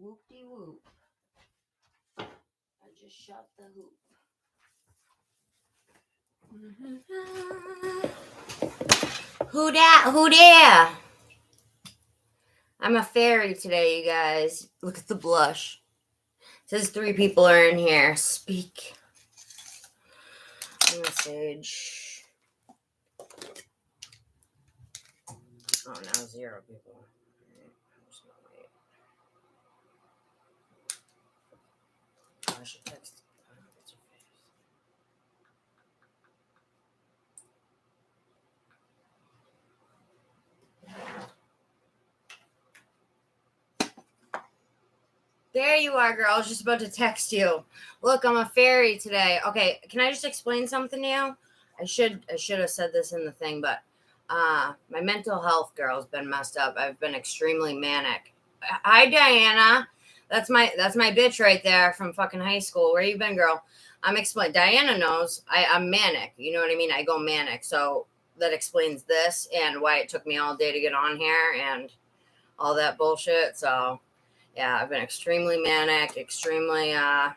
Whoop-de-whoop. I just shot the hoop. Who dat? Who there? I'm a fairy today, you guys. Look at the blush. It says 3 people are in here. Speak. Message. Oh, now 0 people. I should text. There you are, girl. I was just about to text you. Look, I'm a fairy today. Okay, can I just explain something to you? I should have said this in the thing, but my mental health, girl, has been messed up. I've been extremely manic. Hi, Diana. That's my bitch right there from fucking high school. Where you been, girl? I'm explaining. Diana knows I'm manic. You know what I mean? I go manic. So that explains this and why it took me all day to get on here and all that bullshit. So yeah, I've been extremely manic, extremely all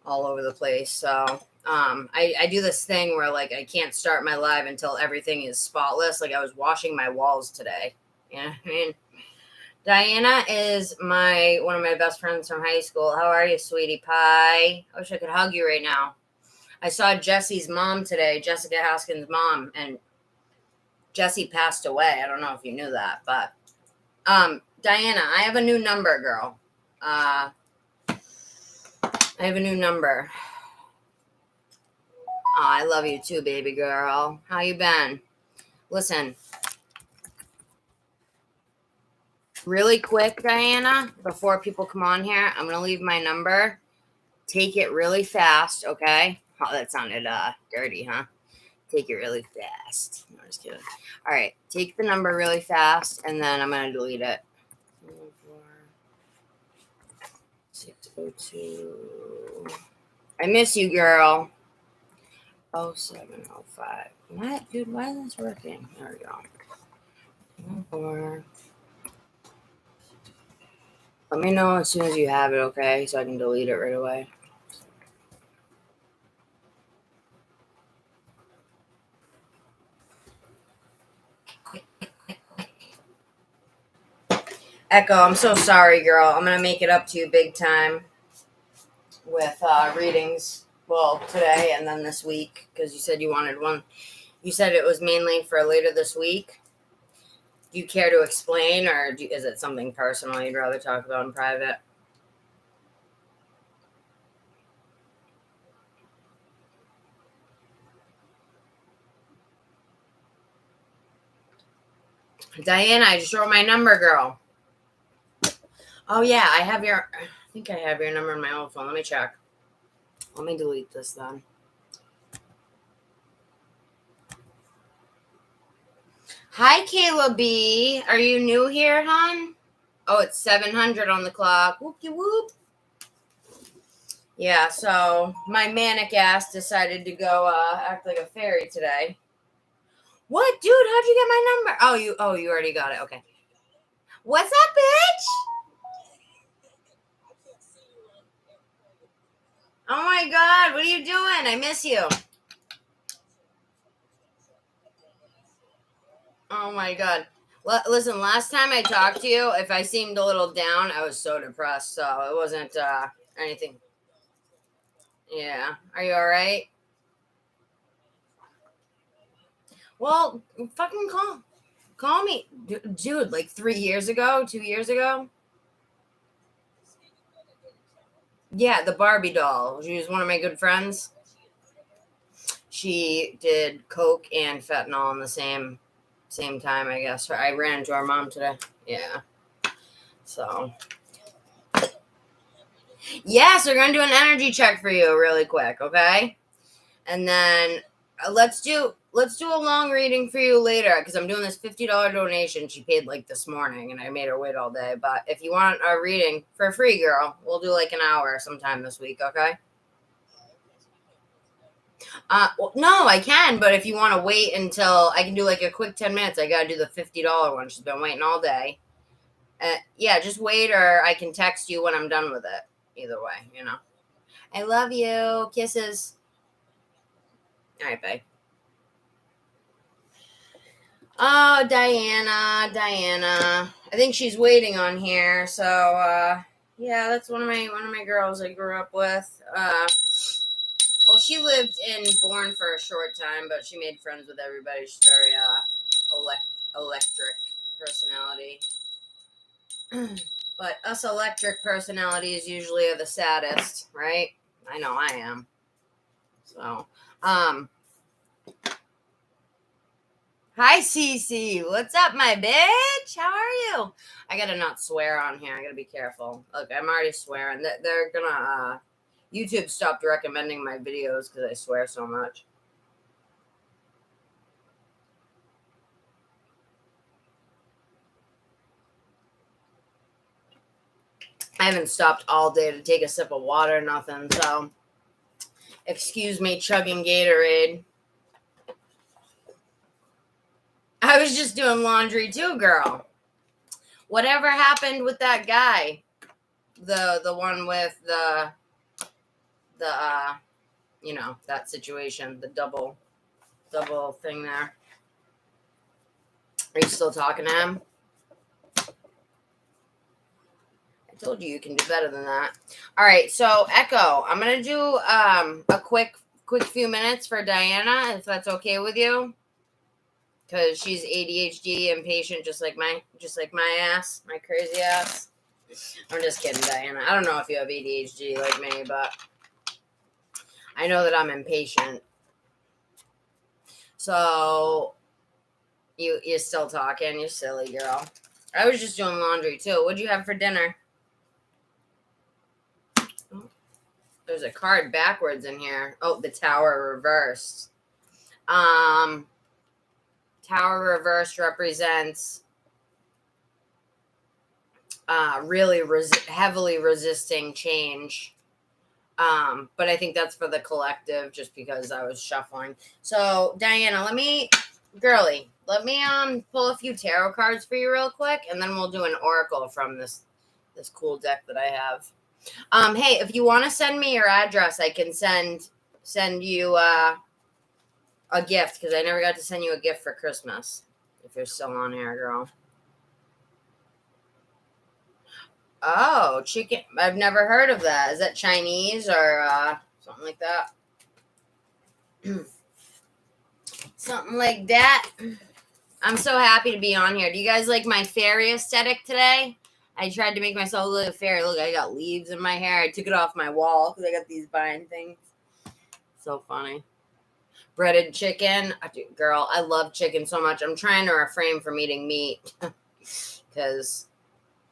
over the place. So I do this thing where like I can't start my live until everything is spotless. Like I was washing my walls today. You know what I mean? Diana is one of my best friends from high school. How are you, sweetie pie? I wish I could hug you right now. I saw Jesse's mom today, Jessica Haskins' mom, and Jesse passed away. I don't know if you knew that, but Diana, I have a new number, girl. I have a new number. Oh, I love you too, baby girl. How you been? Listen. Really quick, Diana, before people come on here, I'm going to leave my number. Take it really fast, okay? Oh, that sounded dirty, huh? Take it really fast. No, just kidding. All right, take the number really fast, and then I'm going to delete it. 602. I miss you, girl. 0705. What? Dude, why isn't this working? There we go. 4. Let me know as soon as you have it, okay? So I can delete it right away. Echo, I'm so sorry, girl. I'm going to make it up to you big time with readings. Well, today and then this week, because you said you wanted one. You said it was mainly for later this week. Do you care to explain, or is it something personal you'd rather talk about in private? Diana, I just wrote my number, girl. Oh, yeah, I think I have your number in my old phone. Let me check. Let me delete this then. Hi, Kayla B. Are you new here, hon? Oh, it's 700 on the clock. Whoop-de-whoop. Yeah, so my manic ass decided to go act like a fairy today. What, dude? How'd you get my number? Oh, you already got it. Okay. What's up, bitch? Oh my God, what are you doing? I miss you. Oh my God. Listen, last time I talked to you, if I seemed a little down, I was so depressed, so it wasn't anything. Yeah. Are you all right? Well, fucking call me. Dude, like 3 years ago, 2 years ago. Yeah, the Barbie doll. She was one of my good friends. She did coke and fentanyl in the same time, I guess. I ran into our mom today. Yeah. So. Yes, we're gonna do an energy check for you really quick, okay? And then let's do a long reading for you later because I'm doing this $50 donation. She paid like this morning, and I made her wait all day. But if you want a reading for free, girl, we'll do like an hour sometime this week, okay? Well, no, I can, but if you want to wait until I can do like a quick 10 minutes, I gotta do the $50 one. She's been waiting all day. Yeah, just wait, or I can text you when I'm done with it. Either way, you know. I love you. Kisses. All right, bye. Oh, Diana. I think she's waiting on here. So, yeah, that's one of my girls I grew up with. Well, she lived in Bourne for a short time, but she made friends with everybody. She's very electric personality. But us electric personalities usually are the saddest, right? I know I am. So, hi Cece. What's up, my bitch? How are you? I gotta not swear on here. I gotta be careful. Look, I'm already swearing. They're gonna YouTube stopped recommending my videos because I swear so much. I haven't stopped all day to take a sip of water, nothing. So, excuse me, chugging Gatorade. I was just doing laundry too, girl. Whatever happened with that guy? The one with the you know, that situation, the double thing there. Are you still talking to him? I told you can do better than that. All right, so Echo, I'm gonna do a quick few minutes for Diana, if that's okay with you, because she's ADHD impatient, just like my ass, my crazy ass. I'm just kidding, Diana. I don't know if you have ADHD like me, but I know that I'm impatient. So you're still talking, you silly girl. I was just doing laundry too. What'd you have for dinner? There's a card backwards in here. Oh, the Tower reversed. Tower reversed represents really heavily resisting change. But I think that's for the collective, just because I was shuffling. So Diana, let me pull a few tarot cards for you real quick, and then we'll do an oracle from this cool deck that I have. Hey, if you want to send me your address, I can send you a gift, because I never got to send you a gift for Christmas. If you're still on here, girl. Oh, chicken. I've never heard of that. Is that Chinese or something like that? Something like that. I'm so happy to be on here. Do you guys like my fairy aesthetic today? I tried to make myself look like a fairy. Look, I got leaves in my hair. I took it off my wall because I got these vine things. So funny. Breaded chicken. Girl, I love chicken so much. I'm trying to refrain from eating meat because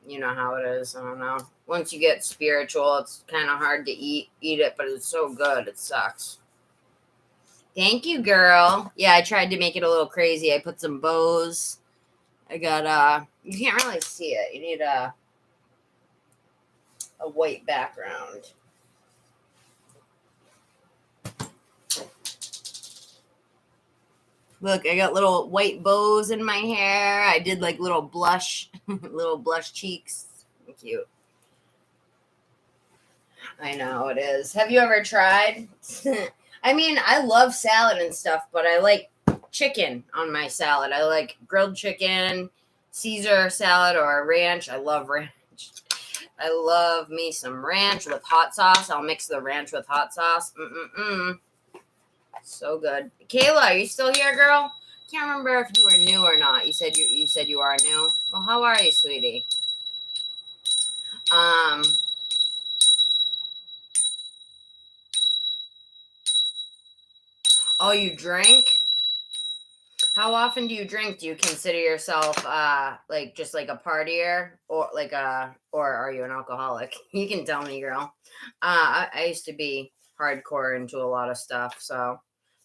you know how it is. I don't know. Once you get spiritual, it's kind of hard to eat it, but it's so good. It sucks. Thank you, girl. Yeah, I tried to make it a little crazy. I put some bows. I got you can't really see it. You need a white background. Look, I got little white bows in my hair. I did like little blush cheeks. Cute. I know it is. Have you ever tried? I mean, I love salad and stuff, but I like chicken on my salad. I like grilled chicken, Caesar salad, or ranch. I love ranch. I love me some ranch with hot sauce. I'll mix the ranch with hot sauce. So good. Kayla, are you still here, girl? Can't remember if you were new or not. You said you are new. Well, how are you, sweetie? Oh, you drink? How often do you drink? Do you consider yourself like just like a partier, or are you an alcoholic? You can tell me, girl. I used to be hardcore into a lot of stuff, so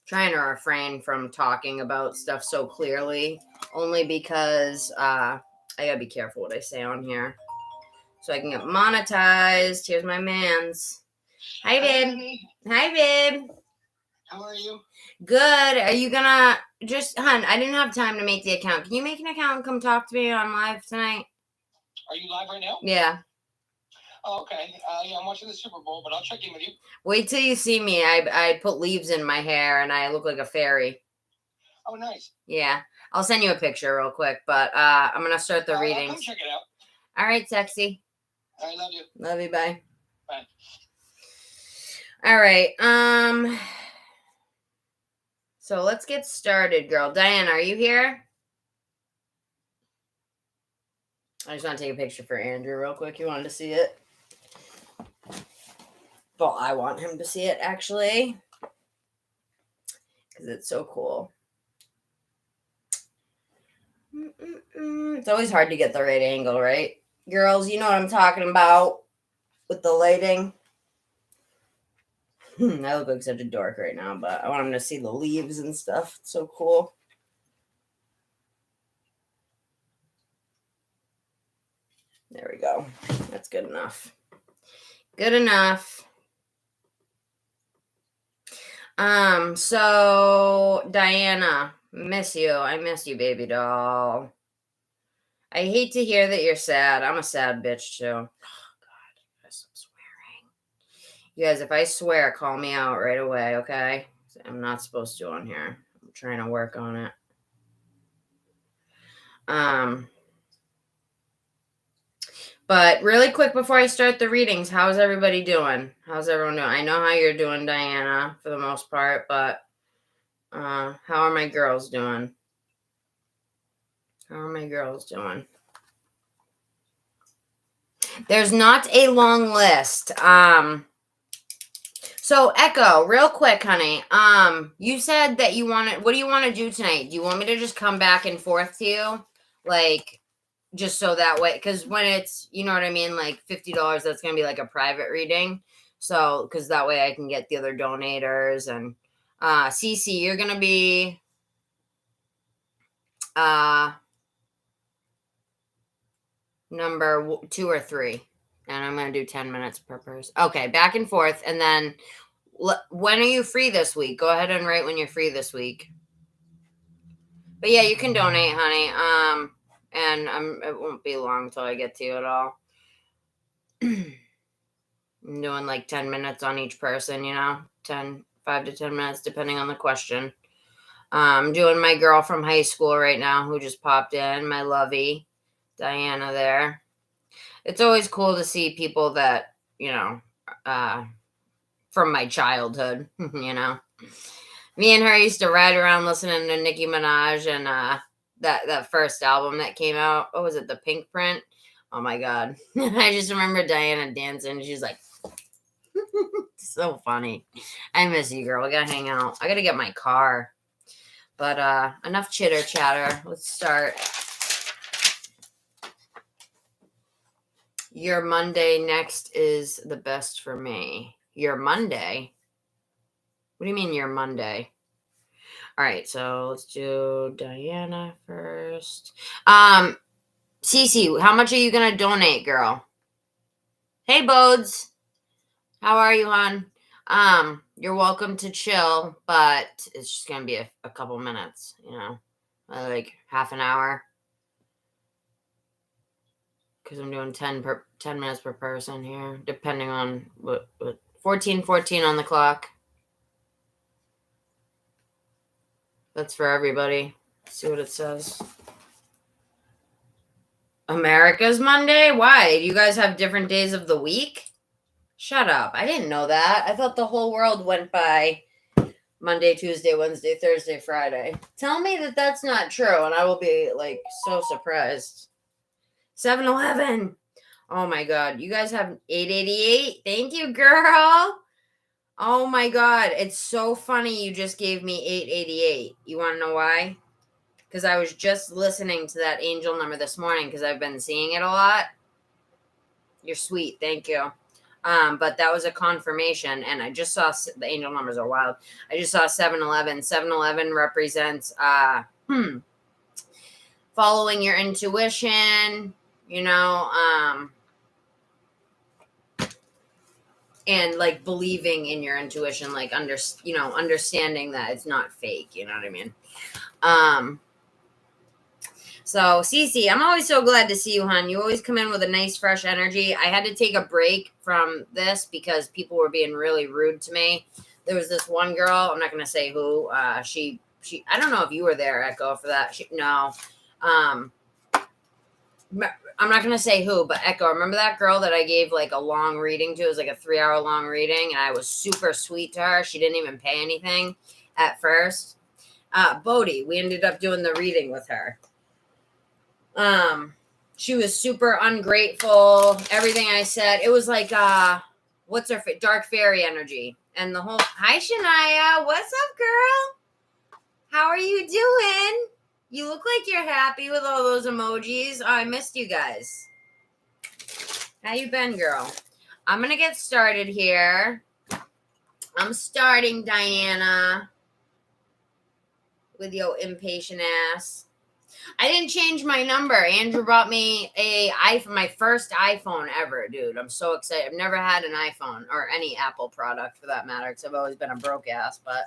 trying to refrain from talking about stuff so clearly, only because I gotta be careful what I say on here, so I can get monetized. Here's my man's. Hi, babe. Hi, babe. How are you? Good. Are you gonna hon? I didn't have time to make the account. Can you make an account and come talk to me on live tonight? Are you live right now? Yeah. Oh, okay. Yeah, I'm watching the Super Bowl, but I'll check in with you. Wait till you see me. I put leaves in my hair and I look like a fairy. Oh, nice. Yeah. I'll send you a picture real quick, but I'm going to start the readings. I'll come check it out. All right, sexy. I love you. Love you. Bye. Bye. All right. So let's get started, girl. Diana, are you here? I just want to take a picture for Andrew real quick. You wanted to see it? Well, I want him to see it, actually, because it's so cool. It's always hard to get the right angle, right? Girls, you know what I'm talking about with the lighting. I look like such a dork right now, but I want him to see the leaves and stuff. It's so cool. There we go. That's good enough. Good enough. So Diana, miss you. I miss you, baby doll. I hate to hear that you're sad. I'm a sad bitch too. Oh God, I'm swearing. You guys, if I swear, call me out right away, okay? I'm not supposed to on here. I'm trying to work on it. But really quick before I start the readings, how's everybody doing? How's everyone doing? I know how you're doing, Diana, for the most part, but how are my girls doing? How are my girls doing? There's not a long list. So Echo, real quick, honey. You said that you want to, what do you want to do tonight? Do you want me to just come back and forth to you? Like, just so that way, because when it's, you know what I mean, like $50, that's going to be like a private reading. So, because that way I can get the other donators. And Cece, you're going to be number 2 or 3. And I'm going to do 10 minutes per person. Okay, back and forth. And then when are you free this week? Go ahead and write when you're free this week. But yeah, you can donate, honey. And it won't be long till I get to you at all. I'm doing like 10 minutes on each person, 5 to 10 minutes, depending on the question. I'm doing my girl from high school right now who just popped in, my lovey, Diana there. It's always cool to see people that, from my childhood, Me and her used to ride around listening to Nicki Minaj and that first album that came out. What was it? The Pink Print? Oh my God. I just remember Diana dancing. She's like, so funny. I miss you, girl. We gotta hang out. I gotta get my car. But enough chitter chatter. Let's start. Your Monday next is the best for me. Your Monday? What do you mean your Monday? All right, so let's do Diana first. Cece, how much are you going to donate, girl? Hey, Bodes. How are you, hon? You're welcome to chill, but it's just going to be a couple minutes, like half an hour. Because I'm doing 10 minutes per person here, depending on what 14 on the clock. That's for everybody. Let's see what it says. America's Monday? Why? Do you guys have different days of the week? Shut up. I didn't know that. I thought the whole world went by Monday, Tuesday, Wednesday, Thursday, Friday. Tell me that that's not true, and I will be, like, so surprised. 7-Eleven. Oh, my God. You guys have 888? Thank you, girl. Oh, my God. It's so funny you just gave me 888. You want to know why? Because I was just listening to that angel number this morning because I've been seeing it a lot. You're sweet. Thank you. But that was a confirmation, and I just saw the angel numbers are wild. I just saw 7-Eleven. 7-Eleven represents following your intuition, and like believing in your intuition, like understanding that it's not fake. You know what I mean? So, Cece, I'm always so glad to see you, hon. You always come in with a nice, fresh energy. I had to take a break from this because people were being really rude to me. There was this one girl. I'm not going to say who. She. I don't know if you were there, Echo, for that. No. I'm not going to say who, but Echo, remember that girl that I gave like a long reading to? It was like a 3-hour long reading, and I was super sweet to her. She didn't even pay anything at first. Bodhi, we ended up doing the reading with her. She was super ungrateful. Everything I said, it was like, what's her dark fairy energy, and the whole. Hi, Shania. What's up, girl? How are you doing? You look like you're happy with all those emojis. Oh, I missed you guys. How you been, girl? I'm gonna get started here. I'm starting, Diana, with your impatient ass. I didn't change my number. Andrew brought me my first iPhone ever, dude. I'm so excited. I've never had an iPhone or any Apple product for that matter, because I've always been a broke ass. But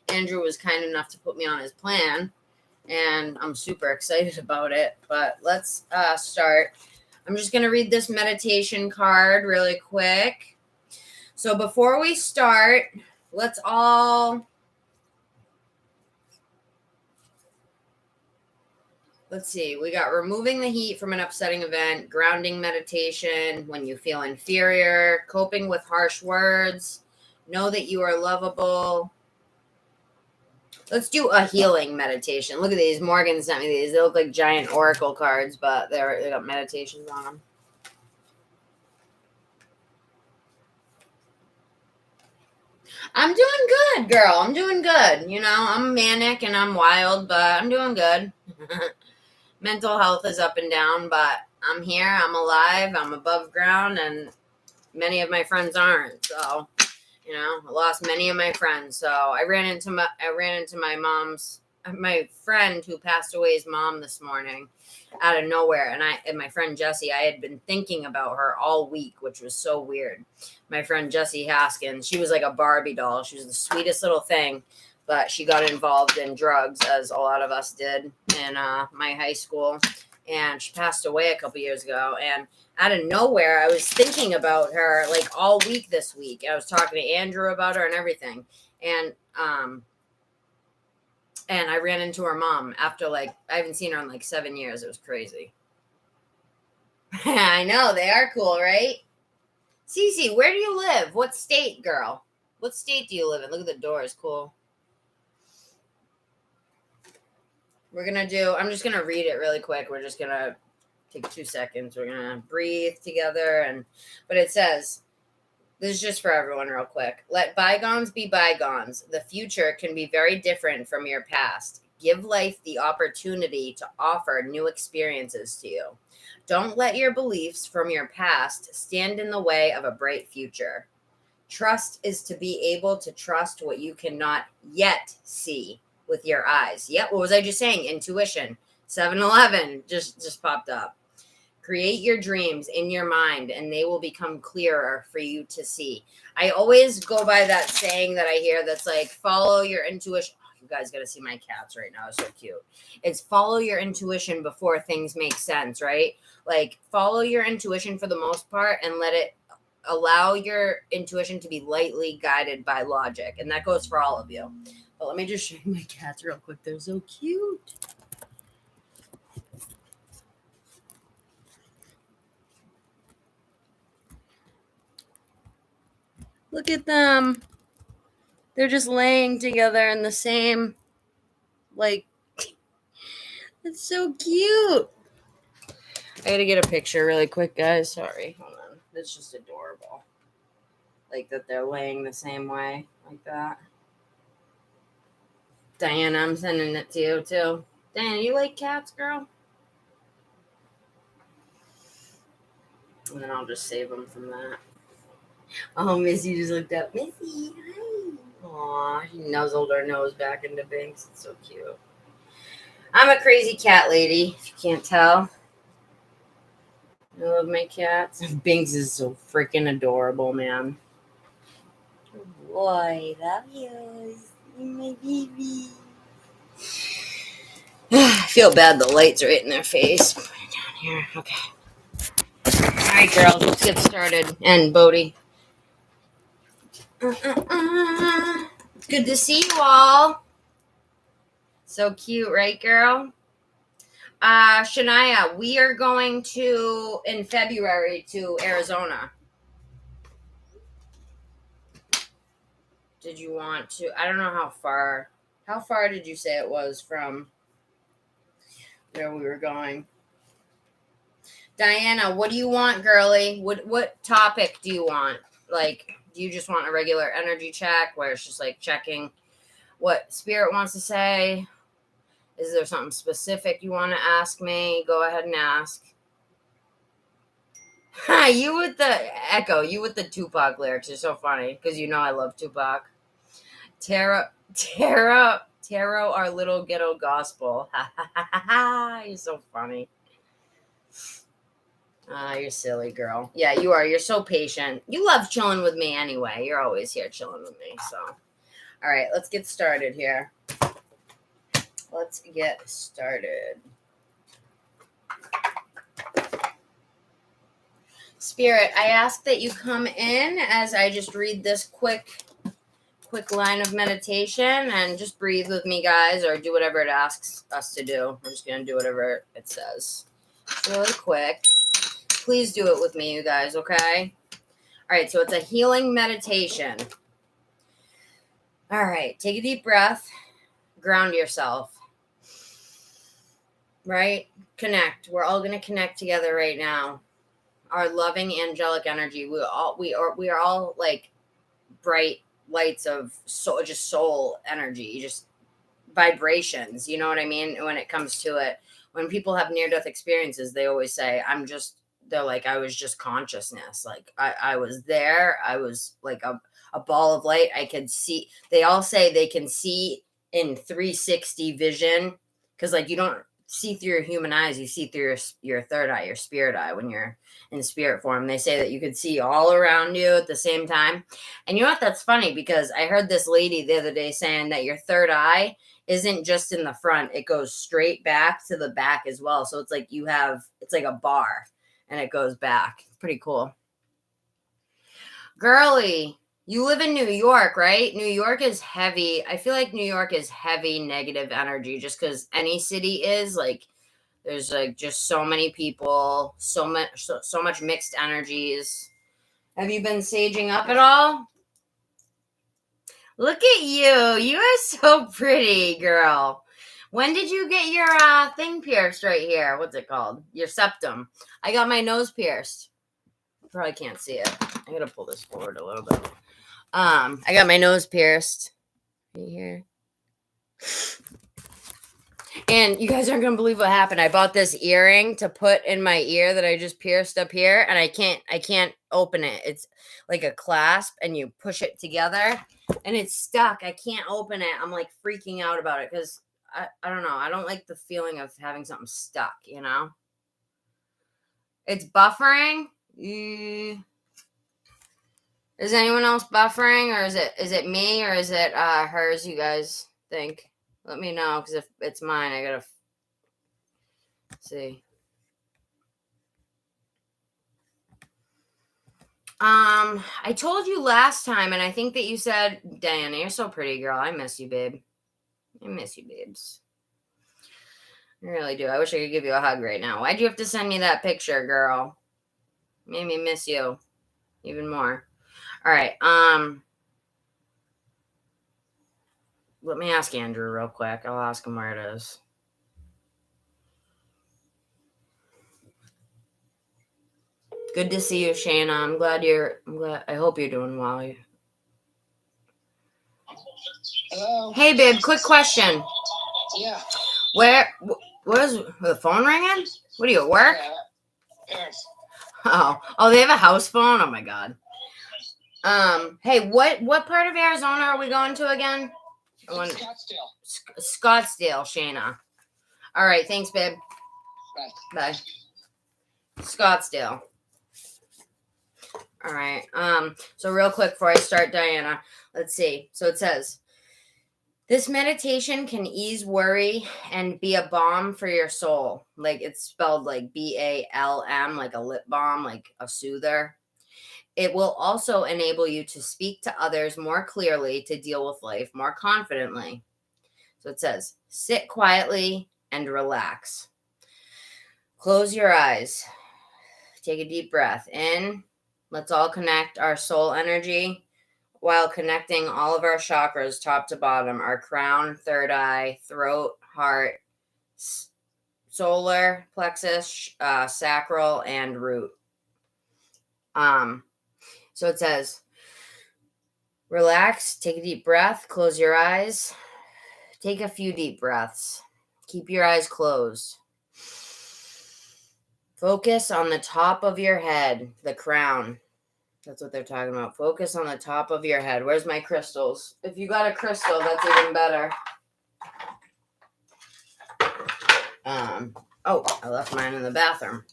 Andrew was kind enough to put me on his plan, and I'm super excited about it. But let's start. I'm just going to read this meditation card really quick. So before we start, let's see, we got removing the heat from an upsetting event, grounding meditation, when you feel inferior, coping with harsh words, know that you are lovable. Let's do a healing meditation. Look at these. Morgan sent me these. They look like giant oracle cards, but they got meditations on them. I'm doing good, girl. I'm doing good. You know, I'm manic and I'm wild, but I'm doing good. Mental health is up and down, but I'm here. I'm alive. I'm above ground, and many of my friends aren't. So, you know, I lost many of my friends. So I ran into my friend who passed away's mom this morning out of nowhere. And my friend Jessie, I had been thinking about her all week, which was so weird. My friend Jessie Haskins, she was like a Barbie doll. She was the sweetest little thing, but she got involved in drugs, as a lot of us did in my high school. And she passed away a couple years ago. And out of nowhere, I was thinking about her like all week this week. I was talking to Andrew about her and everything. And I ran into her mom after I haven't seen her in like 7 years. It was crazy. I know, they are cool, right? Cece, where do you live? What state, girl? What state do you live in? Look at the doors, cool. I'm just going to read it really quick. We're just going to take 2 seconds. We're going to breathe together. But it says, this is just for everyone real quick. Let bygones be bygones. The future can be very different from your past. Give life the opportunity to offer new experiences to you. Don't let your beliefs from your past stand in the way of a bright future. Trust is to be able to trust what you cannot yet see with your eyes. Yep. What was I just saying? Intuition. 7-Eleven just popped up. Create your dreams in your mind, and they will become clearer for you to see. I always go by that saying that I hear that's like, follow your intuition. Oh, you guys got to see my cats right now. It's so cute. It's follow your intuition before things make sense, right? Like, follow your intuition for the most part and allow your intuition to be lightly guided by logic. And that goes for all of you. But let me just show you my cats real quick. They're so cute. Look at them. They're just laying together in the same, it's so cute. I gotta get a picture really quick, guys. Sorry. Hold on. It's just adorable. Like that they're laying the same way, like that. Diana, I'm sending it to you, too. Diana, you like cats, girl? And then I'll just save them from that. Oh, Missy just looked up. Missy, hi. Aw, she nuzzled her nose back into Binks. It's so cute. I'm a crazy cat lady, if you can't tell. I love my cats. Binks is so freaking adorable, man. Oh boy, love you. You're my baby. I feel bad. The light's right in their face. Put it down here. Okay. All right, girls. Let's get started. And Bodhi. It's good to see you all. So cute, right, girl? Shania, we are going in February to Arizona. Did you want to? I don't know how far. How far did you say it was from where we were going? Diana, what do you want, girly? What topic do you want? Like, do you just want a regular energy check where it's just like checking what spirit wants to say? Is there something specific you want to ask me? Go ahead and ask. You with the echo, you with the Tupac lyrics. You're so funny because you know I love Tupac. Tarot, our little ghetto gospel. You're so funny. You're silly, girl. Yeah, you are. You're so patient. You love chilling with me anyway. You're always here chilling with me. So, all right, let's get started here. Let's get started. Spirit, I ask that you come in as I just read this quick line of meditation and just breathe with me, guys, or do whatever it asks us to do. We're just going to do whatever it says. Really quick. Please do it with me, you guys, okay? All right, so it's a healing meditation. All right, take a deep breath. Ground yourself. Right? Connect. We're all going to connect together right now. Our loving angelic energy. We are all like bright lights of soul energy, just vibrations. You know what I mean? When it comes to it, when people have near-death experiences, they always say, they're like, I was just consciousness. Like I was there. I was like a ball of light. I could see. They all say they can see in 360 vision because like you don't see through your human eyes. You see through your third eye, your spirit eye when you're in spirit form. They say that you could see all around you at the same time. And you know what? That's funny because I heard this lady the other day saying that your third eye isn't just in the front. It goes straight back to the back as well. So it's like it's like a bar and it goes back. It's pretty cool. Girly, you live in New York, right? New York is heavy. I feel like New York is heavy negative energy just because any city is like, there's like just so many people, so much mixed energies. Have you been saging up at all? Look at you. You are so pretty, girl. When did you get your thing pierced right here? What's it called? Your septum. I got my nose pierced. You probably can't see it. I gotta pull this forward a little bit. I got my nose pierced right here. And you guys aren't going to believe what happened. I bought this earring to put in my ear that I just pierced up here, and I can't open it. It's like a clasp, and you push it together, and it's stuck. I can't open it. I'm like freaking out about it because I don't know. I don't like the feeling of having something stuck, you know? It's buffering. Is anyone else buffering, or is it me, or is it hers, you guys think? Let me know, because if it's mine, I gotta see. I told you last time, and I think that you said, Diana, you're so pretty, girl. I miss you, babe. I miss you, babes. I really do. I wish I could give you a hug right now. Why'd you have to send me that picture, girl? Made me miss you even more. All right. Let me ask Andrew real quick. I'll ask him where it is. Good to see you, Shayna. I hope you're doing well. Hello. Hey, babe, quick question. Yeah. What is the phone ringing? What are you at work? Yeah. Parents. Oh, they have a house phone? Oh my God. Hey, what part of Arizona are we going to again? Scottsdale. Scottsdale, Shayna. All right, thanks, babe. Bye. Scottsdale. All right. So real quick before I start, Diana, let's see. So it says, This meditation can ease worry and be a balm for your soul. Like it's spelled like BALM, like a lip balm, like a soother. It will also enable you to speak to others more clearly, to deal with life more confidently. So it says, sit quietly and relax. Close your eyes. Take a deep breath in. Let's all connect our soul energy while connecting all of our chakras top to bottom, our crown, third eye, throat, heart, solar plexus, sacral, and root. So it says, relax, take a deep breath, close your eyes, take a few deep breaths, keep your eyes closed. Focus on the top of your head, the crown. That's what they're talking about. Focus on the top of your head. Where's my crystals? If you got a crystal, that's even better. Oh, I left mine in the bathroom.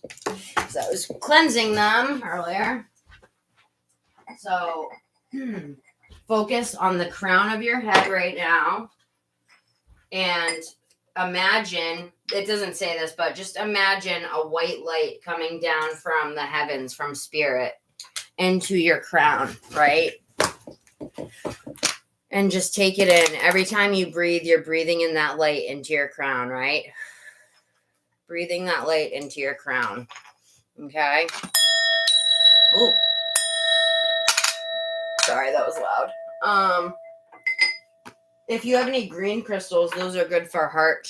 So I was cleansing them earlier. So focus on the crown of your head right now. And imagine, it doesn't say this, but just imagine a white light coming down from the heavens, from spirit, into your crown, right? And just take it in. Every time you breathe, you're breathing in that light into your crown, right? Breathing that light into your crown. Okay? Ooh. Sorry, that was loud. If you have any green crystals, those are good for heart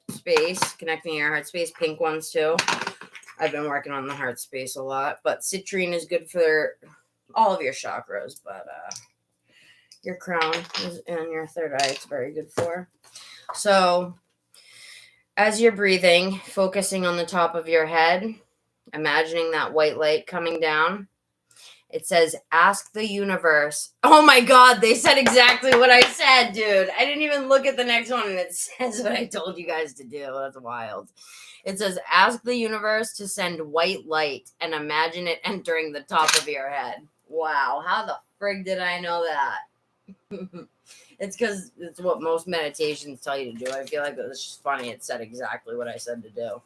space, connecting your heart space. Pink ones too. I've been working on the heart space a lot, but citrine is good for all of your chakras, but your crown and your third eye, it's very good for. So as you're breathing, focusing on the top of your head, imagining that white light coming down, it says, ask the universe. Oh my God, they said exactly what I said, dude. I didn't even look at the next one, and it says what I told you guys to do. That's wild. It says, ask the universe to send white light and imagine it entering the top of your head. Wow, how the frig did I know that? It's because it's what most meditations tell you to do. I feel like it was just funny. It said exactly what I said to do.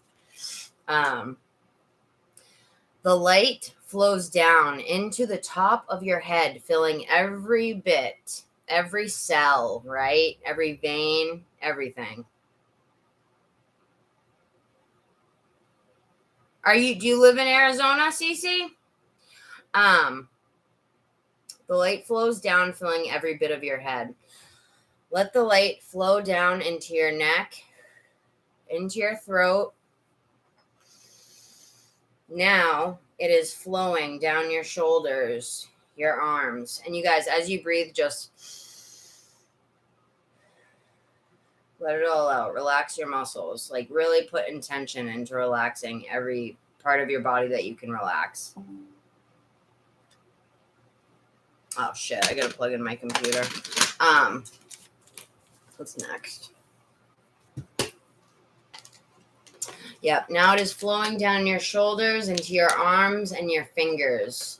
The light flows down into the top of your head, filling every bit, every cell, right? Every vein, everything. Do you live in Arizona, Cece? The light flows down, filling every bit of your head. Let the light flow down into your neck, into your throat. Now it is flowing down your shoulders, your arms. And you guys, as you breathe, just let it all out. Relax your muscles. Like really put intention into relaxing every part of your body that you can relax. Oh shit, I gotta plug in my computer. What's next? Yep, now it is flowing down your shoulders, into your arms and your fingers,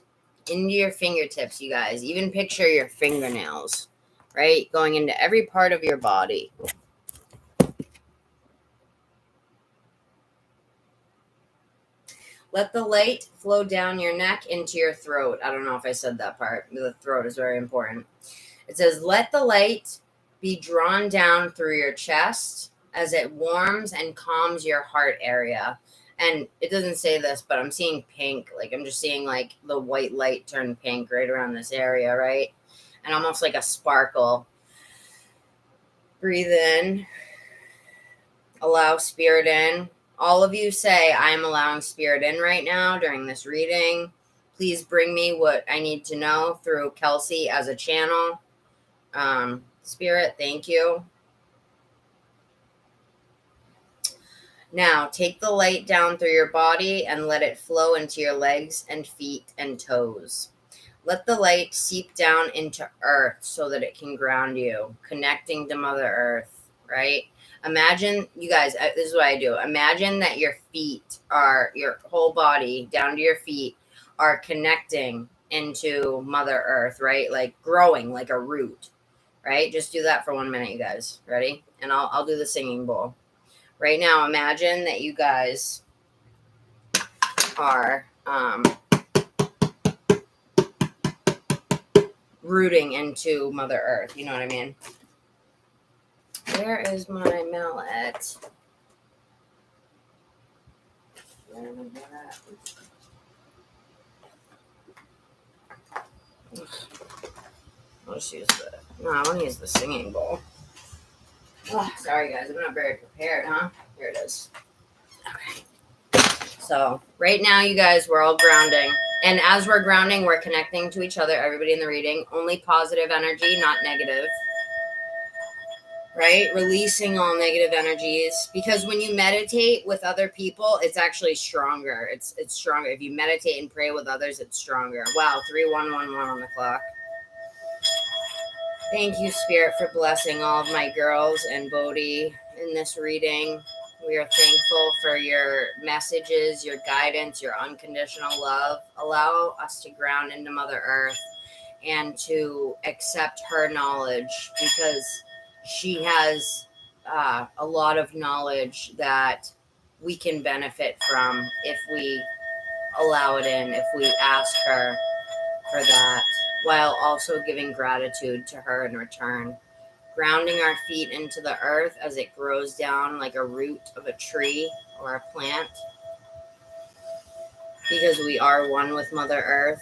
into your fingertips, you guys. Even picture your fingernails, right? Going into every part of your body. Let the light flow down your neck into your throat. I don't know if I said that part. The throat is very important. It says, let the light be drawn down through your chest as it warms and calms your heart area. And it doesn't say this, but I'm seeing pink. Like I'm just seeing like the white light turn pink right around this area, right? And almost like a sparkle. Breathe in. Allow spirit in. All of you say, I am allowing spirit in right now during this reading. Please bring me what I need to know through Kelsey as a channel. Spirit, thank you. Now, take the light down through your body and let it flow into your legs and feet and toes. Let the light seep down into earth so that it can ground you, connecting to Mother Earth, right? Imagine, you guys, this is what I do. Imagine that your feet are, your whole body down to your feet are connecting into Mother Earth, right? Like growing like a root. right? Just do that for 1 minute, you guys. Ready? And I'll do the singing bowl. Right now, imagine that you guys are rooting into Mother Earth. You know what I mean? Where is my mallet? Where am I at? I'll just use no, I want to use the singing bowl. Oh, sorry guys, I'm not very prepared, huh? Here it is. Okay. So right now, you guys, we're all grounding. And as we're grounding, we're connecting to each other, everybody in the reading. Only positive energy, not negative. Right? Releasing all negative energies. Because when you meditate with other people, it's actually stronger. It's stronger. If you meditate and pray with others, it's stronger. Wow, 3111 on the clock. Thank you, Spirit, for blessing all of my girls and Bodhi in this reading. We are thankful for your messages, your guidance, your unconditional love. Allow us to ground into Mother Earth and to accept her knowledge, because she has a lot of knowledge that we can benefit from if we allow it in, if we ask her for that, while also giving gratitude to her in return. Grounding our feet into the earth as it grows down like a root of a tree or a plant, because we are one with Mother Earth.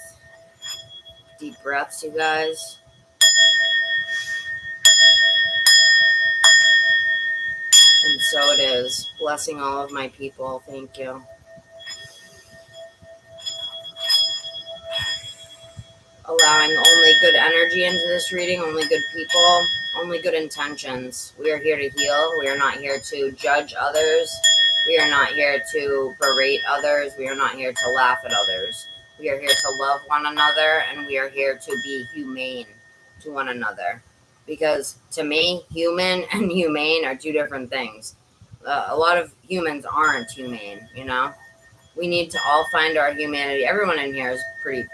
Deep breaths, you guys. And so it is. Blessing all of my people. Thank you. Allowing only good energy into this reading, only good people, only good intentions. We are here to heal. We are not here to judge others. We are not here to berate others. We are not here to laugh at others. We are here to love one another, and we are here to be humane to one another. Because to me, human and humane are two different things. A lot of humans aren't humane, you know? We need to all find our humanity. Everyone in here is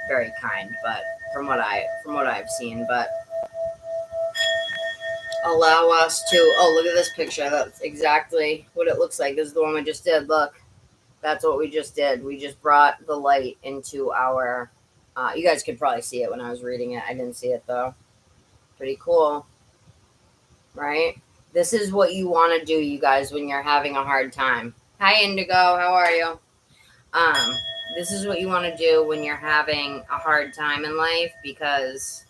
very kind, but from what I've seen, but allow us to, oh, look at this picture. That's exactly what it looks like. This is the one we just did. Look, that's what we just did. We just brought the light into our, you guys could probably see it when I was reading it. I didn't see it though. Pretty cool, right? This is what you want to do, you guys, when you're having a hard time. Hi, Indigo. How are you? This is what you want to do when you're having a hard time in life, because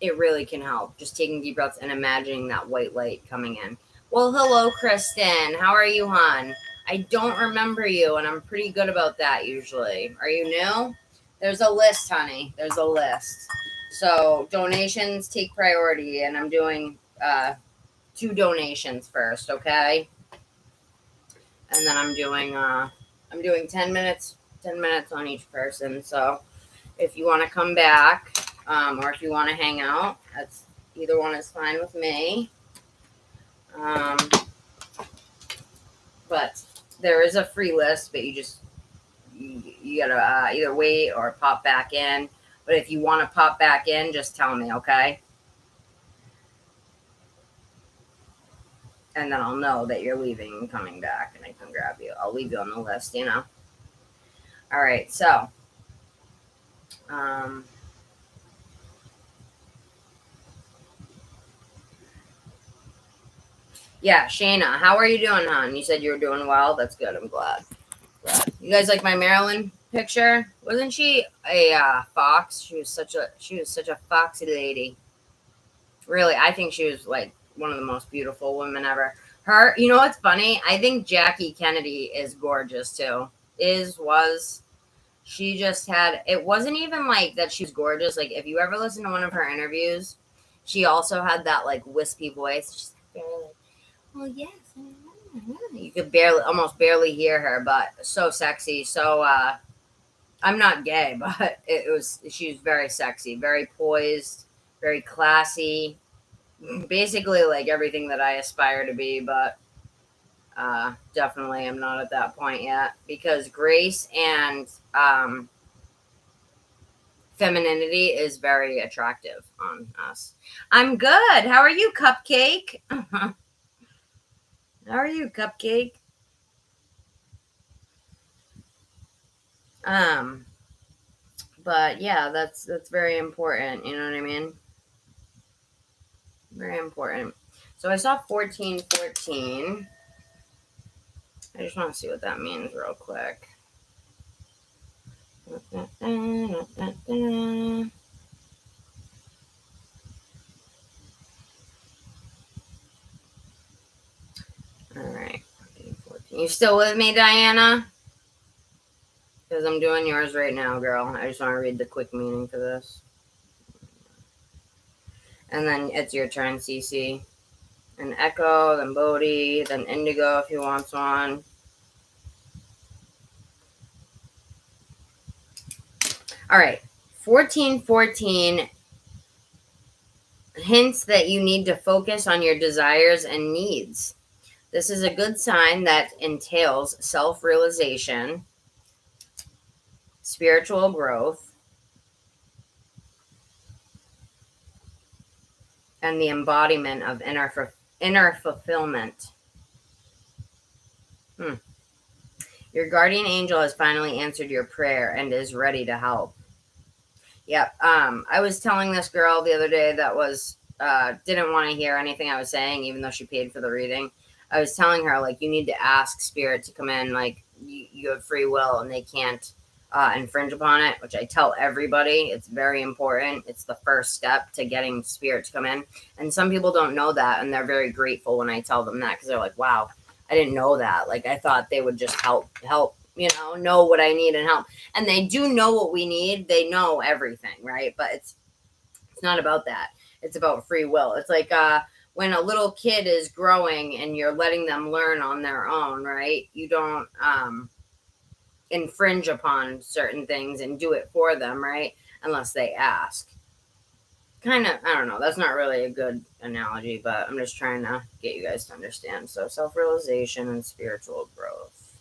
it really can help. Just taking deep breaths and imagining that white light coming in. Well, hello, Kristen. How are you, hon? I don't remember you, and I'm pretty good about that usually. Are you new? There's a list, honey. There's a list. So donations take priority, and I'm doing 2 donations first, okay? And then I'm doing 10 minutes on each person. So if you want to come back, or if you want to hang out, that's either one is fine with me. But there is a free list, but you gotta either wait or pop back in. But if you want to pop back in, just tell me, okay? And then I'll know that you're leaving and coming back, and I can grab you. I'll leave you on the list, you know? All right, so. Yeah, Shayna, how are you doing, hon? You said you were doing well. That's good. I'm glad. You guys like my Marilyn picture? Wasn't she a fox? She was such a foxy lady. Really, I think she was like one of the most beautiful women ever. Her, you know what's funny? I think Jackie Kennedy is gorgeous too. She just had, it wasn't even like that she was gorgeous. Like if you ever listen to one of her interviews, she also had that like wispy voice. She's barely, oh yes. You could almost barely hear her, but so sexy. So, I'm not gay, but she was very sexy, very poised, very classy. Basically like everything that I aspire to be, but definitely I'm not at that point yet, because Grace and femininity is very attractive on us. I'm good. How are you, Cupcake? How are you, Cupcake? But yeah, that's very important. You know what I mean? Very important. So I saw 1414. I just want to see what that means real quick. All right. 14. You still with me, Diana? Because I'm doing yours right now, girl. I just want to read the quick meaning for this. And then it's your turn, Cece. And Echo, then Bodhi, then Indigo if he wants one. All right. 1414 hints that you need to focus on your desires and needs. This is a good sign that entails self-realization, spiritual growth, and the embodiment of inner fulfillment. Your guardian angel has finally answered your prayer and is ready to help. Yep. I was telling this girl the other day that was didn't want to hear anything I was saying, even though she paid for the reading. I was telling her, like, you need to ask Spirit to come in. Like, you have free will and they can't infringe upon it, which I tell everybody. It's very important. It's the first step to getting Spirit to come in. And some people don't know that, and they're very grateful when I tell them that, because they're like, wow, I didn't know that. Like, I thought they would just help, know what I need and help. And they do know what we need. They know everything, right? But it's not about that. It's about free will. It's like when a little kid is growing and you're letting them learn on their own, right? You don't infringe upon certain things and do it for them, right? Unless they ask. Kind of, I don't know. That's not really a good analogy, but I'm just trying to get you guys to understand. So self-realization and spiritual growth.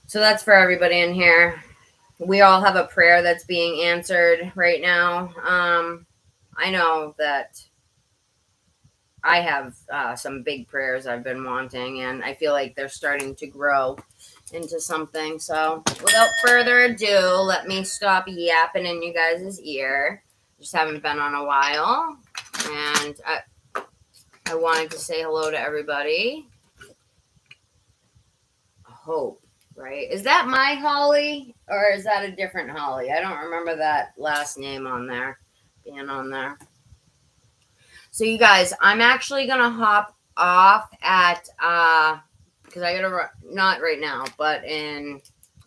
So that's for everybody in here. We all have a prayer that's being answered right now. I know that I have some big prayers I've been wanting, and I feel like they're starting to grow into something. So without further ado, let me stop yapping in you guys' ear. Just haven't been on a while, and I wanted to say hello to everybody. Hope. Right? Is that my Holly, or is that a different Holly? I don't remember that last name on there, being on there. So you guys, I'm actually going to hop off at, because I got to, not right now, but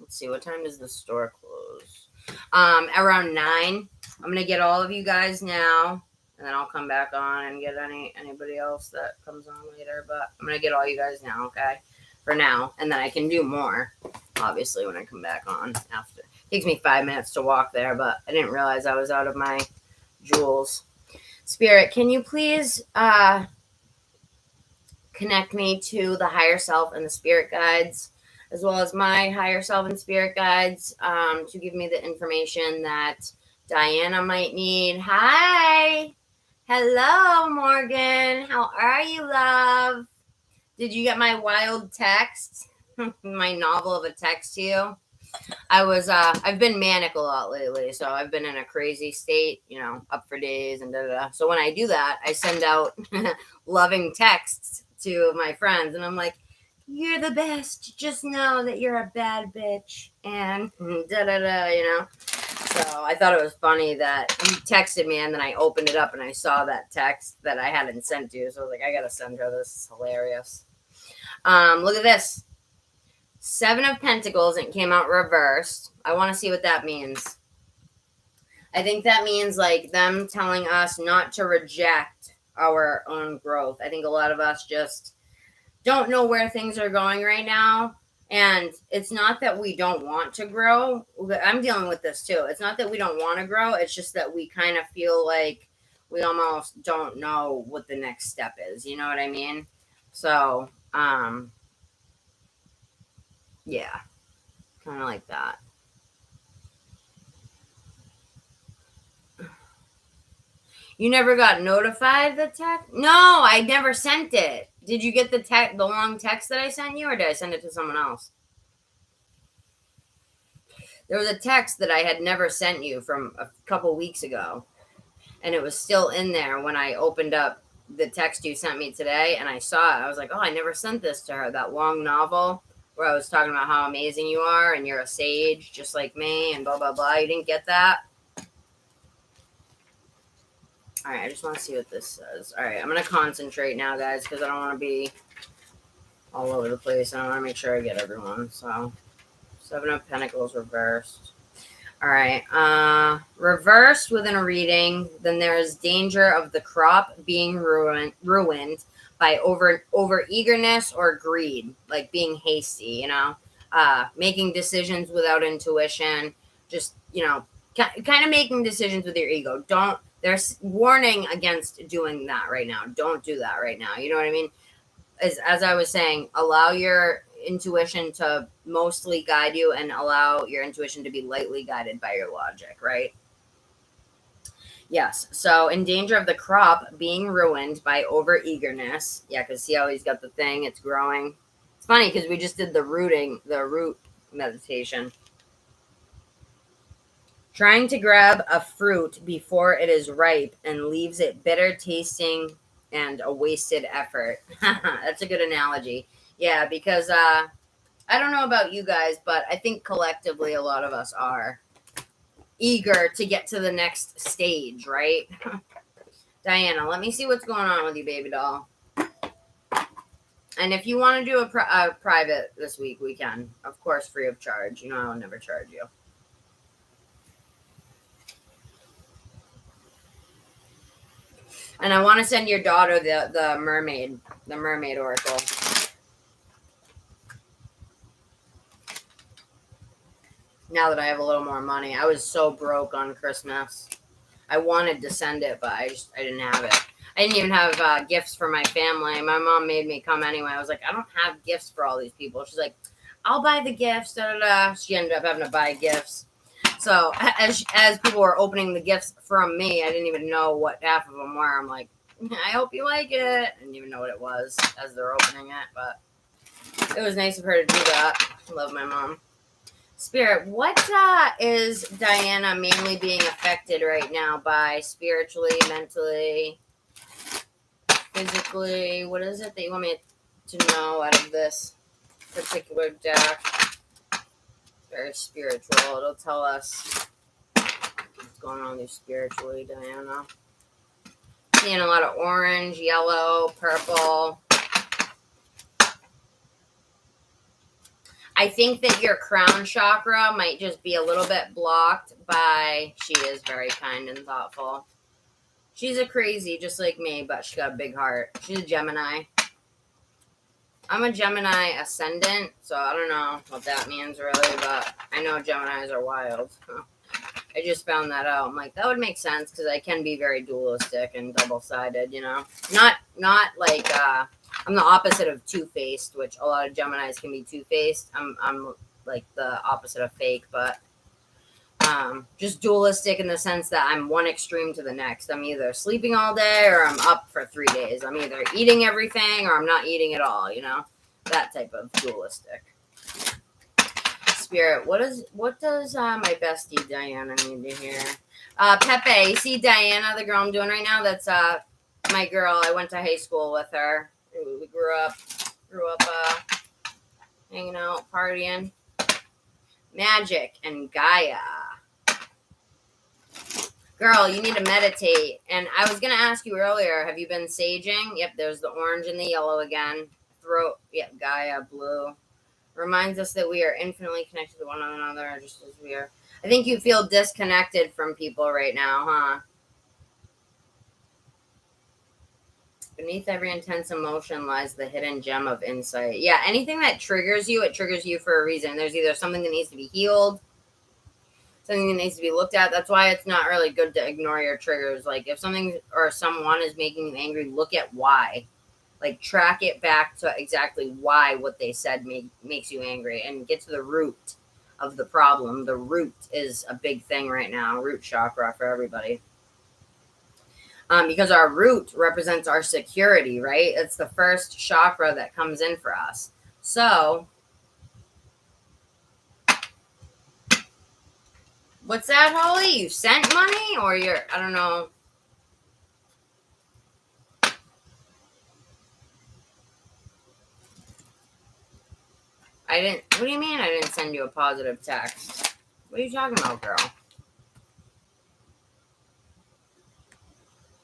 let's see, what time does the store close? Around 9. I'm going to get all of you guys now, and then I'll come back on and get anybody else that comes on later, but I'm going to get all you guys now, okay? For now, and then I can do more, obviously, when I come back on after. It takes me 5 minutes to walk there, but I didn't realize I was out of my jewels. Spirit, can you please connect me to the higher self and the spirit guides, as well as my higher self and spirit guides, to give me the information that Diana might need. Hi. Hello, Morgan. How are you, love? Did you get my wild text? My novel of a text to you? I've been manic a lot lately, so I've been in a crazy state, up for days and da-da-da. So when I do that, I send out loving texts to my friends, and I'm like, you're the best. Just know that you're a bad bitch, and da-da-da, So I thought it was funny that you texted me, and then I opened it up, and I saw that text that I hadn't sent to you, so I was like, I gotta send her this. It's hilarious. Look at this. 7 of Pentacles, and it came out reversed. I want to see what that means. I think that means like them telling us not to reject our own growth. I think a lot of us just don't know where things are going right now. And it's not that we don't want to grow. I'm dealing with this too. It's not that we don't want to grow. It's just that we kind of feel like we almost don't know what the next step is. You know what I mean? So, yeah, kind of like that. You never got notified the text? No, I never sent it. Did you get the long text that I sent you, or did I send it to someone else? There was a text that I had never sent you from a couple weeks ago, and it was still in there when I opened up the text you sent me today, and I saw it. I was like, oh, I never sent this to her, that long novel where I was talking about how amazing you are, and you're a sage just like me, and blah, blah, blah. You didn't get that? All right, I just want to see what this says. All right, I'm going to concentrate now, guys, because I don't want to be all over the place. I want to make sure I get everyone. So, 7 of Pentacles reversed. All right, reversed within a reading, then there is danger of the crop being ruined by over eagerness or greed, like being hasty, making decisions without intuition, just, kind of making decisions with your ego. There's warning against doing that right now. Don't do that right now. You know what I mean? As I was saying, allow your intuition to mostly guide you and allow your intuition to be lightly guided by your logic, right? Yes. So in danger of the crop being ruined by over eagerness. Yeah, because see how he's got the thing, it's growing. It's funny because we just did the root meditation. Trying to grab a fruit before it is ripe and leaves it bitter tasting and a wasted effort. That's a good analogy. Yeah, because I don't know about you guys, but I think collectively a lot of us are eager to get to the next stage, right? Diana, let me see what's going on with you, baby doll. And if you want to do a private this week, we can. Of course, free of charge. You know I will never charge you. And I want to send your daughter the mermaid oracle. Now that I have a little more money. I was so broke on Christmas. I wanted to send it, but I didn't have it. I didn't even have gifts for my family. My mom made me come anyway. I was like, I don't have gifts for all these people. She's like, I'll buy the gifts. Da, da, da. She ended up having to buy gifts. So as people were opening the gifts from me, I didn't even know what half of them were. I'm like, I hope you like it. I didn't even know what it was as they're opening it, but it was nice of her to do that. I love my mom. Spirit, what is Diana mainly being affected right now by spiritually, mentally, physically? What is it that you want me to know out of this particular deck? Very spiritual. It'll tell us what's going on with you spiritually, Diana. Seeing a lot of orange, yellow, purple. I think that your crown chakra might just be a little bit blocked by, she is very kind and thoughtful. She's a crazy, just like me, but she got a big heart. She's a Gemini. I'm a Gemini ascendant, so I don't know what that means really, but I know Geminis are wild. I just found that out. I'm like, that would make sense because I can be very dualistic and double-sided, Not like, I'm the opposite of two-faced, which a lot of Geminis can be two-faced. I'm like the opposite of fake, but just dualistic in the sense that I'm one extreme to the next. I'm either sleeping all day or I'm up for 3 days. I'm either eating everything or I'm not eating at all, that type of dualistic. Spirit, what does my bestie Diana need to hear? Pepe, you see Diana, the girl I'm doing right now? That's my girl. I went to high school with her. We grew up hanging out, partying. Magic and Gaia. Girl, you need to meditate. And I was going to ask you earlier, have you been saging? Yep, there's the orange and the yellow again. Throat, yep, Gaia, blue. Reminds us that we are infinitely connected to one another, just as we are. I think you feel disconnected from people right now, huh? Beneath every intense emotion lies the hidden gem of insight. Yeah, anything that triggers you, it triggers you for a reason. There's either something that needs to be healed, something that needs to be looked at. That's why it's not really good to ignore your triggers. Like, if something or someone is making you angry, look at why. Like, track it back to exactly why what they said makes you angry and get to the root of the problem. The root is a big thing right now. Root chakra for everybody. because our root represents our security, right? It's the first chakra that comes in for us. So, what's that, Holly? You sent money, or you're, I don't know. I didn't, what do you mean I didn't send you a positive text? What are you talking about, girl?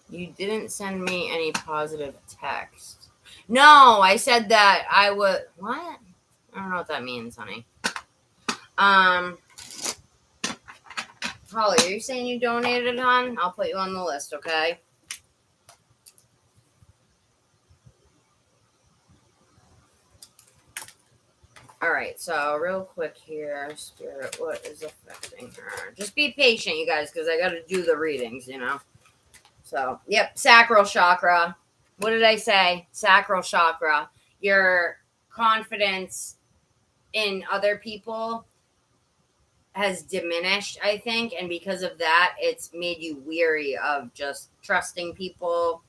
You didn't send me any positive text. No, I said that I would, what? I don't know what that means, honey. Holly, are you saying you donated, hon? I'll put you on the list, okay? All right, so real quick here, Spirit, what is affecting her? Just be patient, you guys, because I got to do the readings, you know? So, yep, sacral chakra. What did I say? Sacral chakra. Your confidence in other people has diminished, I think, and because of that, it's made you weary of just trusting people.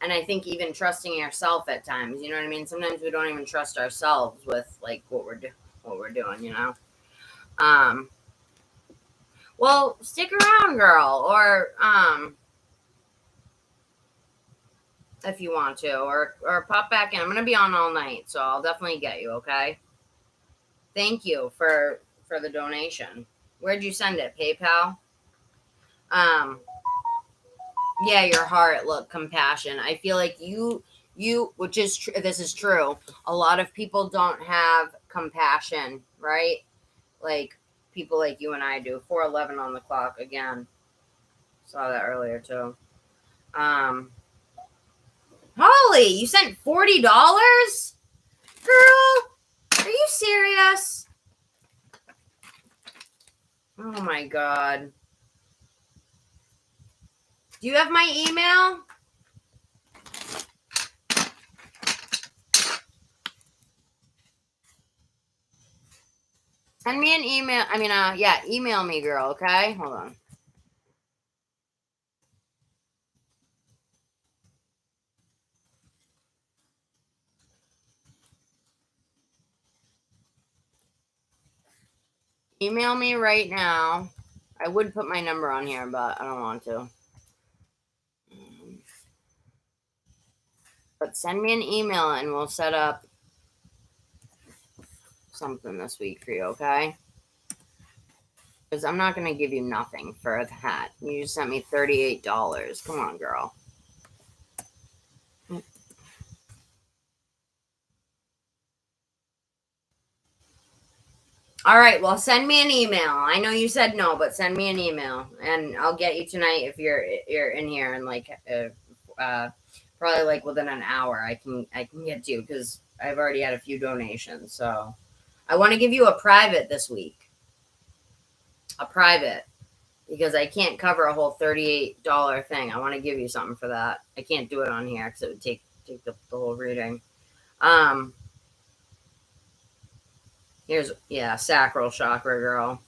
And I think even trusting yourself at times, you know what I mean? Sometimes we don't even trust ourselves with like what we're doing, you know? Well, stick around, girl, or if you want to, or pop back in. I'm going to be on all night, so I'll definitely get you, okay? Thank you for the donation. Where'd you send it? PayPal? Yeah, your heart, look, compassion. I feel like you, which is true, this is true. A lot of people don't have compassion, right? Like people like you and I do. 4:11 on the clock again. Saw that earlier too. Holly, you sent $40? Girl, are you serious? Oh my God. Do you have my email? Send me an email. I mean, yeah, email me, girl, okay? Hold on. Email me right now. I would put my number on here, but I don't want to. But send me an email and we'll set up something this week for you, okay? Because I'm not going to give you nothing for the hat. You just sent me $38. Come on, girl. All right, well, send me an email. I know you said no, but send me an email, and I'll get you tonight if you're in here, and like probably like within an hour, I can get to you because I've already had a few donations. So I want to give you a private this week, a private, because I can't cover a whole $38 thing. I want to give you something for that. I can't do it on here because it would take the whole reading. Here's, yeah, sacral chakra, girl.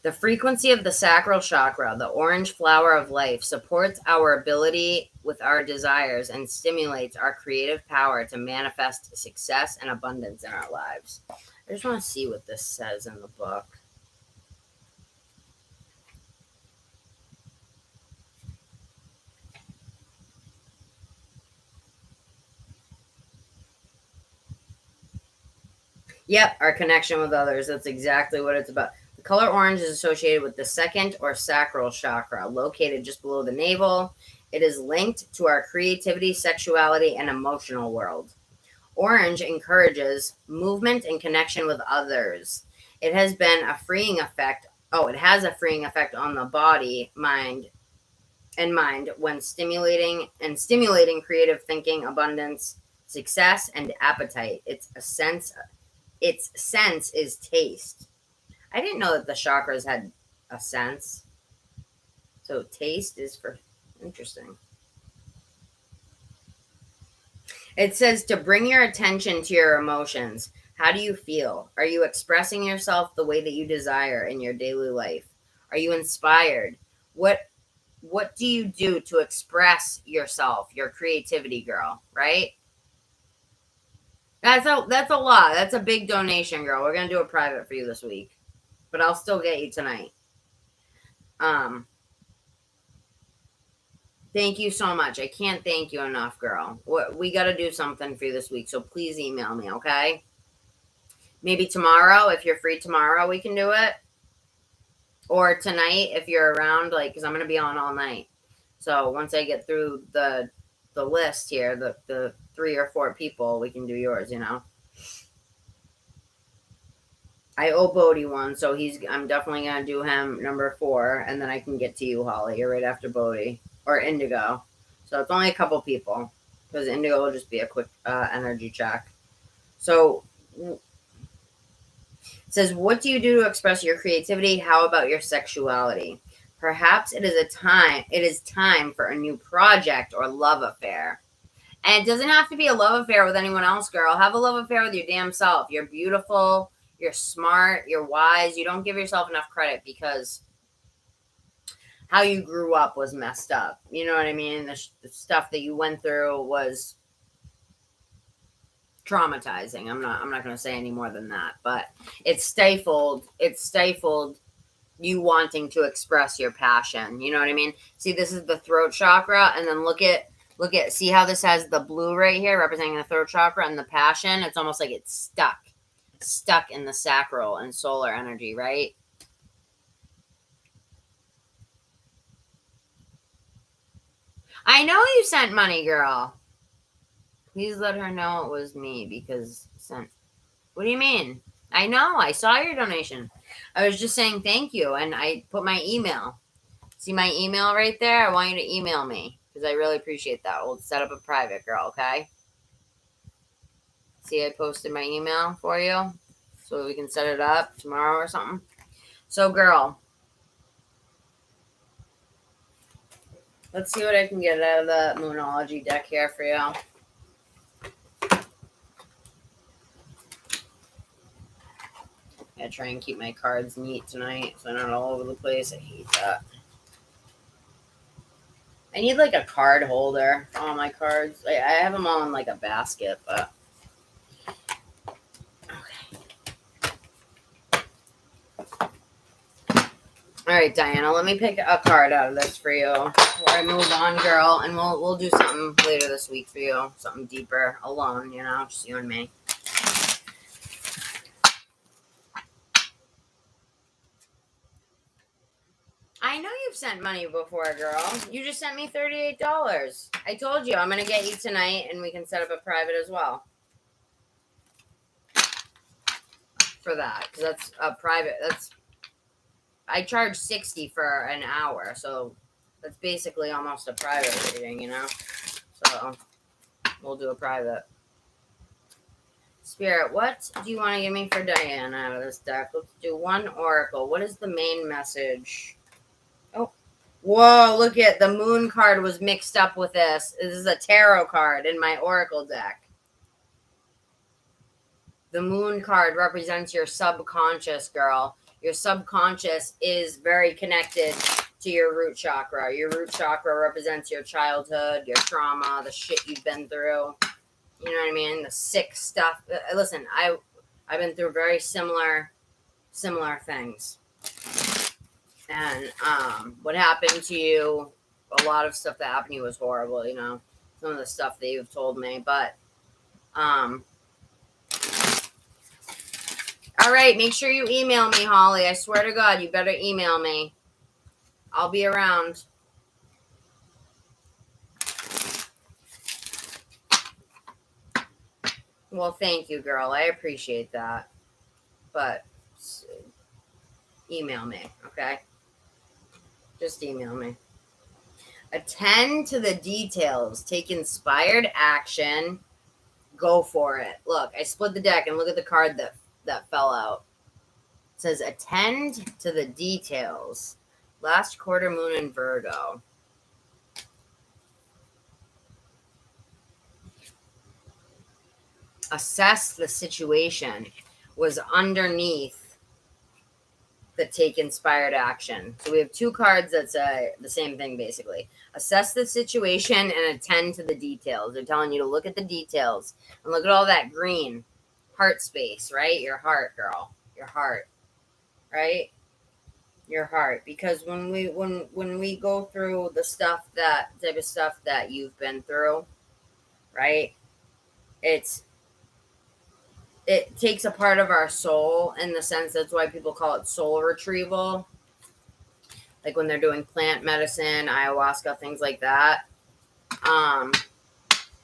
The frequency of the sacral chakra, the orange flower of life, supports our ability with our desires and stimulates our creative power to manifest success and abundance in our lives. I just want to see what this says in the book. Yep, our connection with others. That's exactly what it's about. The color orange is associated with the second or sacral chakra, located just below the navel. It is linked to our creativity, sexuality, and emotional world. Orange encourages movement and connection with others. It has been a freeing effect. Oh, it has a freeing effect on the body, mind when stimulating creative thinking, abundance, success, and appetite. Its sense is taste. I didn't know that the chakras had a sense. So taste is for interesting. It says to bring your attention to your emotions. How do you feel? Are you expressing yourself the way that you desire in your daily life? Are you inspired? What do you do to express yourself, your creativity, girl, right? That's a lot. That's a big donation, girl. We're going to do a private for you this week, but I'll still get you tonight. Thank you so much. I can't thank you enough, girl. We got to do something for you this week, so please email me, okay? Maybe tomorrow, if you're free tomorrow, we can do it. Or tonight, if you're around, like, because I'm going to be on all night. So once I get through the list here, the 3 or 4 people, we can do yours, you know? I owe Bodie one, so I'm definitely going to do him number 4, and then I can get to you, Holly. You're right after Bodie. Or Indigo. So it's only a couple people, because Indigo will just be a quick energy check. So it says, what do you do to express your creativity? How about your sexuality? Perhaps it is time for a new project or love affair. And it doesn't have to be a love affair with anyone else, girl. Have a love affair with your damn self. You're beautiful. You're smart. You're wise. You don't give yourself enough credit because how you grew up was messed up. You know what I mean? The stuff that you went through was traumatizing. I'm not going to say any more than that, but it stifled you wanting to express your passion. You know what I mean? See, this is the throat chakra, and then look at, see how this has the blue right here representing the throat chakra and the passion? It's almost like it's stuck in the sacral and solar energy, right? I know you sent money, girl. Please let her know it was me because sent. What do you mean? I know. I saw your donation. I was just saying thank you, and I put my email. See my email right there? I want you to email me because I really appreciate that. We'll set up a private, girl, okay? See, I posted my email for you so we can set it up tomorrow or something. So, girl, let's see what I can get out of the Moonology deck here for you. I try and keep my cards neat tonight so they're not all over the place. I hate that. I need like a card holder for all my cards. I have them all in like a basket, but all right, Diana, let me pick a card out of this for you before I move on, girl, and we'll do something later this week for you, something deeper, alone, you know, just you and me. I know you've sent money before, girl. You just sent me $38. I told you I'm going to get you tonight, and we can set up a private as well for that, because that's a private. I charge $60 for an hour, so that's basically almost a private reading, you know? So we'll do a private. Spirit, what do you want to give me for Diana out of this deck? Let's do one oracle. What is the main message? Oh, whoa, look at the moon card was mixed up with this. This is a tarot card in my oracle deck. The moon card represents your subconscious, girl. Your subconscious is very connected to your root chakra. Your root chakra represents your childhood, your trauma, the shit you've been through. You know what I mean? The sick stuff. Listen, I've been through very similar things. And what happened to you, a lot of stuff that happened to you was horrible, you know. Some of the stuff that you've told me. But all right, make sure you email me, Holly. I swear to God, you better email me. I'll be around. Well, thank you, girl. I appreciate that. But email me, okay? Just email me. Attend to the details. Take inspired action. Go for it. Look, I split the deck and look at the card that fell out. It says, attend to the details. Last quarter moon in Virgo. Assess the situation. Was underneath that take inspired action. So we have 2 cards that say the same thing, basically. Assess the situation and attend to the details. They're telling you to look at the details and look at all that green heart space, right? Your heart, girl. Your heart, right? Your heart. Because when we go through the stuff, that type of stuff that you've been through, right? It takes a part of our soul, in the sense that's why people call it soul retrieval. Like when they're doing plant medicine, ayahuasca, things like that.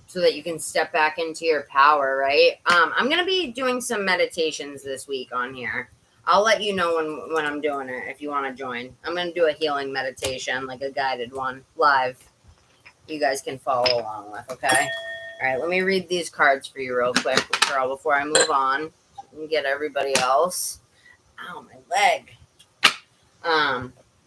So that you can step back into your power, right? I'm going to be doing some meditations this week on here. I'll let you know when I'm doing it, if you want to join. I'm going to do a healing meditation, like a guided one, live. You guys can follow along with, okay? All right, let me read these cards for you real quick, girl, before I move on and get everybody else. Ow, my leg.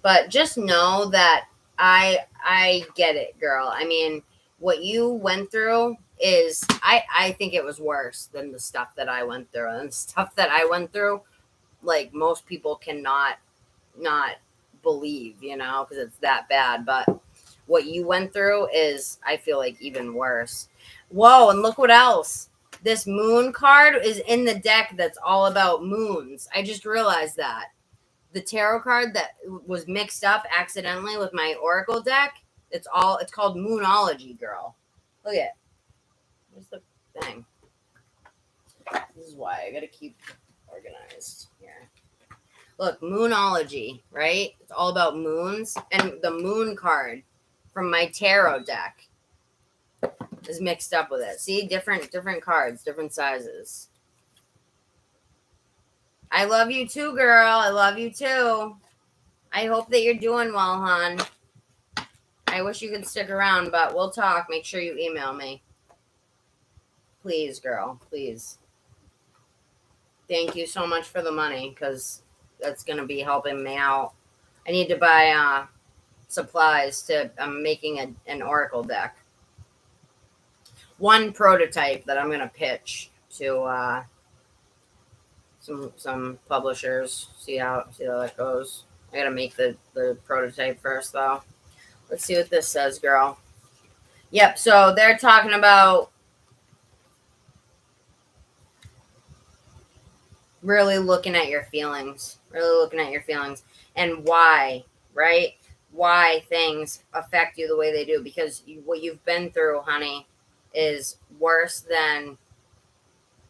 But just know that I get it, girl. I mean, what you went through is, I think it was worse than the stuff that I went through. And stuff that I went through, like, most people cannot not believe, because it's that bad. But what you went through is, I feel like, even worse. Whoa, and look what else. This moon card is in the deck that's all about moons. I just realized that. The tarot card that was mixed up accidentally with my oracle deck, it's called Moonology, girl. Look at it. Where's the thing? This is why I gotta keep organized here. Look, Moonology, right? It's all about moons. And the moon card from my tarot deck is mixed up with it. See, different cards, different sizes. I love you too, girl. I love you too. I hope that you're doing well, hon. I wish you could stick around, but we'll talk. Make sure you email me. Please, girl. Please. Thank you so much for the money, because that's going to be helping me out. I need to buy supplies I'm making an oracle deck. One prototype that I'm going to pitch to some publishers. See how that goes. I got to make the prototype first, though. Let's see what this says, girl. Yep, so they're talking about really looking at your feelings. And why, right? Why things affect you the way they do. Because what you've been through, honey, is worse than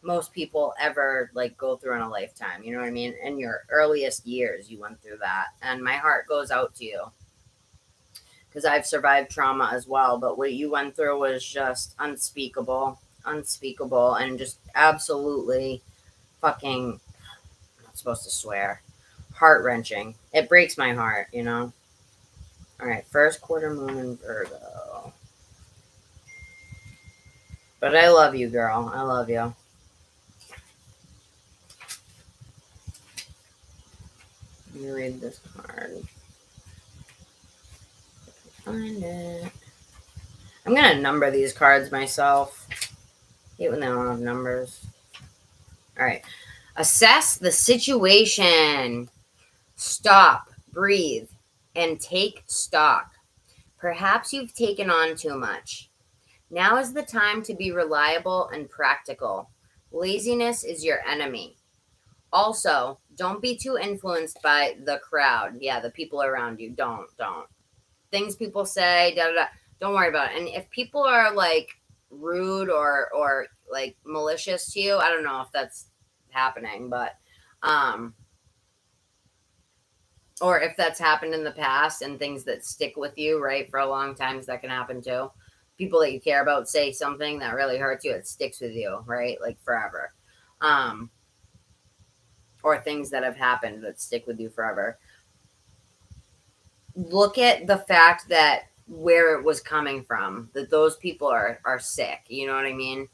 most people ever, like, go through in a lifetime. You know what I mean? In your earliest years, you went through that. And my heart goes out to you, because I've survived trauma as well. But what you went through was just unspeakable, and just absolutely fucking, I'm not supposed to swear, heart-wrenching. It breaks my heart, All right, first quarter moon in Virgo. But I love you, girl. I love you. Let me read this card. Find it. I'm going to number these cards myself. I hate when they don't have numbers. All right. Assess the situation. Stop, breathe, and take stock. Perhaps you've taken on too much. Now is the time to be reliable and practical. Laziness is your enemy. Also, don't be too influenced by the crowd. Yeah, the people around you. Don't. Things people say, don't worry about it. And if people are, like, rude or like malicious to you, I don't know if that's happening, but or if that's happened in the past, and things that stick with you, right, for a long time, that can happen too. People that you care about say something that really hurts you, it sticks with you, right, like forever. Or things that have happened that stick with you forever. Look at the fact that where it was coming from, that those people are sick. You know what I mean?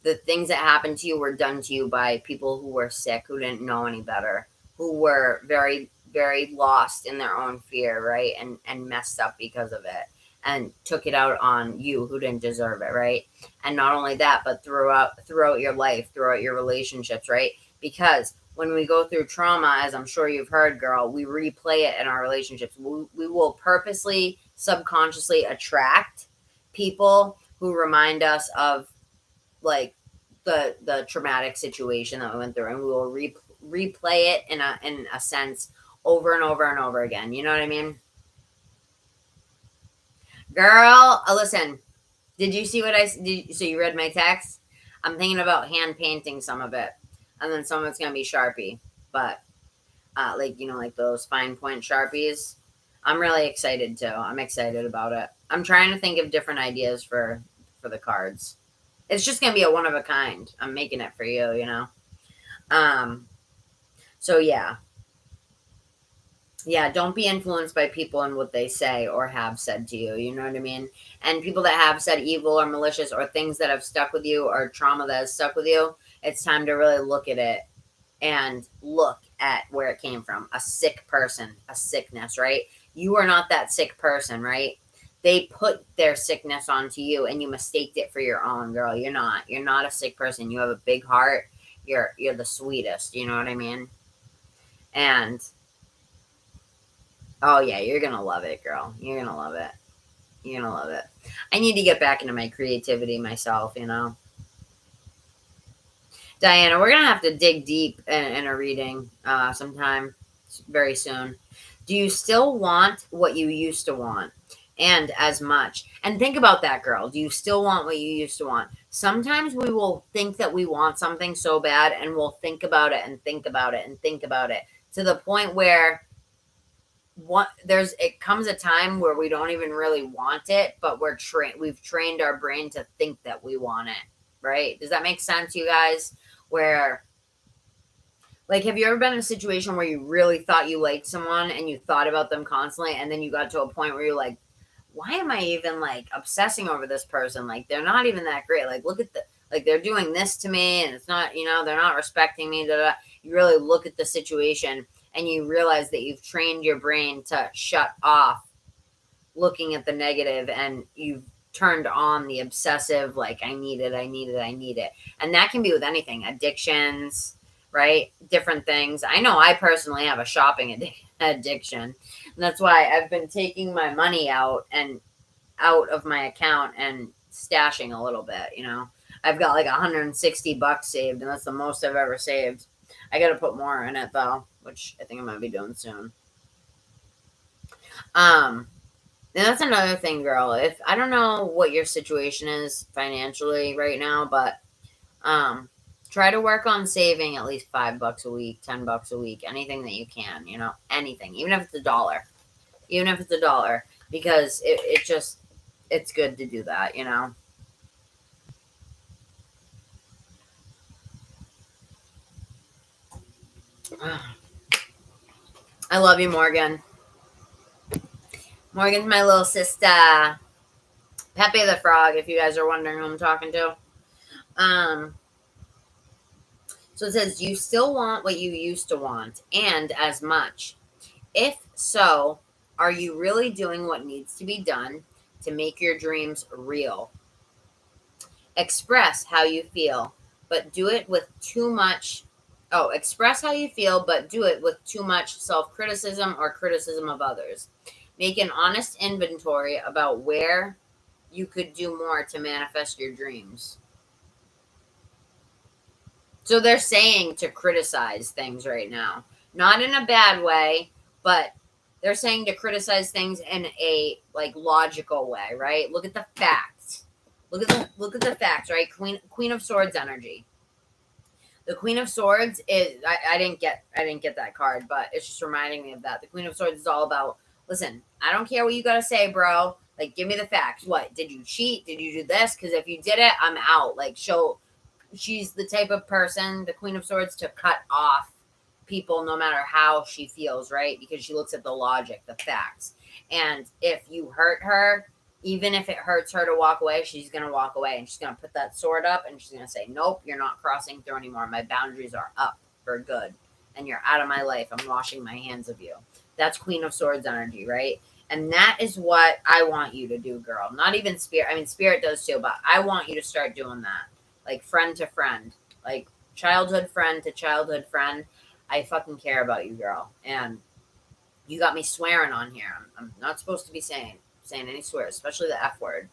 The things that happened to you were done to you by people who were sick, who didn't know any better, who were very, very lost in their own fear, right? And messed up because of it, and took it out on you who didn't deserve it, right? And not only that, but throughout your life, throughout your relationships, right? Because when we go through trauma, as I'm sure you've heard, girl, we replay it in our relationships. We will purposely, subconsciously attract people who remind us of like the traumatic situation that we went through, and we will replay it in a sense over and over and over again. You know what I mean? Girl, listen, did you see what so you read my text? I'm thinking about hand painting some of it, and then some of it's going to be Sharpie, but like, like those fine point Sharpies. I'm really excited too. I'm excited about it. I'm trying to think of different ideas for the cards. It's just going to be a one of a kind. I'm making it for you, So yeah. Yeah, don't be influenced by people and what they say or have said to you. You know what I mean? And people that have said evil or malicious or things that have stuck with you or trauma that has stuck with you, it's time to really look at it and look at where it came from. A sick person, a sickness, right? You are not that sick person, right? They put their sickness onto you and you mistaked it for your own, girl. You're not. You're not a sick person. You have a big heart. You're the sweetest. You know what I mean? And oh yeah, you're gonna love it, girl. You're gonna love it. You're gonna love it. I need to get back into my creativity myself, Diana, we're gonna have to dig deep in a reading sometime very soon. Do you still want what you used to want? And as much. And think about that, girl. Do you still want what you used to want? Sometimes we will think that we want something so bad, and we'll think about it and think about it and think about it to the point where it comes a time where we don't even really want it, but we've trained our brain to think that we want it, right? Does that make sense, you guys? Where, like, have you ever been in a situation where you really thought you liked someone and you thought about them constantly, and then you got to a point where you're like, why am I even like obsessing over this person? Like, they're not even that great. Like, look at like, they're doing this to me and it's not, they're not respecting me. You really look at the situation and you realize that you've trained your brain to shut off looking at the negative, and you've turned on the obsessive, like, I need it, I need it, I need it. And that can be with anything, addictions, right? Different things. I know I personally have a shopping addiction. And that's why I've been taking my money out of my account and stashing a little bit, I've got like $160 saved, and that's the most I've ever saved. I got to put more in it though, which I think I might be doing soon. And that's another thing, girl. If I don't know what your situation is financially right now, but try to work on saving at least $5 a week, $10 a week, anything that you can, anything, even if it's $1, because it's good to do that, I love you, Morgan. Morgan's my little sister. Pepe the Frog, if you guys are wondering who I'm talking to. So it says, you still want what you used to want, and as much. If so, are you really doing what needs to be done to make your dreams real? Express how you feel, but do it with too much. Oh, express how you feel, but do it with too much self-criticism or criticism of others. Make an honest inventory about where you could do more to manifest your dreams. So they're saying to criticize things right now. Not in a bad way, but they're saying to criticize things in a like logical way, right? Look at the facts. Look at the facts, right? Queen of Swords energy. The Queen of Swords is I didn't get that card, but it's just reminding me of that. The Queen of Swords is all about, listen, I don't care what you gotta say, bro. Like, give me the facts. What? Did you cheat? Did you do this? Because if you did it, I'm out. Like, she's the type of person, the Queen of Swords, to cut off people no matter how she feels, right? Because she looks at the logic, the facts. And if you hurt her, even if it hurts her to walk away, she's going to walk away, and she's going to put that sword up and she's going to say, nope, you're not crossing through anymore. My boundaries are up for good and you're out of my life. I'm washing my hands of you. That's Queen of Swords energy, right? And that is what I want you to do, girl. Not even Spirit. I mean, Spirit does too, but I want you to start doing that. Like friend to friend, like childhood friend to childhood friend, I fucking care about you, girl. And you got me swearing on here. I'm not supposed to be saying any swears, especially the F word.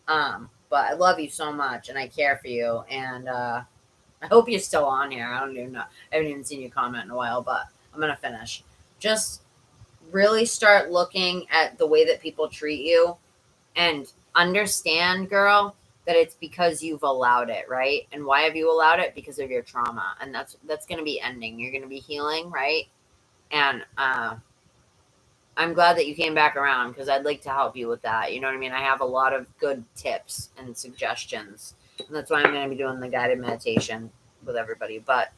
But I love you so much, and I care for you. And I hope you're still on here. I don't even know. I haven't even seen you comment in a while, but I'm gonna finish. Just really start looking at the way that people treat you, and understand, girl, that it's because you've allowed it, right? And why have you allowed it? Because of your trauma, and that's gonna be ending. You're gonna be healing, right? And I'm glad that you came back around, because I'd like to help you with that. You know what I mean? I have a lot of good tips and suggestions. And that's why I'm going to be doing the guided meditation with everybody. But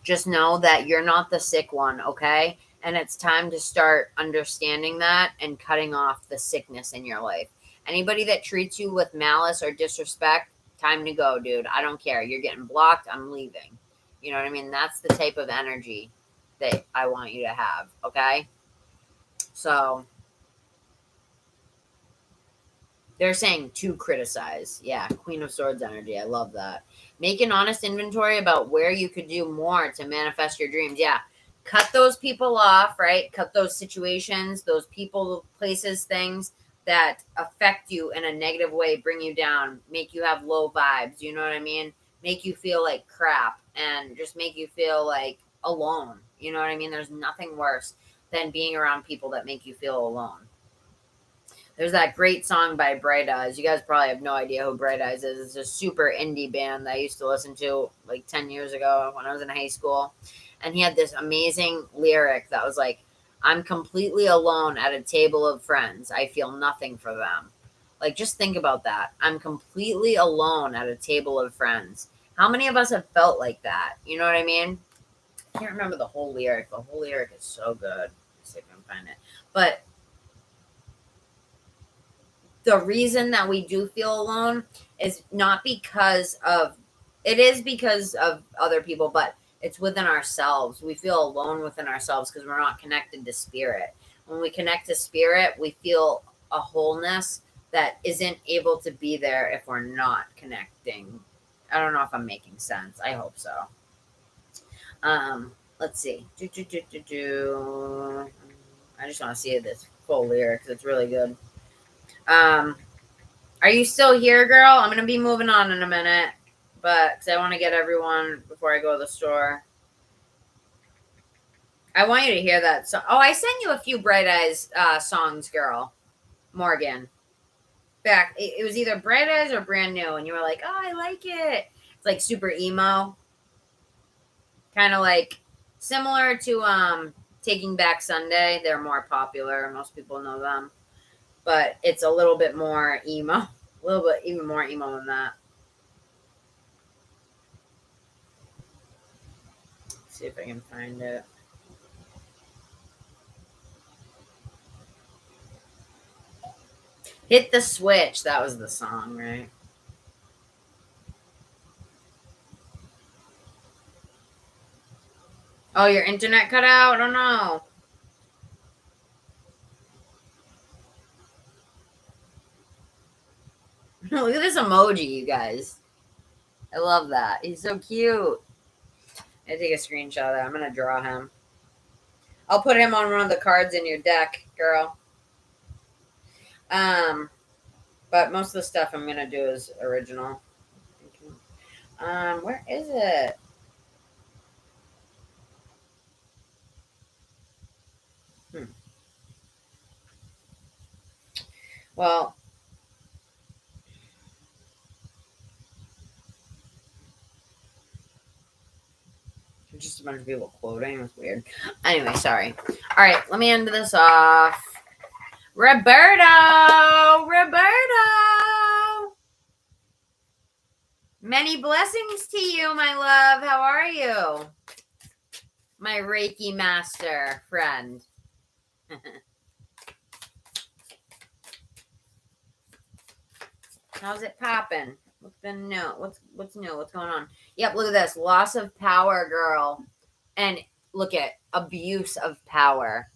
just know that you're not the sick one, okay? And it's time to start understanding that and cutting off the sickness in your life. Anybody that treats you with malice or disrespect, time to go, dude. I don't care. You're getting blocked. I'm leaving. You know what I mean? That's the type of energy that I want you to have, okay? So they're saying to criticize. Yeah, Queen of Swords energy. I love that. Make an honest inventory about where you could do more to manifest your dreams. Yeah, cut those people off, right? Cut those situations, those people, places, things that affect you in a negative way, bring you down, make you have low vibes. You know what I mean? Make you feel like crap, and just make you feel like alone. You know what I mean? There's nothing worse than being around people that make you feel alone. There's that great song by Bright Eyes. You guys probably have no idea who Bright Eyes is. It's a super indie band that I used to listen to like 10 years ago when I was in high school. And he had this amazing lyric that was like, I'm completely alone at a table of friends. I feel nothing for them. Like, just think about that. I'm completely alone at a table of friends. How many of us have felt like that? You know what I mean? I can't remember the whole lyric. The whole lyric is so good. Let's see if I can find it. But the reason that we do feel alone is not because of, it is because of other people, but it's within ourselves. We feel alone within ourselves because we're not connected to spirit. When we connect to spirit, we feel a wholeness that isn't able to be there if we're not connecting. I don't know if I'm making sense. I hope so. Let's see. I just want to see this full lyric because it's really good. Are you still here, girl? I'm going to be moving on in a minute, but because I want to get everyone before I go to the store. I want you to hear that song. Oh, I sent you a few Bright Eyes songs, girl. Morgan. Back. It was either Bright Eyes or Brand New, and you were like, oh, I like it. It's like super emo. Kind of like similar to Taking Back Sunday. They're more popular. Most people know them. But it's a little bit more emo. A little bit even more emo than that. Let's see if I can find it. Hit the Switch. That was the song, right? Oh, your internet cut out? Oh, no. Look at this emoji, you guys. I love that. He's so cute. I take a screenshot of that. I'm going to draw him. I'll put him on one of the cards in your deck, girl. But most of the stuff I'm going to do is original. Where is it? Well, just a bunch of people quoting. It's weird. Anyway, sorry. All right, let me end this off. Roberto! Many blessings to you, my love. How are you? My Reiki master friend. How's it popping? What's been new? What's new? What's going on? Yep, look at this. Loss of power, girl. And look at abuse of power.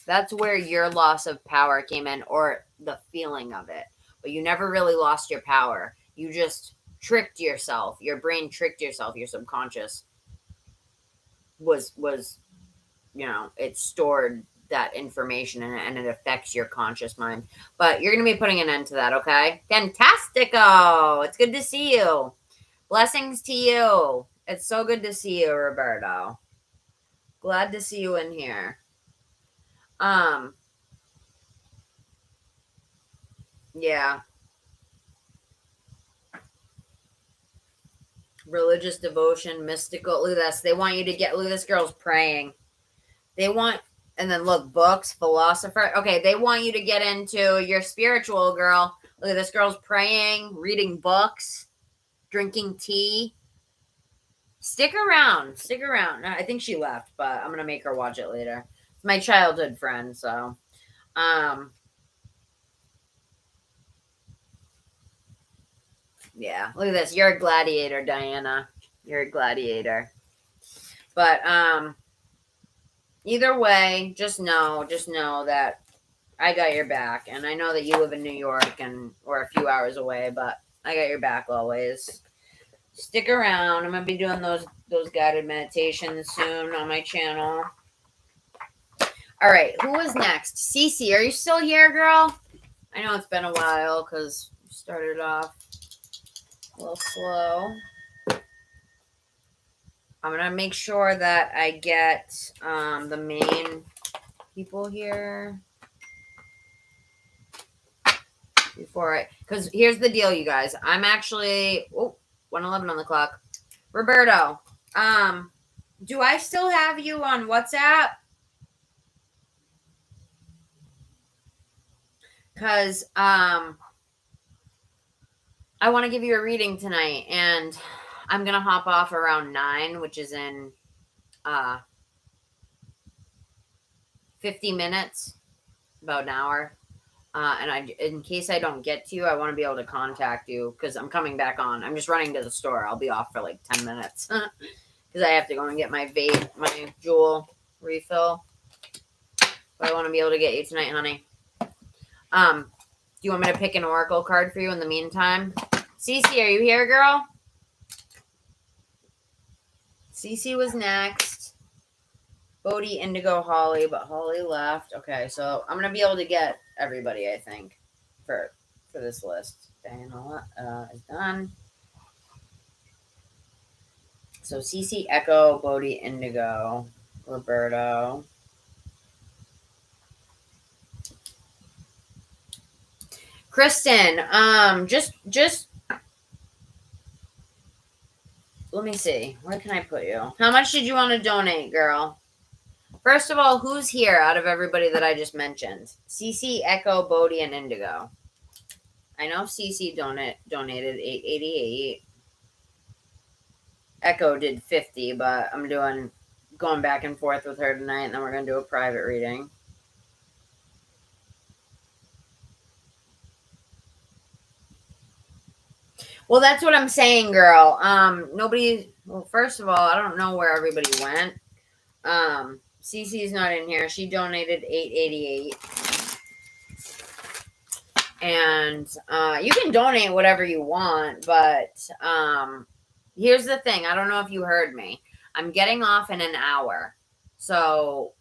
That's where your loss of power came in, or the feeling of it. But you never really lost your power. You just tricked yourself. Your brain tricked yourself. Your subconscious was, it stored that information and it affects your conscious mind. But you're going to be putting an end to that, okay? Fantastico. It's good to see you. Blessings to you. It's so good to see you, Roberto. Glad to see you in here. Yeah. Religious devotion, mystical. Look at this. They want you to get, look at this girl's praying. They want, and then look, books, philosopher. Okay, they want you to get into your spiritual, girl. Look at this girl's praying, reading books, drinking tea. Stick around. Stick around. I think she left, but I'm going to make her watch it later. It's my childhood friend, so. Yeah, look at this. You're a gladiator, Diana. You're a gladiator. But either way, just know that I got your back. And I know that you live in New York and we're a few hours away, but I got your back always. Stick around. I'm going to be doing those guided meditations soon on my channel. All right, who is next? Cece, are you still here, girl? I know it's been a while because we started off a little slow. I'm going to make sure that I get the main people here before because here's the deal, you guys. I'm actually, 1:11 on the clock. Roberto, do I still have you on WhatsApp? Because I want to give you a reading tonight, and I'm going to hop off around 9, which is in 50 minutes, about an hour. And in case I don't get to you, I want to be able to contact you because I'm coming back on. I'm just running to the store. I'll be off for like 10 minutes because I have to go and get my vape, my jewel refill. But I want to be able to get you tonight, honey. Do you want me to pick an oracle card for you in the meantime? Cece, are you here, girl? Cece was next. Bodhi, Indigo, Holly, but Holly left. Okay, so I'm going to be able to get everybody, I think, for this list. Diana is done. So Cece, Echo, Bodhi, Indigo, Roberto. Kristen, just let me see. Where can I put you? How much did you want to donate, girl? First of all, who's here out of everybody that I just mentioned? Cece, Echo, Bodhi, and Indigo. I know Cece donated $8.88. Echo did $50, but I'm going back and forth with her tonight, and then we're going to do a private reading. Well, that's what I'm saying, girl. First of all, I don't know where everybody went. Cece's not in here. She donated $8.88. And you can donate whatever you want, but here's the thing. I don't know if you heard me. I'm getting off in an hour. So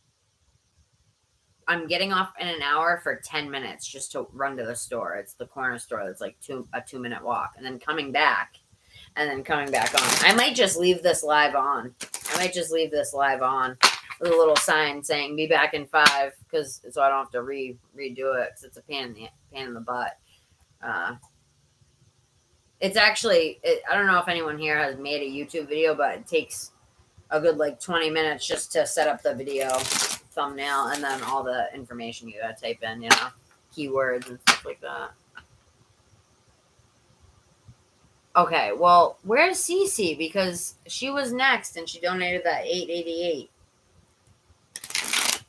I'm getting off in an hour for 10 minutes just to run to the store. It's the corner store that's like a 2-minute walk. And then coming back on. I might just leave this live on. With a little sign saying be back in 5 so I don't have to redo it because it's a pain in the butt. It's actually, I don't know if anyone here has made a YouTube video, but it takes a good like 20 minutes just to set up the video thumbnail and then all the information you gotta type in, keywords and stuff like that. Okay, well, where's Cece? Because she was next and she donated that $8.88.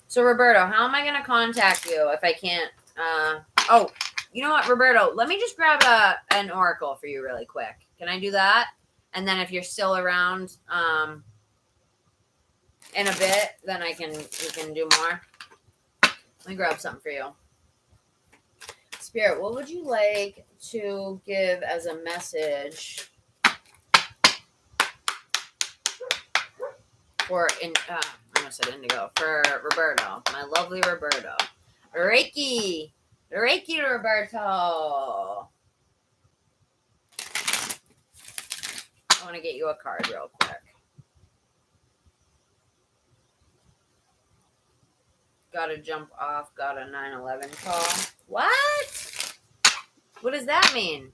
So Roberto, how am I gonna contact you if I can't? You know what, Roberto? Let me just grab an oracle for you really quick. Can I do that? And then if you're still around, in a bit, then we can do more. Let me grab something for you. Spirit, what would you like to give as a message I almost said indigo, for Roberto, my lovely Roberto. Reiki to Roberto. I want to get you a card real quick. Got to jump off, got a 9/11 call. What? What does that mean?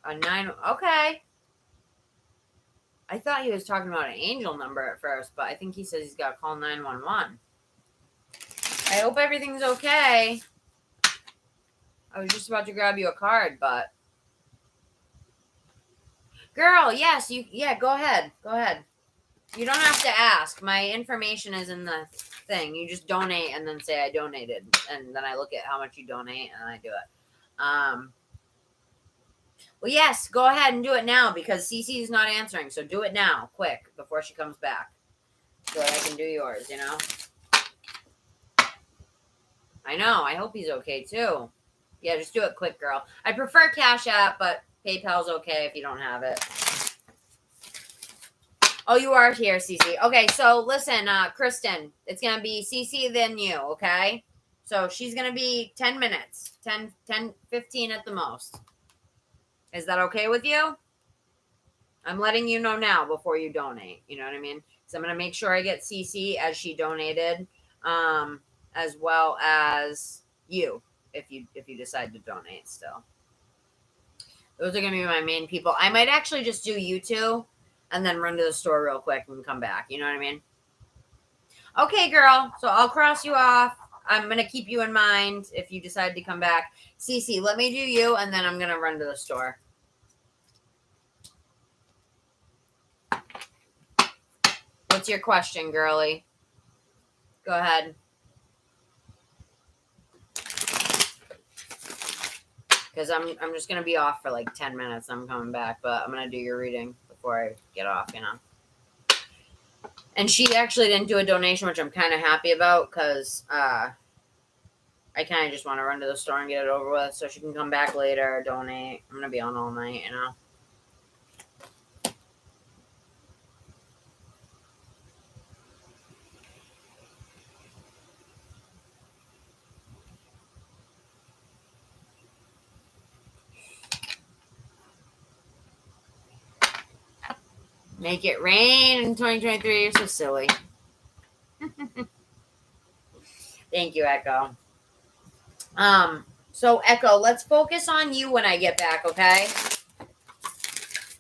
A 9, okay. I thought he was talking about an angel number at first, but I think he says he's got to call 911. I hope everything's okay. I was just about to grab you a card, but... Girl, yes, go ahead. Go ahead. You don't have to ask. My information is in the thing. You just donate and then say I donated. And then I look at how much you donate and I do it. Well, yes, go ahead and do it now because Cece is not answering. So do it now, quick, before she comes back. So that I can do yours, you know? I know. I hope he's okay, too. Yeah, just do it quick, girl. I prefer Cash App, but PayPal's okay if you don't have it. Oh, you are here, Cece. Okay, so listen, Kristen, it's going to be Cece, then you, okay? So she's going to be 10 minutes, 15 at the most. Is that okay with you? I'm letting you know now before you donate. You know what I mean? So I'm going to make sure I get Cece as she donated, as well as you, if you decide to donate still. Those are going to be my main people. I might actually just do you two and then run to the store real quick and come back. You know what I mean? Okay, girl. So I'll cross you off. I'm going to keep you in mind if you decide to come back. Cece, let me do you, and then I'm going to run to the store. What's your question, girly? Go ahead. Because I'm just going to be off for like 10 minutes. I'm coming back, but I'm going to do your reading before I get off, you know. And she actually didn't do a donation, which I'm kind of happy about because I kind of just want to run to the store and get it over with so she can come back later or donate. I'm going to be on all night, you know. Make it rain in 2023. You're so silly. Thank you, Echo. So Echo, let's focus on you when I get back, okay?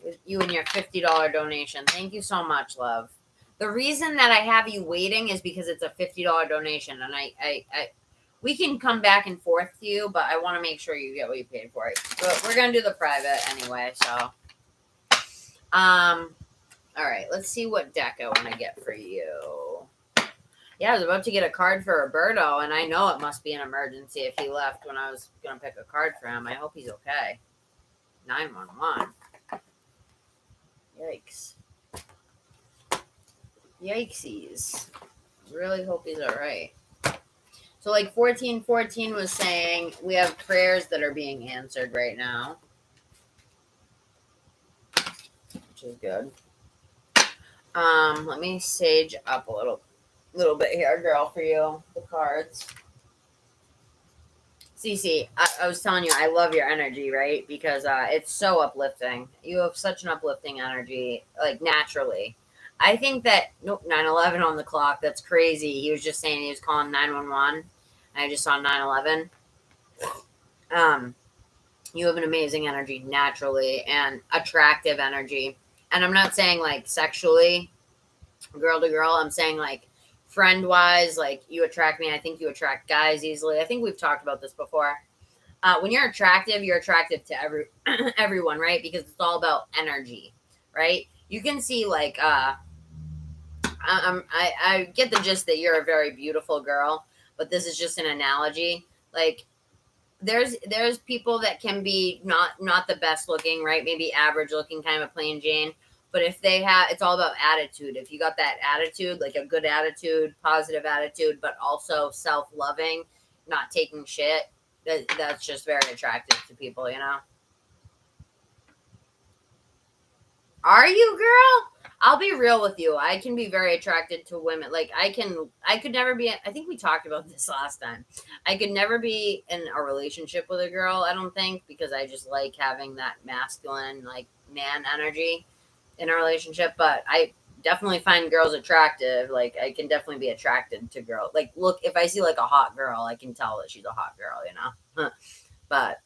With you and your $50 donation. Thank you so much, love. The reason that I have you waiting is because it's a $50 donation, and I we can come back and forth to you, but I want to make sure you get what you paid for it. But we're gonna do the private anyway, so all right, let's see what deck I want to get for you. Yeah, I was about to get a card for Roberto, and I know it must be an emergency if he left when I was going to pick a card for him. I hope he's okay. 911. Yikes. Yikesies. Really hope he's all right. So, like, 1414 was saying, we have prayers that are being answered right now, which is good. Let me sage up a little bit here, girl, for you, the cards. Cece, I was telling you, I love your energy, right? Because it's so uplifting. You have such an uplifting energy, like, naturally. I think that, 9/11 on the clock, that's crazy. He was just saying he was calling 911. I just saw 9/11. You have an amazing energy, naturally, and attractive energy. And I'm not saying, like, sexually, girl to girl. I'm saying, like, friend-wise, like, you attract me. I think you attract guys easily. I think we've talked about this before. When you're attractive to everyone, right? Because it's all about energy, right? You can see, like, I get the gist that you're a very beautiful girl, but this is just an analogy. Like, there's people that can be not the best looking, right? Maybe average looking, kind of a plain Jane. But if they have, it's all about attitude. If you got that attitude, like a good attitude, positive attitude, but also self-loving, not taking shit, that's just very attractive to people, you know? Are you, girl? I'll be real with you. I can be very attracted to women. Like I could never be, I think we talked about this last time. I could never be in a relationship with a girl, I don't think, because I just like having that masculine, like man energy in a relationship. But I definitely find girls attractive. Like I can definitely be attracted to girls. Like look, if I see like a hot girl, I can tell that she's a hot girl, But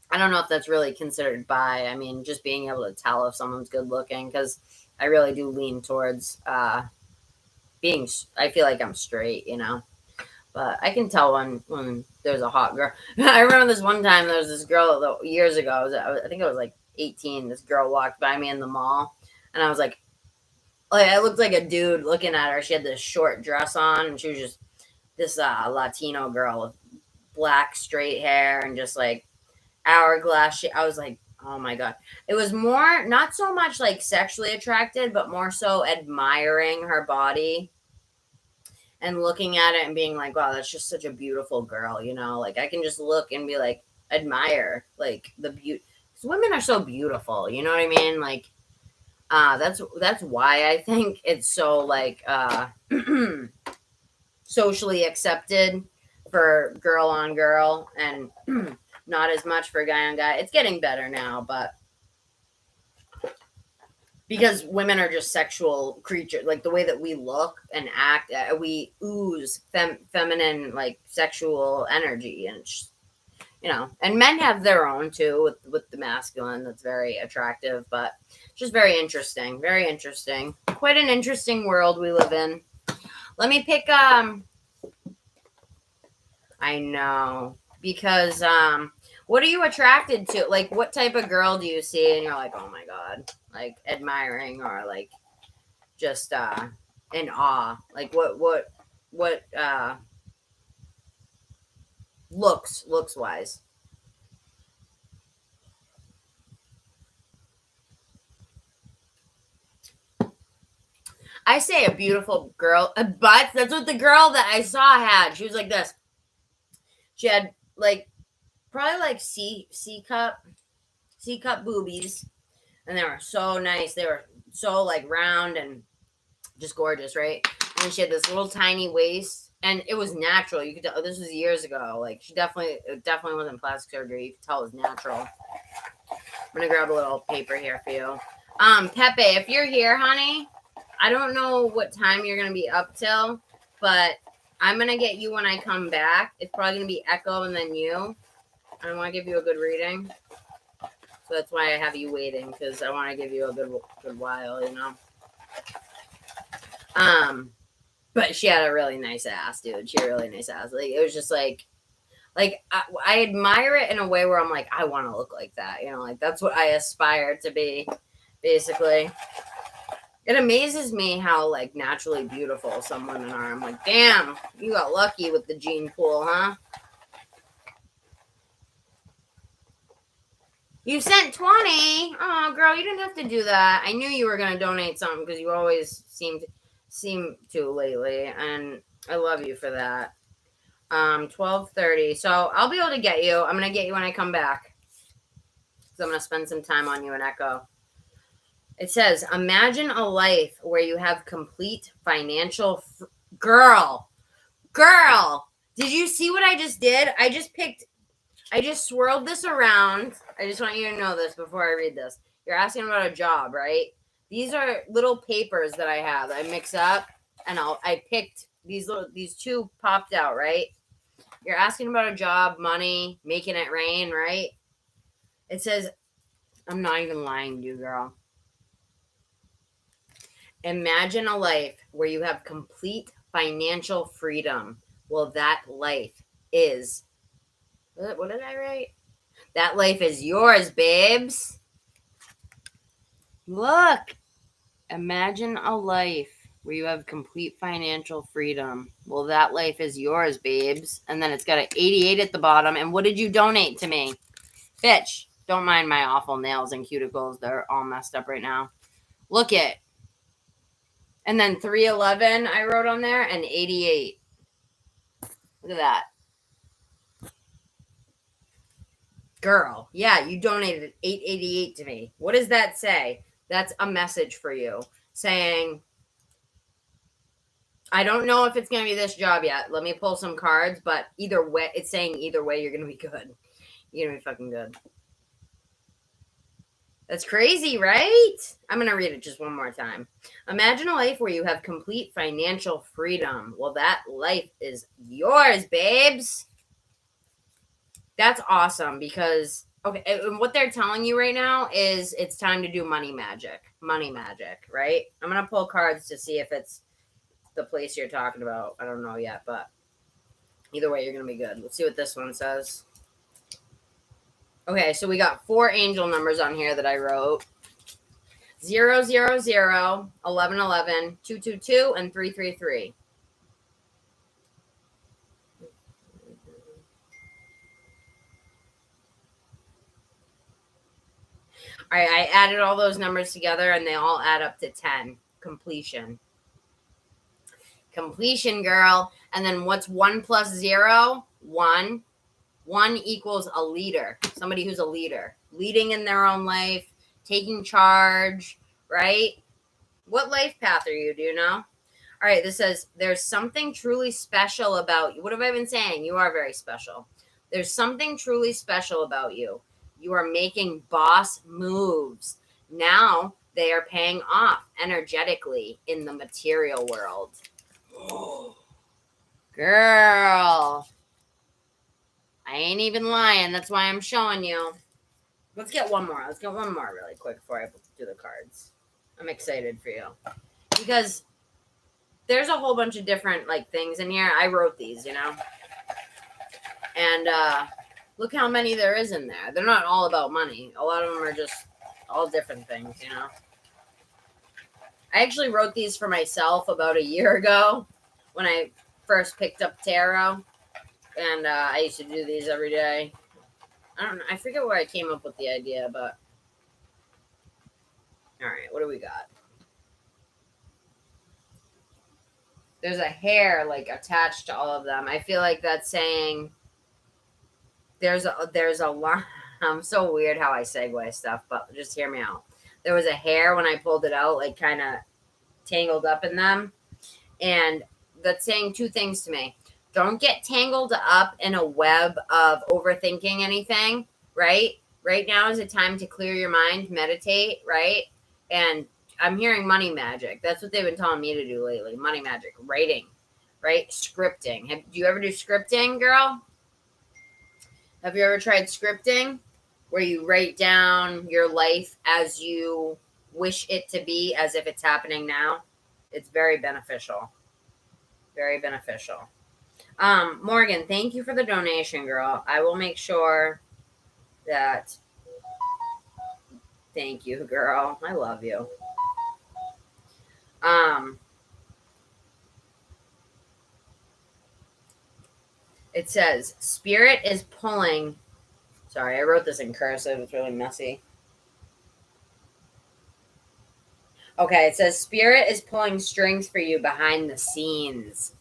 I don't know if that's really considered bi. I mean, just being able to tell if someone's good looking, because I really do lean towards being, I feel like I'm straight, but I can tell when there's a hot girl. I remember this one time, there was this girl years ago, I think I was like 18, this girl walked by me in the mall, and I was like I looked like a dude looking at her. She had this short dress on, and she was just this Latino girl with black straight hair and just like hourglass. I was like, oh my God. It was more, not so much like sexually attracted, but more so admiring her body and looking at it and being like, wow, that's just such a beautiful girl, Like I can just look and be like, admire like the beauty. Because women are so beautiful, you know what I mean? Like, that's why I think it's so like socially accepted for girl on girl and not as much for guy on guy. It's getting better now, but because women are just sexual creatures, like the way that we look and act, we ooze feminine, like sexual energy, and and men have their own too with the masculine. That's very attractive, but just very interesting, quite an interesting world we live in. Let me pick. I know, because what are you attracted to? Like, what type of girl do you see and you're like, oh my God, like admiring, or like just in awe? Like what looks wise? I say a beautiful girl, but that's what the girl that I saw had. She was like this. She had like probably like C cup boobies, and they were so nice. They were so like round and just gorgeous, right? And she had this little tiny waist, and it was natural. You could tell this was years ago. Like it definitely wasn't plastic surgery. You could tell it was natural. I'm gonna grab a little paper here for you. Pepe, if you're here, honey, I don't know what time you're gonna be up till, but I'm gonna get you when I come back. It's probably gonna be Echo and then you. I want to give you a good reading, so that's why I have you waiting, because I want to give you a good while, But she had a really nice ass, dude. She had a really nice ass. Like it was just like I admire it in a way where I'm like, I want to look like that, like that's what I aspire to be, basically. It amazes me how like naturally beautiful some women are. I'm like, damn, you got lucky with the gene pool, huh? You sent 20. Oh, girl, you didn't have to do that. I knew you were going to donate something because you always seem to lately, and I love you for that. 12:30. So I'll be able to get you. I'm going to get you when I come back, because I'm going to spend some time on you and Echo. It says, imagine a life where you have complete financial girl, did you see what I just did? I just swirled this around. I just want you to know this before I read this. You're asking about a job, right? These are little papers that I have. I mix up, and I picked these two popped out, right? You're asking about a job, money, making it rain, right? It says, I'm not even lying to you, girl. Imagine a life where you have complete financial freedom. Well, that life is, what did I write? That life is yours, babes. Look. Imagine a life where you have complete financial freedom. Well, that life is yours, babes. And then it's got an 88 at the bottom. And what did you donate to me? Bitch, don't mind my awful nails and cuticles. They're all messed up right now. Look it. And then 311 I wrote on there, and 88. Look at that. Girl, yeah, you donated $888 to me. What does that say? That's a message for you. saying, I don't know if it's going to be this job yet. Let me pull some cards, but either way, it's saying either way, you're going to be good. You're going to be fucking good. That's crazy, right? I'm going to read it just one more time. Imagine a life where you have complete financial freedom. Well, that life is yours, babes. That's awesome because, okay, what they're telling you right now is it's time to do money magic. Money magic, right? I'm going to pull cards to see if it's the place you're talking about. I don't know yet, but either way, you're going to be good. Let's see what this one says. Okay, so we got 4 angel numbers on here that I wrote. 000, 1111, 222, and 333. All right, I added all those numbers together, and they all add up to 10. Completion. Completion, girl. And then what's 1 plus 0? 1. 1 equals a leader. Somebody who's a leader. Leading in their own life. Taking charge, right? What life path are you? Do you know? All right, this says, there's something truly special about you. What have I been saying? You are very special. There's something truly special about you. You are making boss moves. Now they are paying off energetically in the material world. Girl. I ain't even lying. That's why I'm showing you. Let's get one more. Let's get one more really quick before I do the cards. I'm excited for you. Because there's a whole bunch of different things in here. I wrote these, And look how many there is in there. They're not all about money. A lot of them are just all different things, I actually wrote these for myself about a year ago when I first picked up tarot. And I used to do these every day. I don't know. I forget where I came up with the idea, but. All right, what do we got? There's a hair attached to all of them. I feel like that's saying there's a lot. I'm so weird how I segue stuff, but just hear me out. There was a hair when I pulled it out, kind of tangled up in them. And that's saying 2 things to me. Don't get tangled up in a web of overthinking anything, right? Right now is a time to clear your mind, meditate, right? And I'm hearing money magic. That's what they've been telling me to do lately. Money magic, writing, right? Scripting. Do you ever do scripting, girl? Have you ever tried scripting? Where you write down your life as you wish it to be, as if it's happening now? It's very beneficial. Very beneficial. Morgan, thank you for the donation, girl. I will make sure that. Thank you, girl. I love you. It says, Spirit is pulling. Sorry, I wrote this in cursive. It's really messy. Okay, it says, Spirit is pulling strings for you behind the scenes.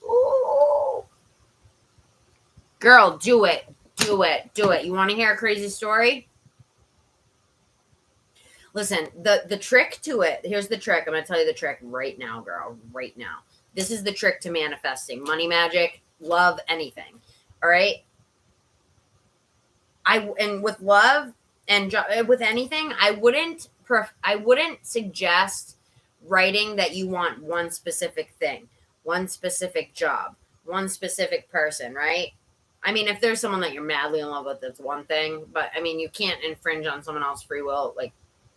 Ooh. Girl, do it. Do it. Do it. You want to hear a crazy story? Listen, the trick to it, here's the trick. I'm going to tell you the trick right now, girl. Right now. This is the trick to manifesting. Money magic, love, anything. All right? And with love and with anything, I wouldn't suggest writing that you want one specific thing, one specific job, one specific person, right? I mean, if there's someone that you're madly in love with, that's one thing. But, I mean, you can't infringe on someone else's free will,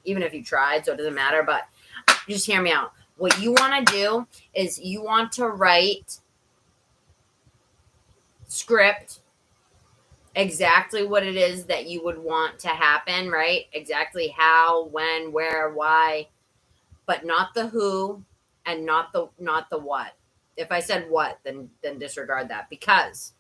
even if you tried, so it doesn't matter. But just hear me out. What you want to do is you want to write script exactly what it is that you would want to happen, right? Exactly how, when, where, why, but not the who and not the what. If I said what, then disregard that, because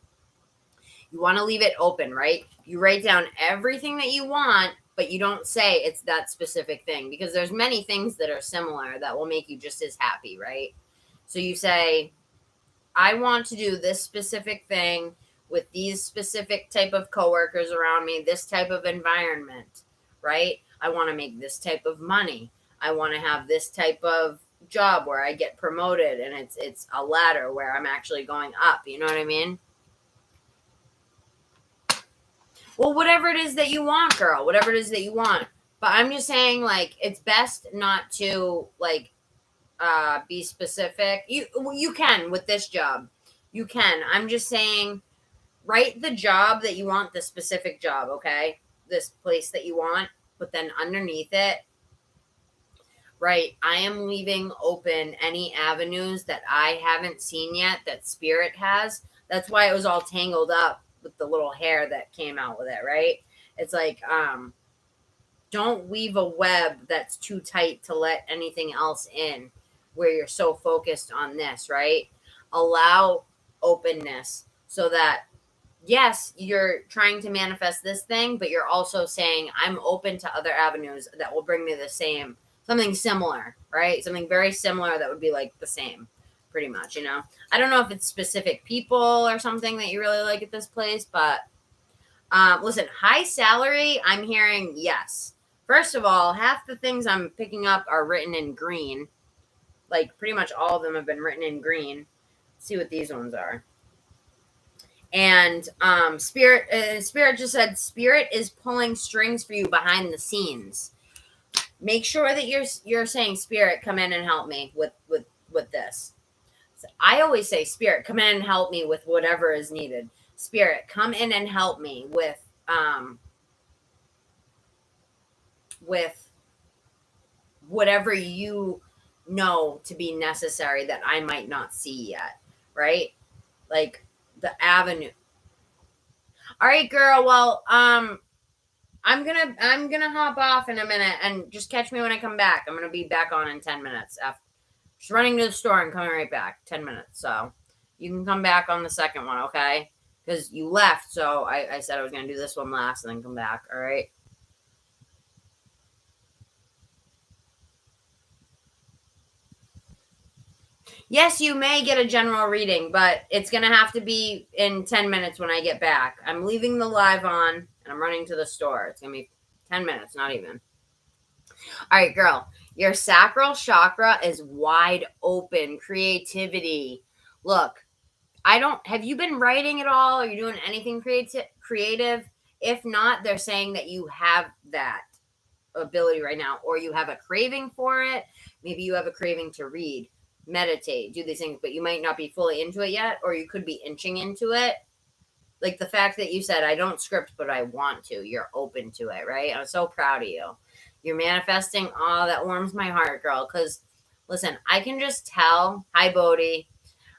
you want to leave it open, right? You write down everything that you want, but you don't say it's that specific thing, because there's many things that are similar that will make you just as happy, right? So you say, I want to do this specific thing with these specific type of coworkers around me, this type of environment, right? I want to make this type of money. I want to have this type of job where I get promoted and it's a ladder where I'm actually going up. You know what I mean? Well, whatever it is that you want, girl, whatever it is that you want. But I'm just saying, like, it's best not to, like, be specific. You can with this job. You can. I'm just saying, write the job that you want, the specific job, okay? This place that you want, but then underneath it, right, I am leaving open any avenues that I haven't seen yet that spirit has. That's why it was all tangled up with the little hair that came out with it, right? It's like, don't weave a web that's too tight to let anything else in where you're so focused on this, right? Allow openness so that, yes, you're trying to manifest this thing, but you're also saying, I'm open to other avenues that will bring me the same, something similar, right? Something very similar that would be like the same, pretty much, you know? I don't know if it's specific people or something that you really like at this place, but listen, high salary, I'm hearing yes. First of all, half the things I'm picking up are written in green. Like, pretty much all of them have been written in green. Let's see what these ones are. And spirit just said, spirit is pulling strings for you behind the scenes. Make sure that you're saying, spirit, come in and help me with this. So I always say, spirit, come in and help me with whatever is needed. Spirit, come in and help me with whatever you know to be necessary that I might not see yet, right? Like the avenue. All right, girl. Well, I'm gonna hop off in a minute and just catch me when I come back. I'm gonna be back on in 10 minutes. After just running to the store and coming right back. 10 minutes. So you can come back on the second one, okay? Because you left, so I said I was gonna do this one last and then come back. All right. Yes, you may get a general reading, but it's going to have to be in 10 minutes when I get back. I'm leaving the live on, and I'm running to the store. It's going to be 10 minutes, not even. All right, girl. Your sacral chakra is wide open. Creativity. Look, have you been writing at all? Are you doing anything creative? If not, they're saying that you have that ability right now, or you have a craving for it. Maybe you have a craving to read, meditate, do these things, but you might not be fully into it yet, or you could be inching into it. Like the fact that you said, I don't script, but I want to. You're open to it, right? I'm so proud of you. You're manifesting. Oh, that warms my heart, girl. Because, listen, I can just tell. Hi, Bodhi.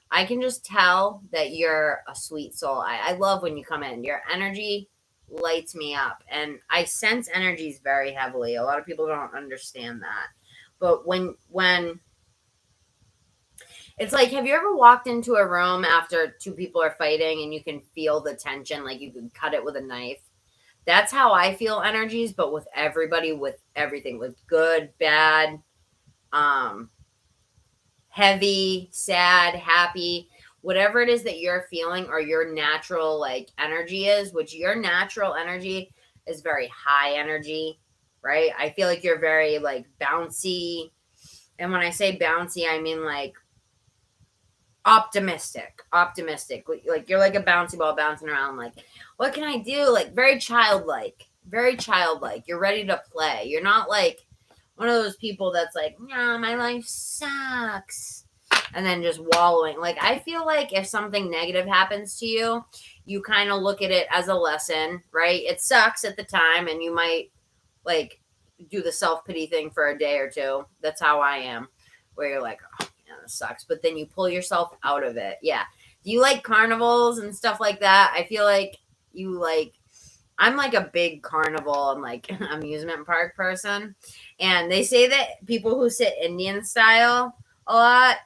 I can just tell that you're a sweet soul. I love when you come in. Your energy lights me up. And I sense energies very heavily. A lot of people don't understand that. But when it's like, have you ever walked into a room after two people are fighting and you can feel the tension, like you can cut it with a knife? That's how I feel energies, but with everybody, with everything, with good, bad, heavy, sad, happy, whatever it is that you're feeling or your natural like energy is, which your natural energy is very high energy, right? I feel like you're very like bouncy. And when I say bouncy, I mean like optimistic, like you're like a bouncy ball bouncing around, like, what can I do? Like very childlike, you're ready to play. You're not like one of those people that's like, no, my life sucks, and then just wallowing. Like, I feel like if something negative happens to you, you kind of look at it as a lesson, right? It sucks at the time, and you might like do the self-pity thing for a day or two. That's how I am, where you're like, oh, sucks, but then you pull yourself out of it. Yeah. Do you like carnivals and stuff like that? I feel like I'm like a big carnival and like amusement park person, and they say that people who sit Indian style a lot,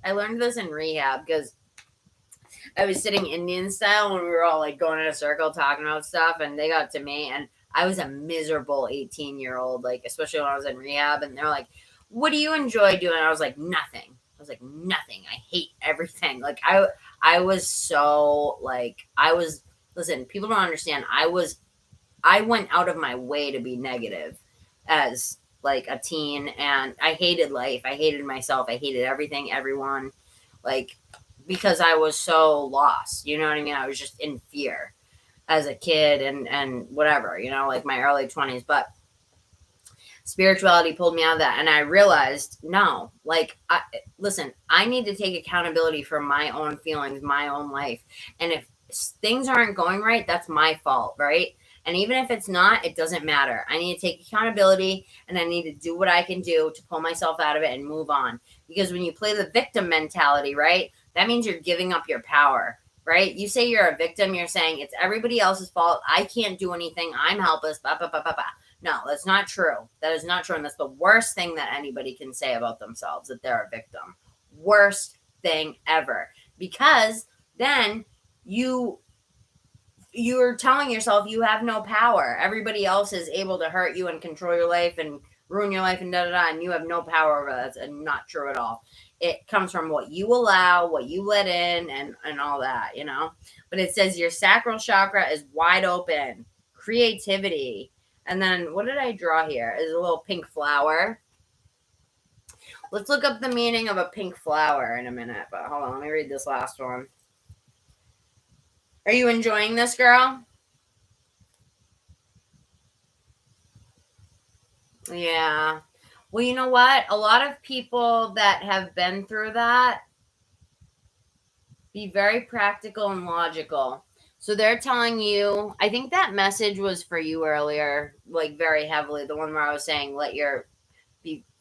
I learned this in rehab because I was sitting Indian style when we were all like going in a circle talking about stuff, and they got to me and I was a miserable 18-year-old, like especially when I was in rehab, and they're like, what do you enjoy doing? I was like, nothing. I hate everything. Like I was so like, listen, people don't understand. I went out of my way to be negative as like a teen, and I hated life. I hated myself. I hated everything, everyone, like, because I was so lost. You know what I mean? I was just in fear as a kid and whatever, you know, like my early 20s. But spirituality pulled me out of that, and I realized, no, like, listen, I need to take accountability for my own feelings, my own life. And if things aren't going right, that's my fault, right? And even if it's not, it doesn't matter. I need to take accountability, and I need to do what I can do to pull myself out of it and move on. Because when you play the victim mentality, right, that means you're giving up your power, right? You say you're a victim, you're saying it's everybody else's fault. I can't do anything. I'm helpless. Blah, blah, blah, blah, blah. No, that's not true. That is not true. And that's the worst thing that anybody can say about themselves, that they're a victim. Worst thing ever. Because then you're telling yourself you have no power. Everybody else is able to hurt you and control your life and ruin your life and da-da-da, and you have no power over that. That's not true at all. It comes from what you allow, what you let in, and all that, you know? But it says your sacral chakra is wide open. Creativity. And then what did I draw here? Is a little pink flower. Let's look up the meaning of a pink flower in a minute. But hold on, let me read this last one. Are you enjoying this, girl? Yeah. Well, you know what? A lot of people that have been through that, be very practical and logical. So they're telling you, I think that message was for you earlier, like very heavily. The one where I was saying,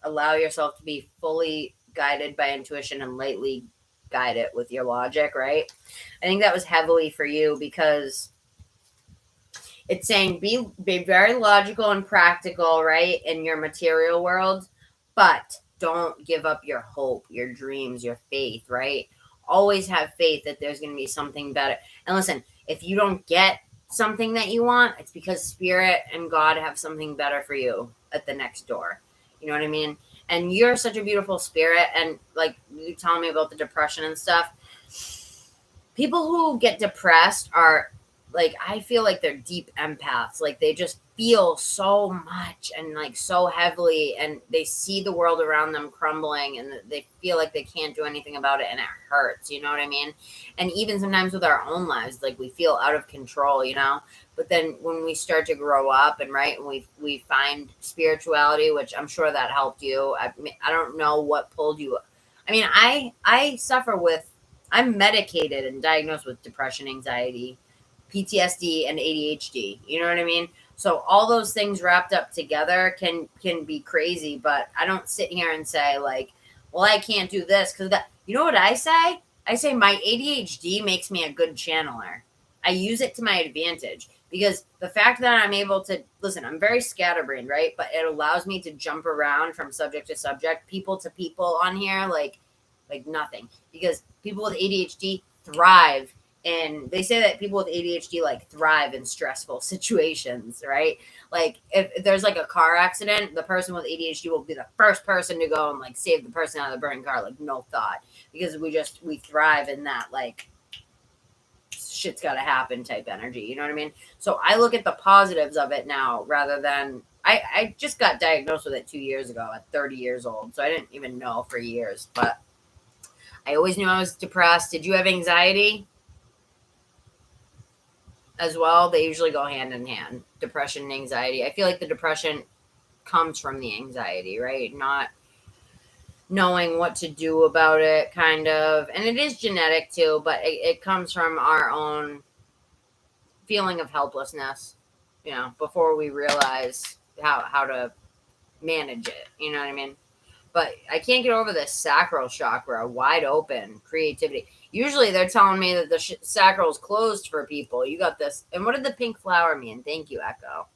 allow yourself to be fully guided by intuition and lightly guide it with your logic, right? I think that was heavily for you, because it's saying be very logical and practical, right, in your material world, but don't give up your hope, your dreams, your faith, right? Always have faith that there's going to be something better. And listen, if you don't get something that you want, it's because Spirit and God have something better for you at the next door. You know what I mean? And you're such a beautiful spirit. And like you telling me about the depression and stuff, people who get depressed are, like, I feel like they're deep empaths. Like, they just feel so much and like so heavily, and they see the world around them crumbling, and they feel like they can't do anything about it, and it hurts. You know what I mean? And even sometimes with our own lives, like, we feel out of control, you know? But then when we start to grow up and we find spirituality, which I'm sure that helped you. I don't know what pulled you. I mean, I suffer with, I'm medicated and diagnosed with depression, anxiety, PTSD, and ADHD. You know what I mean? So all those things wrapped up together can be crazy. But I don't sit here and say, like, well, I can't do this because that. You know what I say? I say my ADHD makes me a good channeler. I use it to my advantage, because the fact that I'm able to listen, I'm very scatterbrained, right? But it allows me to jump around from subject to subject, people to people on here, like nothing. Because people with ADHD thrive. And they say that people with ADHD like thrive in stressful situations, right? Like if there's like a car accident, the person with ADHD will be the first person to go and like save the person out of the burning car, like no thought, because we thrive in that like shit's got to happen type energy. You know what I mean? So I look at the positives of it now rather than I just got diagnosed with it 2 years ago at 30 years old. So I didn't even know for years, but I always knew I was depressed. Did you have anxiety as well? They usually go hand in hand, depression and anxiety. I feel like the depression comes from the anxiety, right? Not knowing what to do about it, kind of. And it is genetic too, but it comes from our own feeling of helplessness, you know, before we realize how to manage it. You know what I mean? But I can't get over this sacral chakra, wide open, creativity. Usually they're telling me that the sacral is closed for people. You got this. And what did the pink flower mean? Thank you, Echo.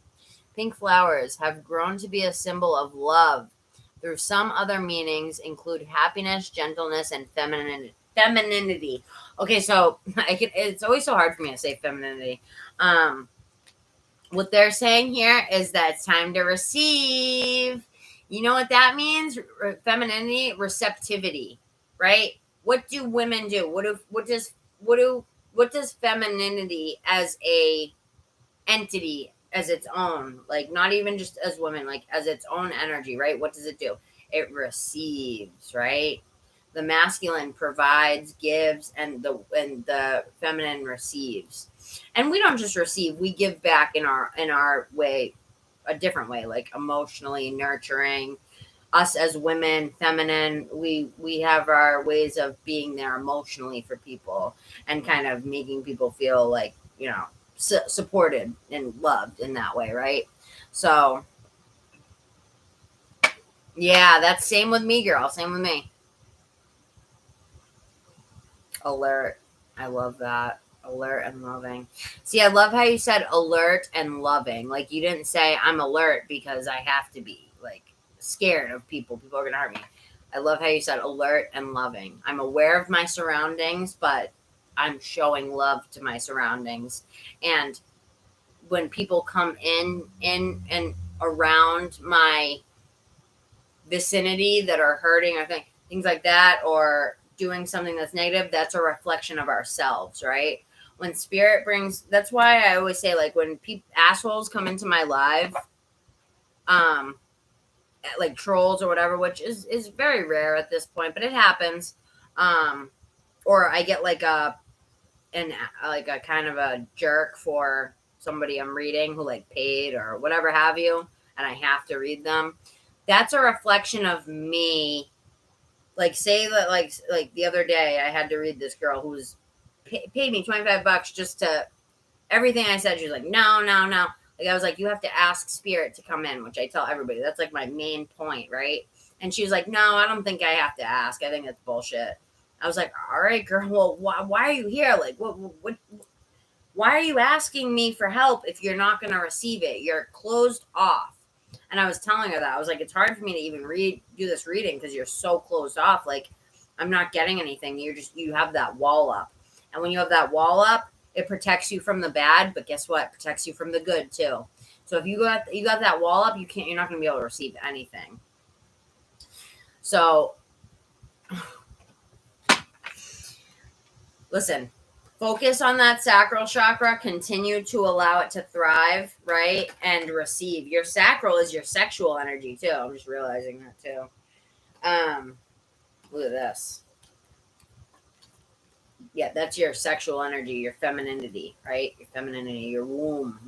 Pink flowers have grown to be a symbol of love. Through some other meanings include happiness, gentleness, and femininity. Okay, so it's always so hard for me to say femininity. What they're saying here is that it's time to receive. You know what that means? Femininity, receptivity, right? What do women do? What does femininity as a entity as its own, like not even just as women, like as its own energy, right? What does it do? It receives, right? The masculine provides, gives, and the feminine receives. And we don't just receive, we give back in our way, a different way, like emotionally nurturing. Us as women, feminine, we have our ways of being there emotionally for people and kind of making people feel like, supported and loved in that way, right? So yeah, that's same with me, girl. Same with me. Alert. I love that. Alert and loving. See, I love how you said alert and loving. Like you didn't say I'm alert because I have to be like scared of people. People are gonna hurt me. I love how you said alert and loving. I'm aware of my surroundings, but I'm showing love to my surroundings. And when people come in and around my vicinity that are hurting or things like that, or doing something that's negative, that's a reflection of ourselves, right? When spirit brings, that's why I always say, like, when assholes come into my life, um like trolls or whatever, which is very rare at this point, but it happens. um or I get like a kind of a jerk for somebody I'm reading who like paid or whatever have you, and I have to read them. That's a reflection of me. Like say that like the other day I had to read this girl who was paid me $25 just to everything I said. She was like, no, no, no. Like I was like, you have to ask spirit to come in, which I tell everybody. That's like my main point, right? And she was like, no, I don't think I have to ask. I think that's bullshit. I was like, all right, girl. Well, why are you here? Like, what? Why are you asking me for help if you're not going to receive it? You're closed off. And I was telling her that. I was like, it's hard for me to even do this reading because you're so closed off. Like, I'm not getting anything. You have that wall up. And when you have that wall up, it protects you from the bad, but guess what? It protects you from the good too. So if you got that wall up, you're not going to be able to receive anything. So listen, focus on that sacral chakra, continue to allow it to thrive, right? And receive. Your sacral is your sexual energy too. I'm just realizing that too. Look at this. Yeah, that's your sexual energy, your femininity, right? Your femininity, your womb,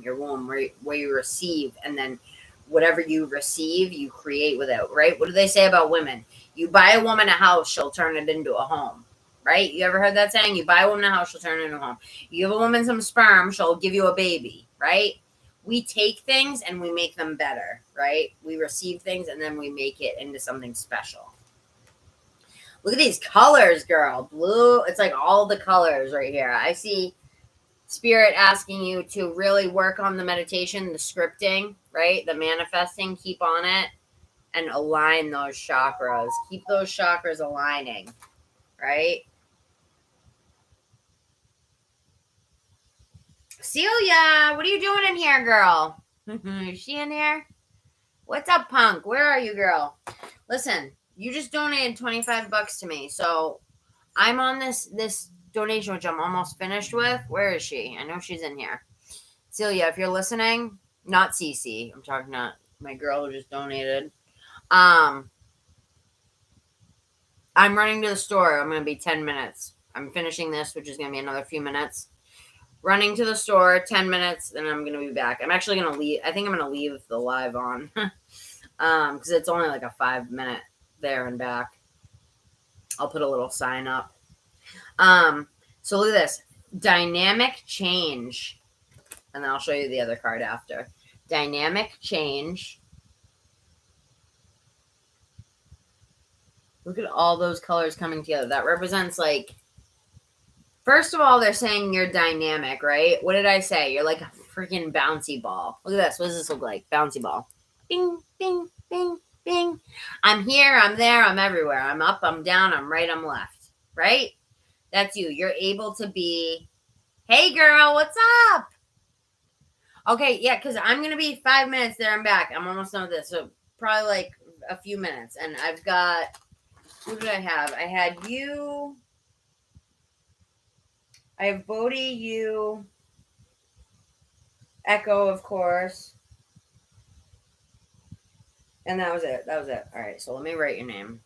where you receive, and then whatever you receive, you create with it, right? What do they say about women? You buy a woman a house, she'll turn it into a home, right? You ever heard that saying? You buy a woman a house, she'll turn it into a home. You give a woman some sperm, she'll give you a baby, right? We take things and we make them better, right? We receive things and then we make it into something special. Look at these colors, girl. Blue. It's like all the colors right here. I see spirit asking you to really work on the meditation, the scripting, right? The manifesting. Keep on it and align those chakras. Keep those chakras aligning, right? Celia, what are you doing in here, girl? Is she in here? What's up, punk? Where are you, girl? Listen, you just donated $25 to me, so I'm on this donation, which I'm almost finished with. Where is she? I know she's in here. Celia, if you're listening, not Cece. I'm talking to my girl who just donated. I'm running to the store. I'm going to be 10 minutes. I'm finishing this, which is going to be another few minutes. Running to the store, 10 minutes, and I'm going to be back. I'm actually going to leave. I think I'm going to leave the live on because it's only like a 5-minute there and back. I'll put a little sign up. So look at this. Dynamic change. And then I'll show you the other card after. Dynamic change. Look at all those colors coming together. That represents like, first of all, they're saying you're dynamic, right? What did I say? You're like a freaking bouncy ball. Look at this. What does this look like? Bouncy ball. Bing, bing, bing, bing. I'm here, I'm there, I'm everywhere. I'm up, I'm down, I'm right, I'm left. Right? That's you. You're able to be, hey girl, what's up? Okay, yeah, because I'm going to be 5 minutes there and back. I'm almost done with this. So probably like a few minutes. And I've got, who did I have? I had you. I have Bodhi, you. Echo, of course. And that was it. That was it. All right. So let me write your name.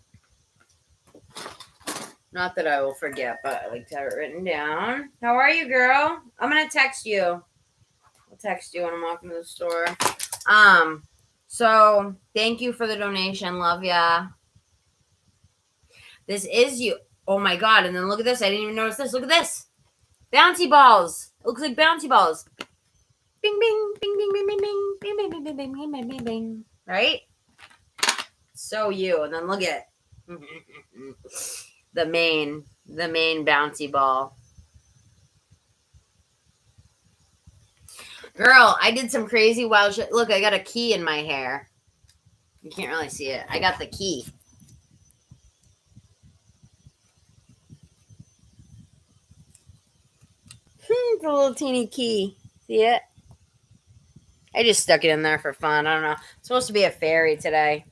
Not that I will forget, but I like to have it written down. How are you, girl? I'm going to text you. I'll text you when I'm walking to the store. So thank you for the donation. Love ya. This is you. Oh my God. And then look at this. I didn't even notice this. Look at this. Bouncy balls. It looks like bouncy balls. Bing, bing, bing, bing, bing, bing, bing, bing, bing, bing, bing, bing, bing, bing, bing, bing. Right? So you. And then look at the main bouncy ball. Girl, I did some crazy wild shit. Look, I got a key in my hair. You can't really see it. I got the key. It's a little teeny key. See it? I just stuck it in there for fun. I don't know. It's supposed to be a fairy today.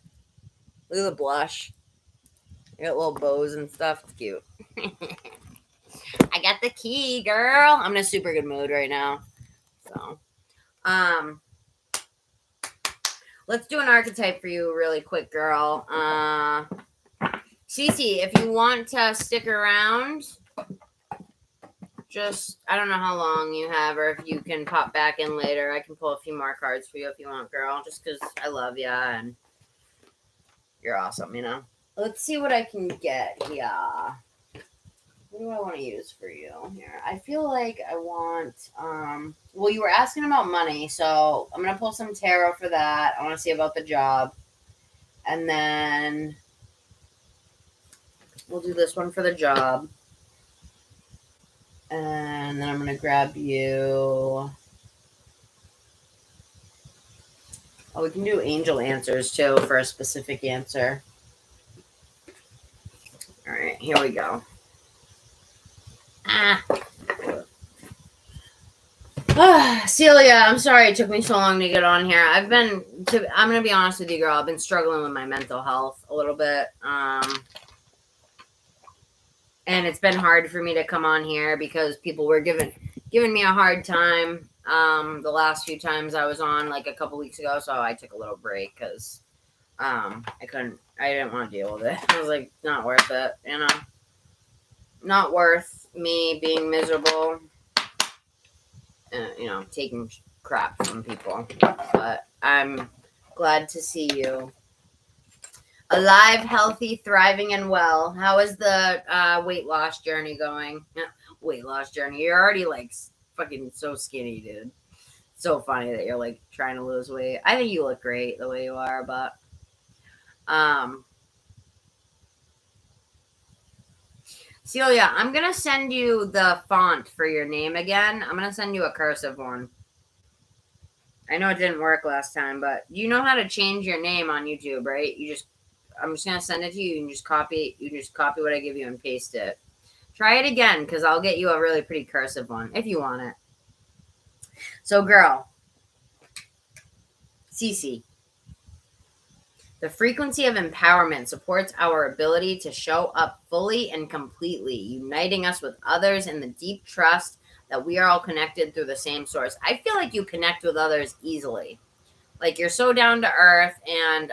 Look at the blush. I got little bows and stuff. It's cute. I got the key, girl. I'm in a super good mood right now. So, let's do an archetype for you really quick, girl. Cece, if you want to stick around, just, I don't know how long you have, or if you can pop back in later. I can pull a few more cards for you if you want, girl, just because I love you and you're awesome, you know? Let's see what I can get here. What do I want to use for you here? I feel like I want, well, you were asking about money, so I'm going to pull some tarot for that. I want to see about the job. And then we'll do this one for the job. And then I'm going to grab you. Oh, we can do angel answers too for a specific answer. All right, here we go. Celia, I'm sorry it took me so long to get on here. I'm going to be honest with you, girl. I've been struggling with my mental health a little bit. And it's been hard for me to come on here because people were giving me a hard time the last few times I was on, like a couple weeks ago. So I took a little break because I didn't want to deal with it. I was like, not worth it, you know? Not worth me being miserable, you know, taking crap from people. But I'm glad to see you. Alive, healthy, thriving, and well. How is the weight loss journey going? Weight loss journey. You're already like fucking so skinny, dude. So funny that you're like trying to lose weight. I think you look great the way you are, but Celia, I'm gonna send you the font for your name again. I'm gonna send you a cursive one. I know it didn't work last time, but you know how to change your name on YouTube, right? I'm just gonna send it to you. You can just copy what I give you and paste it. Try it again, because I'll get you a really pretty cursive one if you want it. So, girl, Cece, the frequency of empowerment supports our ability to show up fully and completely, uniting us with others in the deep trust that we are all connected through the same source. I feel like you connect with others easily. Like, you're so down to earth, and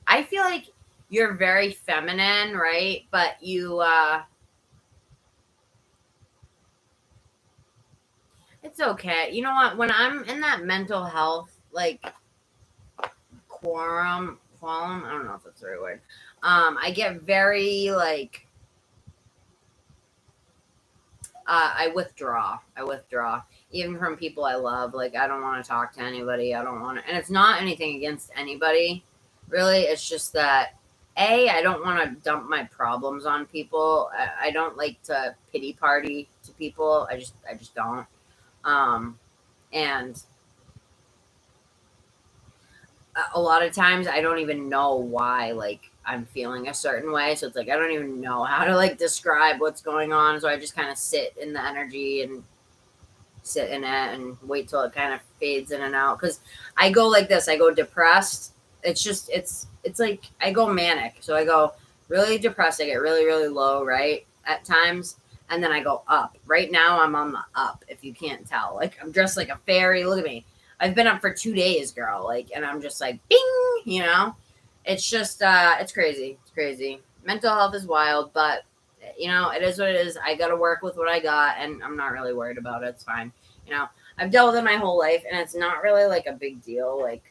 I feel like you're very feminine, right? But you, it's okay. You know what? When I'm in that mental health, like, qualm, I don't know if that's the right word. I get very, like, I withdraw. Even from people I love. Like, I don't want to talk to anybody. And it's not anything against anybody, really. It's just that, I don't want to dump my problems on people. I don't like to pity party to people. I just don't. And a lot of times I don't even know why, like, I'm feeling a certain way. So it's like, I don't even know how to, like, describe what's going on. So I just kind of sit in the energy and sit in it and wait till it kind of fades in and out. Cause I go like this, I go depressed. It's like, I go manic. So I go really depressed. I get really, really low, right? At times. and then I go up. Right now I'm on the up, if you can't tell. Like, I'm dressed like a fairy. Look at me. I've been up for 2 days, girl. Like, and I'm just like, bing, you know? It's just, it's crazy. It's crazy. Mental health is wild, but, you know, it is what it is. I got to work with what I got, and I'm not really worried about it. It's fine. You know, I've dealt with it my whole life, and it's not really like a big deal. Like,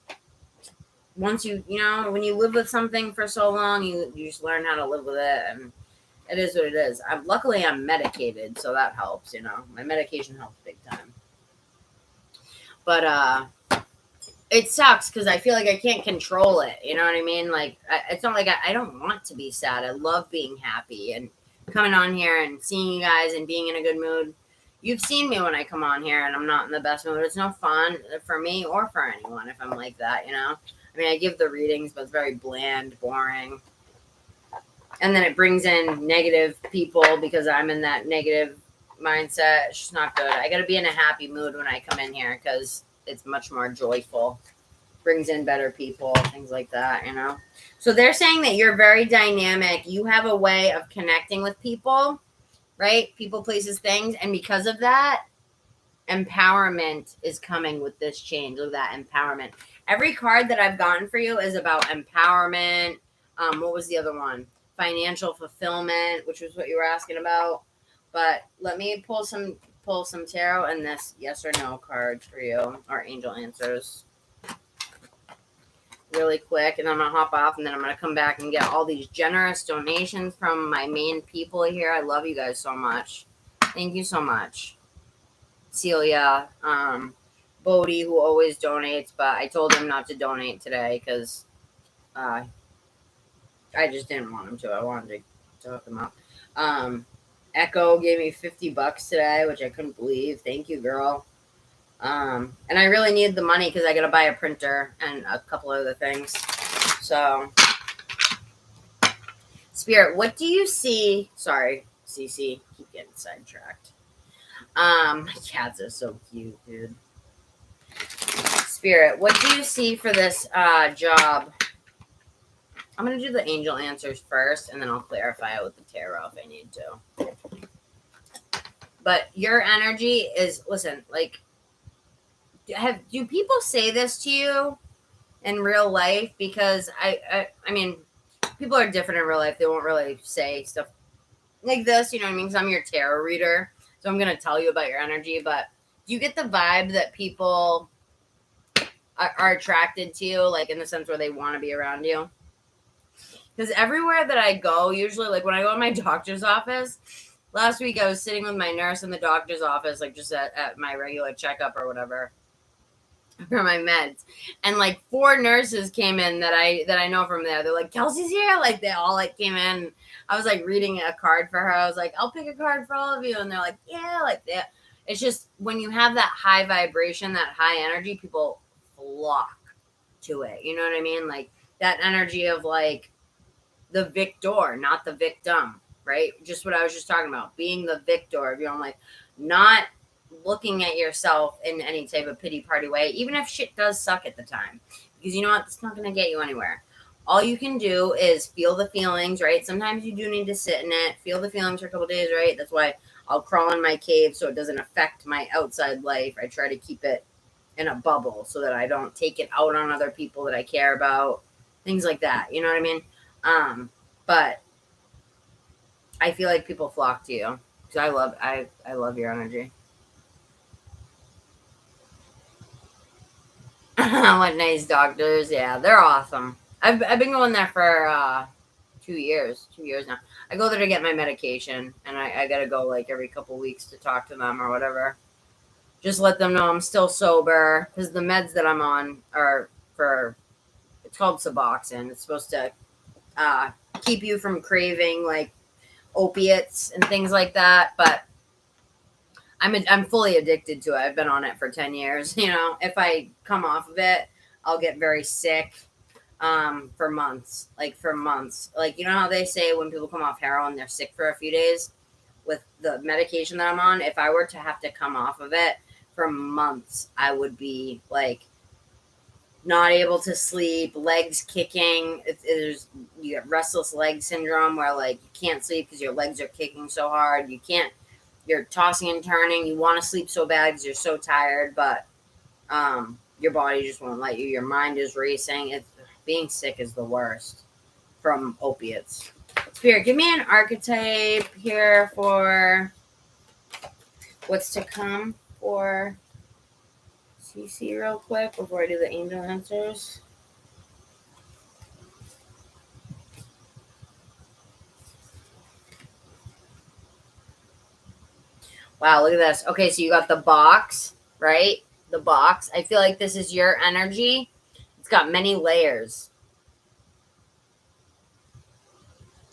once you know, when you live with something for so long, you just learn how to live with it, and it is what it is. Luckily I'm medicated, so that helps, you know. My medication helps big time. But it sucks because I feel like I can't control it. You know what I mean? Like, it's not like I don't want to be sad. I love being happy and coming on here and seeing you guys and being in a good mood. You've seen me when I come on here and I'm not in the best mood. It's no fun for me or for anyone if I'm like that, you know? I mean, I give the readings, but it's very bland, boring. And then it brings in negative people because I'm in that negative mindset. It's just not good. I got to be in a happy mood when I come in here because it's much more joyful. Brings in better people, things like that, you know? So they're saying that you're very dynamic. You have a way of connecting with people, right? People, places, things. And because of that, empowerment is coming with this change. Look at that, empowerment. Every card that I've gotten for you is about empowerment. What was the other one? Financial fulfillment, which was what you were asking about. But let me pull some tarot and this yes or no card for you, or angel answers, really quick, and I'm gonna hop off, and then I'm gonna come back and get all these generous donations from my main people here. I love you guys so much. Thank you so much. Celia, Bodie, who always donates, but I told him not to donate today because I just didn't want him to. I wanted to hook him up. Echo gave me $50 today, which I couldn't believe. Thank you, girl. And I really need the money because I got to buy a printer and a couple other things. So, Spirit, what do you see? Sorry, CC, keep getting sidetracked. My cats are so cute, dude. Spirit, what do you see for this job? I'm going to do the angel answers first, and then I'll clarify it with the tarot if I need to. But your energy is, listen, like, do people say this to you in real life? Because I mean, people are different in real life. They won't really say stuff like this, you know what I mean? Because I'm your tarot reader, so I'm going to tell you about your energy. But do you get the vibe that people are attracted to you, like in the sense where they want to be around you? Because everywhere that I go, usually, like when I go to my doctor's office, last week I was sitting with my nurse in the doctor's office, like just at my regular checkup or whatever for my meds, and like 4 nurses came in that I know from there. They're like, Kelsey's here. Like they all like came in. I was like reading a card for her. I was like, I'll pick a card for all of you, and they're like, yeah, like that. It's just when you have that high vibration, that high energy, people flock to it. You know what I mean? Like that energy of like the victor, not the victim, right? Just what I was just talking about, being the victor of your own life, not looking at yourself in any type of pity party way, even if shit does suck at the time, because you know what? It's not going to get you anywhere. All you can do is feel the feelings, right? Sometimes you do need to sit in it, feel the feelings for a couple days, right? That's why I'll crawl in my cave so it doesn't affect my outside life. I try to keep it in a bubble so that I don't take it out on other people that I care about, things like that. You know what I mean? But I feel like people flock to you because I love your energy. What nice doctors. Yeah, they're awesome. I've been going there for 2 years now. I go there to get my medication, and I gotta go like every couple weeks to talk to them or whatever. Just let them know I'm still sober, because the meds that I'm on are for, it's called Suboxone. It's supposed to keep you from craving like opiates and things like that, but I'm fully addicted to it. I've been on it for 10 years. You know, if I come off of it, I'll get very sick for months. Like, you know how they say when people come off heroin, they're sick for a few days? With the medication that I'm on, if I were to have to come off of it for months, I would be like not able to sleep, legs kicking. You get restless leg syndrome where like you can't sleep because your legs are kicking so hard. You can't you're tossing and turning. You want to sleep so bad because you're so tired, but your body just won't let you. Your mind is racing. Being sick is the worst from opiates. Spirit, give me an archetype here for what's to come for CC real quick before I do the angel answers. Wow, look at this. Okay, so you got the box, right? The box. I feel like this is your energy. It's got many layers.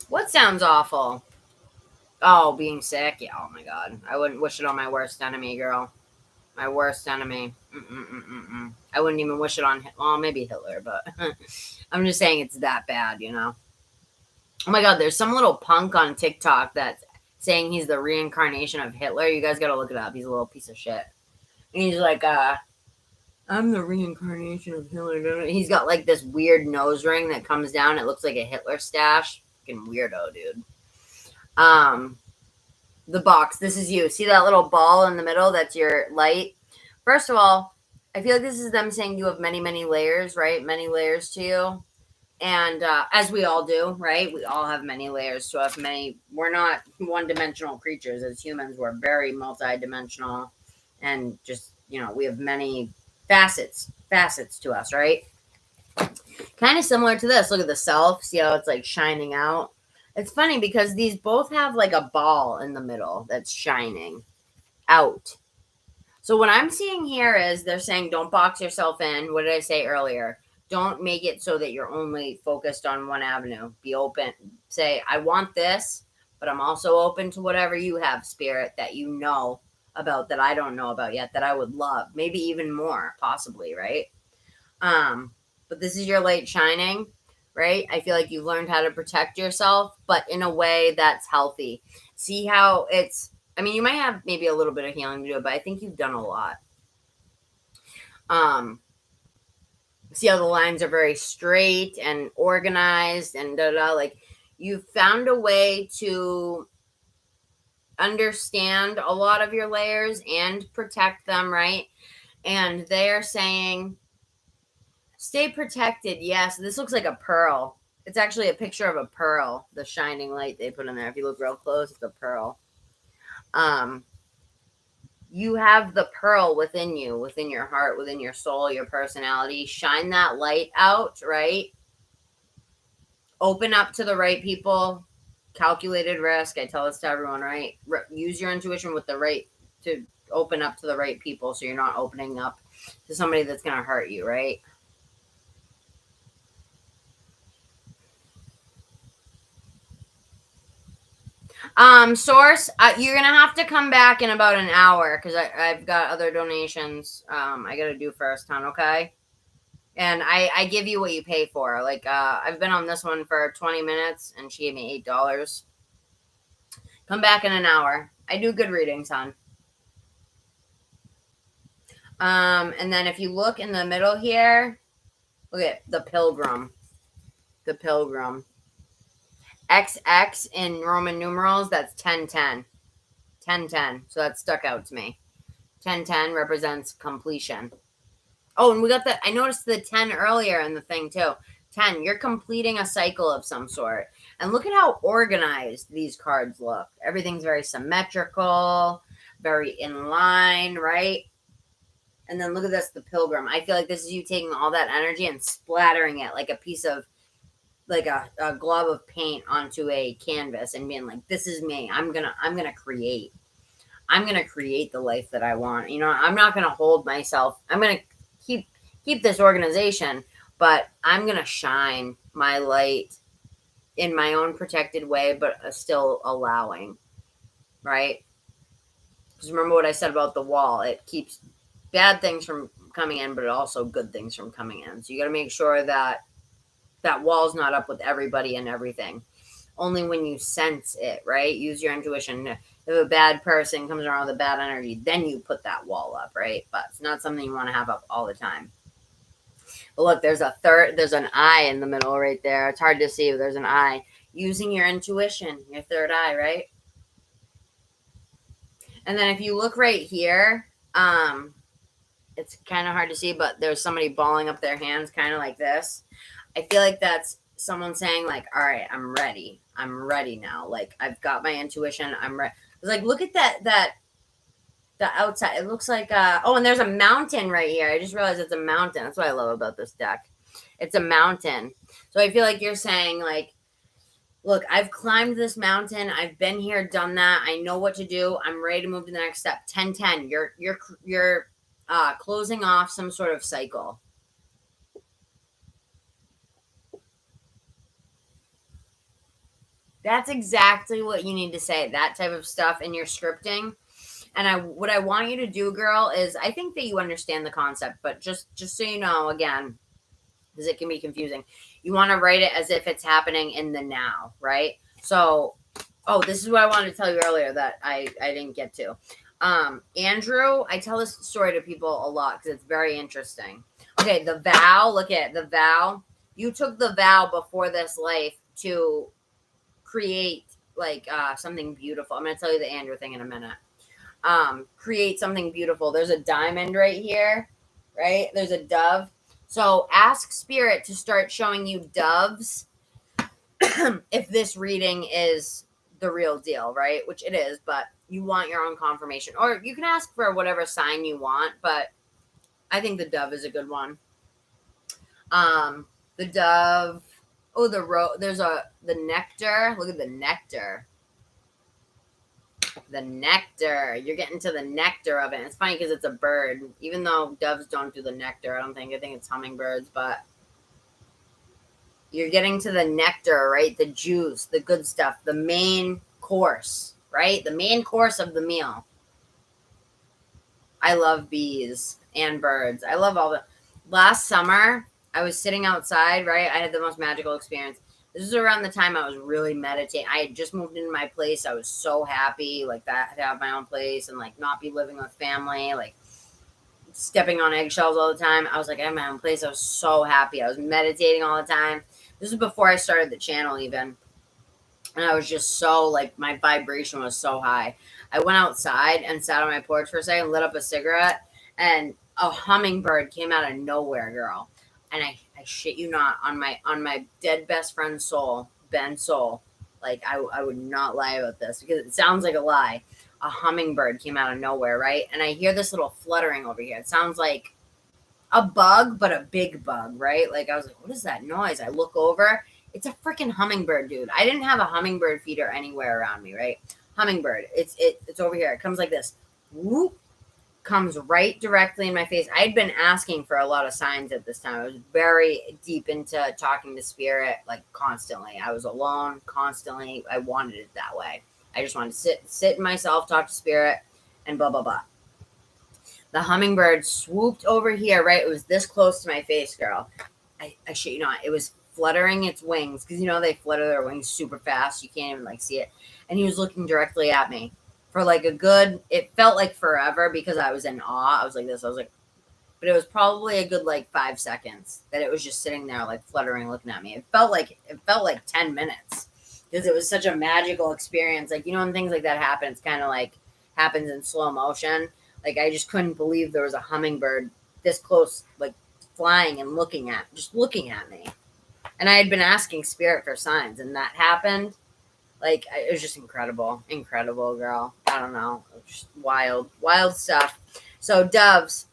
What sounds awful? Oh, being sick? Yeah, oh my God. I wouldn't wish it on my worst enemy, girl. My worst enemy. I wouldn't even wish it on, well, maybe Hitler, but I'm just saying it's that bad, you know? Oh my God, there's some little punk on TikTok that's saying he's the reincarnation of Hitler. You guys gotta look it up. He's a little piece of shit. And he's like, I'm the reincarnation of Hitler. He's got like this weird nose ring that comes down. It looks like a Hitler stash. Fucking weirdo, dude. The box. This is you. See that little ball in the middle? That's your light. First of all, I feel like this is them saying you have many, many layers, right? Many layers to you. And as we all do, right? We all have many layers to us. We're not one-dimensional creatures. As humans, we're very multi-dimensional. And just, you know, we have many facets to us, right? Kind of similar to this. Look at the self. See how it's like shining out? It's funny because these both have like a ball in the middle that's shining out. So what I'm seeing here is they're saying don't box yourself in. What did I say earlier? Don't make it so that you're only focused on one avenue. Be open. Say, I want this, but I'm also open to whatever you have, Spirit, that you know about that I don't know about yet, that I would love. Maybe even more, possibly, right? But this is your light shining, right? I feel like you've learned how to protect yourself, but in a way that's healthy. See how it's, I mean, you might have maybe a little bit of healing to do, but I think you've done a lot. See how the lines are very straight and organized and like you've found a way to understand a lot of your layers and protect them, right? And they're saying, stay protected. Yes, this looks like a pearl. It's actually a picture of a pearl, the shining light they put in there. If you look real close, it's a pearl. You have the pearl within you, within your heart, within your soul, your personality. Shine that light out, right? Open up to the right people. Calculated risk. I tell this to everyone, right? Use your intuition with the right to open up to the right people so you're not opening up to somebody that's going to hurt you, right? Source, you're gonna have to come back in about an hour because I've got other donations I gotta do first, hon, okay? And I give you what you pay for. Like, I've been on this one for 20 minutes and she gave me $8. Come back in an hour. I do good readings, hon. And then if you look in the middle here, look at the pilgrim. The pilgrim. XX in Roman numerals, that's 1010. 1010. So that stuck out to me. 1010 represents completion. Oh, and we got I noticed the 10 earlier in the thing too. 10, you're completing a cycle of some sort. And look at how organized these cards look. Everything's very symmetrical, very in line, right? And then look at this, the pilgrim. I feel like this is you taking all that energy and splattering it like a piece of, like a glob of paint onto a canvas and being like, this is me. I'm gonna create. I'm gonna create the life that I want. You know, I'm not gonna hold myself. I'm gonna keep this organization, but I'm gonna shine my light in my own protected way, but still allowing, right? Because remember what I said about the wall. It keeps bad things from coming in, but also good things from coming in. So you got to make sure that that wall's not up with everybody and everything. Only when you sense it, right? Use your intuition. If a bad person comes around with a bad energy, then you put that wall up, right? But it's not something you want to have up all the time. But look, there's an eye in the middle right there. It's hard to see, but there's an eye. Using your intuition, your third eye, right? And then if you look right here, it's kind of hard to see, but there's somebody balling up their hands kind of like this. I feel like that's someone saying like, all right, I'm ready. I'm ready now. Like I've got my intuition. I'm ready. It's like, look at the outside. It looks like, oh, and there's a mountain right here. I just realized it's a mountain. That's what I love about this deck. It's a mountain. So I feel like you're saying like, look, I've climbed this mountain. I've been here, done that. I know what to do. I'm ready to move to the next step. 10-10. You're closing off some sort of cycle. That's exactly what you need to say. That type of stuff in your scripting. And what I want you to do, girl, is I think that you understand the concept, but just so you know, again, because it can be confusing, you want to write it as if it's happening in the now, right? So, oh, this is what I wanted to tell you earlier that I didn't get to. Andrew, I tell this story to people a lot because it's very interesting. Okay, the vow, look at the vow. You took the vow before this life to create like something beautiful. I'm going to tell you the Andrew thing in a minute. Create something beautiful. There's a diamond right here, right? There's a dove. So ask spirit to start showing you doves if this reading is the real deal, right? Which it is, but you want your own confirmation. Or you can ask for whatever sign you want, but I think the dove is a good one. The dove, oh, there's the nectar. Look at the nectar. The nectar. You're getting to the nectar of it. And it's funny because it's a bird. Even though doves don't do the nectar, I think it's hummingbirds, but you're getting to the nectar, right? The juice, the good stuff, the main course, right? The main course of the meal. I love bees and birds. I love all the. Last summer, I was sitting outside, right? I had the most magical experience. This is around the time I was really meditating. I had just moved into my place. I was so happy, like that, to have my own place and like not be living with family, like stepping on eggshells all the time. I was like, I have my own place. I was so happy. I was meditating all the time. This is before I started the channel even. And I was just so like, my vibration was so high. I went outside and sat on my porch for a second, lit up a cigarette, and a hummingbird came out of nowhere, girl. And I shit you not, on my dead best friend's soul, Ben's soul, like I would not lie about this because it sounds like a lie. A hummingbird came out of nowhere, right? And I hear this little fluttering over here. It sounds like a bug, but a big bug, right? Like I was like, what is that noise? I look over. It's a freaking hummingbird, dude. I didn't have a hummingbird feeder anywhere around me, right? Hummingbird. It's over here. It comes like this. Whoop. Comes right directly in my face. I had been asking for a lot of signs at this time. I was very deep into talking to spirit, like constantly. I was alone constantly. I wanted it that way. I just wanted to sit in myself, talk to spirit, and blah, blah, blah. The hummingbird swooped over here, right? It was this close to my face, girl. I shit you not. It was fluttering its wings because, they flutter their wings super fast. You can't even, see it. And he was looking directly at me. For like it felt like forever because I was in awe. I was like this. I was like, but it was probably a good 5 seconds that it was just sitting there like fluttering, looking at me. It felt like 10 minutes because it was such a magical experience. Like, when things like that happen, it's kind of like happens in slow motion. Like I just couldn't believe there was a hummingbird this close, like flying and looking at me. And I had been asking spirit for signs and that happened. Like, it was just incredible, girl. I don't know. It was just wild stuff. So doves,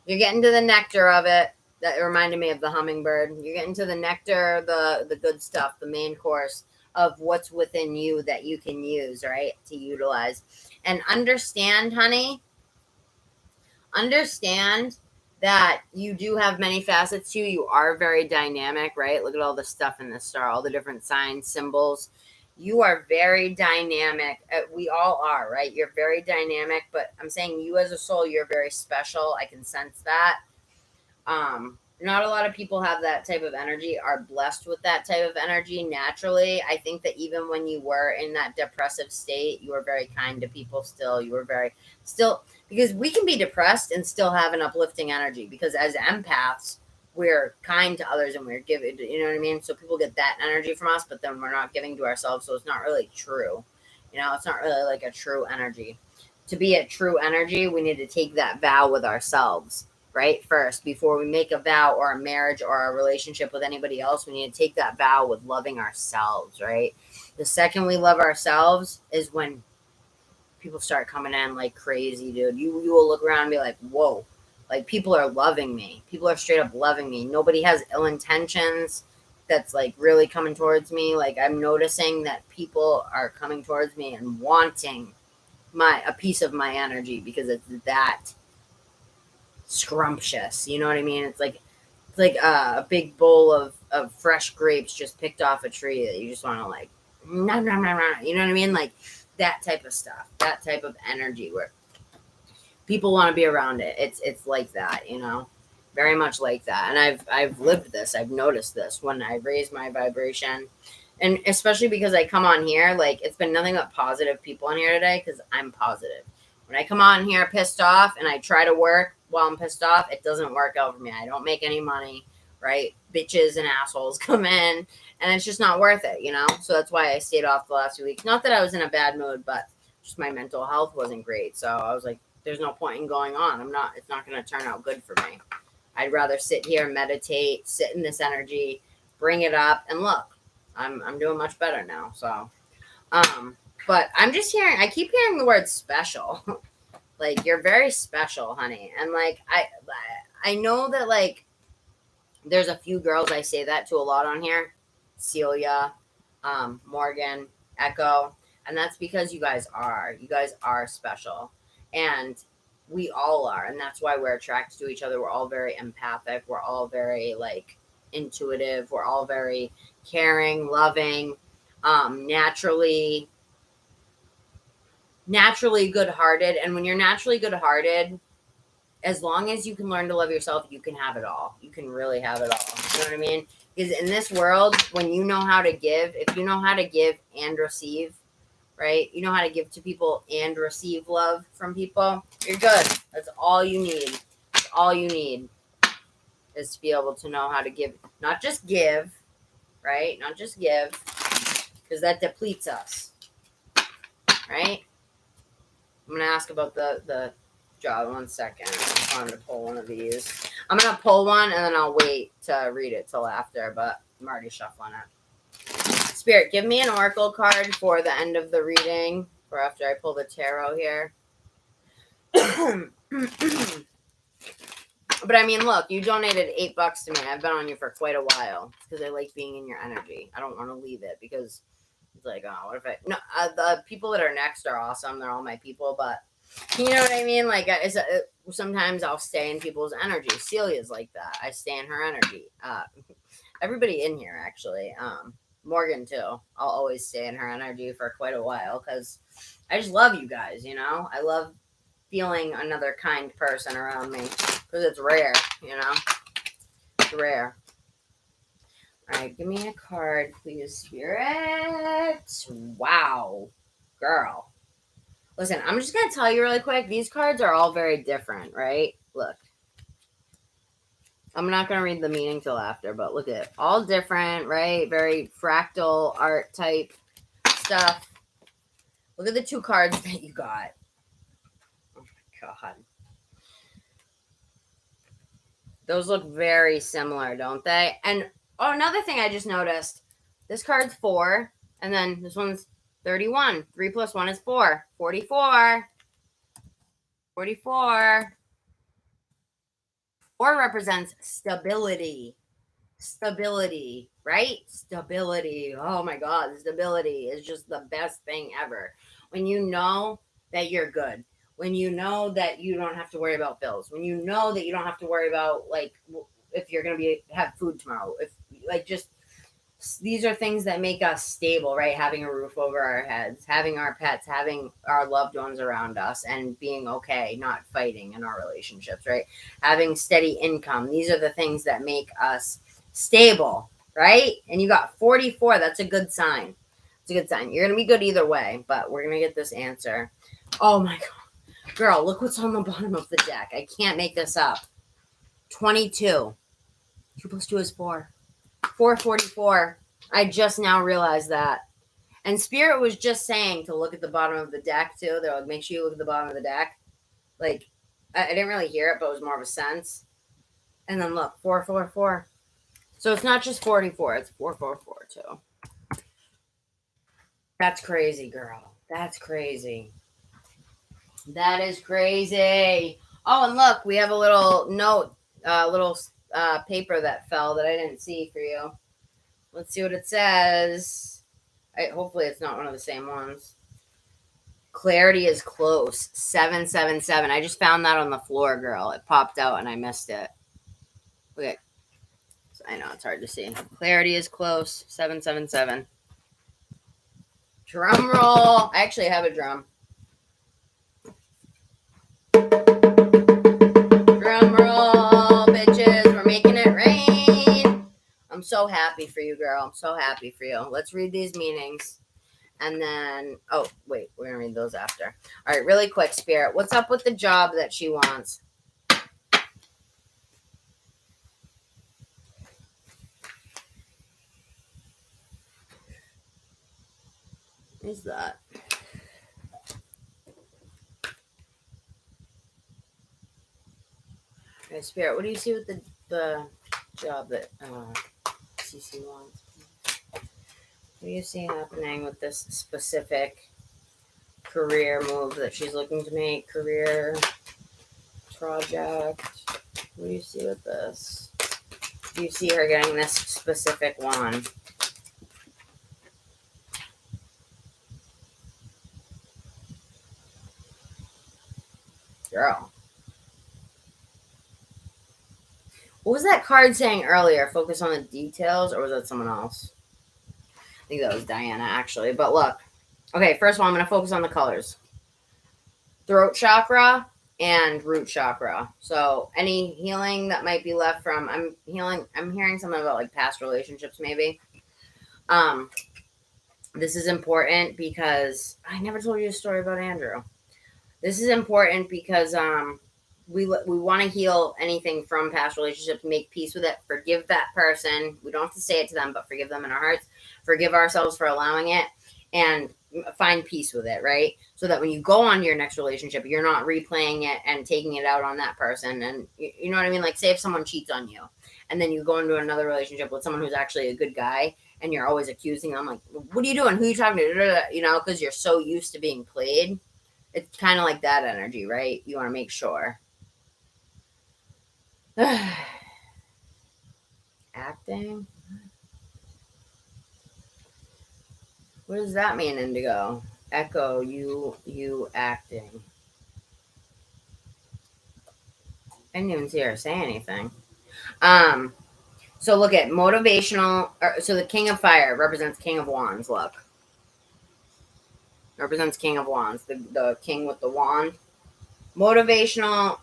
you're getting to the nectar of it. That reminded me of the hummingbird. You're getting to the nectar, the good stuff, the main course of what's within you that you can use, right, to utilize. And understand, honey, that you do have many facets to you. You are very dynamic, right? Look at all the stuff in the star, all the different signs, symbols. You are very dynamic. We all are, right? You're very dynamic, but I'm saying you as a soul, you're very special. I can sense that. Not a lot of people have that type of energy, are blessed with that type of energy naturally. I think that even when you were in that depressive state, you were very kind to people still. You were because we can be depressed and still have an uplifting energy because as empaths, we're kind to others and we're giving, you know what I mean? So people get that energy from us, but then we're not giving to ourselves. So it's not really true. It's not really like a true energy. to be at true energy, we need to take that vow with ourselves, right? First, before we make a vow or a marriage or a relationship with anybody else, we need to take that vow with loving ourselves, right? The second we love ourselves is when people start coming in like crazy, dude. You will look around and be like, whoa, like people are loving me. People are straight up loving me. Nobody has ill intentions that's like really coming towards me. Like I'm noticing that people are coming towards me and wanting a piece of my energy because it's that scrumptious. You know what I mean? It's like a big bowl of fresh grapes just picked off a tree that you just want to like, nom, nom, nom, nom, you know what I mean? Like that type of stuff, that type of energy where people want to be around it. It's like that, you know, very much like that. And I've lived this. I've noticed this when I raise my vibration, and especially because I come on here, like it's been nothing but positive people on here today because I'm positive. When I come on here pissed off and I try to work while I'm pissed off, it doesn't work out for me. I don't make any money, right? Bitches and assholes come in and it's just not worth it, you know? So that's why I stayed off the last 2 weeks. Not that I was in a bad mood, but just my mental health wasn't great. So I was like, there's no point in going on. It's not going to turn out good for me. I'd rather sit here, meditate, sit in this energy, bring it up, and look, I'm doing much better now. So, but I'm just I keep hearing the word special. Like, you're very special, honey. And like, I know that like, there's a few girls I say that to a lot on here. Celia, Morgan, Echo. And that's because you guys are special. And we all are. And that's why we're attracted to each other. We're all very empathic. We're all very like intuitive. We're all very caring, loving, naturally good-hearted. And when you're naturally good-hearted, as long as you can learn to love yourself, you can have it all. You can really have it all. You know what I mean? Because in this world, when you know how to give, if you know how to give and receive, right? You know how to give to people and receive love from people, you're good. That's all you need. That's all you need is to be able to know how to give. Not just give, right? Not just give, because that depletes us, right? I'm going to ask about the job. 1 second. I just wanted to pull one of these. I'm going to pull one and then I'll wait to read it till after, but I'm already shuffling it. Spirit, give me an oracle card for the end of the reading or after I pull the tarot here. But I mean, look, you donated $8 to me. I've been on you for quite a while because I like being in your energy. I don't want to leave it because it's like, oh, what if I... No, the people that are next are awesome. They're all my people, but you know what I mean? Like, sometimes I'll stay in people's energy. Celia's like that. I stay in her energy. Everybody in here, actually. Morgan, too. I'll always stay in her energy for quite a while because I just love you guys, you know? I love feeling another kind person around me because it's rare, you know? It's rare. All right, give me a card, please, Spirit. Wow. Girl. Listen, I'm just going to tell you really quick. These cards are all very different, right? Look. I'm not going to read the meaning till after, but look at it. All different, right? Very fractal art type stuff. Look at the 2 cards that you got. Oh, my God. Those look very similar, don't they? And, oh, another thing I just noticed. This card's 4, and then this one's 31. 3 plus 1 is 4. 44. 44. 4 represents stability. Stability, right? Stability. Oh my God. Stability is just the best thing ever. When you know that you're good. When you know that you don't have to worry about bills. When you know that you don't have to worry about like if you're going to have food tomorrow. If like just these are things that make us stable, right? Having a roof over our heads, having our pets, having our loved ones around us, and being okay, not fighting in our relationships, right? Having steady income. These are the things that make us stable, right? And you got 44. That's a good sign. It's a good sign. You're going to be good either way, but we're going to get this answer. Oh my God. Girl, look what's on the bottom of the deck. I can't make this up. 22. 2 plus 2 is 4. 444. I just now realized that. And Spirit was just saying to look at the bottom of the deck too. They're like, make sure you look at the bottom of the deck. Like, I didn't really hear it, but it was more of a sense. And then look, 444. So it's not just 44, it's 444 too. That's crazy, girl. That's crazy. That is crazy. Oh, and look, we have a little note, paper that fell that I didn't see for you. Let's see what it says. Hopefully it's not one of the same ones. Clarity is close. 777. I just found that on the floor, girl. It popped out and I missed it. Okay. I know it's hard to see. Clarity is close. 777. Drum roll. I actually have a drum. Drum roll, bitches. We're making it rain. I'm so happy for you, girl. I'm so happy for you. Let's read these meanings. And then, oh, wait, we're going to read those after. All right, really quick, Spirit. What's up with the job that she wants? What is that? Okay, Spirit, what do you see with the job that CC wants? What do you see happening with this specific career move that she's looking to make? Career project. What do you see with this? Do you see her getting this specific one? Girl. What was that card saying earlier? Focus on the details, or was that someone else? I think that was Diana, actually. But look. Okay, first of all, I'm going to focus on the colors. Throat chakra and root chakra. So any healing that might be left from, I'm hearing something about like past relationships maybe. This is important because I never told you a story about Andrew. This is important because we want to heal anything from past relationships, make peace with it, forgive that person. We don't have to say it to them, but forgive them in our hearts, forgive ourselves for allowing it, and find peace with it, right? So that when you go on to your next relationship, you're not replaying it and taking it out on that person. And you know what I mean? Like, say if someone cheats on you and then you go into another relationship with someone who's actually a good guy and you're always accusing them, like, what are you doing? Who are you talking to? You know, because you're so used to being played. It's kind of like that energy, right? You want to make sure. Acting? What does that mean, Indigo? Echo, you acting. I didn't even see her say anything. So look at motivational. So the King of Fire represents King of Wands. Look. Represents King of Wands. The king with the wand. Motivational,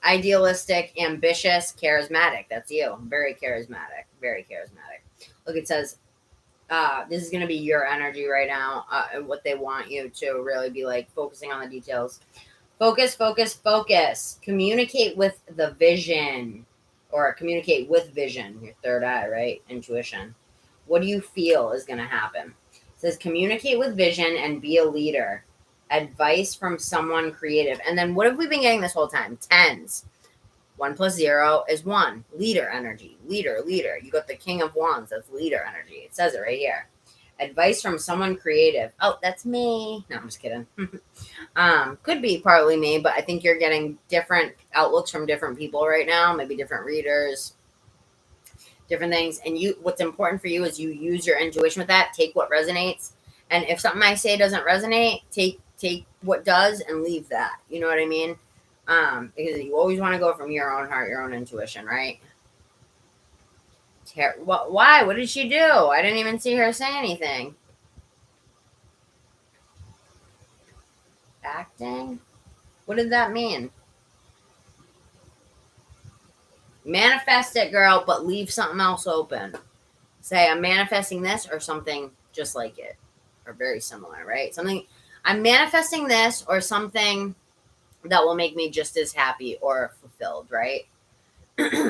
idealistic, ambitious, charismatic. That's you. Very charismatic. Very charismatic. Look, it says, this is going to be your energy right now, and what they want you to really be like, focusing on the details. Focus, focus, focus. Communicate with the vision, or communicate with vision, your third eye, right? Intuition. What do you feel is going to happen? It says communicate with vision and be a leader. Advice from someone creative. And then what have we been getting this whole time? Tens. 1 + 0 is 1. Leader energy. Leader, leader. You got the King of Wands. That's leader energy. It says it right here. Advice from someone creative. Oh, that's me. No, I'm just kidding. Could be partly me, but I think you're getting different outlooks from different people right now. Maybe different readers, different things. And what's important for you is you use your intuition with that. Take what resonates. And if something I say doesn't resonate, take what does and leave that. You know what I mean? Because you always want to go from your own heart, your own intuition, right? Why? What did she do? I didn't even see her say anything. Acting? What did that mean? Manifest it, girl, but leave something else open. Say, I'm manifesting this or something just like it. Or very similar, right? Something, I'm manifesting this or something that will make me just as happy or fulfilled, right?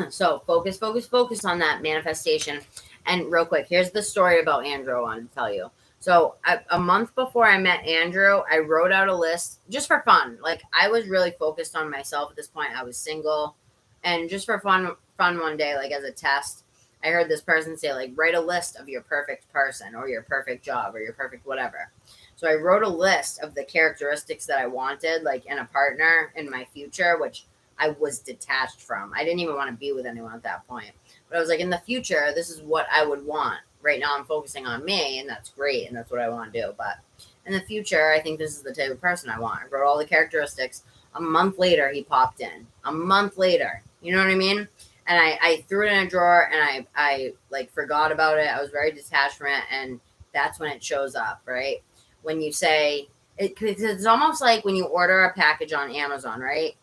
So focus, focus, focus on that manifestation. And real quick, here's the story about Andrew I wanted to tell you. So a month before I met Andrew, I wrote out a list just for fun. Like, I was really focused on myself at this point. I was single, and just for fun one day, like as a test, I heard this person say, like, write a list of your perfect person or your perfect job or your perfect whatever. So I wrote a list of the characteristics that I wanted, like in a partner in my future, which I was detached from. I didn't even want to be with anyone at that point. But I was like, in the future, this is what I would want. Right now I'm focusing on me, and that's great, and that's what I want to do. But in the future, I think this is the type of person I want. I wrote all the characteristics. A month later, he popped in. A month later. You know what I mean? And I threw it in a drawer, and I like forgot about it. I was very detached from it, and that's when it shows up, right? When you say it, because it's almost like when you order a package on Amazon, right?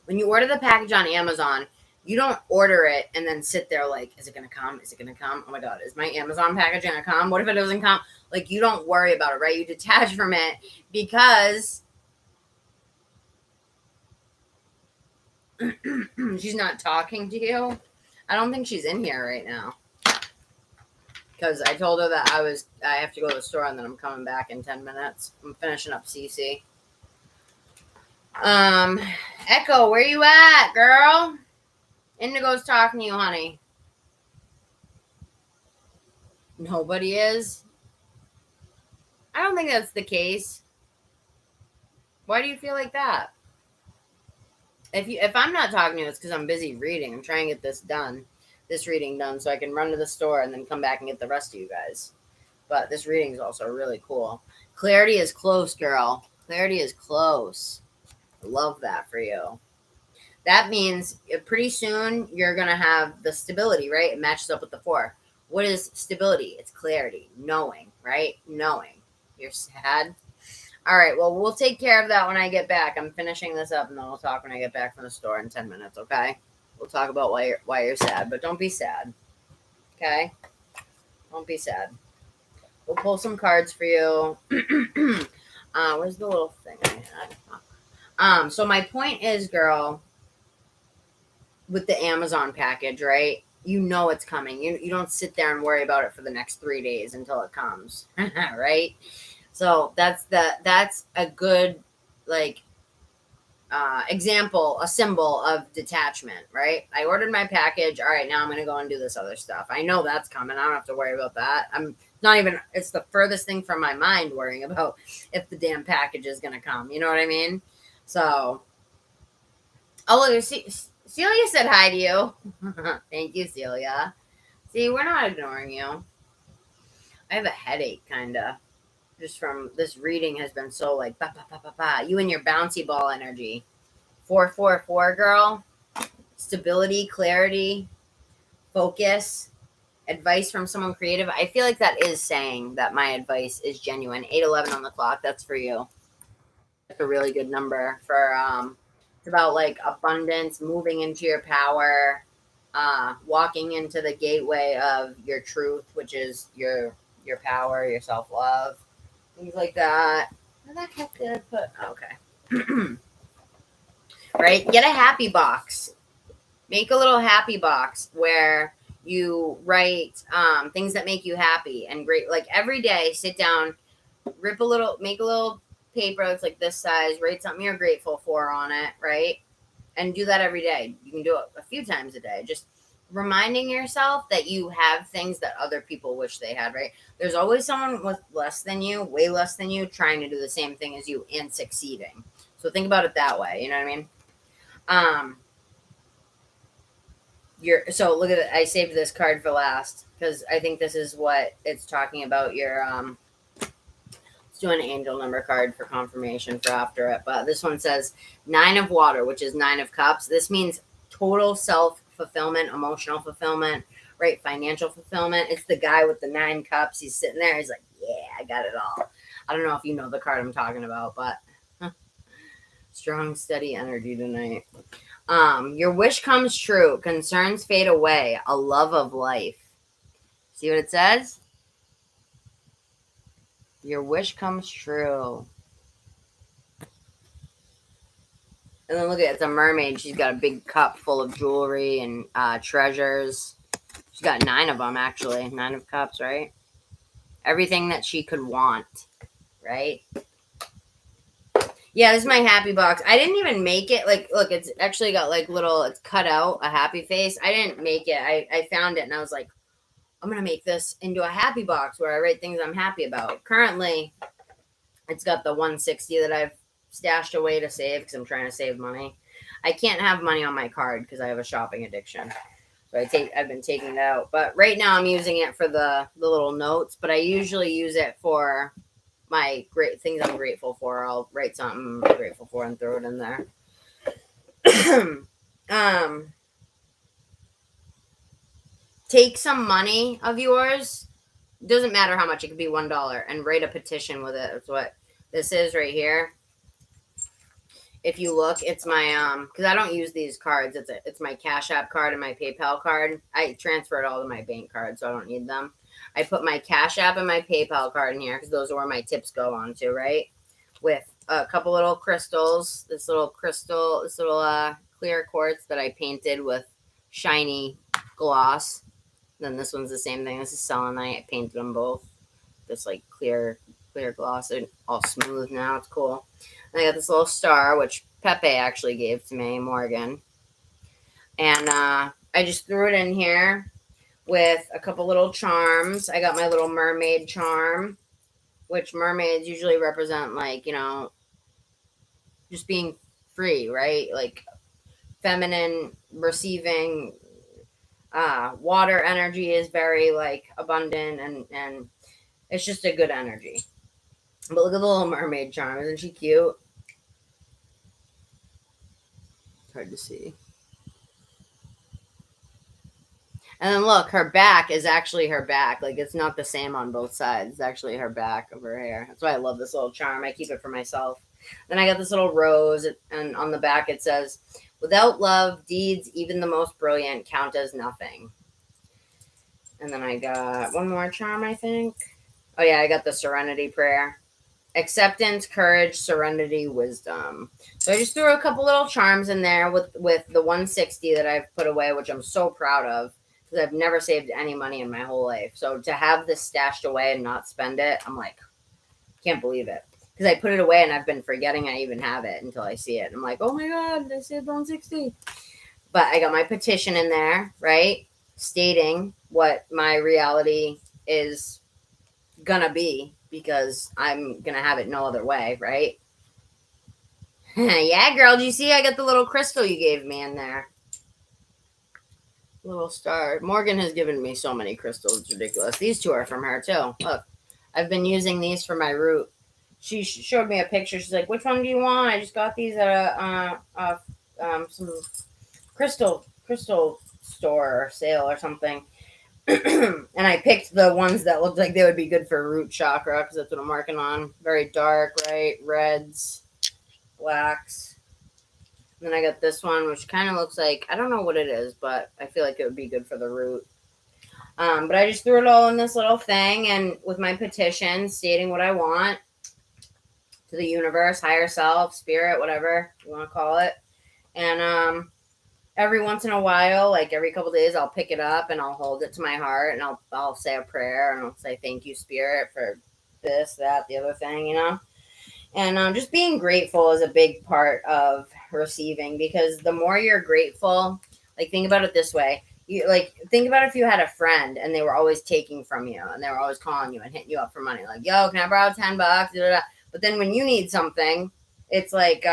When you order the package on Amazon, you don't order it and then sit there like, is it going to come? Is it going to come? Oh my God, is my Amazon package going to come? What if it doesn't come? Like, you don't worry about it, right? You detach from it because she's not talking to you. I don't think she's in here right now. Because I told her that I have to go to the store and then I'm coming back in 10 minutes. I'm finishing up CC. Echo, where you at, girl? Indigo's talking to you, honey. Nobody is? I don't think that's the case. Why do you feel like that? If I'm not talking to you, it's because I'm busy reading. I'm trying to get this reading done, so I can run to the store and then come back and get the rest of you guys. But this reading is also really cool. Clarity is close, girl. Clarity is close. I love that for you. That means pretty soon you're going to have the stability, right? It matches up with the 4. What is stability? It's clarity, knowing, right? Knowing. You're sad. All right, well, we'll take care of that when I get back. I'm finishing this up, and then we'll talk when I get back from the store in 10 minutes, okay? We'll talk about why you're sad, but don't be sad, okay? Don't be sad. We'll pull some cards for you. Where's the little thing I had? So my point is, girl, with the Amazon package, right? You know it's coming. You don't sit there and worry about it for the next 3 days until it comes, right? So that's a good, like, example, a symbol of detachment, right? I ordered my package. All right, now I'm going to go and do this other stuff. I know that's coming. I don't have to worry about that. It's the furthest thing from my mind worrying about if the damn package is going to come. You know what I mean? So, oh, look, Celia said hi to you. Thank you, Celia. See, we're not ignoring you. I have a headache, kind of. Just from this reading has been so like, bah, bah, bah, bah, bah. You and your bouncy ball energy. 444, girl. Stability, clarity, focus, advice from someone creative. I feel like that is saying that my advice is genuine. 811 on the clock. That's for you. That's a really good number for, it's about like abundance, moving into your power, walking into the gateway of your truth, which is your power, your self-love. Things like that. Where that heck did I put? Okay. Right? Get a happy box. Make a little happy box where you write things that make you happy and great. Like every day, sit down, make a little paper that's like this size, write something you're grateful for on it, right? And do that every day. You can do it a few times a day. Just reminding yourself that you have things that other people wish they had, right? There's always someone with less than you, way less than you, trying to do the same thing as you and succeeding. So think about it that way. You know what I mean? So look at it. I saved this card for last because I think this is what it's talking about. Let's do an angel number card for confirmation for after it. But this one says 9 of water, which is 9 of cups. This means total self-fulfillment, emotional fulfillment, right? Financial fulfillment. It's the guy with the 9 cups. He's sitting there. He's like, yeah, I got it all. I don't know if you know the card I'm talking about, but strong, steady energy tonight. Your wish comes true. Concerns fade away. A love of life. See what it says? Your wish comes true. And then look at it. It's a mermaid. She's got a big cup full of jewelry and treasures. She's got 9 of them, actually. 9 of cups, right? everything that she could want, right? Yeah, this is my happy box. I didn't even make it. Like, look, it's actually got like little, it's cut out, a happy face. I didn't make it. I found it and I was like, I'm going to make this into a happy box where I write things I'm happy about. Currently, it's got the 160 that I've stashed away to save because I'm trying to save money. I can't have money on my card because I have a shopping addiction. So I've been taking it out. But right now I'm using it for the little notes, but I usually use it for my great things I'm grateful for. I'll write something I'm grateful for and throw it in there. Take some money of yours. Doesn't matter how much. It could be $1 and write a petition with it. That's what this is right here. If you look, it's my because I don't use these cards. It's my Cash App card and my PayPal card. I transferred all to my bank card, so I don't need them. I put my Cash App and my PayPal card in here because those are where my tips go on to, right? With a couple little crystals. This little clear quartz that I painted with shiny gloss. Then this one's the same thing. This is selenite. I painted them both. This like clear gloss. They're all smooth now. It's cool. And I got this little star, which Pepe actually gave to me, Morgan. And I just threw it in here with a couple little charms. I got my little mermaid charm, which mermaids usually represent, like, you know, just being free, right? Like feminine, receiving. Water energy is very like abundant and it's just a good energy. But look at the little mermaid charm. Isn't she cute? It's hard to see. And then look, her back is actually her back. Like, it's not the same on both sides. It's actually her back of her hair. That's why I love this little charm. I keep it for myself. Then I got this little rose, and on the back it says, without love, deeds, even the most brilliant, count as nothing. And then I got one more charm, I think. Oh, yeah, I got the serenity prayer. Acceptance, courage, serenity, wisdom. So I just threw a couple little charms in there with the 160 that I've put away, which I'm so proud of because I've never saved any money in my whole life. So to have this stashed away and not spend it, I'm like, can't believe it. Because I put it away and I've been forgetting I even have it until I see it. I'm like, oh my God, I saved 160. But I got my petition in there, right? Stating what my reality is gonna be because I'm gonna have it no other way, right? Yeah, girl, do you see I got the little crystal you gave me in there? Little star. Morgan has given me so many crystals. It's ridiculous. These two are from her too. Look, I've been using these for my root. She showed me a picture. She's like, which one do you want? I just got these at some crystal store or sale or something. And I picked the ones that looked like they would be good for root chakra because that's what I'm working on. Very dark, right? Reds, blacks. And then I got this one, which kind of looks like, I don't know what it is, but I feel like it would be good for the root. But I just threw it all in this little thing, and with my petition stating what I want to the universe, higher self, spirit, whatever you want to call it. And every once in a while, like every couple days, I'll pick it up and I'll hold it to my heart and I'll say a prayer and I'll say, thank you, spirit, for this, that, the other thing, you know? And just being grateful is a big part of receiving, because the more you're grateful, like, think about it this way. Think about if you had a friend and they were always taking from you and they were always calling you and hitting you up for money. Like, yo, can I borrow $10? Da, da, da. But then when you need something, it's like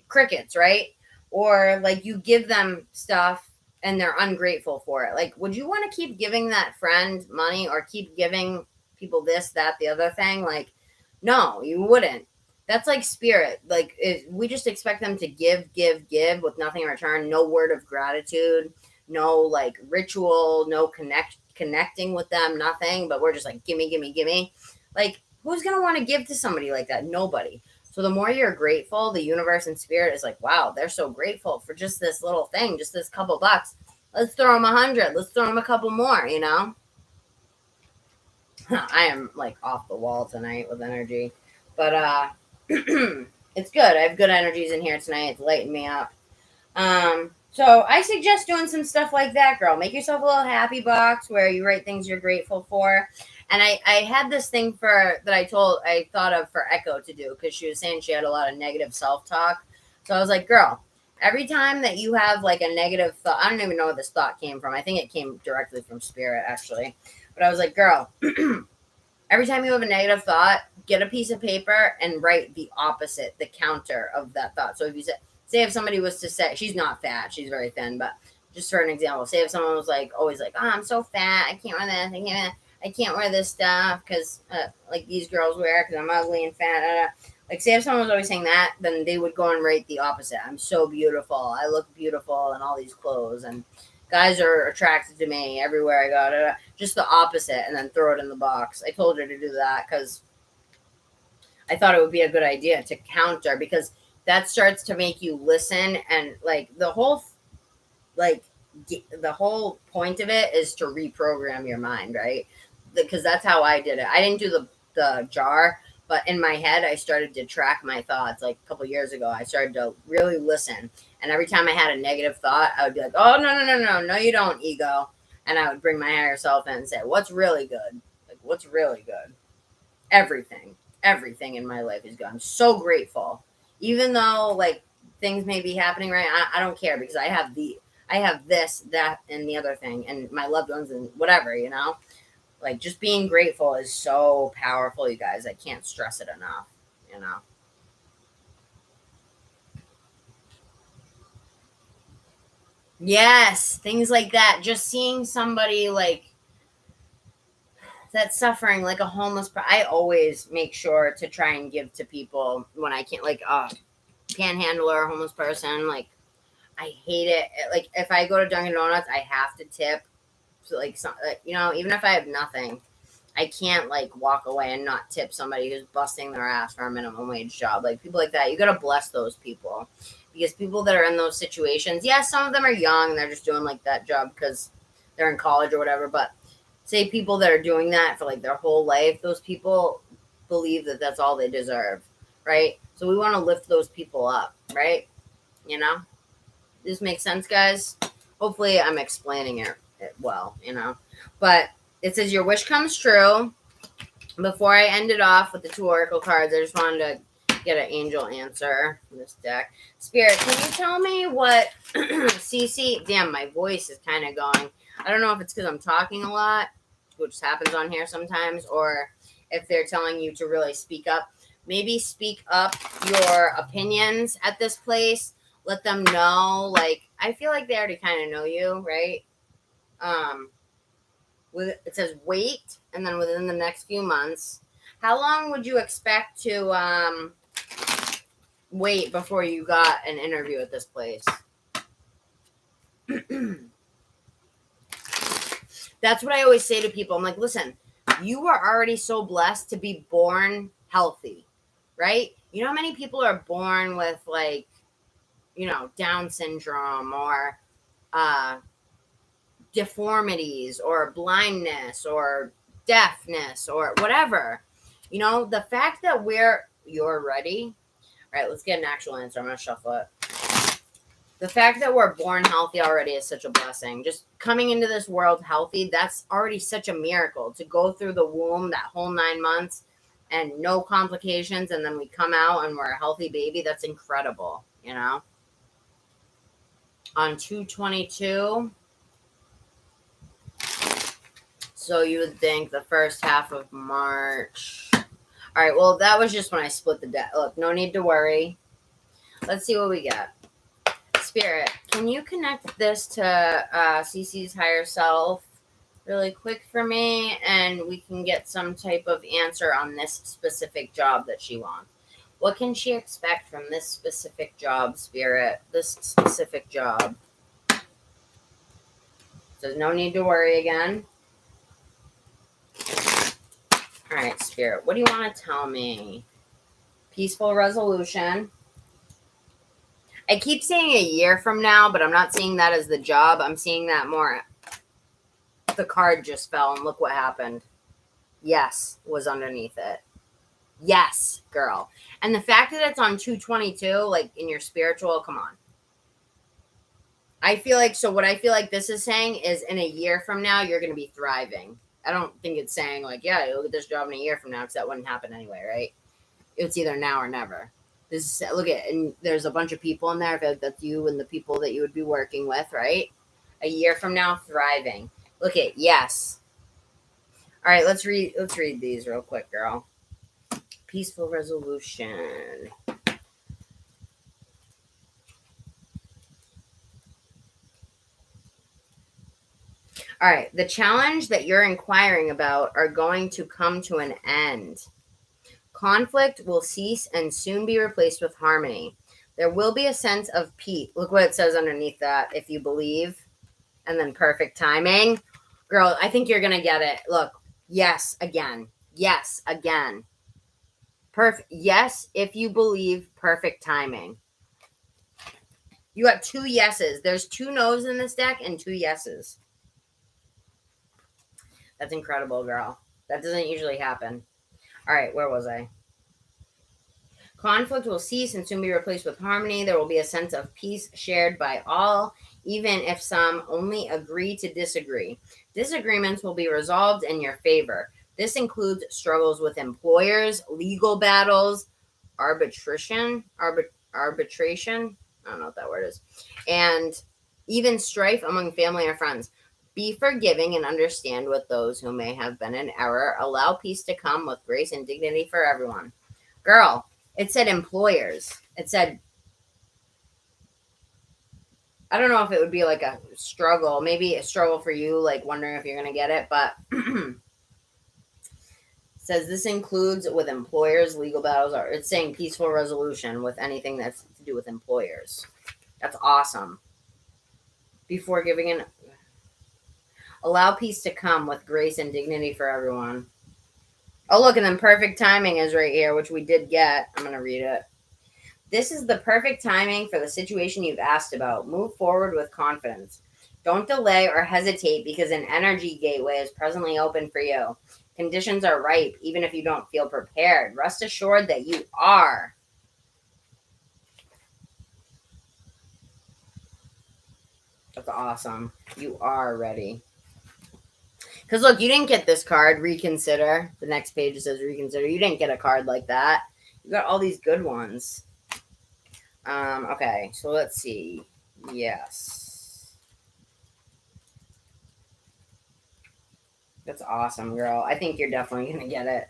crickets, right? Or like you give them stuff and they're ungrateful for it. Like, would you want to keep giving that friend money or keep giving people this, that, the other thing? Like, no, you wouldn't. That's like spirit. Like, we just expect them to give with nothing in return. No word of gratitude, no like ritual, no connecting with them, nothing. But we're just like, gimme. Like, who's going to want to give to somebody like that? Nobody. So the more you're grateful, the universe and spirit is like, wow, they're so grateful for just this little thing, just this couple bucks. Let's throw them 100. Let's throw them a couple more, you know? I am like off the wall tonight with energy. But it's good. I have good energies in here tonight. It's lighting me up. So I suggest doing some stuff like that, girl. Make yourself a little happy box where you write things you're grateful for. And I had this thing that I thought of for Echo to do, because she was saying she had a lot of negative self-talk. So I was like, girl, every time that you have like a negative thought, I don't even know where this thought came from. I think it came directly from Spirit, actually. But I was like, girl, every time you have a negative thought, get a piece of paper and write the opposite, the counter of that thought. So if you say if somebody was to say, she's not fat, she's very thin, but just for an example, say if someone was like, always like, oh, I'm so fat, I can't wear this, I can't wear this stuff because like these girls wear because I'm ugly and fat. Like, say if someone was always saying that, then they would go and write the opposite. I'm so beautiful. I look beautiful in all these clothes, and guys are attracted to me everywhere I go. Just the opposite, and then throw it in the box. I told her to do that because I thought it would be a good idea to counter, because that starts to make you listen, and like the whole point of it is to reprogram your mind, right? Because that's how I did it. I didn't do the jar, but in my head, I started to track my thoughts. Like a couple years ago, I started to really listen. And every time I had a negative thought, I would be like, oh, no, you don't, ego. And I would bring my higher self in and say, what's really good? Like, what's really good? Everything in my life is good. I'm so grateful. Even though, like, things may be happening right now, I don't care, because I have this, that, and the other thing, and my loved ones, and whatever, Like, just being grateful is so powerful, you guys. I can't stress it enough, Yes, things like that. Just seeing somebody, like, that's suffering, like a homeless I always make sure to try and give to people when I can't, like a panhandler, homeless person. Like, I hate it. Like, if I go to Dunkin' Donuts, I have to tip. So, like, even if I have nothing, I can't, like, walk away and not tip somebody who's busting their ass for a minimum wage job. Like, people like that, you got to bless those people. Because people that are in those situations, some of them are young and they're just doing, like, that job because they're in college or whatever. But say people that are doing that for, like, their whole life, those people believe that that's all they deserve, right? So we want to lift those people up, right? This makes sense, guys? Hopefully I'm explaining it well, But it says your wish comes true. Before I end it off with the 2 oracle cards, I just wanted to get an angel answer from this deck. Spirit, can you tell me what CC... Damn, my voice is kind of going. I don't know if it's because I'm talking a lot, which happens on here sometimes, or if they're telling you to really speak up. Maybe speak up your opinions at this place. Let them know. Like, I feel like they already kind of know you, right? It says wait, and then within the next few months. How long would you expect to wait before you got an interview at this place? That's what I always say to people. I'm like, listen, you are already so blessed to be born healthy, right? You know how many people are born with, like, Down syndrome or deformities or blindness or deafness or whatever. The fact that you're ready. All right, let's get an actual answer. I'm going to shuffle it. The fact that we're born healthy already is such a blessing. Just coming into this world healthy, that's already such a miracle. To go through the womb, that whole 9 months, and no complications, and then we come out and we're a healthy baby, that's incredible, On 2/22, so you would think the first half of March. All right, well, that was just when I split the deck. Look, no need to worry. Let's see what we get. Spirit, can you connect this to CC's higher self really quick for me? And we can get some type of answer on this specific job that she wants. What can she expect from this specific job, Spirit? This specific job. So no need to worry again. All right, Spirit, what do you want to tell me? Peaceful resolution. I keep saying a year from now, but I'm not seeing that as the job. I'm seeing that more. The card just fell, and look what happened. Yes was underneath it. Yes, girl. And the fact that it's on 2/22, like in your spiritual, come on. What I feel like this is saying is in a year from now, you're going to be thriving I don't think it's saying like, yeah, you'll get this job in a year from now, because that wouldn't happen anyway, right? It's either now or never. This is, look at, and there's a bunch of people in there. If that's you and the people that you would be working with, right? A year from now, thriving. Look at, yes. All right, let's read these real quick, girl. Peaceful resolution. All right, the challenge that you're inquiring about are going to come to an end. Conflict will cease and soon be replaced with harmony. There will be a sense of peace. Look what it says underneath that. If you believe, and then perfect timing. Girl, I think you're going to get it. Look, yes, again. Yes, again. Perfect. Yes, if you believe, perfect timing. You got 2 yeses. There's 2 no's in this deck and 2 yeses. That's incredible, girl. That doesn't usually happen. All right, where was I? Conflict will cease and soon be replaced with harmony. There will be a sense of peace shared by all, even if some only agree to disagree. Disagreements will be resolved in your favor. This includes struggles with employers, legal battles, arbitration. I don't know what that word is. And even strife among family or friends. Be forgiving and understand with those who may have been in error. Allow peace to come with grace and dignity for everyone. Girl, it said employers. It said, I don't know if it would be like a struggle. Maybe a struggle for you, like wondering if you're going to get it. But it says this includes with employers, legal battles. Or it's saying peaceful resolution with anything that's to do with employers. That's awesome. Before giving an... Allow peace to come with grace and dignity for everyone. Oh, look, and then perfect timing is right here, which we did get. I'm going to read it. This is the perfect timing for the situation you've asked about. Move forward with confidence. Don't delay or hesitate because an energy gateway is presently open for you. Conditions are ripe, even if you don't feel prepared. Rest assured that you are. That's awesome. You are ready. Because look, you didn't get this card, reconsider. The next page says reconsider. You didn't get a card like that. You got all these good ones. Okay, so let's see. Yes. That's awesome, girl. I think you're definitely going to get it.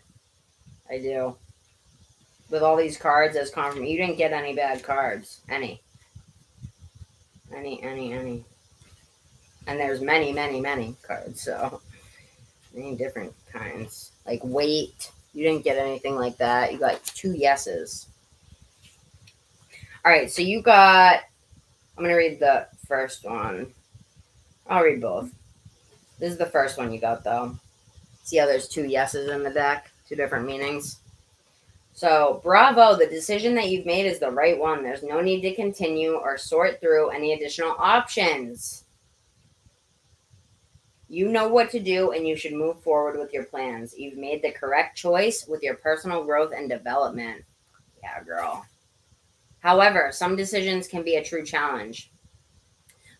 I do. With all these cards as confirmation. You didn't get any bad cards. Any. And there's many, many, many cards, so... Many different kinds. Like weight. You didn't get anything like that. You got 2 yeses. All right, so you got... I'm going to read the first one. I'll read both. This is the first one you got, though. See how there's 2 yeses in the deck? 2 different meanings. So, bravo. The decision that you've made is the right one. There's no need to continue or sort through any additional options. You know what to do, and you should move forward with your plans. You've made the correct choice with your personal growth and development. Yeah, girl. However, some decisions can be a true challenge.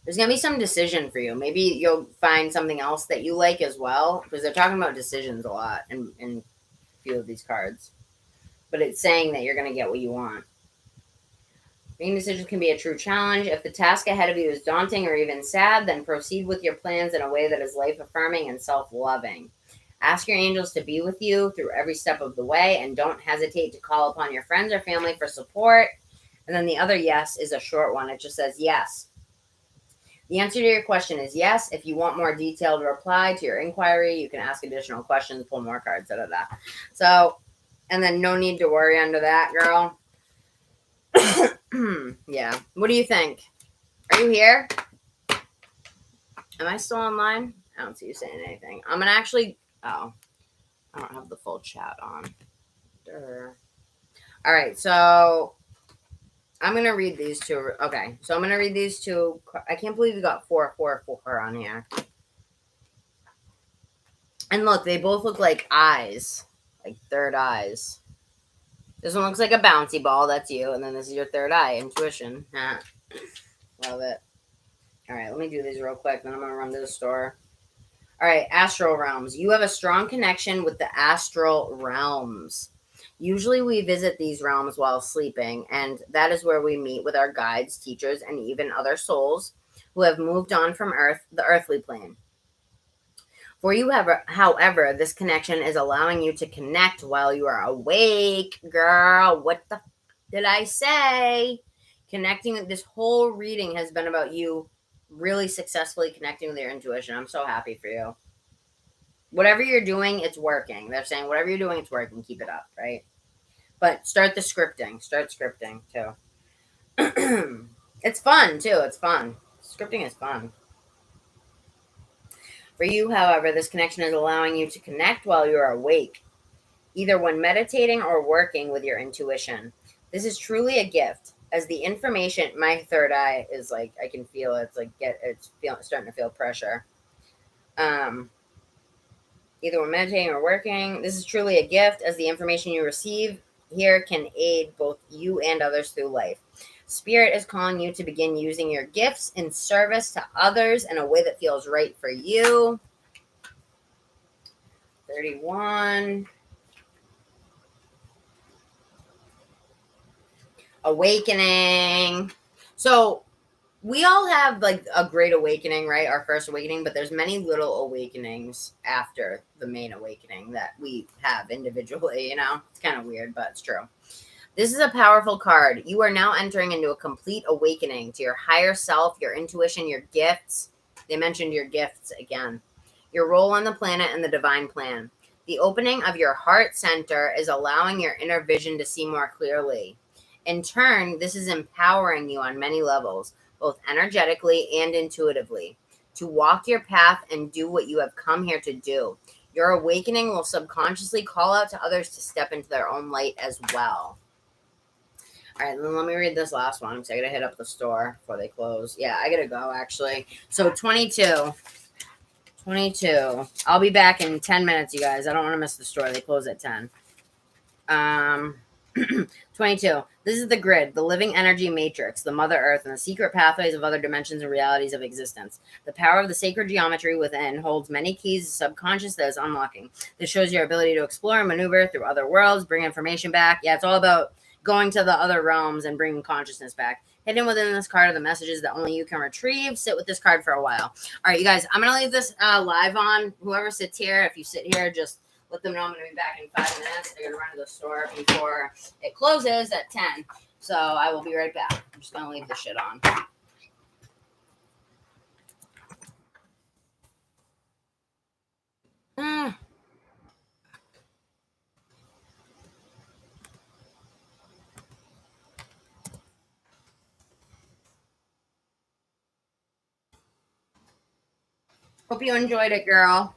There's going to be some decision for you. Maybe you'll find something else that you like as well, because they're talking about decisions a lot in a few of these cards. But it's saying that you're going to get what you want. Making decisions can be a true challenge. If the task ahead of you is daunting or even sad, then proceed with your plans in a way that is life-affirming and self-loving. Ask your angels to be with you through every step of the way, and don't hesitate to call upon your friends or family for support. And then the other yes is a short one. It just says yes. The answer to your question is yes. If you want more detailed reply to your inquiry, you can ask additional questions, pull more cards, So, and then no need to worry under that, girl. Yeah. What do you think? Are you here? Am I still online? I don't see you saying anything. I'm going to actually... Oh. I don't have the full chat on. All right. So, I'm going to read these 2. Okay. So, I'm going to read these 2. I can't believe you got 4 on here. And look, they both look like eyes. Like third eyes. This one looks like a bouncy ball. That's you. And then this is your third eye. Intuition. Love it. All right. Let me do these real quick. Then I'm going to run to the store. All right, astral realms. You have a strong connection with the astral realms. Usually we visit these realms while sleeping, and that is where we meet with our guides, teachers, and even other souls who have moved on from the earthly plane. For you, however, this connection is allowing you to connect while you are awake. Girl, what the did I say? Connecting, this whole reading has been about you really successfully connecting with your intuition. I'm so happy for you. Whatever you're doing, it's working. They're saying whatever you're doing, it's working. Keep it up, right? But start the scripting. Start scripting, too. It's fun, too. It's fun. Scripting is fun. For you, however, this connection is allowing you to connect while you are awake, either when meditating or working with your intuition. This is truly a gift, as the information, my third eye is like, I can feel it. It's like, starting to feel pressure. Either when meditating or working. This is truly a gift, as the information you receive here can aid both you and others through life. Spirit is calling you to begin using your gifts in service to others in a way that feels right for you. 31. Awakening. So we all have like a great awakening, right? Our first awakening, but there's many little awakenings after the main awakening that we have individually, you know? It's kind of weird, but it's true. This is a powerful card. You are now entering into a complete awakening to your higher self, your intuition, your gifts. They mentioned your gifts again. Your role on the planet and the divine plan. The opening of your heart center is allowing your inner vision to see more clearly. In turn, this is empowering you on many levels, both energetically and intuitively, to walk your path and do what you have come here to do. Your awakening will subconsciously call out to others to step into their own light as well. All right, then let me read this last one because I got to hit up the store before they close. Yeah, I got to go, actually. So 22. I'll be back in 10 minutes, you guys. I don't want to miss the store. They close at 10. 22. This is the grid, the living energy matrix, the Mother Earth, and the secret pathways of other dimensions and realities of existence. The power of the sacred geometry within holds many keys to subconscious that is unlocking. This shows your ability to explore and maneuver through other worlds, bring information back. Yeah, it's all about going to the other realms and bringing consciousness back. Hidden within this card are the messages that only you can retrieve. Sit with this card for a while. All right, you guys, I'm going to leave this live on. Whoever sits here, if you sit here, just let them know I'm going to be back in 5 minutes. I got to run to the store before it closes at 10. So I will be right back. I'm just going to leave this shit on. Hope you enjoyed it, girl.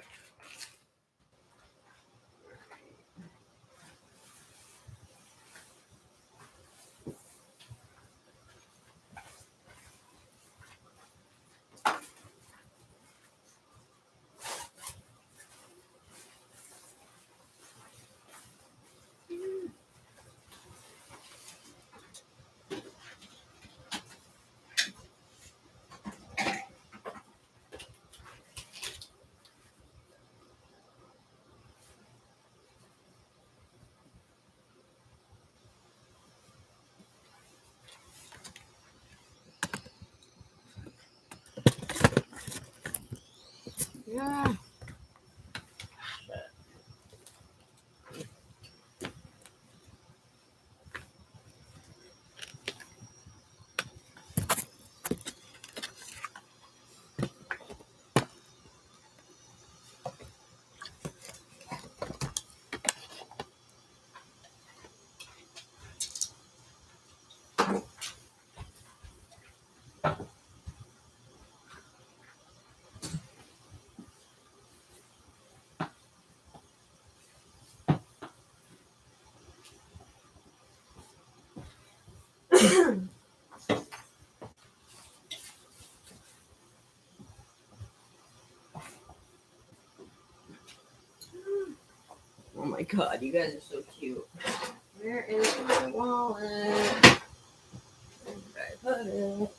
Yeah. Oh my god, you guys are so cute. Where is my wallet? Where did I put it?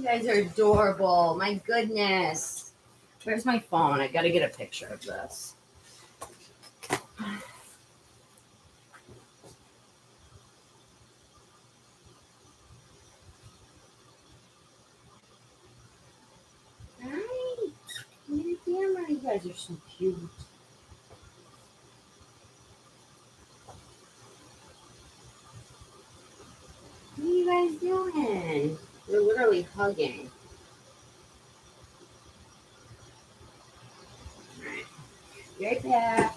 guys are adorable. My goodness. Where's my phone? I gotta get a picture of this. Hi. Look at the camera. You guys are so cute. What are you guys doing? We're literally hugging. Alright. Be right back.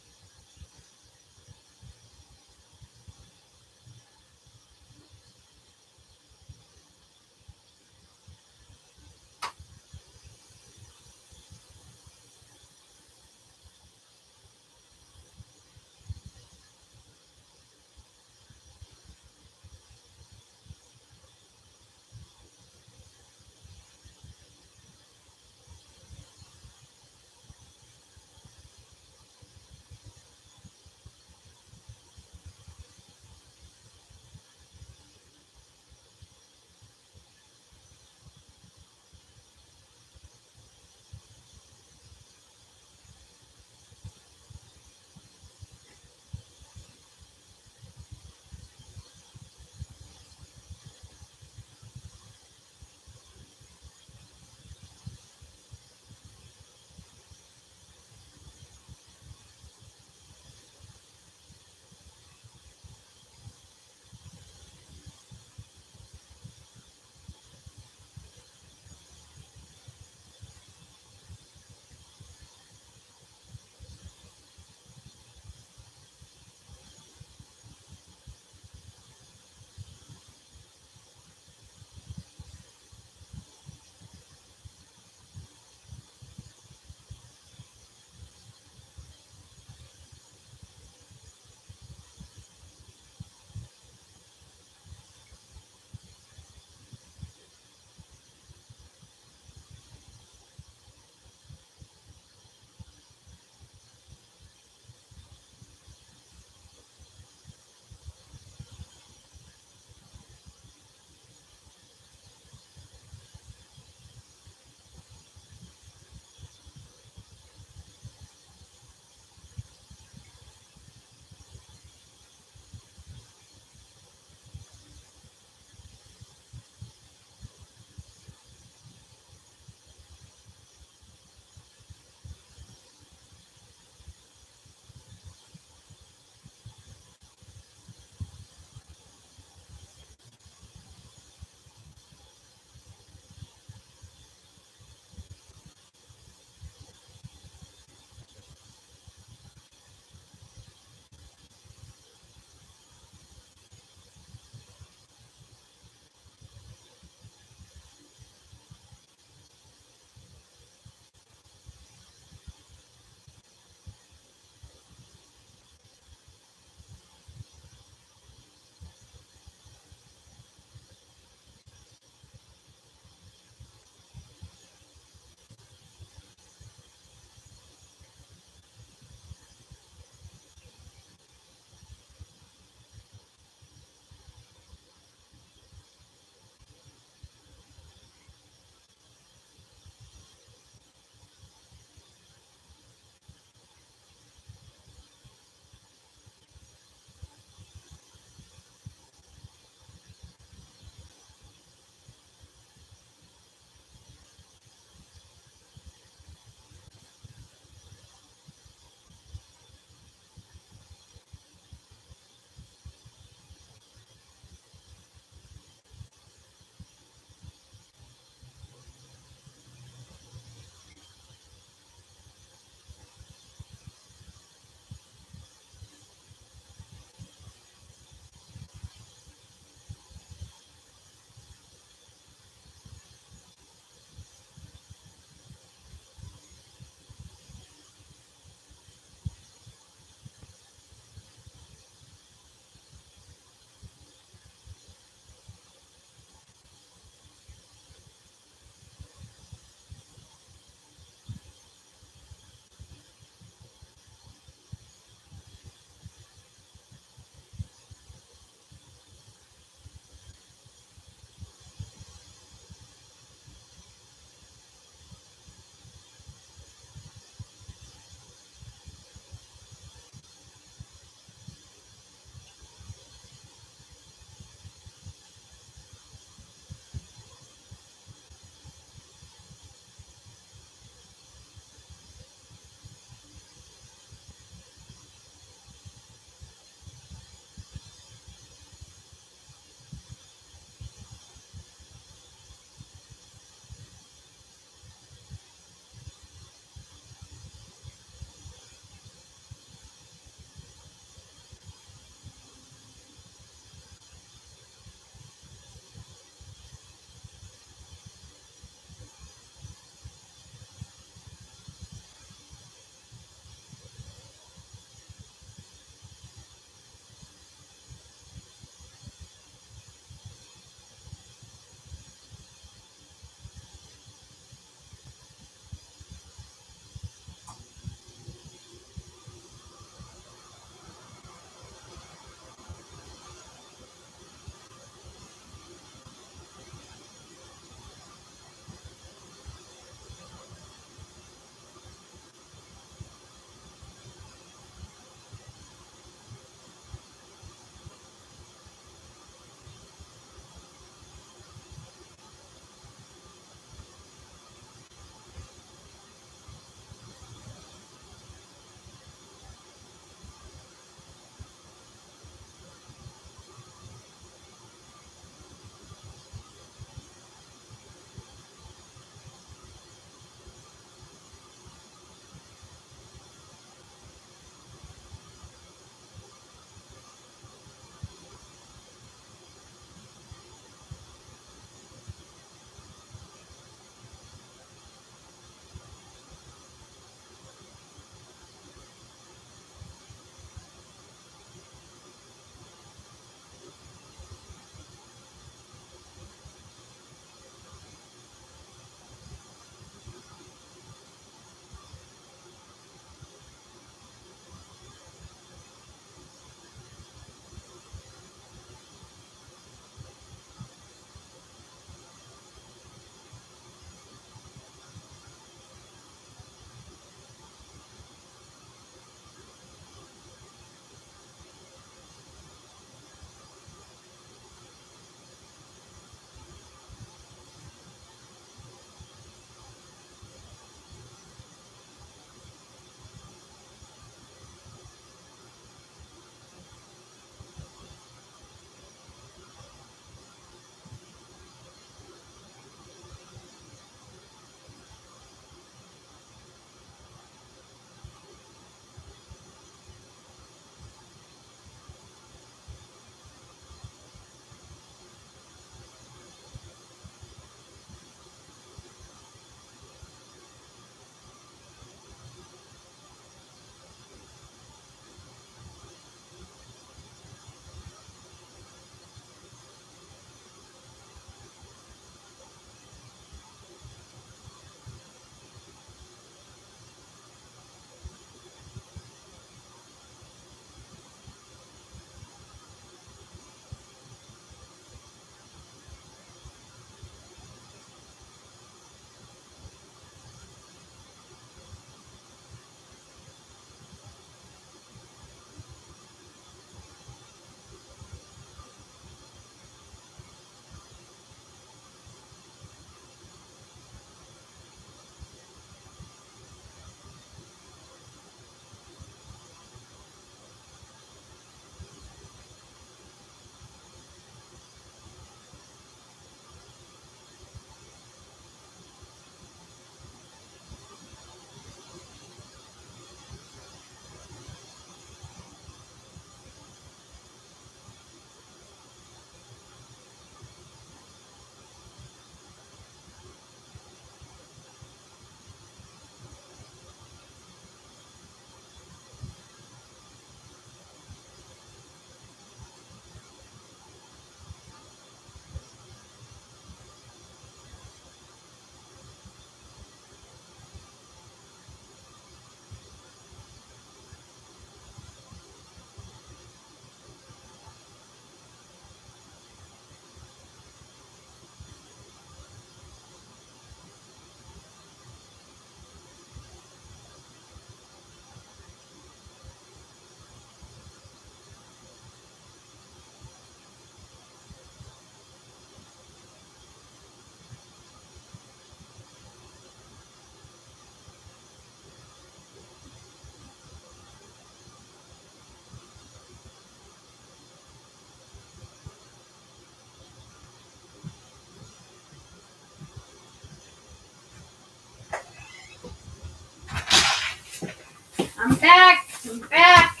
I'm back. I'm back.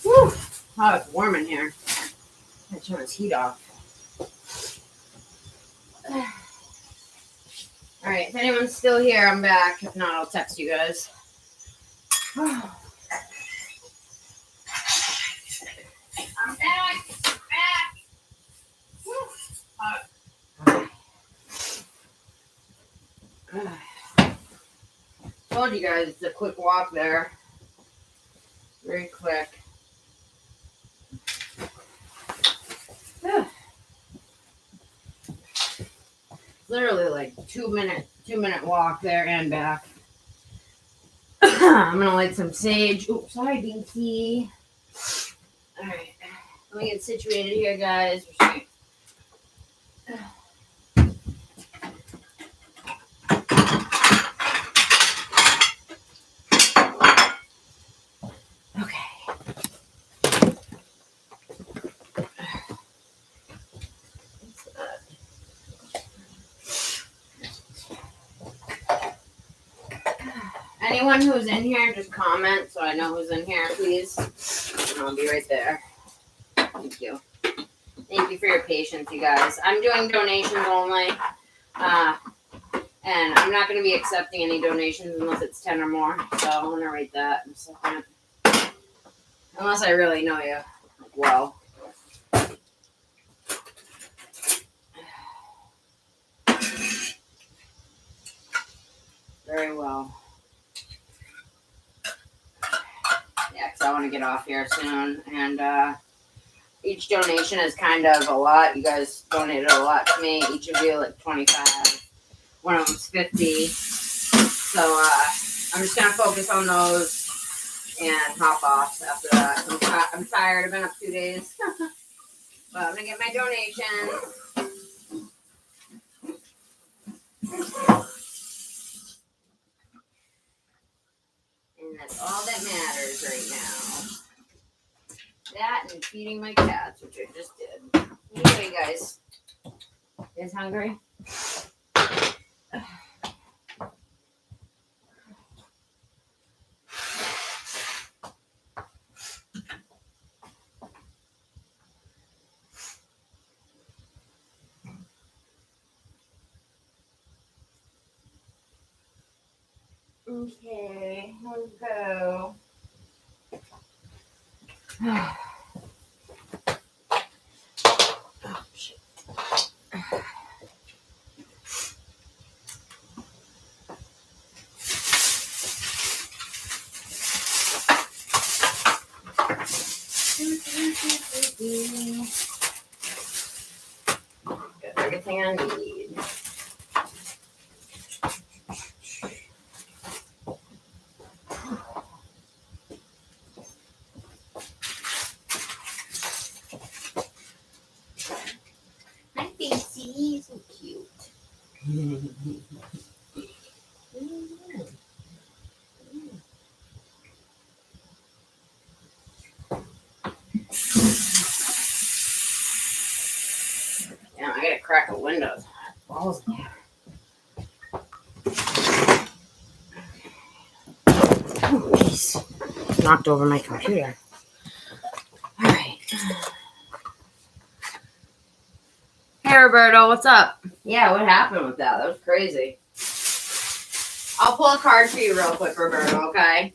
Whew. Oh, it's warm in here. I turn this heat off. All right, if anyone's still here, I'm back. If not, I'll text you guys. I'm back. Back. Told you guys it's a quick walk there. Very quick. Literally like 2-minute walk there and back. I'm gonna light some sage. Oops, sorry, Binky. All right, let me get situated here, guys. Okay. Anyone who's in here, just comment so I know who's in here, please. And I'll be right there. Thank you. Thank you for your patience, you guys. I'm doing donations only. And I'm not going to be accepting any donations unless it's 10 or more. So I'm going to write that in a second. Unless I really know you. Like, well. Very well. Yeah, because I want to get off here soon. And each donation is kind of a lot. You guys donated a lot to me. Each of you, like 25. One of them's 50. So I'm just going to focus on those and hop off after that. I'm tired. I've been up 2 days. But I'm going to get my donation. And that's all that matters right now. That and feeding my cats, which I just did. Anyway, guys. You guys hungry? Okay, let's go. Oh, shit. Got everything I need. Hi, Fancy. So cute. Damn, I gotta crack the windows. Balls in there. Oh, jeez. Knocked over my computer. All right. Hey, Roberto, what's up? Yeah, what happened with that? That was crazy. I'll pull a card for you real quick, Roberto, okay?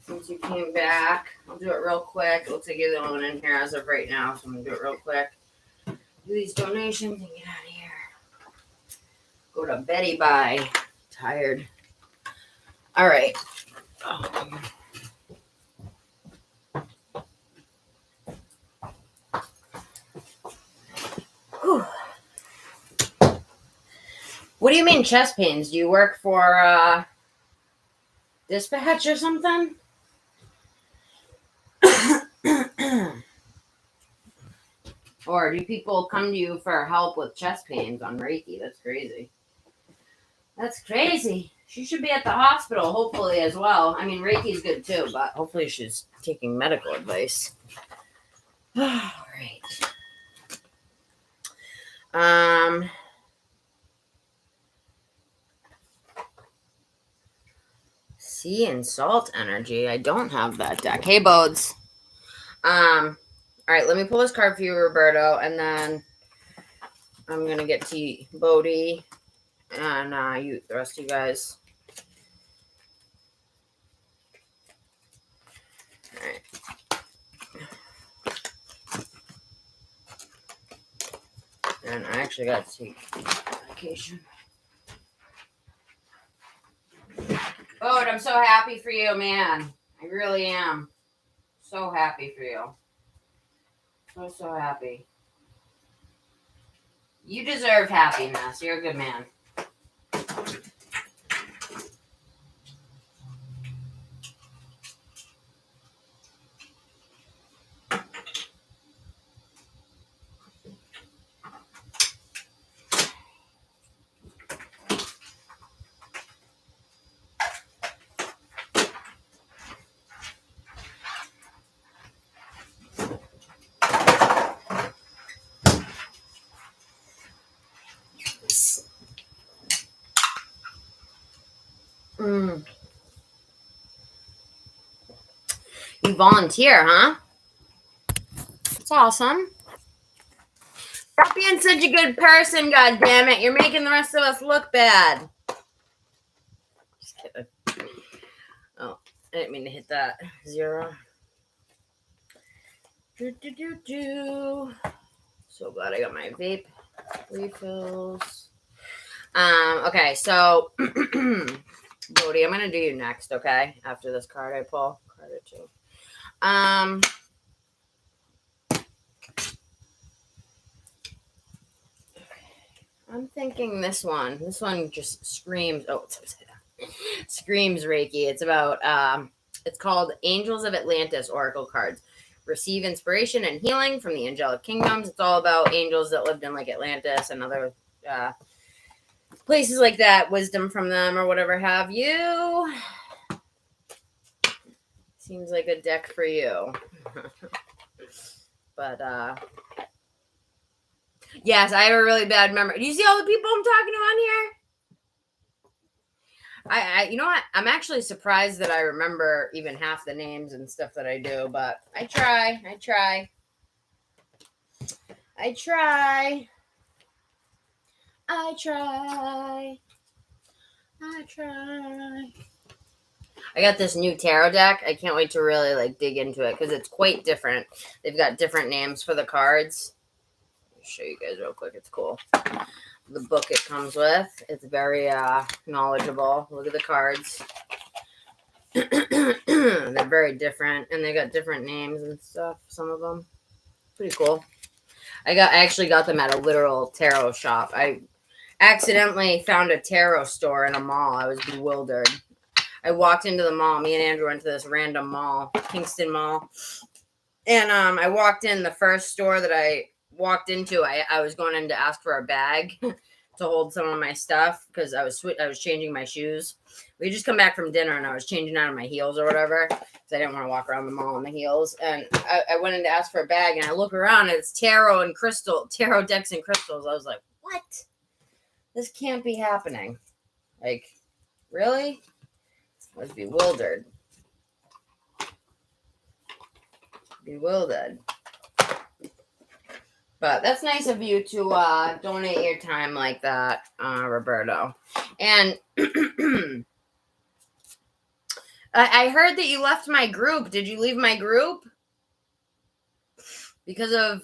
Since you came back, I'll do it real quick. It looks like you're the only one in here as of right now, so I'm going to do it real quick. Do these donations and get out of here. Go to Betty Bye. Tired. All right. Whew. What do you mean chest pains? Do you work for dispatch or something? Or do people come to you for help with chest pains on Reiki? That's crazy. That's crazy. She should be at the hospital, hopefully, as well. I mean, Reiki's good too, but hopefully she's taking medical advice. All right. Sea and salt energy. I don't have that deck. Hey, Bodes. All right, let me pull this card for you, Roberto, and then I'm gonna get to Bodhi and the rest of you guys. All right. And I actually got to take medication. Bode, I'm so happy for you, man. I really am. So happy for you. So happy. You deserve happiness. You're a good man. You volunteer, huh? That's awesome. Stop being such a good person, God damn it! You're making the rest of us look bad. Just kidding. Oh, I didn't mean to hit that 0. So glad I got my vape refills. Okay, so Bodhi, I'm gonna do you next, okay? After this card I pull. Card or two. I'm thinking this one. This one just screams. Oh, screams Reiki. It's about. It's called Angels of Atlantis Oracle cards. Receive inspiration and healing from the angelic kingdoms. It's all about angels that lived in like Atlantis and other places like that. Wisdom from them or whatever have you. Seems like a deck for you. But yes, I have a really bad memory. Do you see all the people I'm talking to on here? I you know what? I'm actually surprised that I remember even half the names and stuff that I do, but I try. I got this new tarot deck. I can't wait to really like dig into it because it's quite different. They've got different names for the cards. Let me show you guys real quick. It's cool. The book it comes with. It's very knowledgeable. Look at the cards. They're very different, and they got different names and stuff. Some of them, pretty cool. I actually got them at a literal tarot shop. I accidentally found a tarot store in a mall. I was bewildered. I walked into the mall. Me and Andrew went to this random mall, Kingston Mall, and I walked in. The first store that I walked into, I was going in to ask for a bag to hold some of my stuff because I was changing my shoes. We just come back from dinner and I was changing out of my heels or whatever because I didn't want to walk around the mall in the heels. And I went in to ask for a bag and I look around and it's tarot decks and crystals. I was like, what? This can't be happening. Like, really? I was bewildered. But that's nice of you to donate your time like that, Roberto. And I heard that you left my group. Did you leave my group? Because of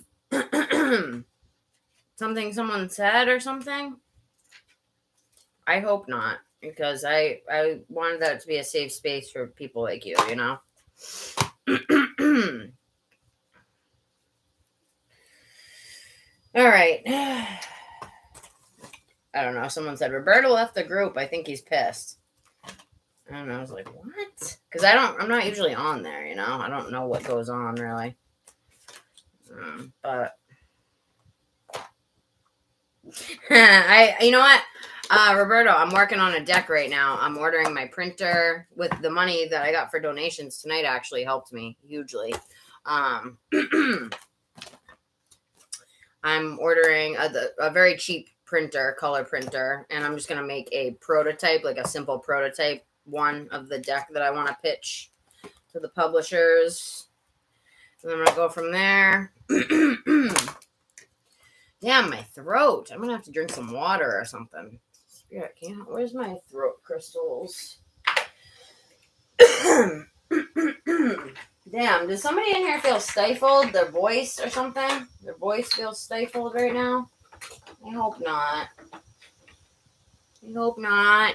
something someone said or something? I hope not. Because I wanted that to be a safe space for people like you, you know? All right. I don't know. Someone said, Roberto left the group. I think he's pissed. I don't know. I was like, what? Because I'm not usually on there, you know? I don't know what goes on, really. But you know what? Roberto, I'm working on a deck right now. I'm ordering my printer with the money that I got for donations tonight actually helped me hugely. I'm ordering a very cheap color printer, and I'm just going to make a prototype, like a simple prototype one of the deck that I want to pitch to the publishers. And I'm going to go from there. Damn, my throat. I'm going to have to drink some water or something. Spirit, where's my throat crystals? Damn, does somebody in here feel stifled? Their voice or something? Their voice feels stifled right now? I hope not. I hope not.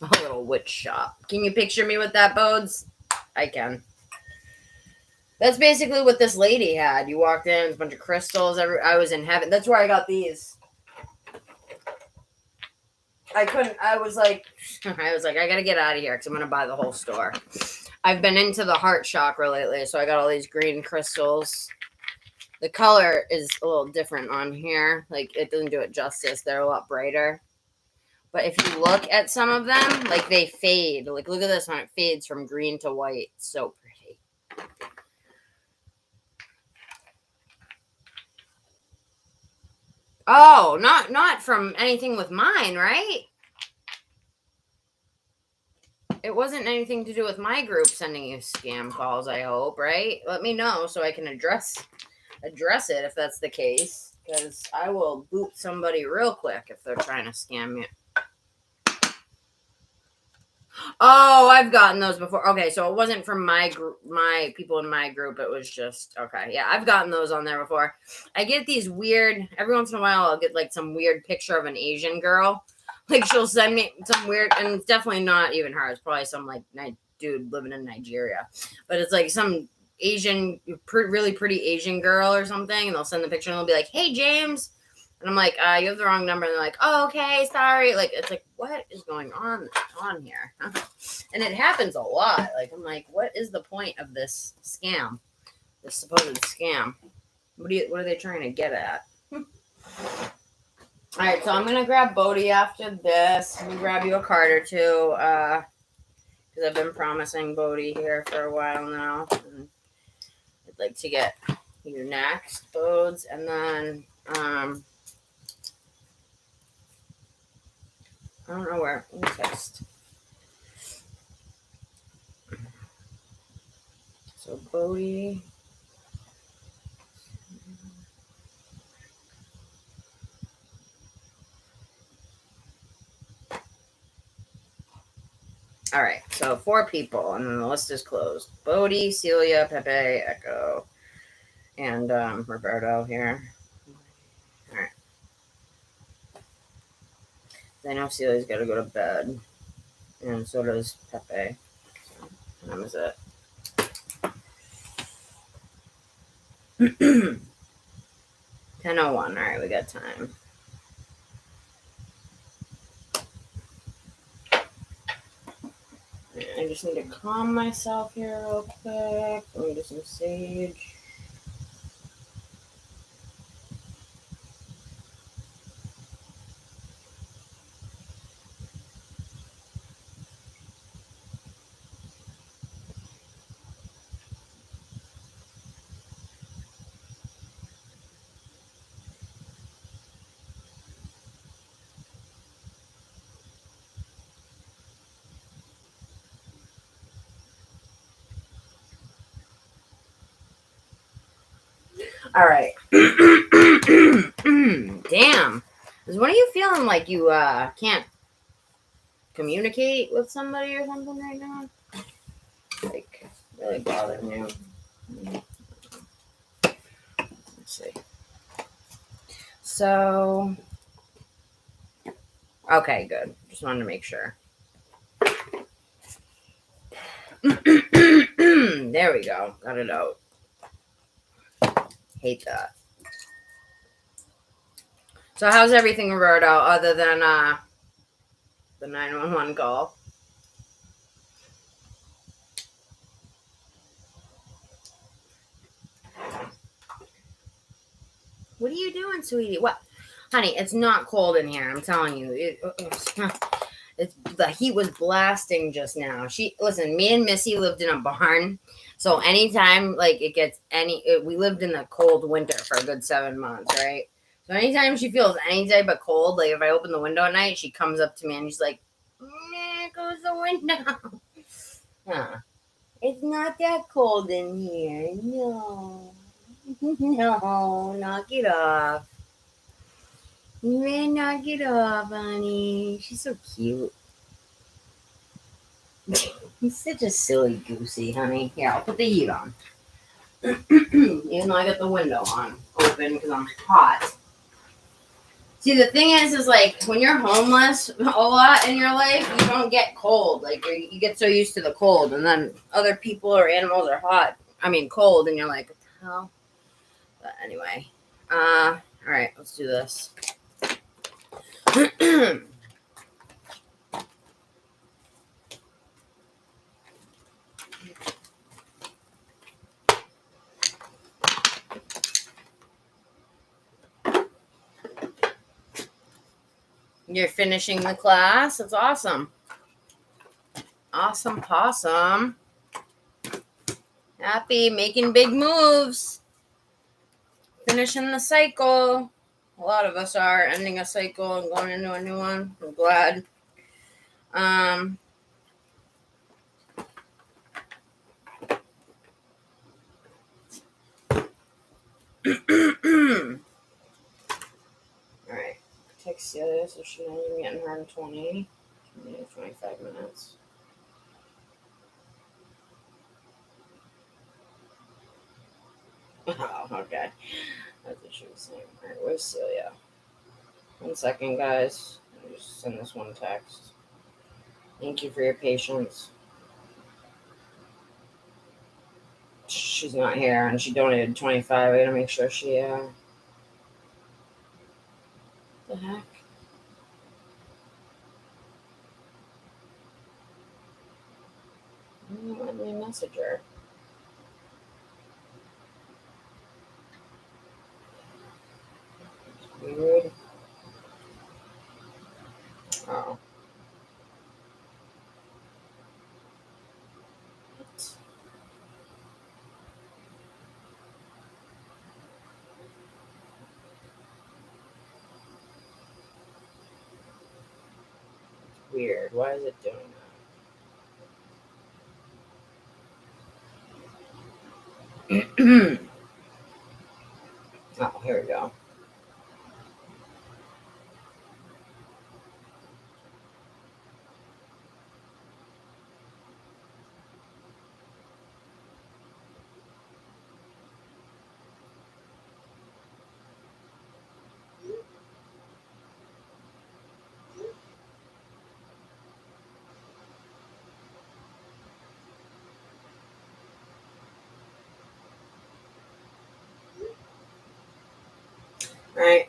A little witch shop. Can you picture me with that, Bodes? I can. That's basically what this lady had. You walked in, a bunch of crystals. I was in heaven. That's where I got these. I was like, I gotta get out of here because I'm gonna buy the whole store. I've been into the heart chakra lately, so I got all these green crystals. The color is a little different on here. Like, it doesn't do it justice. They're a lot brighter. But if you look at some of them, like, they fade. Like, look at this one. It fades from green to white. It's so pretty. Oh, not from anything with mine, right? It wasn't anything to do with my group sending you scam calls, I hope, right? Let me know so I can address it if that's the case. Because I will boot somebody real quick if they're trying to scam you. Oh, I've gotten those before. Okay, so it wasn't from my group, my people in my group. It was just, okay. Yeah, I've gotten those on there before. I get these weird, every once in a while, I'll get like some weird picture of an Asian girl. Like, she'll send me some weird, and it's definitely not even her. It's probably some like dude living in Nigeria. But it's like some Asian, really pretty Asian girl or something. And they'll send the picture and they'll be like, hey, James. And I'm like, you have the wrong number. And they're like, oh, okay, sorry. Like, it's like, what is going on here? And it happens a lot. Like, I'm like, what is the point of this scam? This supposed scam? What are they trying to get at? All right, so I'm going to grab Bodhi after this. I'm going to grab you a card or two. Because I've been promising Bodhi here for a while now. And I'd like to get you next, Bodes. And then, I don't know where. Text. So Bodhi. All right. So 4 people, and then the list is closed. Bodhi, Celia, Pepe, Echo, and Roberto here. All right. I know Celia's got to go to bed, and so does Pepe. So, what time is it? 10:01. All right, we got time. I just need to calm myself here real quick. Let me do some sage. All right. Damn. Is one of you feeling like you can't communicate with somebody or something right now? Like, really bothering you? Let's see. So, okay, good. Just wanted to make sure. There we go. Got it out. Hate that. So how's everything, Roberto, other than the 911 call? What are you doing, sweetie? What? Honey, it's not cold in here. I'm telling you. The heat was blasting just now. Listen, me and Missy lived in a barn. So anytime, like, it gets we lived in the cold winter for a good 7 months, right? So anytime she feels any type of cold, like if I open the window at night, she comes up to me and she's like, "There goes the window." Huh. It's not that cold in here. No. No, knock it off. Man, knock it off, honey. She's so cute. He's such a silly goosey, honey. Here, I'll put the heat on. Even though I got the window on open because I'm hot. See, the thing is like when you're homeless a lot in your life, you don't get cold. Like you get so used to the cold, and then other people or animals are cold, and you're like, what the hell? But anyway, all right, let's do this. You're finishing the class. That's awesome. Awesome possum. Happy, making big moves. Finishing the cycle. A lot of us are ending a cycle and going into a new one. I'm glad. Alright. Text the other, so she's not even getting her in 25 minutes. Oh, okay. That's what she was saying. Alright, where's Celia? 1 second, guys. Let me just send this one text. Thank you for your patience. She's not here, and she donated 25. I gotta make sure she, the heck? Let me message her. Weird. Oh. What? Weird. Why is it doing that? Oh, here we go. Right.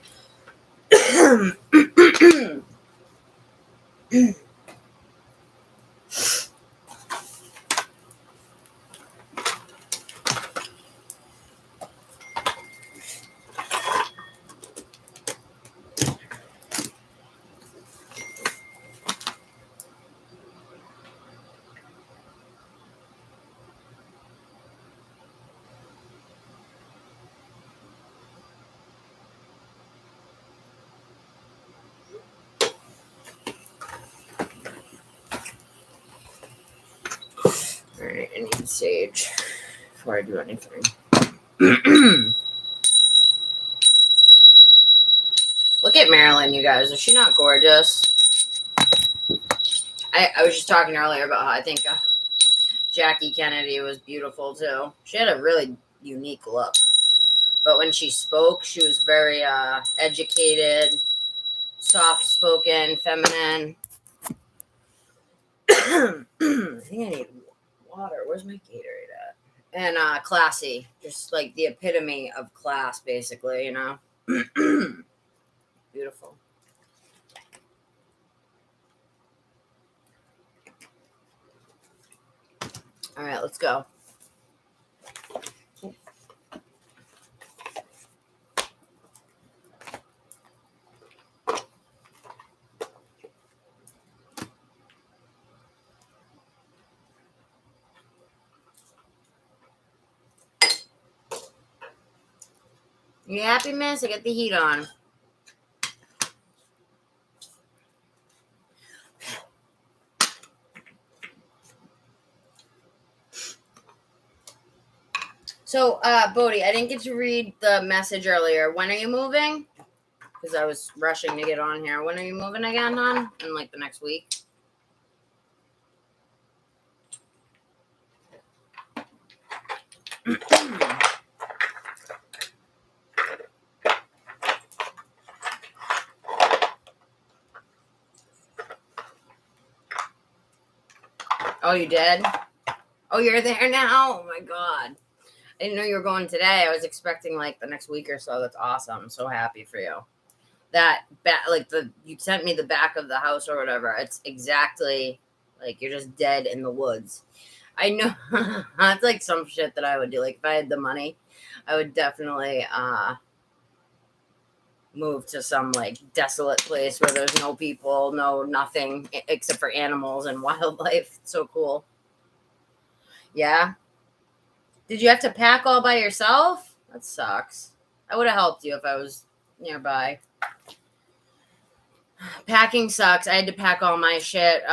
Alright, I need sage before I do anything. Look at Marilyn, you guys. Is she not gorgeous? I was just talking earlier about how I think Jackie Kennedy was beautiful too. She had a really unique look. But when she spoke, she was very educated, soft-spoken, feminine. I think I need water. Where's my Gatorade at? And classy. Just like the epitome of class, basically, you know? Beautiful. All right, let's go. You happy, miss? I got the heat on. So, Bodhi, I didn't get to read the message earlier. When are you moving? Because I was rushing to get on here. When are you moving again, hon? In like the next week? Oh, you did? Oh, you're there now? Oh my God. I didn't know you were going today. I was expecting like the next week or so. That's awesome. I'm so happy for you. That you sent me the back of the house or whatever. It's exactly like you're just dead in the woods. I know. It's like some shit that I would do. Like if I had the money, I would definitely move to some like desolate place where there's no people, no nothing except for animals and wildlife. It's so cool. Yeah. Did you have to pack all by yourself? That sucks. I would have helped you if I was nearby. Packing sucks. I had to pack all my shit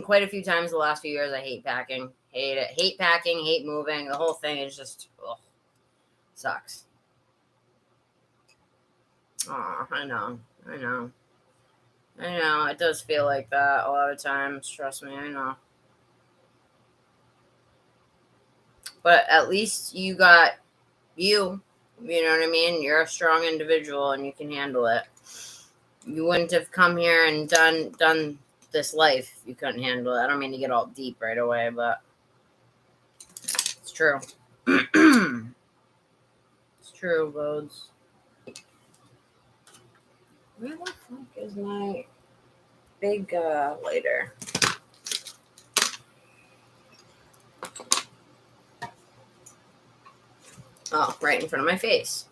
quite a few times the last few years. I hate packing. Hate it. Hate packing. Hate moving. The whole thing is just sucks. Oh, I know. It does feel like that a lot of times. Trust me, I know. But at least you got you. You know what I mean? You're a strong individual and you can handle it. You wouldn't have come here and done this life if you couldn't handle it. I don't mean to get all deep right away, but it's true. It's true, Bodes. Where the fuck is my big lighter? Oh, right in front of my face.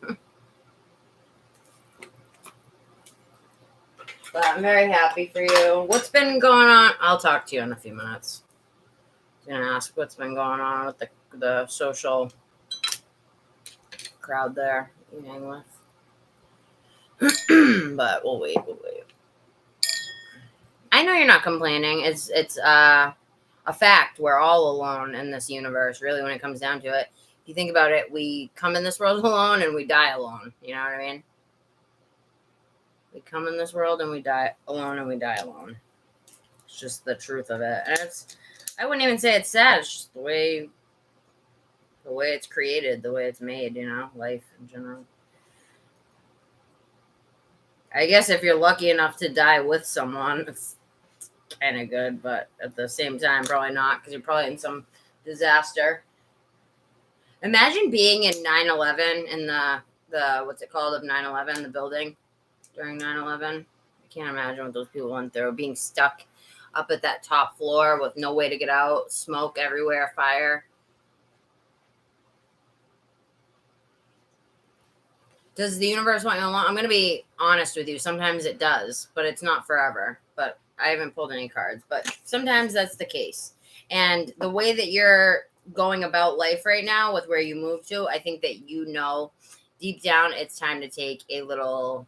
But I'm very happy for you. What's been going on? I'll talk to you in a few minutes. I was going to ask what's been going on with the social crowd there you hang with. But we'll wait. I know you're not complaining. It's a fact. We're all alone in this universe, really, when it comes down to it. If you think about it, we come in this world alone and we die alone. You know what I mean? We come in this world and we die alone and we die alone. It's just the truth of it. And I wouldn't even say it's sad. It's just the way it's created, the way it's made, life in general. I guess if you're lucky enough to die with someone, it's kind of good, but at the same time, probably not, because you're probably in some disaster. Imagine being in 9/11 in the what's it called of 9/11, the building during 9/11. I can't imagine what those people went through, being stuck up at that top floor with no way to get out, smoke everywhere, fire. Does the universe want you alone? I'm going to be honest with you. Sometimes it does, but it's not forever. But I haven't pulled any cards. But sometimes that's the case. And the way that you're going about life right now with where you moved to, I think that deep down it's time to take a little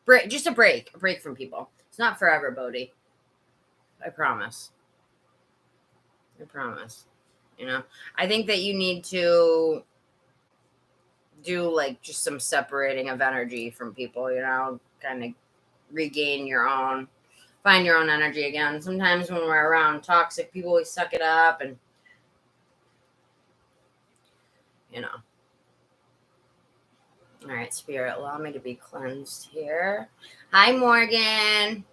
break, just a break from people. It's not forever, Bodhi. I promise. I think that you need to do like just some separating of energy from people, kind of find your own energy again. Sometimes when we're around toxic people, we suck it up and, All right, Spirit, allow me to be cleansed here. Hi, Morgan.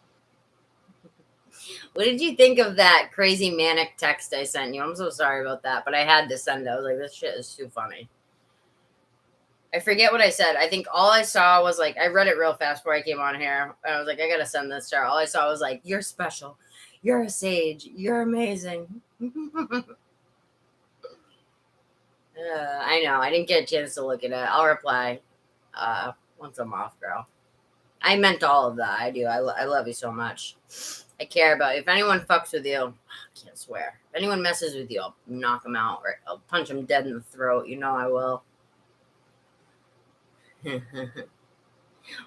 What did you think of that crazy manic text I sent you? I'm so sorry about that, but I had to send it. I was like, this shit is too funny. I forget what I said. I think all I saw was like, I read it real fast before I came on here. I was like, I got to send this to her. All I saw was like, you're special. You're a sage. You're amazing. I know. I didn't get a chance to look at it. I'll reply once I'm off, girl. I meant all of that. I do. I love you so much. I care about you. If anyone fucks with you, I can't swear. If anyone messes with you, I'll knock them out or I'll punch them dead in the throat. I will. I'm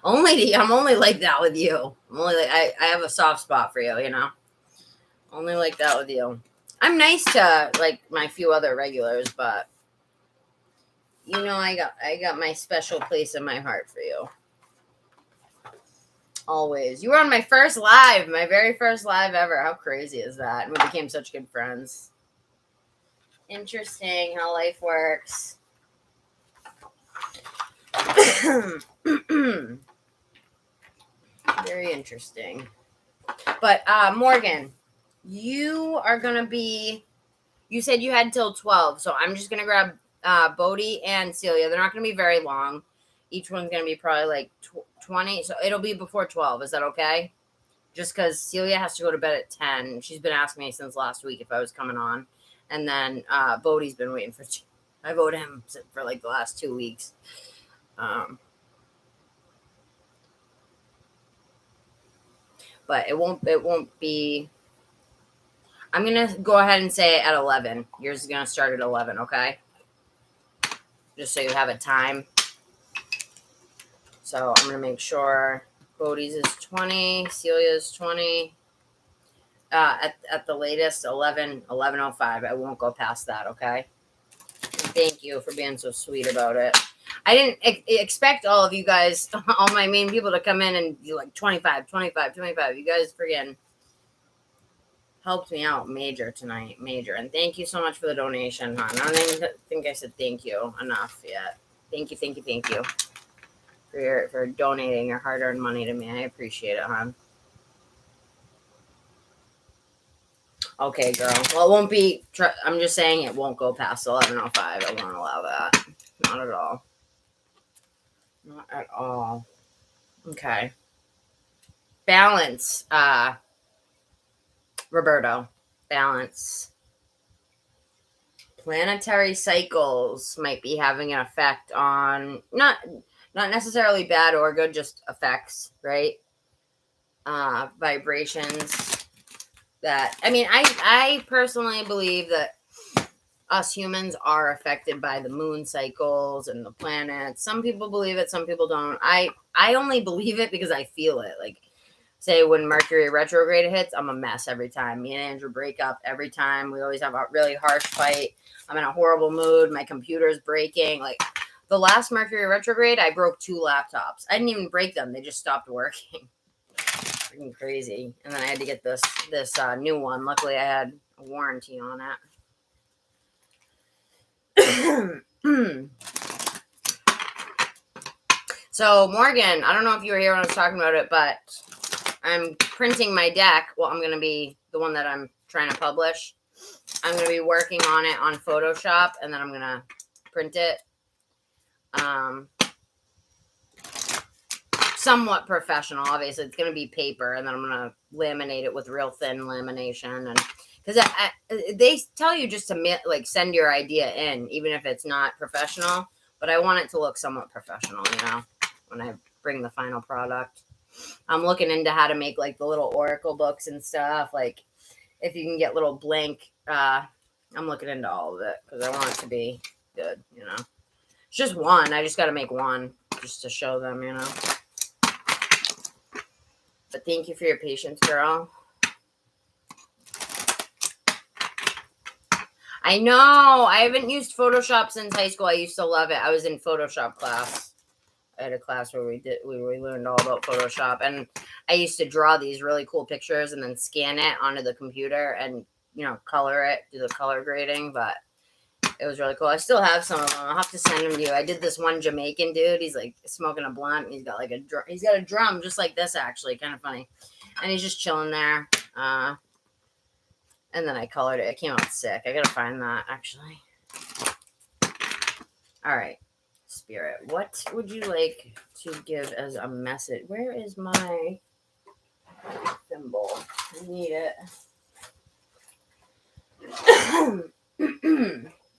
only like that with you. I'm only like I have a soft spot for you, Only like that with you. I'm nice to like my few other regulars, but you know I got my special place in my heart for you. Always. You were on my first live, my very first live ever. How crazy is that? And we became such good friends. Interesting how life works. Very interesting. But Morgan, you are gonna be. You said you had till 12, so I'm just gonna grab Bodhi and Celia. They're not gonna be very long. Each one's gonna be probably like 20, so it'll be before 12. Is that okay? Just because Celia has to go to bed at 10. She's been asking me since last week if I was coming on, and then Bodhi's been waiting for. I voted him for like the last 2 weeks. But it won't be. I'm gonna go ahead and say it at 11. Yours is gonna start at 11, okay? Just so you have a time. So I'm gonna make sure Bodhi's is 20, Celia's 20. At the latest 11:05. I won't go past that, okay? Thank you for being so sweet about it. I didn't expect all of you guys, all my main people, to come in and be like 25. You guys friggin' helped me out major tonight, major. And thank you so much for the donation, hon. I don't even think I said thank you enough yet. Thank you for donating your hard-earned money to me. I appreciate it, hon. Okay, girl. Well, it won't be. I'm just saying it won't go past 11:05. I won't allow that. Not at all. Not at all. Okay. Balance. Roberto. Balance. Planetary cycles might be having an effect on not necessarily bad or good, just effects, right? Vibrations. That I personally believe that us humans are affected by the moon cycles and the planets. Some people believe it, some people don't. I only believe it because I feel it. Like, say when Mercury retrograde hits, I'm a mess every time. Me and Andrew break up every time. We always have a really harsh fight. I'm in a horrible mood. My computer's breaking. Like, the last Mercury retrograde, I broke 2 laptops. I didn't even break them. They just stopped working. Freaking crazy. And then I had to get this new one. Luckily, I had a warranty on it. So, Morgan, I don't know if you were here when I was talking about it, but I'm printing my deck. Well, I'm going to be the one that I'm trying to publish. I'm going to be working on it on Photoshop, and then I'm going to print it. Somewhat professional, obviously. It's going to be paper, and then I'm going to laminate it with real thin lamination. And because they tell you just to send your idea in, even if it's not professional. But I want it to look somewhat professional, when I bring the final product. I'm looking into how to make like the little oracle books and stuff. Like, if you can get little blank, I'm looking into all of it because I want it to be good. It's just one. I just got to make one just to show them. But thank you for your patience, girl. I know. I haven't used Photoshop since high school. I used to love it. I was in Photoshop class. I had a class where we learned all about Photoshop, and I used to draw these really cool pictures and then scan it onto the computer and color it, do the color grading. But it was really cool. I still have some of them. I'll have to send them to you. I did this one Jamaican dude. He's like smoking a blunt. And he's got like he's got a drum just like this, actually, kind of funny. And he's just chilling there. And then I colored it. It came out sick. I gotta find that, actually. All right, Spirit. What would you like to give as a message? Where is my thimble? I need it.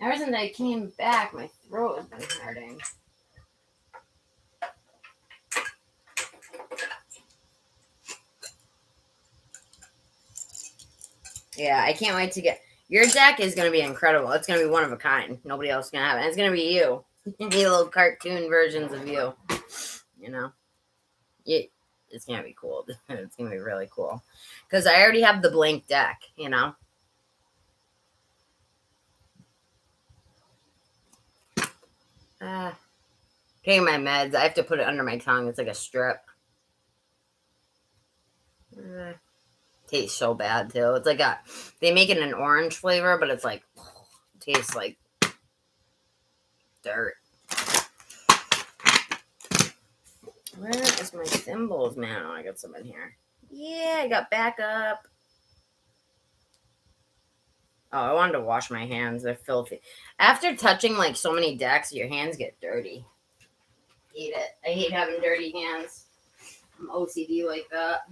Ever since I came back, my throat has been hurting. Yeah, I can't wait to get... Your deck is going to be incredible. It's going to be one of a kind. Nobody else is going to have it. And it's going to be you. Little cartoon versions of you. It's going to be cool. It's going to be really cool. Because I already have the blank deck, Taking my meds. I have to put it under my tongue. It's like a strip. Tastes so bad too. It's like they make it an orange flavor, but it's like tastes like dirt. Where is my thimbles, man? Oh, I got some in here. Yeah, I got backup. Oh, I wanted to wash my hands. They're filthy. After touching like so many decks, your hands get dirty. Hate it. I hate having dirty hands. I'm OCD like that.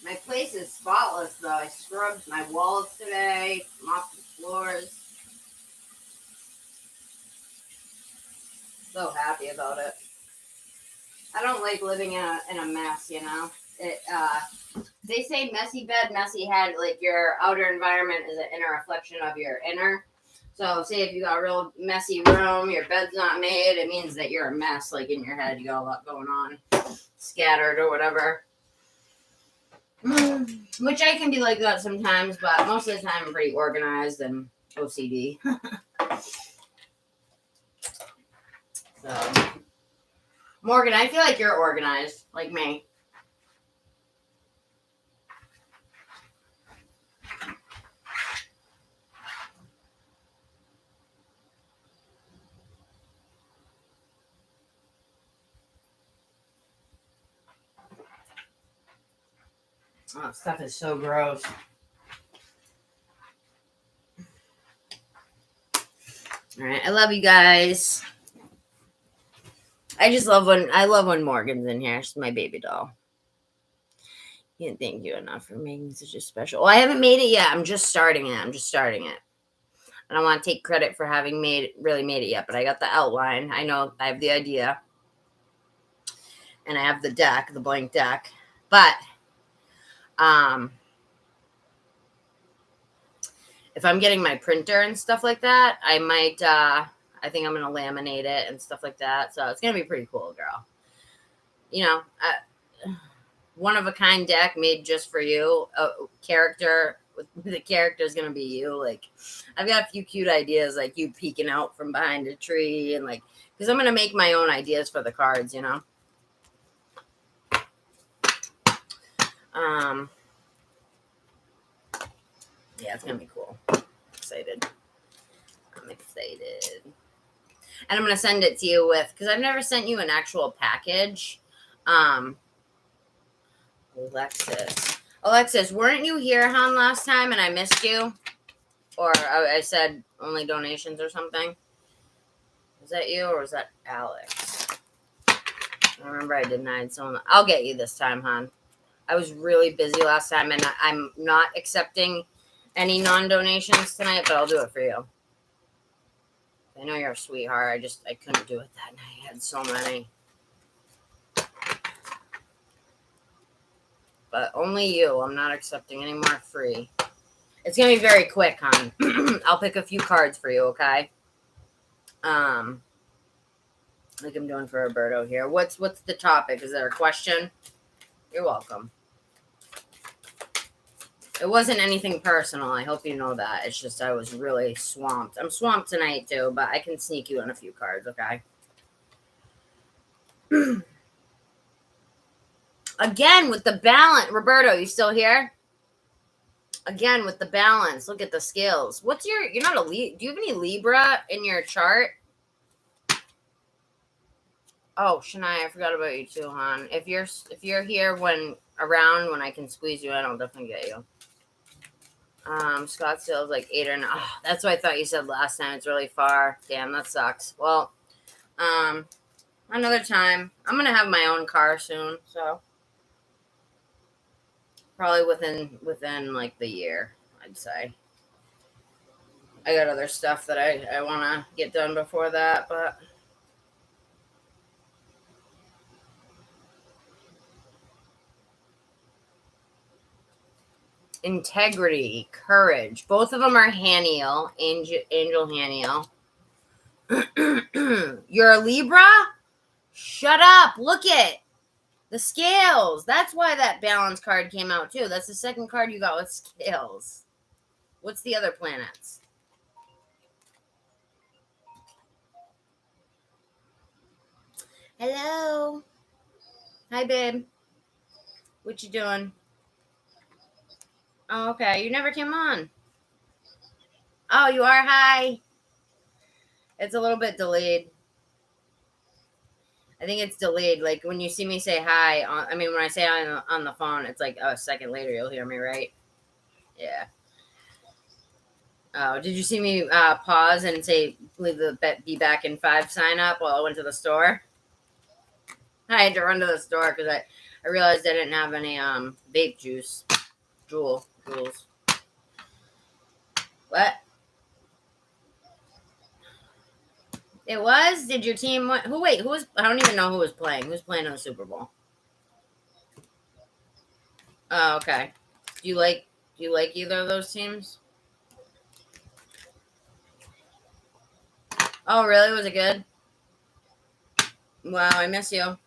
My place is spotless, though. I scrubbed my walls today, mopped the floors. So happy about it. I don't like living in a mess, you know. They say messy bed, messy head. Like your outer environment is an inner reflection of your inner. So, say if you got a real messy room, your bed's not made, it means that you're a mess. Like in your head, you got a lot going on, scattered or whatever. Which I can be like that sometimes, but most of the time I'm pretty organized and OCD. So, Morgan, I feel like you're organized, like me. Oh, stuff is so gross. All right, I love you guys. I love when Morgan's in here. She's my baby doll. Can't thank you enough for making such a special. Well, I haven't made it yet. I'm just starting it. I don't want to take credit for having really made it yet, but I got the outline. I know I have the idea. And I have the deck, the blank deck. But if I'm getting my printer and stuff like that, I might I think I'm going to laminate it and stuff like that. So it's going to be pretty cool, girl. You know, one of a kind deck made just for you. A character, the character is going to be you. Like, I've got a few cute ideas, like you peeking out from behind a tree, and like, because I'm going to make my own ideas for the cards, you know. Yeah, it's going to be cool. I'm excited. And I'm going to send it to you because I've never sent you an actual package. Alexis, weren't you here, hon, last time and I missed you? Or I said only donations or something? Was that you or was that Alex? I remember I denied someone. I'll get you this time, hon. I was really busy last time and I'm not accepting any non-donations tonight, but I'll do it for you. I know you're a sweetheart. I couldn't do it that night. I had so many. But only you. I'm not accepting any more free. It's going to be very quick, hon. I'll pick a few cards for you, okay? Like I'm doing for Roberto here. What's the topic? Is there a question? You're welcome. It wasn't anything personal. I hope you know that. It's just I was really swamped. I'm swamped tonight, too, but I can sneak you in a few cards, okay? Again, with the balance. Roberto, you still here? Again, with the balance. Look at the scales. You're not a Libra. Do you have any Libra in your chart? Oh, Shania, I forgot about you too, hon. If you're here when I can squeeze you in, I'll definitely get you. Scottsdale's like 8 or 9. Oh, that's what I thought you said last time. It's really far. Damn, that sucks. Well, another time. I'm gonna have my own car soon, so probably within like the year, I'd say. I got other stuff that I want to get done before that, but integrity, courage. Both of them are Haniel, Angel Haniel. You're a Libra? Shut up. Look at the scales. That's why that balance card came out too. That's the second card you got with scales. What's the other planets? Hello. Hi, babe. What you doing? Oh, okay. You never came on. Oh, you are? Hi. It's a little bit delayed. I think it's delayed. Like when you see me say hi, when I say on the phone, it's like a second later you'll hear me, right? Yeah. Oh, did you see me pause and say leave the be back in 5 sign up while I went to the store? I had to run to the store because I realized I didn't have any vape juice. Jewels. What? It was? Did your team win? Who was? I don't even know who was playing. Who's playing in the Super Bowl? Oh, okay. Do you like either of those teams? Oh, really? Was it good? Wow, I miss you.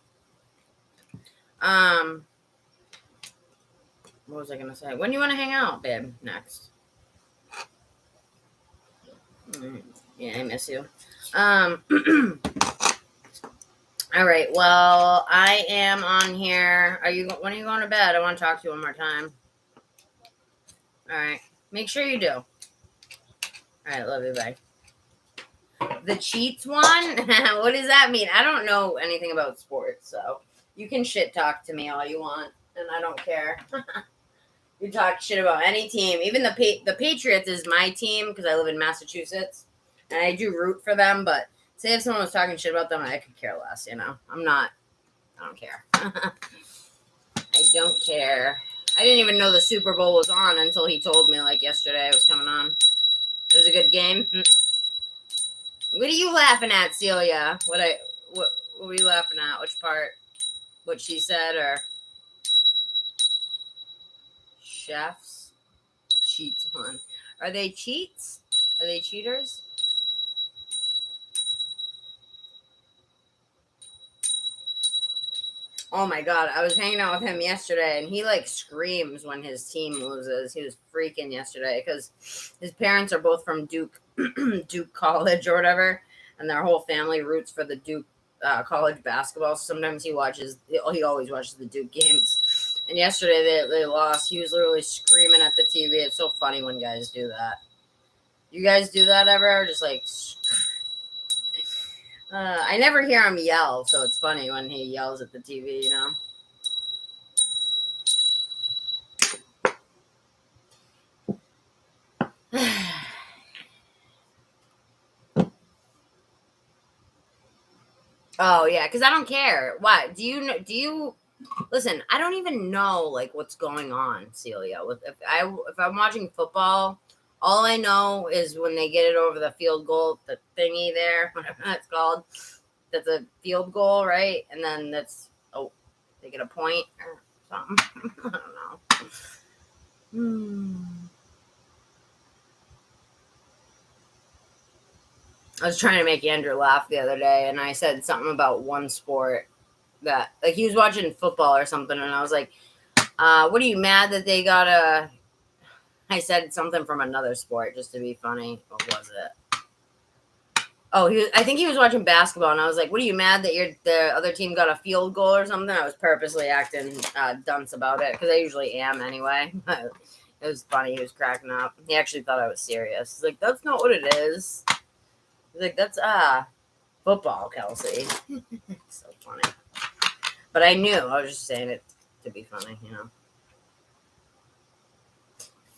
What was I gonna say? When do you want to hang out, babe? Next. Yeah, I miss you. All right. Well, I am on here. When are you going to bed? I want to talk to you one more time. All right. Make sure you do. All right. Love you. Bye. The cheats one? What does that mean? I don't know anything about sports, so you can shit talk to me all you want, and I don't care. You talk shit about any team. Even the Patriots is my team because I live in Massachusetts, and I do root for them, but say if someone was talking shit about them, I could care less, I don't care. I don't care. I didn't even know the Super Bowl was on until he told me, like, yesterday it was coming on. It was a good game. What are you laughing at, Celia? What were you laughing at? Which part? What she said, or chefs? Cheats on. Are they cheats? Are they cheaters? Oh my god, I was hanging out with him yesterday and he like screams when his team loses. He was freaking yesterday because his parents are both from Duke Duke College or whatever, and their whole family roots for the Duke college basketball. Sometimes he always watches the Duke games. And yesterday they lost. He was literally screaming at the TV. It's so funny when guys do that. You guys do that ever? Just like I never hear him yell, so it's funny when he yells at the TV, Oh yeah, because I don't care. Why? Do you listen? I don't even know like what's going on, Celia. If I'm watching football, all I know is when they get it over the field goal, the thingy there, whatever that's called. That's a field goal, right? And then they get a point or something. I don't know. I was trying to make Andrew laugh the other day, and I said something about one sport that, like, he was watching football or something, and I was like, what are you mad that they got a... I said something from another sport just to be funny. What was it? Oh, I think he was watching basketball, and I was like, what are you mad that the other team got a field goal or something? I was purposely acting dunce about it, because I usually am anyway. It was funny. He was cracking up. He actually thought I was serious. He's like, that's not what it is. He's like, that's football, Kelsey. So funny. But I knew. I was just saying it to be funny,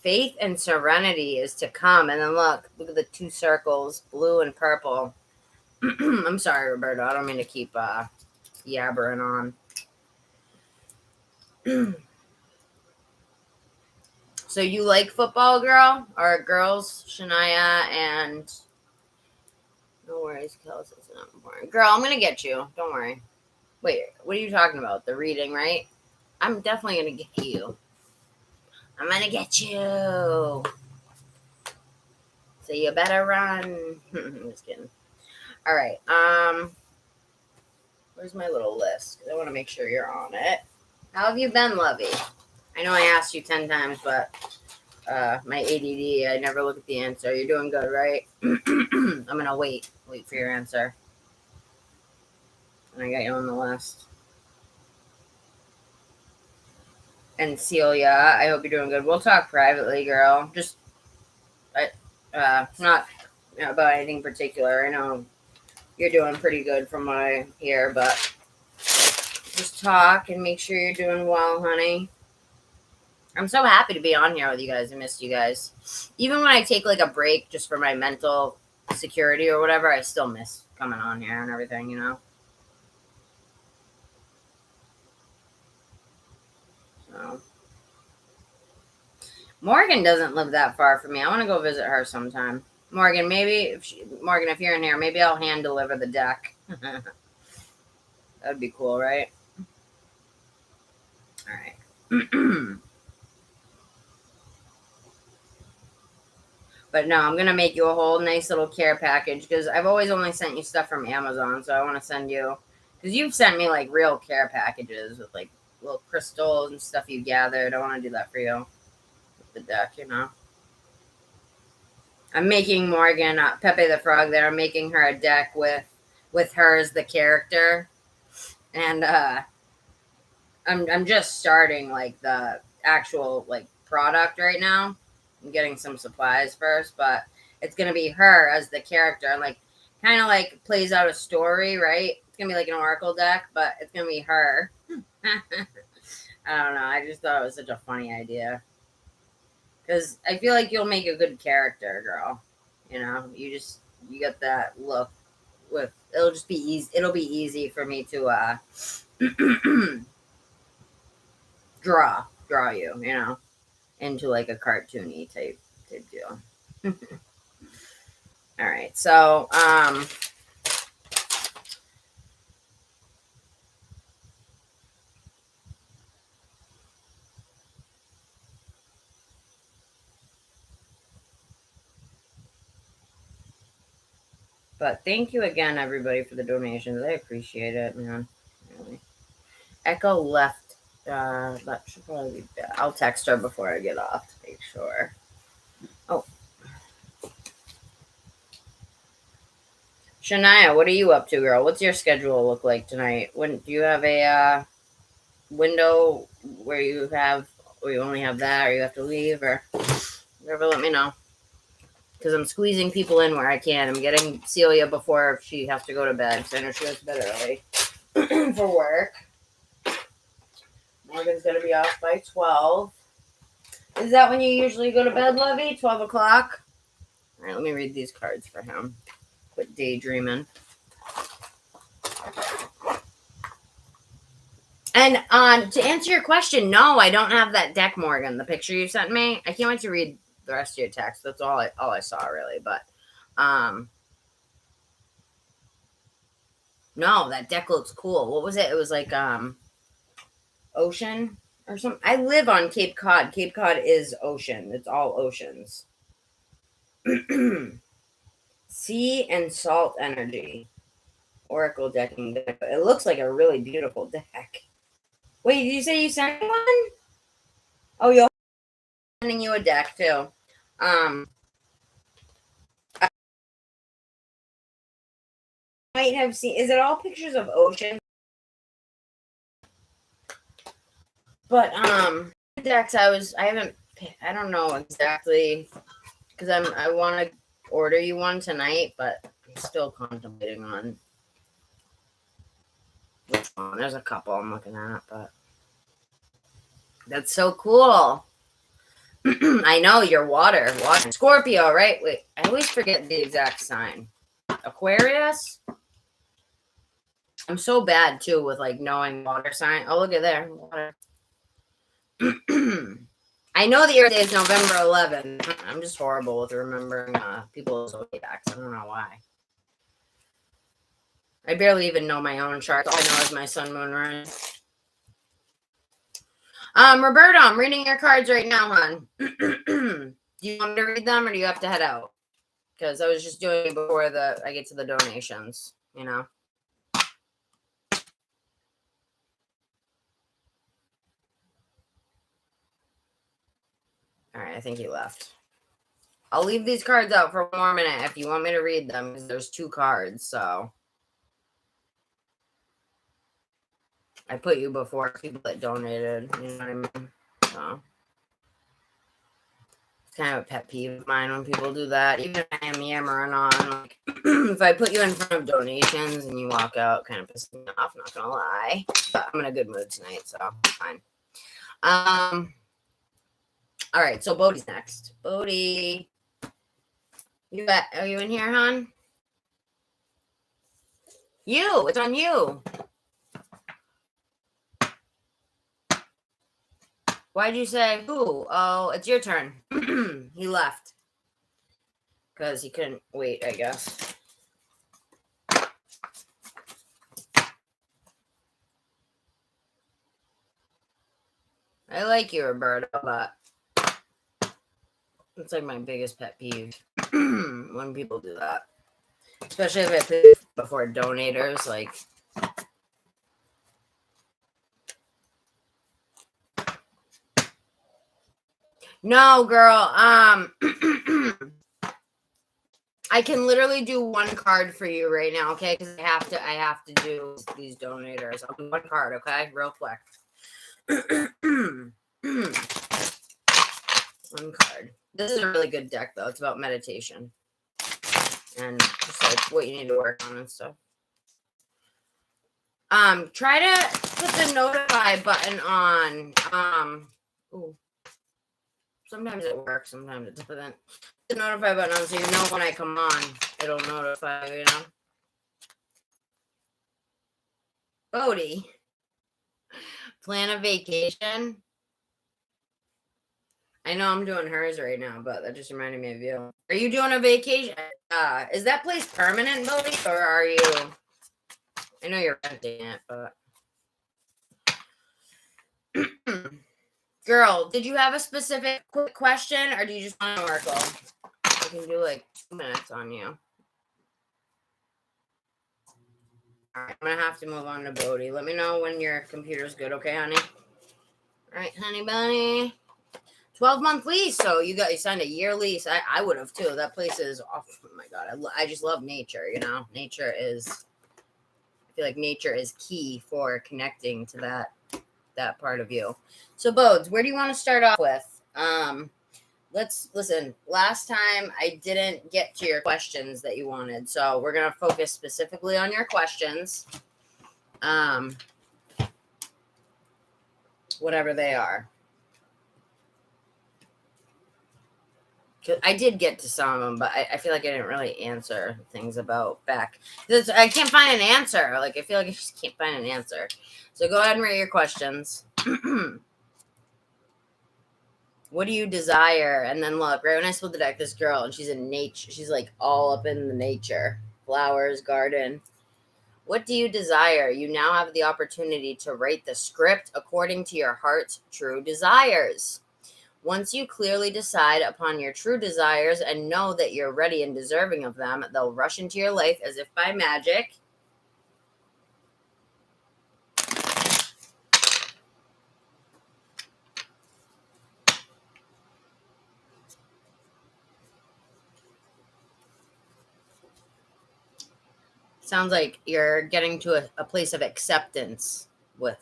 Faith and serenity is to come. And then look at the 2 circles, blue and purple. I'm sorry, Roberto. I don't mean to keep yabbering on. So you like football, girl? Or girls, Shania and... No worries, Kelsey. It's not important. Girl, I'm going to get you. Don't worry. Wait, what are you talking about? The reading, right? I'm definitely going to get you. I'm going to get you. So you better run. I'm just kidding. All right. Where's my little list? I want to make sure you're on it. How have you been, Lovey? I know I asked you 10 times, but my ADD, I never look at the answer. You're doing good, right? I'm going to wait for your answer. And I got you on the list. And Celia, I hope you're doing good. We'll talk privately, girl. Just, not about anything particular. I know you're doing pretty good from what I hear, but just talk and make sure you're doing well, honey. I'm so happy to be on here with you guys. I missed you guys. Even when I take like a break just for my mental security or whatever, I still miss coming on here and everything, you know? So. Morgan doesn't live that far from me. I want to go visit her sometime. Morgan, maybe, Morgan, if you're in here, maybe I'll hand deliver the deck. That'd be cool, right? All right. But no, I'm going to make you a whole nice little care package because I've always only sent you stuff from Amazon. So I want to send you, because you've sent me like real care packages with like little crystals and stuff you gathered. I want to do that for you with the deck, you know. I'm making Morgan, Pepe the Frog there. I'm making her a deck with her as the character. And I'm just starting like the actual like product right now. I'm getting some supplies first, but it's gonna be her as the character, like kind of like plays out a story, right? It's gonna be like an oracle deck, but it's gonna be her. I don't know. I just thought it was such a funny idea because I feel like you'll make a good character, girl. You know, you got that look. With it'll just be easy. It'll be easy for me to draw you. You know. Into like a cartoony type deal. All right. So, but thank you again, everybody, for the donations. I appreciate it, man. Really. Echo left. That should probably be bad. I'll text her before I get off to make sure. Oh. Shania, what are you up to, girl? What's your schedule look like tonight? When do you have a window where you only have that, or you have to leave, or whatever? Let me know, because I'm squeezing people in where I can. I'm getting Celia before she has to go to bed, because I know she goes to bed early for work. Morgan's gonna be off by 12. Is that when you usually go to bed, Lovey? 12 o'clock? All right, let me read these cards for him. Quit daydreaming. And to answer your question, no, I don't have that deck, Morgan. The picture you sent me. I can't wait to read the rest of your text. That's all I saw, really. But no, that deck looks cool. What was it? It was like ocean or something. I live on Cape Cod. Cape Cod is ocean. It's all oceans. Sea and salt energy. Oracle decking deck. It looks like a really beautiful deck. Wait, did you say you sent one? Oh, you're sending you a deck too. I might have seen. Is it all pictures of ocean? But decks. I don't know exactly because I want to order you one tonight, but I'm still contemplating on which one. There's a couple I'm looking at, but that's so cool. I know you're water. Scorpio, right? Wait, I always forget the exact sign. Aquarius? I'm so bad too with like knowing water sign. Oh, look at there. Water. I know the Earth Day is November 11th. I'm just horrible with remembering people's zodiacs. I don't know why. I barely even know my own chart. All I know is my sun, moon, rise. Roberta, I'm reading your cards right now, hon. Do you want me to read them or do you have to head out? because I was just doing it before I get to the donations, you know. All right, I think he left. I'll leave these cards out for 1 more minute if you want me to read them, because there's 2 cards, so. I put you before people that donated, you know what I mean? So. It's kind of a pet peeve of mine when people do that. Even if I am yammering on, like, if I put you in front of donations and you walk out, kind of pisses me off, not gonna lie. But I'm in a good mood tonight, so fine. All right, so Bodhi's next. Bodhi. Are you in here, hon? It's on you. Why'd you say who? Oh, it's your turn. He left. Because he couldn't wait, I guess. I like you, Roberto, but it's like my biggest pet peeve when people do that. Especially if I put it before donators, like. No, girl. I can literally do 1 card for you right now, okay? Because I have to do these donators. I'll do 1 card, okay? Real quick. 1 card. This is a really good deck, though. It's about meditation. And just like what you need to work on and stuff. Try to put the notify button on. Ooh. Sometimes it works, sometimes it doesn't. The notify button on so you know when I come on. It'll notify you, you know. Bodhi. Plan a vacation. I know I'm doing hers right now, but that just reminded me of you. Are you doing a vacation? Is that place permanent, Bodhi, or are you? I know you're renting it, but. Girl, did you have a specific quick question, or do you just want an oracle? I can do like 2 minutes on you. All right, I'm going to have to move on to Bodhi. Let me know when your computer's good, okay, honey? All right, honey bunny. 12-month lease, so you signed a year lease. I would have, too. That place is, oh my God, I just love nature, you know? Nature is, I feel like nature is key for connecting to that part of you. So Bodes, where do you want to start off with? Let's listen. Last time I didn't get to your questions that you wanted, so we're gonna focus specifically on your questions, whatever they are. I did get to some of them, but I feel like I didn't really answer things about back. I can't find an answer. Like, I feel like I just can't find an answer. So go ahead and read your questions. What do you desire? And then look, right when I split the deck, this girl, and she's in nature. She's like all up in the nature. Flowers, garden. What do you desire? You now have the opportunity to write the script according to your heart's true desires. Once you clearly decide upon your true desires and know that you're ready and deserving of them, they'll rush into your life as if by magic. Sounds like you're getting to a place of acceptance with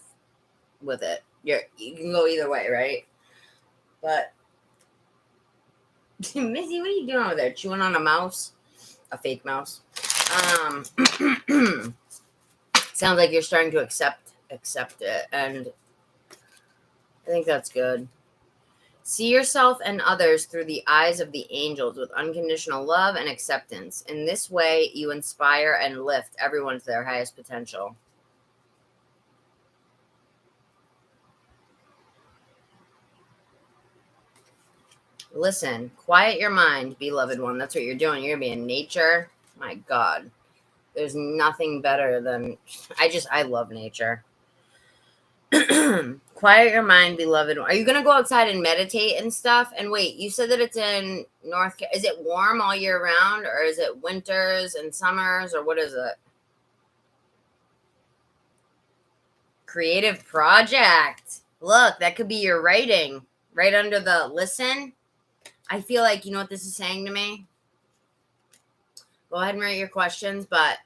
it. You can go either way, right? But Missy, what are you doing over there? Chewing on a mouse? A fake mouse. Sounds like you're starting to accept it, and I think that's good. See yourself and others through the eyes of the angels with unconditional love and acceptance. In this way, you inspire and lift everyone to their highest potential. Listen, quiet your mind, beloved one. That's what you're doing. You're going to be in nature. My God. There's nothing better than... I love nature. Quiet your mind, beloved. Are you going to go outside and meditate and stuff? And wait, you said that it's in is it warm all year round, or is it winters and summers, or what is it? Creative project. Look, that could be your writing right under the listen. I feel like, you know what this is saying to me? Go ahead and write your questions, but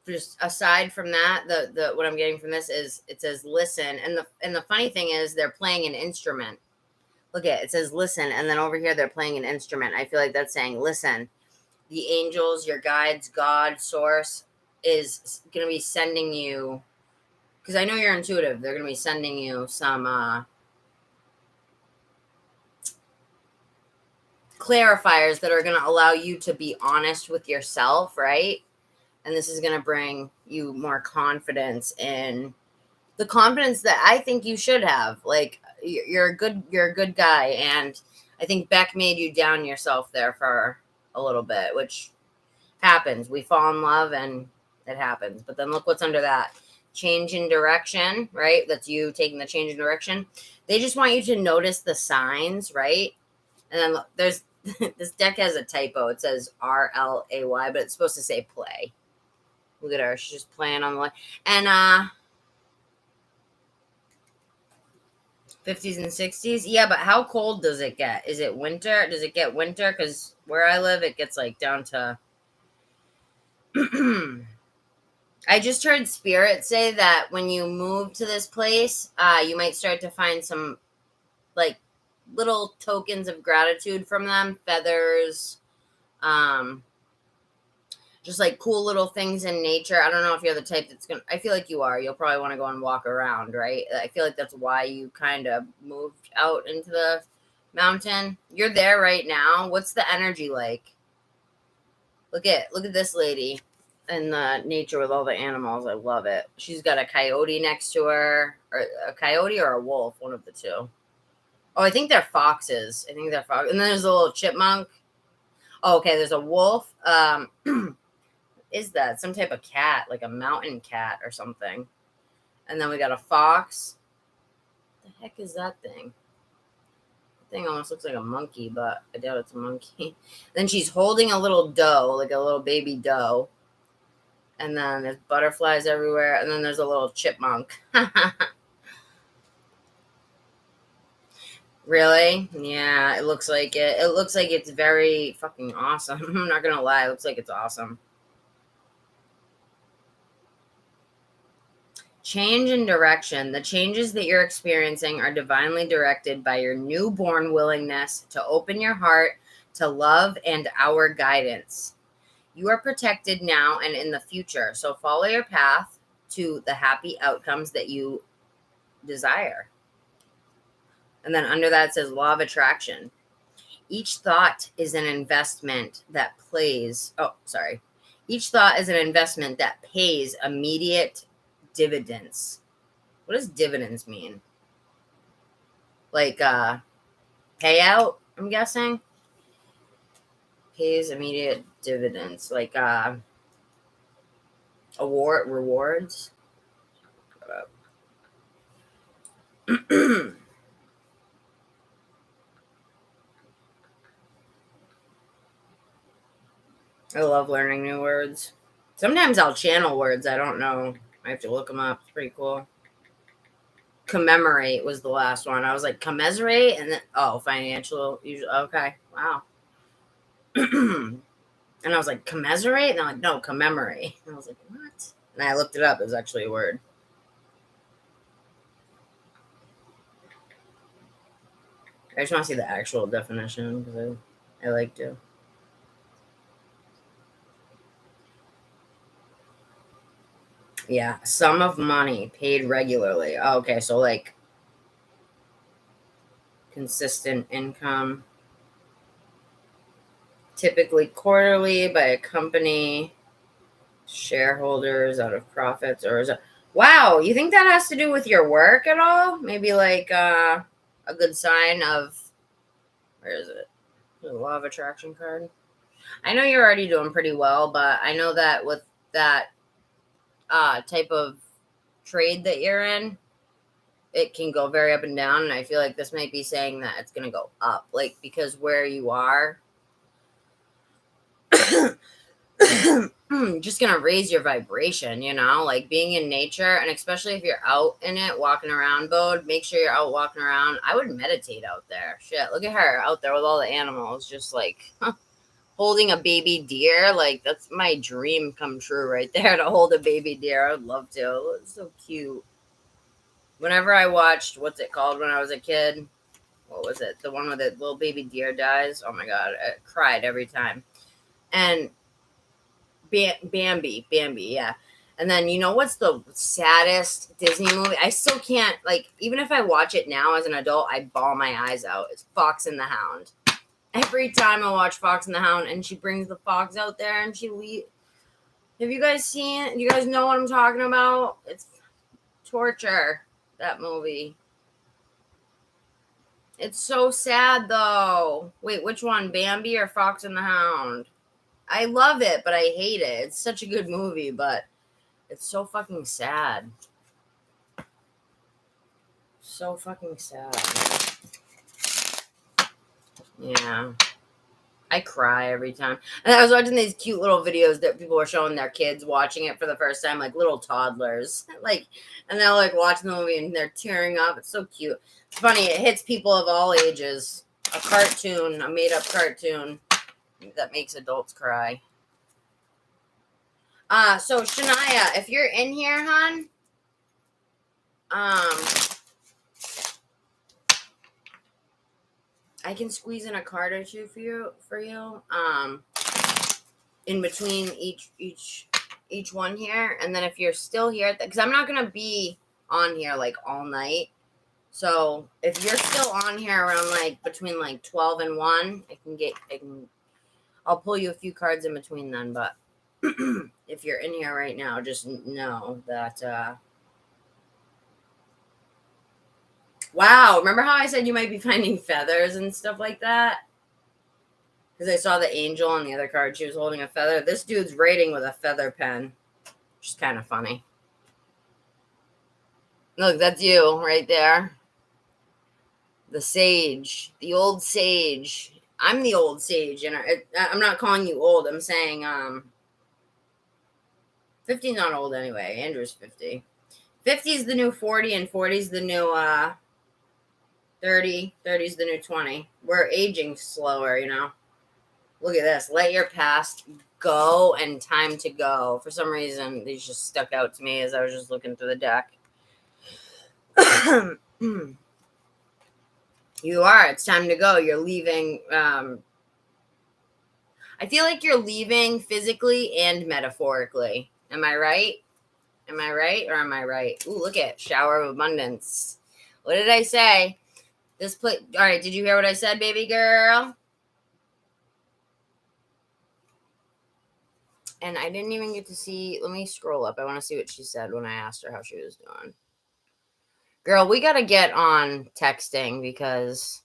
just aside from that, the what I'm getting from this is it says listen, and the funny thing is they're playing an instrument. Look at it, it says listen, and then over here they're playing an instrument. I feel like that's saying listen. The angels, your guides, God, source is going to be sending you, because I know you're intuitive. They're going to be sending you some clarifiers that are going to allow you to be honest with yourself, right? And this is going to bring you more confidence in the confidence that I think you should have. Like, you're a good guy. And I think Beck made you down yourself there for a little bit, which happens. We fall in love and it happens. But then look what's under that. Change in direction, right? That's you taking the change in direction. They just want you to notice the signs, right? And then look, there's this deck has a typo. It says RLAY, but it's supposed to say play. Look at her. She's just playing on the line. And 50s and 60s. Yeah, but how cold does it get? Is it winter? Does it get winter? Because where I live, it gets like down to... I just heard Spirit say that when you move to this place, you might start to find some like little tokens of gratitude from them. Feathers, just like cool little things in nature. I don't know if you're the type that's going to, I feel like you are. You'll probably want to go and walk around, right? I feel like that's why you kind of moved out into the mountain. You're there right now. What's the energy like? Look at this lady in the nature with all the animals. I love it. She's got a coyote next to her, or a coyote or a wolf, one of the two. Oh, I think they're foxes. And then there's a little chipmunk. Oh, okay, there's a wolf. Is that some type of cat, like a mountain cat or something? And then we got a fox. What the heck is that thing? The thing almost looks like a monkey, but I doubt it's a monkey. Then she's holding a little doe, like a little baby doe. And then there's butterflies everywhere. And then there's a little chipmunk. Really? Yeah, it looks like it. It looks like it's very fucking awesome. I'm not going to lie. It looks like it's awesome. Change in direction. The changes that you're experiencing are divinely directed by your newborn willingness to open your heart to love and our guidance. You are protected now and in the future, so follow your path to the happy outcomes that you desire. And then under that it says law of attraction. Each thought is an investment that Each thought is an investment that pays immediate dividends. What does dividends mean? Like payout, I'm guessing. Pays immediate dividends, like rewards. I love learning new words. Sometimes I'll channel words I don't know. I have to look them up. It's pretty cool. Commemorate was the last one. I was like, commiserate? And then, financial. Usually, okay. Wow. And I was like, commiserate? And I'm like, no, commemorate. And I was like, what? And I looked it up. It was actually a word. I just want to see the actual definition because I like to. Yeah, sum of money paid regularly. Oh, okay, so like consistent income, typically quarterly by a company, shareholders out of profits, or is it? Wow, you think that has to do with your work at all? Maybe like a good sign of, where is it? The law of attraction card. I know you're already doing pretty well, but I know that with that type of trade that you're in, it can go very up and down. And I feel like this might be saying that it's going to go up, like, because where you are, just going to raise your vibration, you know, like being in nature. And especially if you're out in it, walking around mode, make sure you're out walking around. I would meditate out there. Shit, look at her out there with all the animals, just like holding a baby deer. Like, that's my dream come true right there, to hold a baby deer. I would love to. It's so cute. Whenever I watched, what's it called when I was a kid? What was it? The one where the little baby deer dies? Oh my God, I cried every time. And Bambi, yeah. And then, you know what's the saddest Disney movie? I still can't, like, even if I watch it now as an adult, I bawl my eyes out. It's Fox and the Hound. Every time I watch Fox and the Hound, and she brings the fox out there and she leaves. Have you guys seen it? You guys know what I'm talking about? It's torture, that movie. It's so sad, though. Wait, which one? Bambi or Fox and the Hound? I love it, but I hate it. It's such a good movie, but it's so fucking sad. So fucking sad. Yeah. I cry every time. And I was watching these cute little videos that people were showing their kids watching it for the first time, like little toddlers. Like, and they're like watching the movie and they're tearing up. It's so cute. It's funny. It hits people of all ages. A cartoon, a made up cartoon that makes adults cry. So Shania, if you're in here, hon, I can squeeze in a card or two for you. In between each one here, and then if you're still here, because I'm not gonna be on here like all night. So if you're still on here around like between like 12 and 1, I'll pull you a few cards in between then. But if you're in here right now, just know that. Wow, remember how I said you might be finding feathers and stuff like that? Because I saw the angel on the other card. She was holding a feather. This dude's writing with a feather pen, which is kind of funny. Look, that's you right there. The sage. The old sage. I'm the old sage. And I'm not calling you old. I'm saying 50's not old anyway. Andrew's 50. 50 is the new 40, and 40 is the new 30. 30 is the new 20. We're aging slower, you know. Look at this. Let your past go and time to go. For some reason, these just stuck out to me as I was just looking through the deck. You are. It's time to go. You're leaving. I feel like you're leaving physically and metaphorically. Am I right? Am I right or am I right? Ooh, look at shower of abundance. What did I say? This place. All right. Did you hear what I said, baby girl? And I didn't even get to see. Let me scroll up. I want to see what she said when I asked her how she was doing. Girl, we got to get on texting because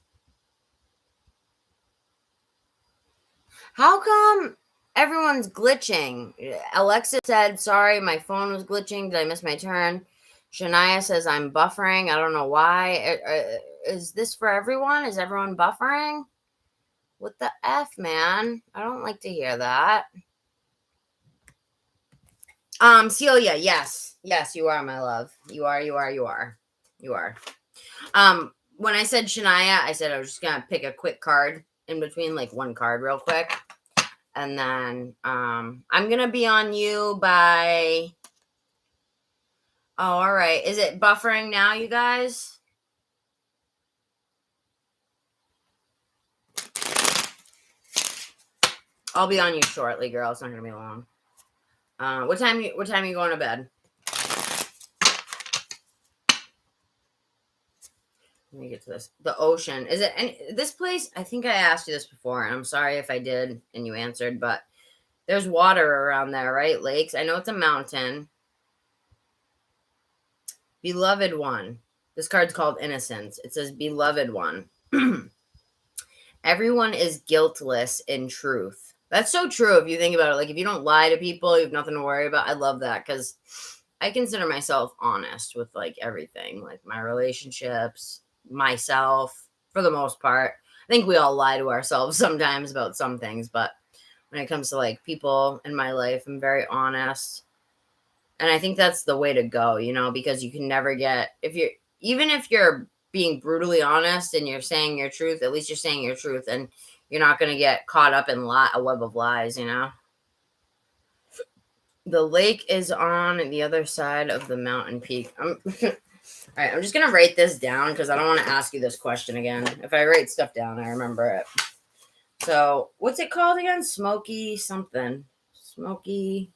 how come everyone's glitching? Alexa said, sorry, my phone was glitching. Did I miss my turn? Shania says, I'm buffering. I don't know why. Is this for everyone? Is everyone buffering? What the F, man? I don't like to hear that. Celia, yes. Yes, you are, my love. You are. When I said Shania, I said I was just gonna pick a quick card in between, like one card real quick. And then I'm gonna be on you by all right. Is it buffering now, you guys? I'll be on you shortly, girl. It's not gonna be long. What time are you going to bed? Let me get to this. The ocean. Is it this place? I think I asked you this before, and I'm sorry if I did and you answered, but there's water around there, right? Lakes. I know it's a mountain. Beloved one. This card's called Innocence. It says, beloved one. Everyone is guiltless in truth. That's so true if you think about it. Like, if you don't lie to people, you have nothing to worry about. I love that because I consider myself honest with like everything, like my relationships, myself, for the most part. I think we all lie to ourselves sometimes about some things, but when it comes to like people in my life, I'm very honest. And I think that's the way to go, because you can never get, even if you're being brutally honest and you're saying your truth, at least you're saying your truth, and you're not going to get caught up in a web of lies. The lake is on the other side of the mountain peak. All right, I'm just going to write this down because I don't want to ask you this question again. If I write stuff down, I remember it. So, what's it called again? Smoky something. Smoky.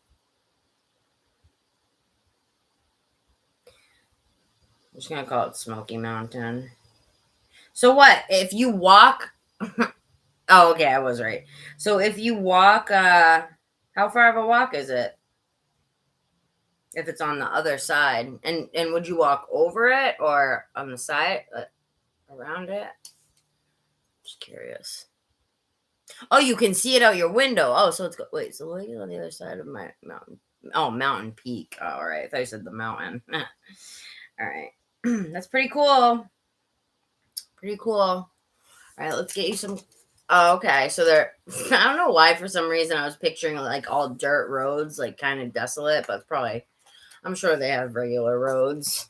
I'm just going to call it Smoky Mountain. So what? If you walk... Oh, okay, I was right. So if you walk... how far of a walk is it? If it's on the other side. And would you walk over it or on the side? Around it? Just curious. Oh, you can see it out your window. Oh, so it's... Wait, so what is on the other side of my mountain? Oh, mountain peak. Oh, all right. I thought you said the mountain. All right. That's pretty cool. Pretty cool. All right, let's get you some... Oh, okay. So I don't know why, for some reason, I was picturing like all dirt roads, like kind of desolate, but I'm sure they have regular roads.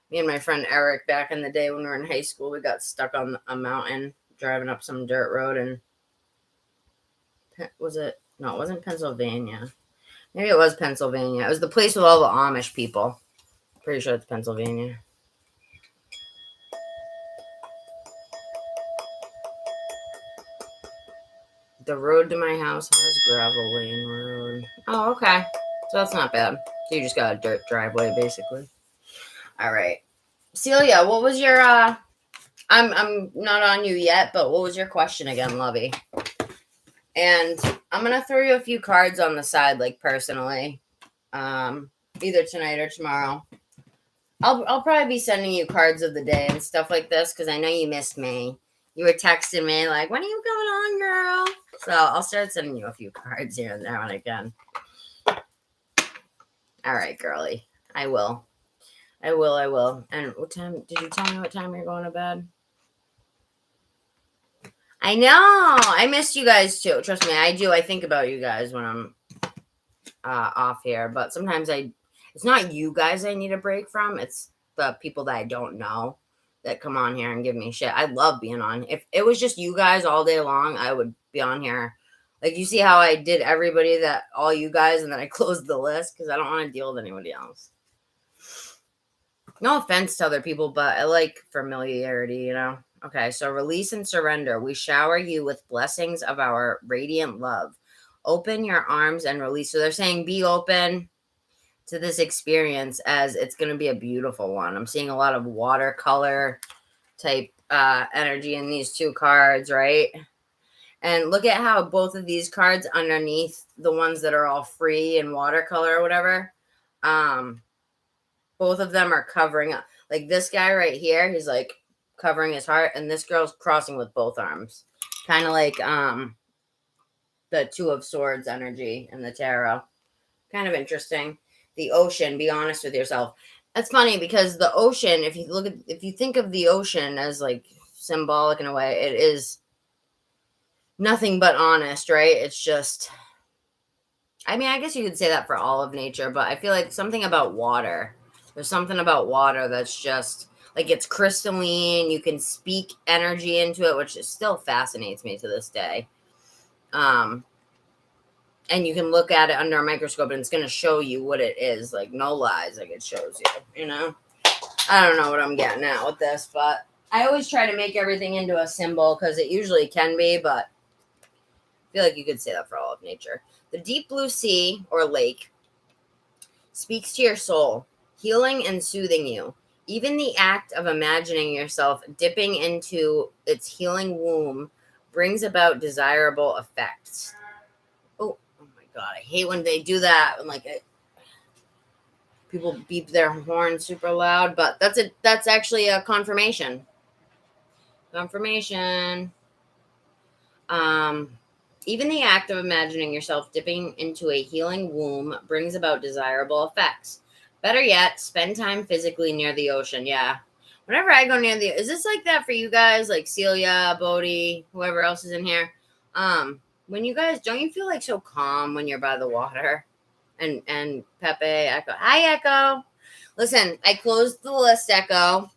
Me and my friend Eric, back in the day when we were in high school, we got stuck on a mountain driving up some dirt road. And was it? No, it wasn't Pennsylvania. Maybe it was Pennsylvania. It was the place with all the Amish people. Pretty sure it's Pennsylvania. The road to my house has gravel lane road. Oh, okay. So that's not bad. So you just got a dirt driveway, basically. All right. Celia, what was your I'm not on you yet, but what was your question again, lovey? And I'm gonna throw you a few cards on the side, like personally. Either tonight or tomorrow. I'll probably be sending you cards of the day and stuff like this because I know you missed me. You were texting me like, when are you going on, girl? So I'll start sending you a few cards here and there when I can. All right, girly. I will. And what time? Did you tell me what time you're going to bed? I know. I missed you guys too. Trust me, I do. I think about you guys when I'm off here. But sometimes it's not you guys I need a break from. It's the people that I don't know that come on here and give me shit. I love being on. If it was just you guys all day long, I would be on here. Like, you see how I did everybody, all you guys, and then I closed the list because I don't want to deal with anybody else. No offense to other people, but I like familiarity, Okay, so release and surrender. We shower you with blessings of our radiant love. Open your arms and release. So they're saying be open to this experience as it's going to be a beautiful one. I'm seeing a lot of watercolor type energy in these two cards, right? And look at how both of these cards underneath, the ones that are all free and watercolor or whatever, both of them are covering up. Like this guy right here, he's like covering his heart, and this girl's crossing with both arms. Kind of like the Two of Swords energy in the tarot. Kind of interesting. The ocean, be honest with yourself. That's funny because the ocean, if you think of the ocean as like symbolic in a way, it is nothing but honest, right? It's just, I mean, I guess you could say that for all of nature, but I feel like something about water. There's something about water that's just like, it's crystalline. You can speak energy into it, which still fascinates me to this day. And you can look at it under a microscope and it's going to show you what it is. Like, no lies, like it shows you, I don't know what I'm getting at with this, but I always try to make everything into a symbol because it usually can be, but I feel like you could say that for all of nature. The deep blue sea or lake speaks to your soul, healing and soothing you. Even the act of imagining yourself dipping into its healing womb brings about desirable effects. God, I hate when they do that. And people beep their horn super loud, but that's actually a confirmation. Confirmation. Even the act of imagining yourself dipping into a healing womb brings about desirable effects. Better yet, spend time physically near the ocean. Yeah. Whenever I go near the, is this like that for you guys? Like Celia, Bodhi, whoever else is in here. When you guys, don't you feel like so calm when you're by the water? And Pepe, Echo. Hi, Echo. Listen, I closed the list, Echo.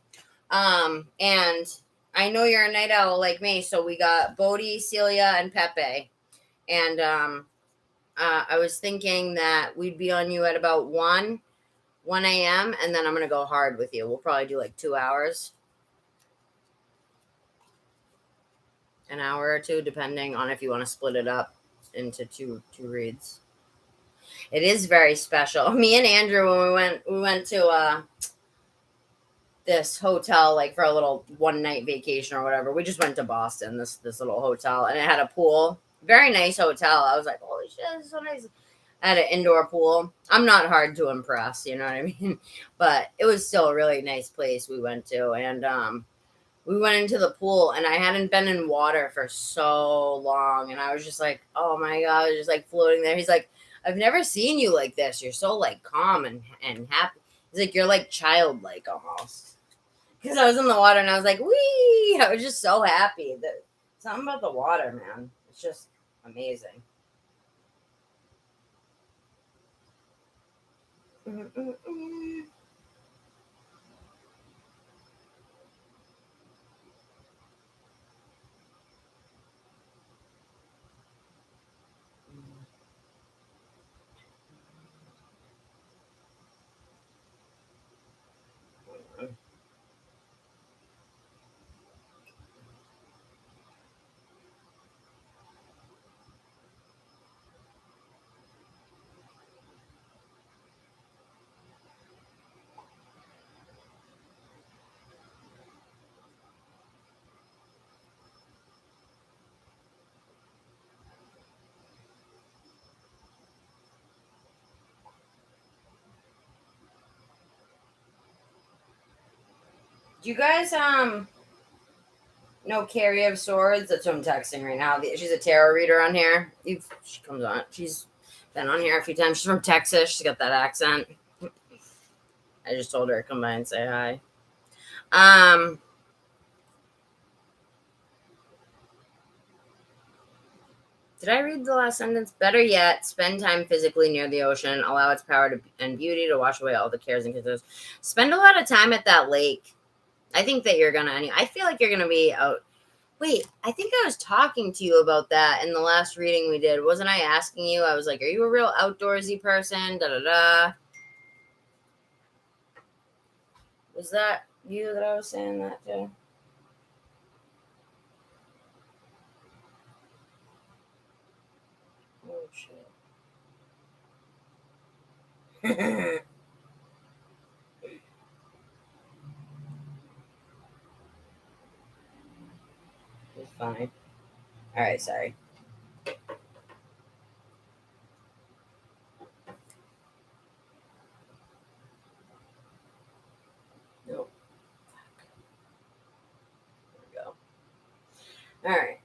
And I know you're a night owl like me, so we got Bodhi, Celia, and Pepe. And I was thinking that we'd be on you at about 1 a.m., and then I'm going to go hard with you. We'll probably do like 2 hours. An hour or two, depending on if you want to split it up into two reads. It is very special. Me and Andrew, when we went to this hotel, like for a little 1 night vacation or whatever. We just went to Boston, this little hotel, and it had a pool. Very nice hotel. I was like, holy shit, this is so nice. I had an indoor pool. I'm not hard to impress, you know what I mean? But it was still a really nice place we went to. And we went into the pool, and I hadn't been in water for so long. And I was just like, oh my God, I was just like floating there. He's like, I've never seen you like this. You're so like calm and happy. He's like, you're like childlike almost. Because I was in the water and I was like, wee! I was just so happy. That something about the water, man. It's just amazing. Mm-mm-mm. Do you guys know Carrie of Swords? That's who I'm texting right now. She's a tarot reader on here. She comes on. She's been on here a few times. She's from Texas. She's got that accent. I just told her to come by and say hi. Did I read the last sentence? Better yet, spend time physically near the ocean. Allow its power and beauty to wash away all the cares and concerns. Spend a lot of time at that lake. I think that you're gonna. I feel like you're gonna be out. Wait, I think I was talking to you about that in the last reading we did. Wasn't I asking you? I was like, "Are you a real outdoorsy person?" Da da da. Was that you that I was saying that to? Oh shit. It's fine. All right, sorry. Nope. There we go. All right.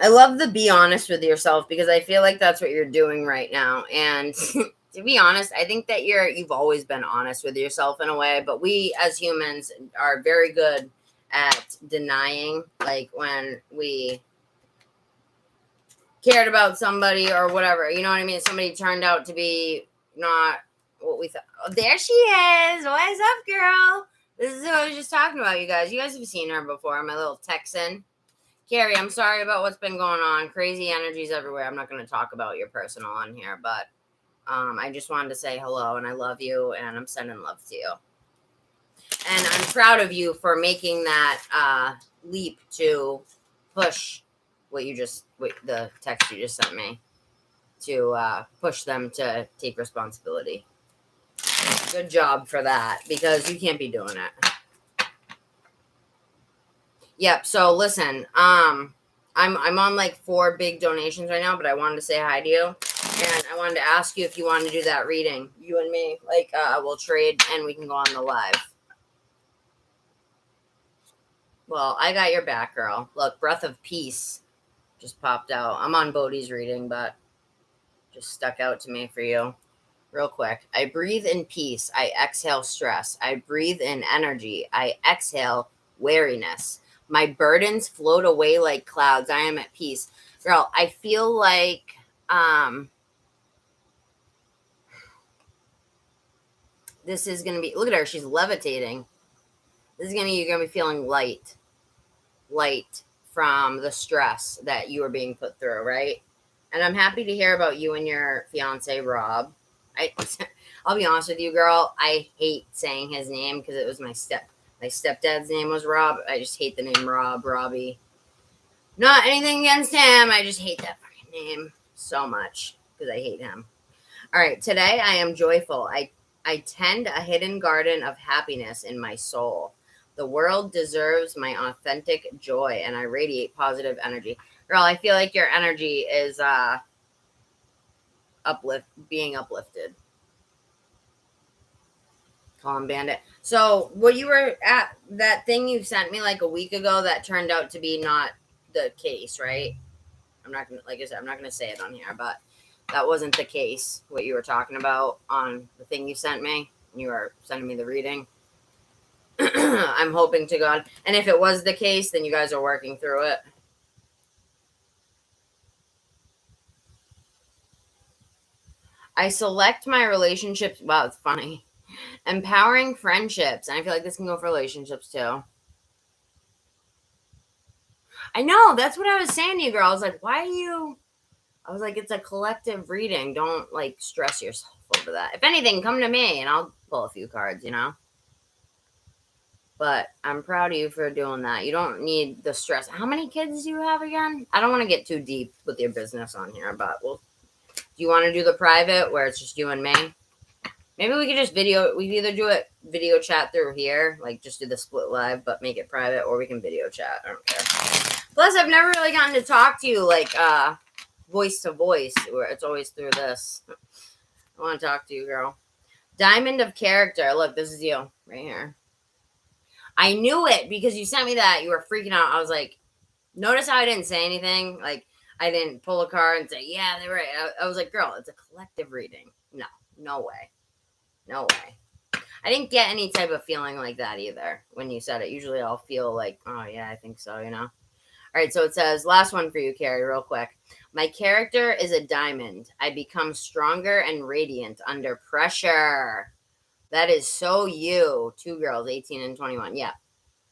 I love the be honest with yourself because I feel like that's what you're doing right now. And to be honest, I think that you've always been honest with yourself in a way, but we as humans are very good at denying, like when we cared about somebody or whatever. You know what I mean? Somebody turned out to be not what we thought. Oh, there she is. What's up, girl? This is who I was just talking about, you guys. You guys have seen her before, my little Texan. Carrie, I'm sorry about what's been going on. Crazy energies everywhere. I'm not going to talk about your personal on here, but I just wanted to say hello and I love you and I'm sending love to you. And I'm proud of you for making that leap to push the text you just sent me, to push them to take responsibility. Good job for that because you can't be doing it. Yep. So listen, I'm on like 4 big donations right now, but I wanted to say hi to you, and I wanted to ask you if you wanted to do that reading, you and me. Like, we'll trade, and we can go on the live. Well, I got your back, girl. Look, Breath of Peace just popped out. I'm on Bodhi's reading, but just stuck out to me for you. Real quick. I breathe in peace. I exhale stress. I breathe in energy. I exhale weariness. My burdens float away like clouds. I am at peace. Girl, I feel like this is going to be, look at her. She's levitating. This is you're going to be feeling light from the stress that you are being put through, right? And I'm happy to hear about you and your fiance, Rob. I'll be honest with you, girl. I hate saying his name because it was my stepdad's name was Rob. I just hate the name Rob, Robbie. Not anything against him. I just hate that fucking name so much because I hate him. All right, today I am joyful. I tend a hidden garden of happiness in my soul. The world deserves my authentic joy, and I radiate positive energy. Girl, I feel like your energy is being uplifted. Call him Bandit. So, what you were at, that thing you sent me like a week ago that turned out to be not the case, right? I'm not gonna, like I said, I'm not gonna say it on here, but that wasn't the case. What you were talking about on the thing you sent me, you were sending me the reading. I'm hoping to God. And if it was the case, then you guys are working through it. I select my relationships. Wow, it's funny. Empowering friendships. And I feel like this can go for relationships too. I know. That's what I was saying to you, girl. I was like, why are you... I was like, it's a collective reading. Don't, like, stress yourself over that. If anything, come to me and I'll pull a few cards, you know? But I'm proud of you for doing that. You don't need the stress. How many kids do you have again? I don't want to get too deep with your business on here, but do you want to do the private where it's just you and me? Maybe we could just we can either do it video chat through here, like just do the split live, but make it private, or we can video chat. I don't care. Plus, I've never really gotten to talk to you like voice to voice, where it's always through this. I want to talk to you, girl. Diamond of character. Look, this is you right here. I knew it because you sent me that. You were freaking out. I was like, notice how I didn't say anything? Like, I didn't pull a card and say, yeah, they're right. I was like, girl, it's a collective reading. No way. No way. I didn't get any type of feeling like that either when you said it. Usually I'll feel like, oh, yeah, I think so, you know? All right, so it says, last one for you, Carrie, real quick. My character is a diamond. I become stronger and radiant under pressure. That is so you. 2 girls, 18 and 21. Yeah,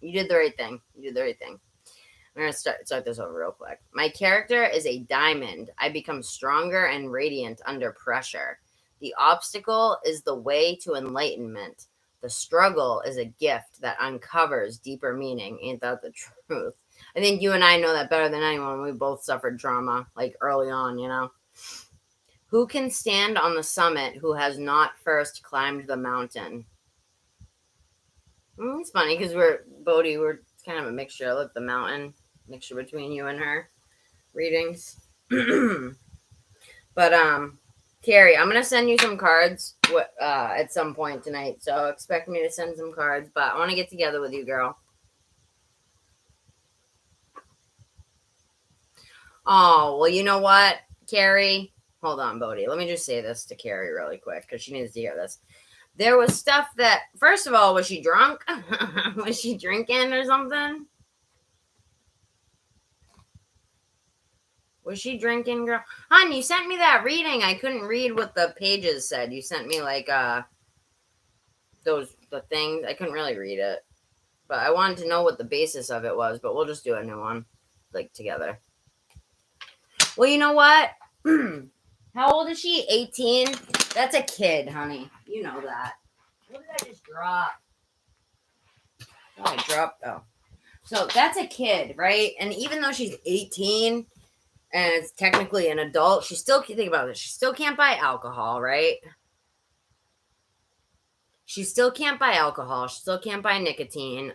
you did the right thing. I'm going to start this over real quick. My character is a diamond. I become stronger and radiant under pressure. The obstacle is the way to enlightenment. The struggle is a gift that uncovers deeper meaning. Ain't that the truth? I think you and I know that better than anyone. We both suffered trauma, like early on, you know? Who can stand on the summit who has not first climbed the mountain? It's funny because we're kind of a mixture. Look, the mountain, mixture between you and her readings. But, Carrie, I'm going to send you some cards at some point tonight. So expect me to send some cards, but I want to get together with you, girl. Oh, well, you know what, Carrie? Hold on, Bodhi. Let me just say this to Carrie really quick because she needs to hear this. There was stuff that, first of all, was she drunk? Was she drinking or something? Was she drinking, girl? Hon, you sent me that reading. I couldn't read what the pages said. You sent me, like, the things. I couldn't really read it. But I wanted to know what the basis of it was. But we'll just do a new one, like, together. Well, you know what? How old is she? 18? That's a kid, honey. You know that. What did I just drop? Oh, I dropped. Oh. So that's a kid, right? And even though she's 18 and it's technically an adult, she still can't think about it. She still can't buy alcohol, right? She still can't buy alcohol. She still can't buy nicotine.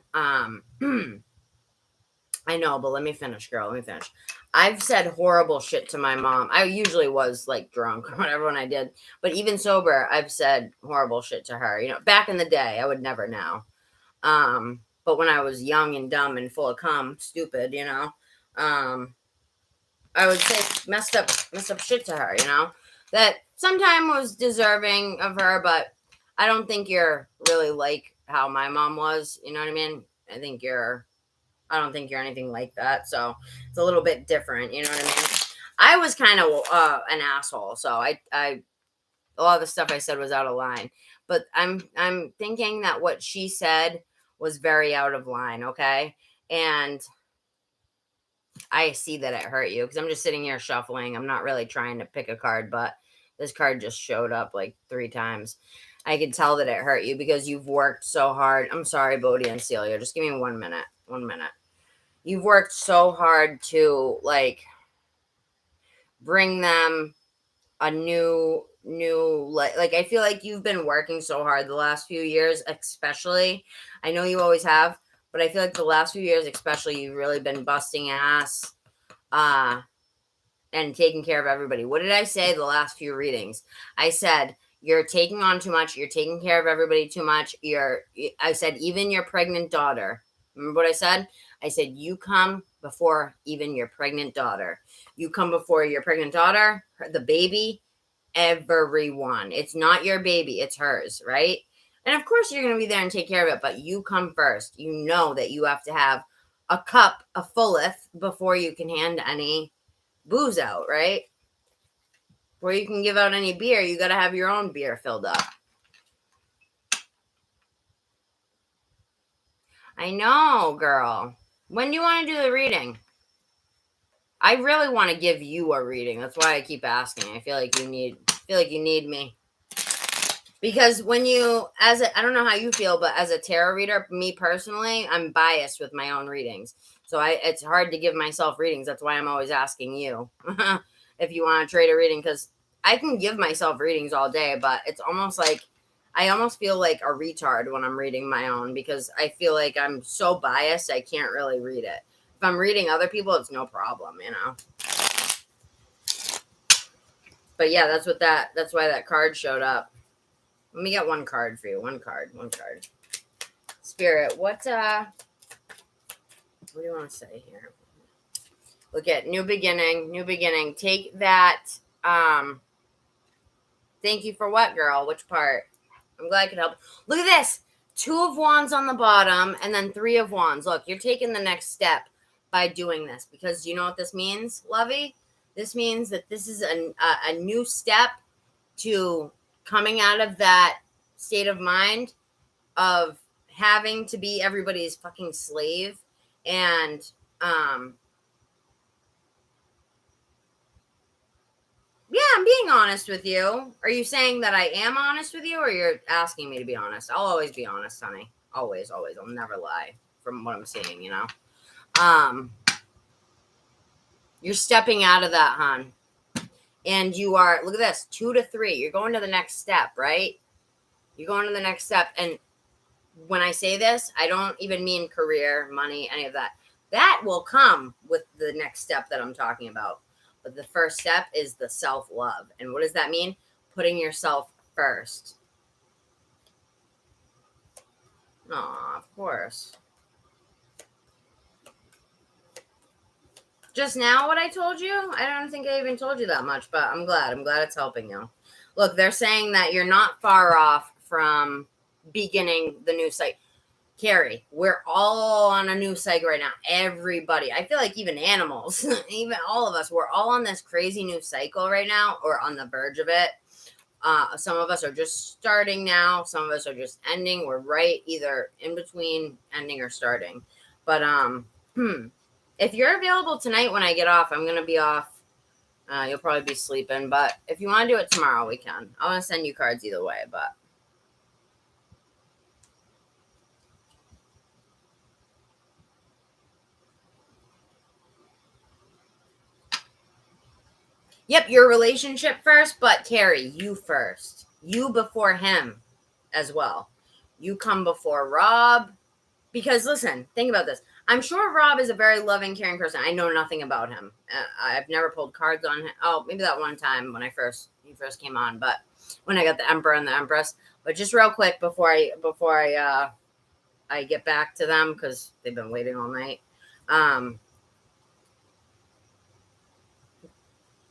I know, but let me finish, girl. Let me finish. I've said horrible shit to my mom. I usually was like drunk or whatever when I did. But even sober, I've said horrible shit to her. You know, back in the day, I would never now. But when I was young and dumb and full of cum, stupid, you know, I would say messed up shit to her, you know. that sometime was deserving of her, but I don't think you're really like how my mom was. You know what I mean? I don't think you're anything like that. So it's a little bit different. You know what I mean? I was kind of an asshole. So I a lot of the stuff I said was out of line, but I'm thinking that what she said was very out of line. Okay. And I see that it hurt you because I'm just sitting here shuffling. I'm not really trying to pick a card, but this card just showed up like 3 times. I can tell that it hurt you because you've worked so hard. I'm sorry, Bodhi and Celia. Just give me 1 minute. 1 minute. You've worked so hard to like bring them a new like I feel like you've been working so hard the last few years, especially. I know you always have, but I feel like the last few years especially you've really been busting ass and taking care of everybody. What did I say the last few readings? I said you're taking on too much, you're taking care of everybody too much. I said even your pregnant daughter. Remember what I said? I said you come before even your pregnant daughter. You come before your pregnant daughter, the baby, everyone. It's not your baby, it's hers, right? And of course you're going to be there and take care of it, but you come first. You know that you have to have a cup, a fulleth, before you can hand any booze out, right? Before you can give out any beer, you got to have your own beer filled up. I know, girl. When do you want to do the reading? I really want to give you a reading. That's why I keep asking. I feel like you need me. Because when you, I don't know how you feel, but as a tarot reader, me personally, I'm biased with my own readings. So it's hard to give myself readings. That's why I'm always asking you if you want to trade a reading, because I can give myself readings all day, but it's almost like I almost feel like a retard when I'm reading my own because I feel like I'm so biased I can't really read it. If I'm reading other people, it's no problem, you know. But yeah, that's why that card showed up. Let me get one card for you. One card. Spirit, what do you want to say here? Look at new beginning. Take that. Thank you for what, girl? Which part? I'm glad I could help. Look at this. 2 of Wands on the bottom and then 3 of Wands. Look, you're taking the next step by doing this because you know what this means, Lovey? This means that this is a new step to coming out of that state of mind of having to be everybody's fucking slave. And yeah, I'm being honest with you. Are you saying that I am honest with you, or you're asking me to be honest? I'll always be honest, honey. Always. I'll never lie from what I'm seeing, you know? You're stepping out of that, hon. And you are, look at this, 2 to 3. You're going to the next step, right? You're going to the next step. And when I say this, I don't even mean career, money, any of that. That will come with the next step that I'm talking about. But the first step is the self-love. And what does that mean? Putting yourself first. Aw, of course. Just now what I told you? I don't think I even told you that much, but I'm glad. I'm glad it's helping you. Look, they're saying that you're not far off from beginning the new cycle. Carrie, we're all on a new cycle right now. Everybody. I feel like even animals, even all of us, we're all on this crazy new cycle right now, or on the verge of it. Some of us are just starting now. Some of us are just ending. We're right either in between ending or starting. But if you're available tonight when I get off, I'm going to be off. You'll probably be sleeping. But if you want to do it tomorrow, we can. I want to send you cards either way. But yep, your relationship first. But Carrie, you first. You before him as well. You come before Rob. Because listen, think about this. I'm sure Rob is a very loving, caring person. I know nothing about him. I've never pulled cards on him. Oh, maybe that one time when he first came on, but when I got the Emperor and the Empress. But just real quick before I get back to them because they've been waiting all night.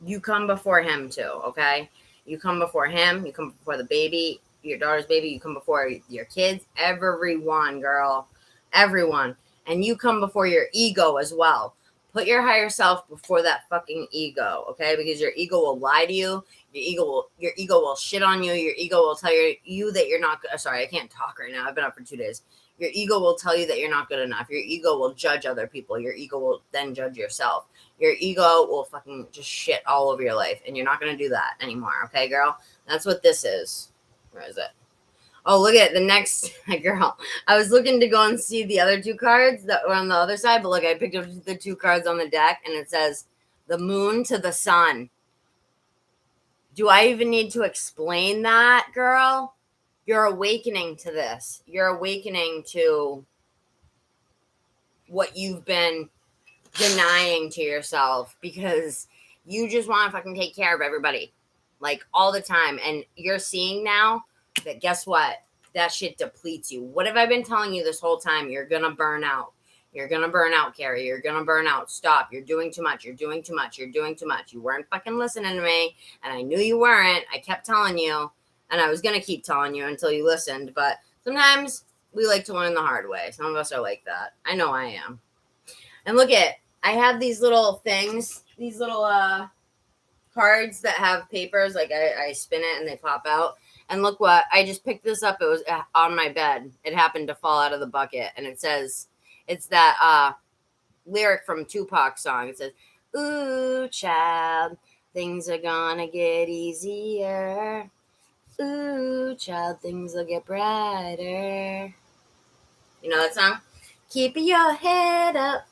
You come before him too, okay? You come before him. You come before the baby, your daughter's baby. You come before your kids. Everyone, girl. Everyone. And you come before your ego as well. Put your higher self before that fucking ego, okay? Because your ego will lie to you. Your ego will shit on you. Your ego will tell you that you're not good. Sorry, I can't talk right now. I've been up for 2 days. Your ego will tell you that you're not good enough. Your ego will judge other people. Your ego will then judge yourself. Your ego will fucking just shit all over your life. And you're not going to do that anymore, okay, girl? That's what this is. Where is it? Oh, look at the next girl. I was looking to go and see the other 2 cards that were on the other side, but look, I picked up the 2 cards on the deck, and it says the moon to the sun. Do I even need to explain that, girl? You're awakening to this. You're awakening to what you've been denying to yourself because you just want to fucking take care of everybody, like, all the time. And you're seeing now that, guess what? That shit depletes you. What have I been telling you this whole time? You're going to burn out. You're going to burn out, Carrie. You're going to burn out. Stop. You're doing too much. You're doing too much. You're doing too much. You weren't fucking listening to me, and I knew you weren't. I kept telling you, and I was going to keep telling you until you listened. But sometimes we like to learn the hard way. Some of us are like that. I know I am. And look at, I have these little things, these little cards that have papers. Like I spin it and they pop out. And look what, I just picked this up. It was on my bed. It happened to fall out of the bucket. And it says, it's that lyric from Tupac's song. It says, ooh, child, things are gonna get easier. Ooh, child, things will get brighter. You know that song? Keep your head up.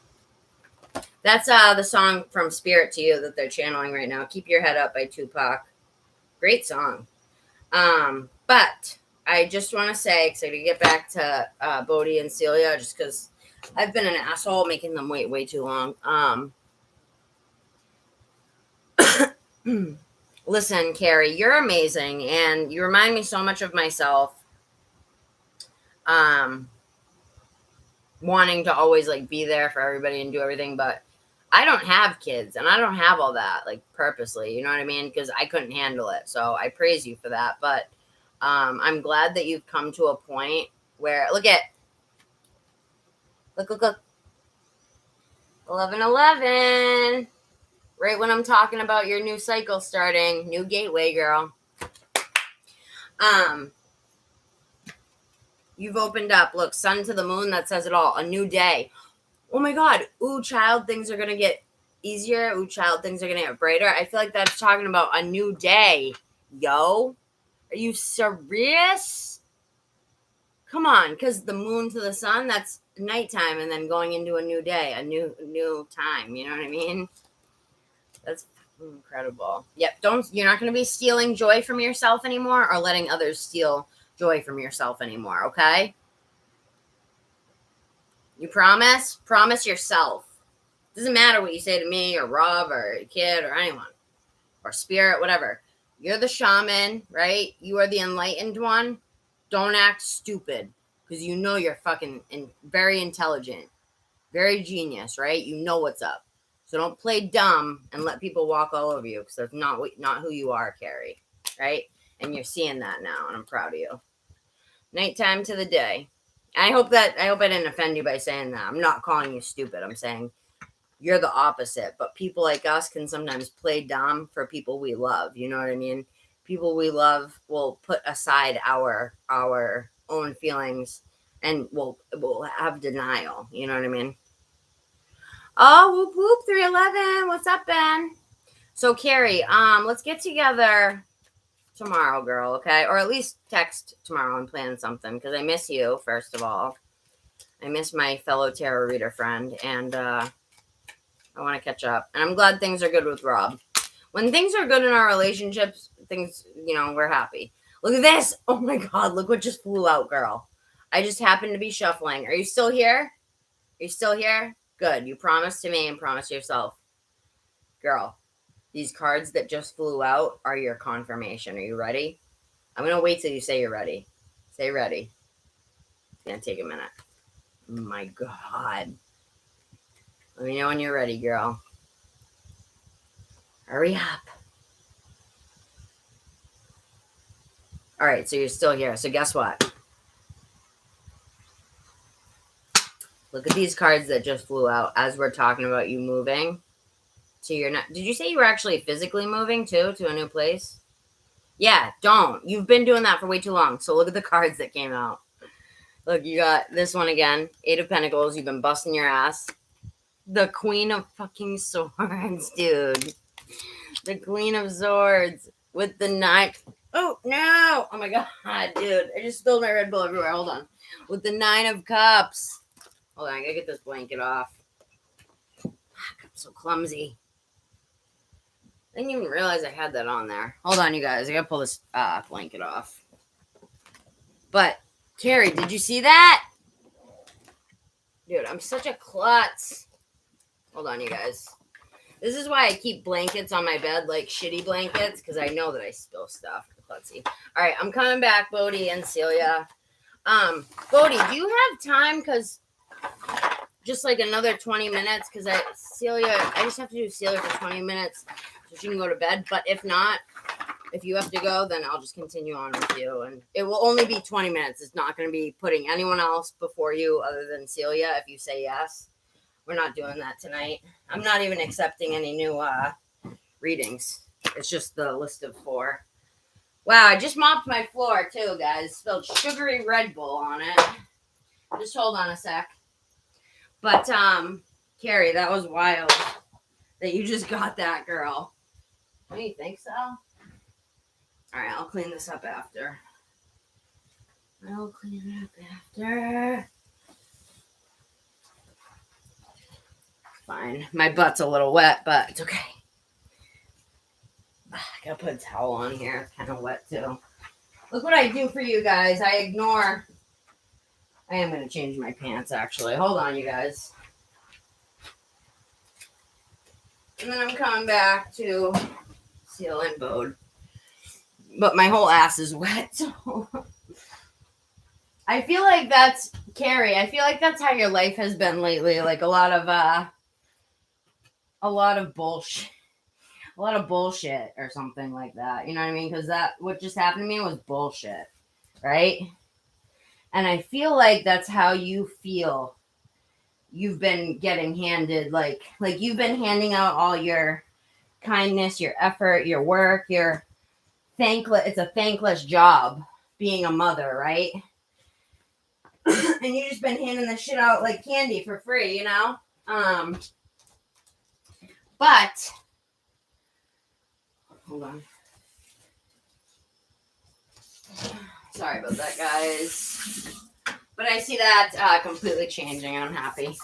That's the song from Spirit to You that they're channeling right now. Keep Your Head Up by Tupac. Great song. But I just want to say, because I gotta get back to Bodhi and Celia, just because I've been an asshole making them wait way too long. Listen, Carrie, you're amazing, and you remind me so much of myself. Wanting to always like be there for everybody and do everything, but I don't have kids, and I don't have all that like purposely, you know what I mean? Because I couldn't handle it. So I praise you for that. But I'm glad that you've come to a point where look, 11:11. Right when I'm talking about your new cycle starting, new gateway, girl. You've opened up. Look, sun to the moon, that says it all. A new day. Oh my God. Ooh, child, things are going to get easier. Ooh, child, things are going to get brighter. I feel like that's talking about a new day. Yo, are you serious? Come on, because the moon to the sun, that's nighttime, and then going into a new day, a new time. You know what I mean? That's incredible. Yep. You're not going to be stealing joy from yourself anymore or letting others steal joy from yourself anymore. Okay. You promise? Promise yourself. Doesn't matter what you say to me or Rob or a kid or anyone or spirit, whatever. You're the shaman, right? You are the enlightened one. Don't act stupid because you know you're fucking very intelligent, very genius, right? You know what's up. So don't play dumb and let people walk all over you because that's not who you are, Carrie, right? And you're seeing that now, and I'm proud of you. Nighttime to the day. I hope I didn't offend you by saying that. I'm not calling you stupid. I'm saying you're the opposite. But people like us can sometimes play dumb for people we love. You know what I mean? People we love will put aside our own feelings and we'll have denial. You know what I mean? Oh, whoop whoop, 311. What's up, Ben? So Carrie, let's get together tomorrow, girl, okay? Or at least text tomorrow and plan something because I miss you, first of all. I miss my fellow tarot reader friend, and I want to catch up. And I'm glad things are good with Rob. When things are good in our relationships, things, we're happy. Look at this. Oh my God, look what just flew out, girl. I just happened to be shuffling. Are you still here? Are you still here? Good. You promised to me and promised yourself. Girl, these cards that just flew out are your confirmation. Are you ready? I'm going to wait till you say you're ready. Say ready. It's going to take a minute. Oh my God. Let me know when you're ready, girl. Hurry up. All right, so you're still here. So guess what? Look at these cards that just flew out as we're talking about you moving to your... Did you say you were actually physically moving, too, to a new place? Yeah, don't. You've been doing that for way too long. So look at the cards that came out. Look, you got this one again. 8 of Pentacles. You've been busting your ass. The Queen of fucking Swords, dude. The Queen of Swords with the 9. Oh, no. Oh, my God, dude. I just spilled my Red Bull everywhere. Hold on. With the 9 of Cups. Hold on. I gotta get this blanket off. I'm so clumsy. I didn't even realize I had that on there. Hold on, you guys. I gotta pull this blanket off. But, Carrie, did you see that? Dude, I'm such a klutz. Hold on, you guys. This is why I keep blankets on my bed, like shitty blankets, because I know that I spill stuff. Klutzy. All right, I'm coming back, Bodhi and Celia. Bodhi, do you have time? Because just like another 20 minutes, because I just have to do Celia for 20 minutes so she can go to bed. But if not, if you have to go, then I'll just continue on with you. And it will only be 20 minutes. It's not going to be putting anyone else before you other than Celia if you say yes. We're not doing that tonight. I'm not even accepting any new readings. It's just the list of 4. Wow, I just mopped my floor too, guys. Spilled sugary Red Bull on it. Just hold on a sec. But, Carrie, that was wild that you just got that, girl. Don't you think so? All right, I'll clean this up after. I'll clean it up after. Fine. My butt's a little wet, but it's okay. I gotta put a towel on here. It's kind of wet, too. Look what I do for you guys. I ignore... I am going to change my pants, actually. Hold on, you guys. And then I'm coming back to Seal and Bode. But my whole ass is wet, so... I feel like that's... Carrie, I feel like that's how your life has been lately. Like, a lot of bullshit. A lot of bullshit or something like that. You know what I mean? Because what just happened to me was bullshit. Right? And I feel like that's how you feel. You've been getting handed, like you've been handing out all your kindness, your effort, your work, your thankless. It's a thankless job being a mother, right? And you've just been handing the shit out like candy for free, you know? But, hold on. Sorry about that, guys. But I see that completely changing, and I'm happy.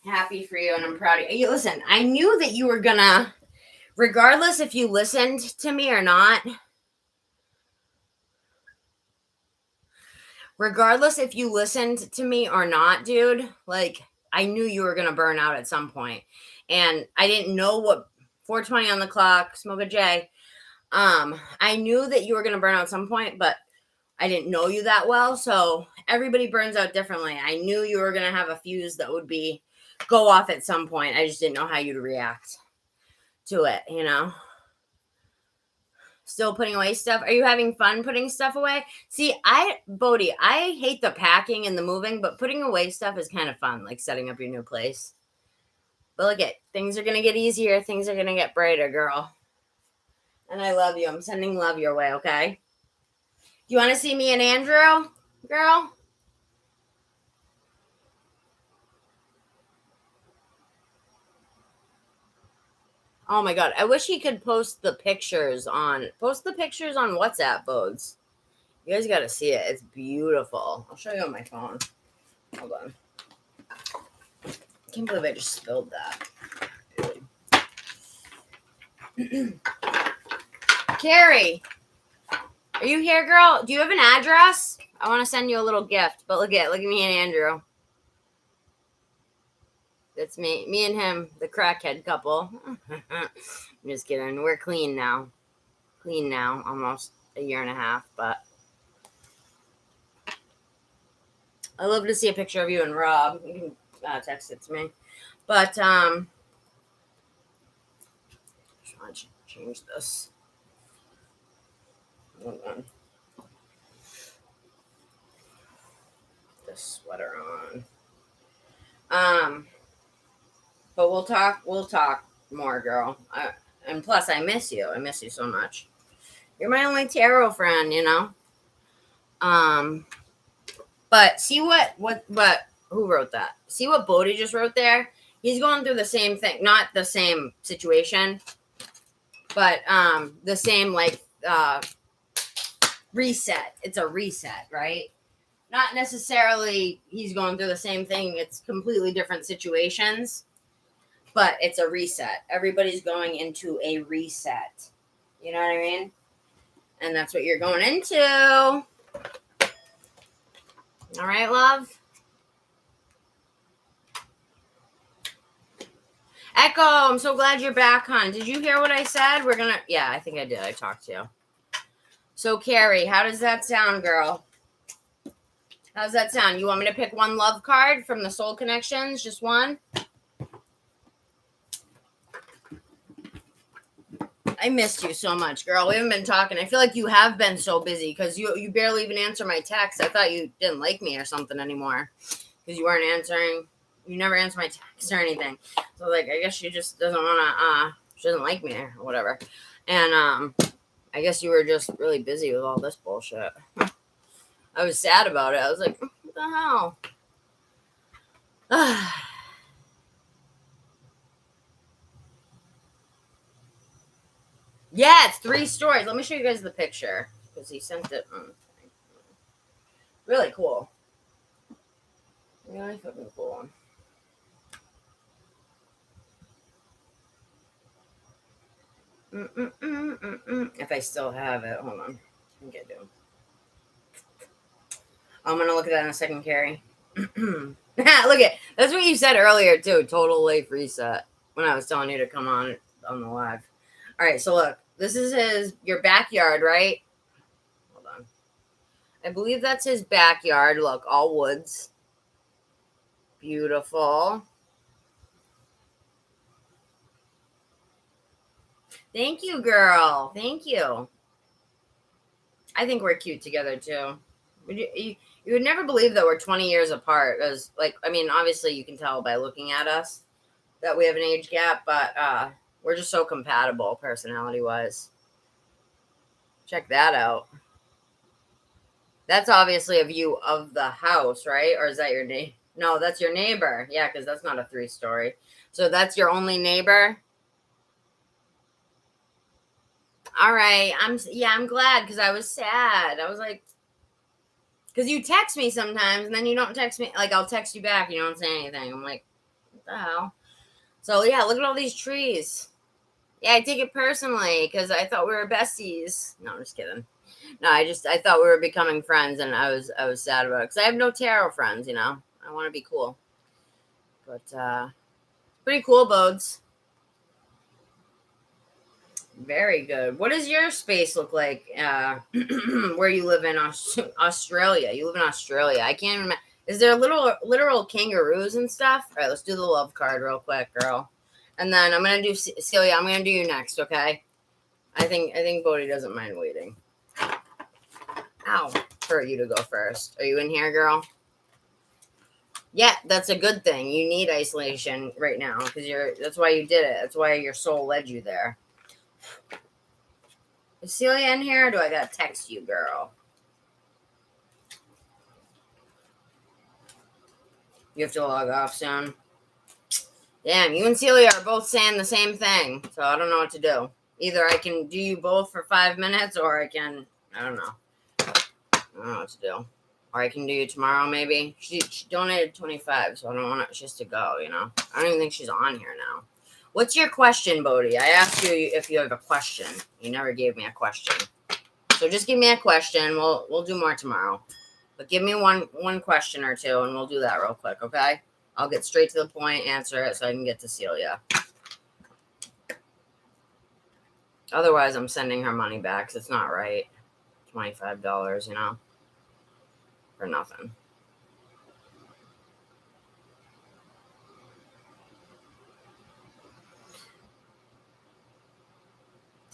Happy for you, and I'm proud of you. Listen, I knew that you were gonna, regardless if you listened to me or not, dude, like, I knew you were gonna burn out at some point. And I didn't know what, 4:20 on the clock, smoke a J. I knew that you were going to burn out at some point, but I didn't know you that well. So everybody burns out differently. I knew you were going to have a fuse that would go off at some point. I just didn't know how you'd react to it, you know? Still putting away stuff. Are you having fun putting stuff away? See, Bodhi, I hate the packing and the moving, but putting away stuff is kind of fun, like setting up your new place. But look at, things are going to get easier. Things are going to get brighter, girl. And I love you. I'm sending love your way, okay? Do you want to see me and Andrew, girl? Oh my God. I wish he could post the pictures on WhatsApp, Bodes. You guys got to see it. It's beautiful. I'll show you on my phone. Hold on. I can't believe I just spilled that. Carrie, are you here, girl? Do you have an address? I want to send you a little gift, but look at me and Andrew. That's me and him, the crackhead couple. I'm just kidding. We're clean now, almost a year and a half, but I love to see a picture of you and Rob. You can text it to me, but just want to change this. Hold on. This sweater on. But we'll talk more, girl. And plus, I miss you. I miss you so much. You're my only tarot friend, you know. But see but who wrote that? See what Bodhi just wrote there? He's going through the same thing, not the same situation, but the same reset. It's a reset, right? Not necessarily he's going through the same thing. It's completely different situations, but it's a reset. Everybody's going into a reset. You know what I mean? And that's what you're going into. All right, love? Echo, I'm so glad you're back, hon. Did you hear what I said? Yeah, I think I did. I talked to you. So, Carrie, how does that sound, girl? How's that sound? You want me to pick one love card from the soul connections? Just one? I missed you so much, girl. We haven't been talking. I feel like you have been so busy because you barely even answer my texts. I thought you didn't like me or something anymore because you weren't answering. You never answer my texts or anything. So, like, I guess she just doesn't want to, she doesn't like me or whatever. And, I guess you were just really busy with all this bullshit. I was sad about it. I was like, what the hell? Yeah, it's 3 stories. Let me show you guys the picture because he sent it. Really cool. Really fucking cool. If I still have it, hold on. I think I do. I'm gonna look at that in a second, Carrie. Look at that's what you said earlier too. Total life reset when I was telling you to come on the live. All right, so look, this is your backyard, right? Hold on. I believe that's his backyard. Look, all woods. Beautiful. Thank you, girl. Thank you. I think we're cute together too. You would never believe that we're 20 years apart. Because, like, I mean, obviously you can tell by looking at us that we have an age gap, but we're just so compatible personality-wise. Check that out. That's obviously a view of the house, right? Or is that your neighbor? No, that's your neighbor. Yeah, because that's not a 3-story. So that's your only neighbor? All right. I'm glad because I was sad. I was like, because you text me sometimes and then you don't text me. Like, I'll text you back. You don't say anything. I'm like, what the hell? So, yeah, look at all these trees. Yeah, I take it personally because I thought we were besties. No, I'm just kidding. No, I thought we were becoming friends and I was sad about it because I have no tarot friends, you know. I want to be cool. But, pretty cool, Bodes. Very good. What does your space look like where you live in Australia? You live in Australia. I can't remember. Is there literal kangaroos and stuff? All right, let's do the love card real quick, girl. And then I'm going to do Celia. I'm going to do you next, okay? I think Bodhi doesn't mind waiting. Ow. For you to go first. Are you in here, girl? Yeah, that's a good thing. You need isolation right now because that's why you did it. That's why your soul led you there. Is Celia in here or do I gotta text you, girl? You have to log off soon. Damn, you and Celia are both saying the same thing. So I don't know what to do. Either I can do you both for 5 minutes or I don't know. I don't know what to do. Or I can do you tomorrow maybe. She donated 25, so I don't want she has to go, you know. I don't even think she's on here now. What's your question, Bodhi? I asked you if you have a question. You never gave me a question. So just give me a question. We'll do more tomorrow. But give me one question or two, and we'll do that real quick, okay? I'll get straight to the point, answer it, so I can get to Celia. Otherwise, I'm sending her money back, because it's not right. $25, you know? For nothing.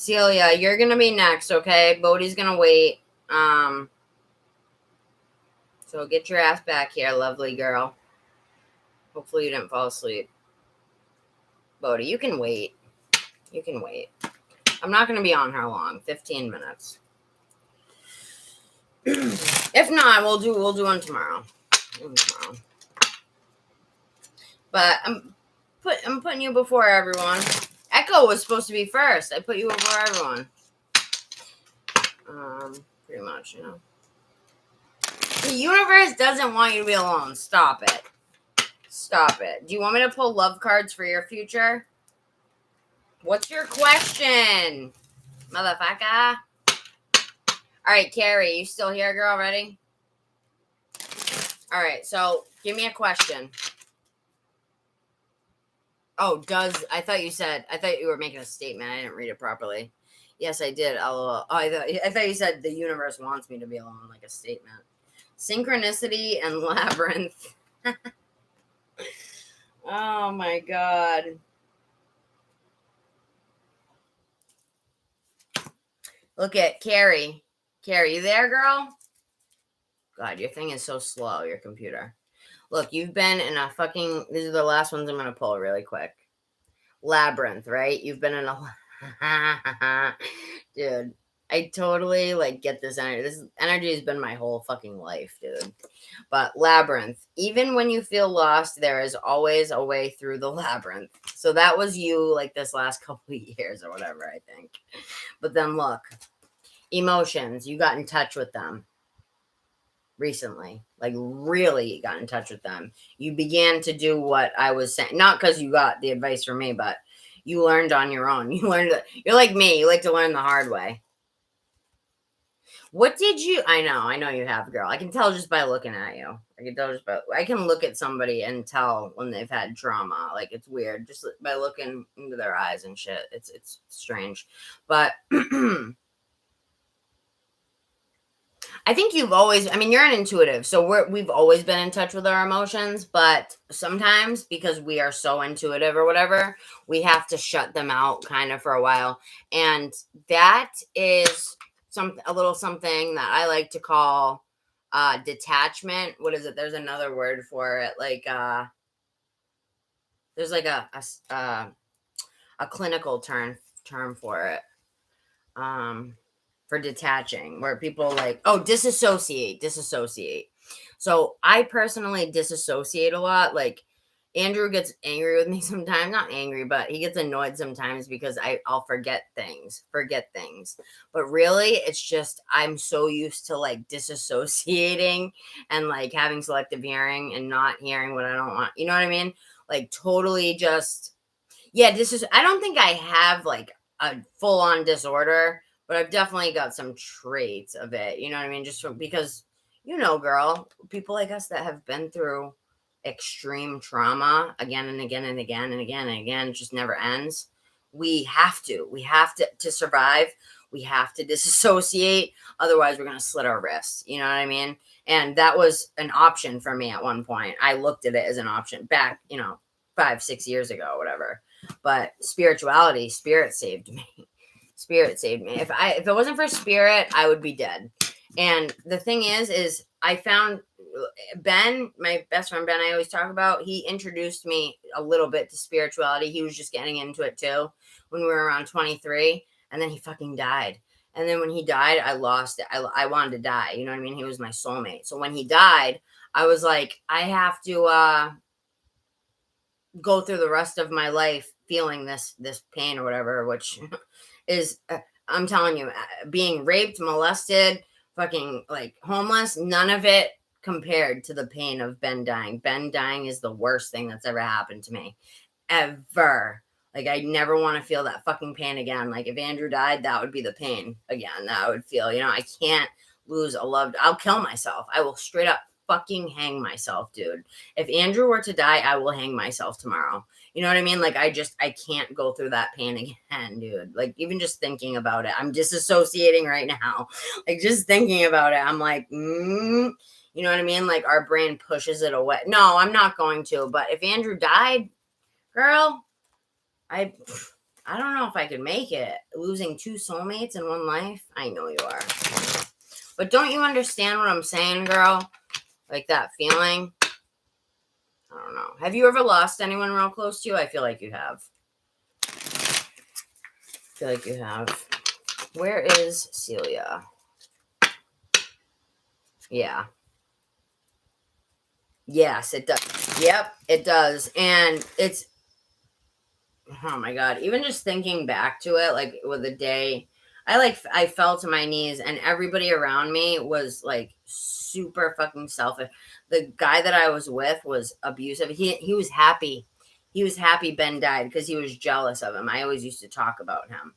Celia, you're going to be next, okay? Bodhi's going to wait. So get your ass back here, lovely girl. Hopefully you didn't fall asleep. Bodhi, you can wait. You can wait. I'm not going to be on her long. 15 minutes. If not, we'll do one tomorrow. But I'm putting you before everyone. Echo was supposed to be first. I put you before everyone. Pretty much, you know. The universe doesn't want you to be alone. Stop it. Stop it. Do you want me to pull love cards for your future? What's your question, motherfucker? All right, Carrie, you still here, girl? Ready? All right, so give me a question. Oh, I thought you were making a statement. I didn't read it properly. Yes, I did. LOL. Oh, I thought you said the universe wants me to be alone, like a statement. Synchronicity and labyrinth. Oh my God. Look at Carrie. Carrie, you there, girl? God, your thing is so slow, your computer. Look, you've been in a fucking... These are the last ones I'm going to pull really quick. Labyrinth, right? You've been in a... Dude, I totally, like, get this energy. This energy has been my whole fucking life, dude. But labyrinth. Even when you feel lost, there is always a way through the labyrinth. So that was you, like, this last couple of years or whatever, I think. But then look. Emotions. You got in touch with them. Recently, like really got in touch with them. You began to do what I was saying, not because you got the advice from me, but you learned on your own. You're like me. You like to learn the hard way. What did you, I know you have, girl. I can tell just by looking at you. I can look at somebody and tell when they've had trauma. Like, it's weird just by looking into their eyes and shit. It's strange, but I think you're an intuitive, so we've always been in touch with our emotions, but sometimes because we are so intuitive or whatever, we have to shut them out kind of for a while. And that is a little something that I like to call detachment. What is it? There's another word for it. Like there's like a clinical term for it. For detaching, where people like, oh, disassociate. So I personally disassociate a lot. Like, Andrew gets angry with me sometimes, not angry, but he gets annoyed sometimes because I'll forget things. But really, it's just, I'm so used to like disassociating and like having selective hearing and not hearing what I don't want. You know what I mean? Like, totally just, yeah, I don't think I have like a full on disorder, but I've definitely got some traits of it. You know what I mean? Just because, girl, people like us that have been through extreme trauma again and again and again and again and again, it just never ends. We have to survive. We have to disassociate. Otherwise, we're going to slit our wrists. You know what I mean? And that was an option for me at one point. I looked at it as an option back, 5-6 years ago, whatever. But spirituality, spirit saved me. If it wasn't for spirit, I would be dead. And the thing is I found Ben, my best friend Ben, I always talk about, he introduced me a little bit to spirituality. He was just getting into it too when we were around 23, and then he fucking died. And then when he died, I lost it. I wanted to die. You know what I mean? He was my soulmate. So when he died, I was like, I have to go through the rest of my life feeling this pain or whatever, which is, I'm telling you, being raped, molested, fucking like homeless, none of it compared to the pain of Ben dying. Ben dying is the worst thing that's ever happened to me, ever. Like, I never want to feel that fucking pain again. Like, if Andrew died, that would be the pain again that I would feel. I can't lose a loved. I'll kill myself. I will straight up fucking hang myself, dude. If Andrew were to die, I will hang myself tomorrow. You know what I mean? Like, I can't go through that pain again, dude. Like, even just thinking about it, I'm disassociating right now. Like, just thinking about it, I'm like, you know what I mean? Like, our brain pushes it away. No, I'm not going to. But if Andrew died, girl, I I don't know if I could make it. Losing 2 soulmates in one life? I know you are. But don't you understand what I'm saying, girl? Like that feeling? I don't know. Have you ever lost anyone real close to you? I feel like you have. Where is Celia? Yeah. Yes, it does. Yep, it does. And it's, oh my God, even just thinking back to it, like with the day, I fell to my knees and everybody around me was like super fucking selfish. The guy that I was with was abusive. He was happy. He was happy Ben died because he was jealous of him. I always used to talk about him.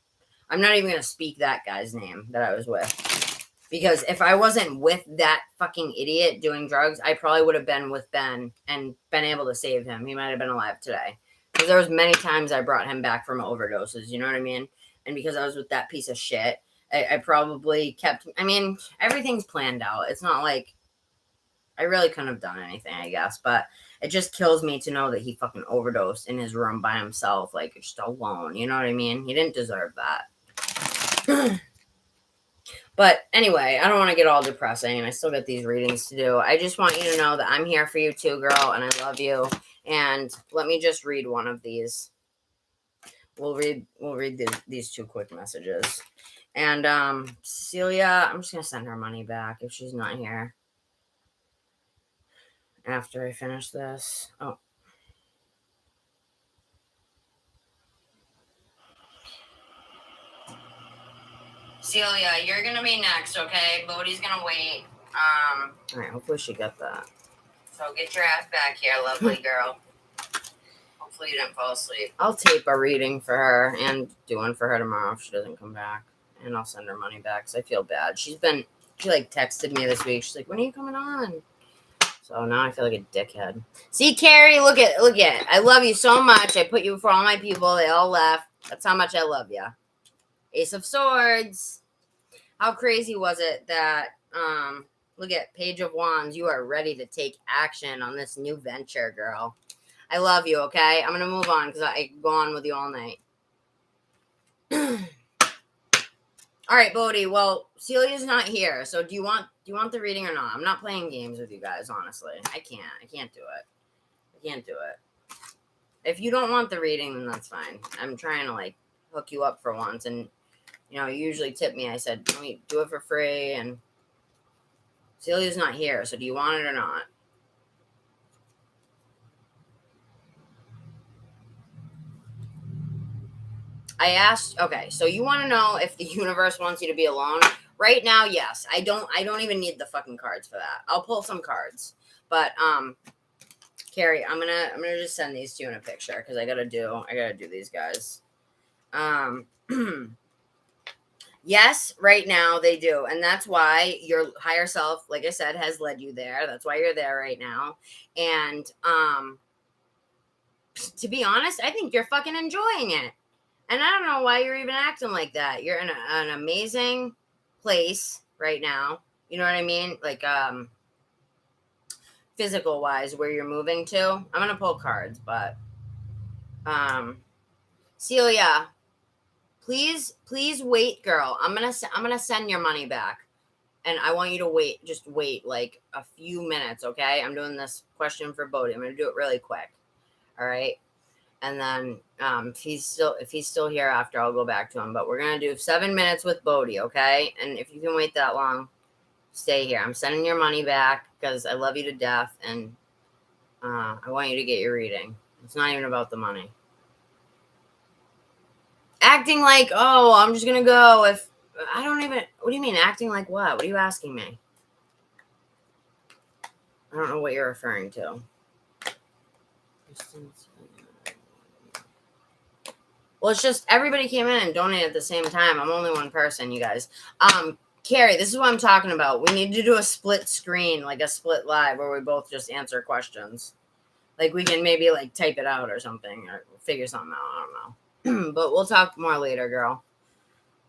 I'm not even going to speak that guy's name that I was with. Because if I wasn't with that fucking idiot doing drugs, I probably would have been with Ben and been able to save him. He might have been alive today. Because there was many times I brought him back from overdoses, you know what I mean? And because I was with that piece of shit, I probably kept, I mean, everything's planned out. It's not like I really couldn't have done anything, I guess. But it just kills me to know that he fucking overdosed in his room by himself, like just alone. You know what I mean? He didn't deserve that. But anyway, I don't want to get all depressing, and I still got these readings to do. I just want you to know that I'm here for you too, girl, and I love you. And let me just read one of these. We'll read these 2 quick messages. And Celia, I'm just gonna send her money back if she's not here after I finish this. Oh. Celia, you're gonna be next, okay? Bodhi's gonna wait. All right, hopefully she got that. So get your ass back here, lovely girl. Hopefully you didn't fall asleep. I'll tape a reading for her and do one for her tomorrow if she doesn't come back. And I'll send her money back because I feel bad. She like texted me this week. She's like, when are you coming on? So now I feel like a dickhead. See, Carrie, look at it. I love you so much. I put you before all my people. They all left. That's how much I love you. Ace of Swords. How crazy was it that, look at Page of Wands. You are ready to take action on this new venture, girl. I love you, okay? I'm going to move on because I could go on with you all night. All right, Bodhi. Well, Celia's not here. So do you want the reading or not? I'm not playing games with you guys, honestly. I can't do it. If you don't want the reading, then that's fine. I'm trying to like hook you up for once. And, you usually tip me. I said, let me do it for free. And Celia's not here. So do you want it or not? I asked, okay, so you want to know if the universe wants you to be alone? Right now, yes. I don't even need the fucking cards for that. I'll pull some cards. But Carrie, I'm gonna just send these to you in a picture because I gotta do these guys. Yes, right now they do. And that's why your higher self, like I said, has led you there. That's why you're there right now. And to be honest, I think you're fucking enjoying it. And I don't know why you're even acting like that. You're in an amazing place right now. You know what I mean? Like, physical wise, where you're moving to. I'm going to pull cards, but, Celia, please wait, girl. I'm going to send your money back. And I want you to just wait like a few minutes. Okay. I'm doing this question for Bodhi. I'm going to do it really quick. All right. And then if he's still here after, I'll go back to him. But we're going to do 7 minutes with Bodhi, okay? And if you can wait that long, stay here. I'm sending your money back because I love you to death. And I want you to get your reading. It's not even about the money. Acting like, oh, I'm just going to go if... I don't even... What do you mean, acting like what? What are you asking me? I don't know what you're referring to. Well, it's just everybody came in and donated at the same time. I'm only one person, you guys. Carrie, this is what I'm talking about. We need to do a split screen, like a split live, where we both just answer questions. Like, we can maybe, like, type it out or something, or figure something out. I don't know. But we'll talk more later, girl.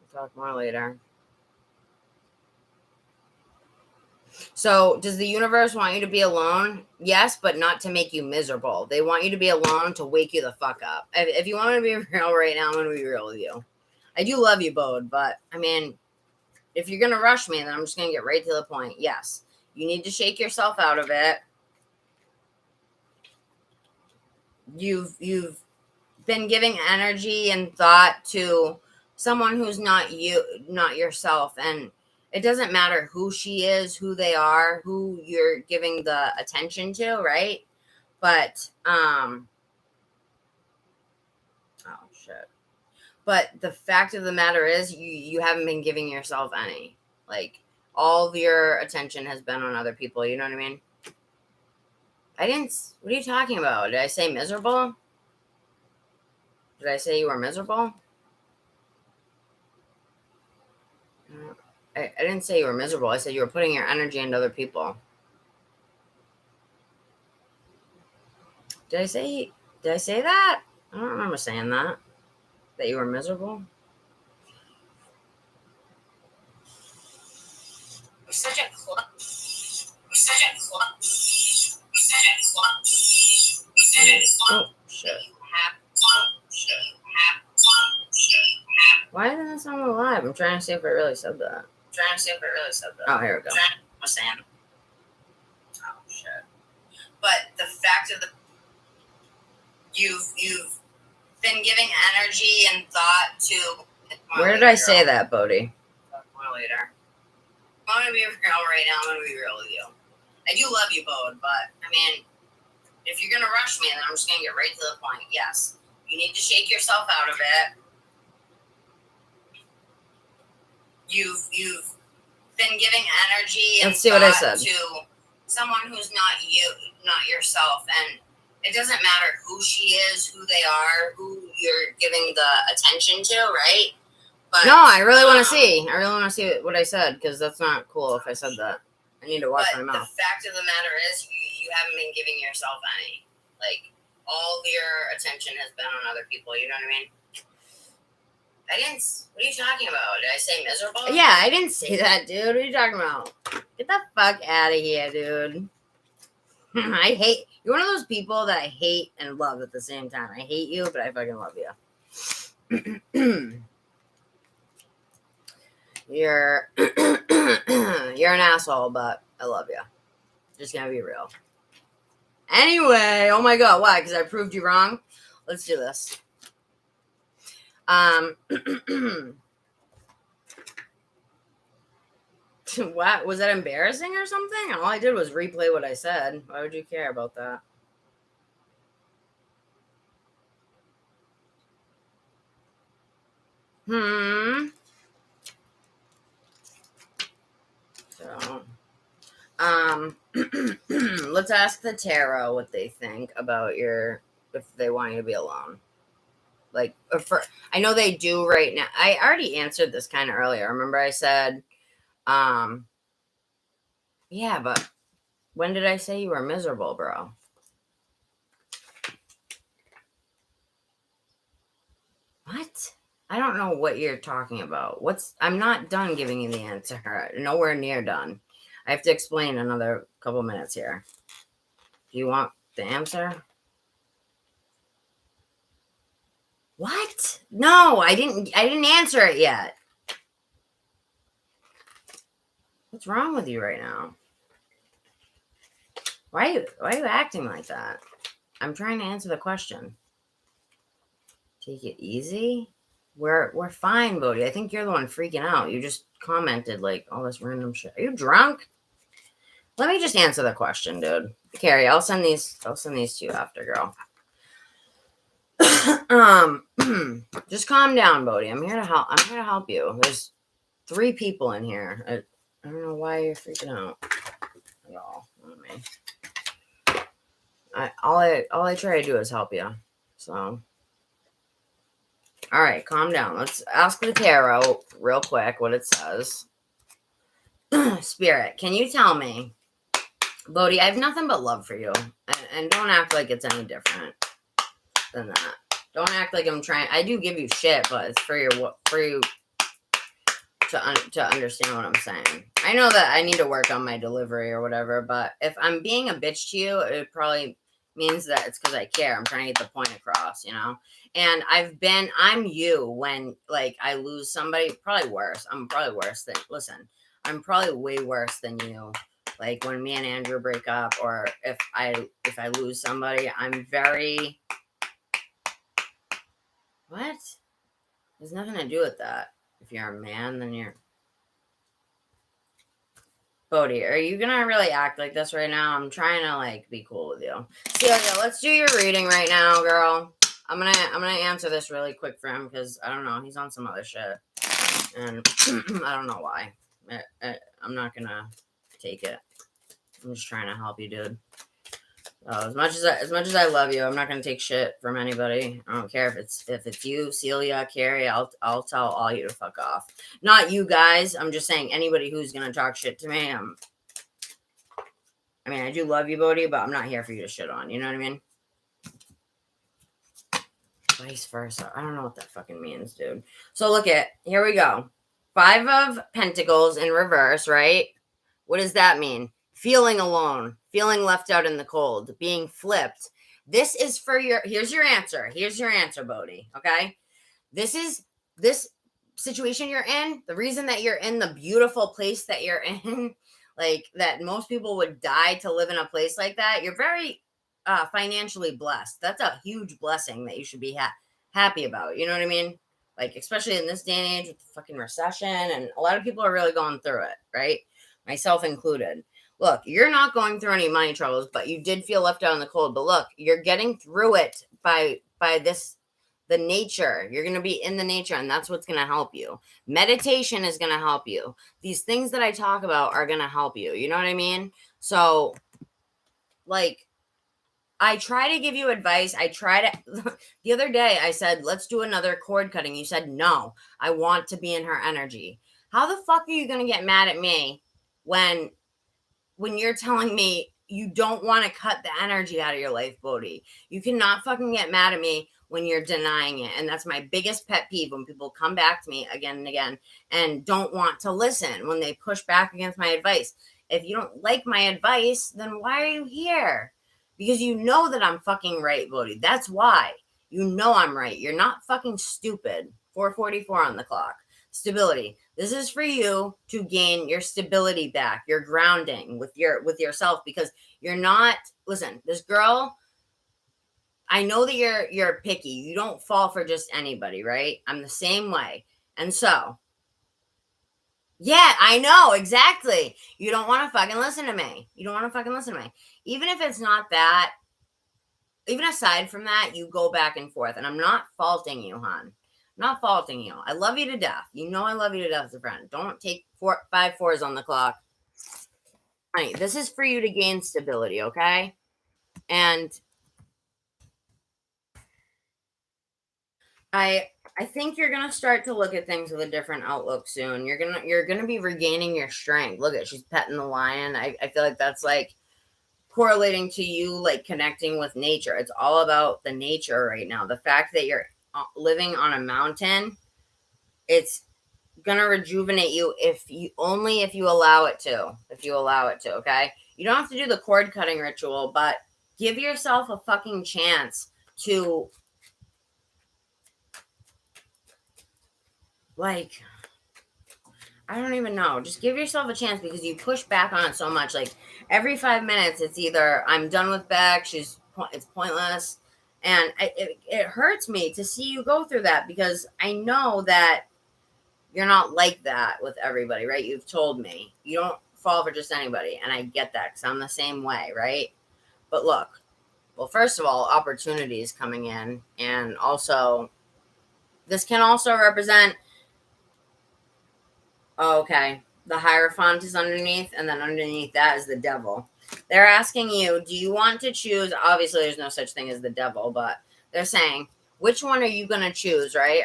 We'll talk more later. So does the universe want you to be alone? Yes, but not to make you miserable. They want you to be alone to wake you the fuck up. If you want me to be real right now, I'm going to be real with you. I do love you, Bode, but I mean, if you're going to rush me, then I'm just going to get right to the point. Yes, you need to shake yourself out of it. You've been giving energy and thought to someone who's not you, not yourself. And it doesn't matter who she is, who they are, who you're giving the attention to, right? But, oh shit. But the fact of the matter is you haven't been giving yourself any. Like, all of your attention has been on other people. You know what I mean? What are you talking about? Did I say miserable? Did I say you were miserable? I didn't say you were miserable. I said you were putting your energy into other people. Did I say that? I don't remember saying that. That you were miserable. You're such a club. Oh, shit. Why isn't this on the live? I'm trying to see if I really said that. Oh, here we go. Oh, shit. But the fact of the... You've been giving energy and thought to... Where did I say that, Bodhi? More later. I'm going to be real right now. I'm going to be real with you. I do love you, Bode, but, I mean, if you're going to rush me, then I'm just going to get right to the point. Yes, you need to shake yourself out of it. You've been giving energy and thought to someone who's not you, not yourself, and it doesn't matter who she is, who they are, who you're giving the attention to, right? But no, I really want to see. I really want to see what I said, because that's not cool if I said that. I need to watch my mouth. The fact of the matter is, you haven't been giving yourself any. Like, all your attention has been on other people. You know what I mean? What are you talking about? Did I say miserable? Yeah, I didn't say that, dude. What are you talking about? Get the fuck out of here, dude. You're one of those people that I hate and love at the same time. I hate you, but I fucking love you. You're an asshole, but I love you. Just gonna be real. Anyway, oh my god, why? Because I proved you wrong? Let's do this. What? Was that embarrassing or something? All I did was replay what I said. Why would you care about that? So, let's ask the tarot what they think about if they want you to be alone. Like, I know they do right now. I already answered this kind of earlier. Remember I said, yeah, but when did I say you were miserable, bro? What? I don't know what you're talking about. I'm not done giving you the answer. Nowhere near done. I have to explain another couple minutes here. Do you want the answer? What? No, I didn't answer it yet. What's wrong with you right now? Why are you acting like that? I'm trying to answer the question. Take it easy. We're fine, Bodhi. I think you're the one freaking out. You just commented like all this random shit. Are you drunk? Let me just answer the question, dude. Carrie, I'll send these to you after, girl. Just calm down, Bodhi. I'm here to help you. There's 3 people in here. I don't know why you're freaking out at all. All I try to do is help you. So, all right, calm down. Let's ask the tarot real quick what it says. Spirit, can you tell me, Bodhi? I have nothing but love for you, and don't act like it's any different than that. Don't act like I'm trying. I do give you shit, but it's for you to understand what I'm saying. I know that I need to work on my delivery or whatever, but if I'm being a bitch to you, it probably means that it's because I care. I'm trying to get the point across, you know? And I'm you when, like, I lose somebody, probably worse. I'm probably worse than, listen, I'm probably way worse than you. Like, when me and Andrew break up, or if I lose somebody, I'm very, what? There's nothing to do with that. If you're a man, then you're, Bodhi, are you gonna really act like this right now? I'm trying to, like, be cool with you. Celia, let's do your reading right now, girl. I'm gonna answer this really quick for him because I don't know, he's on some other shit, and I don't know why. I'm not gonna take it. I'm just trying to help you, dude. As much as I love you, I'm not gonna take shit from anybody. I don't care if it's you, Celia, Carrie. I'll tell all you to fuck off. Not you guys. I'm just saying anybody who's gonna talk shit to me. I mean, I do love you, Bodhi, but I'm not here for you to shit on. You know what I mean? Vice versa. I don't know what that fucking means, dude. So here we go. 5 of Pentacles in reverse, right? What does that mean? Feeling alone, feeling left out in the cold, being flipped. This is for here's your answer. Here's your answer, Bodhi. Okay? This situation you're in, the reason that you're in the beautiful place that you're in, like that most people would die to live in a place like that. You're very financially blessed. That's a huge blessing that you should be happy about. You know what I mean? Like, especially in this day and age with the fucking recession, and a lot of people are really going through it, right? Myself included. Look, you're not going through any money troubles, but you did feel left out in the cold. But look, you're getting through it by the nature. You're going to be in the nature, and that's what's going to help you. Meditation is going to help you. These things that I talk about are going to help you. You know what I mean? So, like, I try to give you advice. The other day I said, let's do another cord cutting. You said, no, I want to be in her energy. How the fuck are you going to get mad at me when you're telling me you don't want to cut the energy out of your life, Bodhi? You cannot fucking get mad at me when you're denying it. And that's my biggest pet peeve, when people come back to me again and again and don't want to listen, when they push back against my advice. If you don't like my advice, then why are you here? Because you know that I'm fucking right, Bodhi. That's why. You know I'm right. You're not fucking stupid. 4:44 on the clock. Stability. This is for you to gain your stability back, your grounding with yourself, because you're not, listen, this girl, I know that you're picky. You don't fall for just anybody, right? I'm the same way. And so, yeah, I know, exactly. You don't want to fucking listen to me. Even if it's not that, even aside from that, you go back and forth. And I'm not faulting you, hon. Not faulting you. I love you to death. You know I love you to death as a friend. Don't take 5 4s on the clock. Honey, this is for you to gain stability, okay? And I think you're gonna start to look at things with a different outlook soon. You're gonna be regaining your strength. Look at, she's petting the lion. I feel like that's like correlating to you, like connecting with nature. It's all about the nature right now. The fact that you're living on a mountain, it's gonna rejuvenate you if you allow it to. Okay, you don't have to do the cord cutting ritual, but give yourself a fucking chance to, like, I don't even know, just give yourself a chance, because you push back on it so much. Like, every 5 minutes it's either I'm done with Beck, it's pointless, and it hurts me to see you go through that, because I know that you're not like that with everybody, right? You've told me you don't fall for just anybody, and I get that because I'm the same way, right? But look, well, first of all, opportunities coming in, and also this can also represent, okay, the Hierophant is underneath, and then underneath that is the devil. They're asking you, do you want to choose? Obviously, there's no such thing as the devil, but they're saying, which one are you going to choose, right?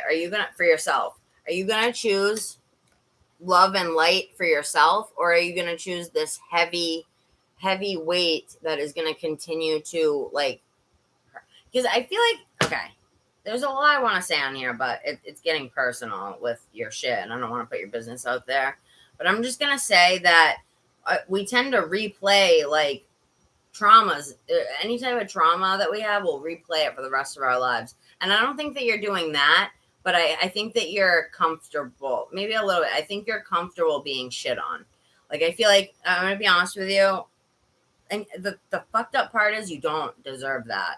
For yourself? Are you going to choose love and light for yourself, or are you going to choose this heavy weight that is going to continue to, like, because I feel like, okay, there's a lot I want to say on here, but it's getting personal with your shit, and I don't want to put your business out there. But I'm just going to say that we tend to replay, like, traumas. Any type of trauma that we have, we'll replay it for the rest of our lives. And I don't think that you're doing that, but I think that you're comfortable. Maybe a little bit. I think you're comfortable being shit on. Like, I feel like, I'm going to be honest with you, and the fucked up part is you don't deserve that,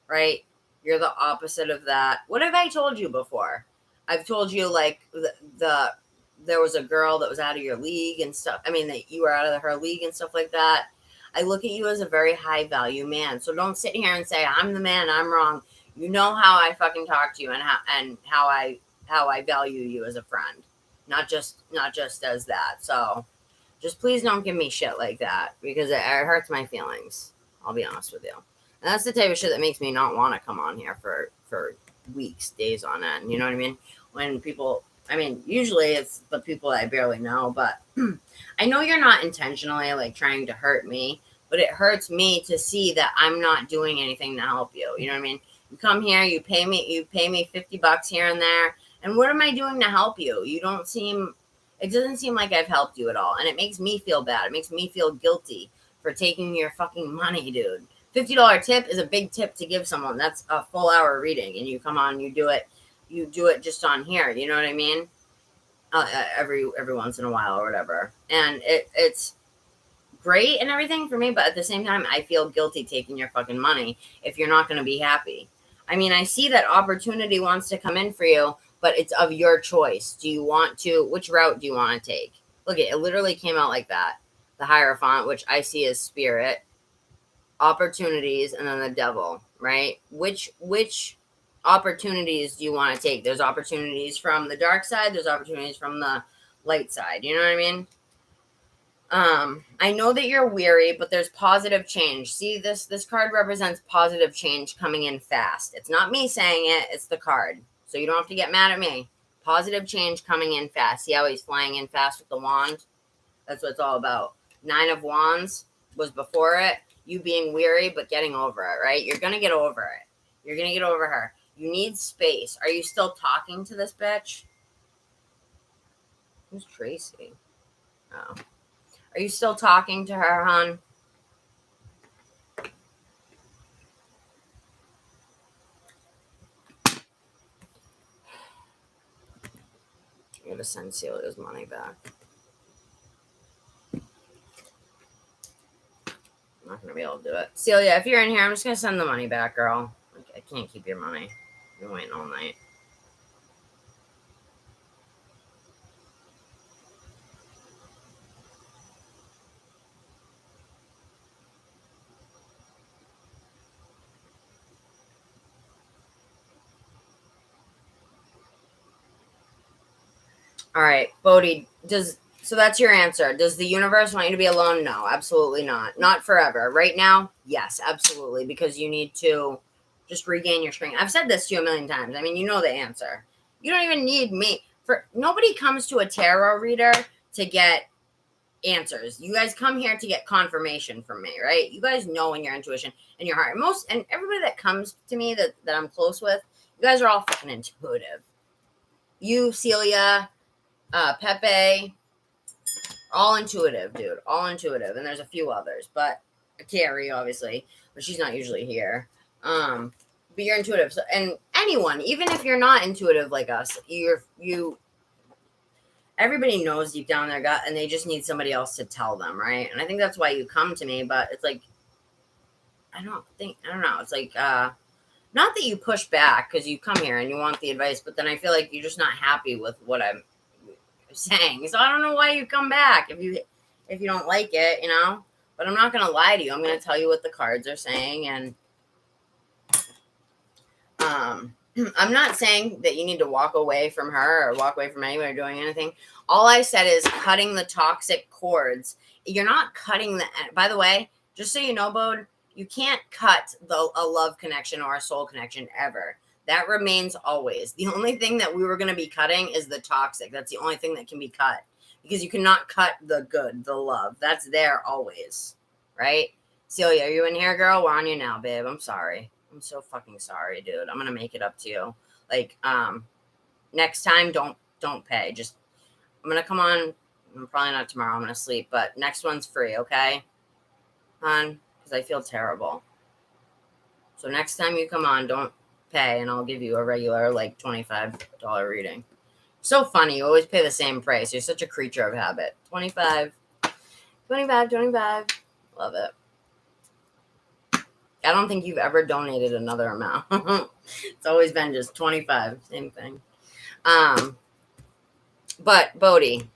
right? You're the opposite of that. What have I told you before? I've told you, like, there was a girl that was out of your league and stuff. I mean, that you were out of her league and stuff like that. I look at you as a very high value man. So don't sit here and say, I'm the man, I'm wrong. You know how I fucking talk to you and how I value you as a friend. Not just as that. So just please don't give me shit like that, because it hurts my feelings. I'll be honest with you. And that's the type of shit that makes me not want to come on here for weeks, days on end. You know what I mean? When people, I mean, usually it's the people I barely know, but I know you're not intentionally, like, trying to hurt me, but it hurts me to see that I'm not doing anything to help you. You know what I mean? You come here, you pay me $50 here and there. And what am I doing to help you? It doesn't seem like I've helped you at all. And it makes me feel bad. It makes me feel guilty for taking your fucking money, dude. $50 tip is a big tip to give someone. That's a full hour reading. And you come on, you do it just on here. You know what I mean? Every once in a while or whatever. And it's great and everything for me. But at the same time, I feel guilty taking your fucking money if you're not going to be happy. I mean, I see that opportunity wants to come in for you, but it's of your choice. Which route do you want to take? Look, it literally came out like that. The Hierophant, which I see as spirit, opportunities, and then the devil, right? Which opportunities do you want to take? There's opportunities from the dark side. There's opportunities from the light side. You know what I mean? I know that you're weary, but there's positive change. See, this card represents positive change coming in fast. It's not me saying it. It's the card. So you don't have to get mad at me. Positive change coming in fast. See how he's flying in fast with the wand? That's what it's all about. 9 of Wands was before it. You being weary, but getting over it, right? You're going to get over it. You're going to get over her. You need space. Are you still talking to this bitch? Who's Tracy? Oh. Are you still talking to her, hon? I'm going to send Celia's money back. I'm not going to be able to do it. Celia, if you're in here, I'm just going to send the money back, girl. I can't keep your money. I've been waiting all night. All right, Bodhi, so that's your answer. Does the universe want you to be alone? No, absolutely not. Not forever. Right now, yes, absolutely, because you need to just regain your strength. I've said this to you a million times. I mean, you know the answer. You don't even need me. Nobody comes to a tarot reader to get answers. You guys come here to get confirmation from me, right? You guys know in your intuition and your heart. And everybody that comes to me that I'm close with, you guys are all fucking intuitive. You, Celia, Pepe, all intuitive, dude. All intuitive. And there's a few others, but Carrie, obviously, but she's not usually here. But you're intuitive. So, and anyone, even if you're not intuitive like us, everybody knows deep down their gut, and they just need somebody else to tell them, right? And I think that's why you come to me, but it's like, I don't know. It's like, not that you push back because you come here and you want the advice, but then I feel like you're just not happy with what I'm saying. So I don't know why you come back if you don't like it, you know? But I'm not going to lie to you. I'm going to tell you what the cards are saying. And I'm not saying that you need to walk away from her or walk away from anyone or doing anything. All I said is cutting the toxic cords. You're not cutting by the way, just so you know, Bode, you can't cut a love connection or a soul connection ever. That remains always. The only thing that we were going to be cutting is the toxic. That's the only thing that can be cut, because you cannot cut the good, the love. That's there always, right? Celia, are you in here, girl? We're on you now, babe. I'm sorry. I'm so fucking sorry, dude. I'm gonna make it up to you. Like, next time, don't pay. Just, I'm gonna come on. Probably not tomorrow. I'm gonna sleep, but next one's free, okay, hon? Because I feel terrible. So next time you come on, don't pay, and I'll give you a regular like $25 reading. So funny. You always pay the same price. You're such a creature of habit. 25, 25, 25. Love it. I don't think you've ever donated another amount. It's always been just 25. Same thing. But Bodhi,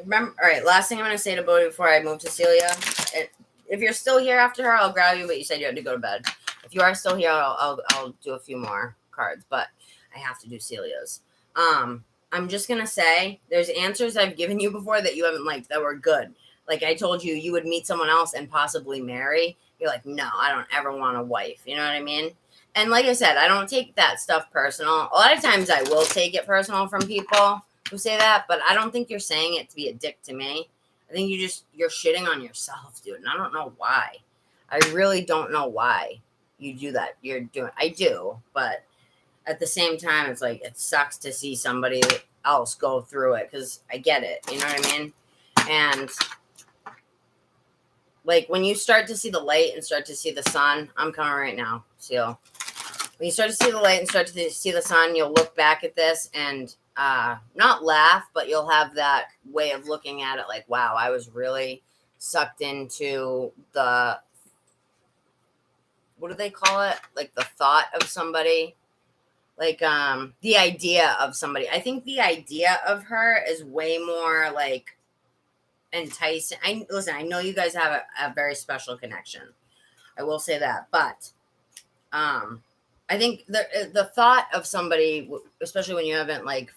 remember. All right, last thing I'm going to say to Bodhi before I move to Celia. If you're still here after her, I'll grab you, but you said you had to go to bed. If you are still here, I'll do a few more cards, but I have to do Celia's. I'm just going to say there's answers I've given you before that you haven't liked that were good. Like I told you, you would meet someone else and possibly marry. You're like, no, I don't ever want a wife. You know what I mean? And like I said, I don't take that stuff personal. A lot of times I will take it personal from people who say that, but I don't think you're saying it to be a dick to me. I think you're shitting on yourself, dude. And I don't know why. I really don't know why you do that. I do, but at the same time, it's like, it sucks to see somebody else go through it because I get it. You know what I mean? And like when you start to see the light and start to see the sun, I'm coming right now, Seal. When you start to see the light and start to see the sun, you'll look back at this and not laugh, but you'll have that way of looking at it like, wow, I was really sucked into the, what do they call it? Like the thought of somebody, like the idea of somebody. I think the idea of her is way more like enticing. I know you guys have a very special connection. I will say that, but I think the thought of somebody, especially when you haven't like,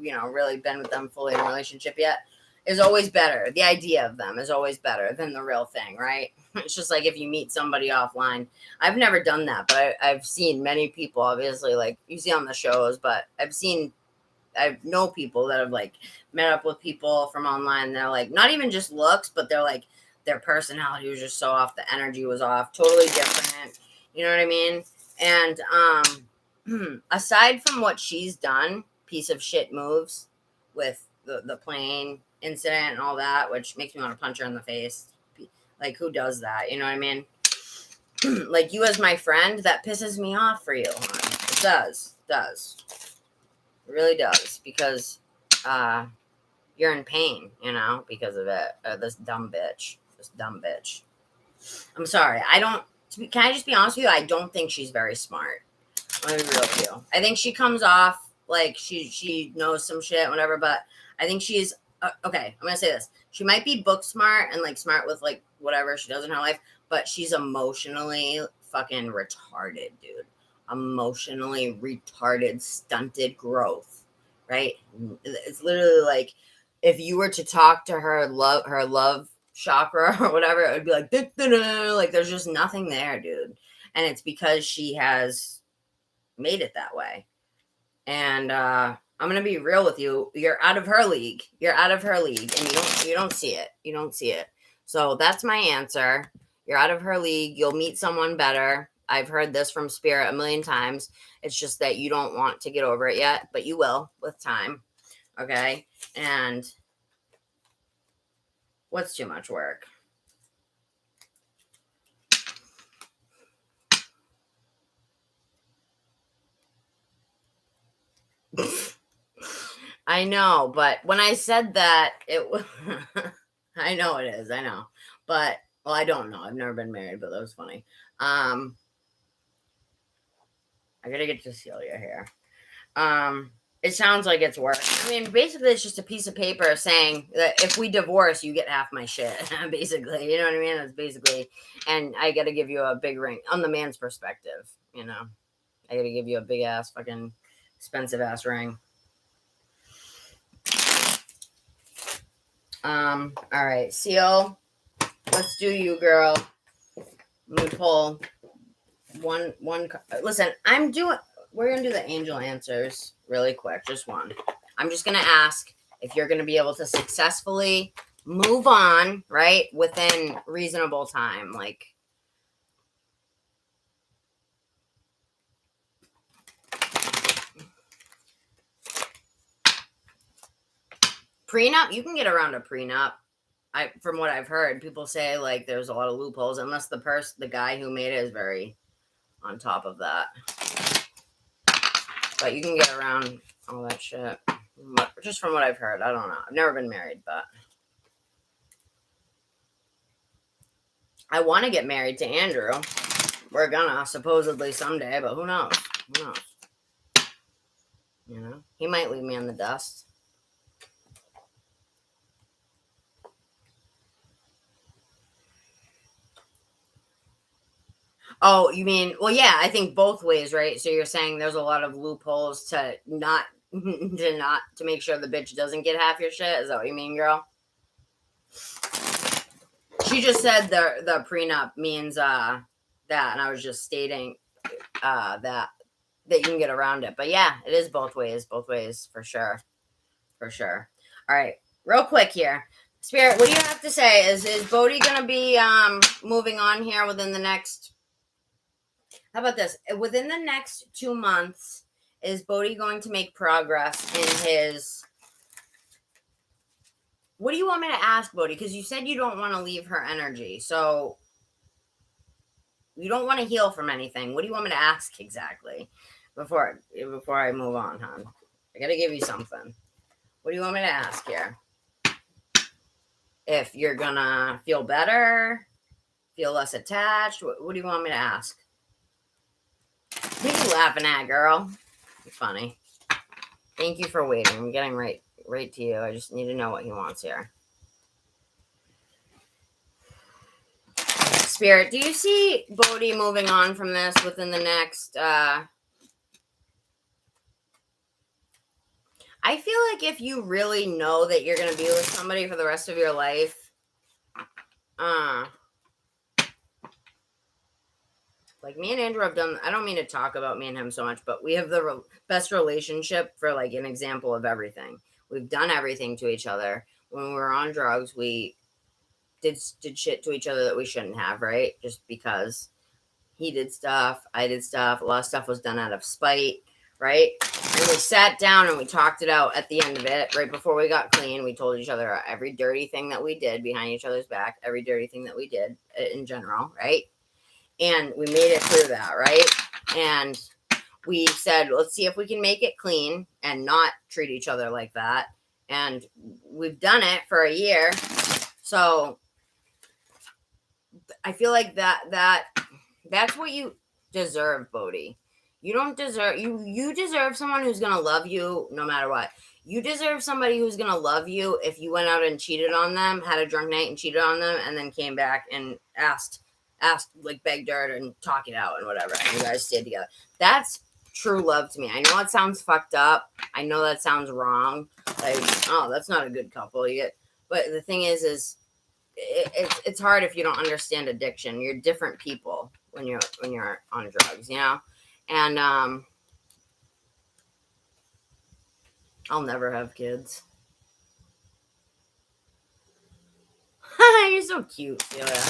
really been with them fully in a relationship yet, is always better. The idea of them is always better than the real thing, right? It's just like if you meet somebody offline. I've never done that, but I've seen many people, obviously, like you see on the shows, but I know people that have like met up with people from online. And they're like, not even just looks, but they're like, their personality was just so off. The energy was off, totally different. You know what I mean? And aside from what she's done, piece of shit moves with the plane incident and all that, which makes me want to punch her in the face. Like, who does that? You know what I mean? Like, you as my friend, that pisses me off for you, hon. It does. It really does. Because you're in pain, because of it. This dumb bitch. I'm sorry. Can I just be honest with you? I don't think she's very smart. Let me be real with you. I think she comes off like she knows some shit, whatever, but I think she's, okay, I'm going to say this. She might be book smart and like smart with like whatever she does in her life, but she's emotionally fucking retarded, dude. Emotionally retarded, stunted growth, right? It's literally like if you were to talk to her love chakra or whatever, it would be like, like there's just nothing there, dude. And it's because she has made it that way. And I'm gonna be real with you. You're out of her league. And you don't see it. So that's my answer. You're out of her league. You'll meet someone better. I've heard this from Spirit a million times. It's just that you don't want to get over it yet, but you will with time. Okay? And what's too much work? I know, but when I said that, it was, I know it is, I know, but, well, I don't know. I've never been married, but that was funny. I gotta get to Celia here. It sounds like it's work. I mean, basically, it's just a piece of paper saying that if we divorce, you get half my shit, basically. You know what I mean? That's basically, and I gotta give you a big ring on the man's perspective, I gotta give you a big ass fucking expensive ass ring. All right, Seal, let's do you, girl. Let me pull one. Listen, we're gonna do the angel answers really quick, just one. I'm just gonna ask if you're going to be able to successfully move on, right, within reasonable time. Like, prenup, you can get around a prenup. From what I've heard, people say like there's a lot of loopholes unless the guy who made it is very on top of that. But you can get around all that shit. Just from what I've heard. I don't know. I've never been married, but I want to get married to Andrew. We're gonna supposedly someday, but who knows? Who knows? You know, he might leave me in the dust. Oh, you mean, well, yeah, I think both ways, right? So you're saying there's a lot of loopholes to not to make sure the bitch doesn't get half your shit? Is that what you mean, girl? She just said the prenup means that, and I was just stating that you can get around it. But yeah, it is both ways for sure. For sure. All right, real quick here. Spirit, what do you have to say? Is Bodhi going to be moving on here within the next, how about this? Within the next 2 months, is Bodhi going to make progress in his, what do you want me to ask Bodhi? Because you said you don't want to leave her energy. So you don't want to heal from anything. What do you want me to ask exactly before I move on, hon? I got to give you something. What do you want me to ask here? If you're going to feel better, feel less attached, what do you want me to ask? What are you laughing at, girl? It's funny. Thank you for waiting. I'm getting right to you. I just need to know what he wants here. Spirit, do you see Bodhi moving on from this within the next... I feel like if you really know that you're going to be with somebody for the rest of your life, like me and Andrew have done, I don't mean to talk about me and him so much, but we have the best relationship for like an example of everything. We've done everything to each other. When we were on drugs, we did shit to each other that we shouldn't have, right? Just because he did stuff, I did stuff. A lot of stuff was done out of spite, right? And we sat down and we talked it out at the end of it, right before we got clean. We told each other every dirty thing that we did behind each other's back, every dirty thing that we did in general, right? And we made it through that, right? And we said, let's see if we can make it clean and not treat each other like that. And we've done it for a year. So I feel like that's what you deserve, Bodhi. You don't deserve, you deserve someone who's going to love you no matter what. You deserve somebody who's going to love you if you went out and cheated on them, had a drunk night and cheated on them, and then came back and asked, like, begged her and talk it out and whatever, and you guys stayed together. That's true love to me. I know it sounds fucked up. I know that sounds wrong. Like, oh, that's not a good couple. But the thing is it's hard if you don't understand addiction. You're different people when you're on drugs, you know? And I'll never have kids. You're so cute, Celia.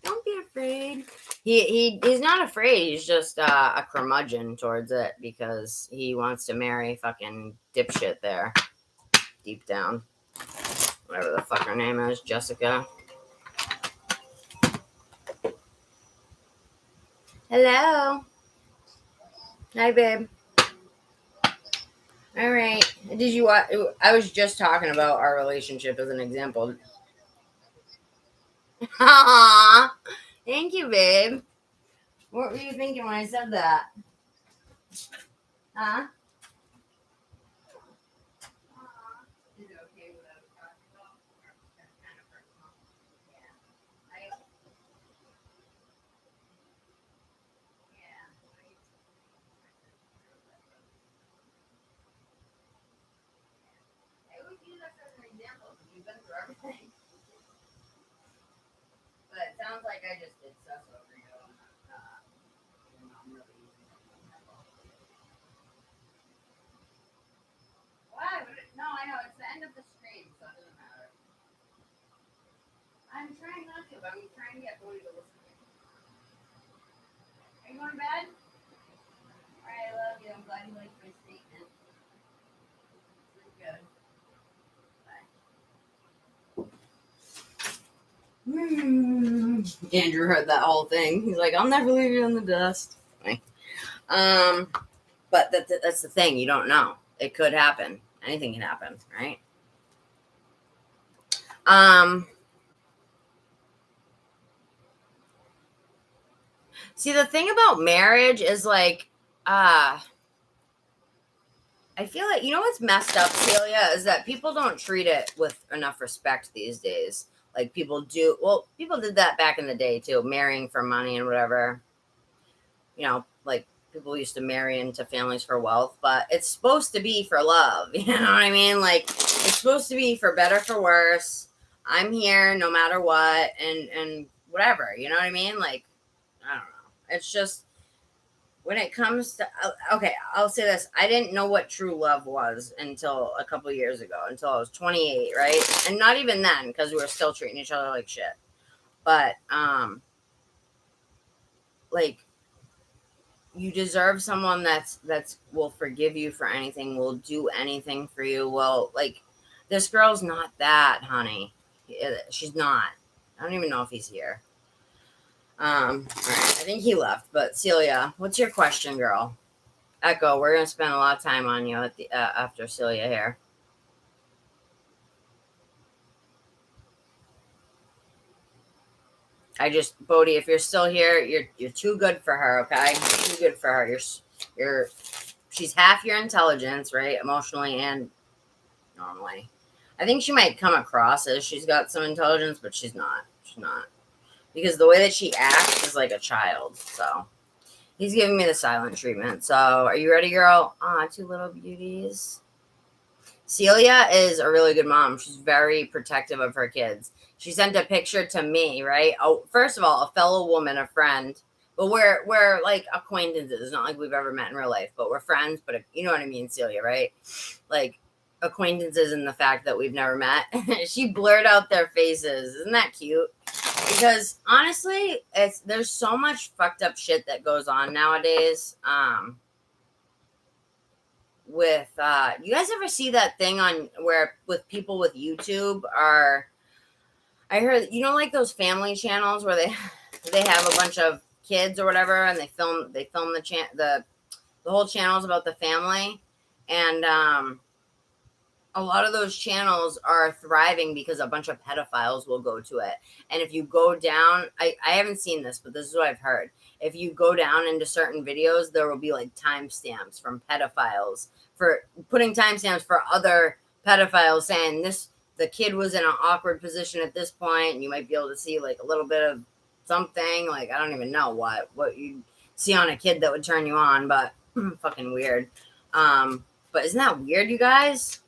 Don't be afraid. He's not afraid. He's just a curmudgeon towards it because he wants to marry fucking dipshit there, deep down. Whatever the fuck her name is, Jessica. Hello. Hi, babe. All right. Did you watch? I was just talking about our relationship as an example. Aww. Thank you, babe. What were you thinking when I said that? Huh? Is it okay without talking about? That's kind of personal. Yeah. Yeah. I always use that as an example because you've been through everything. But it sounds like I just did stuff over you. I'm really using it. Why? No, I know. It's the end of the but I'm trying to get Bodhi to listen to me. Are you going to bed? All right, I love you. I'm glad you liked my statement. It's good. Bye. Andrew heard that whole thing. He's like, I'll never leave you in the dust. But that's the thing. You don't know. It could happen. Anything can happen, right? See, the thing about marriage is like, I feel like, you know what's messed up, Celia, is that people don't treat it with enough respect these days. Like people do. Well, people did that back in the day too, marrying for money and whatever. You know, like people used to marry into families for wealth, but it's supposed to be for love. You know what I mean? Like it's supposed to be for better, for worse. I'm here no matter what, and whatever. You know what I mean? Like, I don't know. It's just, when it comes to, okay, I'll say this. I didn't know what true love was until a couple of years ago, until I was 28, right? And not even then, because we were still treating each other like shit. But, like, you deserve someone that's will forgive you for anything, will do anything for you. Well, like, this girl's not that, honey. She's not. I don't even know if he's here. All right, I think he left. But Celia, what's your question, girl? Echo, we're gonna spend a lot of time on you at the after Celia here. Bodhi, if you're still here, you're too good for her. Okay, you're too good for her. She's half your intelligence, right? Emotionally and normally. I think she might come across as she's got some intelligence, but she's not. She's not. Because the way that she acts is like a child. So he's giving me the silent treatment. So are you ready, girl? Two little beauties. Celia is a really good mom. She's very protective of her kids. She sent a picture to me, right? Oh, first of all, a fellow woman, a friend. But we're like acquaintances. It's not like we've ever met in real life, but we're friends. But you know what I mean, Celia, right? Like acquaintances in the fact that we've never met. She blurred out their faces. Isn't that cute? Because honestly, there's so much fucked up shit that goes on nowadays. With you guys ever see that thing on where with people with YouTube are? I heard, you know, like those family channels where they have a bunch of kids or whatever, and they film the whole channels about the family, and a lot of those channels are thriving because a bunch of pedophiles will go to it. And if you go down, I haven't seen this, but this is what I've heard. If you go down into certain videos, there will be like timestamps from pedophiles for putting timestamps for other pedophiles saying the kid was in an awkward position at this point, and you might be able to see like a little bit of something. Like, I don't even know what you see on a kid that would turn you on, but fucking weird. But isn't that weird, you guys?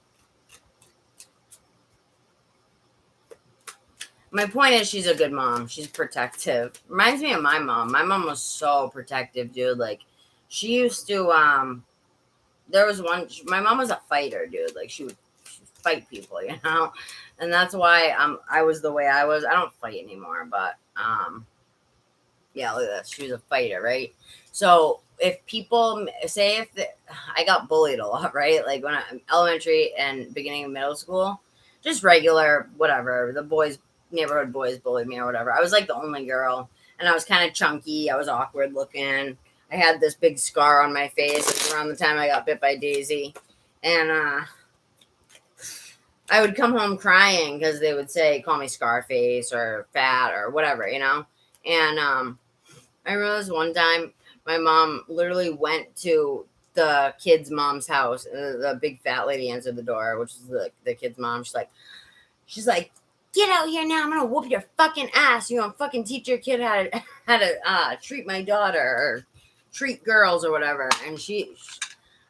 My point is, she's a good mom. She's protective. Reminds me of my mom. My mom was so protective, dude. Like, she used to, there was my mom was a fighter, dude. Like, she would fight people, you know? And that's why I was the way I was. I don't fight anymore, but, yeah, look at this. She was a fighter, right? So, if people say I got bullied a lot, right? Like, when I'm elementary and beginning of middle school, just regular, whatever, neighborhood boys bullied me or whatever. I was like the only girl, and I was kind of chunky. I was awkward looking. I had this big scar on my face. It was around the time I got bit by Daisy, and I would come home crying because they would call me Scarface or fat or whatever, you know. And I realized one time my mom literally went to the kid's mom's house. The big fat lady answered the door, which is the kid's mom. She's like, get out here now. I'm going to whoop your fucking ass. You know, fucking teach your kid how to treat my daughter or treat girls or whatever. And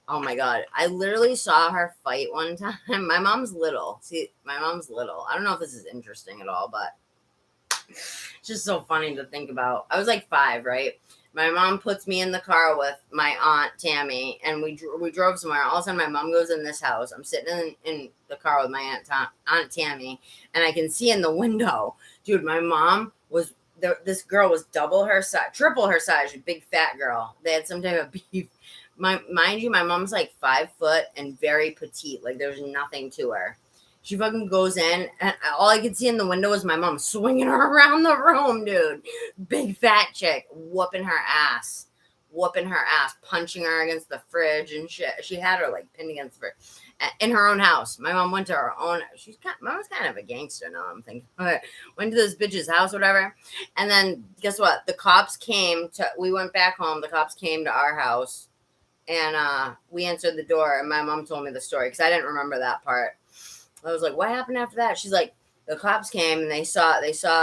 oh my God. I literally saw her fight one time. My mom's little. I don't know if this is interesting at all, but it's just so funny to think about. I was like 5, right? My mom puts me in the car with my aunt Tammy, and we drove somewhere. All of a sudden, my mom goes in this house. I'm sitting in the car with my aunt Tammy, and I can see in the window, dude. My mom was there. This girl was double her size, triple her size. A big fat girl. They had some type of beef. Mind you, my mom's like 5 foot and very petite. Like there's nothing to her. She fucking goes in, and all I could see in the window was my mom swinging her around the room, dude. Big fat chick, whooping her ass, punching her against the fridge and shit. She had her like pinned against the fridge in her own house. My mom went to her own. Mama's kind of a gangster now. I'm thinking, went to this bitch's house, whatever. And then guess what? The cops came to. We went back home. The cops came to our house, and we answered the door. And my mom told me the story because I didn't remember that part. I was like, what happened after that? She's like, the cops came and they saw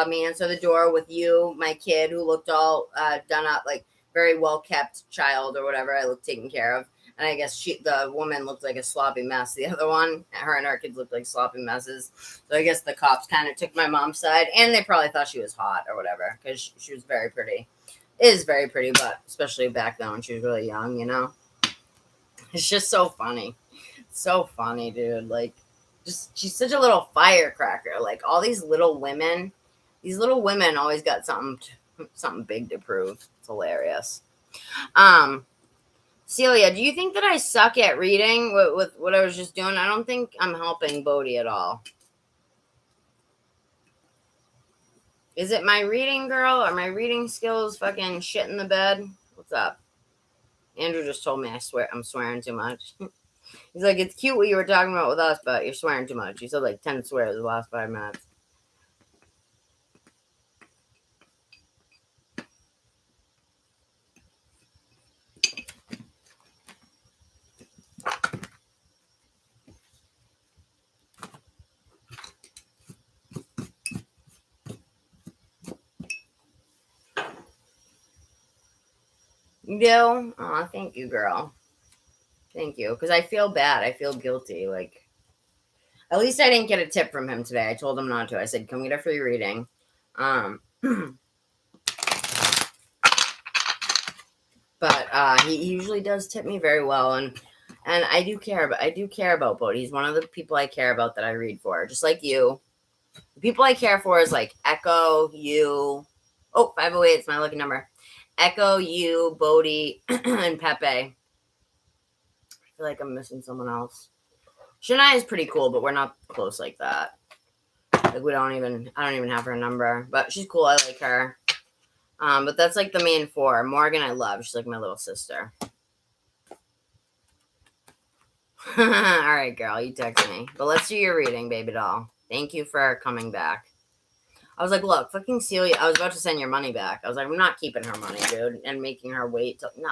me answer the door with you, my kid, who looked all done up, like very well kept child or whatever. I looked taken care of. And I guess the woman looked like a sloppy mess. The other one, her and her kids looked like sloppy messes. So I guess the cops kind of took my mom's side, and they probably thought she was hot or whatever because she was very pretty. Is very pretty, but especially back then when she was really young, you know. It's just so funny. So funny, dude. Like, just she's such a little firecracker. Like all these little women always got something big to prove. It's hilarious. Celia, do you think that I suck at reading with what I was just doing? I don't think I'm helping Bodhi at all. Is it my reading, girl? Are my reading skills fucking shit in the bed? What's up? Andrew just told me I'm swearing too much. He's like, it's cute what you were talking about with us, but you're swearing too much. You said like 10 swears the last 5 minutes. You do? Oh, thank you, girl. Thank you. Because I feel bad. I feel guilty. Like, at least I didn't get a tip from him today. I told him not to. I said, come get a free reading. But he usually does tip me very well. And I do care about Bodhi. He's one of the people I care about that I read for. Just like you. The people I care for is like Echo, you. Oh, 508. It's my lucky number. Echo, you, Bodhi, and Pepe. I feel like I'm missing someone else. Shania is pretty cool, but we're not close like that. Like I don't even have her number, but she's cool. I like her. But that's like the main 4. Morgan, I love. She's like my little sister. All right, girl, you text me. But let's do your reading, baby doll. Thank you for coming back. I was like, look, fucking Celia. I was about to send your money back. I was like, I'm not keeping her money, dude, and making her wait till no.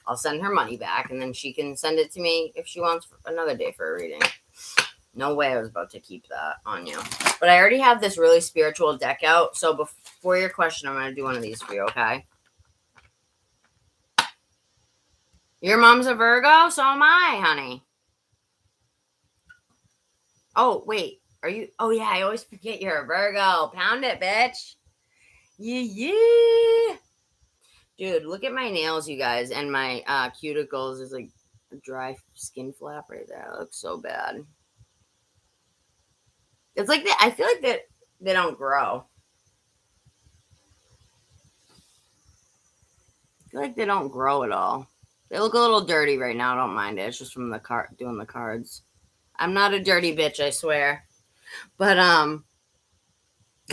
I'll send her money back, and then she can send it to me if she wants another day for a reading. No way I was about to keep that on you. But I already have this really spiritual deck out. So before your question, I'm going to do one of these for you, okay? Your mom's a Virgo? So am I, honey. Oh, wait. Are you? Oh, yeah. I always forget you're a Virgo. Pound it, bitch. Yeah. Dude, look at my nails, you guys. And my cuticles. There's like a dry skin flap right there. It looks so bad. It's like I feel like that they don't grow. I feel like they don't grow at all. They look a little dirty right now. I don't mind it. It's just from the doing the cards. I'm not a dirty bitch, I swear. But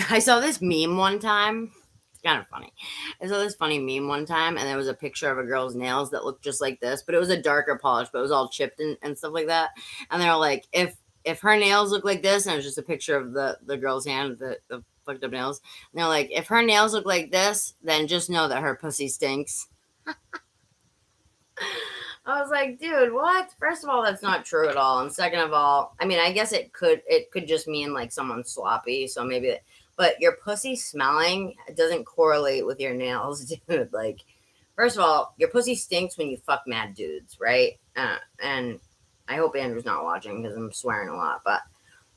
I saw this meme one time. It's kind of funny. I saw this funny meme one time, and there was a picture of a girl's nails that looked just like this, but it was a darker polish, but it was all chipped and stuff like that. And they were like, if her nails look like this, and it was just a picture of the girl's hand, the fucked up nails. And they're like, if her nails look like this, then just know that her pussy stinks. I was like, dude, what? First of all, that's not true at all. And second of all, I mean, I guess it could just mean like someone's sloppy. So maybe, but your pussy smelling doesn't correlate with your nails, dude. Like, first of all, your pussy stinks when you fuck mad dudes, right? And I hope Andrew's not watching because I'm swearing a lot. But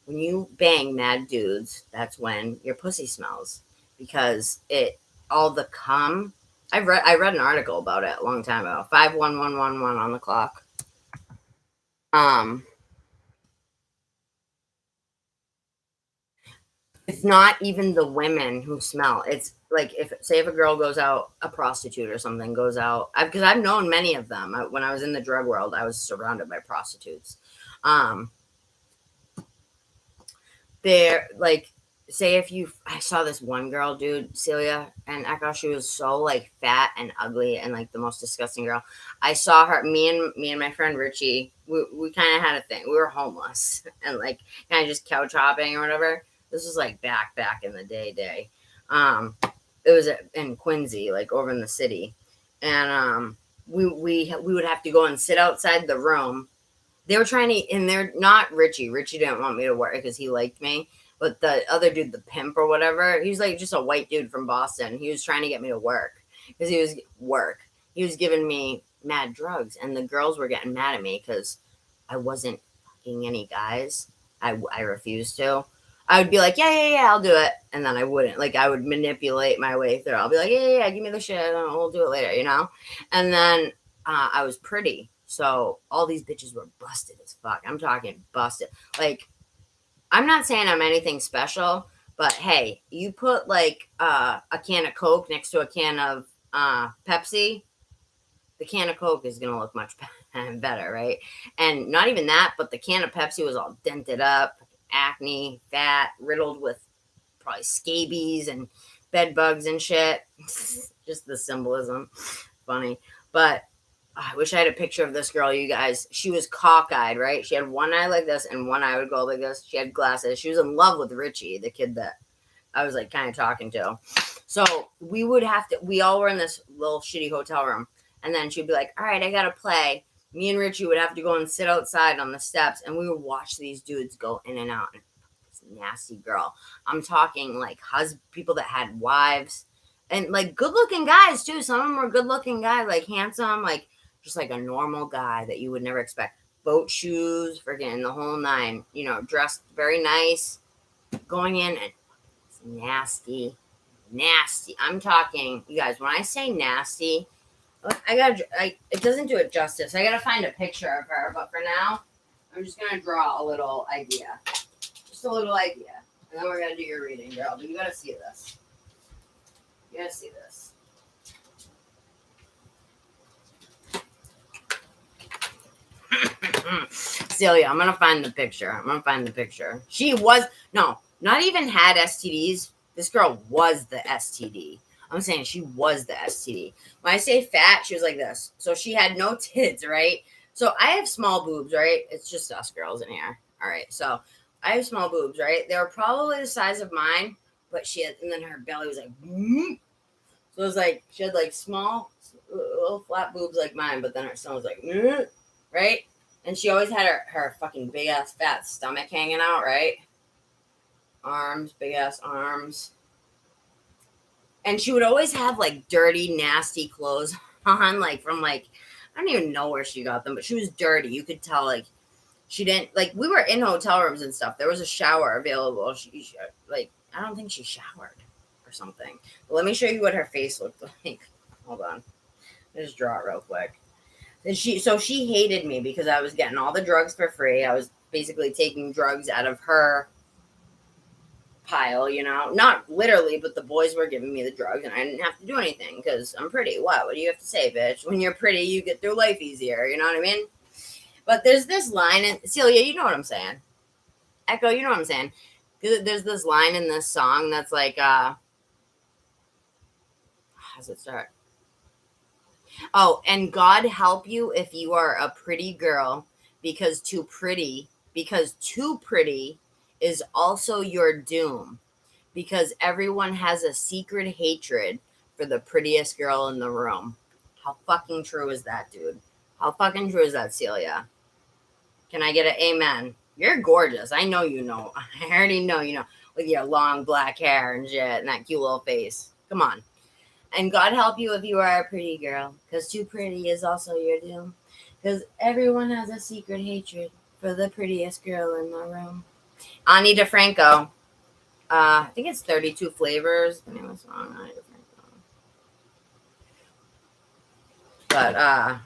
when you bang mad dudes, that's when your pussy smells because all the cum I read an article about it a long time ago. 51111 on the clock. It's not even the women who smell. It's like if a girl goes out, a prostitute or something goes out, because I've known many of them. When I was in the drug world, I was surrounded by prostitutes. They're like, say I saw this one girl, dude, Celia and Echo. She was so like fat and ugly and like the most disgusting girl. I saw her. Me and my friend Richie. We kind of had a thing. We were homeless and like kind of just couch hopping or whatever. This was like back in the day. It was in Quincy, like over in the city, and we would have to go and sit outside the room. They were trying to, and they're not Richie. Richie didn't want me to work because he liked me. But the other dude, the pimp or whatever, he was like just a white dude from Boston. He was trying to get me to work because he was giving me mad drugs, and the girls were getting mad at me because I wasn't fucking any guys. I refused to. I would be like, yeah, I'll do it, and then I wouldn't. Like I would manipulate my way through. I'll be like, yeah, give me the shit, and we'll do it later, you know. And then I was pretty. So all these bitches were busted as fuck. I'm talking busted. Like, I'm not saying I'm anything special, but hey, you put like a can of Coke next to a can of Pepsi, the can of Coke is gonna look much better, right? And not even that, but the can of Pepsi was all dented up, acne, fat, riddled with probably scabies and bed bugs and shit. Just the symbolism, funny, but. I wish I had a picture of this girl, you guys. She was cockeyed, right? She had one eye like this and one eye would go like this. She had glasses. She was in love with Richie, the kid that I was like kind of talking to. So we all were in this little shitty hotel room. And then she'd be like, all right, I got to play. Me and Richie would have to go and sit outside on the steps. And we would watch these dudes go in and out. This nasty girl. I'm talking like people that had wives. And like good looking guys too. Some of them were good looking guys, like handsome, like just like a normal guy that you would never expect. Boat shoes, freaking the whole nine, you know, dressed very nice, going in and it's nasty. I'm talking, you guys, when I say nasty, it doesn't do it justice. I gotta find a picture of her, but for now, I'm just gonna draw a little idea. Just a little idea. And then we're gonna do your reading, girl. But you gotta see this. You gotta see this. Celia, I'm gonna find the picture. She was not even had STDs. This girl was the STD. I'm saying she was the STD. When I say fat, she was like this. So she had no tits, right? So I have small boobs, right? It's just us girls in here. All right. So I have small boobs, right? They were probably the size of mine, but and then her belly was like, so it was like, she had like small, little flat boobs like mine, but then her son was like, right? And she always had her fucking big ass fat stomach hanging out, right? Arms, big ass arms. And she would always have like dirty, nasty clothes on, like from like, I don't even know where she got them, but she was dirty. You could tell like she didn't, like we were in hotel rooms and stuff. There was a shower available. She like, I don't think she showered or something. But let me show you what her face looked like. Hold on. I'll just draw it real quick. And she hated me because I was getting all the drugs for free. I was basically taking drugs out of her pile, you know, not literally, but the boys were giving me the drugs and I didn't have to do anything because I'm pretty. What do you have to say, bitch? When you're pretty, you get through life easier. You know what I mean? But there's this line, and Celia, you know what I'm saying. Echo, you know what I'm saying. There's this line in this song that's like, how does it start? Oh, and God help you if you are a pretty girl, because too pretty is also your doom, because everyone has a secret hatred for the prettiest girl in the room. How fucking true is that, dude? How fucking true is that, Celia? Can I get an amen? You're gorgeous. I know you know. I already know you know, with your long black hair and shit and that cute little face. Come on. And God help you if you are a pretty girl, because too pretty is also your doom. Because everyone has a secret hatred for the prettiest girl in the room. Ani DeFranco. I think it's 32 Flavors. The name of the song, Ani DeFranco. But,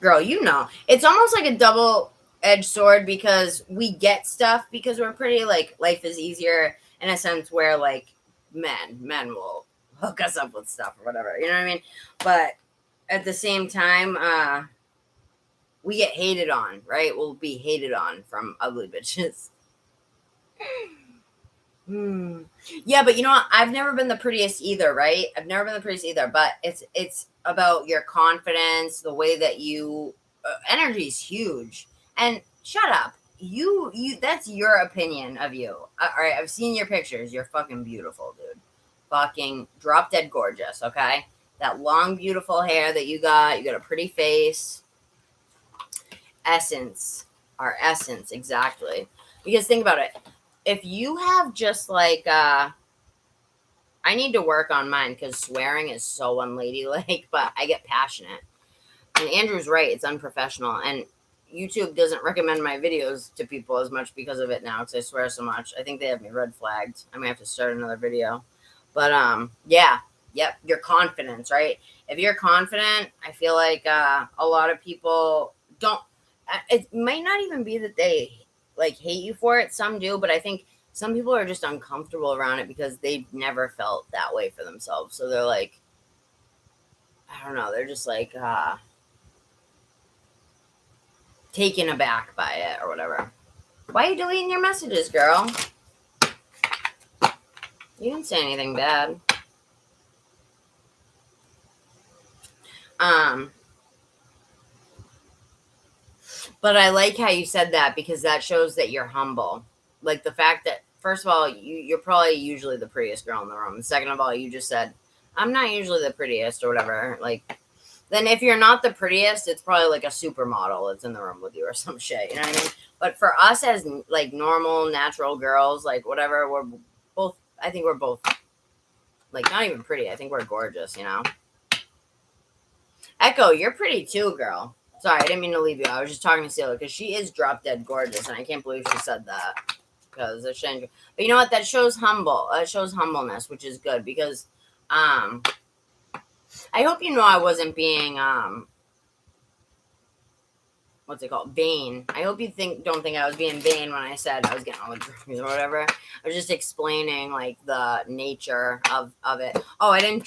girl, you know. It's almost like a double-edged sword because we get stuff because we're pretty. Like, life is easier in a sense where, like, men will hook us up with stuff or whatever. You know what I mean? But at the same time, we get hated on, right? We'll be hated on from ugly bitches. Yeah, but you know what? I've never been the prettiest either, right? I've never been the prettiest either, but it's about your confidence, the way that you energy is huge. And shut up. You that's your opinion of you. All right, I've seen your pictures. You're fucking beautiful, dude. Fucking drop dead gorgeous, okay? That long beautiful hair that you got a pretty face. Essence. Our essence, exactly. Because think about it. If you have just like I need to work on mine because swearing is so unladylike, but I get passionate. And Andrew's right, it's unprofessional. And YouTube doesn't recommend my videos to people as much because of it now, because I swear so much. I think they have me red flagged. I might have to start another video. But yeah. Yep, your confidence, right? If you're confident, I feel like a lot of people don't. It might not even be that they like hate you for it. Some do, but I think some people are just uncomfortable around it because they've never felt that way for themselves. So they're like, I don't know, they're just like taken aback by it or whatever. Why are you deleting your messages, girl? You didn't say anything bad. But I like how you said that because that shows that you're humble. Like the fact that, first of all, you're probably usually the prettiest girl in the room. Second of all, you just said, I'm not usually the prettiest or whatever. Like, then if you're not the prettiest, it's probably like a supermodel that's in the room with you or some shit. You know what I mean? But for us as like normal, natural girls, like whatever, we're both, I think we're both like not even pretty. I think we're gorgeous, you know? Echo, you're pretty too, girl. Sorry, I didn't mean to leave you. I was just talking to Celia because she is drop dead gorgeous, and I can't believe she said that. Because it's shame. But you know what? That shows humbleness, which is good because I hope you know I wasn't being what's it called? Vain. I hope you don't think I was being vain when I said I was getting all the drugs or whatever. I was just explaining like the nature of it. Oh, I didn't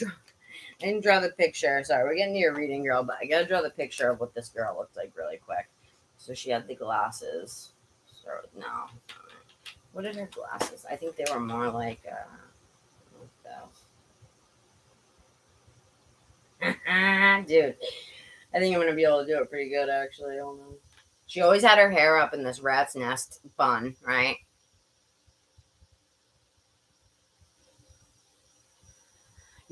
draw the picture. Sorry, we're getting to your reading, girl, but I gotta draw the picture of what this girl looked like really quick. So she had the glasses. So no. What did her glasses? I think they were more like dude. I think I'm gonna be able to do it pretty good actually. Hold on. She always had her hair up in this rat's nest bun, right?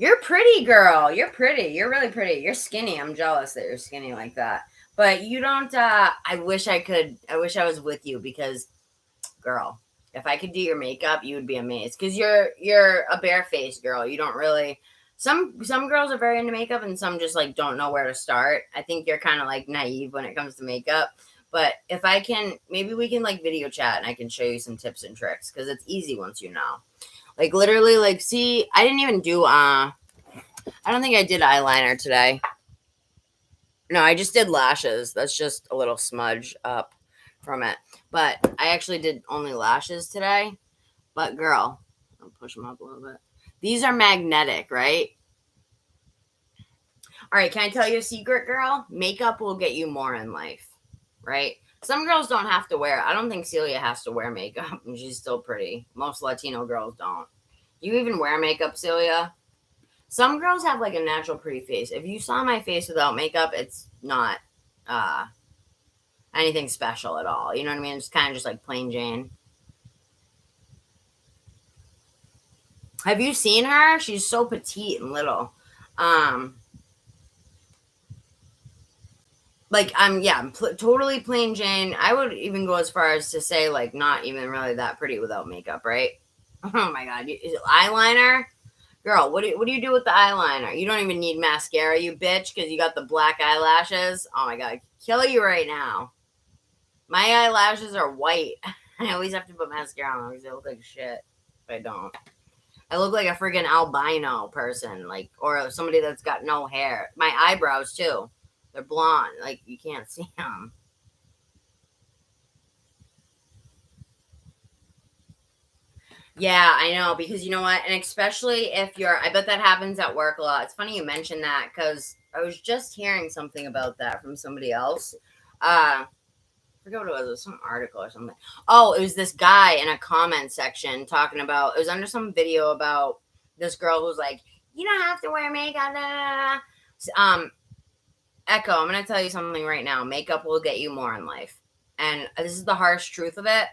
You're pretty, girl. You're pretty. You're really pretty. You're skinny. I'm jealous that you're skinny like that. But you don't I wish I was with you because girl, if I could do your makeup, you would be amazed. Because you're a bare-faced girl. You don't really some girls are very into makeup and some just like don't know where to start. I think you're kind of like naive when it comes to makeup. But if I can, maybe we can like video chat and I can show you some tips and tricks because it's easy once you know. Like literally, like see, I didn't even do I don't think I did eyeliner today. No, I just did lashes. That's just a little smudge up from it. But I actually did only lashes today. But girl, I'll push them up a little bit. These are magnetic, right? All right, can I tell you a secret, girl? Makeup will get you more in life, right? Some girls don't have to wear it. I don't think Celia has to wear makeup, and she's still pretty. Most Latino girls don't. You even wear makeup, Celia? Some girls have like a natural pretty face. If you saw my face without makeup, it's not anything special at all. You know what I mean? It's kind of just like plain Jane. Have you seen her? She's so petite and little. Like I'm totally plain Jane. I would even go as far as to say like not even really that pretty without makeup, right? Oh my god, eyeliner, girl. What do you do with the eyeliner? You don't even need mascara, you bitch, because you got the black eyelashes. Oh my god, kill you right now. My eyelashes are white. I always have to put mascara on them because they look like shit if I don't. I look like a freaking albino person, like, or somebody that's got no hair. My eyebrows too. They're blonde. Like, you can't see them. Yeah, I know, because you know what? And especially if I bet that happens at work a lot. It's funny you mentioned that, because I was just hearing something about that from somebody else. I forget what it was some article or something. Oh, it was this guy in a comment section talking about, it was under some video about this girl who's like, you don't have to wear makeup. Echo, I'm going to tell you something right now. Makeup will get you more in life. And this is the harsh truth of it.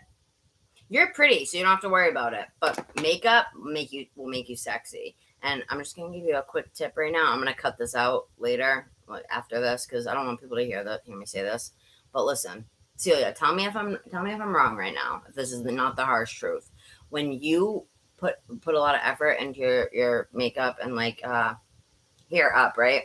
You're pretty, so you don't have to worry about it. But makeup will make you sexy. And I'm just going to give you a quick tip right now. I'm going to cut this out later, after this, because I don't want people to hear me say this. But listen, Celia, tell me if I'm wrong right now. If this is not the harsh truth. When you put a lot of effort into your makeup and like hair up, right,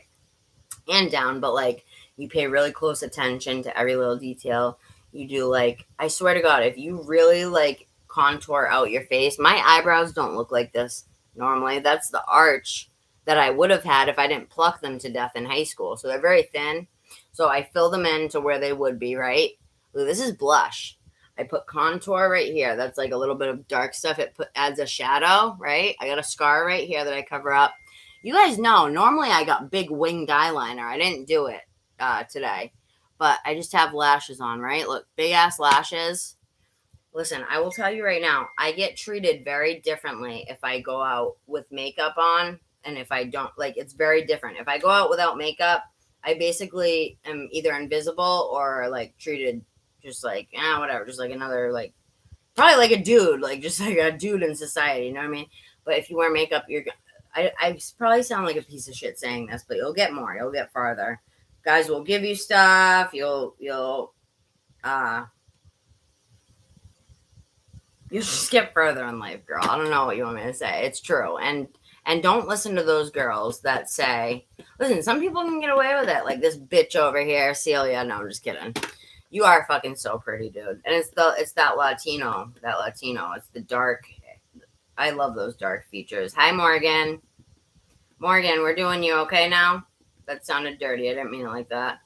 and down, but like you pay really close attention to every little detail. You do, like, I swear to God, if you really like contour out your face, my eyebrows don't look like this normally. That's the arch that I would have had if I didn't pluck them to death in high school. So they're very thin. So I fill them in to where they would be, right? Ooh, this is blush. I put contour right here. That's like a little bit of dark stuff. It adds a shadow, right? I got a scar right here that I cover up. You guys know, normally I got big winged eyeliner. I didn't do it today. But I just have lashes on, right? Look, big ass lashes. Listen, I will tell you right now, I get treated very differently if I go out with makeup on and if I don't. Like, it's very different. If I go out without makeup, I basically am either invisible or like treated just like, whatever, just like another, like, probably like a dude, like just like a dude in society, you know what I mean? But if you wear makeup, I probably sound like a piece of shit saying this, but you'll get farther. Guys will give you stuff. You'll just get further in life, girl. I don't know what you want me to say. It's true. And don't listen to those girls that say, listen, some people can get away with it. Like this bitch over here, Celia. No, I'm just kidding. You are fucking so pretty, dude. And it's that Latino. It's the dark. I love those dark features. Hi, Morgan. Morgan, we're doing you okay now? That sounded dirty. I didn't mean it like that.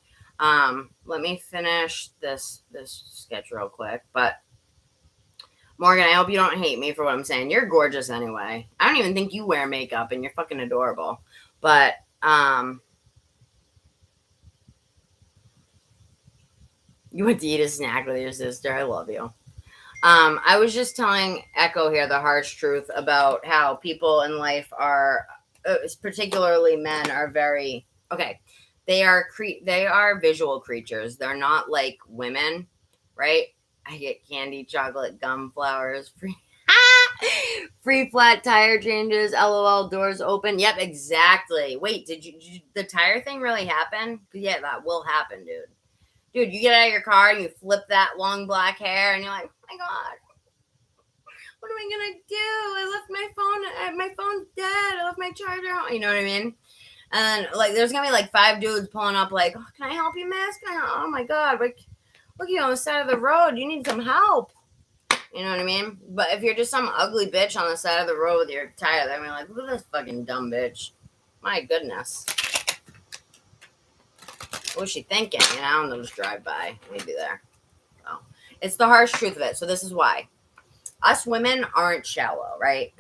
Let me finish this sketch real quick. But Morgan, I hope you don't hate me for what I'm saying. You're gorgeous anyway. I don't even think you wear makeup, and you're fucking adorable. But you went to eat a snack with your sister. I love you. I was just telling Echo here the harsh truth about how people in life are, particularly men, are very okay. They are visual creatures. They're not like women, right? I get candy, chocolate, gum, flowers, free flat tire changes, LOL, doors open. Yep, exactly. Wait, did the tire thing really happen? Yeah, that will happen, dude. Dude, you get out of your car and you flip that long black hair and you're like, oh my God, what am I going to do? I left my phone's dead. I left my charger home. You know what I mean? And like, there's going to be like 5 dudes pulling up like, oh, can I help you, miss? Oh my God, like, look, you on the side of the road. You need some help. You know what I mean? But if you're just some ugly bitch on the side of the road with your tire, then we're like, look at this fucking dumb bitch. My goodness. What was she thinking? You know, and they'll just drive by. Maybe there. So, it's the harsh truth of it. So this is why. Us women aren't shallow, right?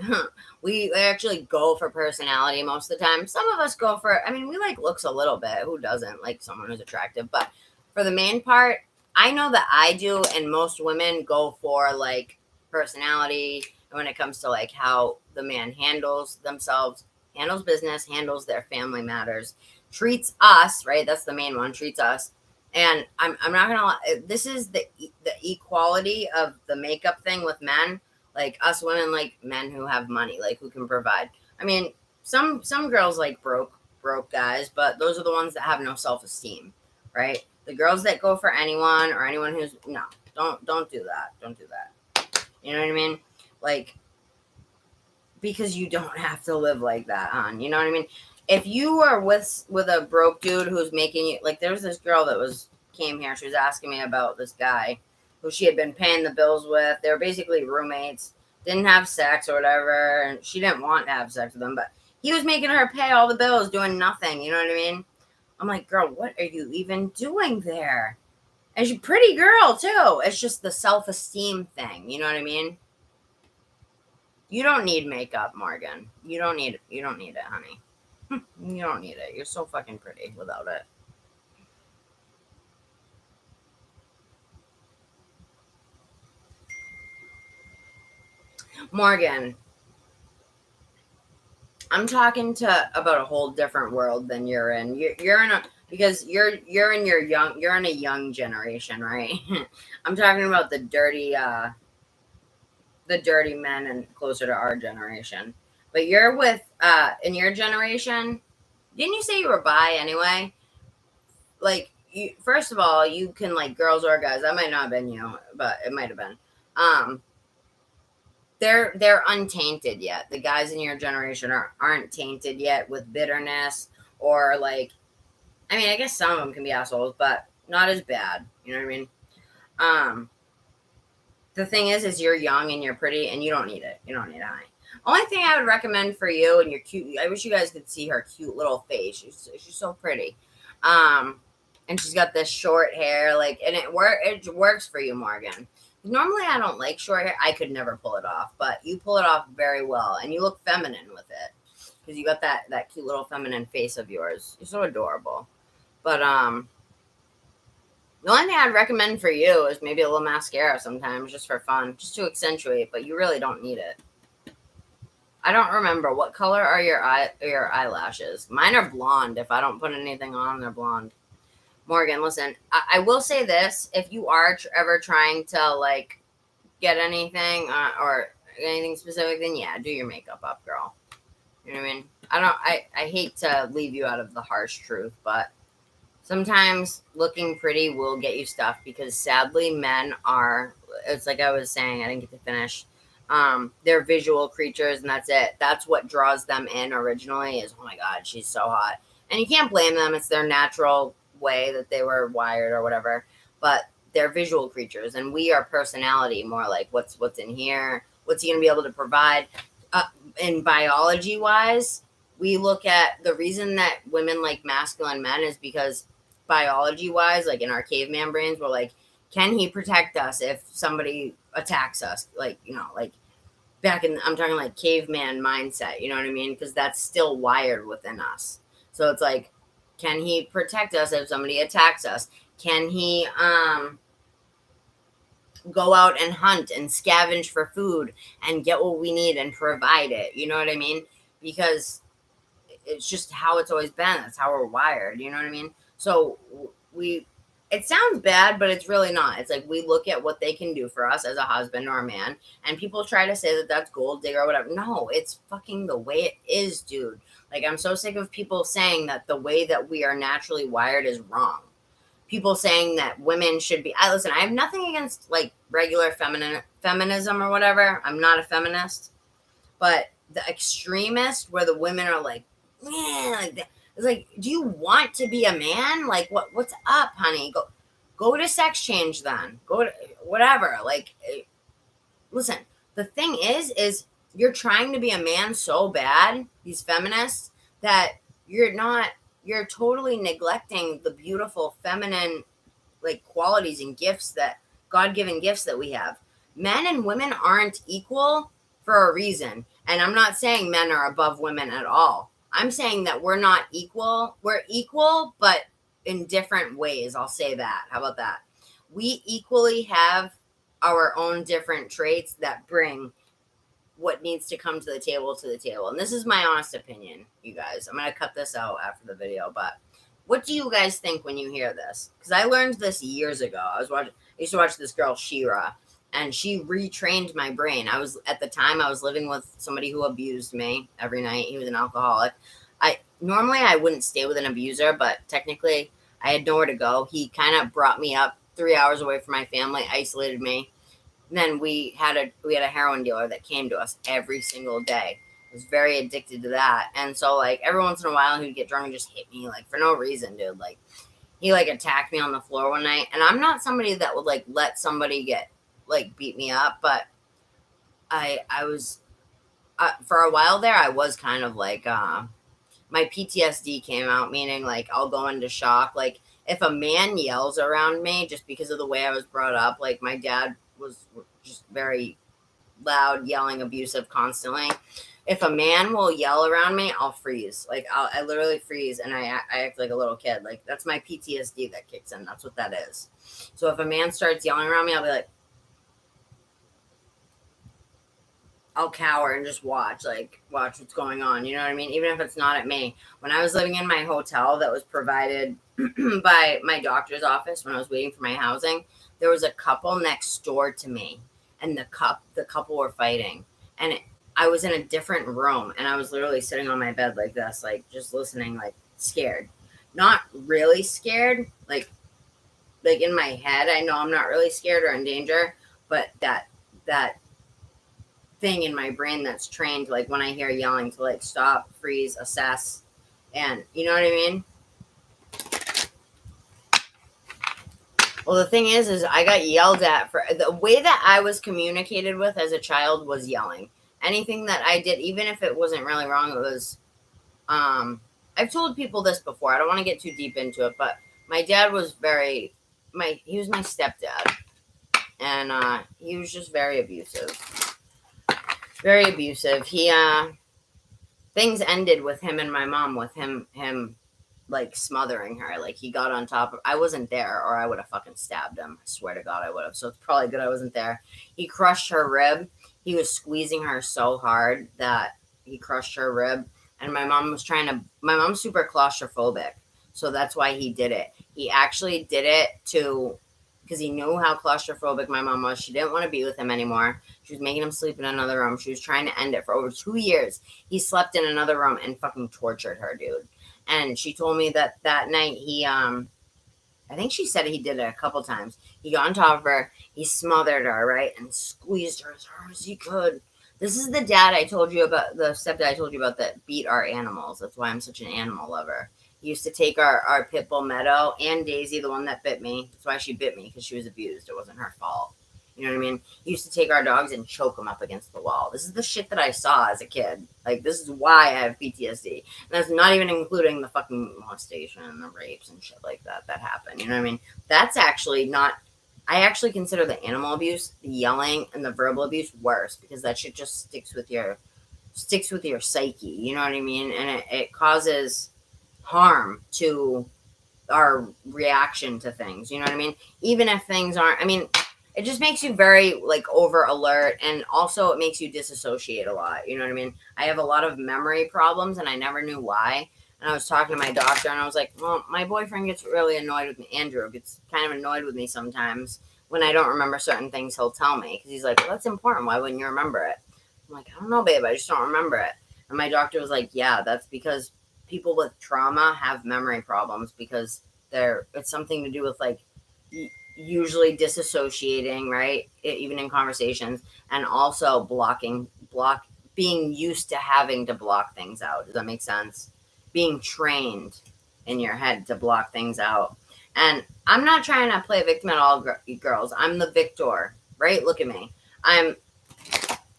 We actually go for personality most of the time. Some of us go for, we like looks a little bit. Who doesn't like someone who's attractive? But for the main part, I know that I do, and most women go for like personality. And when it comes to like how the man handles themselves, handles business, handles their family matters, treats us, right? That's the main one, treats us. And I'm not going to lie, this is the equality of the makeup thing with men. Like us women like men who have money, like who can provide. Some girls like broke guys, but those are the ones that have no self-esteem, right? The girls that go for anyone or anyone who's, no, don't do that. Don't do that. You know what I mean? Like, because you don't have to live like that, hon. You know what I mean? If you are with a broke dude who's making you, like, there was this girl that came here. She was asking me about this guy who she had been paying the bills with. They were basically roommates, didn't have sex or whatever, and she didn't want to have sex with him, but he was making her pay all the bills, doing nothing. You know what I mean? I'm like, girl, what are you even doing there? And she's a pretty girl too. It's just the self-esteem thing. You know what I mean? You don't need makeup, Morgan. You don't need it, honey. You don't need it. You're so fucking pretty without it. Morgan, I'm talking about a whole different world than you're in. You're in a because you're in a young generation, right? I'm talking about the dirty men and closer to our generation. But you're with in your generation, didn't you say you were bi anyway? Like you first of all, you can like girls or guys. That might not have been you, but it might have been. Um they're untainted yet. The guys in your generation aren't tainted yet with bitterness or like I mean, I guess some of them can be assholes, but not as bad. You know what I mean? Um the thing is you're young and you're pretty and you don't need it. You don't need it, honey. Only thing I would recommend for you and you're cute. I wish you guys could see her cute little face. She's so pretty. And she's got this short hair, like, and it works for you, Morgan. Normally, I don't like short hair. I could never pull it off, but you pull it off very well, and you look feminine with it because you got that cute little feminine face of yours. You're so adorable. But the only thing I'd recommend for you is maybe a little mascara sometimes, just for fun, just to accentuate. But you really don't need it. I don't remember what color are your eyelashes. Mine are blonde. If I don't put anything on, they're blonde. Morgan, listen, I will say this. If you are ever trying to, like, get anything or anything specific, then, yeah, do your makeup up, girl. You know what I mean? I hate to leave you out of the harsh truth, but sometimes looking pretty will get you stuff because, sadly, men are, it's like I was saying, I didn't get to finish. They're visual creatures, and that's it. That's what draws them in originally is, oh, my God, she's so hot. And you can't blame them. It's their natural way that they were wired or whatever, but they're visual creatures and we are personality, more like what's in here, what's he gonna be able to provide. In biology wise, we look at the reason that women like masculine men is because biology wise, like in our caveman brains, we're like, can he protect us if somebody attacks us? Like, you know, like back in, I'm talking like caveman mindset, you know what I mean? Because that's still wired within us. So it's like, can he protect us if somebody attacks us? Can he go out and hunt and scavenge for food and get what we need and provide it? You know what I mean? Because it's just how it's always been. That's how we're wired. You know what I mean? So it sounds bad, but it's really not. It's like we look at what they can do for us as a husband or a man, and people try to say that that's gold digger or whatever. No, it's fucking the way it is, dude. Like, I'm so sick of people saying that the way that we are naturally wired is wrong. People saying that women should be. Listen, I have nothing against like regular feminism or whatever. I'm not a feminist, but the extremist where the women are like, man, like that. It's like, do you want to be a man? Like, what's up, honey? Go to sex change then. Go to whatever. Like, listen, the thing is you're trying to be a man so bad, these feminists, that you're totally neglecting the beautiful feminine, like, qualities and gifts that God-given gifts that we have. Men and women aren't equal for a reason. And I'm not saying men are above women at all. I'm saying that we're not equal. We're equal, but in different ways. I'll say that. How about that? We equally have our own different traits that bring what needs to come to the table. And this is my honest opinion, you guys. I'm going to cut this out after the video, but what do you guys think when you hear this? Because I learned this years ago. I used to watch this girl, Shira, and she retrained my brain. At the time I was living with somebody who abused me every night. He was an alcoholic. Normally I wouldn't stay with an abuser, but technically I had nowhere to go. He kind of brought me up 3 hours away from my family, isolated me. And then we had a heroin dealer that came to us every single day. I was very addicted to that. And so, like, every once in a while he'd get drunk and just hit me, like, for no reason, dude. Like, he, like, attacked me on the floor one night. And I'm not somebody that would, like, let somebody beat me up, but I was for a while there I was kind of like my PTSD came out, meaning like I'll go into shock. Like if a man yells around me just because of the way I was brought up, like my dad was just very loud, yelling, abusive constantly. If a man will yell around me, I'll freeze. Like I literally freeze and I act like a little kid. Like that's my PTSD that kicks in. That's what that is. So if a man starts yelling around me, I'll be like, I'll cower and just watch what's going on. You know what I mean? Even if it's not at me. When I was living in my hotel that was provided by my doctor's office when I was waiting for my housing, there was a couple next door to me, and the couple were fighting, and I was in a different room, and I was literally sitting on my bed like this, like just listening, like scared, not really scared, like in my head, I know I'm not really scared or in danger, but that thing in my brain that's trained, like when I hear yelling, to like stop, freeze, assess, and you know what I mean? Well, the thing is I got yelled at for the way that I was communicated with as a child was yelling. Anything that I did, even if it wasn't really wrong, it was, I've told people this before. I don't want to get too deep into it, but my dad was he was my stepdad, and he was just very abusive. Very abusive. He, things ended with him and my mom, with him like smothering her. Like he got on top of, I wasn't there or I would have fucking stabbed him. I swear to God I would have. So it's probably good I wasn't there. He crushed her rib. He was squeezing her so hard that he crushed her rib. And my mom's super claustrophobic. So that's why he did it. He actually did it because he knew how claustrophobic my mom was. She didn't want to be with him anymore. She was making him sleep in another room. She was trying to end it for over 2 years. He slept in another room and fucking tortured her, dude. And she told me that night he, I think she said he did it a couple times. He got on top of her. He smothered her, right? And squeezed her as hard as he could. This is the dad I told you about, the stepdad I told you about that beat our animals. That's why I'm such an animal lover. He used to take our pit bull Meadow and Daisy, the one that bit me. That's why she bit me, because she was abused. It wasn't her fault. You know what I mean? He used to take our dogs and choke them up against the wall. This is the shit that I saw as a kid. Like, this is why I have PTSD. And that's not even including the fucking molestation and the rapes and shit like that happened. You know what I mean? That's actually not... I actually consider the animal abuse, the yelling, and the verbal abuse worse, because that shit just sticks with your psyche. You know what I mean? And it causes harm to our reaction to things. You know what I mean? Even if things aren't... I mean... It just makes you very, like, over alert, and also it makes you disassociate a lot. You know what I mean? I have a lot of memory problems, and I never knew why. And I was talking to my doctor, and I was like, well, my boyfriend gets really annoyed with me. Andrew gets kind of annoyed with me sometimes. When I don't remember certain things, he'll tell me. Because he's like, well, that's important. Why wouldn't you remember it? I'm like, I don't know, babe. I just don't remember it. And my doctor was like, yeah, that's because people with trauma have memory problems, because it's something to do with, like, usually disassociating, right? Even in conversations, and also being used to having to block things out. Does that make sense? Being trained in your head to block things out. And I'm not trying to play victim at all, girls. I'm the victor, right? Look at me. I'm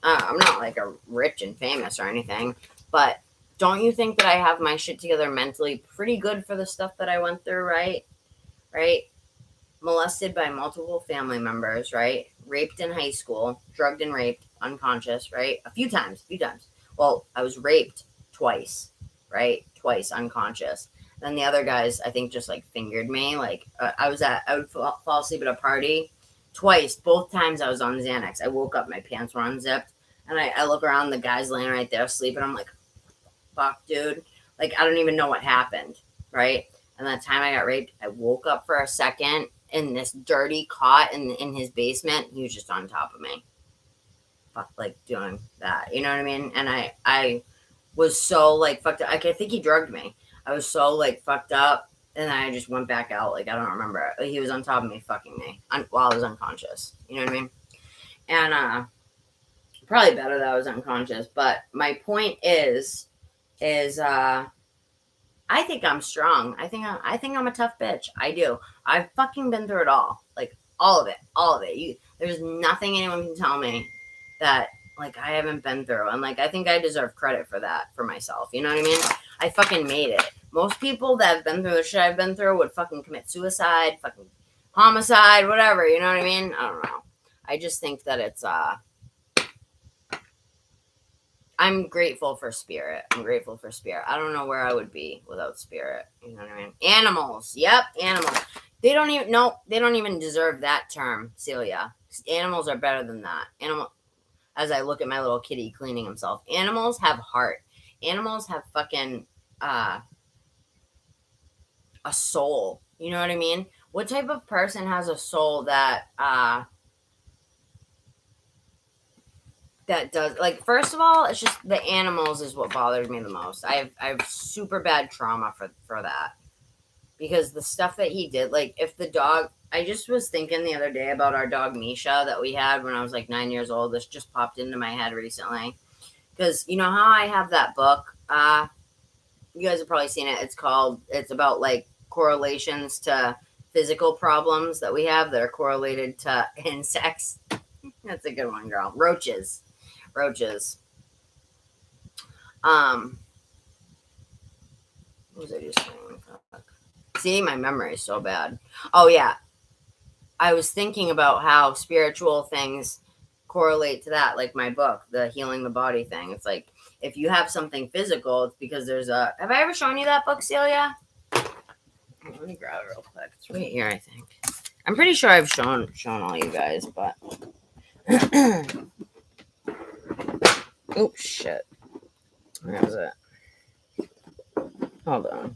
not like a rich and famous or anything, but don't you think that I have my shit together mentally pretty good for the stuff that I went through, right? Molested by multiple family members, right? Raped in high school, drugged and raped, unconscious, right? A few times. Well, I was raped twice, right? Twice, unconscious. Then the other guys, I think, just like fingered me. Like I would fall asleep at a party twice. Both times I was on Xanax. I woke up, my pants were unzipped, and I look around, the guy's laying right there sleeping. I'm like, fuck, dude. Like, I don't even know what happened, right? And that time I got raped, I woke up for a second in this dirty cot in his basement. He was just on top of me, like doing that. You know what I mean? And I was so like fucked up. Like, I think he drugged me. I was so like fucked up, and I just went back out. Like, I don't remember. He was on top of me, fucking me while I was unconscious. You know what I mean? And probably better that I was unconscious. But my point is I think I'm strong. I think I'm a tough bitch. I do. I've fucking been through it all. Like, all of it. There's nothing anyone can tell me that, like, I haven't been through. And, like, I think I deserve credit for that, for myself. You know what I mean? I fucking made it. Most people that have been through the shit I've been through would fucking commit suicide, fucking homicide, whatever, you know what I mean? I don't know. I just think that it's, I'm grateful for spirit. I'm grateful for spirit. I don't know where I would be without spirit. You know what I mean? Animals. Yep, animals. They don't even deserve that term, Celia. Animals are better than that. As I look at my little kitty cleaning himself. Animals have heart. Animals have fucking a soul. You know what I mean? What type of person has a soul that does, like, first of all, it's just the animals is what bothers me the most. I have super bad trauma for that. Because the stuff that he did, like, if the dog, I just was thinking the other day about our dog Misha that we had when I was like 9 years old. This just popped into my head recently. Because you know how I have that book? You guys have probably seen it. It's about like correlations to physical problems that we have that are correlated to insects. That's a good one, girl. Roaches. What was I just saying? See, my memory is so bad. Oh, yeah. I was thinking about how spiritual things correlate to that, like my book, the healing the body thing. It's like, if you have something physical, it's because there's a... Have I ever shown you that book, Celia? Let me grab it real quick. It's right here, I think. I'm pretty sure I've shown all you guys, but... Oh, shit. Where is it? Hold on.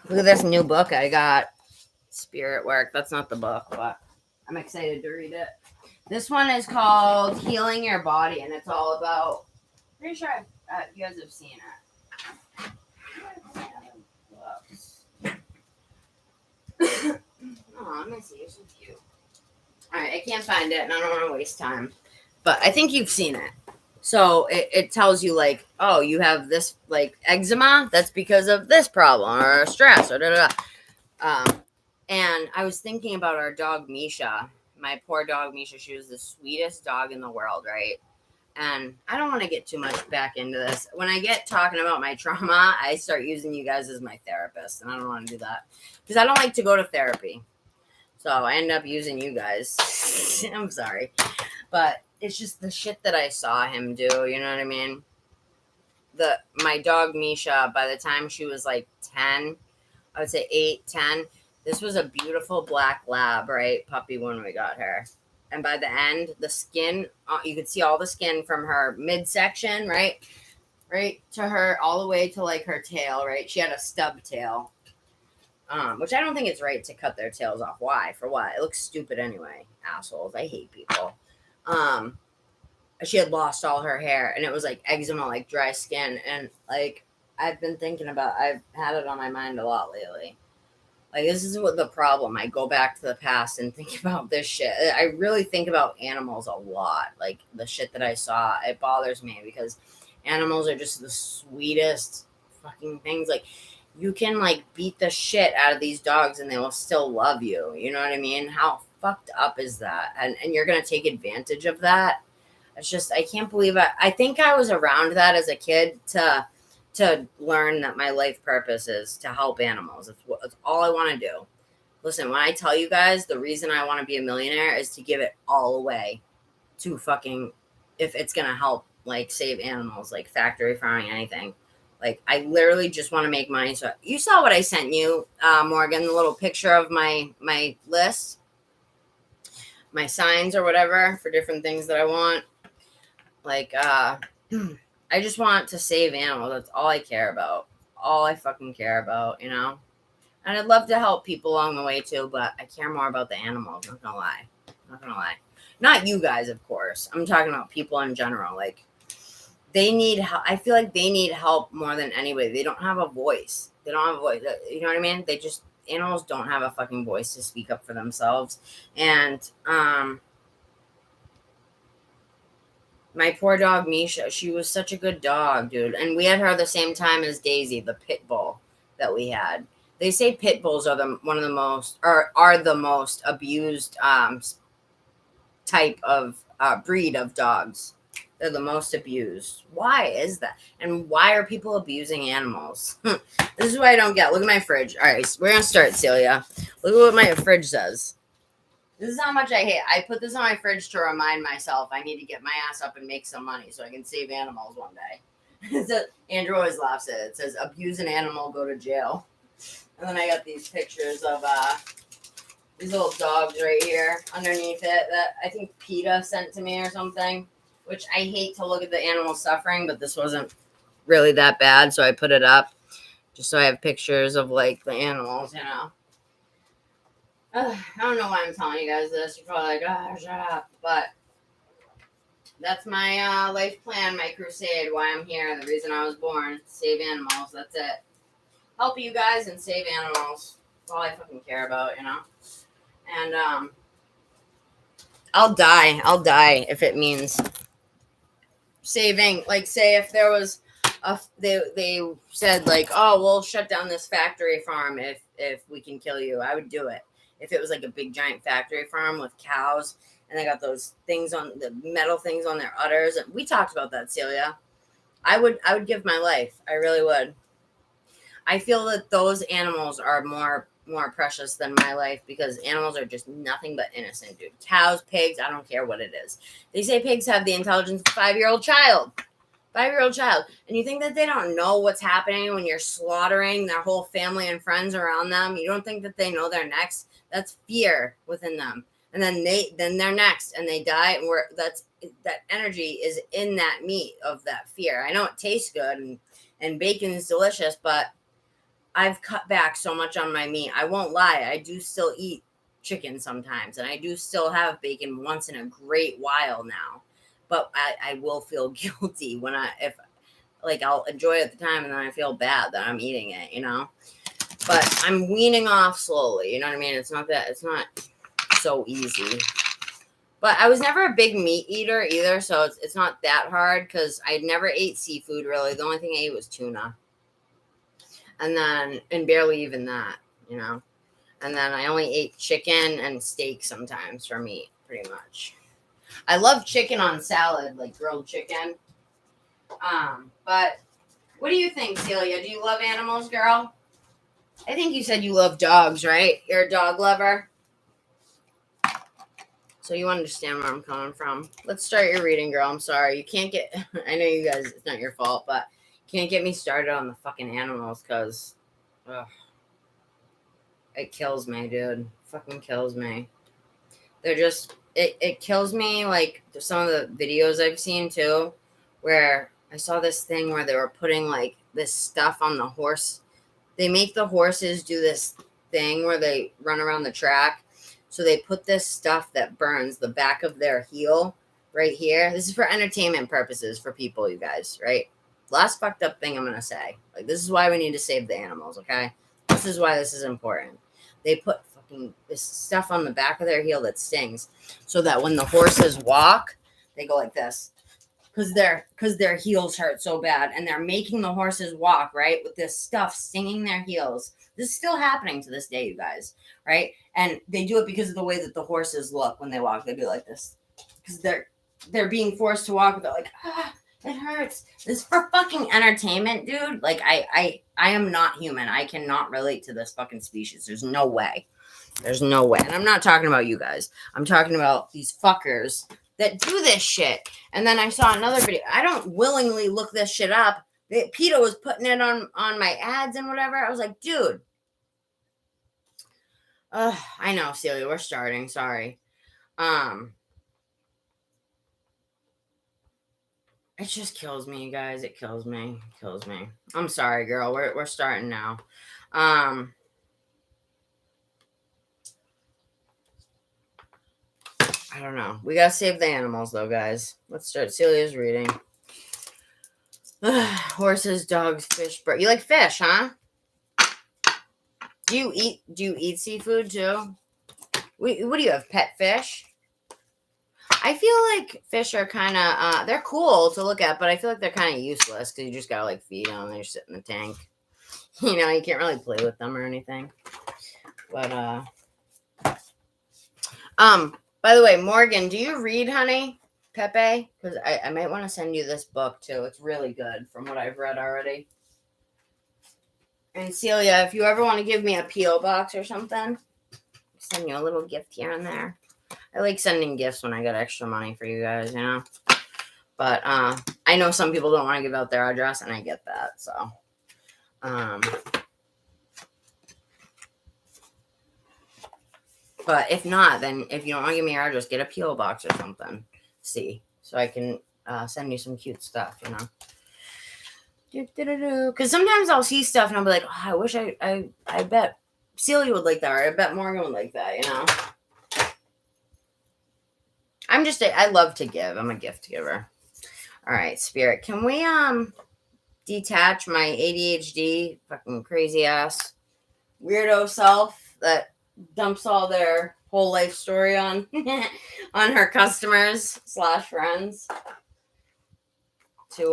Look at this new book I got. Spirit Work. That's not the book, but I'm excited to read it. This one is called Healing Your Body, and it's all about... Pretty sure you guys have seen it. Oh, let me see. It's so cute. All right, I can't find it, and I don't want to waste time. But I think you've seen it. So it tells you, like, oh, you have this, like, eczema. That's because of this problem or stress or da-da-da. And I was thinking about our dog, Misha. My poor dog, Misha. She was the sweetest dog in the world, right? And I don't want to get too much back into this. When I get talking about my trauma, I start using you guys as my therapist. And I don't want to do that. Because I don't like to go to therapy. So I end up using you guys. I'm sorry. But it's just the shit that I saw him do. You know what I mean? My dog, Misha, by the time she was like 10, I would say 8, 10, this was a beautiful black lab, right? Puppy when we got her. And by the end, the skin, you could see all the skin from her midsection, right? Right to her, all the way to like her tail, right? She had a stub tail. Which I don't think it's right to cut their tails off. Why? For what? It looks stupid anyway. Assholes. I hate people. She had lost all her hair, and it was like eczema, like dry skin. And like, I've been thinking about, I've had it on my mind a lot lately. Like, this is what the problem. I go back to the past and think about this shit. I really think about animals a lot. Like, the shit that I saw, it bothers me because animals are just the sweetest fucking things. Like, you can, like, beat the shit out of these dogs and they will still love you. You know what I mean? How fucked up is that? And you're going to take advantage of that? It's just, I can't believe it. I think I was around that as a kid to learn that my life purpose is to help animals. It's all I want to do. Listen, when I tell you guys the reason I want to be a millionaire is to give it all away to fucking, if it's going to help, like, save animals, like factory farming, anything. Like, I literally just want to make money. So you saw what I sent you, Morgan, the little picture of my list, my signs or whatever for different things that I want. Like, I just want to save animals. That's all I care about. All I fucking care about, you know? And I'd love to help people along the way too, but I care more about the animals. Not gonna lie. Not you guys, of course. I'm talking about people in general. Like, they need help. I feel like they need help more than anybody. They don't have a voice. You know what I mean? Animals don't have a fucking voice to speak up for themselves. And, my poor dog, Misha, she was such a good dog, dude. And we had her the same time as Daisy, the pit bull that we had. They say pit bulls are the most abused type of breed of dogs. They're the most abused. Why is that? And why are people abusing animals? This is what I don't get. Look at my fridge. All right, so we're going to start, Celia. Look at what my fridge says. This is how much I hate. I put this on my fridge to remind myself I need to get my ass up and make some money so I can save animals one day. So Andrew always laughs at it. It says, abuse an animal, go to jail. And then I got these pictures of these little dogs right here underneath it that I think PETA sent to me or something, which I hate to look at the animal suffering, but this wasn't really that bad, so I put it up just so I have pictures of, like, the animals, you know. I don't know why I'm telling you guys this. You're probably like, shut up. But that's my life plan, my crusade, why I'm here, the reason I was born, save animals. That's it. Help you guys and save animals. That's all I fucking care about, you know. And I'll die if it means saving. Like, say if there was they said, like, oh, we'll shut down this factory farm if we can kill you, I would do it. If it was like a big giant factory farm with cows and they got those things on the metal things on their udders, and we talked about that, Celia, I would give my life. I really would. I feel that those animals are more precious than my life, because animals are just nothing but innocent, dude. Cows, pigs, I don't care what it is. They say pigs have the intelligence of a 5-year-old child. 5-year-old child. And you think that they don't know what's happening when you're slaughtering their whole family and friends around them? You don't think that they know they're next? That's fear within them. And then they're next and they die, and that energy is in that meat of that fear. I know it tastes good and bacon is delicious, but I've cut back so much on my meat. I won't lie. I do still eat chicken sometimes, and I do still have bacon once in a great while now. But I will feel guilty if I'll enjoy it at the time, and then I feel bad that I'm eating it, you know. But I'm weaning off slowly, you know what I mean? It's not so easy. But I was never a big meat eater either, so it's not that hard, because I never ate seafood really. The only thing I ate was tuna. And barely even that, you know. And then I only ate chicken and steak sometimes for meat, pretty much. I love chicken on salad, like grilled chicken. But what do you think, Celia? Do you love animals, girl? I think you said you love dogs, right? You're a dog lover. So you understand where I'm coming from. Let's start your reading, girl. I'm sorry. You can't get... I know you guys, it's not your fault, but you can't get me started on the fucking animals, because... it kills me, dude. Fucking kills me. They're just... It kills me, like, some of the videos I've seen, too, where I saw this thing where they were putting, like, this stuff on the horse. They make the horses do this thing where they run around the track. So they put this stuff that burns the back of their heel right here. This is for entertainment purposes for people, you guys, right? Last fucked up thing I'm going to say. Like, this is why we need to save the animals, okay? This is why this is important. They put fucking this stuff on the back of their heel that stings, so that when the horses walk, they go like this. Because their heels hurt so bad, and they're making the horses walk, right, with this stuff stinging their heels. This is still happening to this day, you guys, right? And they do it because of the way that the horses look when they walk. They do like this, because they're being forced to walk. They're like, it hurts. This is for fucking entertainment, dude. Like, I am not human. I cannot relate to this fucking species. There's no way. There's no way. And I'm not talking about you guys. I'm talking about these fuckers that do this shit. And then I saw another video. I don't willingly look this shit up. PETA was putting it on my ads and whatever. I was like, dude. I know, Celia, we're starting. Sorry. It just kills me, you guys. It kills me. It kills me. I'm sorry, girl. We're starting now. I don't know. We gotta save the animals, though, guys. Let's start. Celia's reading. Horses, dogs, fish, bird. You like fish, huh? Do you eat seafood too? What do you have? Pet fish? I feel like fish are kind of they're cool to look at, but I feel like they're kind of useless, because you just gotta like feed them. They sit in the tank. You know, you can't really play with them or anything. But by the way, Morgan, do you read, honey? Pepe, because I might want to send you this book too. It's really good from what I've read already. And Celia, if you ever want to give me a P.O. box or something, send you a little gift here and there. I like sending gifts when I get extra money for you guys, you know. But I know some people don't want to give out their address, and I get that. So, but if not, then if you don't want to give me your address, get a P.O. box or something. See, so I can send you some cute stuff, you know. Because sometimes I'll see stuff and I'll be like, oh, I wish I bet Celia would like that, or I bet Morgan would like that, you know. I love to give. I'm a gift giver. All right, Spirit, can we detach my ADHD fucking crazy ass weirdo self that dumps all their whole life story on on her customers / friends to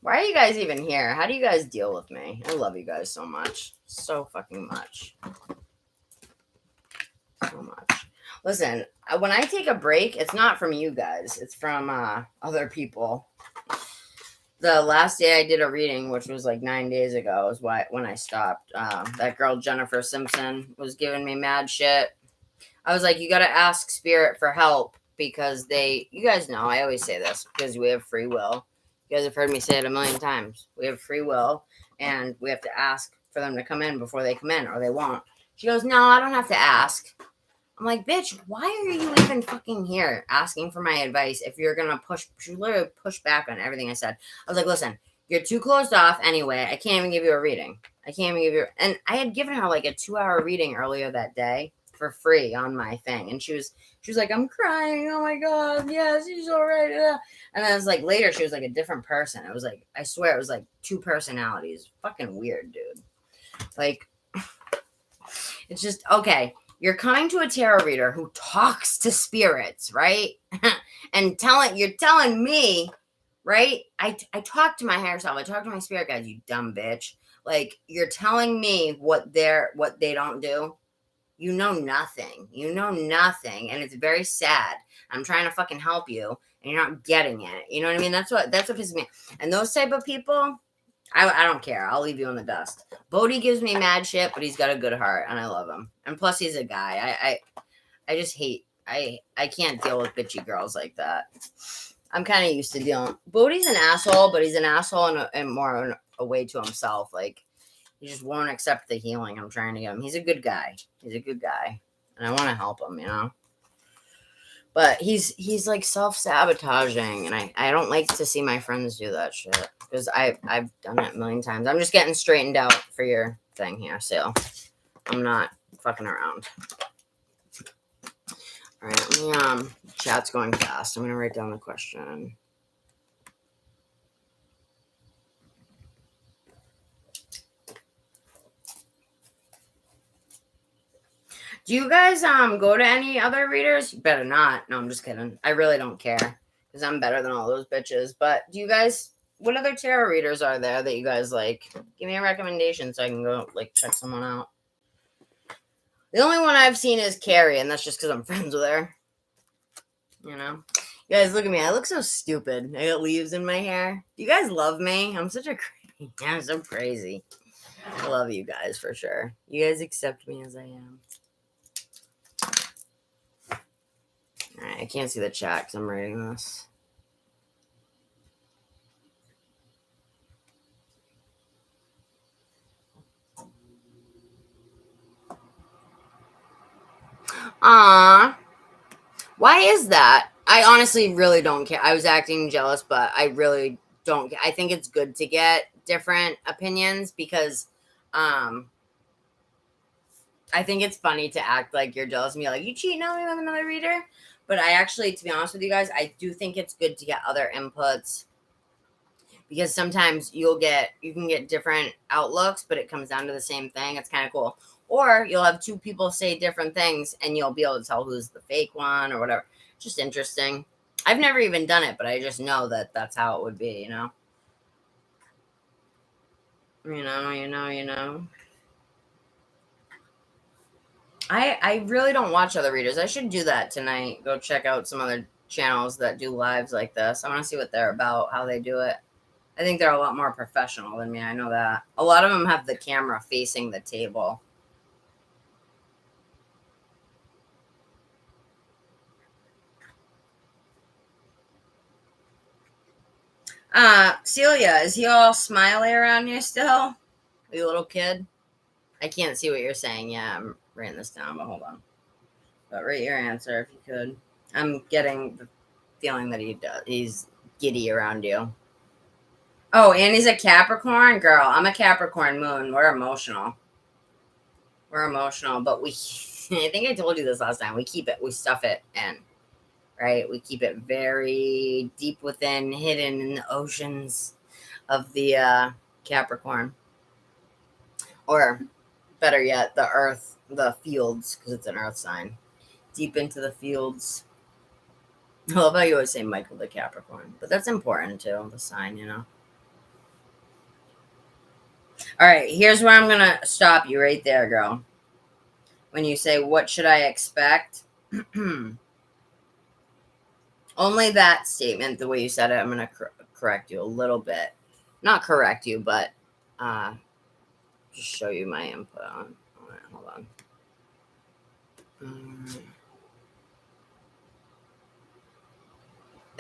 why are you guys even here? How do you guys deal with me? I love you guys so much. So fucking much. So much. Listen, when I take a break, it's not from you guys. It's from other people. The last day I did a reading, which was like 9 days ago, is when I stopped. That girl, Jennifer Simpson, was giving me mad shit. I was like, you got to ask Spirit for help because you guys know, I always say this because we have free will. You guys have heard me say it a million times. We have free will, and we have to ask for them to come in before they come in, or they won't. She goes, no, I don't have to ask. I'm like, bitch, why are you even fucking here asking for my advice if you're going to push? She literally pushed back on everything I said. I was like, listen, you're too closed off anyway. I can't even give you a reading. I can't even give you. And I had given her like a 2-hour reading earlier that day for free on my thing. And she was like, I'm crying. Oh my God. Yes, she's all right. And then it was like later, she was like a different person. It was like, I swear it was like 2 personalities. Fucking weird, dude. Like, it's just, okay. You're coming to a tarot reader who talks to spirits, right? And you're telling me, right? I talk to my higher self. I talk to my spirit guides, you dumb bitch. Like, you're telling me what they don't do. You know nothing. You know nothing. And it's very sad. I'm trying to fucking help you and you're not getting it. You know what I mean? That's what pisses me off. And those type of people, I don't care. I'll leave you in the dust. Bodhi gives me mad shit, but he's got a good heart, and I love him. And plus, he's a guy. I just hate. I can't deal with bitchy girls like that. I'm kind of used to dealing. Bodhi's an asshole, but he's an asshole in more in a way to himself. Like, he just won't accept the healing I'm trying to give him. He's a good guy. He's a good guy, and I want to help him. You know. But he's like self-sabotaging, and I don't like to see my friends do that shit. Because I've done it a million times. I'm just getting straightened out for your thing here, so I'm not fucking around. All right, let me, chat's going fast. I'm going to write down the question. Do you guys go to any other readers? You better not. No, I'm just kidding. I really don't care because I'm better than all those bitches. But do you guys... What other tarot readers are there that you guys like? Give me a recommendation so I can go like check someone out. The only one I've seen is Carrie, and that's just because I'm friends with her. You know? You guys, look at me. I look so stupid. I got leaves in my hair. Do you guys love me? I'm such a crazy. I'm so crazy. I love you guys for sure. You guys accept me as I am. All right, I can't see the chat because I'm writing this. Why is that? I honestly really don't care. I was acting jealous, but I really don't. I think it's good to get different opinions because I think it's funny to act like you're jealous and be like, you cheating on me with another reader? But I actually, to be honest with you guys, I do think it's good to get other inputs because sometimes you can get different outlooks, but it comes down to the same thing. It's kind of cool. Or you'll have 2 people say different things and you'll be able to tell who's the fake one or whatever. Just interesting. I've never even done it, but I just know that that's how it would be, you know? You know. I really don't watch other readers. I should do that tonight. Go check out some other channels that do lives like this. I want to see what they're about, how they do it. I think they're a lot more professional than me. I know that. A lot of them have the camera facing the table. Celia, is he all smiley around you still? Are you a little kid? I can't see what you're saying. Yeah, I'm writing this down, but hold on. But write your answer if you could. I'm getting the feeling that he's giddy around you. Oh, and he's a Capricorn? Girl, I'm a Capricorn moon. We're emotional. We're emotional, but we, I think I told you this last time. We stuff it in, right? We keep it very deep within, hidden in the oceans of the Capricorn. Or better yet, the earth, the fields, because it's an earth sign. Deep into the fields. I love how you always say Michael the Capricorn, but that's important too, the sign, you know. All right, here's where I'm going to stop you right there, girl. When you say, what should I expect? Only that statement, the way you said it, I'm going to correct you a little bit. Not correct you, but just show you my input on. All right, hold on.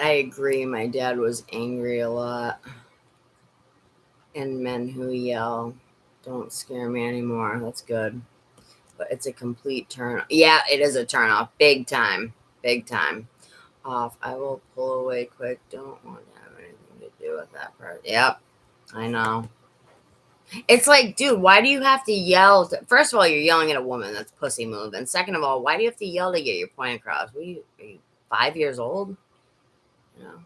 I agree. My dad was angry a lot. And men who yell don't scare me anymore. That's good. But it's a complete turn. Yeah, it is a turn off. Big time. Big time. Off. I will pull away quick. Don't want to have anything to do with that part. Yep. I know. It's like, dude, why do you have to yell? First of all, you're yelling at a woman. That's a pussy move. And second of all, why do you have to yell to get your point across? Are you 5 years old? You know.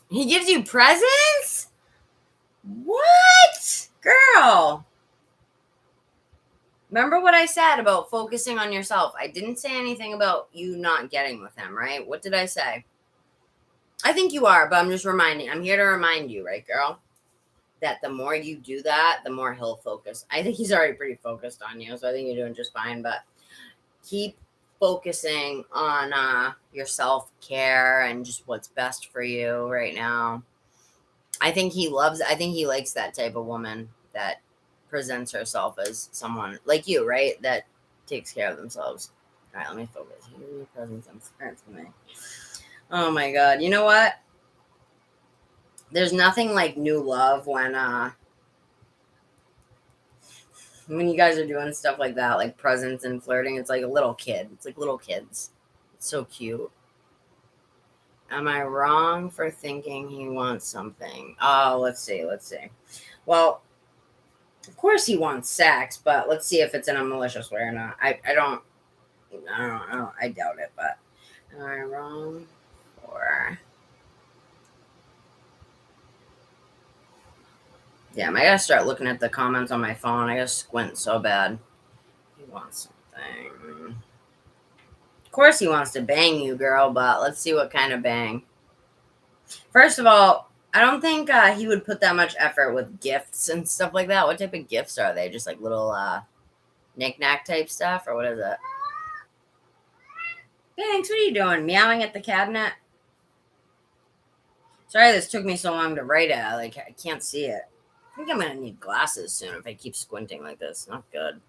He gives you presents? What? Girl. Remember what I said about focusing on yourself. I didn't say anything about you not getting with him, right? What did I say? I think you are, but I'm just reminding. I'm here to remind you, right, girl? That the more you do that, the more he'll focus. I think he's already pretty focused on you, so I think you're doing just fine, but keep focusing on your self-care and just what's best for you right now. I think he likes that type of woman that presents herself as someone like you, right? That takes care of themselves. All right, let me focus. Presence and friends for me. Oh my God. You know what? There's nothing like new love when you guys are doing stuff like that, like presents and flirting. It's like a little kid. It's like little kids. It's so cute. Am I wrong for thinking he wants something? Oh, let's see. Well, of course he wants sex, but let's see if it's in a malicious way or not. I doubt it, but am I wrong for... Damn, I gotta start looking at the comments on my phone. I gotta squint so bad. He wants something. Of course he wants to bang you, girl, but let's see what kind of bang. First of all, I don't think he would put that much effort with gifts and stuff like that. What type of gifts are they? Just like little knick-knack type stuff, or what is it? Thanks, what are you doing? Meowing at the cabinet? Sorry this took me so long to write it. I can't see it. I think I'm going to need glasses soon if I keep squinting like this. Not good.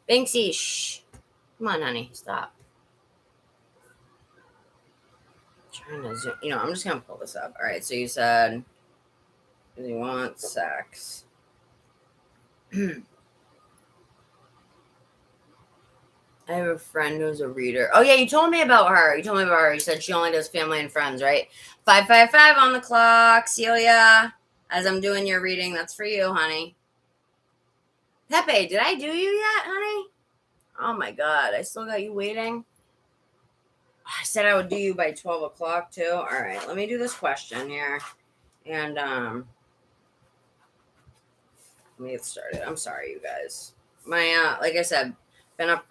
Banksy, shh. Come on, honey. Stop. I'm trying to zoom. I'm just going to pull this up. All right, so you said, does he want sex? I have a friend who's a reader. Oh, yeah, you told me about her. You said she only does family and friends, right? 555 on the clock, Celia. As I'm doing your reading, that's for you, honey. Pepe, did I do you yet, honey? Oh, my God. I still got you waiting. I said I would do you by 12 o'clock, too. All right, let me do this question here. And let me get started. I'm sorry, you guys. My, like I said, been up...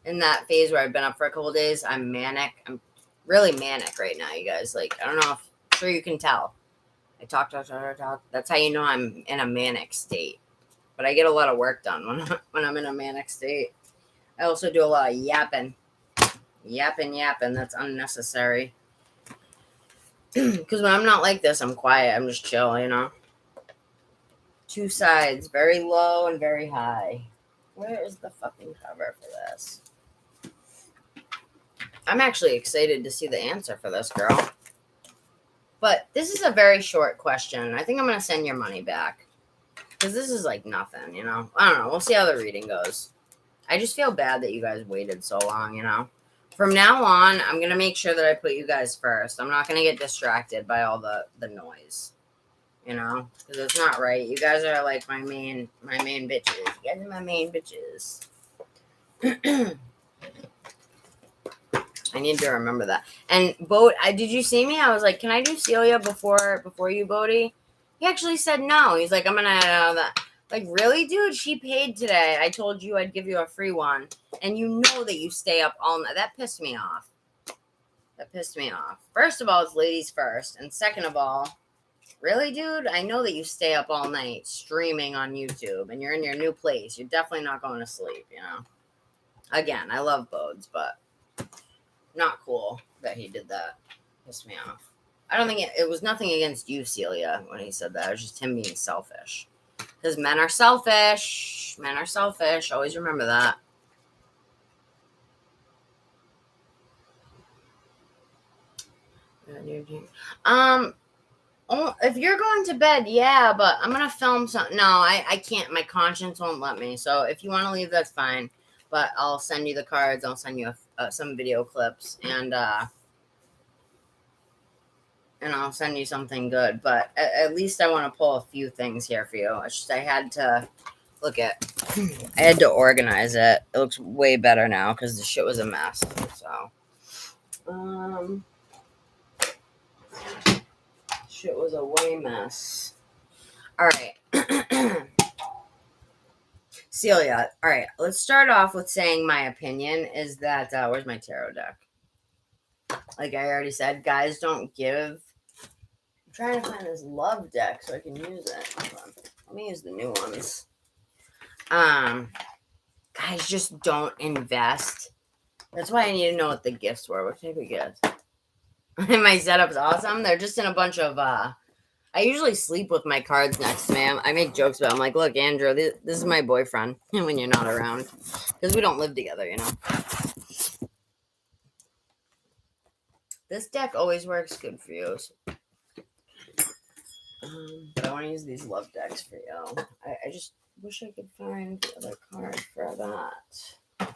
in that phase where I've been up for a couple of days. I'm manic. I'm really manic right now, you guys. I don't know if... I'm sure you can tell. I talk. That's how you know I'm in a manic state. but I get a lot of work done when I'm in a manic state. I also do a lot of yapping. Yapping. That's unnecessary. Because when I'm not like this, I'm quiet. I'm just chill, you know? Two sides, very low and very high. Where is the fucking cover for this? I'm actually excited to see the answer for this, girl. But this is a very short question. I think I'm going to send your money back. Because this is like nothing, you know? I don't know. We'll see how the reading goes. I just feel bad that you guys waited so long, you know? From now on, I'm going to make sure that I put you guys first. I'm not going to get distracted by all the noise, you know? Because it's not right. You guys are like my main bitches. You guys are my main bitches. I need to remember that. And did you see me? I was like, can I do Celia before you, Bodhi? He actually said no. He's like, I'm going to add out of that. Like, really, dude? She paid today. I told you I'd give you a free one. And you know that you stay up all night. That pissed me off. First of all, it's ladies first. And second of all, really, dude? I know that you stay up all night streaming on YouTube. And you're in your new place. You're definitely not going to sleep, you know? Again, I love Bodes, but not cool that he did that. Pissed me off. I don't think it was nothing against you, Celia, when he said that. It was just him being selfish. Because men are selfish. Always remember that. If you're going to bed, yeah, but I'm going to film something. No, I can't. My conscience won't let me. So if you want to leave, that's fine. But I'll send you the cards. I'll send you some video clips. And I'll send you something good. But at least I want to pull a few things here for you. It's just I had to I had to organize it. It looks way better now because the shit was a mess. So, shit was a way mess. All right. Celia, all right. Let's start off with saying my opinion is that, where's my tarot deck? Like I already said, guys don't give. I'm trying to find this love deck so I can use it. Hold on. Let me use the new ones. Guys just don't invest. That's why I need to know what the gifts were. What type of gifts? My setup's awesome. They're just in a bunch of, I usually sleep with my cards next to me. I make jokes about it. I'm like, look, Andrew, this is my boyfriend when you're not around. Because we don't live together, you know. This deck always works good for you. But I want to use these love decks for you. I just wish I could find the other card for that.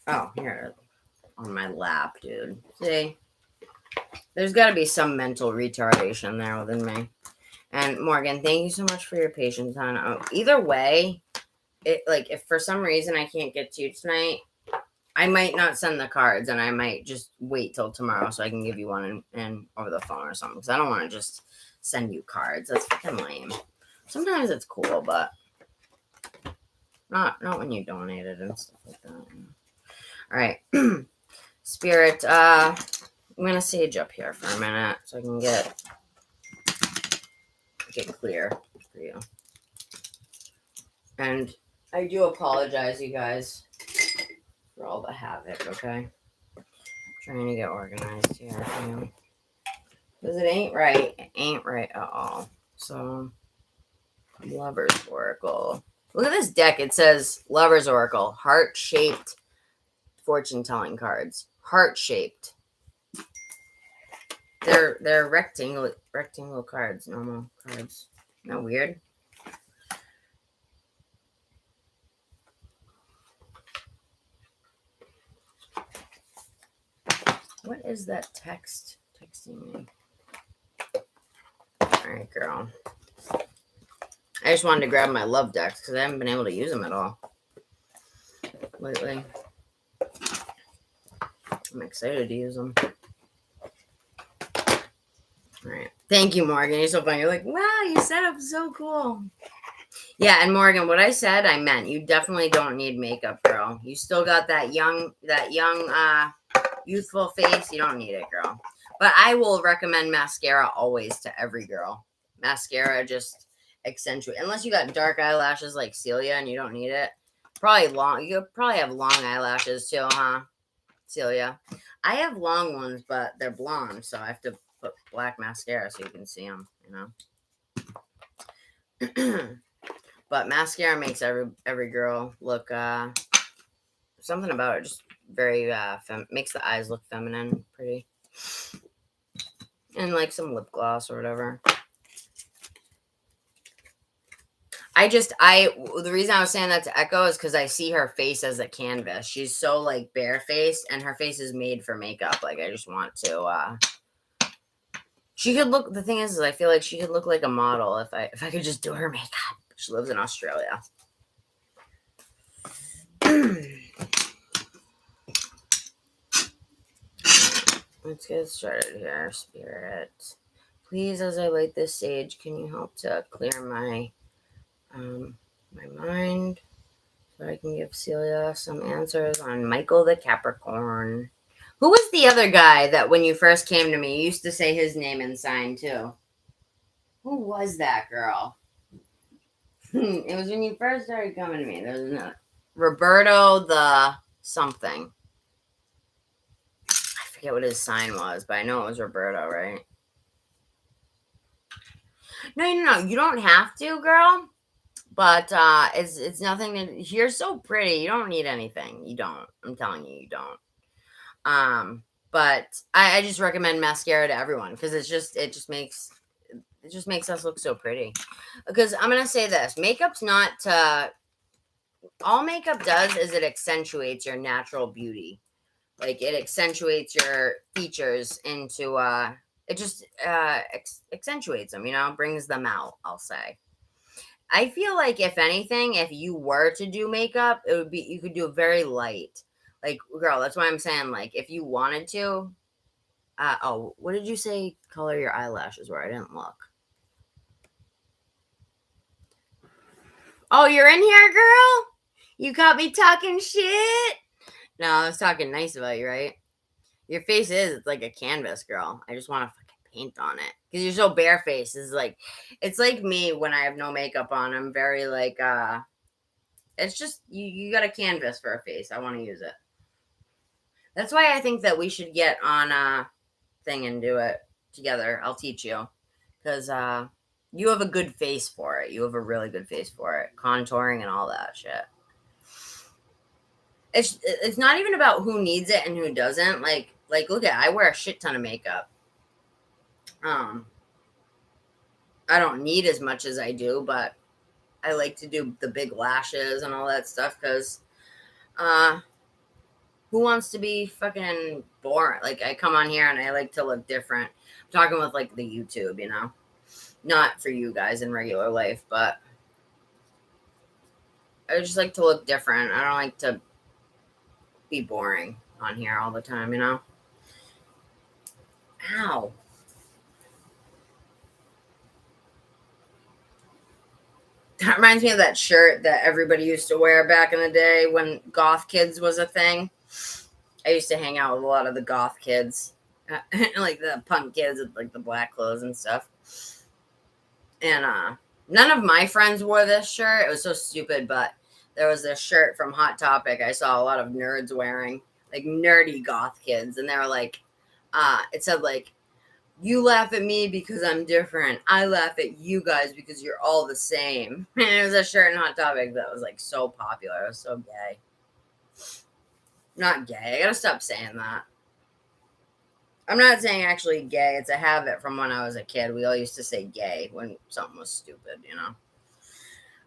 Oh, here it is. On my lap, dude. See? There's got to be some mental retardation there within me. And Morgan, thank you so much for your patience, hon. Either way, if for some reason I can't get to you tonight, I might not send the cards, and I might just wait till tomorrow so I can give you one and over the phone or something. Because I don't want to just send you cards. That's fucking lame. Sometimes it's cool, but not when you donate it and stuff like that. All right, Spirit. I'm gonna sage up here for a minute so I can get clear for you. And I do apologize, you guys, for all the havoc. Okay, I'm trying to get organized here for you because it ain't right. It ain't right at all. So, Lover's Oracle. Look at this deck. It says Lover's Oracle, heart-shaped fortune-telling cards. Heart-shaped. They're rectangle cards, normal cards. Isn't that weird? What is that texting me? All right, girl. I just wanted to grab my love decks because I haven't been able to use them at all lately. I'm excited to use them. All right. Thank you, Morgan. You're so funny. You're like, wow, your setup's so cool. Yeah, and Morgan, what I said, I meant. You definitely don't need makeup, girl. You still got that young, youthful face. You don't need it, girl. But I will recommend mascara always to every girl. mascara just accentuate. Unless you got dark eyelashes like Celia and you don't need it. Probably long. You probably have long eyelashes too, huh, Celia? I have long ones, but they're blonde, so I have to put black mascara so you can see them, But mascara makes every girl look something about it just very makes the eyes look feminine, pretty, and like some lip gloss or whatever. The reason I was saying that to Echo is because I see her face as a canvas. She's so like barefaced, and her face is made for makeup. Like I just want to. She could look. The thing is I feel like she could look like a model if I could just do her makeup. She lives in Australia. Let's get started here, Spirit. Please, as I light this sage, can you help to clear my my mind so I can give Celia some answers on Michael the Capricorn. Who was the other guy that when you first came to me, you used to say his name and sign too? Who was that girl? It was when you first started coming to me. There was another. Roberto the something. I forget what his sign was, but I know it was Roberto, right? No. You don't have to, girl. But it's nothing to. You're so pretty. You don't need anything. You don't. I'm telling you, you don't. But I just recommend mascara to everyone because it just makes us look so pretty. Because I'm gonna say this: makeup's not all makeup does is it accentuates your natural beauty. Like it accentuates your features into it just accentuates them, brings them out, I'll say. I feel like if anything, if you were to do makeup, it would be, you could do it very light. Like, girl, that's why I'm saying, like, if you wanted to, what did you say color your eyelashes were? I didn't look. Oh, you're in here, girl? You caught me talking shit? No, I was talking nice about you, right? Your face it's like a canvas, girl. I just want to fucking paint on it. Because you're so barefaced. It's like me when I have no makeup on. I'm very like, it's just, you got a canvas for a face. I want to use it. That's why I think that we should get on a thing and do it together. I'll teach you. Because, you have a good face for it. You have a really good face for it. Contouring and all that shit. It's not even about who needs it and who doesn't. Like look I wear a shit ton of makeup. I don't need as much as I do, but I like to do the big lashes and all that stuff because who wants to be fucking boring? Like I come on here and I like to look different. I'm talking with like the YouTube, not for you guys in regular life, but I just like to look different. I don't like to be boring on here all the time, Ow. That reminds me of that shirt that everybody used to wear back in the day when goth kids was a thing. I used to hang out with a lot of the goth kids, like the punk kids with like the black clothes and stuff. And none of my friends wore this shirt. It was so stupid, but there was this shirt from Hot Topic I saw a lot of nerds wearing, like nerdy goth kids. And they were like, it said like, you laugh at me because I'm different. I laugh at you guys because you're all the same. And it was a shirt in Hot Topic that was like so popular. It was so gay. Not gay. I gotta stop saying that. I'm not saying actually gay. It's a habit from when I was a kid. We all used to say gay when something was stupid, All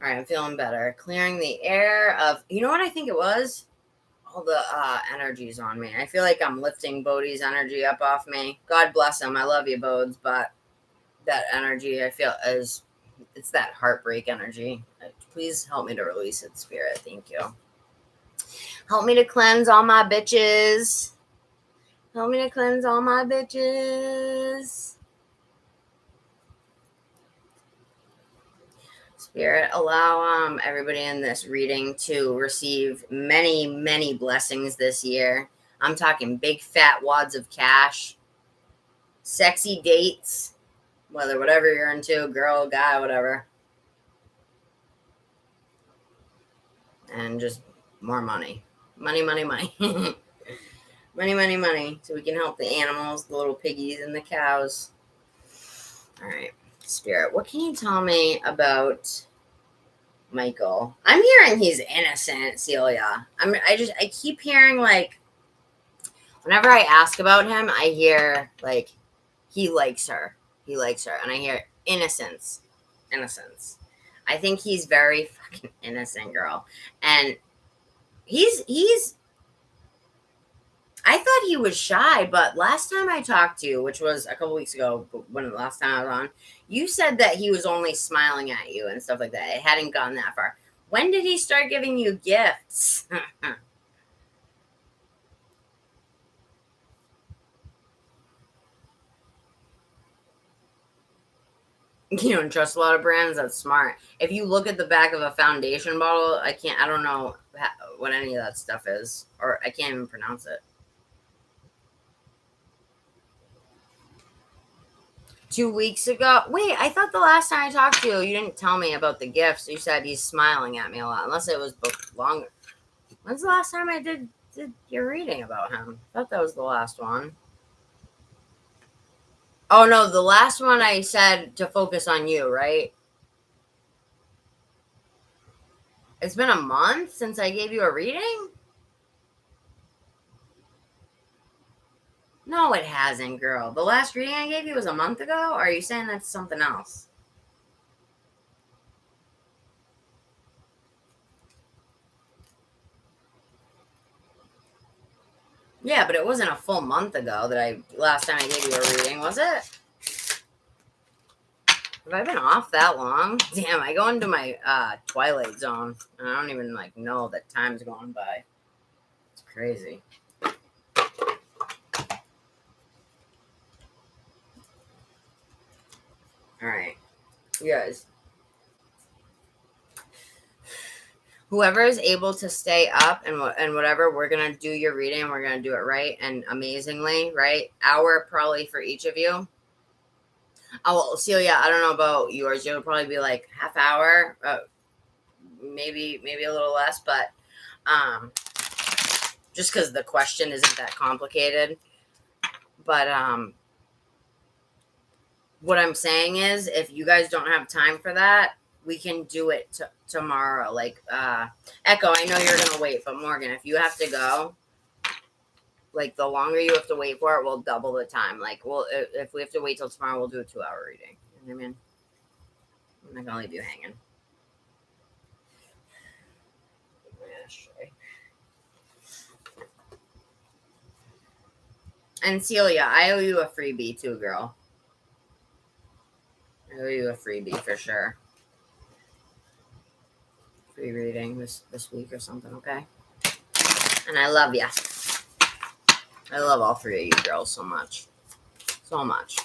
right, I'm feeling better. Clearing the air of, you know what I think it was? All the energies on me. I feel like I'm lifting Bodhi's energy up off me. God bless him. I love you, Bodes, but that energy I feel it's that heartbreak energy. Please help me to release it, Spirit. Thank you. Help me to cleanse all my bitches. Help me to cleanse all my bitches. Spirit, allow everybody in this reading to receive many, many blessings this year. I'm talking big fat wads of cash, sexy dates, whatever you're into, girl, guy, whatever. And just more money. Money, money, money. Money, money, money. So we can help the animals, the little piggies and the cows. All right, Spirit, what can you tell me about Michael? I'm hearing he's innocent, Celia. I keep hearing, like, whenever I ask about him, I hear, like, he likes her. He likes her. And I hear innocence. Innocence. I think he's very fucking innocent, girl. And he's I thought he was shy, but last time I talked to you, which was a couple weeks ago, when the last time I was on, you said that he was only smiling at you and stuff like that. It hadn't gone that far. When did he start giving you gifts? You don't trust a lot of brands? That's smart. If you look at the back of a foundation bottle, I don't know what any of that stuff is, or I can't even pronounce it. 2 weeks ago. Wait, I thought the last time I talked to you, you didn't tell me about the gifts. You said he's smiling at me a lot, unless it was longer. When's the last time I did your reading about him? I thought that was the last one. Oh, no, the last one I said to focus on you, right? It's been a month since I gave you a reading? No, it hasn't, girl. The last reading I gave you was a month ago? Or are you saying that's something else? Yeah, but it wasn't a full month ago last time I gave you a reading, was it? Have I been off that long? Damn, I go into my twilight zone, and I don't even, like, know that time's going by. It's crazy. All right, you guys. Whoever is able to stay up and whatever, we're going to do your reading. We're going to do it right and amazingly, right? Hour probably for each of you. Oh, well, Celia, I don't know about yours. You'll probably be like half hour, maybe a little less, but just because the question isn't that complicated. But what I'm saying is, if you guys don't have time for that, we can do it tomorrow. Like, Echo, I know you're going to wait, but Morgan, if you have to go, like, the longer you have to wait for it, we'll double the time. Like, if we have to wait till tomorrow, we'll do a 2-hour reading. You know what I mean? I'm not going to leave you hanging. And Celia, I owe you a freebie too, girl. I owe you a freebie for sure. Free reading this week or something, okay? And I love ya. I love all three of you girls so much. So much.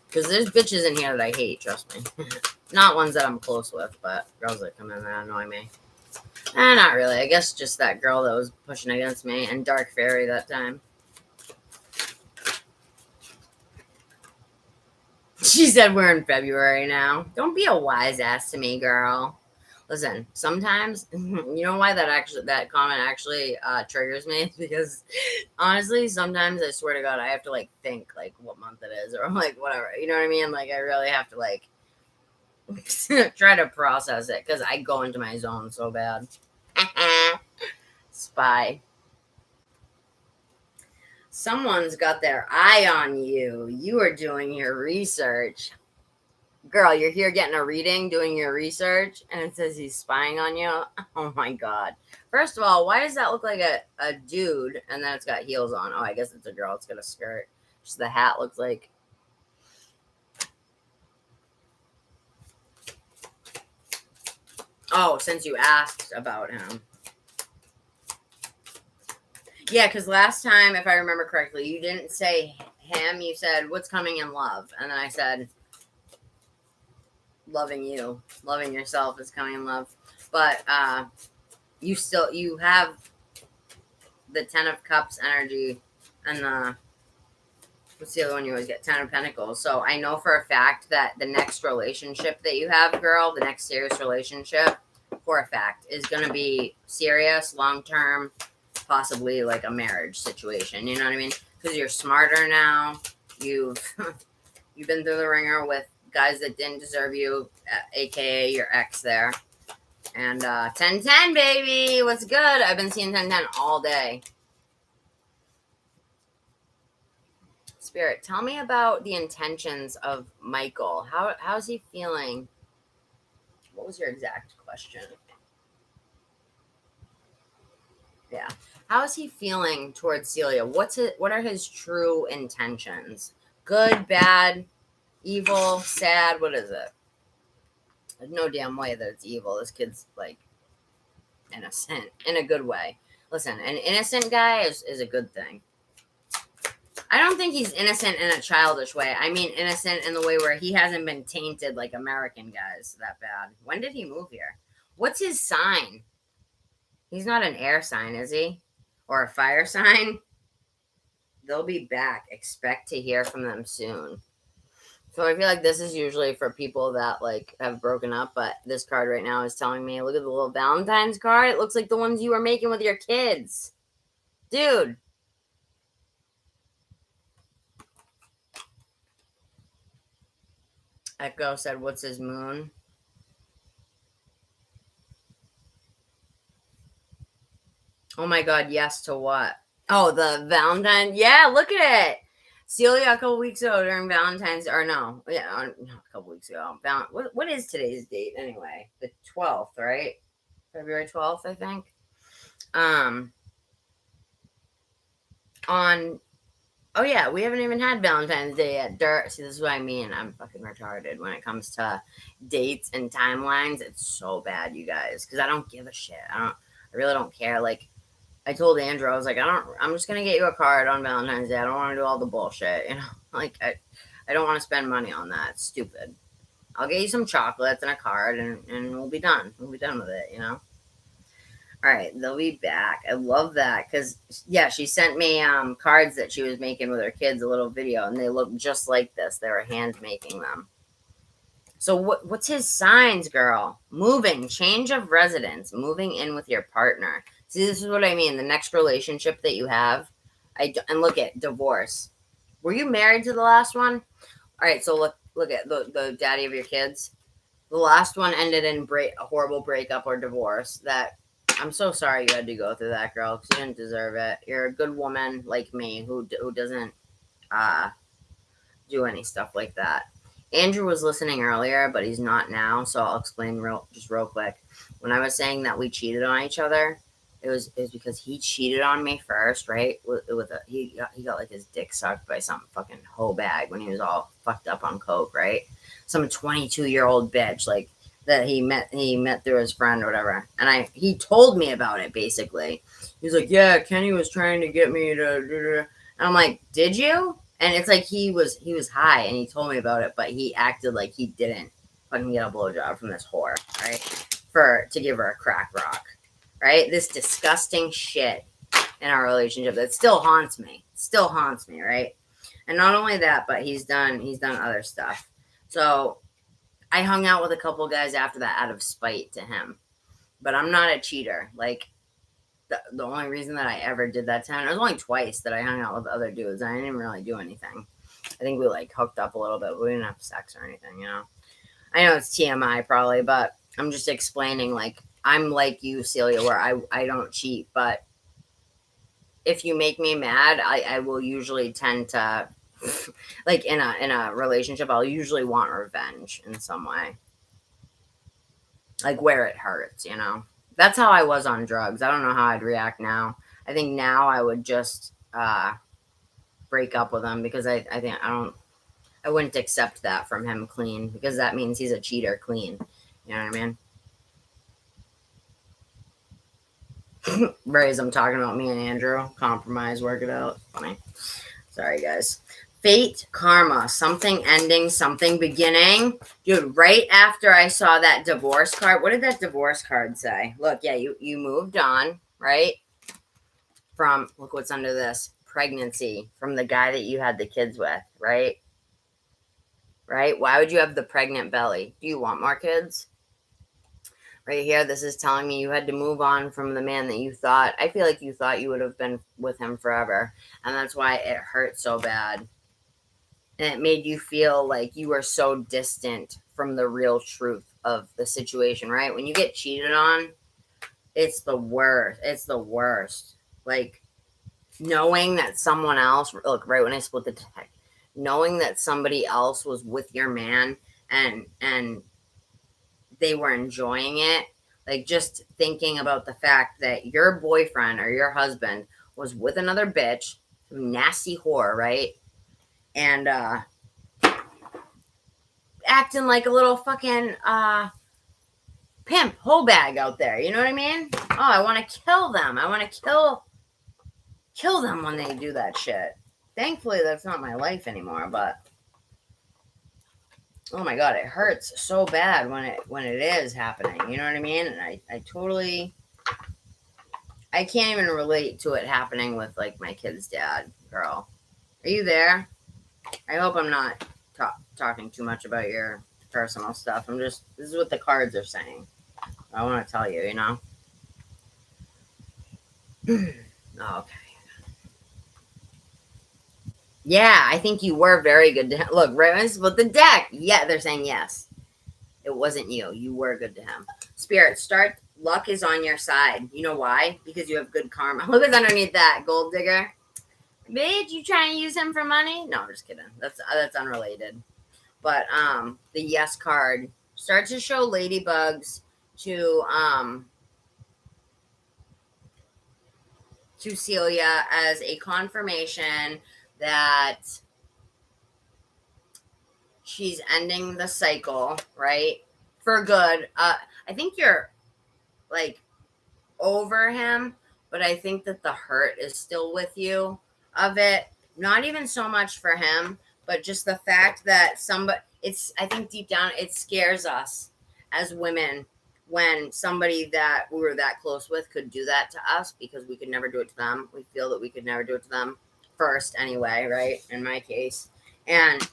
Because there's bitches in here that I hate, trust me. Not ones that I'm close with, but girls that come in that annoy me. Not really. I guess just that girl that was pushing against me and Dark Fairy that time. She said we're in February now. Don't be a wise ass to me, girl. Listen, sometimes, you know why that comment actually triggers me? Because honestly, sometimes I swear to God, I have to like think like what month it is or like whatever. You know what I mean? Like I really have to like try to process it because I go into my zone so bad. Spy. Someone's got their eye on you. You are doing your research. Girl, you're here getting a reading, doing your research, and it says he's spying on you. Oh my God. First of all, why does that look like a dude and then it's got heels on? Oh, I guess it's a girl. It's got a skirt. Just the hat looks like. Oh, since you asked about him. Yeah, because last time, if I remember correctly, you didn't say him. You said, what's coming in love? And then I said, loving you. Loving yourself is coming in love. But you have the 10 of Cups energy and the What's the other one you always get? 10 of Pentacles. So I know for a fact that the next relationship that you have, girl, the next serious relationship, for a fact, is going to be serious, long-term, possibly like a marriage situation. You know what I mean? Because you're smarter now. You've been through the ringer with guys that didn't deserve you, aka your ex there. And 10-10, baby. What's good? I've been seeing 10-10 all day. Spirit, tell me about the intentions of Michael. How's he feeling? What was your exact question? Yeah. How is he feeling towards Celia? What are his true intentions? Good, bad, evil, sad? What is it? There's no damn way that it's evil. This kid's like innocent in a good way. Listen, an innocent guy is a good thing. I don't think he's innocent in a childish way. I mean innocent in the way where he hasn't been tainted like American guys that bad. When did he move here? What's his sign? He's not an air sign, is he? Or a fire sign? They'll be back. Expect to hear from them soon. So I feel like this is usually for people that like have broken up, but this card right now is telling me, look at the little Valentine's card. It looks like the ones you were making with your kids. Dude. Echo said, what's his moon? Oh my God, yes to what? Oh, the Valentine. Yeah, look at it. Celia a couple weeks ago during Valentine's, or no, yeah, a couple weeks ago. What is today's date anyway? The 12th, right? February 12th, I think. Oh yeah, we haven't even had Valentine's Day yet. See, this is what I mean. I'm fucking retarded when it comes to dates and timelines. It's so bad, you guys, because I don't give a shit. I really don't care. Like, I told Andrew, I was like, I'm just gonna get you a card on Valentine's Day. I don't want to do all the bullshit, you know. Like, I don't want to spend money on that. It's stupid. I'll get you some chocolates and a card, and we'll be done. We'll be done with it, you know. All right, they'll be back. I love that because, yeah, she sent me cards that she was making with her kids, a little video, and they look just like this. They were hand making them. So what's his signs, girl? Moving, change of residence, moving in with your partner. See, this is what I mean. The next relationship that you have, and look at divorce. Were you married to the last one? All right, so look at the daddy of your kids. The last one ended in a horrible breakup or divorce. That I'm so sorry you had to go through that, girl, because you didn't deserve it. You're a good woman like me who doesn't do any stuff like that. Andrew was listening earlier, but he's not now, so I'll explain real quick. When I was saying that we cheated on each other, it was because he cheated on me first, right? He got like his dick sucked by some fucking hoe bag when he was all fucked up on coke, right? Some 22-year-old bitch like that he met through his friend or whatever. And he told me about it basically. He's like, yeah, Kenny was trying to get me to, and I'm like, did you? And it's like he was high and he told me about it, but he acted like he didn't fucking get a blowjob from this whore, right? To give her a crack rock, right? This disgusting shit in our relationship that still haunts me. Right? And not only that, but he's done other stuff. So I hung out with a couple guys after that out of spite to him. But I'm not a cheater. Like, the only reason that I ever did that to him, it was only twice that I hung out with other dudes. I didn't really do anything. I think we like hooked up a little bit, but we didn't have sex or anything, you know. I know it's TMI probably, but I'm just explaining, like, I'm like you, Celia, where I don't cheat, but if you make me mad, I will usually tend to, like, in a relationship, I'll usually want revenge in some way. Like, where it hurts, you know. That's how I was on drugs. I don't know how I'd react now. I think now I would just break up with him because I wouldn't accept that from him clean, because that means he's a cheater clean. You know what I mean? Raise, I'm talking about me and Andrew. Compromise, work it out. Funny. Sorry, guys. Fate, karma, something ending, something beginning. Dude, right after I saw that divorce card, what did that divorce card say? Look, yeah, you moved on, right? From, look what's under this. pregnancy from the guy that you had the kids with, right? Right? Why would you have the pregnant belly? Do you want more kids? Right here, this is telling me you had to move on from the man that you thought, I feel like you thought you would have been with him forever. And that's why it hurt so bad. And it made you feel like you were so distant from the real truth of the situation, right? When you get cheated on, it's the worst. It's the worst. Like, knowing that someone else, look, right when I split the deck, knowing that somebody else was with your man and they were enjoying it, like just thinking about the fact that your boyfriend or your husband was with another bitch, some nasty whore, right? And acting like a little fucking pimp whole bag out there, you know what I mean? Oh, I want to kill them. I want to kill them when they do that shit. Thankfully, that's not my life anymore, but oh my god, it hurts so bad when it is happening. You know what I mean? And I can't even relate to it happening with like my kid's dad. Girl, are you there? I hope I'm not talking too much about your personal stuff. This is what the cards are saying. I want to tell you, you know. Oh, okay. Yeah, I think you were very good to him. Look, right when I split the deck, yeah, they're saying yes. It wasn't you. You were good to him. Spirit, luck is on your side. You know why? Because you have good karma. Look what's underneath that, gold digger. Bitch, you trying to use him for money? No, I'm just kidding. That's unrelated. But the yes card starts to show ladybugs to Celia as a confirmation that she's ending the cycle, right? For good. I think you're like over him, but I think that the hurt is still with you of it. Not even so much for him, but just the fact that I think deep down it scares us as women when somebody that we were that close with could do that to us because we could never do it to them. We feel that we could never do it to them first anyway, right? In my case. And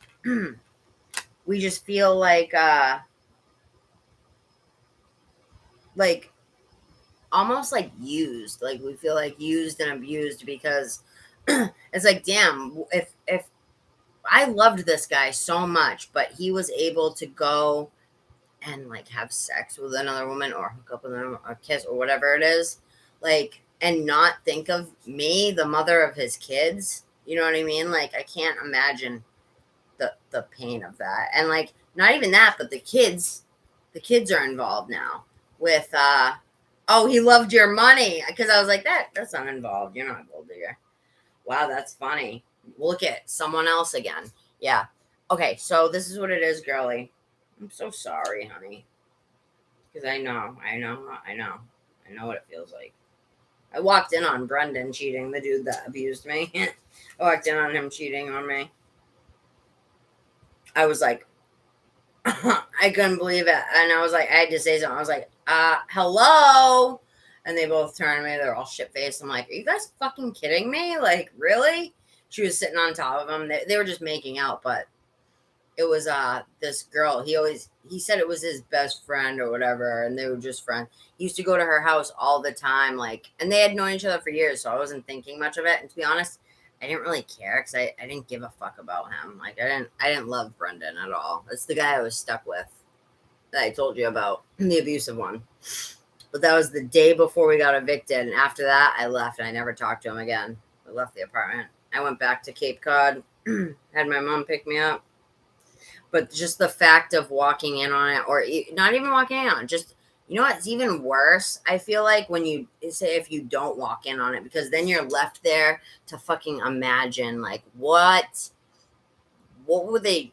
we just feel like almost like used. Like we feel like used and abused because it's like, damn, if I loved this guy so much, but he was able to go and like have sex with another woman or hook up with them or kiss or whatever it is, like, and not think of me, the mother of his kids. You know what I mean? Like, I can't imagine the pain of that. And like, not even that, but the kids are involved now with, oh, he loved your money. Because I was like, that's not involved. You're not a gold digger. Wow, that's funny. Look at someone else again. Yeah. Okay, so this is what it is, girly. I'm so sorry, honey. Because I know what it feels like. I walked in on Brendan cheating, the dude that abused me. I walked in on him cheating on me. I was like, I couldn't believe it. And I was like, I had to say something. I was like, hello? And they both turned to me. They're all shit-faced. I'm like, are you guys fucking kidding me? Like, really? She was sitting on top of him. They were just making out, but it was this girl. He said it was his best friend or whatever, and they were just friends. He used to go to her house all the time, like, and they had known each other for years, so I wasn't thinking much of it. And to be honest, I didn't really care because I didn't give a fuck about him. Like, I didn't love Brendan at all. That's the guy I was stuck with that I told you about, the abusive one. But that was the day before we got evicted, and after that, I left. I never talked to him again. I left the apartment. I went back to Cape Cod, had my mom pick me up. But just the fact of walking in on it, or not even walking in on it, just, you know what's even worse? I feel like when you say if you don't walk in on it, because then you're left there to fucking imagine, like, what were they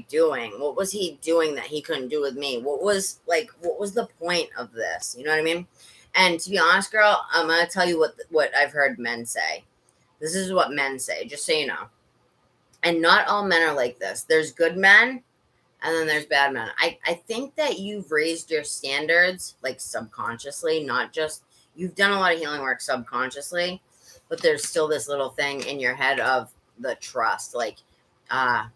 doing? What was he doing that he couldn't do with me? What was the point of this? You know what I mean? And to be honest, girl, I'm going to tell you what I've heard men say. This is what men say, just so you know. And not all men are like this. There's good men, and then there's bad men. I think that you've raised your standards, like, subconsciously, not just, you've done a lot of healing work subconsciously, but there's still this little thing in your head of the trust. Like, I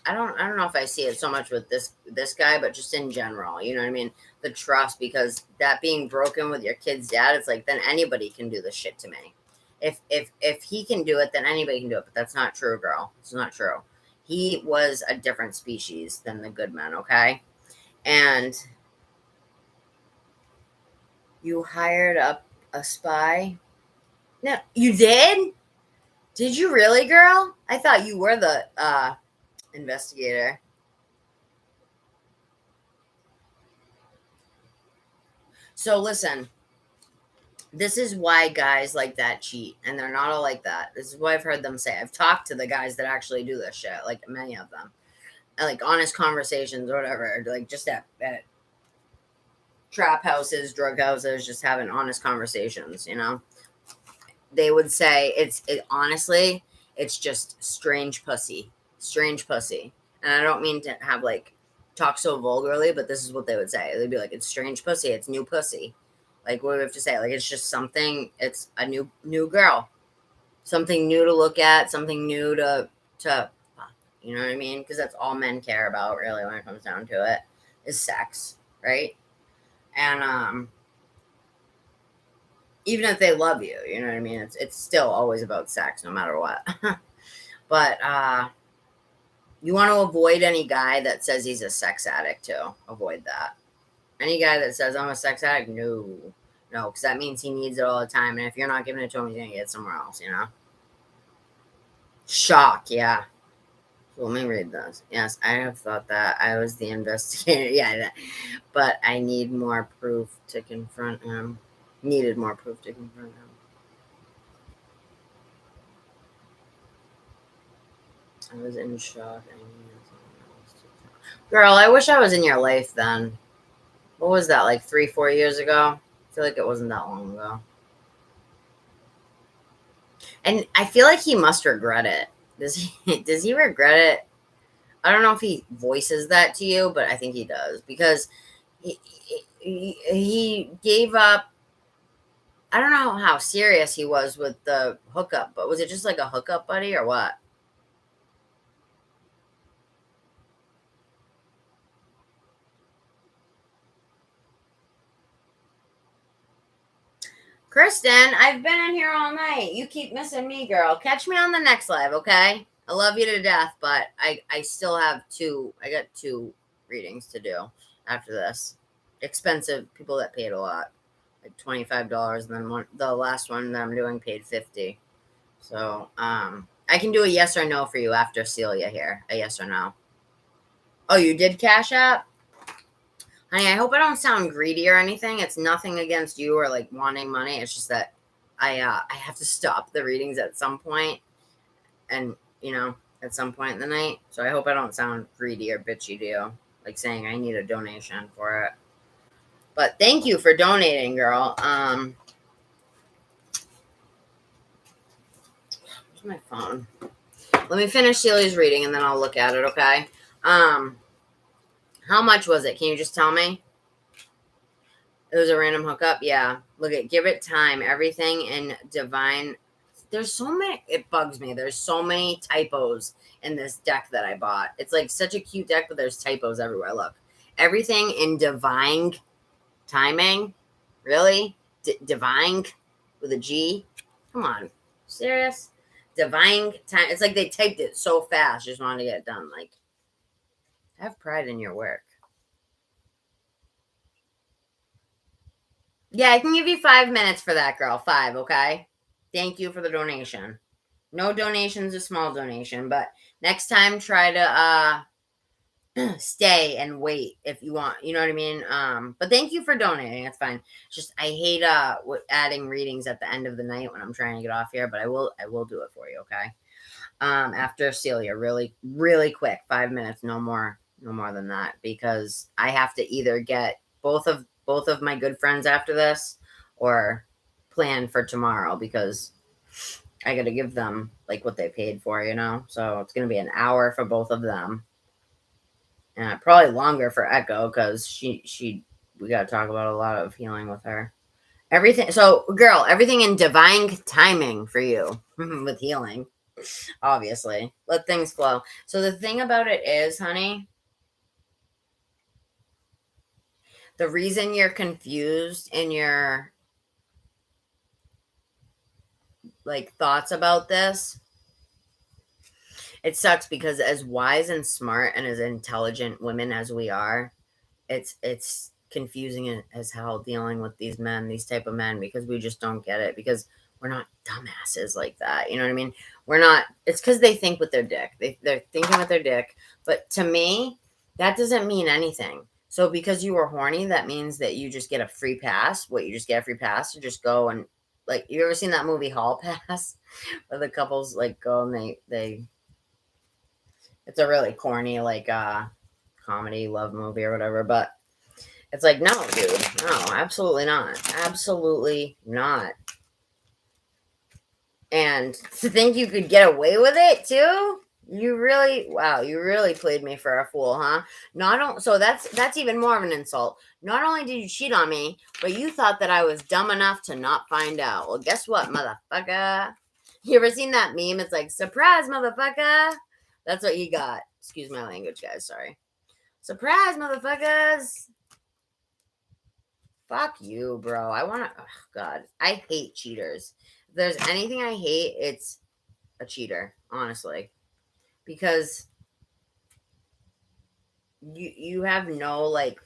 don't know if I see it so much with this guy, but just in general, you know what I mean? The trust, because that being broken with your kid's dad, it's like, then anybody can do this shit to me. If he can do it, then anybody can do it. But that's not true, girl. It's not true. He was a different species than the good men, okay? And you hired up a spy? No, you did? Did you really, girl? I thought you were the investigator. So listen, this is why guys like that cheat, and they're not all like that. This is what I've heard them say. I've talked to the guys that actually do this shit, like many of them, and like honest conversations or whatever, like just at trap houses, drug houses, just having honest conversations, you know. They would say honestly, it's just strange pussy, and I don't mean to have like talk so vulgarly, but this is what they would say. They'd be like, it's strange pussy, it's new pussy. Like, what do we have to say? Like, it's just something. It's a new girl, something new to look at, something new to you know what I mean? Because that's all men care about, really, when it comes down to it, is sex, right? And even if they love you, you know what I mean? It's still always about sex, no matter what. But you want to avoid any guy that says he's a sex addict too. Avoid that. Any guy that says I'm a sex addict, no, because that means he needs it all the time. And if you're not giving it to him, he's gonna get it somewhere else, you know. Shock, yeah. So let me read this. Yes, I have thought that I was the investigator. Yeah, but I need more proof to confront him. Needed more proof to confront him. I was in shock. I needed someone else to tell. Girl, I wish I was in your life then. What was that, like 3-4 years ago? I feel like it wasn't that long ago. And I feel like he must regret it. Does he regret it? I don't know if he voices that to you, but I think he does, because he gave up. I don't know how serious he was with the hookup, but was it just like a hookup buddy or what? Kristen, I've been in here all night. You keep missing me, girl. Catch me on the next live, okay? I love you to death, but I still have I got 2 readings to do after this. Expensive, people that paid a lot, like $25, and then the last one that I'm doing paid $50. So I can do a yes or no for you after Celia here. A yes or no. Oh, you did Cash App? Honey, I hope I don't sound greedy or anything. It's nothing against you or like wanting money. It's just that I have to stop the readings at some point, and at some point in the night. So I hope I don't sound greedy or bitchy to you, like saying I need a donation for it. But thank you for donating, girl. Where's my phone? Let me finish Celia's reading and then I'll look at it, okay? How much was it? Can you just tell me? It was a random hookup? Yeah. Look at Give It Time. Everything in Divine. There's so many. It bugs me. There's so many typos in this deck that I bought. It's like such a cute deck, but there's typos everywhere. Look. Everything in Divine Timing. Really? Divine with a G? Come on. Serious? Divine Time. It's like they typed it so fast. Just wanted to get it done. Like, have pride in your work. Yeah, I can give you 5 minutes for that, girl. 5, okay? Thank you for the donation. No donation's a small donation, but next time try to stay and wait if you want. You know what I mean? But thank you for donating. That's fine. Just I hate adding readings at the end of the night when I'm trying to get off here, but I will do it for you, okay? After Celia, really, really quick, 5 minutes, no more than that, because I have to either get both of my good friends after this or plan for tomorrow, because I got to give them like what they paid for, so it's going to be an hour for both of them, and probably longer for Echo, because we got to talk about a lot of healing with her, Everything. So, girl, everything in divine timing for you with healing, obviously. Let things flow. So, the thing about it is, honey, the reason you're confused in your like thoughts about this, it sucks because as wise and smart and as intelligent women as we are, it's confusing as hell dealing with these men, these type of men, because we just don't get it, because we're not dumbasses like that. You know what I mean? We're not. It's because they think with their dick. They're thinking with their dick. But to me, that doesn't mean anything. So because you were horny, that means that you just get a free pass. What, you just get a free pass to just go and, like, you ever seen that movie Hall Pass? Where the couples like go and they it's a really corny like comedy love movie or whatever, but it's like, no, dude, no, absolutely not. Absolutely not. And to think you could get away with it too? You really played me for a fool, huh? So that's even more of an insult. Not only did you cheat on me, but you thought that I was dumb enough to not find out. Well, guess what, motherfucker? You ever seen that meme? It's like, surprise, motherfucker. That's what you got. Excuse my language, guys. Sorry. Surprise, motherfuckers. Fuck you, bro. Oh, God. I hate cheaters. If there's anything I hate, it's a cheater, honestly. Because you have no, like,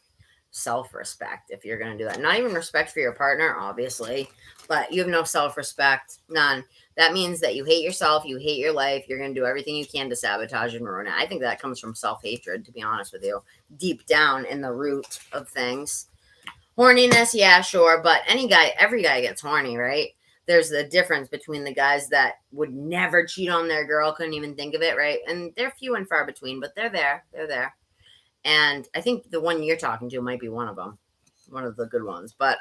self-respect if you're going to do that. Not even respect for your partner, obviously, but you have no self-respect. None. That means that you hate yourself, you hate your life, you're going to do everything you can to sabotage and ruin it. I think that comes from self-hatred, to be honest with you, deep down in the root of things. Horniness, yeah, sure, but every guy gets horny, right? There's the difference between the guys that would never cheat on their girl, couldn't even think of it, right? And they're few and far between, but they're there. They're there. And I think the one you're talking to might be one of them, one of the good ones. But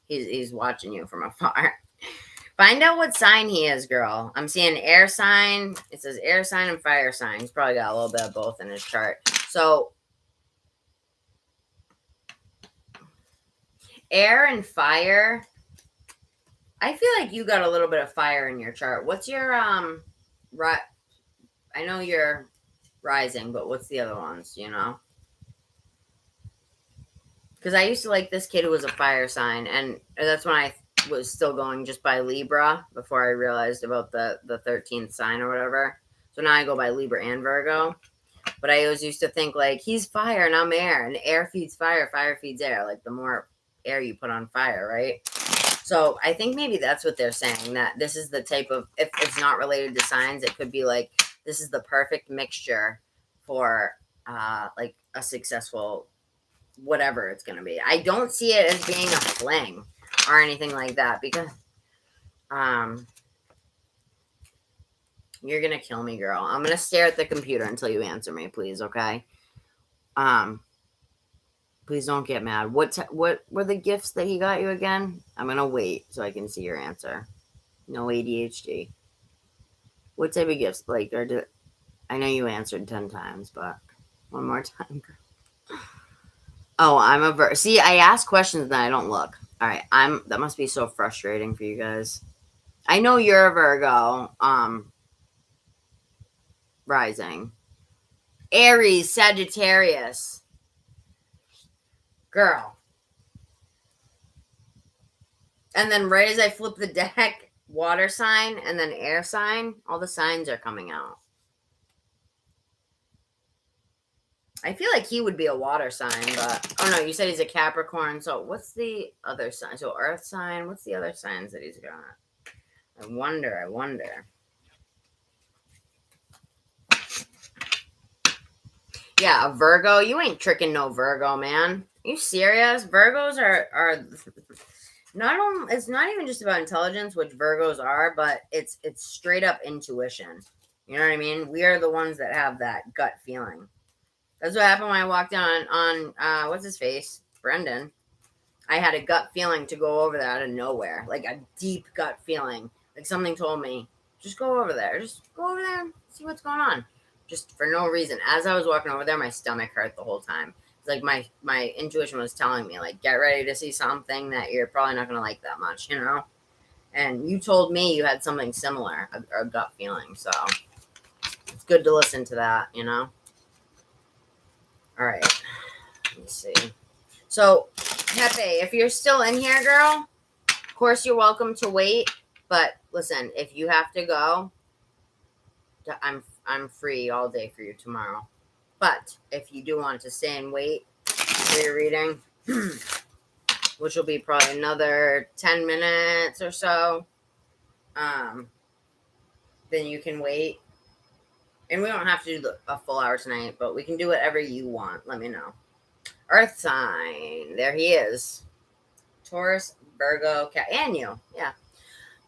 he's watching you from afar. Find out what sign he is, girl. I'm seeing air sign. It says air sign and fire sign. He's probably got a little bit of both in his chart. So air and fire. I feel like you got a little bit of fire in your chart. What's your I know you're rising, but what's the other ones, you know? Because I used to like this kid who was a fire sign, and that's when I was still going just by Libra before I realized about the 13th sign or whatever. So now I go by Libra and Virgo. But I always used to think, like, he's fire and I'm air, and air feeds fire, fire feeds air. Like, the more air you put on fire, right? So I think maybe that's what they're saying, that this is the type of, if it's not related to signs, it could be like, this is the perfect mixture for like a successful whatever it's going to be. I don't see it as being a fling or anything like that, because you're going to kill me, girl. I'm going to stare at the computer until you answer me, please, okay? Please don't get mad. What were the gifts that he got you again? I'm going to wait so I can see your answer. No ADHD. What type of gifts? Like, I know you answered 10 times, but one more time, girl. Oh, I'm a See, I ask questions and I don't look. All right, that must be so frustrating for you guys. I know you're a Virgo, rising. Aries, Sagittarius. Girl. And then right as I flip the deck, water sign and then air sign, all the signs are coming out. I feel like he would be a water sign, but oh no, you said he's a Capricorn. So what's the other sign? So earth sign. What's the other signs that he's got? I wonder. Yeah, a Virgo. You ain't tricking no Virgo, man. Are you serious? Virgos are not only, it's not even just about intelligence, which Virgos are, but it's straight up intuition. You know what I mean? We are the ones that have that gut feeling. That's what happened when I walked down on what's his face? Brendan. I had a gut feeling to go over there out of nowhere. Like a deep gut feeling. Like something told me, just go over there. Just go over there and see what's going on. Just for no reason. As I was walking over there, my stomach hurt the whole time. It's like my intuition was telling me, like, get ready to see something that you're probably not going to like that much, you know? And you told me you had something similar, a gut feeling. So it's good to listen to that, you know? All right. Let me see. So, Pepe, if you're still in here, girl, of course you're welcome to wait. But listen, if you have to go, I'm free all day for you tomorrow. But if you do want to stay and wait for your reading, which will be probably another 10 minutes or so, then you can wait. And we don't have to do a full hour tonight, but we can do whatever you want. Let me know. Earth sign. There he is. Taurus, Virgo, Cat, and you. Yeah.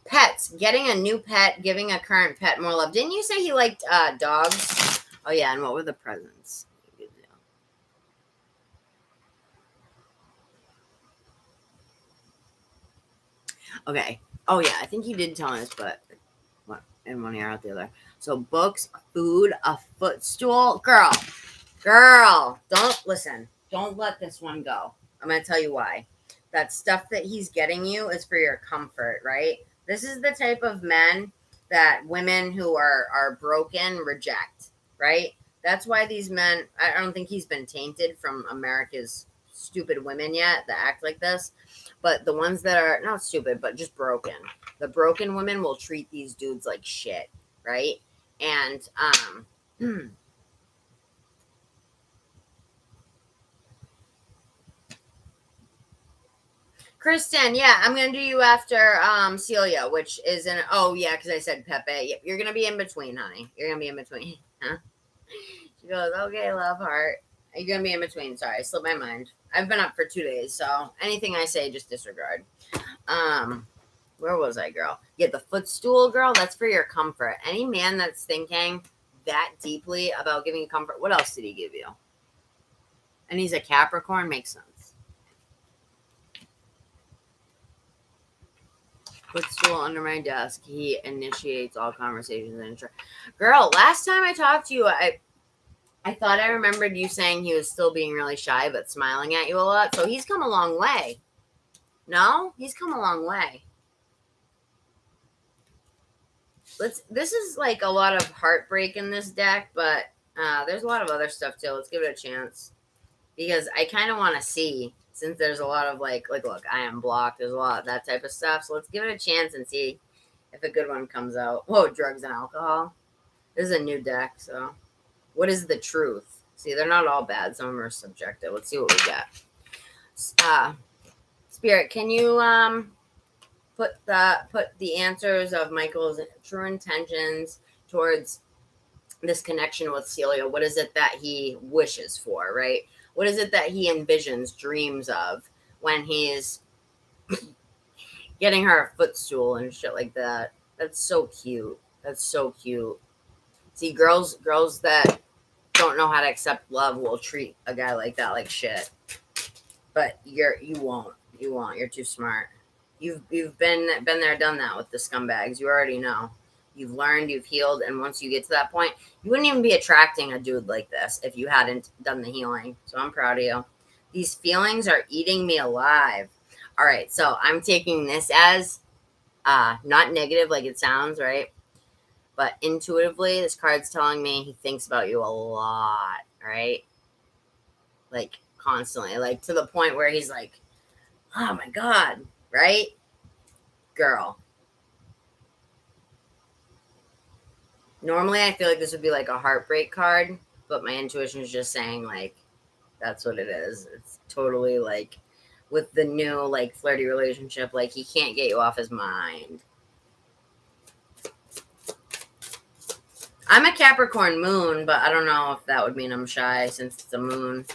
Pets. Getting a new pet, giving a current pet more love. Didn't you say he liked dogs? Oh, yeah. And what were the presents? Okay. Oh, yeah. I think you did tell us, but in one ear out the other. So books, food, a footstool. Girl, don't listen. Don't let this one go. I'm going to tell you why. That stuff that he's getting you is for your comfort, right? This is the type of men that women who are broken reject, right? That's why these men, I don't think he's been tainted from America's stupid women yet that act like this. But the ones that are not stupid, but just broken, the broken women will treat these dudes like shit, right? And Kristen, yeah, I'm gonna do you after Celia, which is in. Oh yeah, because I said Pepe. Yep, you're gonna be in between, honey. You're gonna be in between. Huh? She goes, okay, love heart. You're gonna be in between. Sorry, I slipped my mind. I've been up for 2 days, so anything I say, just disregard. Where was I, girl? Yeah, the footstool, girl. That's for your comfort. Any man that's thinking that deeply about giving you comfort. What else did he give you? And he's a Capricorn. Makes sense. Footstool under my desk. He initiates all conversations and girl, last time I talked to you, I thought I remembered you saying he was still being really shy but smiling at you a lot. So he's come a long way. No, he's come a long way. This is like a lot of heartbreak in this deck, but there's a lot of other stuff too. Let's give it a chance because I kind of want to see, since there's a lot of like look, I am blocked. There's a lot of that type of stuff. So let's give it a chance and see if a good one comes out. Whoa, drugs and alcohol. This is a new deck. So what is the truth? See, they're not all bad. Some of them are subjective. Let's see what we get. Spirit, can you put the answers of Michael's true intentions towards this connection with Celia? What is it that he wishes for, right? What is it that he envisions, dreams of when he's getting her a footstool and shit like that? That's so cute. That's so cute. See, girls that don't know how to accept love will treat a guy like that like shit. But you won't. You're too smart. You've been there, done that with the scumbags. You already know. You've learned, you've healed, and once you get to that point, you wouldn't even be attracting a dude like this if you hadn't done the healing. So I'm proud of you. These feelings are eating me alive. All right, so I'm taking this as not negative like it sounds, right? But intuitively, this card's telling me he thinks about you a lot, right? Like constantly, like to the point where he's like, oh my God, right? Girl. Normally, I feel like this would be like a heartbreak card, but my intuition is just saying, like, that's what it is. It's totally like with the new, like, flirty relationship, like, he can't get you off his mind. I'm a Capricorn moon, but I don't know if that would mean I'm shy since it's a moon.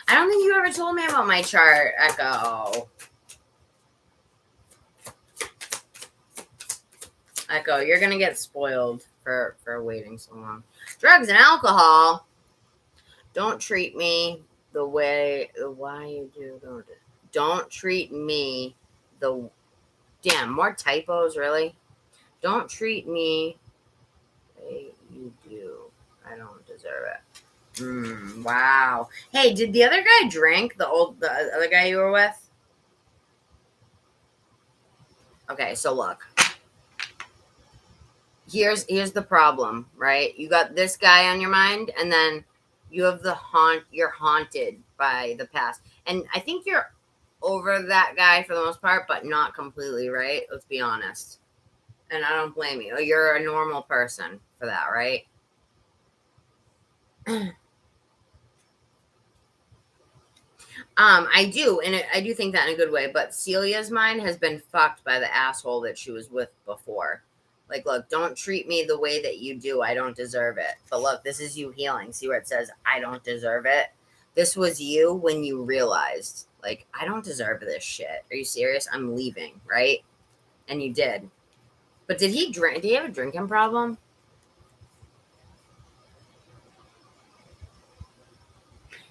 I don't think you ever told me about my chart, Echo. Echo, you're going to get spoiled for waiting so long. Drugs and alcohol. Don't treat me the way, why you do. Don't treat me the, damn, more typos, really? Don't treat me the way you do. I don't deserve it. Wow. Hey, did the other guy drink? The other guy you were with? Okay, so look. Here's the problem, right? You got this guy on your mind, and then you have you're haunted by the past. And I think you're over that guy for the most part, but not completely, right? Let's be honest. And I don't blame you. You're a normal person for that, right? I do, and I do think that in a good way. But Celia's mind has been fucked by the asshole that she was with before. Like, look, don't treat me the way that you do. I don't deserve it. But look, this is you healing. See where it says, I don't deserve it? This was you when you realized, like, I don't deserve this shit. Are you serious? I'm leaving, right? And you did. But did he drink? Did he have a drinking problem?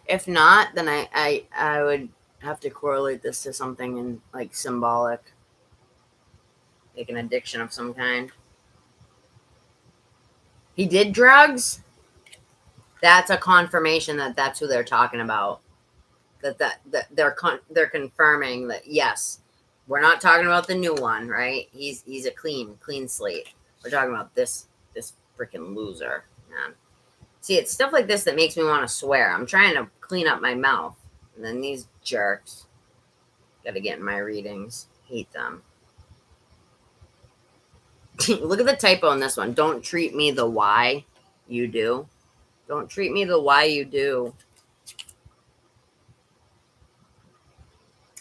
If not, then I would have to correlate this to something in like symbolic, like an addiction of some kind. He did drugs. That's a confirmation that that's who they're talking about. That they're confirming that yes, we're not talking about the new one, right? He's a clean slate. We're talking about this freaking loser, man. See, it's stuff like this that makes me want to swear. I'm trying to clean up my mouth, and then these jerks got to get in my readings. Hate them. Look at the typo in this one. Don't treat me the why you do. Don't treat me the why you do.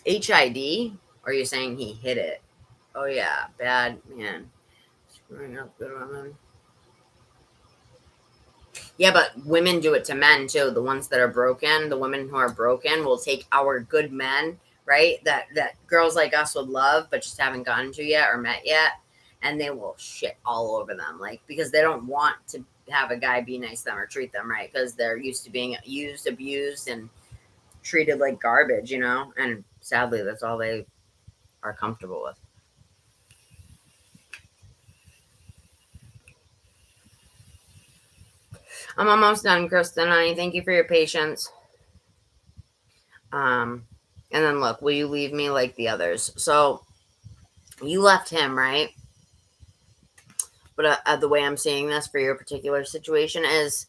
HID? Or are you saying he hit it? Oh, yeah. Bad man. Screwing up good women. Yeah, but women do it to men, too. The ones that are broken, the women who are broken will take our good men, right? That girls like us would love, but just haven't gotten to yet or met yet. And they will shit all over them. Like, because they don't want to have a guy be nice to them or treat them right. Because they're used to being used, abused, and treated like garbage, you know? And sadly, that's all they are comfortable with. I'm almost done, Kristen, honey. Thank you for your patience. And then look, will you leave me like the others? So you left him, right? But the way I'm seeing this for your particular situation is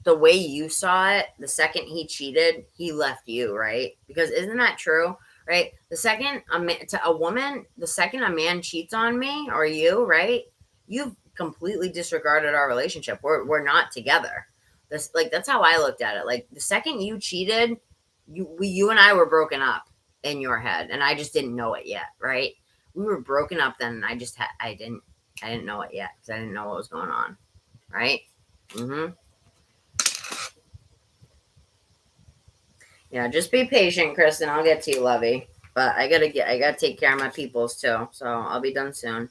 the way you saw it. The second he cheated, he left you, right? Because isn't that true? Right? The second the second a man cheats on me or you, right? You've completely disregarded our relationship. We're not together. That's how I looked at it. Like the second you cheated, you and I were broken up in your head, and I just didn't know it yet, right? We were broken up then. I didn't know it yet because I didn't know what was going on, right? Yeah, just be patient, Kristen. I'll get to you, lovey. But I gotta take care of my peoples too. So I'll be done soon.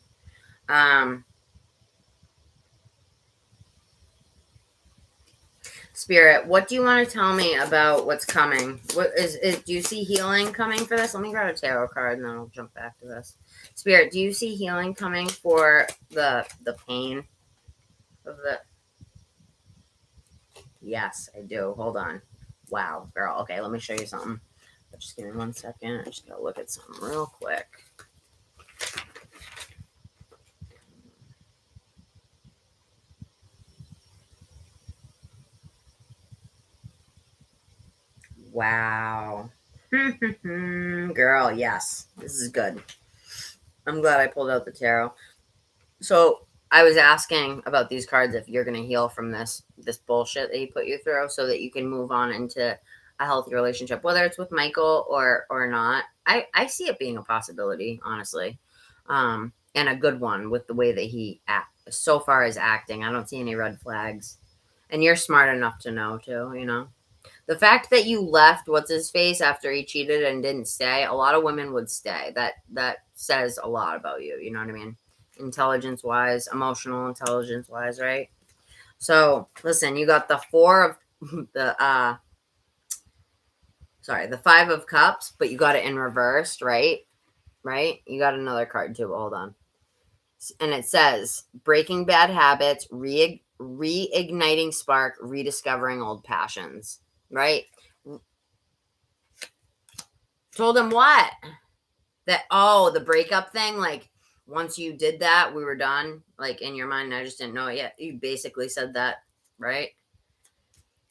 Spirit, what do you want to tell me about what's coming? What is do you see healing coming for this? Let me grab a tarot card and then I'll jump back to this. Spirit, do you see healing coming for the pain of the? Yes, I do. Hold on. Wow, girl. Okay, let me show you something. Just give me 1 second. I just gotta look at something real quick. Wow. Girl, yes. This is good. I'm glad I pulled out the tarot. So I was asking about these cards if you're going to heal from this bullshit that he put you through so that you can move on into a healthy relationship, whether it's with Michael or not. I see it being a possibility, honestly. And a good one with the way that he so far is acting. I don't see any red flags. And you're smart enough to know too, you know. The fact that you left what's his face after he cheated and didn't stay, a lot of women would stay. That says a lot about you, you know what I mean? Intelligence wise, emotional intelligence wise, right? So listen, you got the the 5 of cups, but you got it in reversed, right? Right? You got another card too, but hold on. And it says breaking bad habits, reigniting spark, rediscovering old passions, right? Told him what? That, oh, the breakup thing, like, once you did that, we were done, like, in your mind, I just didn't know it yet. You basically said that, right?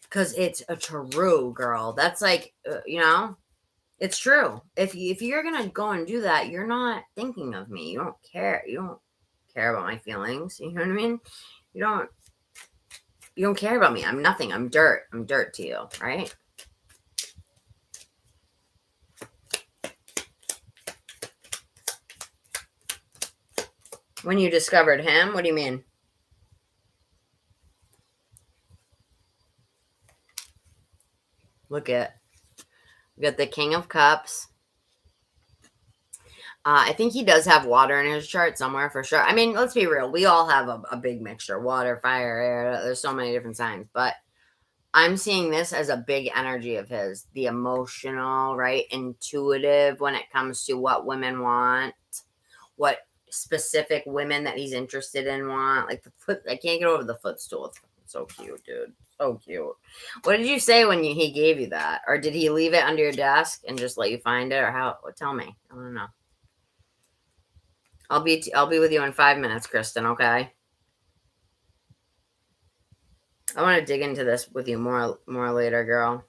Because it's a true, girl. That's like, it's true. If you're going to go and do that, you're not thinking of me. You don't care. You don't care about my feelings. You know what I mean? You don't care about me. I'm nothing. I'm dirt. I'm dirt to you, right? When you discovered him, what do you mean? Look at, we got the King of Cups. I think he does have water in his chart somewhere for sure. I mean, let's be real. We all have a big mixture. Water, fire, air. There's so many different signs. But I'm seeing this as a big energy of his. The emotional, right? Intuitive when it comes to what women want. What specific women that he's interested in want. Like the foot. I can't get over the footstool. It's so cute, dude. So cute. What did you say when he gave you that? Or did he leave it under your desk and just let you find it? Or how? Tell me. I don't know. I'll be with you in 5 minutes, Kristen, okay? I want to dig into this with you more later, girl.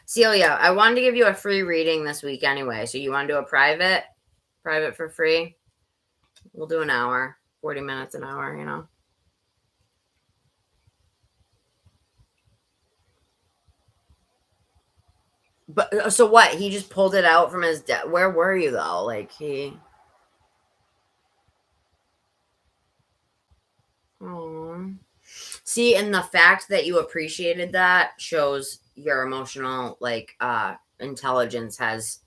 Celia, I wanted to give you a free reading this week anyway. So you want to do a private for free? We'll do an hour, 40 minutes an hour, you know. But so what? He just pulled it out from his desk. Where were you though? Like he. Oh. See, and the fact that you appreciated that shows your emotional intelligence has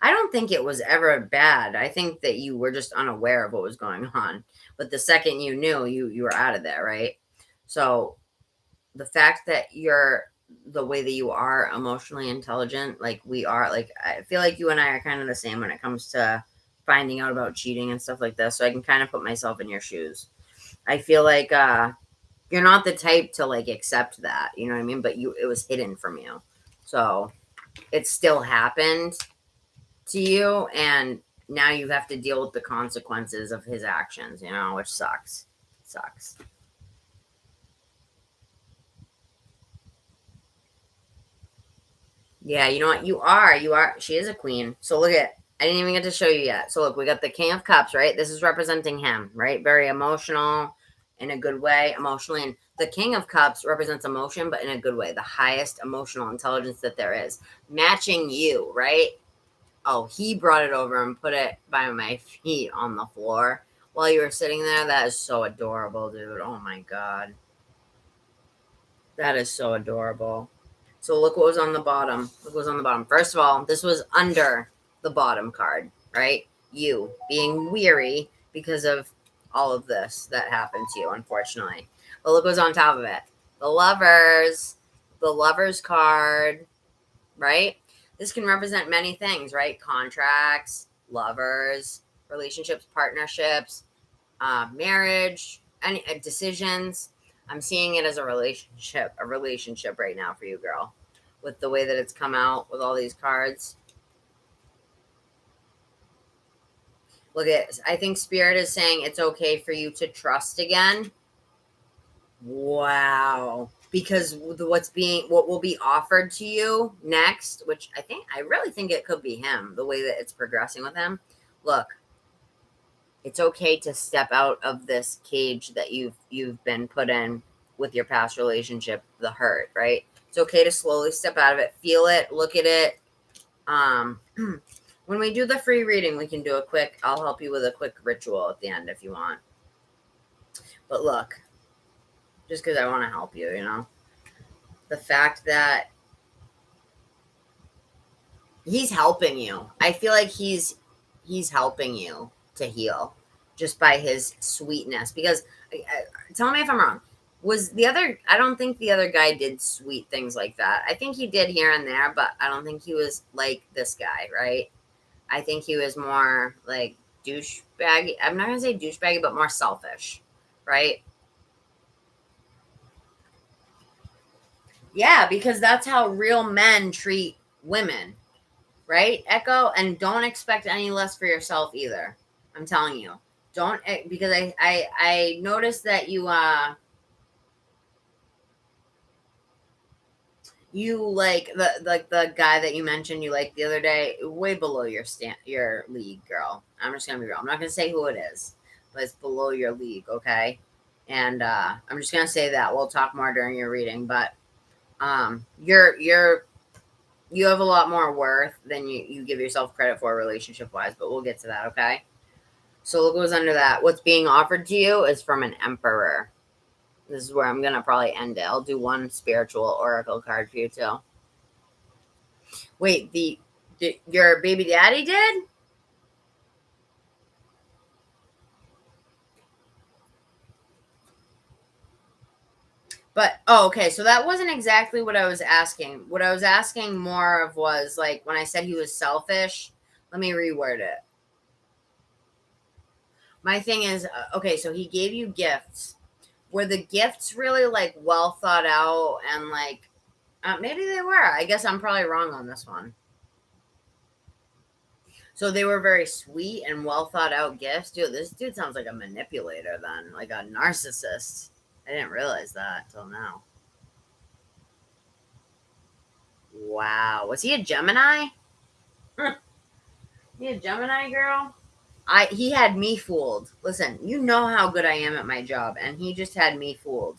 I don't think it was ever bad. I think that you were just unaware of what was going on. But the second you knew, you were out of there, right? So the fact that you're the way that you are emotionally intelligent, like we are, like I feel like you and I are kind of the same when it comes to finding out about cheating and stuff like this. So I can kind of put myself in your shoes. I feel like you're not the type to like accept that, you know what I mean? But it was hidden from you. So it still happened to you, and now you have to deal with the consequences of his actions, you know, which sucks. Sucks. Yeah, you know what? You are. She is a queen. So look at, I didn't even get to show you yet. So look, we got the King of Cups, right? This is representing him, right? Very emotional in a good way, emotionally. And the King of Cups represents emotion, but in a good way, the highest emotional intelligence that there is. Matching you, right? Oh, he brought it over and put it by my feet on the floor while you were sitting there. That is so adorable, dude. Oh my God. That is so adorable. So look what was on the bottom. Look what was on the bottom. First of all, this was under the bottom card, right? You being weary because of all of this that happened to you, unfortunately. But look what's on top of it. The lovers card, right? This can represent many things, right? Contracts, lovers, relationships, partnerships, marriage, any decisions. I'm seeing it as a relationship right now for you, girl, with the way that it's come out with all these cards. Look at, I think Spirit is saying it's okay for you to trust again. Wow. Because what will be offered to you next, which I really think it could be him, the way that it's progressing with him. Look, it's okay to step out of this cage that you've been put in with your past relationship, the hurt, right? It's okay to slowly step out of it, feel it, look at it. When we do the free reading, we can do I'll help you with a quick ritual at the end if you want. But look, just because I want to help you, you know, the fact that he's helping you. I feel like he's helping you to heal just by his sweetness. Because tell me if I'm wrong. I don't think the other guy did sweet things like that. I think he did here and there, but I don't think he was like this guy, right? I think he was more like douchebaggy. I'm not going to say douchebaggy, but more selfish, right? Yeah, because that's how real men treat women, right, Echo? And don't expect any less for yourself either. I'm telling you. Don't, because I noticed that you like the guy that you mentioned you liked the other day, way below your league, girl. I'm just gonna be real. I'm not gonna say who it is, but it's below your league, okay? And I'm just gonna say that. We'll talk more during your reading, but you have a lot more worth than you give yourself credit for relationship wise, but we'll get to that, okay? So look what goes under that. What's being offered to you is from an emperor. This is where I'm gonna probably end it. I'll do one spiritual oracle card for you too. Wait, your baby daddy did? But okay, so that wasn't exactly what I was asking. What I was asking more of was like when I said he was selfish. Let me reword it. My thing is, okay, so he gave you gifts. Were the gifts really like well thought out and like maybe they were. I guess I'm probably wrong on this one. So they were very sweet and well thought out gifts. Dude, this dude sounds like a manipulator then, like a narcissist. I didn't realize that until now. Wow. Was he a Gemini? He a Gemini girl? He had me fooled. Listen, you know how good I am at my job, and he just had me fooled.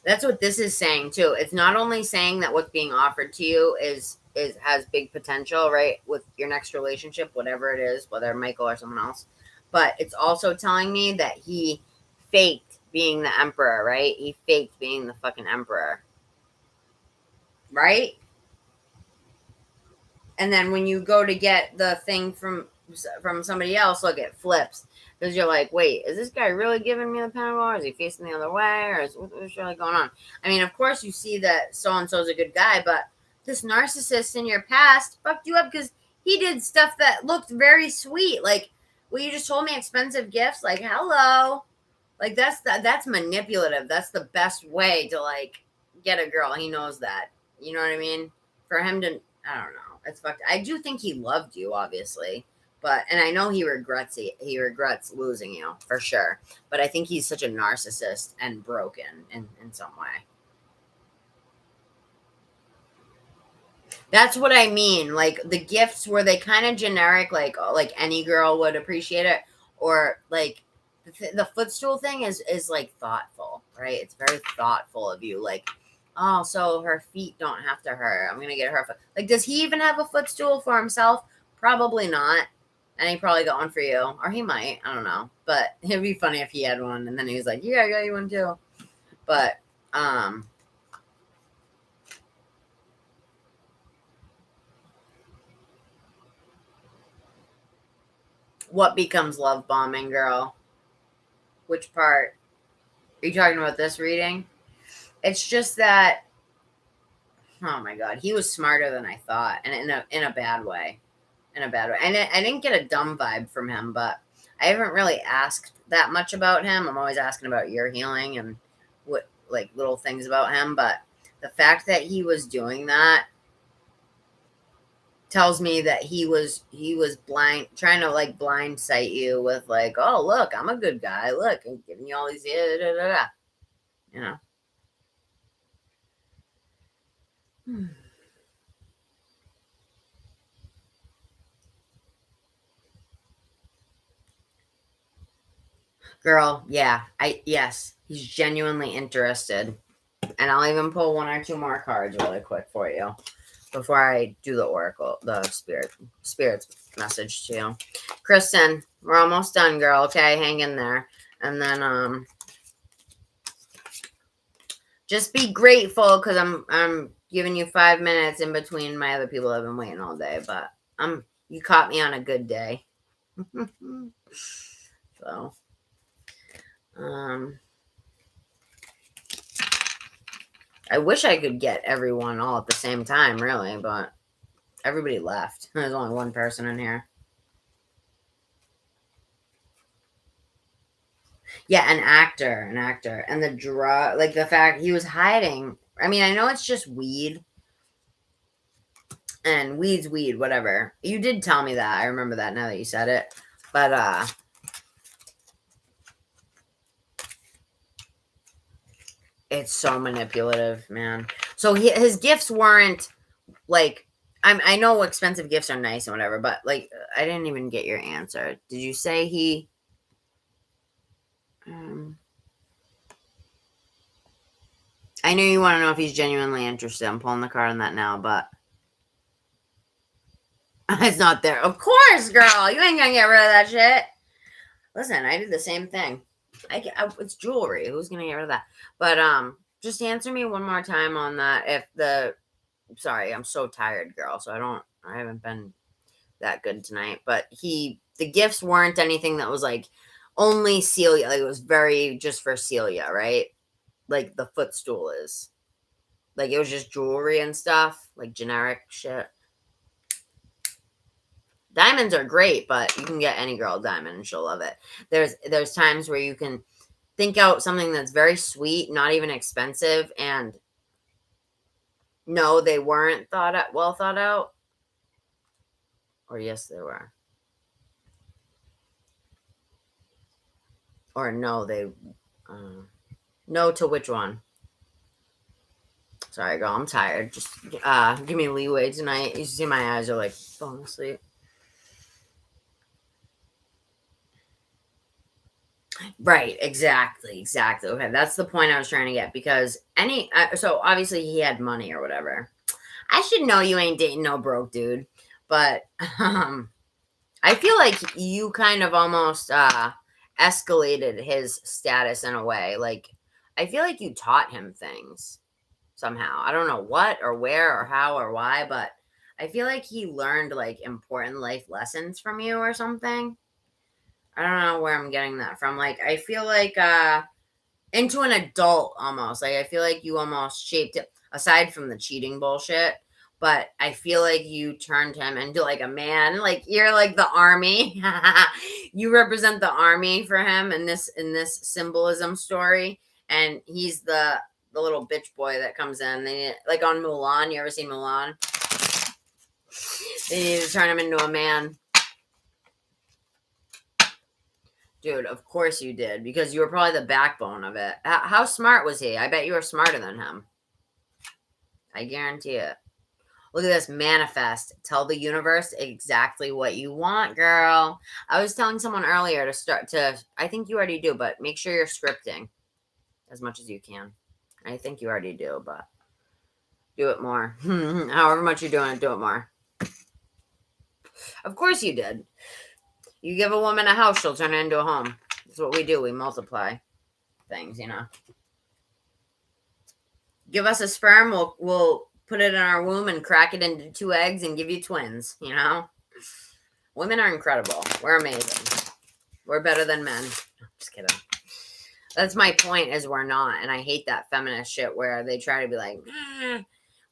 That's what this is saying too. It's not only saying that what's being offered to you is has big potential, right? With your next relationship, whatever it is, whether Michael or someone else, but it's also telling me that he faked being the emperor, right? He faked being the fucking emperor. Right? And then when you go to get the thing from somebody else, look, it flips because you're like, wait, is this guy really giving me the pentacle, or is he facing the other way, or what's really going on? I mean, of course, you see that so and so is a good guy, but this narcissist in your past fucked you up because he did stuff that looked very sweet, like well, you just told me expensive gifts, like hello, like that's manipulative. That's the best way to like get a girl. He knows that. You know what I mean? For him to, I don't know. It's fucked. I do think he loved you, obviously, but and I know he regrets losing you for sure. But I think he's such a narcissist and broken in some way. That's what I mean. Like the gifts were they kind of generic, like any girl would appreciate it, or like the footstool thing is like thoughtful, right? It's very thoughtful of you. Like, oh, so her feet don't have to hurt. I'm gonna get her foot. Like, does he even have a footstool for himself? Probably not. And he probably got one for you, or he might. I don't know. But it'd be funny if he had one, and then he was like, "Yeah, I got you one too." But what becomes love bombing, girl? Which part? Are you talking about this reading? It's just that, oh my god, he was smarter than I thought, and in a bad way, in a bad way. And I didn't get a dumb vibe from him, but I haven't really asked that much about him. I'm always asking about your healing and what like little things about him, but the fact that he was doing that tells me that he was blind, trying to like blind sight you with like, oh look, I'm a good guy. Look, I'm giving you all these, you know. Girl, yeah, yes, he's genuinely interested, and I'll even pull one or two more cards really quick for you before I do the oracle, the spirit's message to you. Kristen, we're almost done, girl. Okay, hang in there, and then just be grateful because I'm giving you 5 minutes in between my other people that have been waiting all day, but you caught me on a good day. So I wish I could get everyone all at the same time, really, but everybody left. There's only one person in here. Yeah, an actor. And the drug, like the fact he was hiding. I mean, I know it's just weed. And weed's weed, whatever. You did tell me that. I remember that now that you said it. But, it's so manipulative, man. So his gifts weren't, like, I know expensive gifts are nice and whatever, but, like, I didn't even get your answer. Did you say he... I know you want to know if he's genuinely interested. I'm pulling the card on that now, but it's not there. Of course, girl. You ain't gonna get rid of that shit. Listen, I did the same thing. It's jewelry. Who's gonna get rid of that? But just answer me one more time on that. Sorry, I'm so tired, girl. So I haven't been that good tonight. But the gifts weren't anything that was like only Celia. Like it was very just for Celia, right? Like the footstool is. Like it was just jewelry and stuff, like generic shit. Diamonds are great, but you can get any girl a diamond and she'll love it. There's times where you can think out something that's very sweet, not even expensive, and no, they weren't well thought out. Or yes, they were. Or no, no to which one? Sorry, girl, I'm tired. Just give me leeway tonight. You see my eyes are like falling asleep. Right, exactly. Okay, that's the point I was trying to get, because so obviously he had money or whatever. I should know you ain't dating no broke dude, but I feel like you kind of almost escalated his status in a way. Like I feel like you taught him things somehow. I don't know what or where or how or why, but I feel like he learned like important life lessons from you or something. I don't know where I'm getting that from. Like, I feel like into an adult almost. Like, I feel like you almost shaped it, aside from the cheating bullshit. But I feel like you turned him into like a man. Like you're like the army. You represent the army for him in this symbolism story, and he's the little bitch boy that comes in. Like on Mulan. You ever seen Mulan? They need to turn him into a man. Dude, of course you did, because you were probably the backbone of it. How smart was he? I bet you were smarter than him. I guarantee it. Look at this. Manifest. Tell the universe exactly what you want, girl. I was telling someone earlier I think you already do, but make sure you're scripting as much as you can. I think you already do, but do it more. However much you're doing it, do it more. Of course you did. You give a woman a house, she'll turn it into a home. That's what we do. We multiply things, you know. Give us a sperm, we'll put it in our womb and crack it into 2 eggs and give you twins, you know. Women are incredible. We're amazing. We're better than men. Just kidding. That's my point, is we're not. And I hate that feminist shit where they try to be like,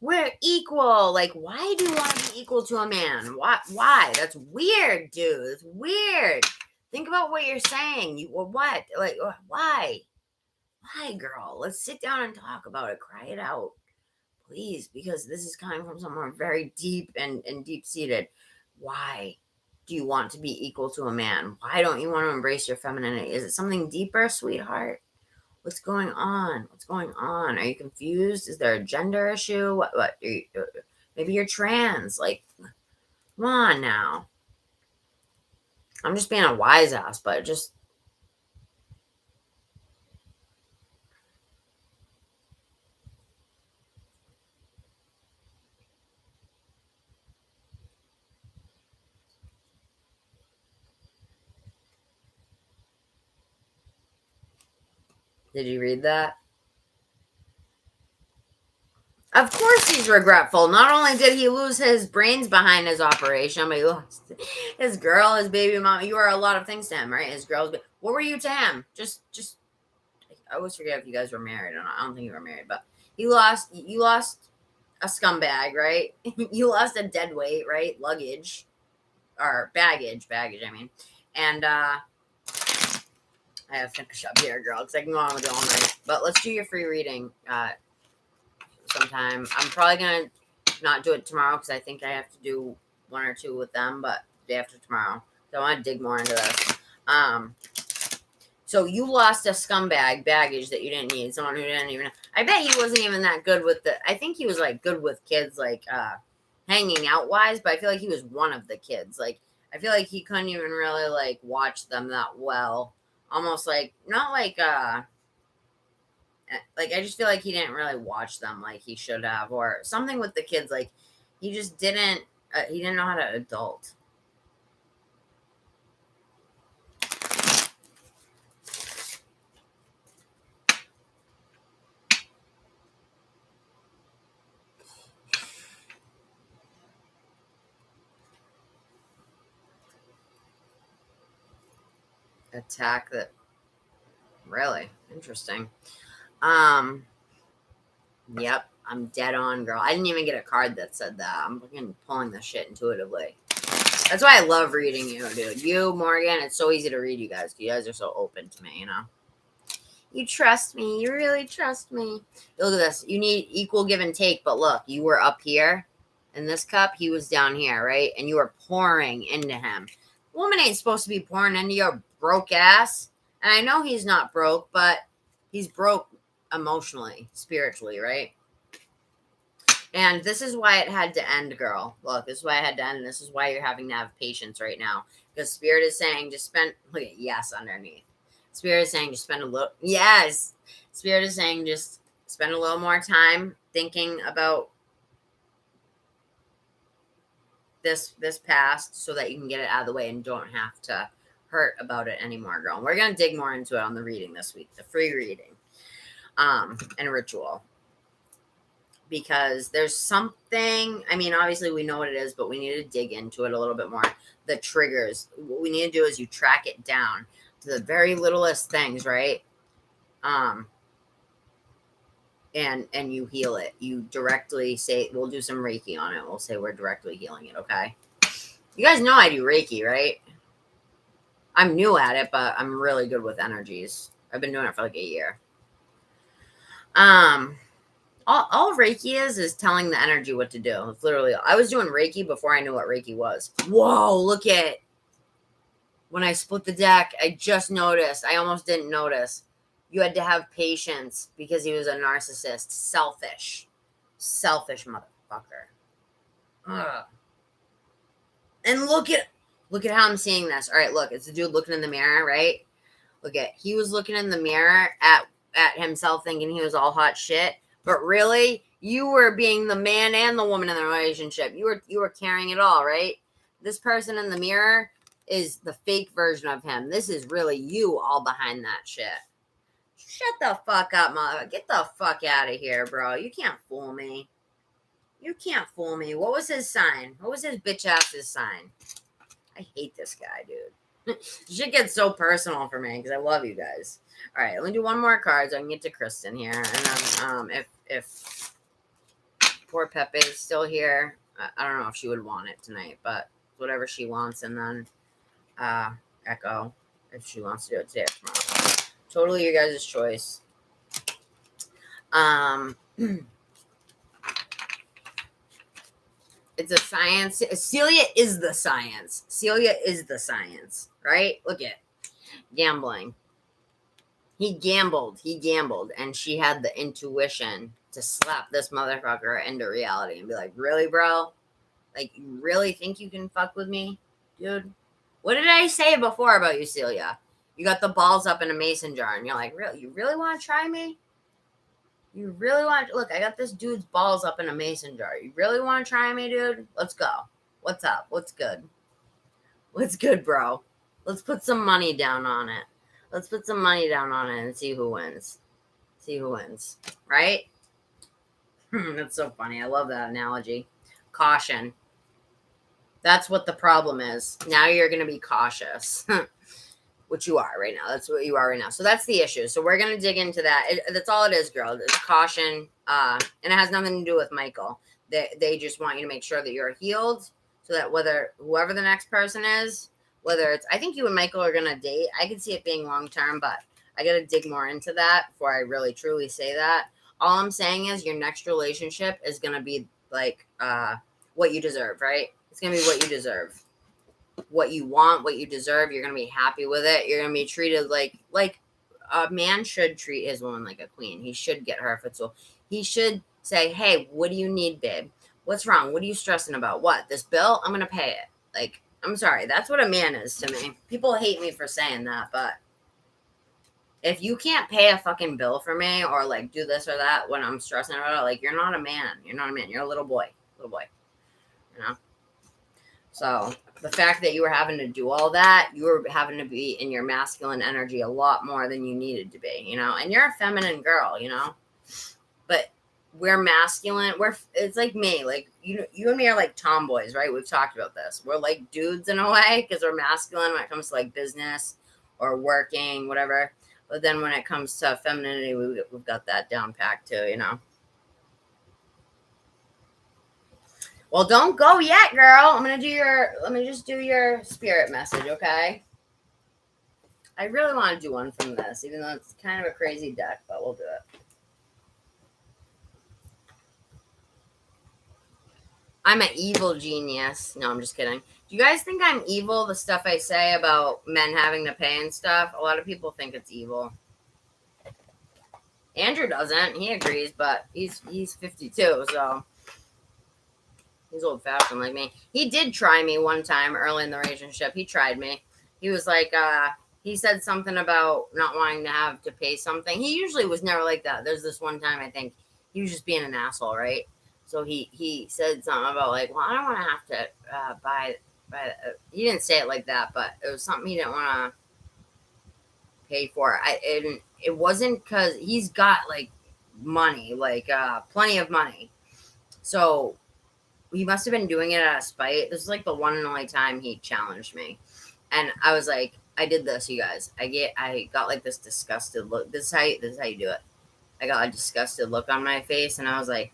we're equal. Like, why do you want to be equal to a man? Why? That's weird, dude. It's weird. Think about what you're saying. What? Like, why? Why, girl? Let's sit down and talk about it. Cry it out, please, because this is coming from somewhere very deep and deep-seated. Why do you want to be equal to a man? Why don't you want to embrace your femininity? Is it something deeper, sweetheart? What's going on? Are you confused? Is there a gender issue? What? Maybe you're trans. Like, come on now. I'm just being a wise ass, but just... Did you read that? Of course he's regretful. Not only did he lose his brains behind his operation, but he lost his girl, his baby mom. You are a lot of things to him, right? His girl's... What were you to him? Just... I always forget if you guys were married or not. I don't think you were married, but you lost a scumbag, right? You lost a dead weight, right? Luggage. Or baggage, I mean. And I have to finish up here, girl, because I can go on with it all night. But let's do your free reading sometime. I'm probably going to not do it tomorrow because I think I have to do 1 or 2 with them, but day after tomorrow. So I want to dig more into this. So you lost a scumbag baggage that you didn't need. Someone who didn't even... I bet he wasn't even that good with the... I think he was, like, good with kids, like, hanging out-wise, but I feel like he was one of the kids. Like, I feel like he couldn't even really, like, watch them that well. Almost like... Not like, I just feel like he didn't really watch them like he should have. Or something with the kids. Like, he just didn't... he didn't know how to adult. Attack that... Really? Interesting. Yep. I'm dead on, girl. I didn't even get a card that said that. I'm fucking pulling this shit intuitively. That's why I love reading you, dude. You, Morgan, it's so easy to read you guys. You guys are so open to me, you know? You trust me. You really trust me. Look at this. You need equal give and take, but look, you were up here in this cup. He was down here, right? And you were pouring into him. Woman ain't supposed to be pouring into your broke ass. And I know he's not broke, but he's broke emotionally, spiritually, right? And this is why it had to end, girl. Look, this is why it had to end. And this is why you're having to have patience right now. Because Spirit is saying just spend... Look at yes underneath. Spirit is saying just spend a little... Yes! Spirit is saying just spend a little more time thinking about this past so that you can get it out of the way and don't have to hurt about it anymore, girl. And we're going to dig more into it on the reading this week. The free reading. And ritual. Because there's something, I mean, obviously we know what it is, but we need to dig into it a little bit more. The triggers. What we need to do is you track it down to the very littlest things, right? And you heal it. You directly say, we'll do some Reiki on it. We'll say we're directly healing it, okay? You guys know I do Reiki, right? I'm new at it, but I'm really good with energies. I've been doing it for like a year. All Reiki is telling the energy what to do. It's literally, I was doing Reiki before I knew what Reiki was. Whoa, look at, when I split the deck, I just noticed, I almost didn't notice. You had to have patience because he was a narcissist. Selfish motherfucker. Ugh. And look at how I'm seeing this. All right, look, it's the dude looking in the mirror, right? Look at, he was looking in the mirror at himself thinking he was all hot shit. But really, you were being the man and the woman in the relationship. You were carrying it all, right? This person in the mirror is the fake version of him. This is really you all behind that shit. Shut the fuck up, mother. Get the fuck out of here, bro. You can't fool me. You can't fool me. What was his sign? What was his bitch ass's sign? I hate this guy, dude. Shit gets so personal for me because I love you guys. All right, let me do one more card so I can get to Kristen here. And then if poor Pepe is still here, I don't know if she would want it tonight, but whatever she wants. And then Echo, if she wants to do it today or tomorrow. Totally your guys' choice. It's a science. Celia is the science. Celia is the science, right? Look at gambling. He gambled, and she had the intuition to slap this motherfucker into reality and be like, really, bro? Like, you really think you can fuck with me, dude? What did I say before about you, Celia? You got the balls up in a mason jar, and you're like, really? You really want to try me? You really want to... Look, I got this dude's balls up in a mason jar. You really want to try me, dude? Let's go. What's up? What's good? What's good, bro? Let's put some money down on it. Let's put some money down on it and see who wins. See who wins. Right? That's so funny. I love that analogy. Caution. That's what the problem is. Now you're going to be cautious. Which you are right now. That's what you are right now. So that's the issue. So we're going to dig into that. That's all it is, girl. It's caution. And it has nothing to do with Michael. They just want you to make sure that you're healed so that whoever the next person is, whether it's, I think you and Michael are going to date. I can see it being long-term, but I got to dig more into that before I really truly say that. All I'm saying is your next relationship is going to be like what you deserve, right? It's going to be what you deserve. What you want, what you deserve. You're going to be happy with it. You're going to be treated like a man should treat his woman like a queen. He should get her if it's so. He should say, hey, what do you need, babe? What's wrong? What are you stressing about? What? This bill? I'm going to pay it. Like, I'm sorry. That's what a man is to me. People hate me for saying that, but if you can't pay a fucking bill for me or like do this or that when I'm stressing about it, like you're not a man. You're not a man. You're a little boy. Little boy. You know? So the fact that you were having to do all that, you were having to be in your masculine energy a lot more than you needed to be, you know, and you're a feminine girl, you know, but we're masculine. It's like me, like you and me are like tomboys, right? We've talked about this. We're like dudes in a way because we're masculine when it comes to like business or working, whatever. But then when it comes to femininity, we've got that down packed too, you know. Well, don't go yet, girl. Let me just do your spirit message, okay? I really want to do one from this, even though it's kind of a crazy deck, but we'll do it. I'm an evil genius. No, I'm just kidding. Do you guys think I'm evil, the stuff I say about men having to pay and stuff? A lot of people think it's evil. Andrew doesn't. He agrees, but he's 52, so he's old-fashioned like me. He did try me one time early in the relationship. He tried me. He was like, he said something about not wanting to have to pay something. He usually was never like that. There's this one time, I think, he was just being an asshole, right? So he said something about like, well, I don't want to have to buy. He didn't say it like that, but it was something he didn't want to pay for. It wasn't because he's got like money, like plenty of money. So he must have been doing it out of spite. This is like the one and only time he challenged me, and I was like, I did this, you guys. I got like this disgusted look. This is how you do it. I got a disgusted look on my face, and I was like,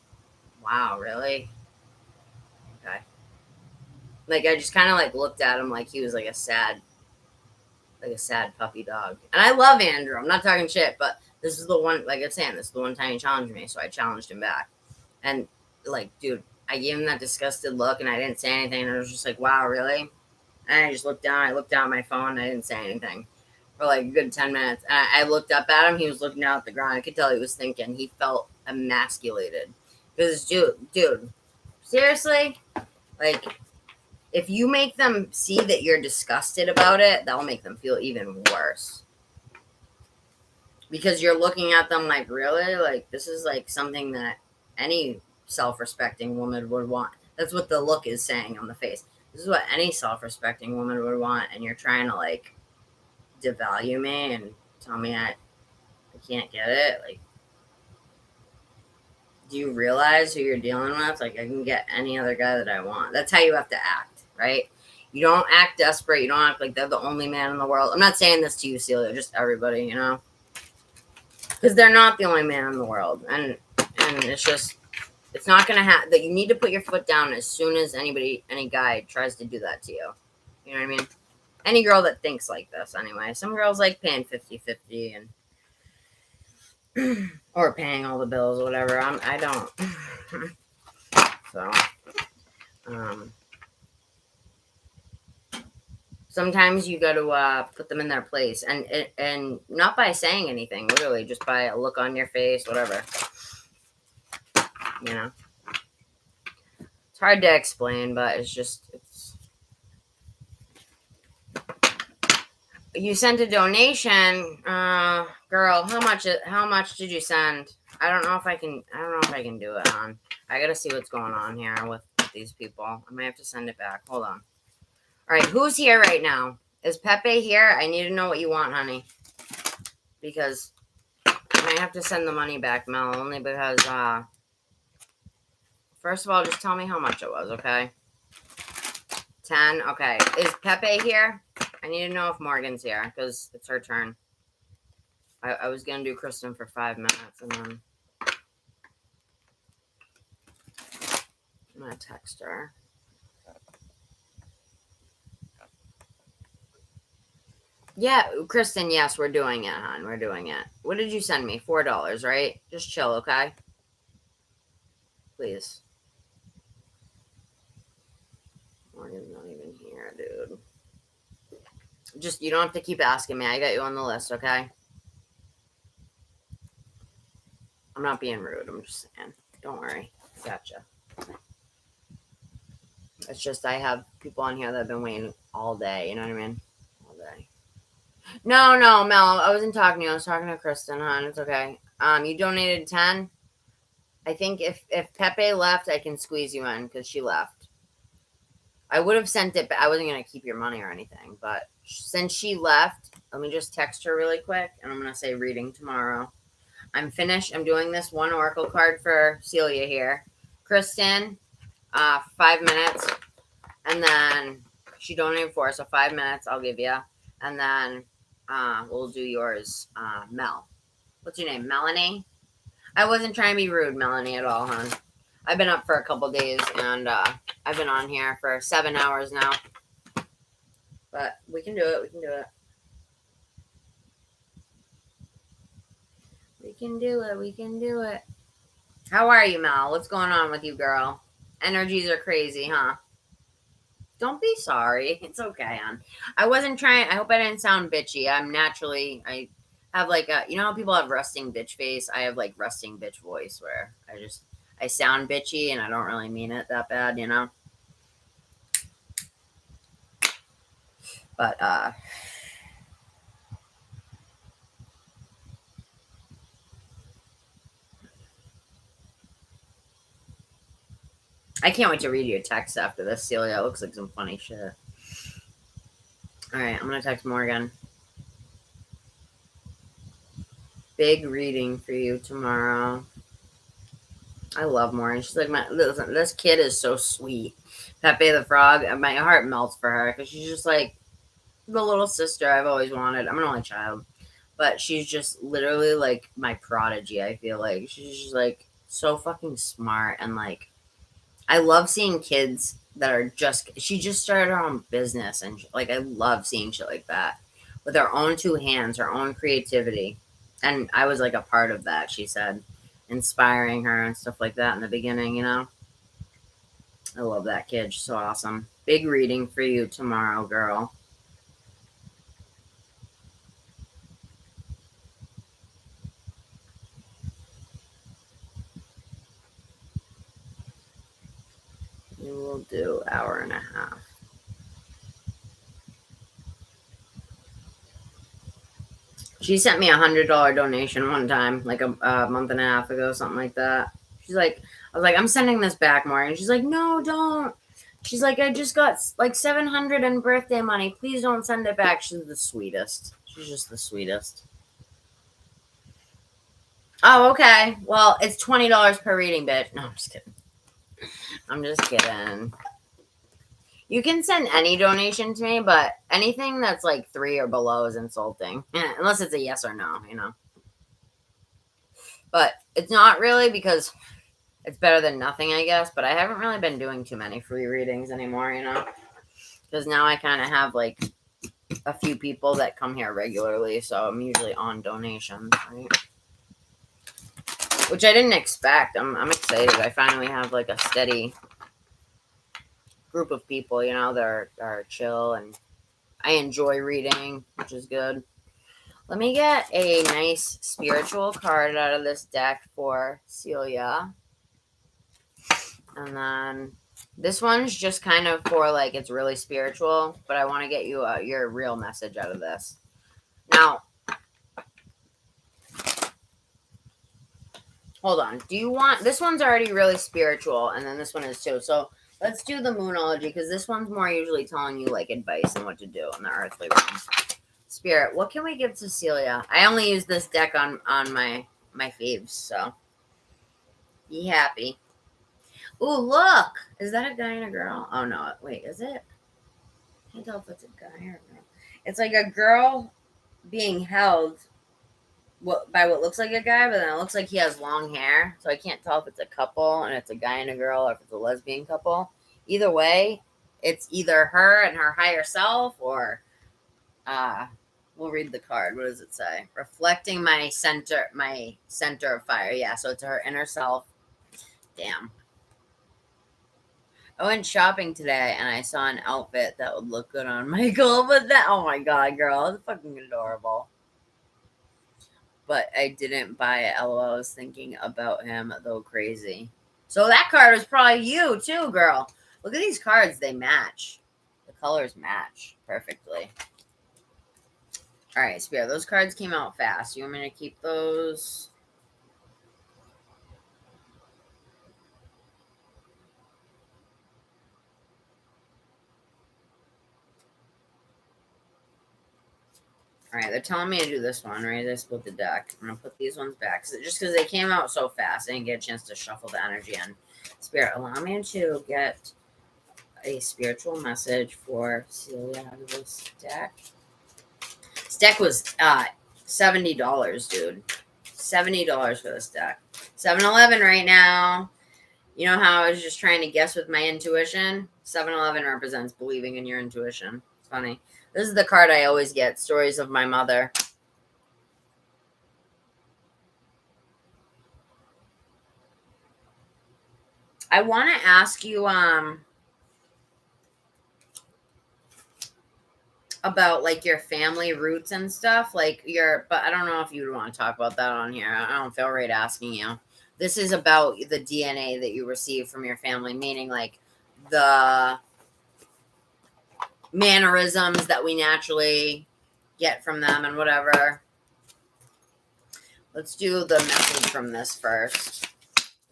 wow, really? Okay. Like I just kind of like looked at him like he was like a sad puppy dog. And I love Andrew. I'm not talking shit, but this is the one, like I'm saying, this is the one time he challenged me, so I challenged him back. And like, dude, I gave him that disgusted look, and I didn't say anything. And I was just like, wow, really? And I just looked down. I looked down at my phone. And I didn't say anything for like a good 10 minutes. And I looked up at him. He was looking down at the ground. I could tell he was thinking. He felt emasculated. Because, dude, seriously, like, if you make them see that you're disgusted about it, that'll make them feel even worse. Because you're looking at them like, really? Like, this is like something that any self-respecting woman would want. That's what the look is saying on the face. This is what any self-respecting woman would want, and you're trying to like devalue me and tell me I can't get it. Like, do you realize who you're dealing with? Like, I can get any other guy that I want. That's how you have to act, right? You don't act desperate. You don't act like they're the only man in the world. I'm not saying this to you, Celia, just everybody, you know? Because they're not the only man in the world. And it's just, it's not going to happen. That you need to put your foot down as soon as any guy tries to do that to you. You know what I mean? Any girl that thinks like this, anyway. Some girls like paying 50-50 and or paying all the bills or whatever. I don't. So, sometimes you got to put them in their place, and not by saying anything, really, just by a look on your face, whatever. You know, it's hard to explain, but it's. You sent a donation, girl. How much did you send? I don't know if I can do it, hon. I gotta see what's going on here with these people. I might have to send it back. Hold on. All right, who's here right now? Is Pepe here? I need to know what you want, honey. Because I might have to send the money back, Mel, only because, first of all, just tell me how much it was, okay? 10, okay. Is Pepe here? I need to know if Morgan's here, because it's her turn. I was going to do Kristen for 5 minutes, and then I'm going to text her. Yeah, Kristen, yes, we're doing it, hon. We're doing it. What did you send me? $4, right? Just chill, okay? Please. Morgan's not even here, dude. Just, you don't have to keep asking me. I got you on the list, okay? I'm not being rude. I'm just saying. Don't worry. I gotcha. It's just I have people on here that have been waiting all day. You know what I mean? All day. No, Mel. I wasn't talking to you. I was talking to Kristen, hon. It's okay. You donated 10. I think if Pepe left, I can squeeze you in because she left. I would have sent it, but I wasn't gonna keep your money or anything. But since she left, let me just text her really quick, and I'm gonna say reading tomorrow. I'm finished. I'm doing this one oracle card for Celia here. Kristen, 5 minutes, and then she donated 4, so 5 minutes I'll give you, and then we'll do yours, Mel. What's your name, Melanie? I wasn't trying to be rude, Melanie, at all, hon. I've been up for a couple days, and I've been on here for 7 hours now. But we can do it. We can do it. We can do it. We can do it. How are you, Mel? What's going on with you, girl? Energies are crazy, huh? Don't be sorry. It's okay, hon. I wasn't trying. I hope I didn't sound bitchy. I have like a, you know how people have resting bitch face? I have like resting bitch voice where I sound bitchy and I don't really mean it that bad, you know? But, I can't wait to read your text after this, Celia. It looks like some funny shit. All right, I'm going to text Morgan. Big reading for you tomorrow. I love Morgan. She's like, listen, this kid is so sweet. Pepe the Frog, my heart melts for her because she's just like the little sister I've always wanted. I'm an only child, but she's just literally like my prodigy. I feel like she's just like so fucking smart, and like I love seeing kids that are she just started her own business, and like I love seeing shit like that with her own 2 hands, her own creativity. And I was like a part of that, she said, inspiring her and stuff like that in the beginning, you know? I love that kid. She's so awesome. Big reading for you tomorrow, girl. We will do 1.5 hours. She sent me $100 donation one time, like a month and a half ago, something like that. She's like, I was like, I'm sending this back, Morgan. She's like, no, don't. She's like, I just got like $700 in birthday money. Please don't send it back. She's the sweetest. She's just the sweetest. Oh, okay. Well, it's $20 per reading, bitch. No, I'm just kidding. I'm just kidding. You can send any donation to me, but anything that's like 3 or below is insulting. Unless it's a yes or no, you know. But it's not really, because it's better than nothing, I guess. But I haven't really been doing too many free readings anymore, you know. Because now I kind of have like a few people that come here regularly. So I'm usually on donations, right? Which I didn't expect. I'm excited. I finally have like a steady group of people, you know, that are chill, and I enjoy reading, which is good. Let me get a nice spiritual card out of this deck for Celia. And then this one's just kind of for like, it's really spiritual, but I want to get you your real message out of this. Now, hold on. Do you want, this one's already really spiritual, and then this one is too. So let's do the Moonology, because this one's more usually telling you like advice and what to do in the earthly realm. Spirit, what can we give to Celia? I only use this deck on my faves, so be happy. Ooh, look! Is that a guy and a girl? Oh no, wait, is it? I can't tell if it's a guy or a girl. It's like a girl being held by what looks like a guy, but then it looks like he has long hair, so I can't tell if it's a couple and it's a guy and a girl, or if it's a lesbian couple. Either way, it's either her and her higher self, or We'll read the card. What does it say? Reflecting my center of fire. Yeah, so it's her inner self. Damn. I went shopping today and I saw an outfit that would look good on Michael, but oh my god, girl, it's fucking adorable. But I didn't buy it. LOL. I was thinking about him, though crazy. So that card was probably you too, girl. Look at these cards. They match. The colors match perfectly. All right, Spirit. Those cards came out fast. You want me to keep those? All right, they're telling me to do this one, right? They split the deck. I'm going to put these ones back. Just because they came out so fast, I didn't get a chance to shuffle the energy in. Spirit, allow me to get a spiritual message for Celia out of this deck. This deck was $70, dude. $70 for this deck. 7-Eleven right now. You know how I was just trying to guess with my intuition? 7-Eleven represents believing in your intuition. It's funny. This is the card I always get. Stories of my mother. I want to ask you about like your family roots and stuff, like but I don't know if you would want to talk about that on here. I don't feel right asking you. This is about the DNA that you receive from your family, meaning like the mannerisms that we naturally get from them and whatever. Let's do the message from this first.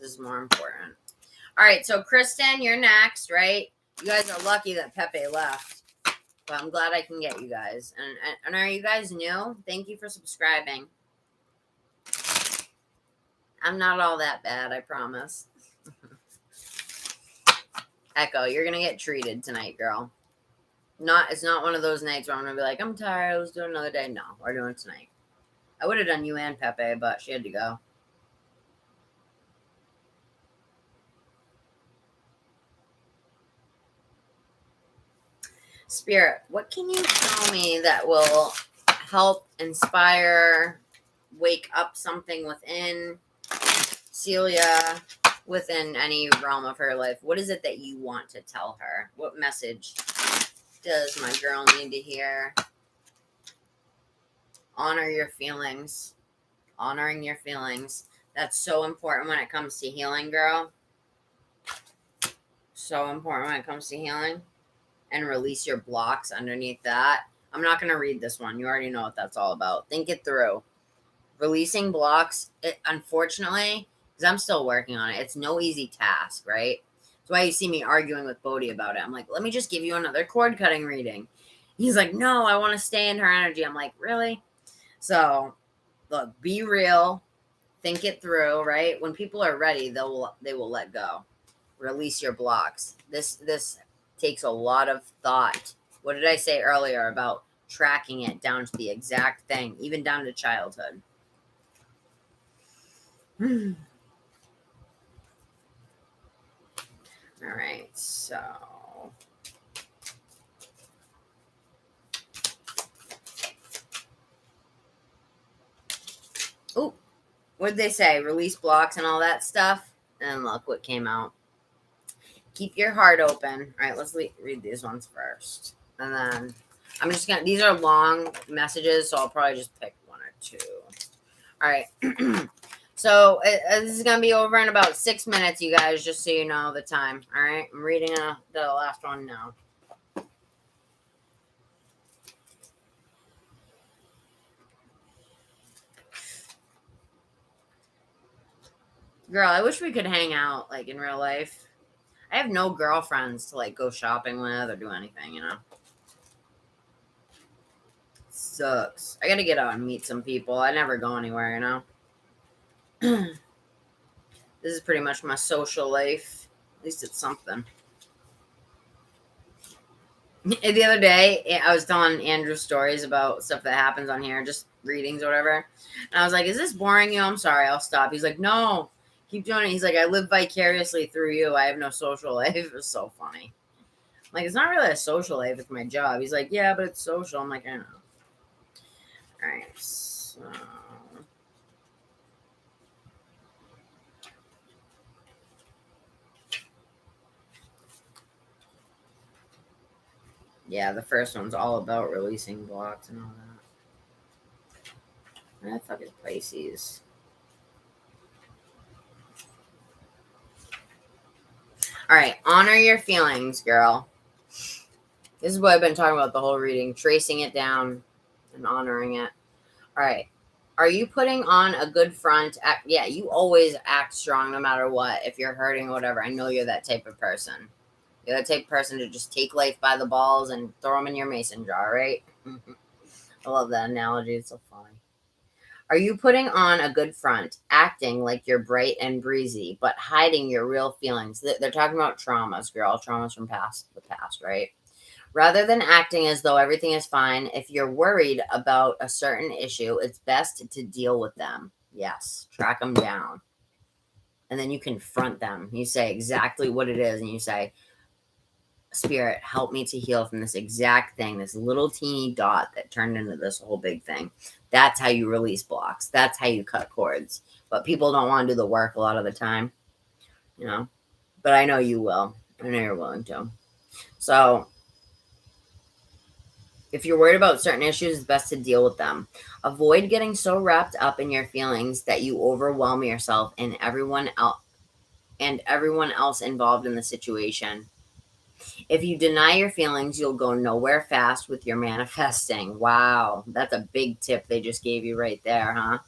This is more important. All right, so Kristen, you're next, right? You guys are lucky that Pepe left, but I'm glad I can get you guys. And are you guys new? Thank you for subscribing. I'm not all that bad, I promise. Echo, you're gonna get treated tonight, girl. It's not one of those nights where I'm gonna be like, I'm tired, let's do another day. No, we're doing it tonight. I would have done you and Pepe, but she had to go. Spirit, what can you tell me that will help inspire, wake up something within Celia, within any realm of her life? What is it that you want to tell her? What message does my girl need to hear? Honor your feelings. Honoring your feelings. That's so important when it comes to healing, girl. So important when it comes to healing. And release your blocks underneath that. I'm not going to read this one. You already know what that's all about. Think it through. Releasing blocks, unfortunately, because I'm still working on it, it's no easy task, right? That's why you see me arguing with Bodhi about it. I'm like, let me just give you another cord cutting reading. He's like, no, I want to stay in her energy. I'm like, really? So, look, be real. Think it through, right? When people are ready, they will let go. Release your blocks. This takes a lot of thought. What did I say earlier about tracking it down to the exact thing, even down to childhood? All right, so what did they say? Release blocks and all that stuff. And look what came out. Keep your heart open. All right, let's read these ones first. And then I'm just going to, these are long messages, so I'll probably just pick one or two. All right. So this is going to be over in about 6 minutes, you guys, just so you know the time. All right. I'm reading the last one now. Girl, I wish we could hang out like in real life. I have no girlfriends to like go shopping with or do anything, you know. Sucks. I got to get out and meet some people. I never go anywhere, you know. This is pretty much my social life. At least it's something. The other day, I was telling Andrew stories about stuff that happens on here, just readings or whatever. And I was like, is this boring you? I'm sorry, I'll stop. He's like, no, keep doing it. He's like, I live vicariously through you. I have no social life. It was so funny. I'm like, it's not really a social life. It's my job. He's like, yeah, but it's social. I'm like, I don't know. All right. So. Yeah, the first one's all about releasing blocks and all that. Where the fuck is Pisces? All right, honor your feelings, girl. This is what I've been talking about the whole reading, tracing it down and honoring it. All right. Are you putting on a good front? Yeah, you always act strong no matter what. If you're hurting or whatever, I know you're that type of person. You're that type of person to just take life by the balls and throw them in your mason jar, right? I love that analogy. It's so funny. Are you putting on a good front, acting like you're bright and breezy, but hiding your real feelings? They're talking about traumas, girl. Traumas from the past, right? Rather than acting as though everything is fine, if you're worried about a certain issue, it's best to deal with them. Yes, track them down. And then you confront them. You say exactly what it is, and you say, Spirit, help me to heal from this exact thing, this little teeny dot that turned into this whole big thing. That's how you release blocks. That's how you cut cords. But people don't want to do the work a lot of the time, you know. But I know you will. I know you're willing to. So if you're worried about certain issues, it's best to deal with them. Avoid getting so wrapped up in your feelings that you overwhelm yourself and everyone else involved in the situation. If you deny your feelings, you'll go nowhere fast with your manifesting. Wow, that's a big tip they just gave you right there, huh?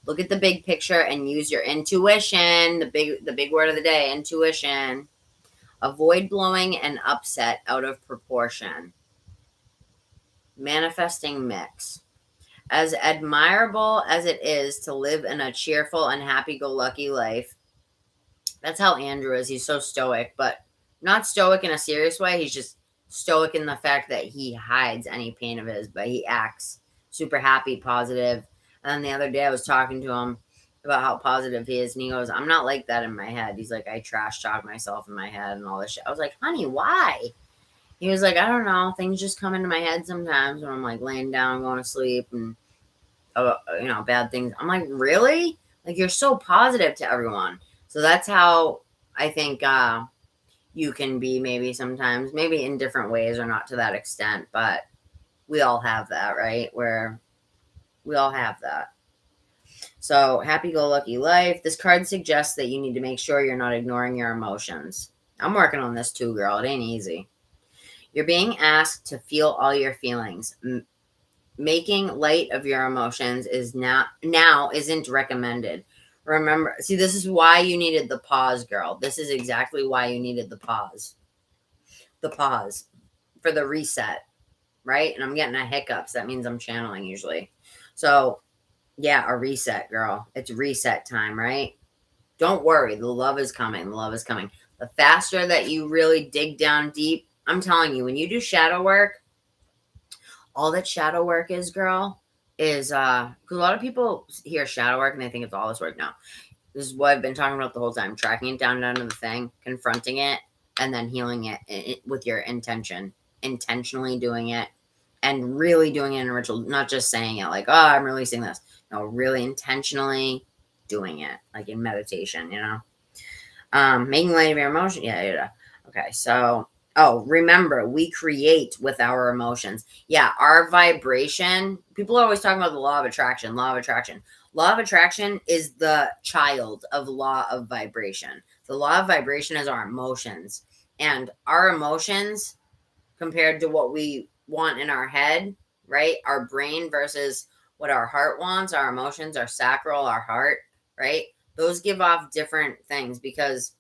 Look at the big picture and use your intuition. The big word of the day, intuition. Avoid blowing an upset out of proportion. Manifesting mix. As admirable as it is to live in a cheerful and happy-go-lucky life, that's how Andrew is. He's so stoic, but not stoic in a serious way. He's just stoic in the fact that he hides any pain of his, but he acts super happy, positive. And then the other day I was talking to him about how positive he is, and he goes, I'm not like that in my head. He's like, I trash talk myself in my head and all this shit. I was like, honey, why? He was like, I don't know. Things just come into my head sometimes when I'm like laying down, going to sleep, and bad things. I'm like, really? Like, you're so positive to everyone. So that's how I think you can be maybe sometimes, maybe in different ways or not to that extent, but we all have that, right? Where we all have that. So happy-go-lucky life. This card suggests that you need to make sure you're not ignoring your emotions. I'm working on this too, girl. It ain't easy. You're being asked to feel all your feelings. Making light of your emotions is now isn't recommended. Remember, see, this is why you needed the pause, girl. This is exactly why you needed the pause. The pause for the reset, right? And I'm getting a hiccups. That means I'm channeling usually. So, yeah, a reset, girl. It's reset time, right? Don't worry. The love is coming. The love is coming. The faster that you really dig down deep, I'm telling you, when you do shadow work, all that shadow work is, girl, is because a lot of people hear shadow work and they think it's all this work. No, this is what I've been talking about the whole time: tracking it down to the thing, confronting it, and then healing it with your intention, intentionally doing it, and really doing it in a ritual, not just saying it like, "Oh, I'm releasing this." No, really intentionally doing it, like in meditation. Making light of your emotion. Yeah. Okay, so. Oh, remember, we create with our emotions. Yeah, our vibration. People are always talking about the law of attraction. Law of attraction. Law of attraction is the child of law of vibration. The law of vibration is our emotions. And our emotions, compared to what we want in our head, right? Our brain versus what our heart wants, our emotions, our sacral, our heart, right? Those give off different things because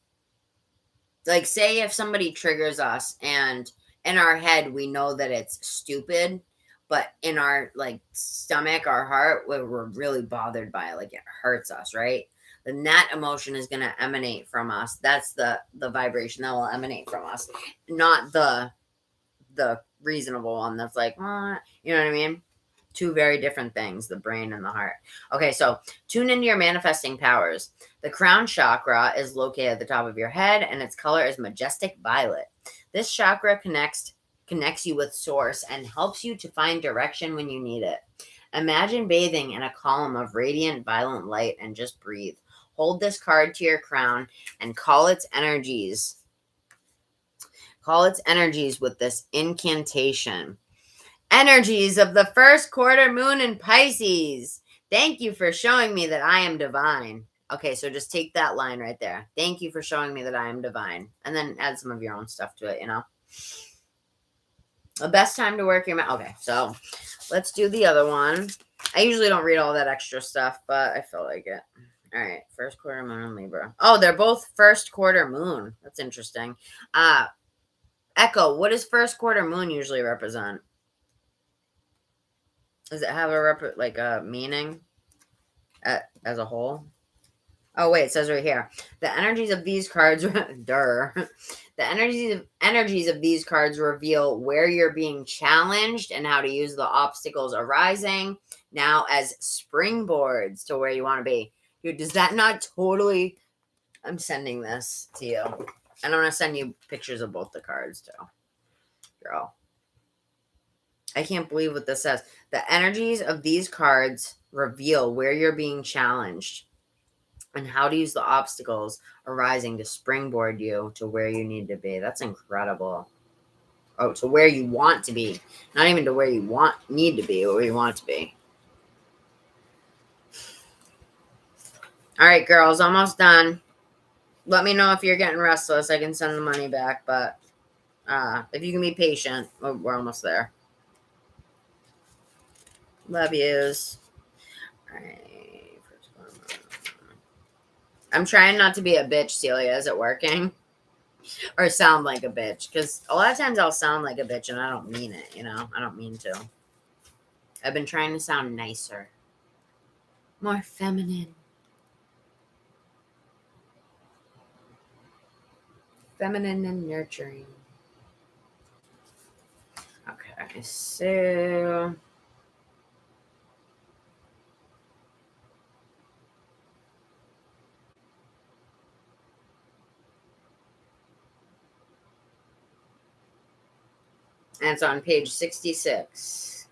like, say if somebody triggers us and in our head we know that it's stupid, but in our like stomach, our heart, we're really bothered by it, like it hurts us, right? Then that emotion is going to emanate from us. That's the vibration that will emanate from us, not the reasonable one that's like, you know what I mean? Two very different things, the brain and the heart. Okay, so tune into your manifesting powers. The crown chakra is located at the top of your head, and its color is majestic violet. This chakra connects you with source and helps you to find direction when you need it. Imagine bathing in a column of radiant violet light and just breathe. Hold this card to your crown and call its energies. Call its energies with this incantation. Energies of the first quarter moon in Pisces. Thank you for showing me that I am divine. Okay, so just take that line right there. Thank you for showing me that I am divine. And then add some of your own stuff to it, you know. The best time to work your magic. Okay, so let's do the other one. I usually don't read all that extra stuff, but I feel like it. All right, first quarter moon in Libra. Oh, they're both first quarter moon. That's interesting. Echo, what does first quarter moon usually represent? Does it have a meaning as a whole? Oh wait, it says right here. The energies of these cards, the energies of these cards reveal where you're being challenged and how to use the obstacles arising now as springboards to where you want to be. Dude, does that not totally? I'm sending this to you, and I'm gonna send you pictures of both the cards too, girl. I can't believe what this says. The energies of these cards reveal where you're being challenged and how to use the obstacles arising to springboard you to where you need to be. That's incredible. Oh, to where you want to be. Not even to where you need to be, or where you want to be. All right, girls, almost done. Let me know if you're getting restless. I can send the money back, but if you can be patient, we're almost there. Love yous. All right. I'm trying not to be a bitch, Celia. Is it working? Or sound like a bitch? Because a lot of times I'll sound like a bitch and I don't mean it, you know? I don't mean to. I've been trying to sound nicer. More feminine. Feminine and nurturing. Okay, so... and it's on page 66.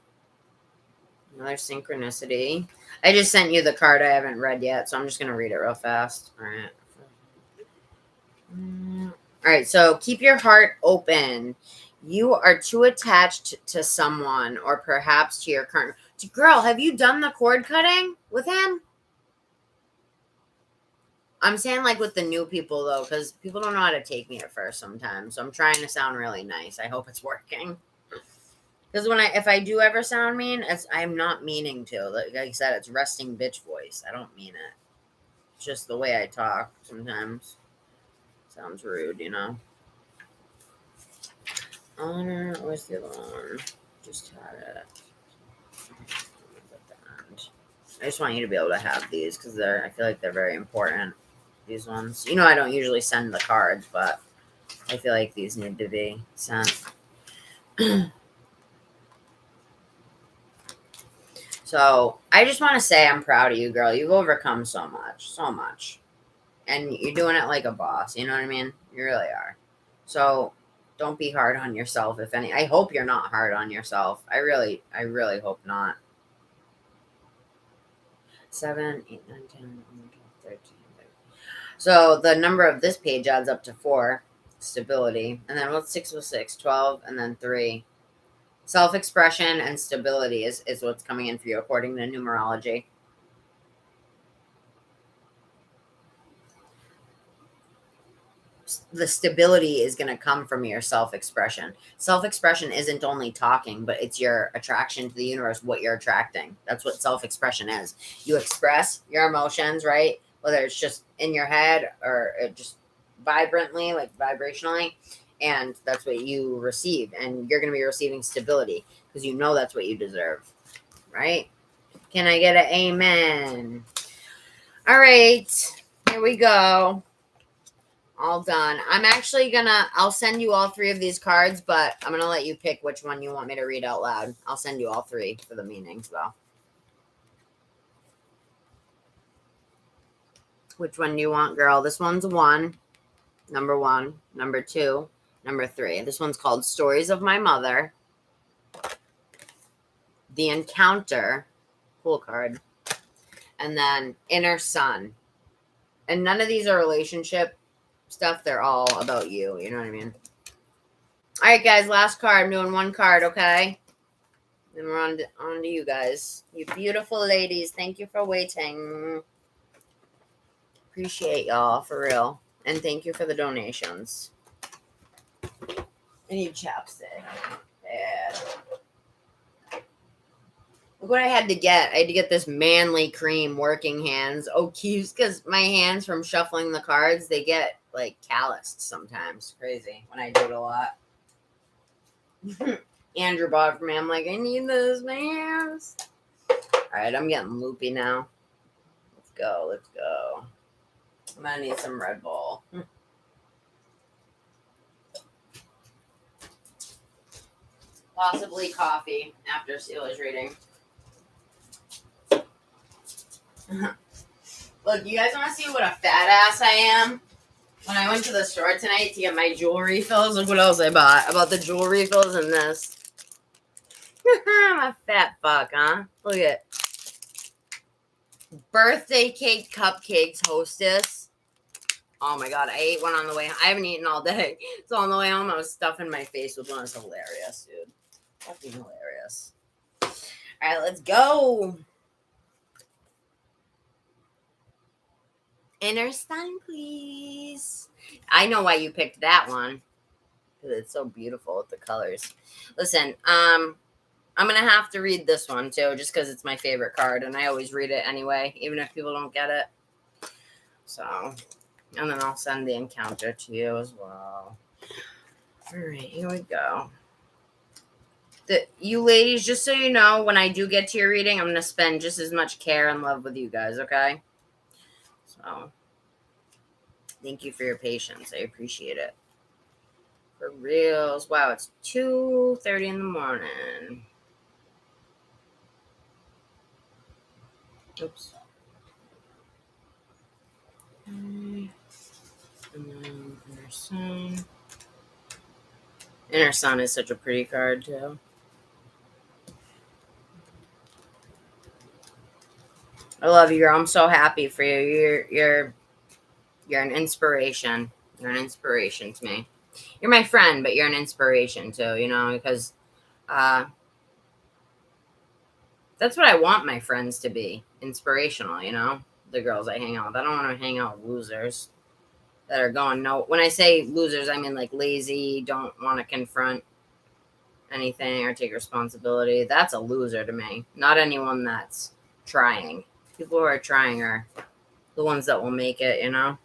Another synchronicity. I just sent you the card I haven't read yet, so I'm just going to read it real fast. All right. All right, so keep your heart open. You are too attached to someone or perhaps to your current... Girl, have you done the cord cutting with him? I'm saying like with the new people, though, because people don't know how to take me at first sometimes. So I'm trying to sound really nice. I hope it's working. Because if I do ever sound mean, I'm not meaning to. Like I said, it's resting bitch voice. I don't mean it. It's just the way I talk sometimes. Sounds rude, you know. Honor, where's the other one? Just had it. I just want you to be able to have these because I feel like they're very important. These ones. You know, I don't usually send the cards, but I feel like these need to be sent. So I just want to say I'm proud of you, girl. You've overcome so much. And you're doing it like a boss. You know what I mean? You really are. So don't be hard on yourself, if any. I hope you're not hard on yourself. I really hope not. 7, 8, 9, 10, 11, 12, 13. So the number of this page adds up to 4. Stability. And then what's 6 with 6? 12, and then 3. Self-expression and stability is what's coming in for you according to numerology. The stability is going to come from your self-expression. Self-expression isn't only talking, but it's your attraction to the universe, what you're attracting. That's what self-expression is. You express your emotions, right? Whether it's just in your head or just vibrantly, like vibrationally. And that's what you receive. And you're going to be receiving stability because you know that's what you deserve. Right? Can I get an amen? All right. Here we go. All done. I'm actually I'll send you all 3 of these cards, but I'm going to let you pick which one you want me to read out loud. I'll send you all 3 for the meanings, though. Which one do you want, girl? This one's 1. Number 1. Number 2. Number 3. This one's called Stories of My Mother. The Encounter. cool card. And then inner sun. And none of these are relationship stuff. They're all about you. You know what I mean? All right, guys. Last card. I'm doing one card, okay? Then we're on to you guys. You beautiful ladies. Thank you for waiting. Appreciate y'all, for real. And thank you for the donations. I need chapstick. Yeah. Look what I had to get. I had to get this manly cream, working hands. Oh, keeps, because my hands from shuffling the cards, they get, like, calloused sometimes. Crazy when I do it a lot. Andrew bought it for me. I'm like, I need this, my hands. All right, I'm getting loopy now. Let's go. Let's go. I'm going to need some Red Bull. Possibly coffee after Steela's reading. Look, you guys want to see what a fat ass I am? When I went to the store tonight to get my jewel refills, look what else I bought. I bought the jewel refills and this. I'm a fat fuck, huh? Look at it. Birthday cake cupcakes Hostess. Oh my god, I ate one on the way. I haven't eaten all day. So on the way home, I was stuffing my face with one. It's hilarious, dude. Fucking hilarious. All right, let's go. Inner sun, please. I know why you picked that one. Because it's so beautiful with the colors. Listen, I'm going to have to read this one, too, just because it's my favorite card. And I always read it anyway, even if people don't get it. So, and then I'll send the encounter to you as well. All right, here we go. You ladies, just so you know, when I do get to your reading, I'm going to spend just as much care and love with you guys, okay? So, thank you for your patience. I appreciate it. For reals. Wow, it's 2:30 in the morning. Oops. And then Inner Sun. Inner Sun is such a pretty card, too. I love you, girl. I'm so happy for you. You're an inspiration. You're an inspiration to me. You're my friend, but you're an inspiration too, you know, because that's what I want my friends to be. Inspirational, you know, the girls I hang out with. I don't want to hang out with losers that are going no. When I say losers, I mean like lazy, don't want to confront anything or take responsibility. That's a loser to me. Not anyone that's trying. People who are trying are the ones that will make it, you know.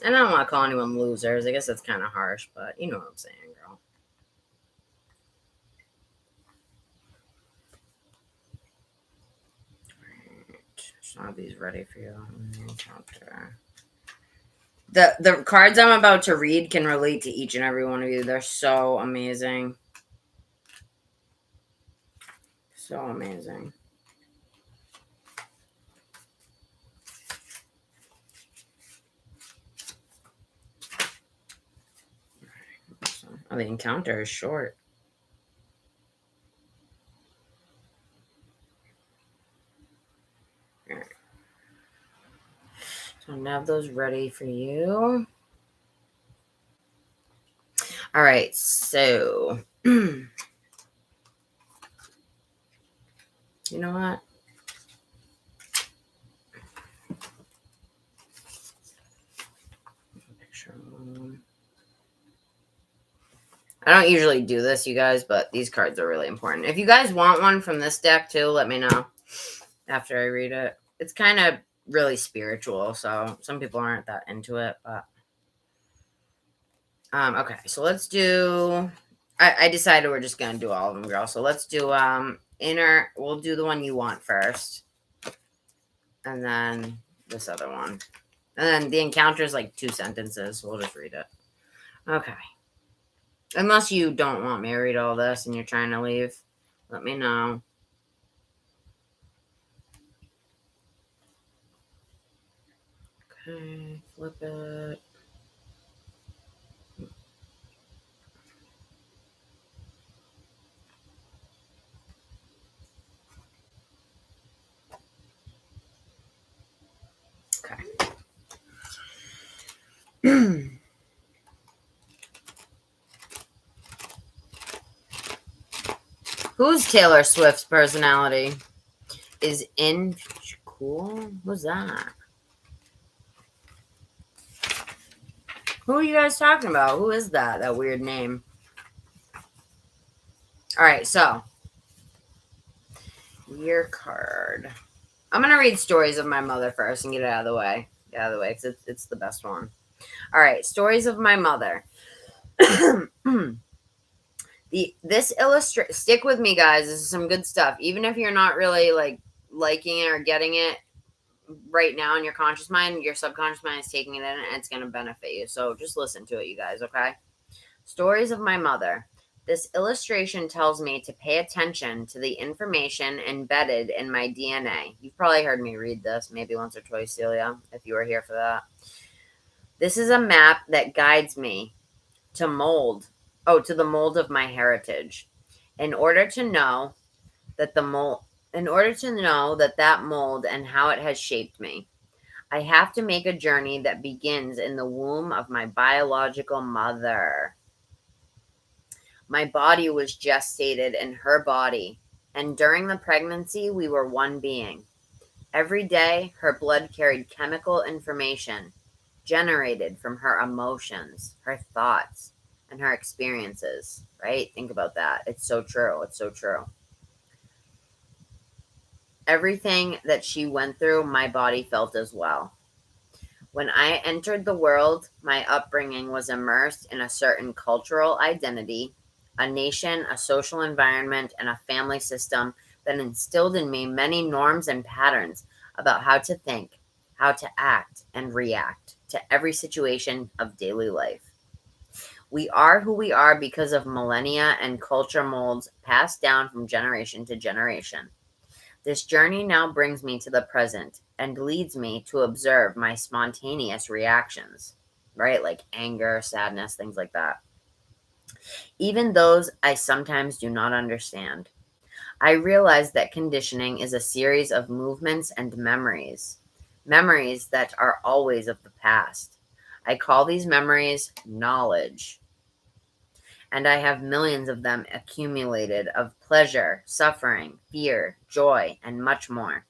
And I don't want to call anyone losers. I guess that's kind of harsh, but you know what I'm saying, girl. Alright. So I'll be ready for you. Encounter. The cards I'm about to read can relate to each and every one of you. They're so amazing. So amazing. Oh, the encounter is short. All right. So I'm gonna have those ready for you. All right, so you know what? I don't usually do this, you guys, but these cards are really important. If you guys want one from this deck too, let me know after I read it. It's kind of really spiritual, so some people aren't that into it, but okay, so let's do I decided we're just gonna do all of them, girl. So let's do inner. We'll do the one you want first, and then this other one, and then the encounter is like 2 sentences. So we'll just read it. Okay. Unless you don't want me to read all this and you're trying to leave, let me know. Okay, flip it. Who's Taylor Swift's personality? Is in cool? Who's that? Who are you guys talking about? Who is that? That weird name. All right, so your card. I'm gonna read Stories of My Mother first and get it out of the way. Get out of the way because it's the best one. All right, Stories of My Mother. This illustrate. Stick with me, guys. This is some good stuff. Even if you're not really liking it or getting it right now in your conscious mind, your subconscious mind is taking it in and it's going to benefit you. So just listen to it, you guys, okay? Stories of My Mother. This illustration tells me to pay attention to the information embedded in my DNA. You've probably heard me read this maybe once or twice, Celia, if you were here for that. This is a map that guides me to the mold of my heritage. In order to know that that mold and how it has shaped me, I have to make a journey that begins in the womb of my biological mother. My body was gestated in her body, and during the pregnancy, we were one being. Every day, her blood carried chemical information generated from her emotions, her thoughts, and her experiences, right? Think about that. It's so true. It's so true. Everything that she went through, my body felt as well. When I entered the world, my upbringing was immersed in a certain cultural identity, a nation, a social environment, and a family system that instilled in me many norms and patterns about how to think, how to act, and react to every situation of daily life. We are who we are because of millennia and culture molds passed down from generation to generation. This journey now brings me to the present and leads me to observe my spontaneous reactions, right? Like anger, sadness, things like that. Even those I sometimes do not understand. I realize that conditioning is a series of movements and memories that are always of the past. I call these memories knowledge. And I have millions of them accumulated of pleasure, suffering, fear, joy, and much more.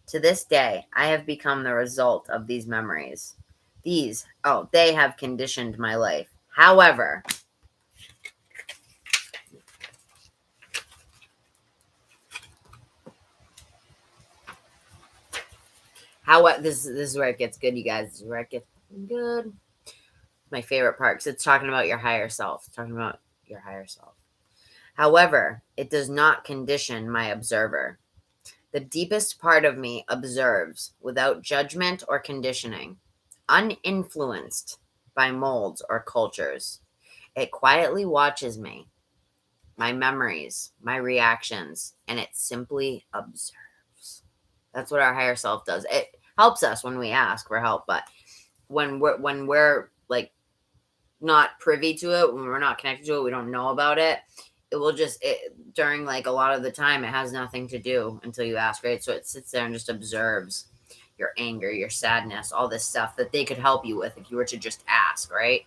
To this day, I have become the result of these memories. They have conditioned my life. However, this is where it gets good, you guys. This is where it gets good. My favorite part, because it's talking about your higher self. It's talking about your higher self. However, it does not condition my observer. The deepest part of me observes without judgment or conditioning, uninfluenced by molds or cultures. It quietly watches me, my memories, my reactions, and it simply observes. That's what our higher self does. It helps us when we ask for help, but when we're like not privy to it, when we're not connected to it, we don't know about it. It will just during like a lot of the time, it has nothing to do until you ask, right? So it sits there and just observes your anger, your sadness, all this stuff that they could help you with if you were to just ask, right?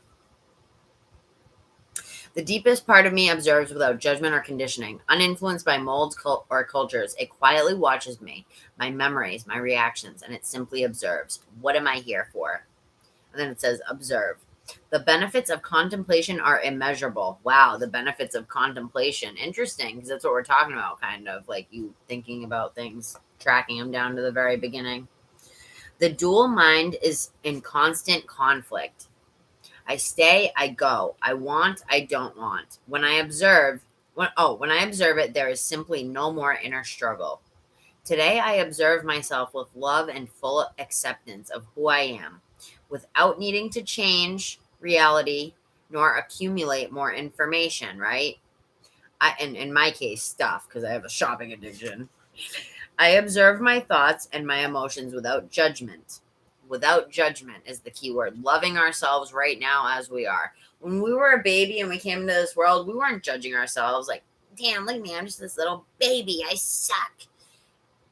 The deepest part of me observes without judgment or conditioning, uninfluenced by molds or cultures. It quietly watches me, my memories, my reactions, and it simply observes. What am I here for? And then it says, observe. The benefits of contemplation are immeasurable. Wow, the benefits of contemplation. Interesting, because that's what we're talking about, kind of like you thinking about things, tracking them down to the very beginning. The dual mind is in constant conflict. I stay, I go. I want, I don't want. When I observe it, there is simply no more inner struggle. Today, I observe myself with love and full acceptance of who I am, without needing to change reality nor accumulate more information, right? And in my case, stuff, because I have a shopping addiction. I observe my thoughts and my emotions without judgment. Without judgment is the key word. Loving ourselves right now as we are. When we were a baby and we came into this world, we weren't judging ourselves like, damn, look at me, I'm just this little baby. I suck.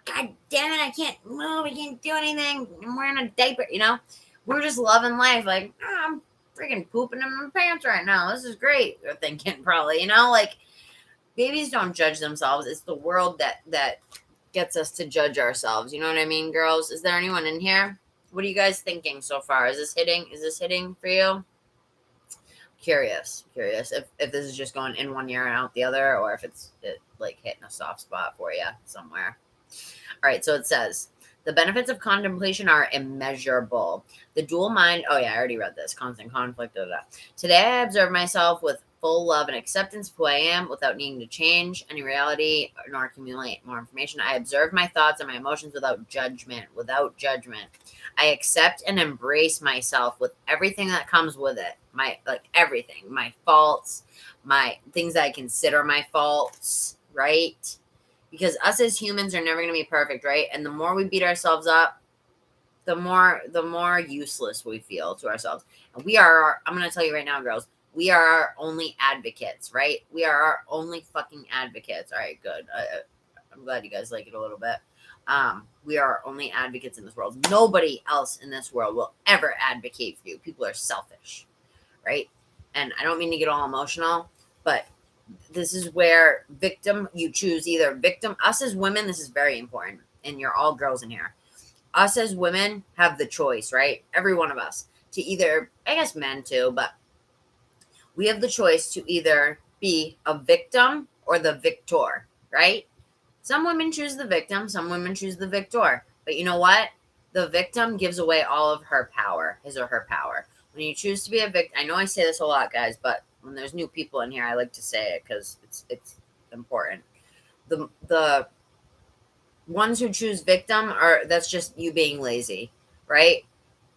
God damn it, I can't move. I can't do anything. I'm wearing a diaper, We're just loving life. Like, oh, I'm freaking pooping in my pants right now. This is great. They're thinking probably, like babies don't judge themselves. It's the world that gets us to judge ourselves. You know what I mean, girls? Is there anyone in here? What are you guys thinking so far? Is this hitting for you? Curious if this is just going in one ear and out the other, or if it's like hitting a soft spot for you somewhere. All right, so it says, the benefits of contemplation are immeasurable. The dual mind, oh yeah, I already read this, constant conflict, Today I observe myself with full love and acceptance of who I am without needing to change any reality nor accumulate more information. I observe my thoughts and my emotions without judgment. I accept and embrace myself with everything that comes with it. Everything, my faults, my things that I consider my faults, right? Because us as humans are never going to be perfect, right? And the more we beat ourselves up, the more useless we feel to ourselves. And I'm going to tell you right now, girls, we are our only advocates, right? We are our only fucking advocates. All right, good. I'm glad you guys like it a little bit. We are our only advocates in this world. Nobody else in this world will ever advocate for you. People are selfish, right? And I don't mean to get all emotional, but this is where you choose either victim. Us as women, this is very important. And you're all girls in here. Us as women have the choice, right? Every one of us to either, I guess men too, but we have the choice to either be a victim or the victor, right? Some women choose the victim, some women choose the victor. But you know what? The victim gives away all of her power, his or her power. When you choose to be a victim, I know I say this a lot, guys, but when there's new people in here, I like to say it because it's important. The ones who choose victim that's just you being lazy, right?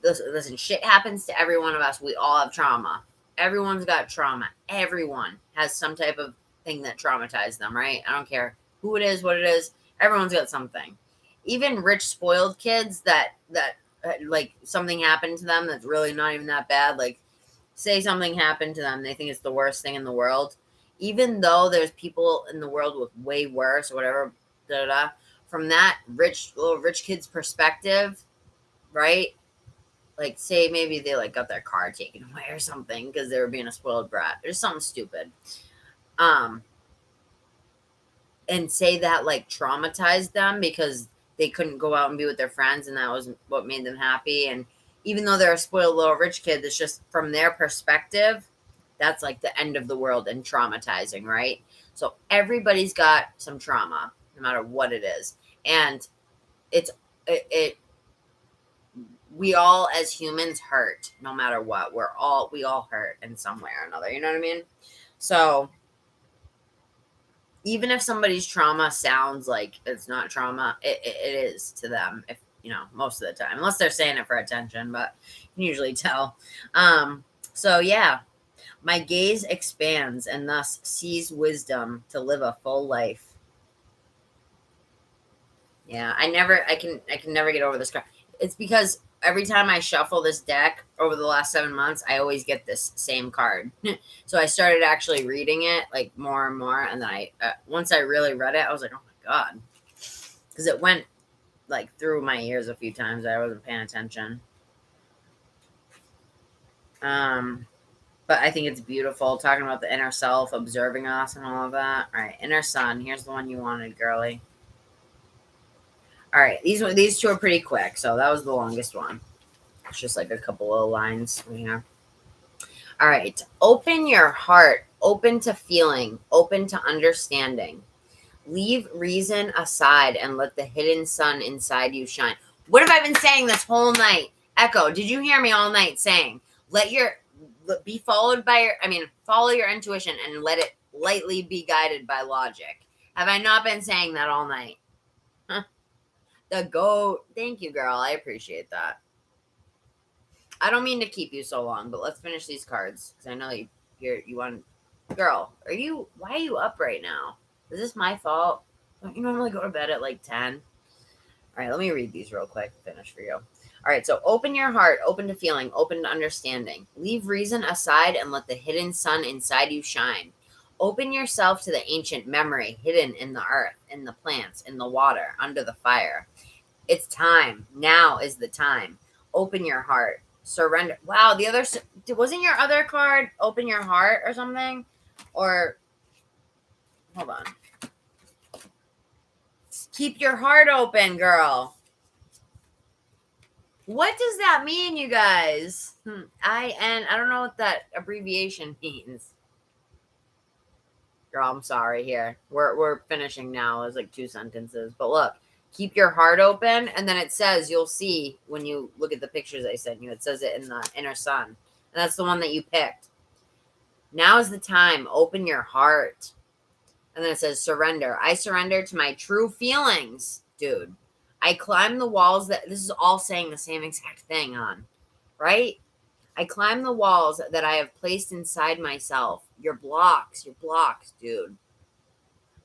Listen, shit happens to every one of us. We all have trauma. Everyone's got trauma. Everyone has some type of thing that traumatized them, right? I don't care who it is, what it is. Everyone's got something. Even rich, spoiled kids that like something happened to them that's really not even that bad. Like, say something happened to them, they think it's the worst thing in the world. Even though there's people in the world with way worse or whatever, from that little rich kid's perspective, right? Like, say maybe they like got their car taken away or something because they were being a spoiled brat. There's something stupid. And say that like traumatized them because they couldn't go out and be with their friends and that was what made them happy. And even though they're a spoiled little rich kid, it's just from their perspective, that's like the end of the world and traumatizing, right? So everybody's got some trauma, no matter what it is. And we all as humans hurt no matter what. We all hurt in some way or another. You know what I mean? So even if somebody's trauma sounds like it's not trauma, it is to them, if most of the time, unless they're saying it for attention, but you can usually tell. So yeah, my gaze expands and thus sees wisdom to live a full life. Yeah, I can never get over this card. It's because every time I shuffle this deck over the last 7 months, I always get this same card. So I started actually reading it like more and more. And then once I really read it, I was like, oh my God. Because it went like through my ears a few times. I wasn't paying attention. But I think it's beautiful talking about the inner self, observing us and all of that. All right, inner sun. Here's the one you wanted, girly. All right, these two are pretty quick, so that was the longest one. It's just like a couple of lines here. All right, open your heart, open to feeling, open to understanding. Leave reason aside and let the hidden sun inside you shine. What have I been saying this whole night? Echo, did you hear me all night saying, follow your intuition and let it lightly be guided by logic? Have I not been saying that all night? The goat. Thank you, girl. I appreciate that. I don't mean to keep you so long, but let's finish these cards because I know you want. Girl, why are you up right now? Is this my fault? Don't you normally go to bed at like 10? All right, let me read these real quick. Finish for you. All right, so open your heart, open to feeling, open to understanding. Leave reason aside and let the hidden sun inside you shine. Open yourself to the ancient memory hidden in the earth, in the plants, in the water, under the fire. It's time. Now is the time. Open your heart. Surrender. Wow, the other, wasn't your other card open your heart or something? Or, hold on. Keep your heart open, girl. What does that mean, you guys? I don't know what that abbreviation means. Girl, I'm sorry here. We're finishing now. It's like 2 sentences. But look, keep your heart open. And then it says, you'll see when you look at the pictures I sent you, it says it in the inner sun. And that's the one that you picked. Now is the time. Open your heart. And then it says surrender. I surrender to my true feelings, dude. I climb the walls that, this is all saying the same exact thing on, right? I climb the walls that I have placed inside myself. Your blocks, dude.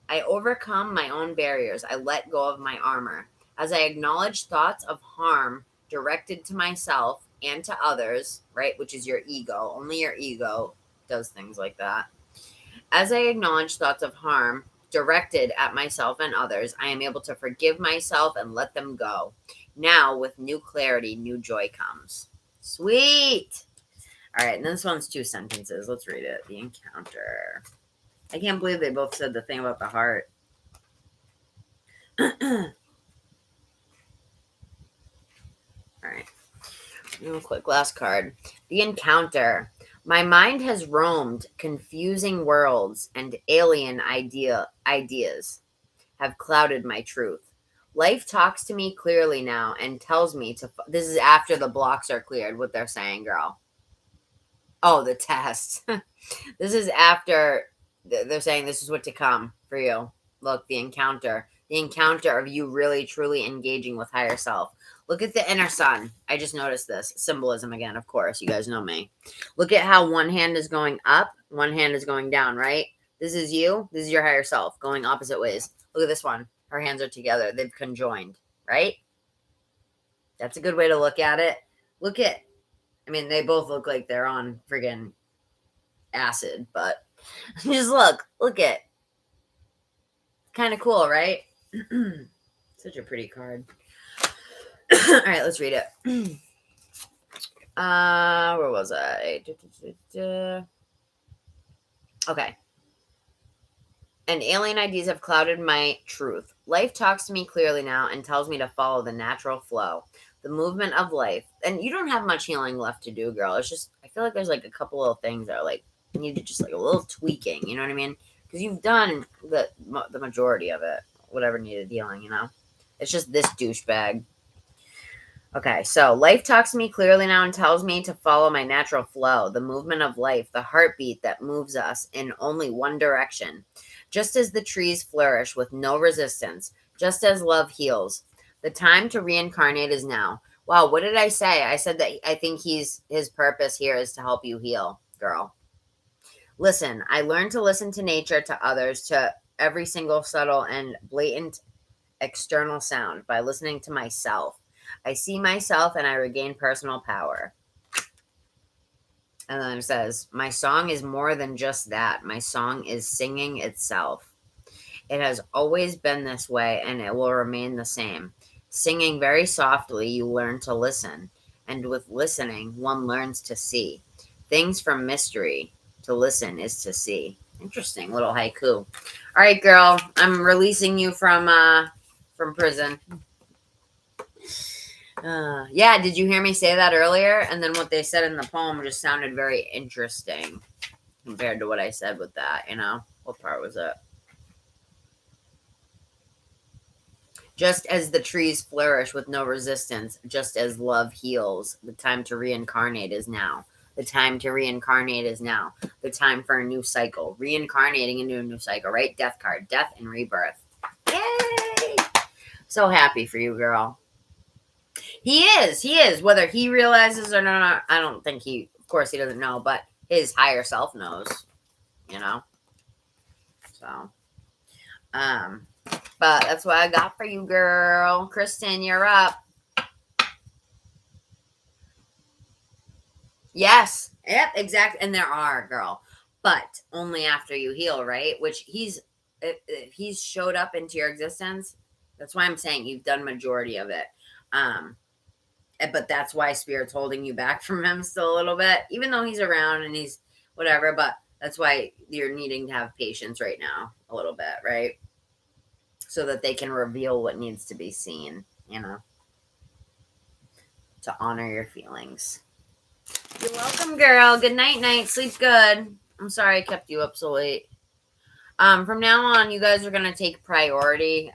I overcome my own barriers. I let go of my armor. As I acknowledge thoughts of harm directed to myself and to others, right? Which is your ego. Only your ego does things like that. As I acknowledge thoughts of harm directed at myself and others, I am able to forgive myself and let them go. Now, with new clarity, new joy comes. Sweet. All right, and this one's 2 sentences. Let's read it. The encounter. I can't believe they both said the thing about the heart. All right. Real quick, last card. The encounter. My mind has roamed confusing worlds, and alien ideas have clouded my truth. Life talks to me clearly now and tells me to... This is after the blocks are cleared, what they're saying, girl. Oh, the test. This is after they're saying this is what to come for you. Look, the encounter. The encounter of you really, truly engaging with higher self. Look at the inner sun. I just noticed this. Symbolism again, of course. You guys know me. Look at how one hand is going up, one hand is going down, right? This is you. This is your higher self going opposite ways. Look at this one. Her hands are together. They've conjoined, right? That's a good way to look at it. Look at, I mean, they both look like they're on friggin' acid, but just look at. Kind of cool, right? Such a pretty card. All right, let's read it. Where was I? Okay. And alien ideas have clouded my truth. Life talks to me clearly now and tells me to follow the natural flow, the movement of life. And you don't have much healing left to do, girl. It's just, I feel like there's like a couple little things that are like, need to just like a little tweaking, you know what I mean? Because you've done the majority of it, whatever needed healing, you know? It's just this douchebag. Okay, so life talks to me clearly now and tells me to follow my natural flow, the movement of life, the heartbeat that moves us in only one direction. Just as the trees flourish with no resistance, just as love heals. The time to reincarnate is now. Wow, what did I say? I said that I think his purpose here is to help you heal, girl. Listen, I learned to listen to nature, to others, to every single subtle and blatant external sound by listening to myself. I see myself and I regain personal power. And then it says, my song is more than just that. My song is singing itself. It has always been this way and it will remain the same. Singing very softly, you learn to listen. And with listening, one learns to see. Things from mystery. To listen is to see. Interesting little haiku. All right, girl. I'm releasing you from prison. Yeah, did you hear me say that earlier? And then what they said in the poem just sounded very interesting compared to what I said with that, you know? What part was it? Just as the trees flourish with no resistance, just as love heals, the time to reincarnate is now. The time to reincarnate is now. The time for a new cycle. Reincarnating into a new cycle, right? Death card. Death and rebirth. Yay! So happy for you, girl. He is. Whether he realizes or not, I don't think of course he doesn't know, but his higher self knows, you know? So, but that's what I got for you, girl. Kristen, you're up. Yes. Yep, exactly. And there are, girl. But only after you heal, right? Which if he's showed up into your existence, that's why I'm saying you've done majority of it. But that's why Spirit's holding you back from him still a little bit, even though he's around and he's whatever. But that's why you're needing to have patience right now a little bit, right? So that they can reveal what needs to be seen, to honor your feelings. You're welcome, girl. Good night. Sleep good. I'm sorry I kept you up so late. From now on, you guys are going to take priority.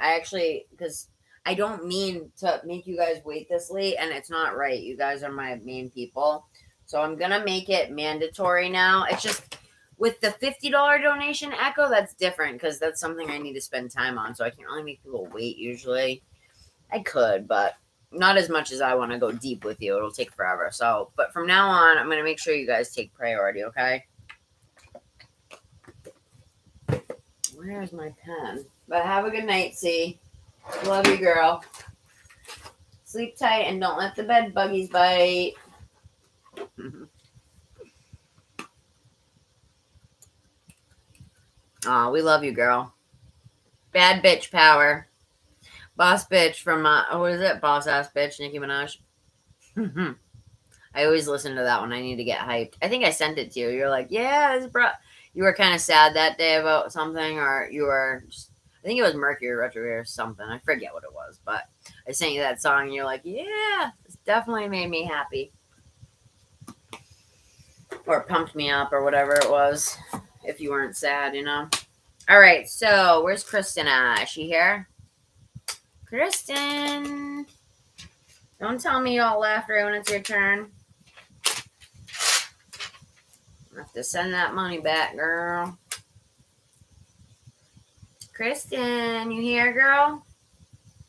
Because I don't mean to make you guys wait this late, and it's not right. You guys are my main people. So I'm going to make it mandatory now. It's just with the $50 donation, Echo, that's different because that's something I need to spend time on. So I can't really make people wait usually. I could, but not as much as I want to go deep with you. It'll take forever. So, but from now on, I'm going to make sure you guys take priority, okay? Where's my pen? But have a good night, C. Love you, girl. Sleep tight and don't let the bed buggies bite. Aw, we love you, girl. Bad bitch power. Boss bitch from, what is it? Boss ass bitch, Nicki Minaj. I always listen to that one. I need to get hyped. I think I sent it to you. You're like, yeah, this you were kind of sad that day about something, or you were just, I think it was Mercury retrograde or something. I forget what it was, but I sent you that song and you're like, yeah, it's definitely made me happy. Or pumped me up or whatever it was. If you weren't sad, All right, so where's Kristen at? Is she here? Kristen. Don't tell me you all laugh right when it's your turn. I have to send that money back, girl. Kristen, you here, girl?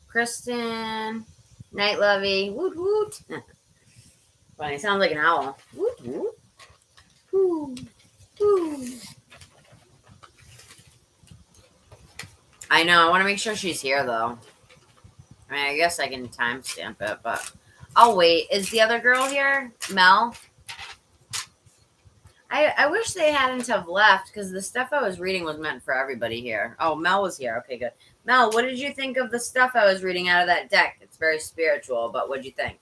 Kristen. Night, lovey. Woot, woot. Funny, sounds like an owl. Woot, woot. Woo, woo. I know. I want to make sure she's here, though. I mean, I guess I can timestamp it, but I'll wait. Is the other girl here? Mel? I wish they hadn't have left because the stuff I was reading was meant for everybody here. Oh, Mel was here. Okay, good. Mel, what did you think of the stuff I was reading out of that deck? It's very spiritual, but what did you think?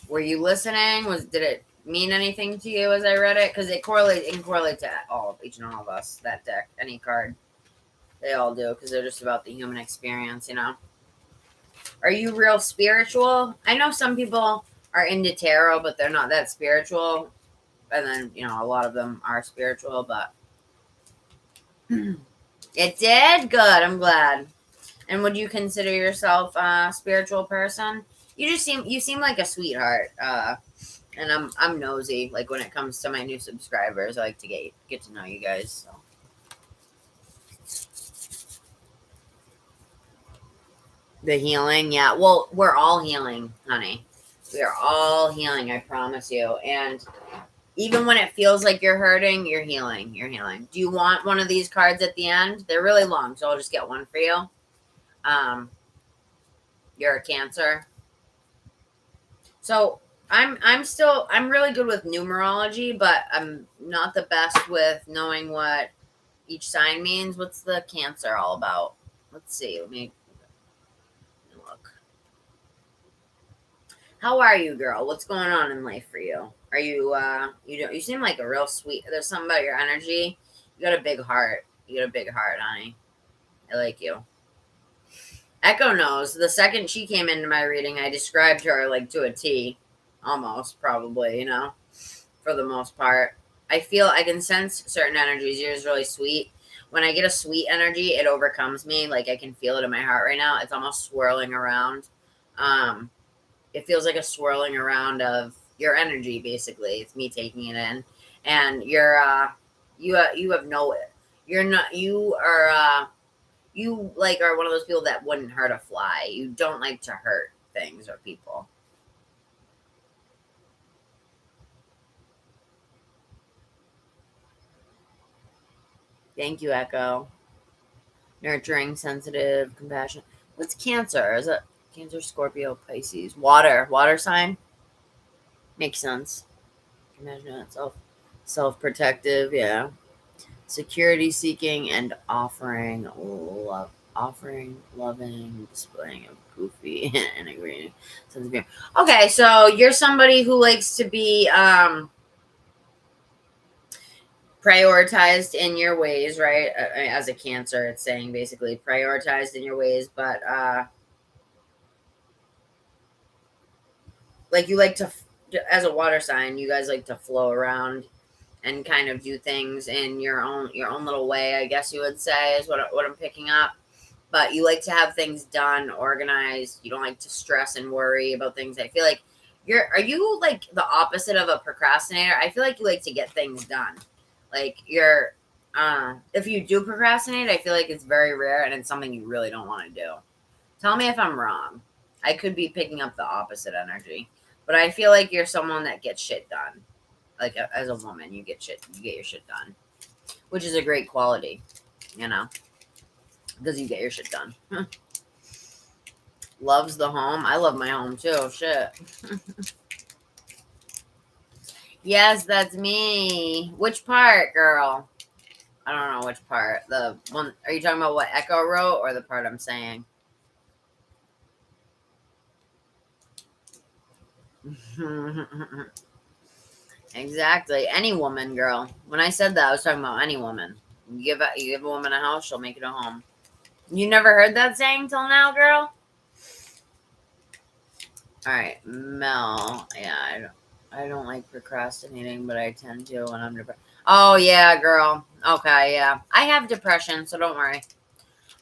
Were you listening? Did it mean anything to you as I read it? Because it can correlate to each and all of us, that deck, any card. They all do because they're just about the human experience, Are you real spiritual? I know some people are into tarot, but they're not that spiritual. And then, a lot of them are spiritual, but it did? Good. I'm glad. And would you consider yourself a spiritual person? You seem like a sweetheart. And I'm nosy. Like when it comes to my new subscribers, I like to get to know you guys. So. The healing, yeah. Well, we're all healing, honey. We are all healing, I promise you. And even when it feels like you're hurting, you're healing. You're healing. Do you want one of these cards at the end? They're really long, so I'll just get one for you. You're a Cancer. So I'm really good with numerology, but I'm not the best with knowing what each sign means. What's the Cancer all about? Let's see. Let me look. How are you, girl? What's going on in life for you? Are you you seem like a real sweet. There's something about your energy. You got a big heart. You got a big heart, honey. I like you. Echo knows. The second she came into my reading, I described her like to a T. Almost, probably, for the most part. I can sense certain energies. Yours really sweet. When I get a sweet energy, it overcomes me. Like I can feel it in my heart right now. It's almost swirling around. It feels like a swirling around of your energy, basically. It's me taking it in. And you are one of those people that wouldn't hurt a fly. You don't like to hurt things or people. Thank you, Echo. Nurturing, sensitive, compassionate. What's Cancer? Is it Cancer, Scorpio, Pisces? Water sign? Makes sense. Imagine itself. Self-protective, yeah. Security seeking and offering love. offering, loving, displaying of goofy and agreeing sense of humor. Okay, so you're somebody who likes to be prioritized in your ways, right? As a Cancer, it's saying basically prioritized in your ways, but like you like to, as a water sign, you guys like to flow around and kind of do things in your own little way, I guess you would say, is what I'm picking up. But you like to have things done, organized. You don't like to stress and worry about things. I feel like are you like the opposite of a procrastinator? I feel like you like to get things done. Like if you do procrastinate, I feel like it's very rare and it's something you really don't want to do. Tell me if I'm wrong. I could be picking up the opposite energy, but I feel like you're someone that gets shit done. Like as a woman, you get your shit done, which is a great quality, because you get your shit done. Loves the home. I love my home too. Shit. Yes, that's me. Which part, girl? I don't know which part. The one. Are you talking about what Echo wrote or the part I'm saying? Exactly. Any woman, girl. When I said that, I was talking about any woman. You give a woman a house, she'll make it a home. You never heard that saying till now, girl? All right, Mel. Yeah, I don't like procrastinating, but I tend to when I'm depressed. Oh yeah, girl. Okay, yeah. I have depression, so don't worry.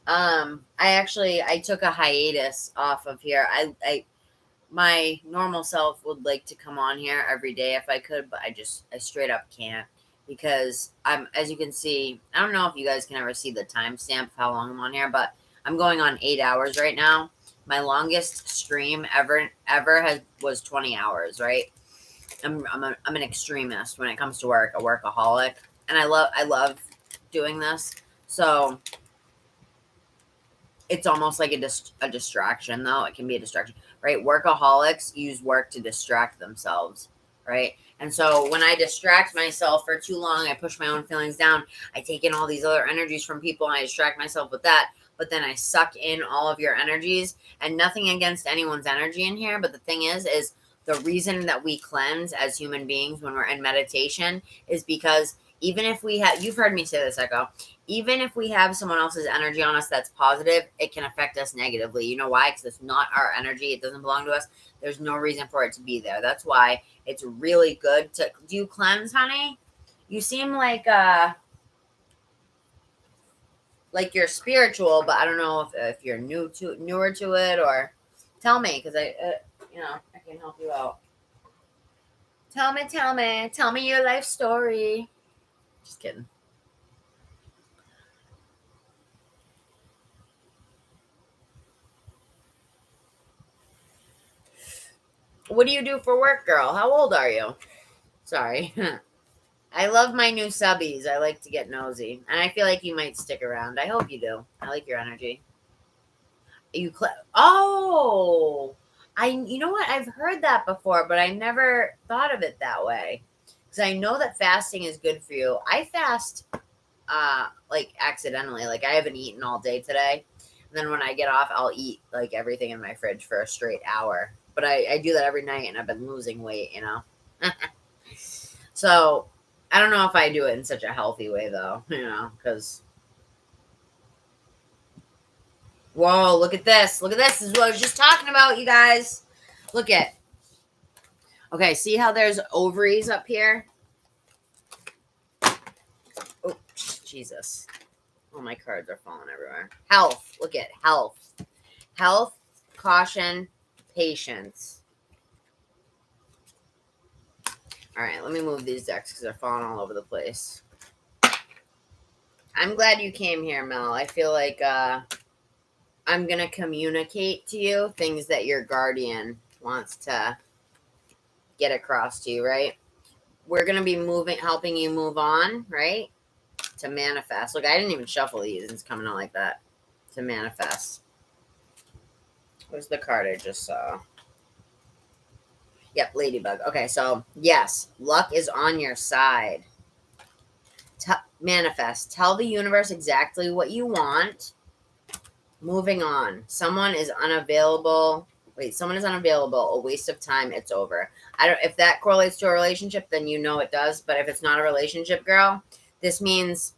I took a hiatus off of here. My normal self would like to come on here every day if I could, but I straight up can't, because as you can see, I don't know if you guys can ever see the timestamp of how long I'm on here, but I'm going on 8 hours right now. My longest stream ever was 20 hours, right? I'm an extremist when it comes to work, a workaholic, and I love doing this. So it's almost like a distraction, though. It can be a distraction, right? Workaholics use work to distract themselves, right? And so when I distract myself for too long, I push my own feelings down. I take in all these other energies from people, and I distract myself with that. But then I suck in all of your energies, and nothing against anyone's energy in here. But the thing is the reason that we cleanse as human beings when we're in meditation is because even if we have, you've heard me say this, Echo, even if we have someone else's energy on us that's positive, it can affect us negatively. You know why? Because it's not our energy. It doesn't belong to us. There's no reason for it to be there. That's why it's really good to, do you cleanse, honey? You seem like you're spiritual, but I don't know if you're newer to it, or tell me, because I can help you out. Tell me your life story. Just kidding. What do you do for work, girl? How old are you? Sorry. I love my new subbies. I like to get nosy. And I feel like you might stick around. I hope you do. I like your energy. You you know what? I've heard that before, but I never thought of it that way. Because I know that fasting is good for you. I fast like accidentally. Like I haven't eaten all day today. And then when I get off, I'll eat like everything in my fridge for a straight hour. But I do that every night, and I've been losing weight, So I don't know if I do it in such a healthy way, though, because. Whoa, look at this. Look at this. This is what I was just talking about, you guys. Look at. Okay, see how there's ovaries up here? Oh, Jesus. Oh, my cards are falling everywhere. Health. Look at health. Health, caution, patience. All right, let me move these decks because they're falling all over the place. I'm glad you came here, Mel. I feel like I'm going to communicate to you things that your guardian wants to get across to you, right? We're going to be helping you move on, right? To manifest. Look, I didn't even shuffle these. It's coming out like that. To manifest. Where's the card I just saw? Yep, Ladybug. Okay, so yes, luck is on your side. Manifest. Tell the universe exactly what you want. Moving on. Someone is unavailable. Wait, someone is unavailable. A waste of time. It's over. I don't. If that correlates to a relationship, then you know it does. But if it's not a relationship, girl, this means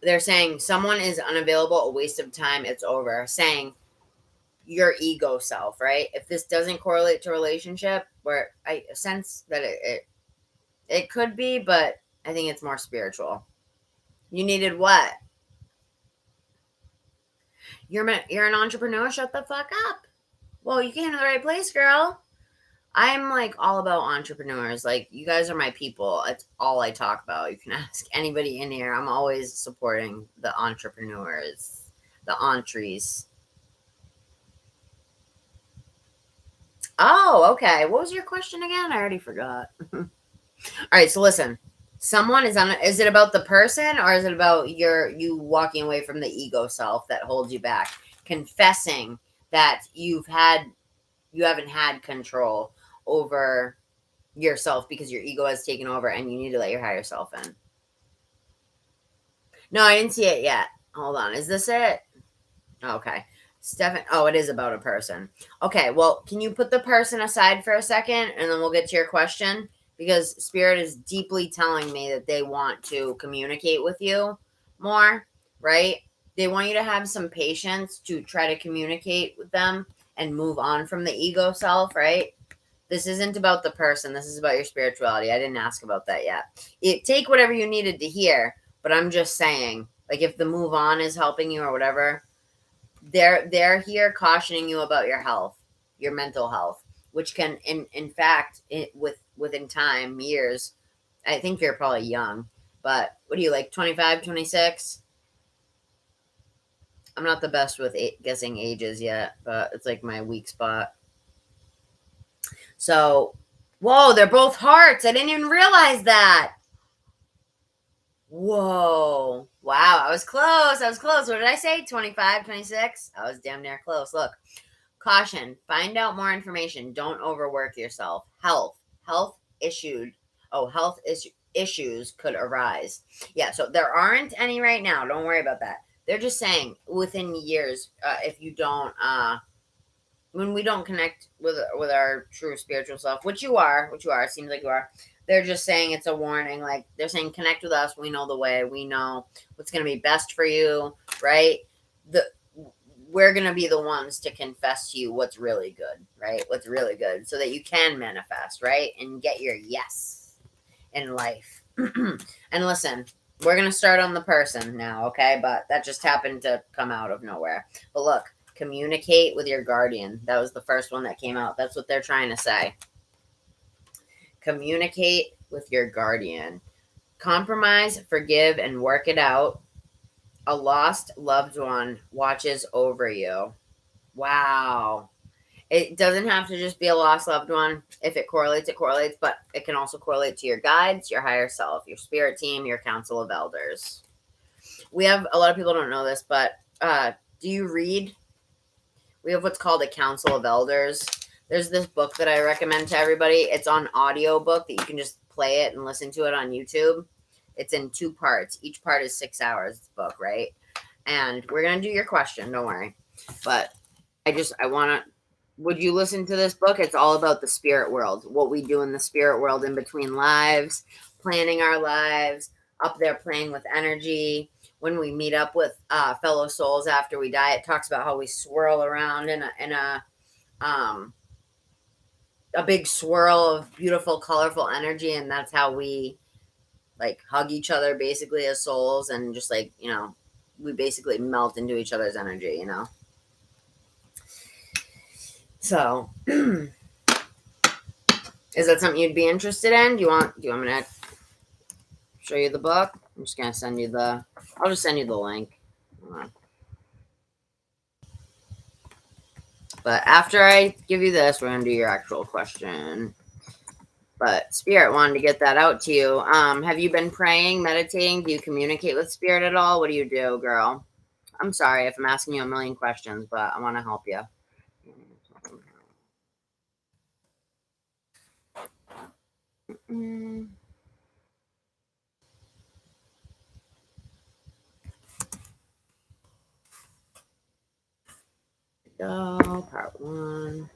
they're saying someone is unavailable. A waste of time. It's over. Saying your ego self, right? If this doesn't correlate to a relationship, where I sense that it could be, but I think it's more spiritual. You needed what? You're an entrepreneur. Shut the fuck up. Well, you came to the right place, girl. I'm like all about entrepreneurs. Like, you guys are my people. It's all I talk about. You can ask anybody in here. I'm always supporting the entrepreneurs, the entrees. Oh, okay. What was your question again? I already forgot. All right, so listen. Someone is it about the person, or is it about you walking away from the ego self that holds you back? Confessing that you haven't had control over yourself because your ego has taken over and you need to let your higher self in. No, I didn't see it yet. Hold on. Is this it? Okay. Stefan. Oh, it is about a person. Okay. Well, can you put the person aside for a second and then we'll get to your question? Because Spirit is deeply telling me that they want to communicate with you more, right? They want you to have some patience to try to communicate with them and move on from the ego self, right? This isn't about the person. This is about your spirituality. I didn't ask about that yet. Take whatever you needed to hear, but I'm just saying, like, if the move on is helping you or whatever, they're here cautioning you about your health, your mental health, which can, in fact, within time, years, I think you're probably young, but what are you, like 25, 26? I'm not the best with guessing ages yet, but it's like my weak spot. So, whoa, they're both hearts. I didn't even realize that. Whoa. Wow, I was close. What did I say? 25, 26? I was damn near close. Look. Caution. Find out more information. Don't overwork yourself. Health issues could arise. Yeah, so there aren't any right now. Don't worry about that. They're just saying within years, if you don't when we don't connect with our true spiritual self, which you are, it seems like you are, they're just saying it's a warning. Like, they're saying, connect with us. We know the way. We know what's going to be best for you, right? We're going to be the ones to confess to you what's really good, right? What's really good, so that you can manifest, right? And get your yes in life. And listen, we're going to start on the person now, okay? But that just happened to come out of nowhere. But look, communicate with your guardian. That was the first one that came out. That's what they're trying to say. Communicate with your guardian. Compromise, forgive, and work it out. A lost loved one watches over you. Wow. It doesn't have to just be a lost loved one. If it correlates, it correlates, but it can also correlate to your guides, your higher self, your spirit team, your council of elders. We have, a lot of people don't know this, but do you read? We have what's called a council of elders. There's this book that I recommend to everybody. It's on audio book that you can just play it and listen to it on YouTube. It's in 2 parts. Each part is 6 hours. It's a book, right? And we're going to do your question. Don't worry. But I want to, would you listen to this book? It's all about the spirit world, what we do in the spirit world in between lives, planning our lives, up there playing with energy. When we meet up with fellow souls after we die, it talks about how we swirl around in a big swirl of beautiful, colorful energy. And that's how we like hug each other basically as souls, and just like, we basically melt into each other's energy, So, is that something you'd be interested in? Do you want me to show you the book? I'm just going to send you I'll just send you the link. But after I give you this, we're going to do your actual question. But Spirit wanted to get that out to you. Have you been praying, meditating? Do you communicate with Spirit at all? What do you do, girl? I'm sorry if I'm asking you a million questions, but I want to help you. Go, part 1.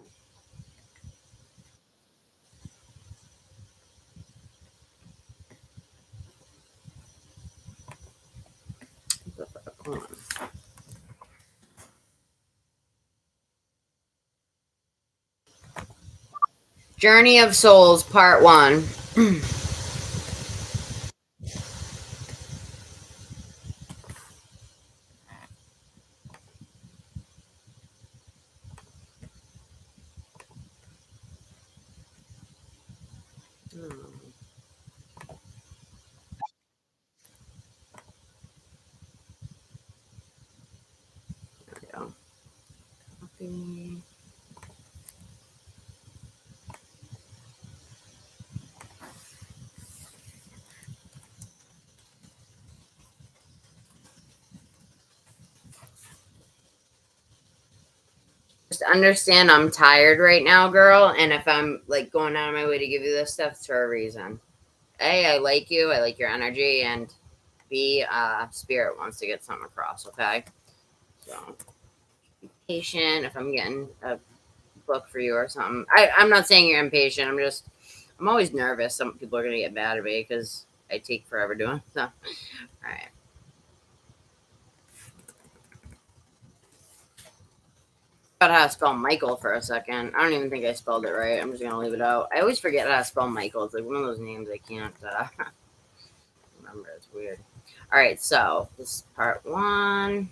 Journey of Souls, part 1. Just understand I'm tired right now, girl, and if I'm like going out of my way to give you this stuff, it's for a reason. A, I like you, I like your energy, and B, spirit wants to get something across, okay? So be patient if I'm getting a book for you or something. I'm not saying you're impatient, I'm always nervous. Some people are gonna get mad at me because I take forever doing so. All right. About how to spell Michael for a second. I don't even think I spelled it right. I'm just gonna leave it out. I always forget how to spell Michael. It's like one of those names I can't remember. It's weird. All right, so this is part 1.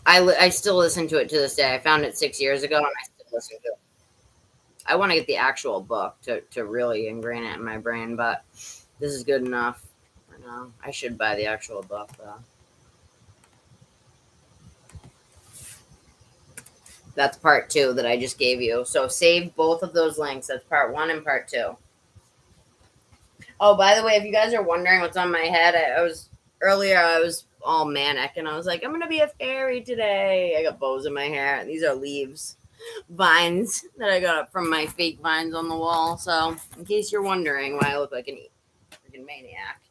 I still listen to it to this day. I found it 6 years ago, and I still listen to it. I want to get the actual book to really ingrain it in my brain, but this is good enough. I know I should buy the actual book though. That's part 2 that I just gave you. So save both of those links. That's part 1 and part 2. Oh, by the way, if you guys are wondering what's on my head, I was all manic, and I was like, I'm gonna be a fairy today. I got bows in my hair, and these are leaves, vines that I got from my fake vines on the wall. So, in case you're wondering why I look like an freaking maniac,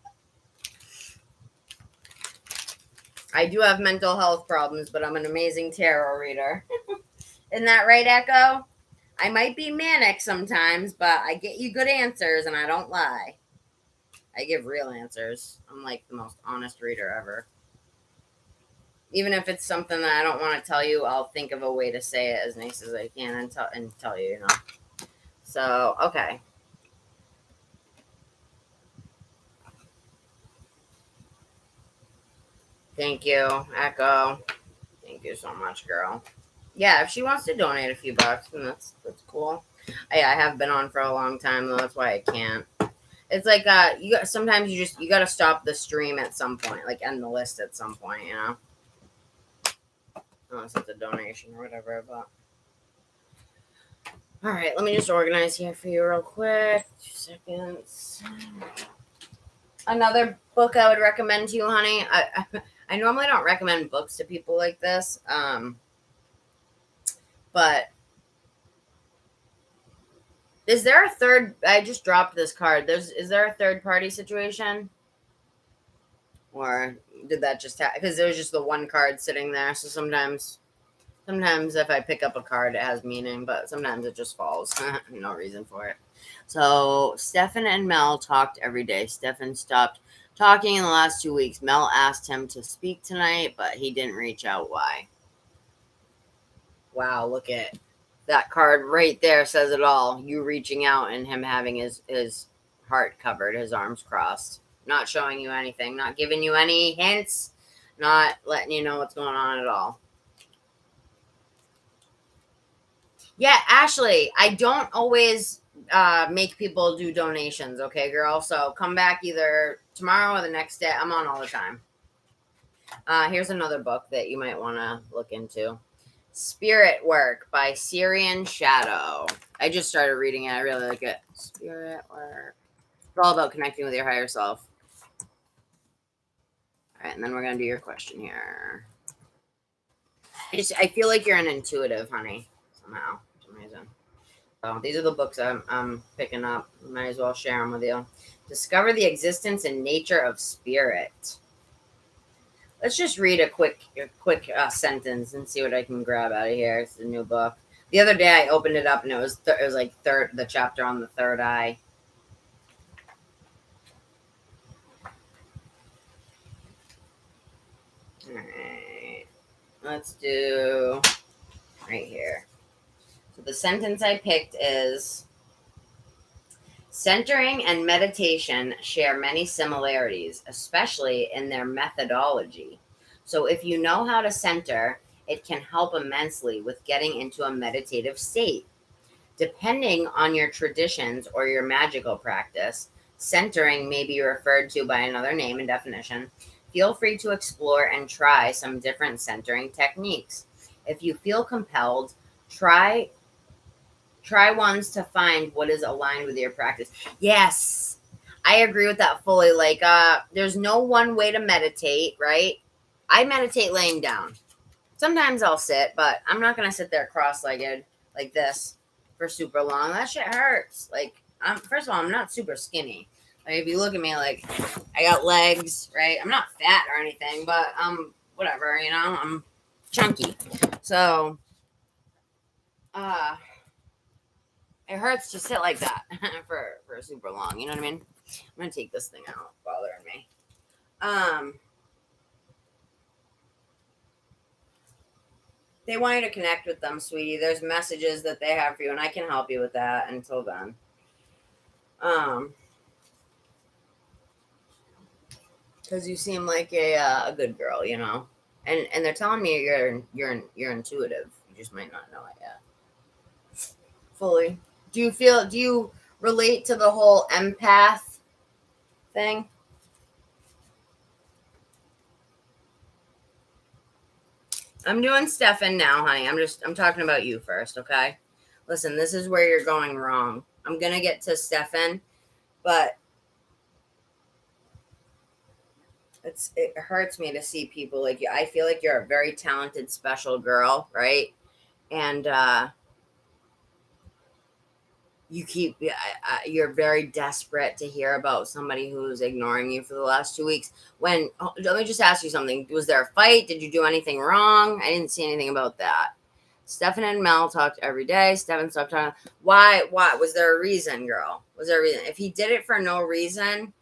I do have mental health problems, but I'm an amazing tarot reader. Isn't that right, Echo? I might be manic sometimes, but I get you good answers, and I don't lie. I give real answers. I'm like the most honest reader ever. Even if it's something that I don't want to tell you, I'll think of a way to say it as nice as I can and tell you, So, okay. Thank you, Echo. Thank you so much, girl. Yeah, if she wants to donate a few bucks, then that's cool. I have been on for a long time though. That's why I can't. It's like sometimes you got to stop the stream at some point, like end the list at some point, Unless it's a donation or whatever, but. All right, let me just organize here for you real quick. 2 seconds. Another book I would recommend to you, honey. I normally don't recommend books to people like this, but is there a third? I just dropped this card. Is there a third party situation, or did that just happen? Because there was just the one card sitting there. So sometimes if I pick up a card, it has meaning, but sometimes it just falls. No reason for it. So Stefan and Mel talked every day. Stefan stopped talking in the last 2 weeks. Mel asked him to speak tonight, but he didn't reach out. Why? Wow, look at that card right there. Says it all. You reaching out and him having his heart covered, his arms crossed, not showing you anything, not giving you any hints, not letting you know what's going on at all. Yeah, Ashley, I don't always make people do donations, okay, girl? So come back either tomorrow or the next day. I'm on all the time. Here's another book that you might want to look into. Spirit Work by Syrian Shadow. I just started reading it. I really like it. Spirit Work. It's all about connecting with your higher self. All right, and then we're going to do your question here. I feel like you're an intuitive, honey, somehow, for some reason. So these are the books I'm picking up. Might as well share them with you. Discover the existence and nature of spirit. Let's just read a quick sentence and see what I can grab out of here. It's a new book. The other day I opened it up and it was like the chapter on the third eye. All right, let's do right here. So the sentence I picked is: centering and meditation share many similarities, especially in their methodology. So if you know how to center, it can help immensely with getting into a meditative state. Depending on your traditions or your magical practice, centering may be referred to by another name and definition. Feel free to explore and try some different centering techniques. If you feel compelled, try ones to find what is aligned with your practice. Yes, I agree with that fully. Like, there's no one way to meditate, right? I meditate laying down. Sometimes I'll sit, but I'm not going to sit there cross-legged like this for super long. That shit hurts. Like, first of all, I'm not super skinny. Like, if you look at me, like, I got legs, right? I'm not fat or anything, but whatever, you know, I'm chunky. So, it hurts to sit like that for super long. You know what I mean? I'm going to take this thing out. It's bothering me. They want you to connect with them, sweetie. There's messages that they have for you, and I can help you with that until then. Because you seem like a good girl, you know, and they're telling me you're intuitive. You just might not know it yet fully. Do you relate to the whole empath thing? I'm doing Stefan now, honey. I'm talking about you first, okay? Listen, this is where you're going wrong. I'm gonna get to Stefan, but it hurts me to see people like you. I feel like you're a very talented, special girl, right? And you're very desperate to hear about somebody who's ignoring you for the last 2 weeks. Let me just ask you something. Was there a fight? Did you do anything wrong? I didn't see anything about that. Stefan and Mel talked every day. Stefan stopped talking. Why? Was there a reason, girl? Was there a reason? If he did it for no reason,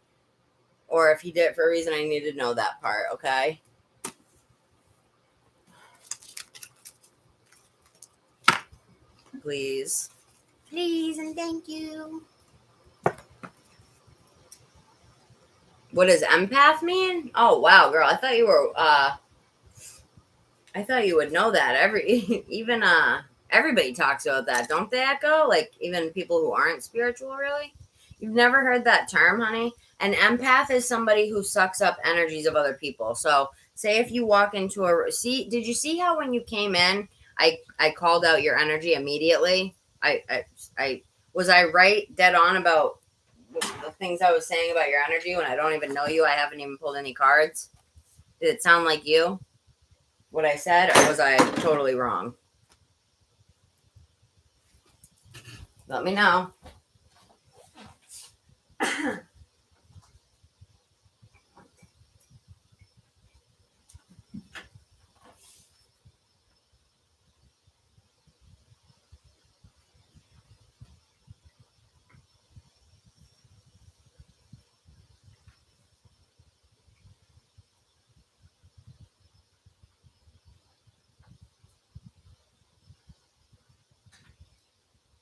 or if he did it for a reason, I need to know that part, okay? Please. Please and thank you. What does empath mean? Oh, wow, girl. I thought you were, I thought you would know that. Even everybody talks about that, don't they, Echo? Like, even people who aren't spiritual, really? You've never heard that term, honey? An empath is somebody who sucks up energies of other people. So, say if you walk into did you see how when you came in, I called out your energy immediately? Was I right dead on about the things I was saying about your energy when I don't even know you? I haven't even pulled any cards. Did it sound like you, what I said, or was I totally wrong? Let me know.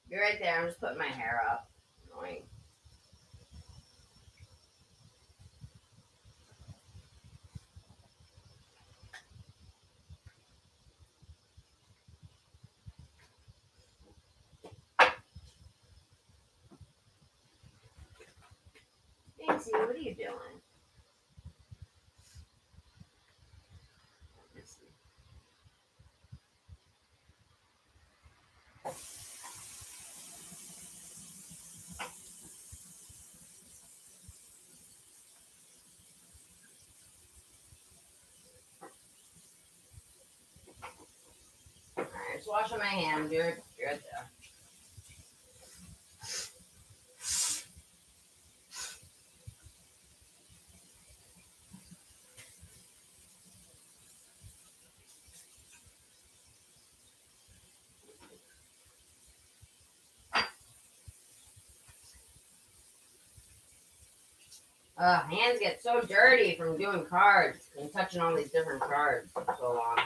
You're right there. I'm just putting my hair up. Annoying. Nancy, what are you doing? just washing my hands. You're right there. Hands get so dirty from doing cards and touching all these different cards for so long.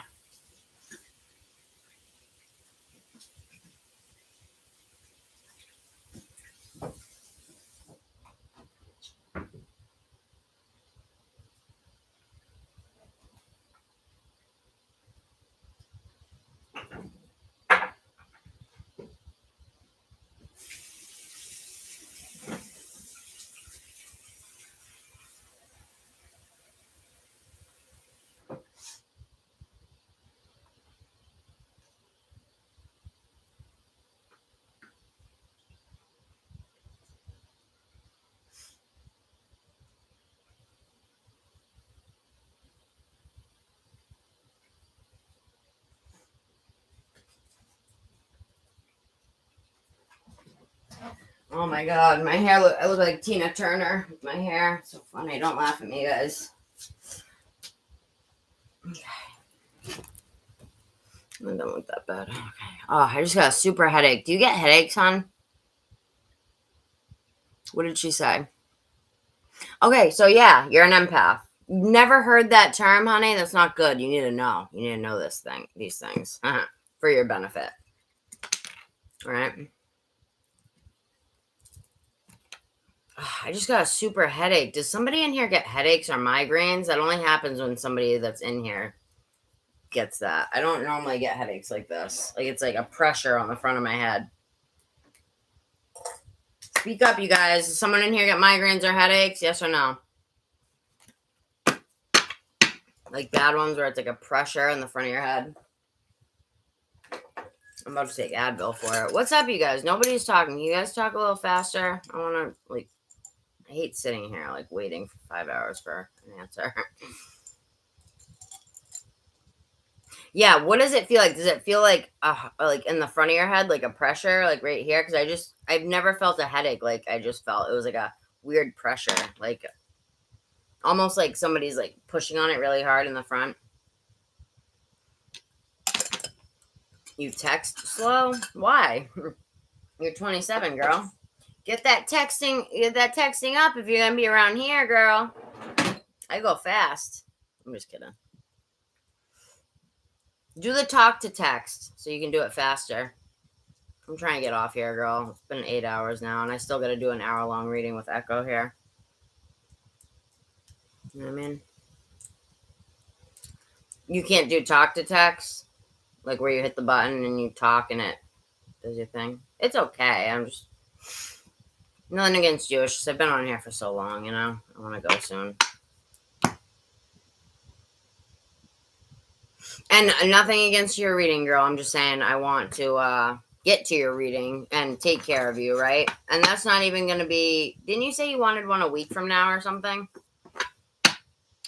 Oh my god, my hair I look like Tina Turner with my hair. It's so funny. Don't laugh at me, guys. Okay. I don't look that bad. Okay. Oh, I just got a super headache. Do you get headaches, hon? What did she say? Okay, so yeah, you're an empath. Never heard that term, honey. That's not good. You need to know. You need to know these things for your benefit. All right. I just got a super headache. Does somebody in here get headaches or migraines? That only happens when somebody that's in here gets that. I don't normally get headaches like this. Like it's like a pressure on the front of my head. Speak up, you guys. Does someone in here get migraines or headaches? Yes or no? Like bad ones where it's like a pressure in the front of your head. I'm about to take Advil for it. What's up, you guys? Nobody's talking. Can you guys talk a little faster? I want to, like, I hate sitting here, like, waiting for 5 hours for an answer. Yeah, what does it feel like? Does it feel like in the front of your head, like a pressure, like right here? Because I've never felt a headache like I just felt. It was like a weird pressure, like almost like somebody's like pushing on it really hard in the front. You text slow? Why? You're 27, girl. Get that texting up if you're gonna be around here, girl. I go fast. I'm just kidding. Do the talk to text so you can do it faster. I'm trying to get off here, girl. It's been 8 hours now, and I still got to do an hour-long reading with Echo here. You know what I mean? You can't do talk to text, like where you hit the button and you talk and it does your thing. It's okay. I'm just nothing against you. It's just I've been on here for so long, you know. I want to go soon. And nothing against your reading, girl. I'm just saying I want to get to your reading and take care of you, right? And that's not even going to be... Didn't you say you wanted one a week from now or something?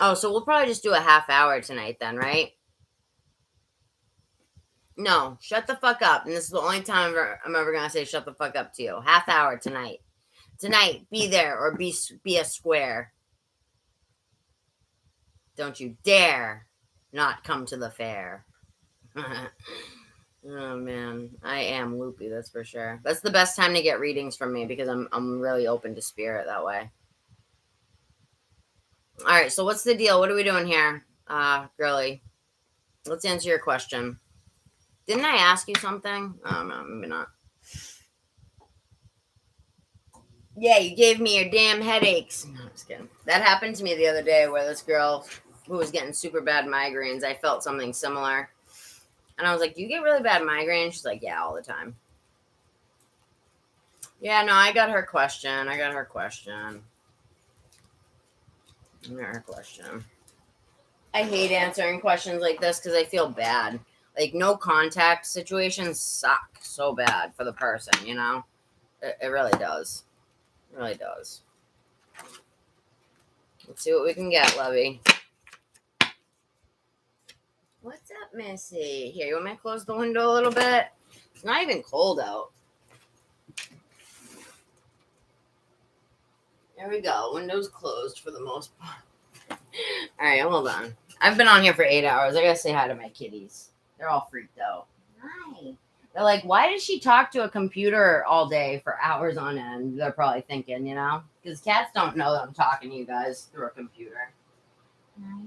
Oh, so we'll probably just do a half hour tonight then, right? No, shut the fuck up. And this is the only time I'm ever going to say shut the fuck up to you. Half hour tonight. Tonight, be there or be a square. Don't you dare not come to the fair. Oh man, I am loopy, that's for sure. That's the best time to get readings from me because I'm really open to spirit that way. All right, so what's the deal? What are we doing here, girly? Let's answer your question. Didn't I ask you something? Oh no, maybe not. Yeah, you gave me your damn headaches. No, I'm just kidding. That happened to me the other day where this girl who was getting super bad migraines, I felt something similar. And I was like, do you get really bad migraines? She's like, yeah, all the time. Yeah, no, I got her question. I got her question. I hate answering questions like this because I feel bad. Like, no contact situations suck so bad for the person, you know? It really does. It really does. Let's see what we can get, Levy. What's up, Missy? Here, you want me to close the window a little bit? It's not even cold out. There we go. Window's closed for the most part. All right, hold on. I've been on here for 8 hours. I gotta say hi to my kitties. They're all freaked out. Hi. They're like, why does she talk to a computer all day for hours on end? They're probably thinking, because cats don't know that I'm talking to you guys through a computer. Hi.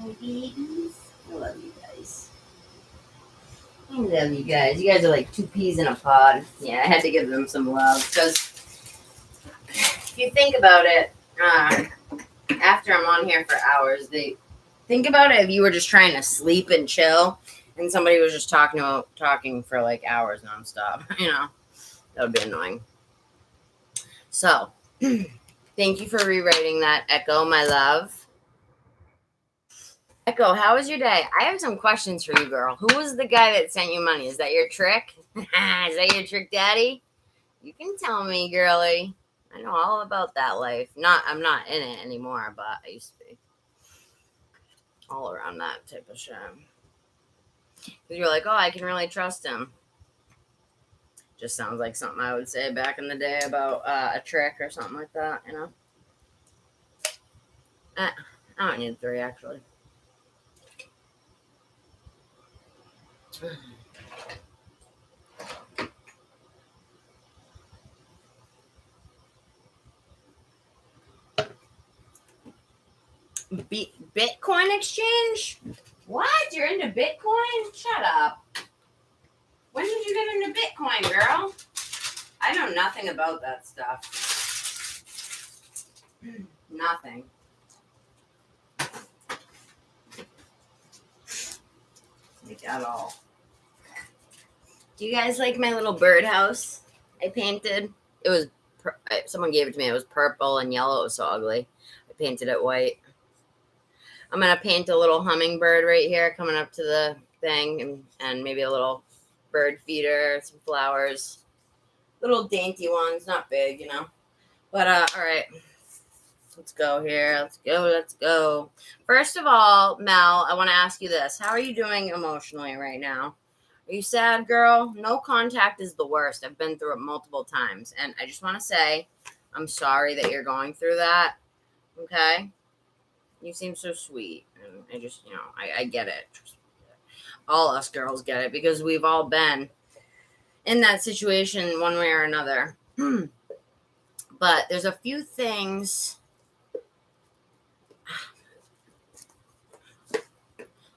My babies. I love you guys. I love you guys. You guys are like 2 peas in a pod. Yeah, I had to give them some love because if you think about it, after I'm on here for hours, think about it if you were just trying to sleep and chill and somebody was just talking for like hours nonstop. That would be annoying. So, thank you for rewriting that, Echo, my love. Echo, how was your day? I have some questions for you, girl. Who was the guy that sent you money? Is that your trick? Is that your trick, daddy? You can tell me, girly. I know all about that life. I'm not in it anymore, but I used to be all around that type of shit. Because you're like, oh, I can really trust him. Just sounds like something I would say back in the day about a trick or something like that, I don't need 3, actually. Bitcoin exchange? What? You're into Bitcoin? Shut up. When did you get into Bitcoin, girl? I know nothing about that stuff. Nothing. Like at all. Do you guys like my little birdhouse I painted? It was, someone gave it to me. It was purple and yellow. It was so ugly. I painted it white. I'm going to paint a little hummingbird right here coming up to the thing and maybe a little bird feeder, some flowers. Little dainty ones, not big, But, all right. Let's go here. Let's go. First of all, Mel, I want to ask you this. How are you doing emotionally right now? Are you sad, girl? No contact is the worst. I've been through it multiple times. And I just want to say, I'm sorry that you're going through that. Okay? You seem so sweet. And I just, I get it. All us girls get it because we've all been in that situation one way or another. But there's a few things.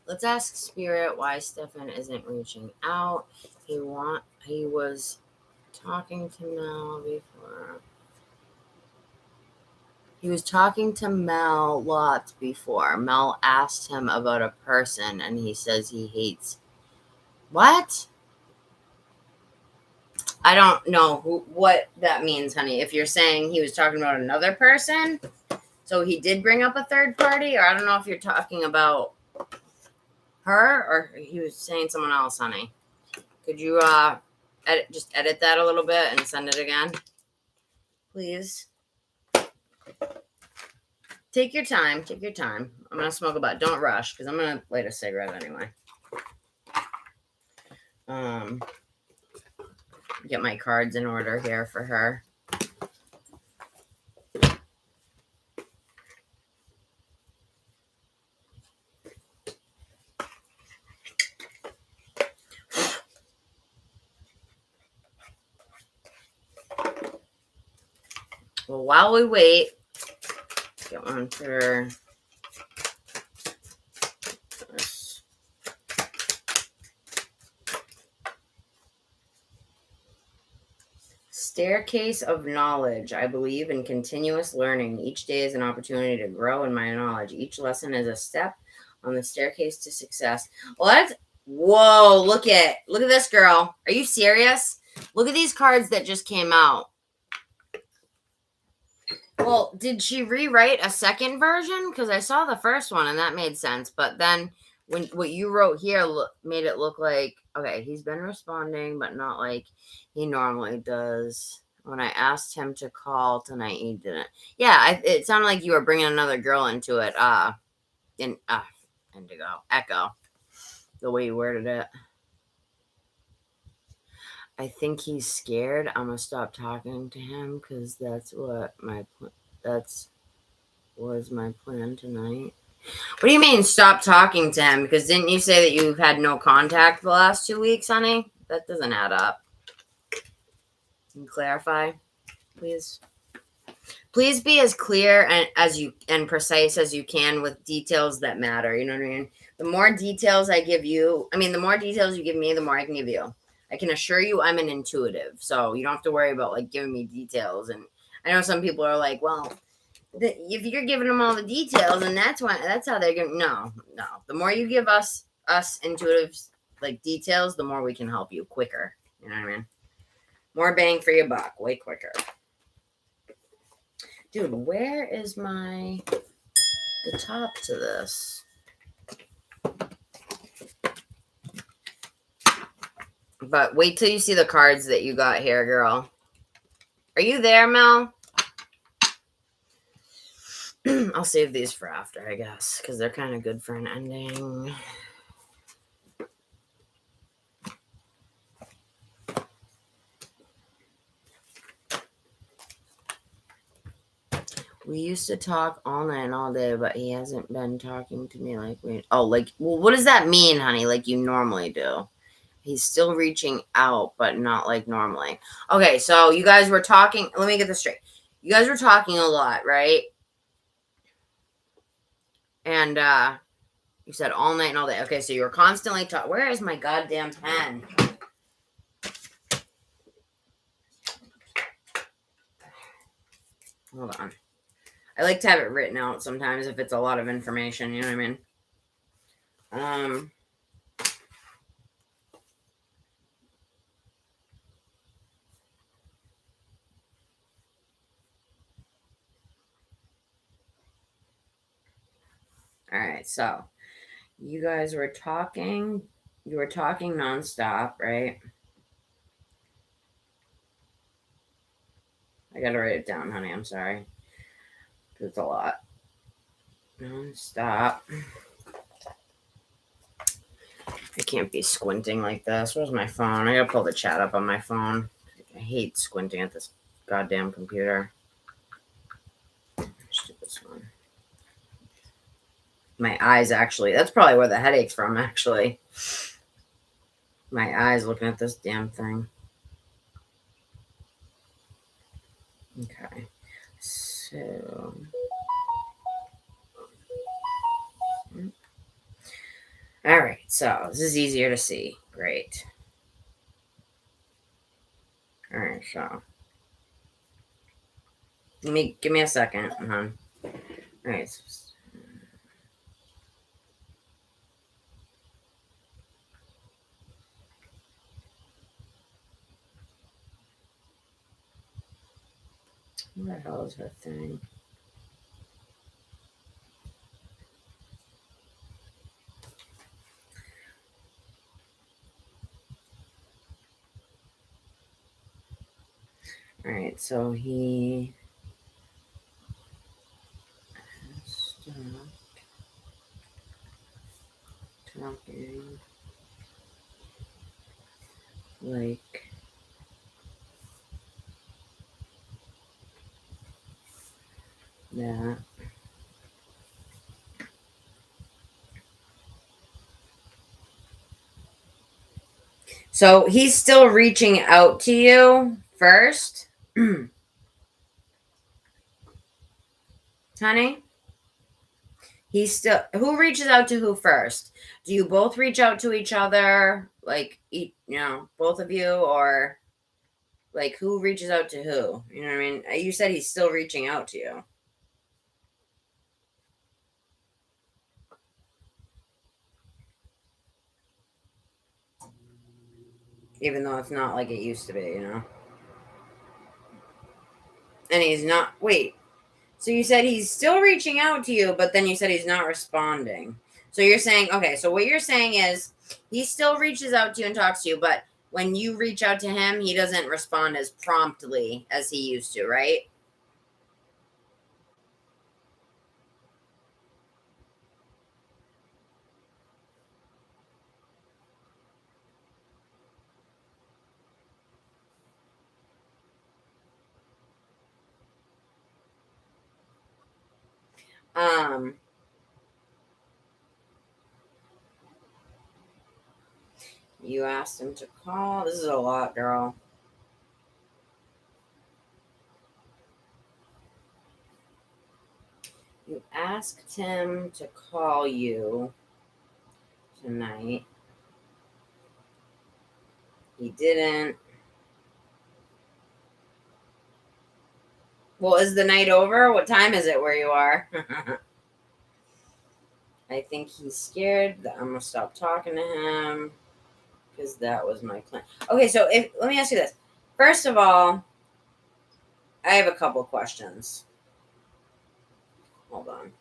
Let's ask Spirit why Stefan isn't reaching out. He was talking to Mel before. He was talking to Mel lots before. Mel asked him about a person, and he says he hates. What? I don't know what that means, honey. If you're saying he was talking about another person, so he did bring up a third party, or I don't know if you're talking about her or he was saying someone else, honey. Could you edit that a little bit and send it again, please? Take your time. I'm gonna smoke a butt. Don't rush, because I'm gonna light a cigarette anyway. Get my cards in order here for her. Well, while we wait, get one for this. Staircase of knowledge. I believe in continuous learning. Each day is an opportunity to grow in my knowledge. Each lesson is a step on the staircase to success. Well, that's, whoa, look at this, girl. Are you serious? Look at these cards that just came out. Well, did she rewrite a second version? Because I saw the first one and that made sense. But then what you wrote here made it look like, okay, he's been responding, but not like he normally does. When I asked him to call tonight, he didn't. Yeah, it sounded like you were bringing another girl into it. Indigo, Echo, the way you worded it. I think he's scared. I'm gonna stop talking to him because that's what was my plan tonight. What do you mean stop talking to him? Because didn't you say that you've had no contact the last 2 weeks, honey? That doesn't add up. Can you clarify, please? Please be as clear and precise as you can with details that matter. You know what I mean? The more details I give you, the more details you give me, the more I can give you. I can assure you I'm an intuitive, so you don't have to worry about like giving me details. And I know some people are like, well, if you're giving them all the details, and that's how they're going. No. The more you give us intuitives like details, the more we can help you quicker. You know what I mean? More bang for your buck, way quicker. Dude, where is the top to this? But wait till you see the cards that you got here, girl. Are you there, Mel? I'll save these for after, I guess, because they're kind of good for an ending. We used to talk all night and all day, but he hasn't been talking to me like we... Oh, like, well, what does that mean, honey? Like you normally do. He's still reaching out, but not like normally. Okay, so you guys were talking... Let me get this straight. You guys were talking a lot, right? And you said all night and all day. Okay, so you were constantly talking... Where is my goddamn pen? Hold on. I like to have it written out sometimes if it's a lot of information, you know what I mean? All right, so you guys were talking. You were talking nonstop, right? I gotta write it down, honey. I'm sorry. It's a lot. Nonstop. I can't be squinting like this. Where's my phone? I gotta pull the chat up on my phone. I hate squinting at this goddamn computer. Let's do this one. My eyes, actually. That's probably where the headache's from, actually. My eyes looking at this damn thing. Okay. So... All right, so this is easier to see. Great. All right, so give me a second. All right. What the hell is her thing? All right, so he stopped talking like that. So he's still reaching out to you first. Honey? He's still, who reaches out to who first? Do you both reach out to each other? Like, both of you, or like who reaches out to who? You know what I mean? You said he's still reaching out to you. Even though it's not like it used to be, And he's not, wait. So you said he's still reaching out to you, but then you said he's not responding. So you're saying, okay, so what you're saying is he still reaches out to you and talks to you, but when you reach out to him, he doesn't respond as promptly as he used to, right? You asked him to call. This is a lot, girl. You asked him to call you tonight. He didn't. Well, is the night over? What time is it where you are? I think he's scared that I'm going to stop talking to him because that was my plan. Okay, so let me ask you this. First of all, I have a couple questions. Hold on.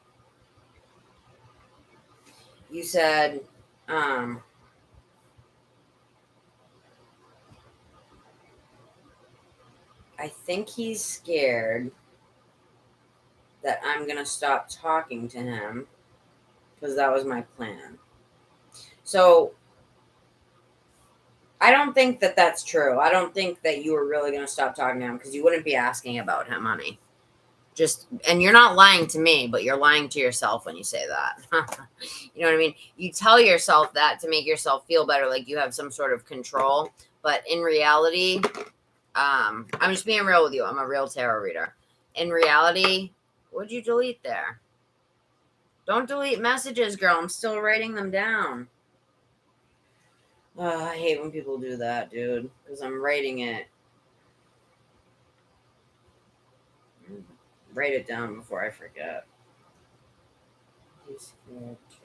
You said, I think he's scared that I'm going to stop talking to him because that was my plan. So I don't think that that's true. I don't think that you were really going to stop talking to him because you wouldn't be asking about him, honey. And you're not lying to me, but you're lying to yourself when you say that. You know what I mean? You tell yourself that to make yourself feel better, like you have some sort of control. But in reality, I'm just being real with you. I'm a real tarot reader. In reality, what'd you delete there? Don't delete messages, girl. I'm still writing them down. I hate when people do that, dude, because I'm writing it. Write it down before I forget. He's scared too.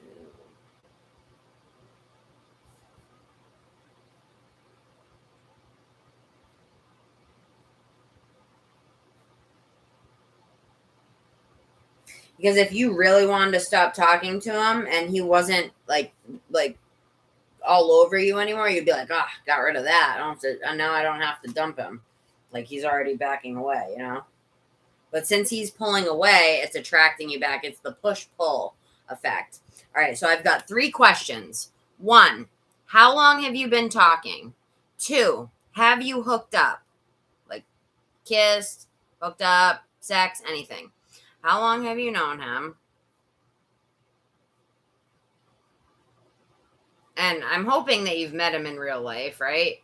Because if you really wanted to stop talking to him and he wasn't like all over you anymore, you'd be like, got rid of that. Now I don't have to dump him. Like he's already backing away, But since he's pulling away, it's attracting you back. It's the push-pull effect. All right, so I've got 3 questions. 1, how long have you been talking? 2, have you hooked up? Like kissed, hooked up, sex, anything. How long have you known him? And I'm hoping that you've met him in real life, right?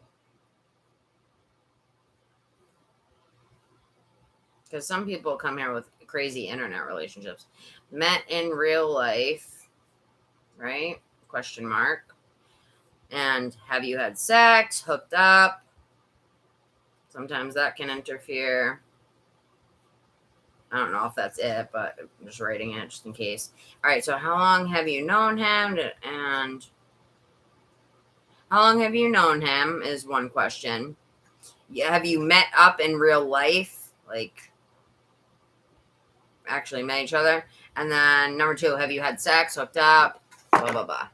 Because some people come here with crazy internet relationships. Met in real life, right? Question mark. And have you had sex, hooked up? Sometimes that can interfere. I don't know if that's it, but I'm just writing it just in case. All right, so how long have you known him? And how long have you known him is one question. Have you met up in real life? Like, actually met each other? And then number 2, have you had sex, hooked up, blah, blah, blah.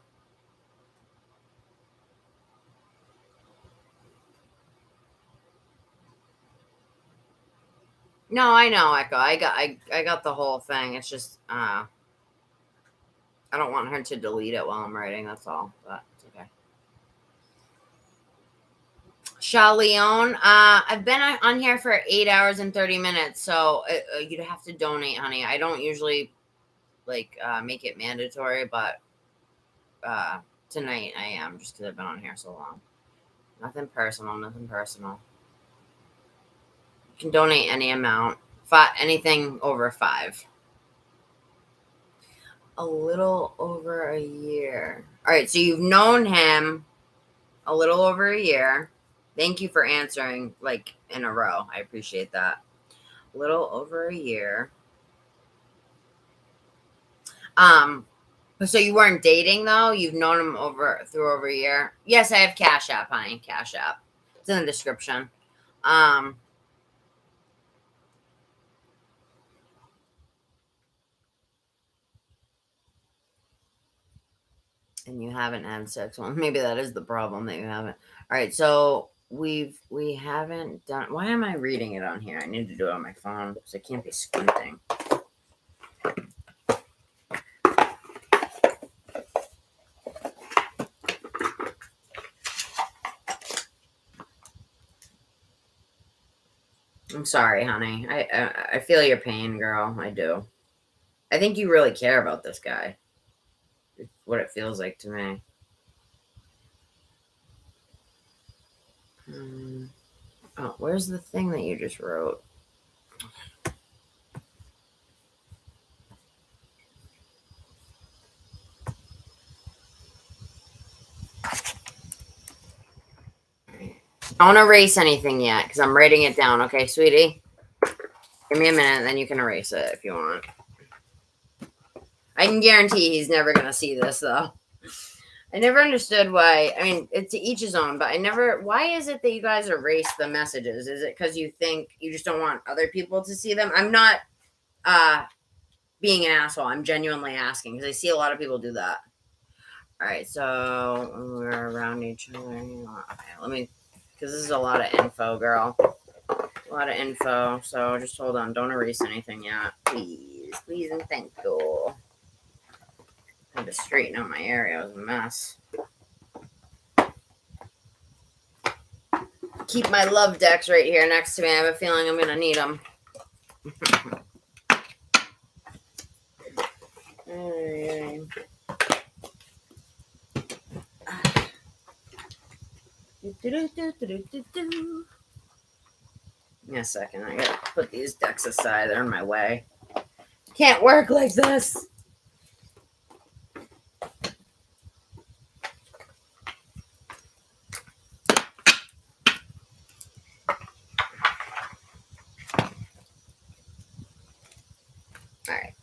No, I know, Echo. I got the whole thing. It's just I don't want her to delete it while I'm writing. That's all. But it's okay. Shaleon, I've been on here for 8 hours and 30 minutes, so you'd have to donate, honey. I don't usually make it mandatory, but tonight I am, just because I've been on here so long. Nothing personal. You can donate any amount. Anything over 5. A little over a year. All right, so you've known him a little over a year. Thank you for answering like in a row. I appreciate that. A little over a year. So you weren't dating though? You've known him through over a year? Yes, I have Cash App, honey. Cash App. It's in the description. Um, and you haven't had sex. Well, maybe that is the problem that you haven't. All right, so we haven't done. Why am I reading it on here? I need to do it on my phone because I can't be squinting. I'm sorry, honey. I feel your pain, girl. I do. I think you really care about this guy. It's what it feels like to me. Oh, where's the thing that you just wrote? Don't erase anything yet because I'm writing it down. Okay, sweetie? Give me a minute, then you can erase it if you want. I can guarantee he's never going to see this, though. I never understood why. I mean, it's to each his own, but I never. Why is it that you guys erase the messages? Is it because you think you just don't want other people to see them? I'm not being an asshole. I'm genuinely asking because I see a lot of people do that. All right, so we're around each other. Okay, let me, because this is a lot of info, girl. A lot of info. So just hold on. Don't erase anything yet. Please. Please and thank you. I had to straighten out my area. It was a mess. Keep my love decks right here next to me. I have a feeling I'm going to need them. Give me a second. I gotta put these decks aside. They're in my way. Can't work like this. All right.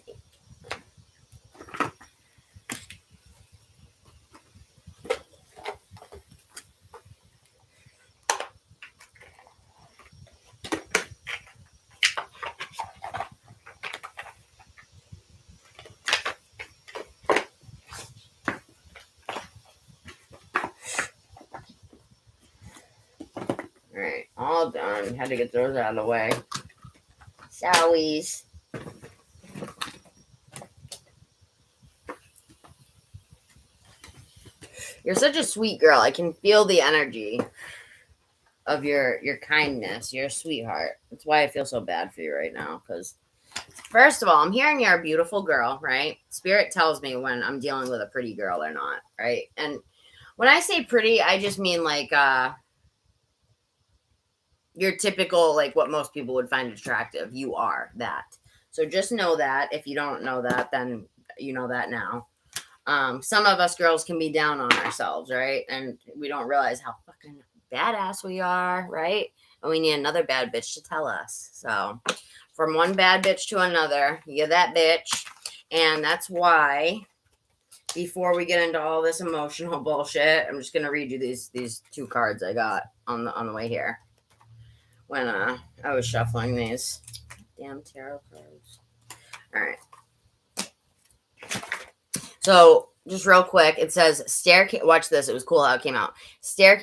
Alright, all done. Had to get those out of the way. Sowies. You're such a sweet girl. I can feel the energy of your kindness. You're a sweetheart. That's why I feel so bad for you right now. Because, first of all, I'm hearing you're a beautiful girl, right? Spirit tells me when I'm dealing with a pretty girl or not, right? And when I say pretty, I just mean like your typical, like what most people would find attractive. You are that. So just know that. If you don't know that, then you know that now. Some of us girls can be down on ourselves, right? And we don't realize how fucking badass we are, right? And we need another bad bitch to tell us. So from one bad bitch to another, you're that bitch. And that's why, before we get into all this emotional bullshit, I'm just gonna read you these two cards I got on the way here when I was shuffling these damn tarot cards. All right. So just real quick, it says staircase. Watch this. It was cool how it came out.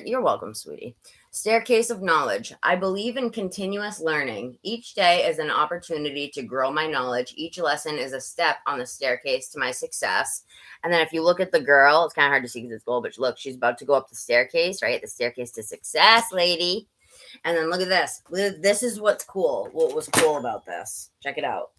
You're welcome, sweetie. Staircase of knowledge. I believe in continuous learning. Each day is an opportunity to grow my knowledge. Each lesson is a step on the staircase to my success. And then if you look at the girl, it's kind of hard to see because it's gold, but look, she's about to go up the staircase, right? The staircase to success, lady. And then look at this. This is what's cool. What was cool about this? Check it out.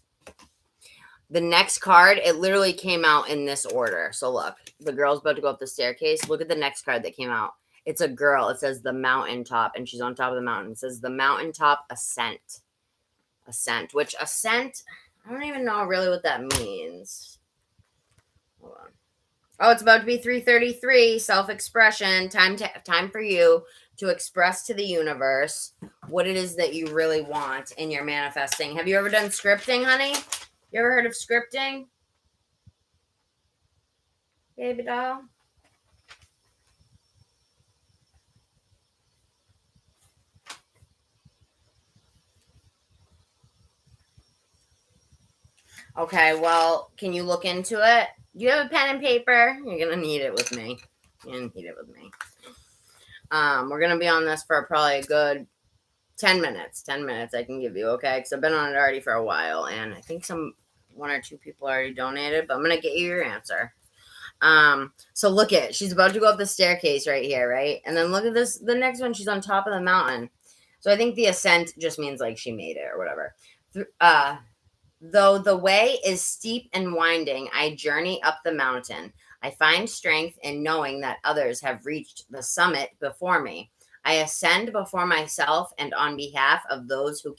The next card, it literally came out in this order. So look, the girl's about to go up the staircase. Look at the next card that came out. It's a girl. It says the mountaintop, and she's on top of the mountain. It says the mountaintop ascent. Ascent, which ascent, I don't even know really what that means. Hold on. Oh, it's about to be 3:33. Self-expression. Time for you to express to the universe what it is that you really want in your manifesting. Have you ever done scripting, honey? You ever heard of scripting? Baby doll? Okay, well, can you look into it? Do you have a pen and paper? You're gonna need it with me. You're gonna need it with me. We're gonna be on this for probably a good 10 minutes. 10 minutes I can give you, okay? Because I've been on it already for a while, and I think one or two people already donated, but I'm gonna get you your answer. So look at, she's about to go up the staircase right here, right? And then look at this, the next one, she's on top of the mountain. So I think the ascent just means like she made it or whatever. Though the way is steep and winding, I journey up the mountain. I find strength in knowing that others have reached the summit before me. I ascend before myself and on behalf of those who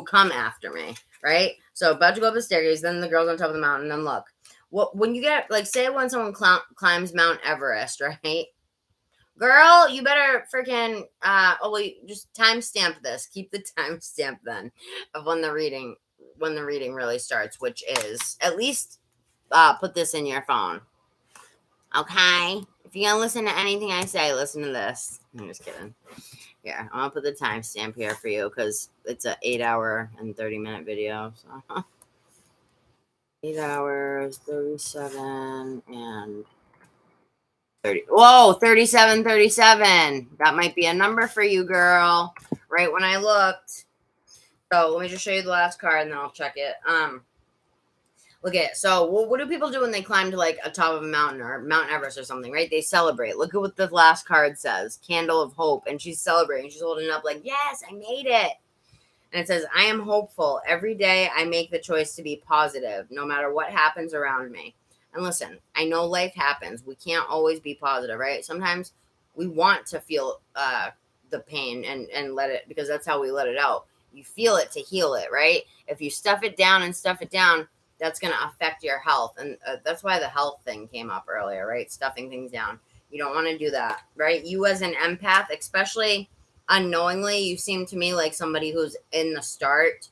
come after me, right? So about to go up the staircase, then the girl's on top of the mountain, then look. When you get, like, say when someone climbs Mount Everest, right? Girl, you better freaking, just timestamp this. Keep the timestamp then of when the reading really starts, which is, at least put this in your phone. Okay? If you're going to listen to anything I say, listen to this. I'm just kidding. Here, I'm going to put the timestamp here for you because it's an 8-hour and 30-minute video. So 8 hours, 37, and 30. Whoa, 37. That might be a number for you, girl. Right when I looked. So let me just show you the last card and then I'll check it. Look at it. So what do people do when they climb to like a top of a mountain or Mount Everest or something, right? They celebrate. Look at what the last card says. Candle of hope. And she's celebrating. She's holding it up like, yes, I made it. And it says, I am hopeful. Every day I make the choice to be positive, no matter what happens around me. And listen, I know life happens. We can't always be positive, right? Sometimes we want to feel the pain and let it, because that's how we let it out. You feel it to heal it, right? If you stuff it down, that's going to affect your health. And that's why the health thing came up earlier, right? Stuffing things down. You don't want to do that, right? You as an empath, especially unknowingly, you seem to me like somebody who's in the start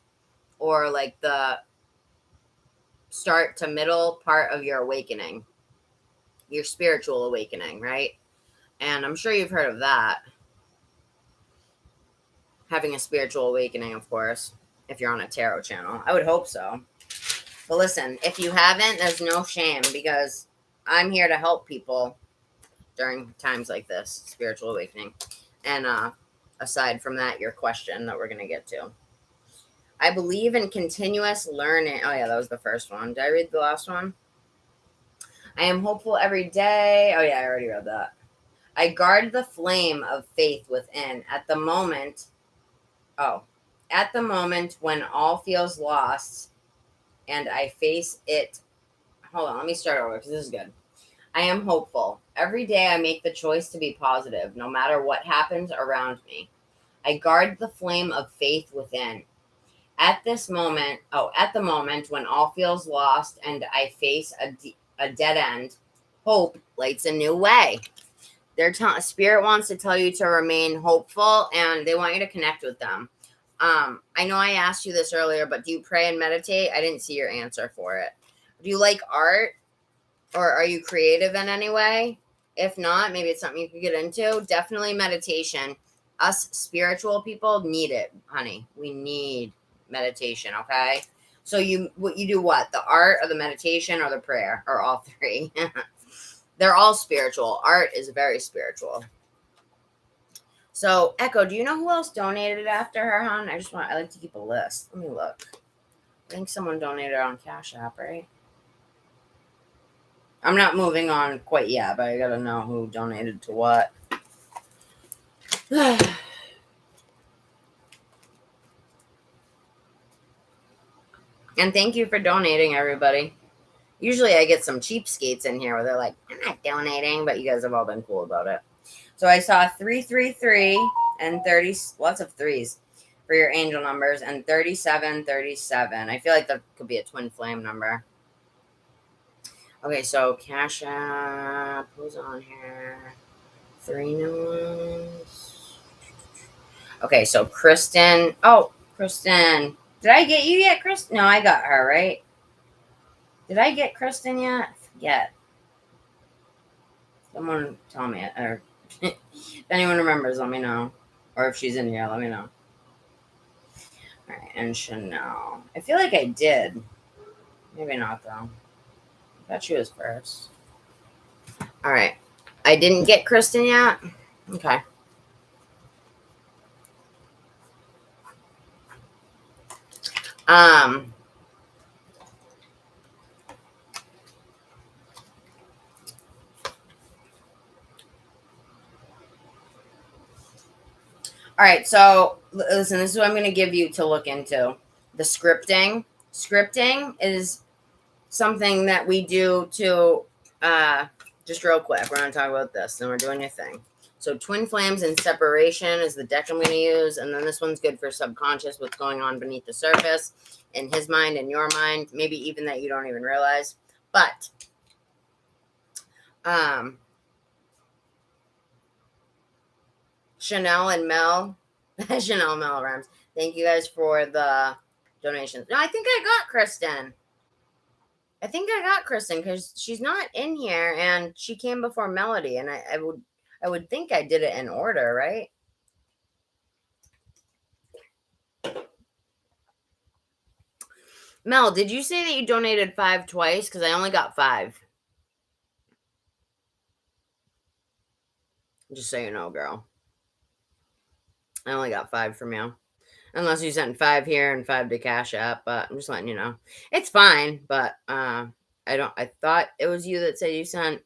or like the start to middle part of your awakening, your spiritual awakening, right? And I'm sure you've heard of that. Having a spiritual awakening, of course, if you're on a tarot channel. I would hope so. But listen, if you haven't, there's no shame because I'm here to help people during times like this, spiritual awakening. And aside from that, your question that we're going to get to. I believe in continuous learning. Oh, yeah, that was the first one. Did I read the last one? I am hopeful every day. Oh, yeah, I already read that. I guard the flame of faith within. At the moment when all feels lost and I face it. Hold on, let me start over because this is good. I am hopeful. Every day I make the choice to be positive, no matter what happens around me. I guard the flame of faith within. At the moment when all feels lost and I face a dead end, hope lights a new way. Spirit wants to tell you to remain hopeful, and they want you to connect with them. I know I asked you this earlier, but do you pray and meditate? I didn't see your answer for it. Do you like art, or are you creative in any way? If not, maybe it's something you could get into. Definitely meditation. Us spiritual people need it, honey. We need meditation, okay? So you do what? The art or the meditation or the prayer or all three? They're all spiritual. Art is very spiritual. So, Echo, do you know who else donated after her, hon? I like to keep a list. Let me look. I think someone donated on Cash App, right? I'm not moving on quite yet, but I gotta know who donated to what. And thank you for donating, everybody. Usually I get some cheapskates in here where they're like, I'm not donating, but you guys have all been cool about it. So I saw 333 and 30, lots of threes for your angel numbers, and 3737. I feel like that could be a twin flame number. Okay, so Cash App, who's on here? 3 new ones. Okay, so Kristen. Oh, Kristen. Did I get you yet, Kristen? No, I got her, right? Did I get Kristen yet? Yet. Someone tell me, or if anyone remembers, let me know. Or if she's in here, let me know. All right, and Chanel. I feel like I did. Maybe not, though. I thought she was first. All right. I didn't get Kristen yet? Okay. All right, so listen, this is what I'm going to give you to look into. The scripting. Scripting is something that we do to, just real quick, we're going to talk about this, and we're doing your thing. So twin flames and separation is the deck I'm going to use, and then this one's good for subconscious, what's going on beneath the surface, in his mind, in your mind, maybe even that you don't even realize. But, Chanel and Mel, Chanel Mel rhymes. Thank you guys for the donations. No, I think I got Kristen. I think I got Kristen because she's not in here, and she came before Melody, and I would think I did it in order, right? Mel, did you say that you donated 5 twice? Because I only got 5. Just so you know, girl. I only got 5 from you. Unless you sent 5 here and 5 to Cash App, but I'm just letting you know. It's fine, but I thought it was you that said you sent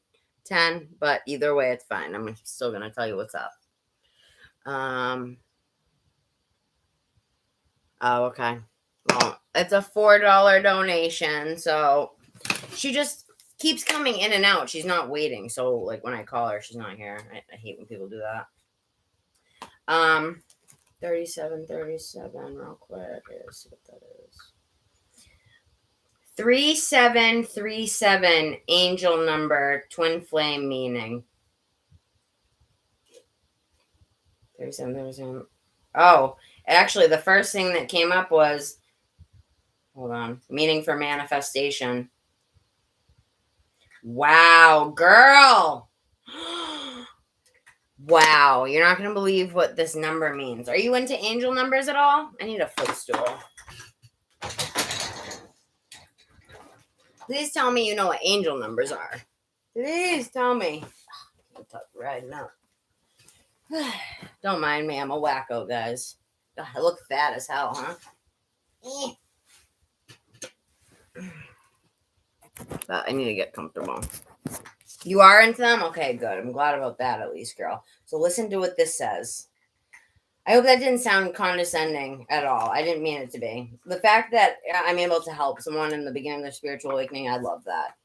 10, but either way, it's fine. I'm still gonna tell you what's up. Oh, okay. Well, it's a $4 donation, so she just keeps coming in and out. She's not waiting. So, like, when I call her, she's not here. I hate when people do that. 3737, real quick. Let's see what that is. 3737, angel number, twin flame meaning. 3737. Oh, actually, the first thing that came up was, hold on, meaning for manifestation. Wow, girl. Wow, you're not going to believe what this number means. Are you into angel numbers at all? I need a footstool. Please tell me you know what angel numbers are. Please tell me. I'm riding up. Don't mind me, I'm a wacko, guys. God, I look fat as hell, huh? But I need to get comfortable. You are into them? Okay, good. I'm glad about that, at least, girl. So listen to what this says. I hope that didn't sound condescending at all. I didn't mean it to be. The fact that I'm able to help someone in the beginning of their spiritual awakening, I love that.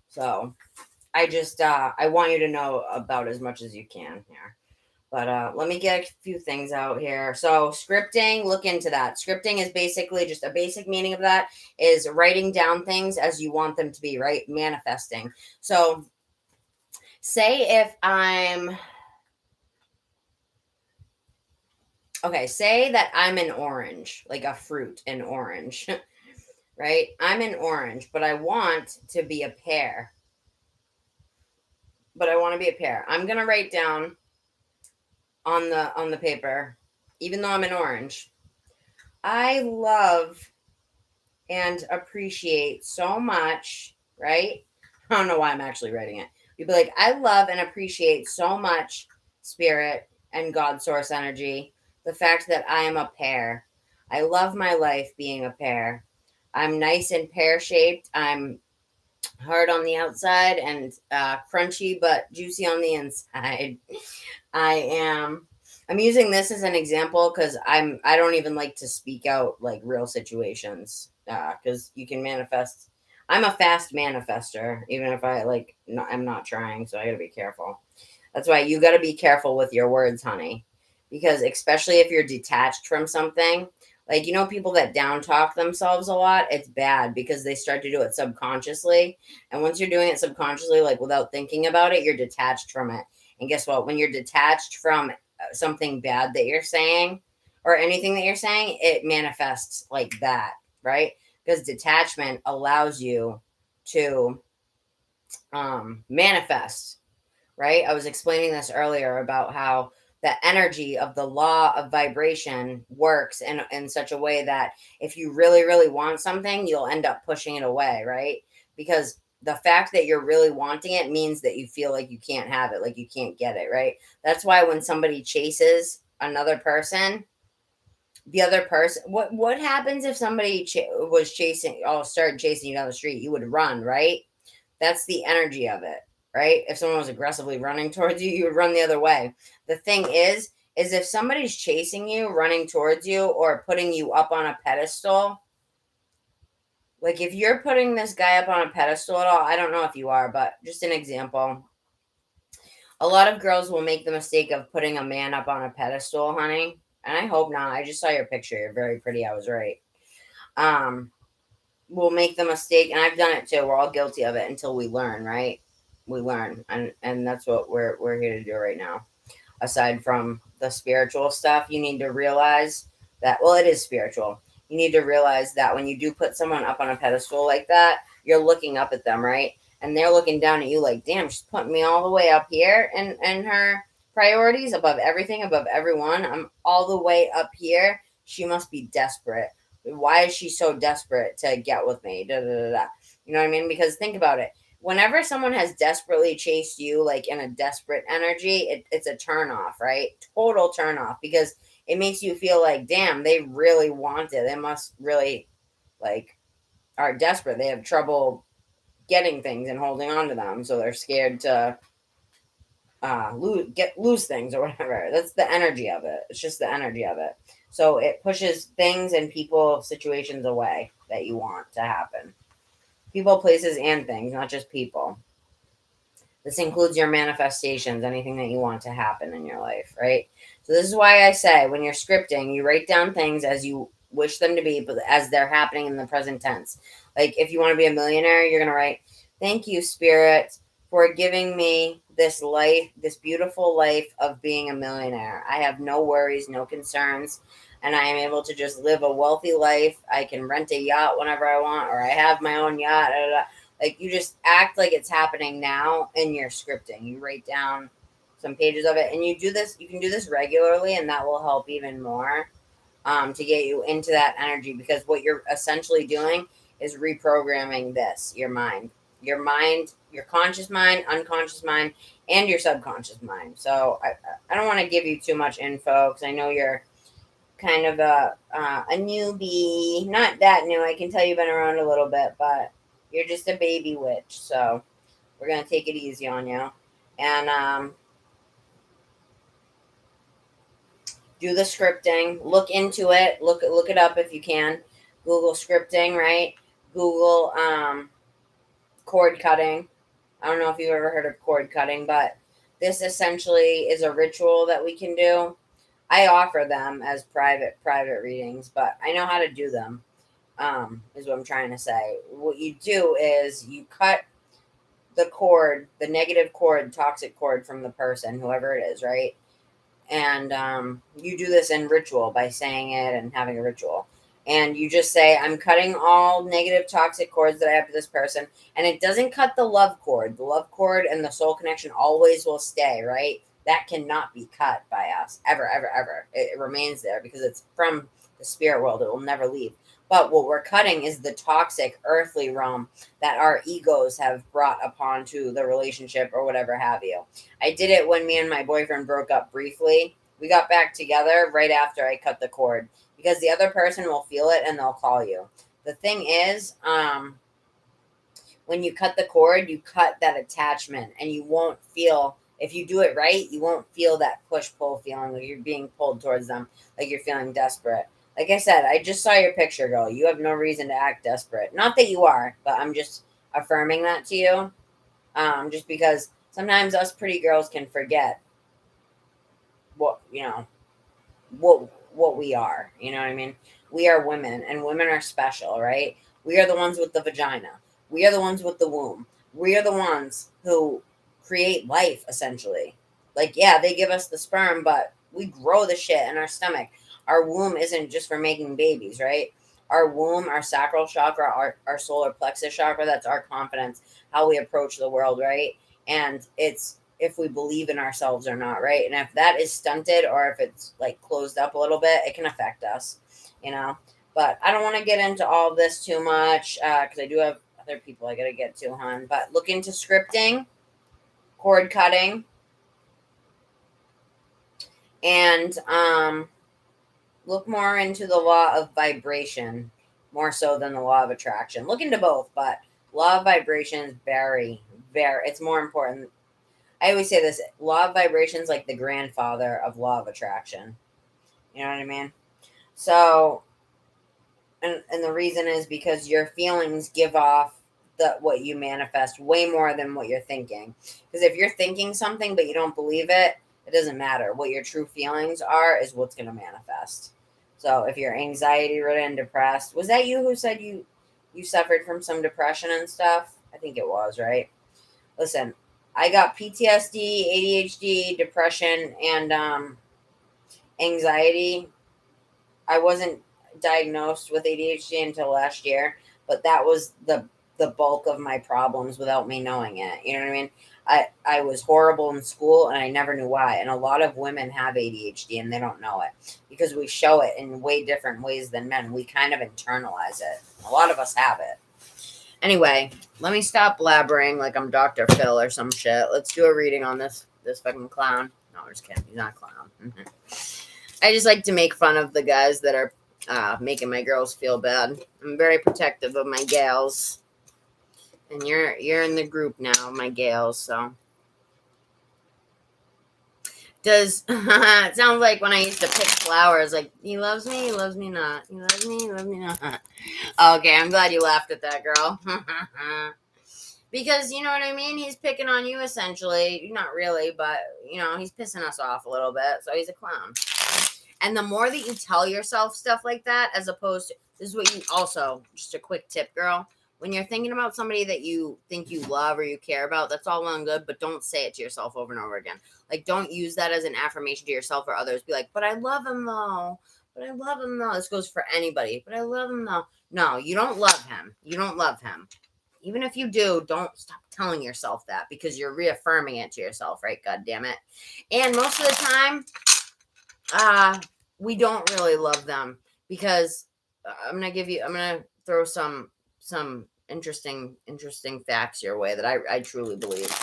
So I just, I want you to know about as much as you can here. But let me get a few things out here. So scripting, look into that. Scripting is basically just a basic meaning of that is writing down things as you want them to be, right? Manifesting. So say if I'm... Okay, say that I'm an orange, like a fruit, an orange, right? I'm an orange, but I want to be a pear. I'm going to write down on the paper, even though I'm an orange, I love and appreciate so much, right? I don't know why I'm actually writing it. You'd be like, I love and appreciate so much spirit and God source energy. The fact that I am a pear. I love my life being a pear. I'm nice and pear-shaped. I'm hard on the outside and crunchy but juicy on the inside. I'm using this as an example because I don't even like to speak out like real situations because you can manifest. I'm a fast manifester, even if I'm not trying, so I gotta be careful. That's why you gotta be careful with your words, honey. Because especially if you're detached from something, Like, people that down talk themselves a lot, it's bad because they start to do it subconsciously. And once you're doing it subconsciously, like without thinking about it, you're detached from it. And guess what? When you're detached from something bad that you're saying or anything that you're saying, it manifests like that, right? Because detachment allows you to manifest, right? I was explaining this earlier about how the energy of the law of vibration works in such a way that if you really, really want something, you'll end up pushing it away, right? Because the fact that you're really wanting it means that you feel like you can't have it, like you can't get it, right? That's why when somebody chases another person, the other person, what happens if somebody was chasing, started chasing you down the street? You would run, right? That's the energy of it, right? If someone was aggressively running towards you, you would run the other way. The thing is if somebody's chasing you, running towards you, or putting you up on a pedestal, like if you're putting this guy up on a pedestal at all, I don't know if you are, but just an example. A lot of girls will make the mistake of putting a man up on a pedestal, honey. And I hope not. I just saw your picture. You're very pretty. I was right. We'll make the mistake, and I've done it too. We're all guilty of it until we learn, right? We learn, and that's what we're here to do right now. Aside from the spiritual stuff, you need to realize that, well, it is spiritual. You need to realize that when you do put someone up on a pedestal like that, you're looking up at them, right? And they're looking down at you like, damn, she's putting me all the way up here, and her priorities above everything, above everyone. I'm all the way up here. She must be desperate. Why is she so desperate to get with me? Da, da, da, da. You know what I mean? Because think about it. Whenever someone has desperately chased you, like in a desperate energy, it's a turn off, right? Total turn off, because it makes you feel like, damn, they really want it. They must really, like, are desperate. They have trouble getting things and holding on to them, so they're scared to lose things or whatever. That's the energy of it. It's just the energy of it. So it pushes things and people, situations away that you want to happen. People, places, and things, not just people. This includes your manifestations, anything that you want to happen in your life, right? So this is why I say when you're scripting, you write down things as you wish them to be, but as they're happening in the present tense. Like if you want to be a millionaire, you're going to write, thank you, Spirit, for giving me this life, this beautiful life of being a millionaire. I have no worries, no concerns, and I am able to just live a wealthy life. I can rent a yacht whenever I want, or I have my own yacht. Blah, blah, blah. Like you just act like it's happening now in your scripting. You write down some pages of it, and you do this. You can do this regularly, and that will help even more to get you into that energy. Because what you're essentially doing is reprogramming your mind, your conscious mind, unconscious mind, and your subconscious mind. So I don't want to give you too much info because I know you're kind of a newbie. Not that new. I can tell you've been around a little bit, but you're just a baby witch, so we're going to take it easy on you. And do the scripting. Look into it. Look it up if you can. Google scripting, right? Google cord cutting. I don't know if you've ever heard of cord cutting, but this essentially is a ritual that we can do. I offer them as private readings, but I know how to do them. Is what I'm trying to say. What you do is you cut the cord, the negative cord, toxic cord from the person, whoever it is, right? And you do this in ritual by saying it and having a ritual. And you just say, I'm cutting all negative toxic cords that I have to this person. And it doesn't cut the love cord. The love cord and the soul connection always will stay, right? That cannot be cut by us ever, ever, ever. It remains there because it's from the spirit world. It will never leave. But what we're cutting is the toxic earthly realm that our egos have brought upon to the relationship or whatever have you. I did it when me and my boyfriend broke up briefly. We got back together right after I cut the cord because the other person will feel it and they'll call you. The thing is, when you cut the cord, you cut that attachment and you won't feel, if you do it right, you won't feel that push-pull feeling like you're being pulled towards them, like you're feeling desperate. Like I said, I just saw your picture, girl. You have no reason to act desperate. Not that you are, but I'm just affirming that to you. Just because sometimes us pretty girls can forget what we are. You know what I mean? We are women, and women are special, right? We are the ones with the vagina. We are the ones with the womb. We are the ones who create life, essentially. Like, yeah, they give us the sperm, but we grow the shit in our stomach. Our womb isn't just for making babies, right? Our womb, our sacral chakra, our solar plexus chakra, that's our confidence, how we approach the world, right? And it's if we believe in ourselves or not, right? And if that is stunted or if it's like closed up a little bit, it can affect us, you know? But I don't want to get into all this too much because I do have other people I got to get to, hon. But look into scripting, cord cutting, and look more into the law of vibration, more so than the law of attraction. Look into both, but law of vibration is very, it's more important. I always say this, law of vibration is like the grandfather of law of attraction. You know what I mean? So, and the reason is because your feelings give off what you manifest way more than what you're thinking. Because if you're thinking something but you don't believe it, it doesn't matter. What your true feelings are is what's going to manifest. So if you're anxiety ridden, depressed, was that you who said you suffered from some depression and stuff? I think it was, right? Listen, I got PTSD, ADHD, depression, and anxiety. I wasn't diagnosed with ADHD until last year, but that was the bulk of my problems without me knowing it. You know what I mean? I was horrible in school and I never knew why. And a lot of women have ADHD and they don't know it because we show it in way different ways than men. We kind of internalize it. A lot of us have it. Anyway, let me stop blabbering like I'm Dr. Phil or some shit. Let's do a reading on this fucking clown. No, I'm just kidding. He's not a clown. I just like to make fun of the guys that are making my girls feel bad. I'm very protective of my gals. And you're in the group now, my gals, so. It sounds like when I used to pick flowers, like, he loves me not. He loves me not. Okay, I'm glad you laughed at that, girl. Because, you know what I mean? He's picking on you, essentially. Not really, but, he's pissing us off a little bit, so he's a clown. And the more that you tell yourself stuff like that, as opposed to, this is what you also, just a quick tip, girl. When you're thinking about somebody that you think you love or you care about, that's all well and good, but don't say it to yourself over and over again. Like, don't use that as an affirmation to yourself or others. Be like, but I love him though. But I love him though. This goes for anybody. But I love him though. No, you don't love him. You don't love him. Even if you do, don't stop telling yourself that because you're reaffirming it to yourself, right? God damn it. And most of the time, we don't really love them because I'm gonna throw some interesting facts your way that I truly believe.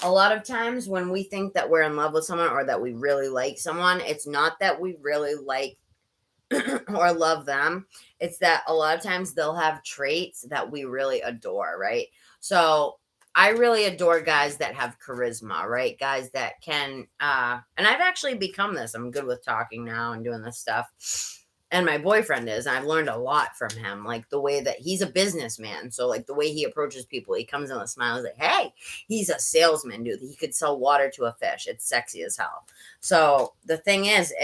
A lot of times when we think that we're in love with someone or that we really like someone, it's not that we really like or love them. It's that a lot of times they'll have traits that we really adore, right? So I really adore guys that have charisma, right? Guys that can, and I've actually become this. I'm good with talking now and doing this stuff. And my boyfriend is, and I've learned a lot from him, like the way that he's a businessman. So like the way he approaches people, he comes in with a smile. He's like, hey, he's a salesman, dude. He could sell water to a fish. It's sexy as hell. So the thing is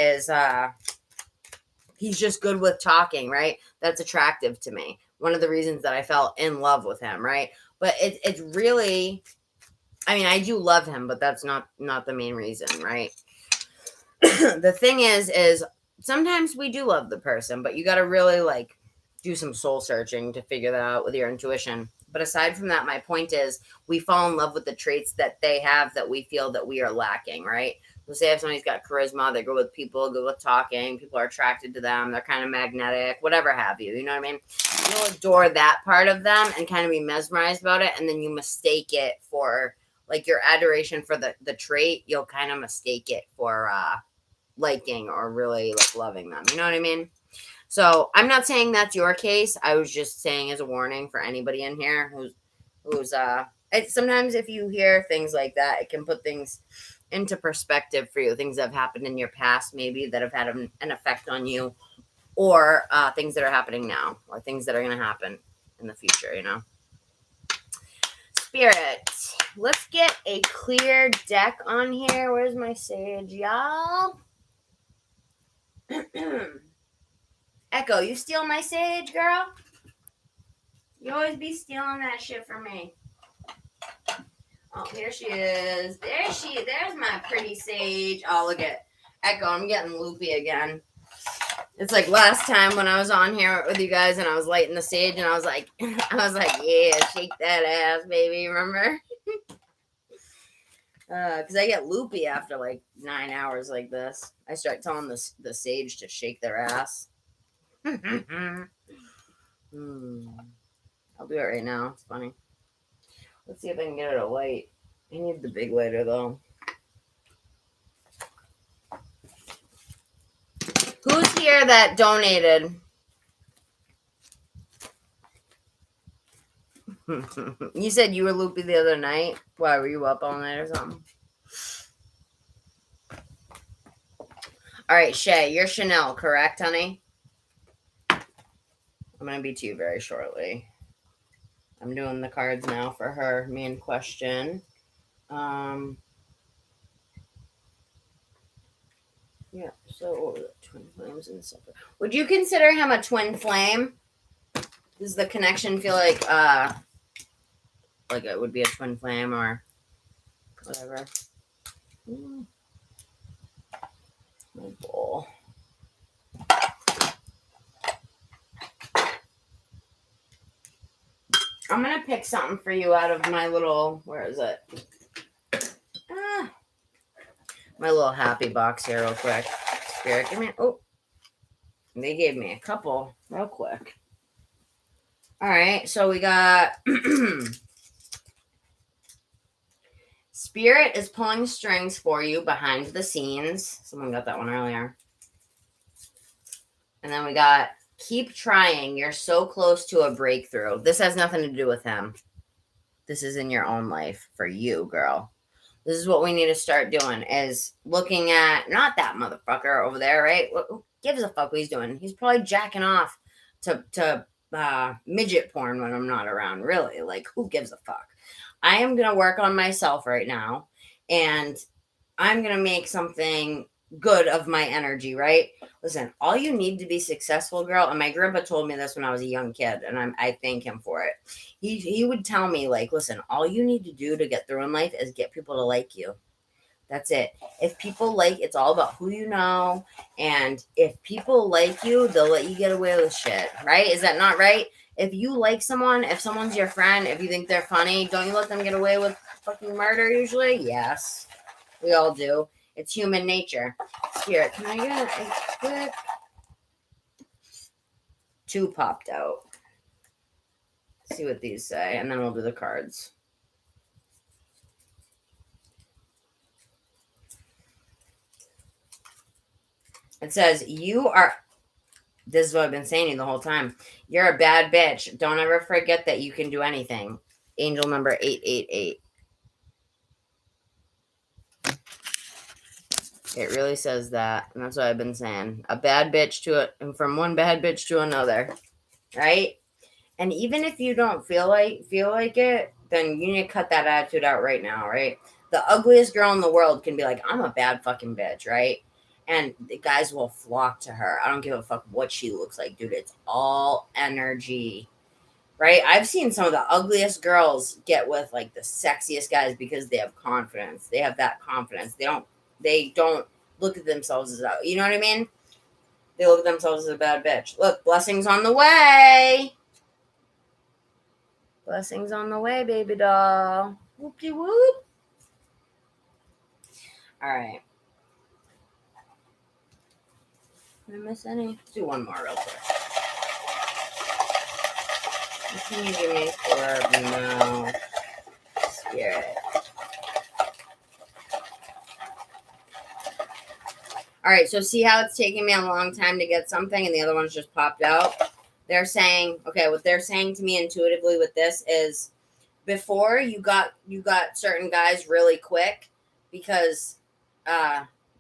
he's just good with talking, right? That's attractive to me. One of the reasons that I fell in love with him, right? But it's really, I mean, I do love him, but that's not the main reason, right? The thing is sometimes we do love the person, but you got to really like do some soul searching to figure that out with your intuition. But aside from that, my point is we fall in love with the traits that they have that we feel that we are lacking, right? So say if somebody's got charisma, they go with people, good with talking, people are attracted to them, they're kind of magnetic, whatever have you, you know what I mean? You'll adore that part of them and kind of be mesmerized about it, and then you mistake it for, like, your adoration for the trait, you'll kind of mistake it for liking or really, like, loving them, you know what I mean? So I'm not saying that's your case. I was just saying as a warning for anybody in here who's sometimes if you hear things like that, it can put things into perspective for you. Things that have happened in your past, maybe that have had an effect on you, or things that are happening now, or things that are going to happen in the future, you know. Spirit, let's get a clear deck on here. Where's my sage, y'all? Echo, you steal my sage, girl? You always be stealing that shit from me. Oh, here she is. There's my pretty sage. Oh, look at Echo. I'm getting loopy again. It's like last time when I was on here with you guys and I was lighting the sage and I was like, yeah, shake that ass, baby. Remember? Because I get loopy after like 9 hours like this. I start telling the sage to shake their ass. I'll do it right now. It's funny. Let's see if I can get it a light. I need the big lighter though. Who's here that donated? You said you were loopy the other night. Why, were you up all night or something? All right, Shay, you're Chanel, correct, honey? I'm going to be to you very shortly. I'm doing the cards now for her main question. Yeah, so what was it? Twin flames and separate. Would you consider him a twin flame? Does the connection feel like it would be a twin flame or whatever? My bowl. I'm going to pick something for you out of my little, where is it? My little happy box here real quick. Spirit, give me, they gave me a couple real quick. All right, so we got Spirit is pulling strings for you behind the scenes. Someone got that one earlier. And then we got keep trying. You're so close to a breakthrough. This has nothing to do with him. This is in your own life for you, girl. This is what we need to start doing is looking at not that motherfucker over there, right? Who gives a fuck what he's doing? He's probably jacking off to midget porn when I'm not around, really. Like, who gives a fuck? I am going to work on myself right now, and I'm going to make something good of my energy, right? Listen, all you need to be successful, girl, and my grandpa told me this when I was a young kid, and I thank him for it. He would tell me, like, listen, all you need to do to get through in life is get people to like you. That's it. If people like, it's all about who you know, and if people like you, they'll let you get away with shit, right? Is that not right? If you like someone, if someone's your friend, if you think they're funny, don't you let them get away with fucking murder usually? Yes. We all do. It's human nature. Spirit, can I get a quick? 2 popped out. See what these say, and then we'll do the cards. It says, this is what I've been saying to you the whole time. You're a bad bitch. Don't ever forget that you can do anything. Angel number 888. It really says that, and that's what I've been saying. A bad bitch and from one bad bitch to another, right? And even if you don't feel like it, then you need to cut that attitude out right now, right? The ugliest girl in the world can be like, I'm a bad fucking bitch, right? And the guys will flock to her. I don't give a fuck what she looks like, dude. It's all energy, right? I've seen some of the ugliest girls get with like the sexiest guys because they have confidence. They have that confidence. They don't look at themselves as you know what I mean? They look at themselves as a bad bitch. Look, blessings on the way. Blessings on the way, baby doll. Whoopie whoop. All right. Did I miss any? Let's do one more real quick. What can you give me for no Spirit? All right, so see how it's taking me a long time to get something and the other one's just popped out? They're saying, okay, what they're saying to me intuitively with this is before you got certain guys really quick because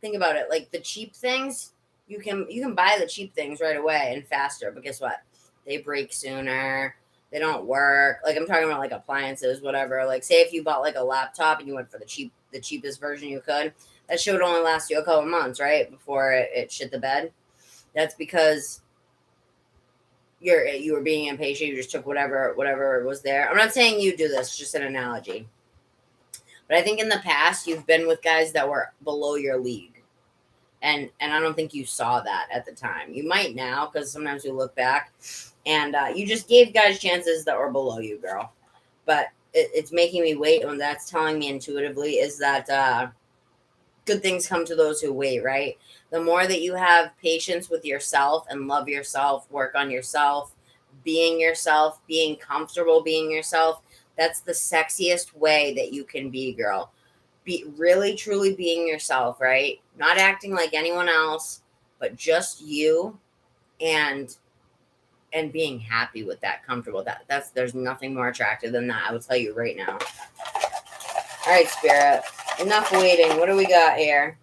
think about it, like the cheap things, you can buy the cheap things right away and faster, but guess what? They break sooner. They don't work. Like I'm talking about like appliances, whatever. Like say if you bought like a laptop and you went for the cheapest version you could, that shit would only last you a couple months, right? Before it shit the bed. That's because you were being impatient. You just took whatever was there. I'm not saying you do this, just an analogy. But I think in the past you've been with guys that were below your league. And I don't think you saw that at the time. You might now, because sometimes we look back and you just gave guys chances that were below you, girl. But it's making me wait, and that's telling me intuitively is that good things come to those who wait, right? The more that you have patience with yourself and love yourself, work on yourself, being comfortable being yourself, that's the sexiest way that you can be, girl. Be really, truly being yourself, right? Not acting like anyone else, but just you, and being happy with that, comfortable. There's nothing more attractive than that. I will tell you right now. All right, Spirit. Enough waiting. What do we got here?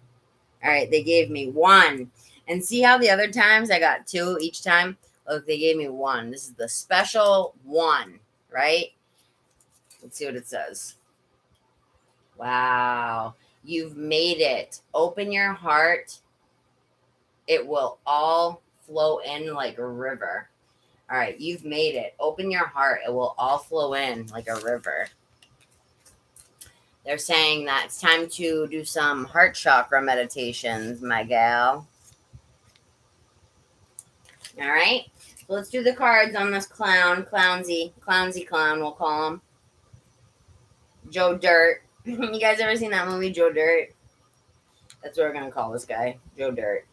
All right, they gave me 1. And see how the other times I got 2 each time? Look, they gave me 1. This is the special 1, right? Let's see what it says. Wow. You've made it. Open your heart. It will all flow in like a river. All right, you've made it. Open your heart. It will all flow in like a river. They're saying that it's time to do some heart chakra meditations, my gal. All right. So let's do the cards on this clownsy clown, we'll call him. Joe Dirt. You guys ever seen that movie, Joe Dirt? That's what we're going to call this guy, Joe Dirt.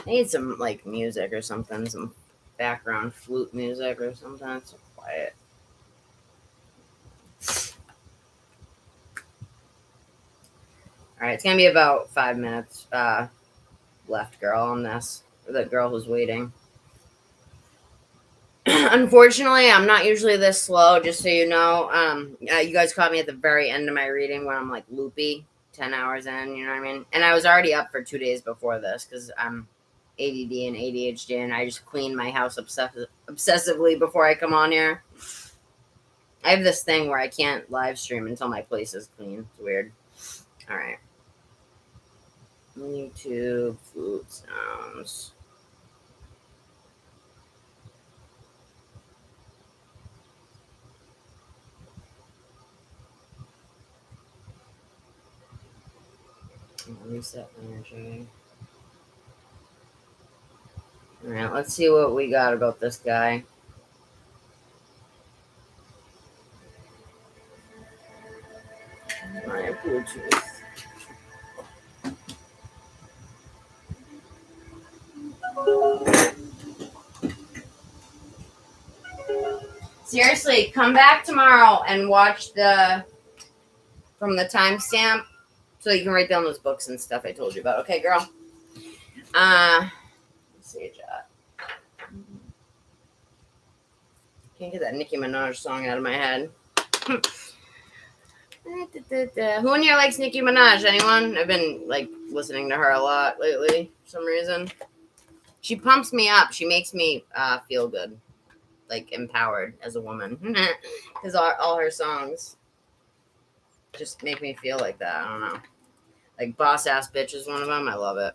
I need some, like, music or something, some background flute music or something. It's so quiet. All right, it's going to be about 5 minutes left, girl, on this. For the girl who's waiting. Unfortunately, I'm not usually this slow, just so you know. You guys caught me at the very end of my reading when I'm, like, loopy, 10 hours in, you know what I mean? And I was already up for 2 days before this because I'm ADD and ADHD, and I just clean my house obsessively before I come on here. I have this thing where I can't live stream until my place is clean. It's weird. All right. YouTube flute sounds. Reset energy. All right, let's see what we got about this guy. My Bluetooth. Seriously, come back tomorrow and watch from the timestamp so you can write down those books and stuff I told you about. Okay, girl? Let's see, chat. Can't get that Nicki Minaj song out of my head. Who in here likes Nicki Minaj? Anyone? I've been, like, listening to her a lot lately for some reason. She pumps me up. She makes me feel good. Like, empowered as a woman. Because all her songs just make me feel like that. I don't know. Like, Boss Ass Bitch is one of them. I love it.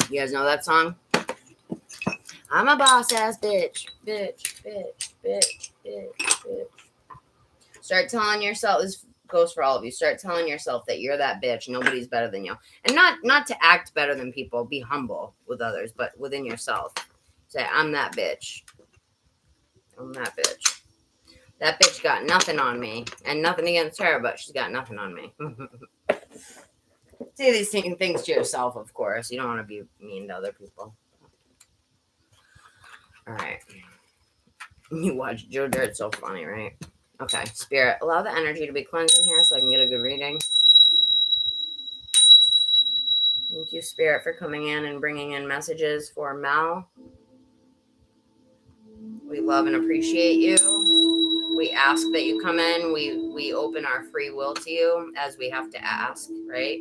You guys know that song? I'm a boss ass bitch. Bitch, bitch, bitch, bitch, bitch. Start telling yourself, this goes for all of you, start telling yourself that you're that bitch. Nobody's better than you. And not to act better than people. Be humble with others, but within yourself. Say, I'm that bitch. I'm that bitch. That bitch got nothing on me. And nothing against her, but she's got nothing on me. Say these things to yourself, of course. You don't want to be mean to other people. All right. You watch Joe Dirt. It's so funny, right? Okay. Spirit, allow the energy to be cleansed in here so I can get a good reading. Thank you, Spirit, for coming in and bringing in messages for Mel. We love and appreciate you. We ask that you come in. We open our free will to you as we have to ask, right?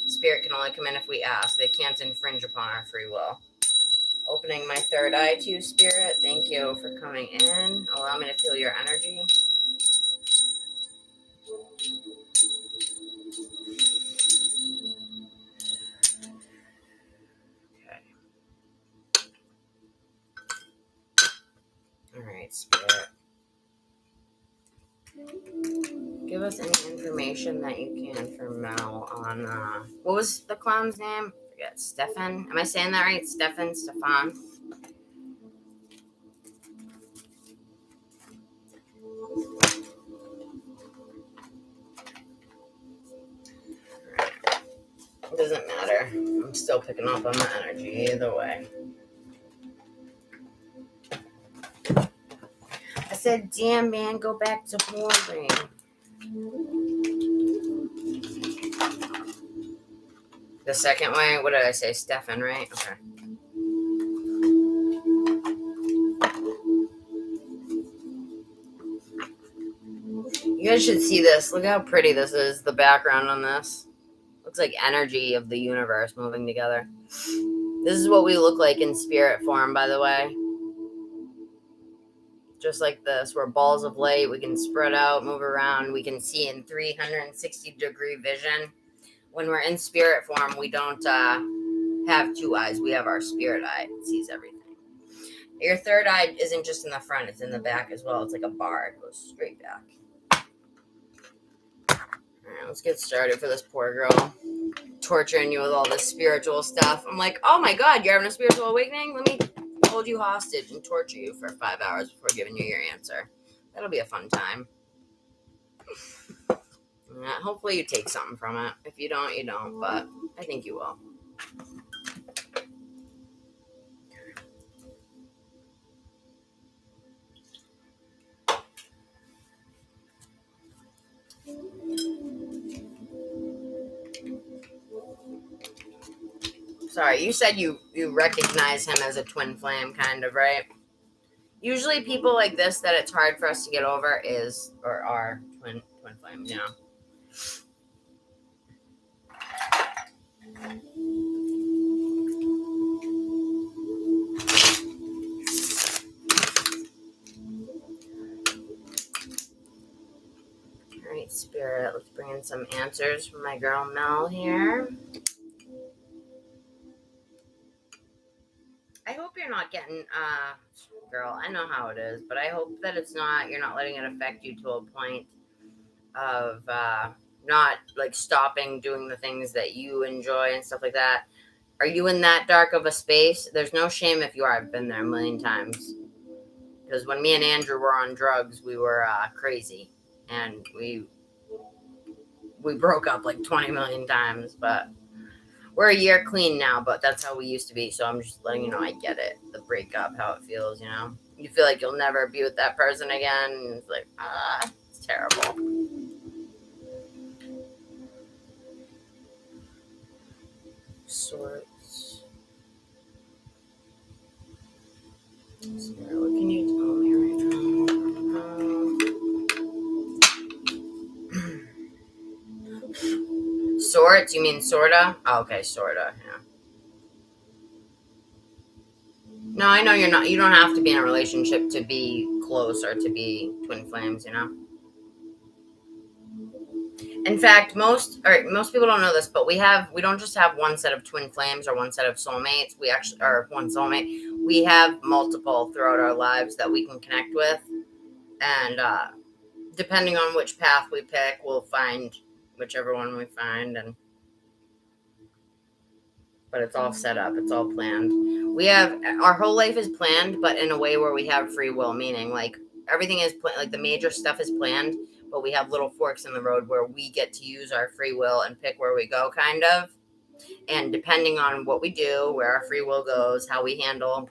Spirit can only come in if we ask. They can't infringe upon our free will. opening my third eye to you, Spirit. Thank you for coming in. Allow me to feel your energy. Okay. All right, Spirit. Give us any information that you can for Mel on, what was the clown's name? I forget. Stefan? Am I saying that right? Stefan? It doesn't matter. I'm still picking up on the energy either way. I said, damn, man, go back to boring. The second way, what did I say? Stefan, right? Okay. You guys should see this. Look how pretty this is, the background on this. Looks like energy of the universe moving together. This is what we look like in spirit form, by the way. Just like this. We're balls of light. We can spread out, move around. We can see in 360-degree vision. When we're in spirit form, we don't have two eyes. We have our spirit eye. It sees everything. Your third eye isn't just in the front. It's in the back as well. It's like a bar. It goes straight back. All right, let's get started for this poor girl. Torturing you with all this spiritual stuff. I'm like, oh my God, you're having a spiritual awakening? Let me hold you hostage and torture you for 5 hours before giving you your answer. That'll be a fun time. Hopefully you take something from it. If you don't, you don't, but I think you will. Sorry, you said you recognize him as a twin flame, kind of, right? Usually people like this that it's hard for us to get over are twin flames, you know? All right, Spirit, let's bring in some answers from my girl Mel here. I hope you're not getting, girl, I know how it is, but I hope that you're not letting it affect you to a point of not, like, stopping doing the things that you enjoy and stuff like that. Are you in that dark of a space? There's no shame if you are. I've been there a million times. Because when me and Andrew were on drugs, we were crazy. And we broke up like 20 million times, but we're a year clean now, but that's how we used to be. So I'm just letting you know I get it. The breakup, how it feels, you know? You feel like you'll never be with that person again. And it's like, it's terrible. Sorts. Spirit, what can you tell me right now? Sorts? You mean sorta? Oh, okay, sorta, yeah. No, I know you're not. You don't have to be in a relationship to be close or to be twin flames, you know? In fact, most people don't know this, but we don't just have one set of twin flames or one set of soulmates. We actually, or one soulmate. We have multiple throughout our lives that we can connect with. And depending on which path we pick, we'll find whichever one we find. But it's all set up. It's all planned. Our whole life is planned, but in a way where we have free will, meaning like everything is planned, like the major stuff is planned, but we have little forks in the road where we get to use our free will and pick where we go, kind of. And depending on what we do, where our free will goes, how we handle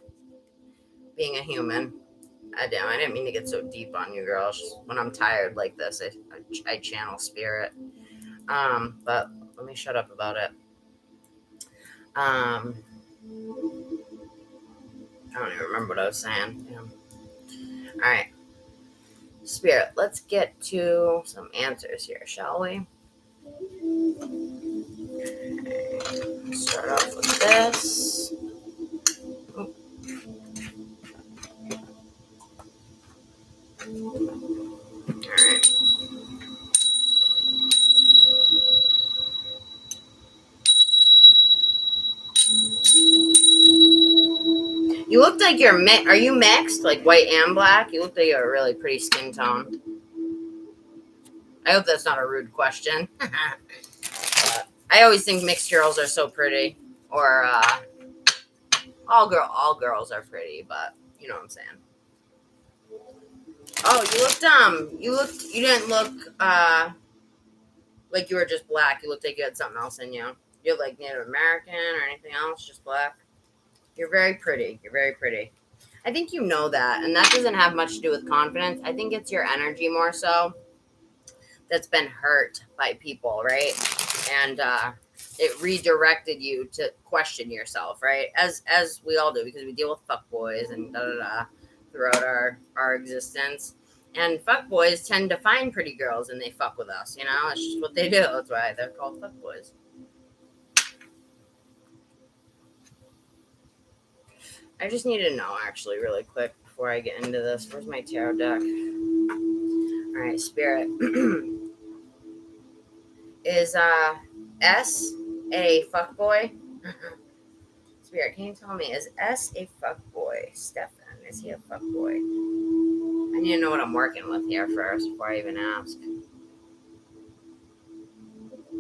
being a human. I didn't mean to get so deep on you, girls. When I'm tired like this, I channel spirit. But let me shut up about it. I don't even remember what I was saying. Yeah. All right. Spirit, let's get to some answers here, shall we? Okay. Start off with this. Alright. You look like you're are you mixed? Like white and black? You look like you're a really pretty skin tone. I hope that's not a rude question. I always think mixed girls are so pretty. Or all girls are pretty, but you know what I'm saying. Oh, you didn't look like you were just black. You looked like you had something else in you. You're like Native American or anything else, just black. You're very pretty. You're very pretty. I think you know that, and that doesn't have much to do with confidence. I think it's your energy more so that's been hurt by people, right? And it redirected you to question yourself, right? As we all do, because we deal with fuckboys and throughout our existence. And fuckboys tend to find pretty girls and they fuck with us, you know? It's just what they do. That's why they're called fuckboys. I just need to know, actually, really quick before I get into this. Where's my tarot deck? All right, Spirit. Is S a fuckboy? Spirit, can you tell me, is S a fuckboy? Stefan, is he a fuckboy? I need to know what I'm working with here first before I even ask.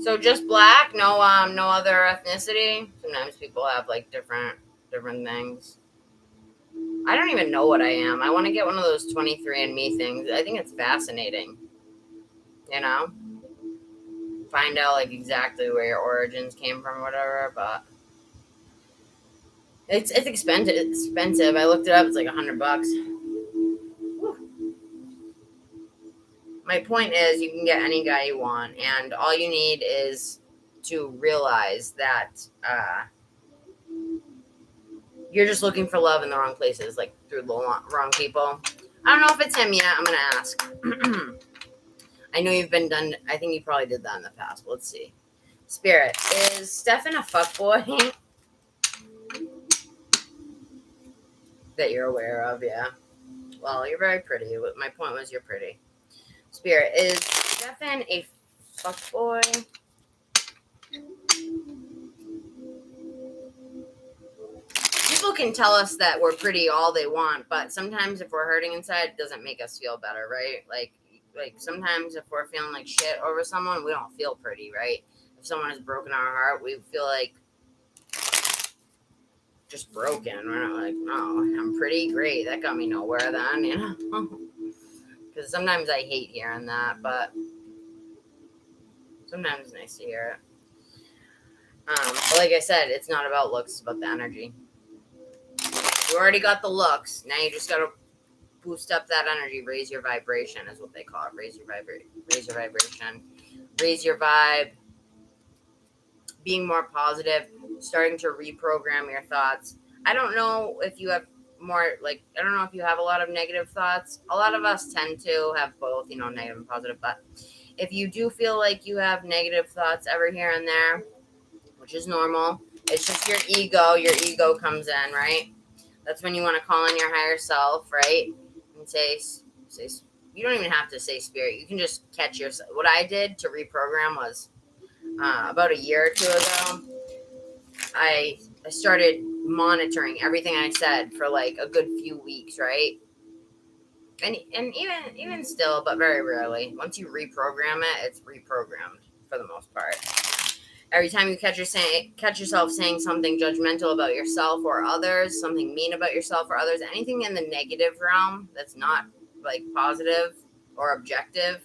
So just black, no other ethnicity. Sometimes people have like different things. I don't even know what I am. I want to get one of those 23andMe things. I think it's fascinating. You know? Find out like exactly where your origins came from or whatever, but it's expensive. I looked it up, it's like $100. Whew. My point is you can get any guy you want, and all you need is to realize that you're just looking for love in the wrong places, like through the wrong people. I don't know if it's him yet. I'm going to ask. I know you've been done. I think you probably did that in the past. Let's see. Spirit, is Stefan a fuckboy? That you're aware of, yeah. Well, you're very pretty. My point was you're pretty. Spirit, is Stefan a fuckboy? People can tell us that we're pretty all they want, but sometimes if we're hurting inside, it doesn't make us feel better, right? Like sometimes if we're feeling like shit over someone, we don't feel pretty, right? If someone has broken our heart, we feel like just broken. We're not like, no, I'm pretty great. That got me nowhere then, you know? Because sometimes I hate hearing that, but sometimes it's nice to hear it. But like I said, it's not about looks, it's about the energy. You already got the looks. Now you just got to boost up that energy. Raise your vibration is what they call it. Raise your vibration. Raise your vibe. Being more positive. Starting to reprogram your thoughts. I don't know if you have I don't know if you have a lot of negative thoughts. A lot of us tend to have both, negative and positive. But if you do feel like you have negative thoughts every here and there, which is normal, it's just your ego. Your ego comes in, right? That's when you want to call in your higher self, right? And say, you don't even have to say spirit. You can just catch yourself. What I did to reprogram was about a year or two ago, I started monitoring everything I said for like a good few weeks, right? And even still, but very rarely. Once you reprogram it, it's reprogrammed for the most part. Every time you catch yourself saying something judgmental about yourself or others, something mean about yourself or others, anything in the negative realm that's not like positive or objective,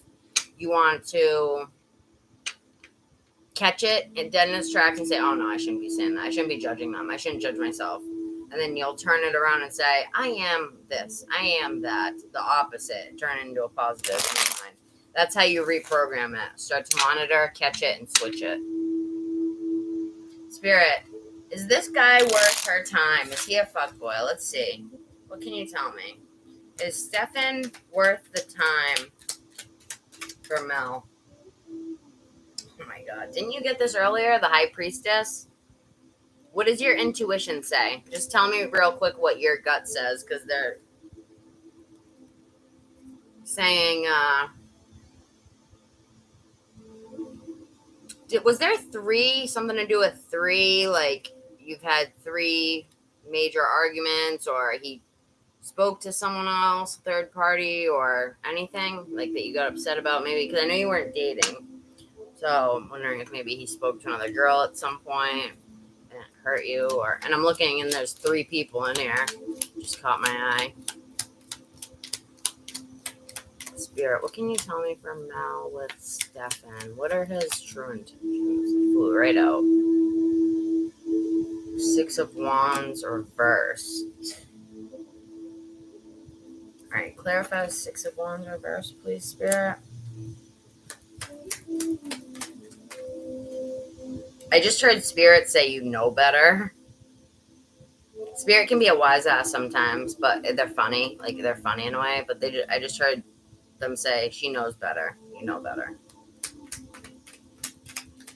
you want to catch it and dead in its tracks and say, oh no, I shouldn't be saying that. I shouldn't be judging them. I shouldn't judge myself. And then you'll turn it around and say, I am this. I am that. The opposite. Turn it into a positive in your mind. That's how you reprogram it. Start to monitor, catch it, and switch it. Spirit, is this guy worth her time? Is he a fuckboy? Let's see. What can you tell me? Is Stefan worth the time for Mel? Oh my God. Didn't you get this earlier? The High Priestess? What does your intuition say? Just tell me real quick what your gut says, because saying, was there something to do with 3, like you've had 3 major arguments, or he spoke to someone else, third party, or anything like that you got upset about? Maybe because I know you weren't dating, so I'm wondering if maybe he spoke to another girl at some point and it hurt you, or, and I'm looking and there's 3 people in here. Just caught my eye. Spirit, what can you tell me for Mel with Stefan? What are his true intentions? Flew right out. 6 of Wands reversed. All right, clarify 6 of Wands reversed, please, Spirit. I just heard Spirit say you know better. Spirit can be a wise ass sometimes, but they're funny. Like, they're funny in a way, but I just heard them say she knows better. You know better.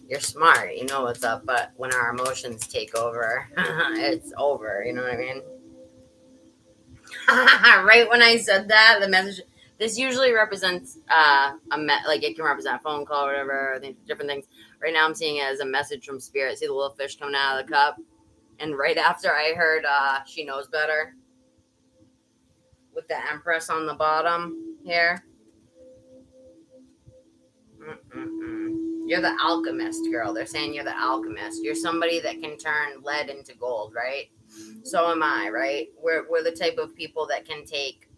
You're smart. You know what's up, but when our emotions take over, it's over. You know what I mean? Right when I said that, the message. This usually represents like it can represent a phone call or whatever, different things. Right now I'm seeing it as a message from Spirit. See the little fish coming out of the cup? And right after I heard she knows better with the Empress on the bottom here. You're the alchemist, girl. They're saying you're the alchemist. You're somebody that can turn lead into gold, right? So am I, right? We're the type of people that can take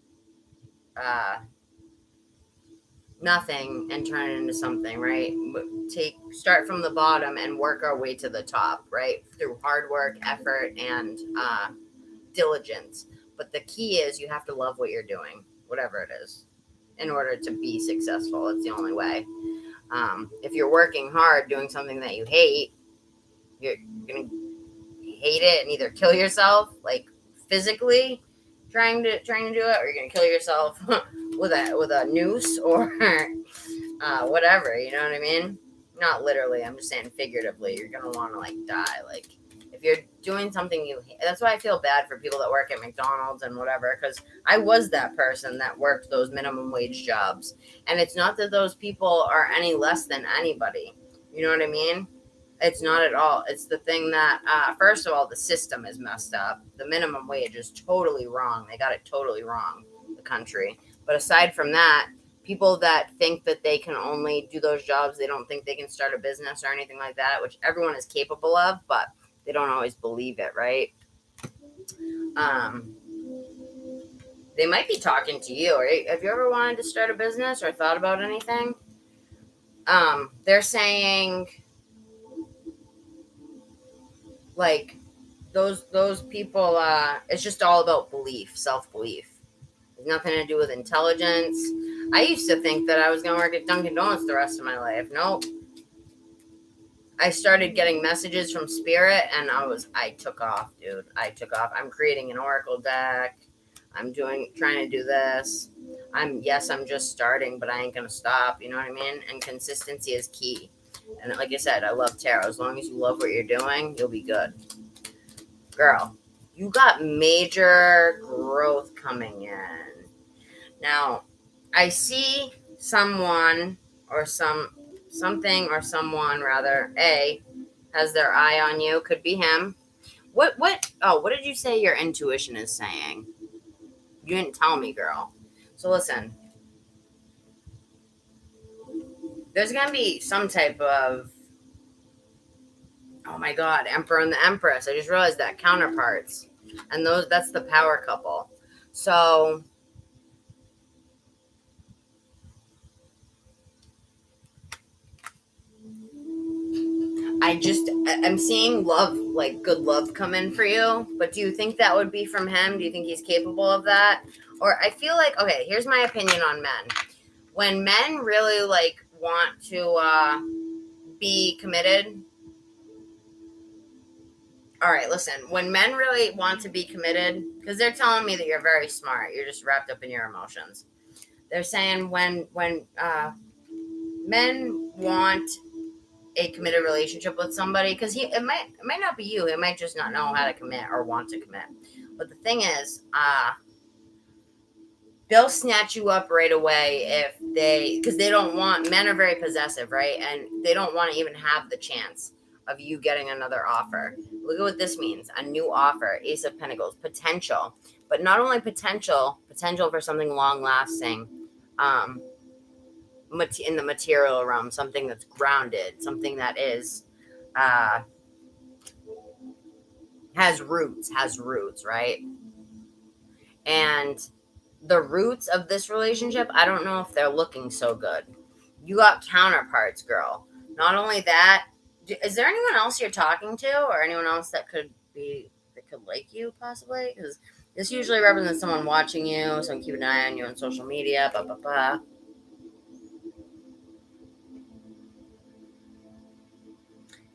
nothing and turn it into something, right? Start from the bottom and work our way to the top, right? Through hard work, effort, and diligence. But the key is you have to love what you're doing, whatever it is, in order to be successful. It's the only way. If you're working hard doing something that you hate, you're gonna hate it and either kill yourself, like physically trying to do it, or you're gonna kill yourself with a noose or whatever. You know what I mean? Not literally. I'm just saying figuratively. You're gonna want to like die. Like if you're doing something you hate. That's why I feel bad for people that work at McDonald's and whatever, because I was that person that worked those minimum wage jobs. And it's not that those people are any less than anybody. You know what I mean? It's not at all. It's the thing that, first of all, the system is messed up. The minimum wage is totally wrong. They got it totally wrong, the country. But aside from that, people that think that they can only do those jobs, they don't think they can start a business or anything like that, which everyone is capable of, but they don't always believe it, right? They might be talking to you. Right? Have you ever wanted to start a business or thought about anything? They're saying, like, those people, it's just all about belief, self-belief. It's nothing to do with intelligence. I used to think that I was going to work at Dunkin' Donuts the rest of my life. Nope. I started getting messages from Spirit, and I took off, dude. I took off. I'm creating an Oracle deck. I'm trying to do this. I'm just starting, but I ain't going to stop. You know what I mean? And consistency is key. And like I said, I love tarot. As long as you love what you're doing, you'll be good. Girl, you got major growth coming in. Now, I see someone or something or someone rather, has their eye on you. Could be him. What did you say your intuition is saying? You didn't tell me, girl. So listen. There's going to be some type of, oh my God, Emperor and the Empress. I just realized that, counterparts. And that's the power couple. So I'm seeing love, like good love come in for you. But do you think that would be from him? Do you think he's capable of that? Or I feel like, okay, here's my opinion on men. When men really like want to be committed. All right, listen, when men really want to be committed, because they're telling me that you're very smart, you're just wrapped up in your emotions. They're saying when men want a committed relationship with somebody, because it might not be you, he might just not know how to commit or want to commit. But the thing is, they'll snatch you up right away because they don't want, men are very possessive, right? And they don't want to even have the chance of you getting another offer. Look at what this means. A new offer, Ace of Pentacles, potential. But not only potential for something long-lasting, in the material realm, something that's grounded, something that is, has roots, right? And the roots of this relationship, I don't know if they're looking so good. You got counterparts, girl. Not only that, is there anyone else you're talking to, or anyone else that could like you, possibly? Because this usually represents someone watching you, someone keeping an eye on you on social media, blah, blah, blah.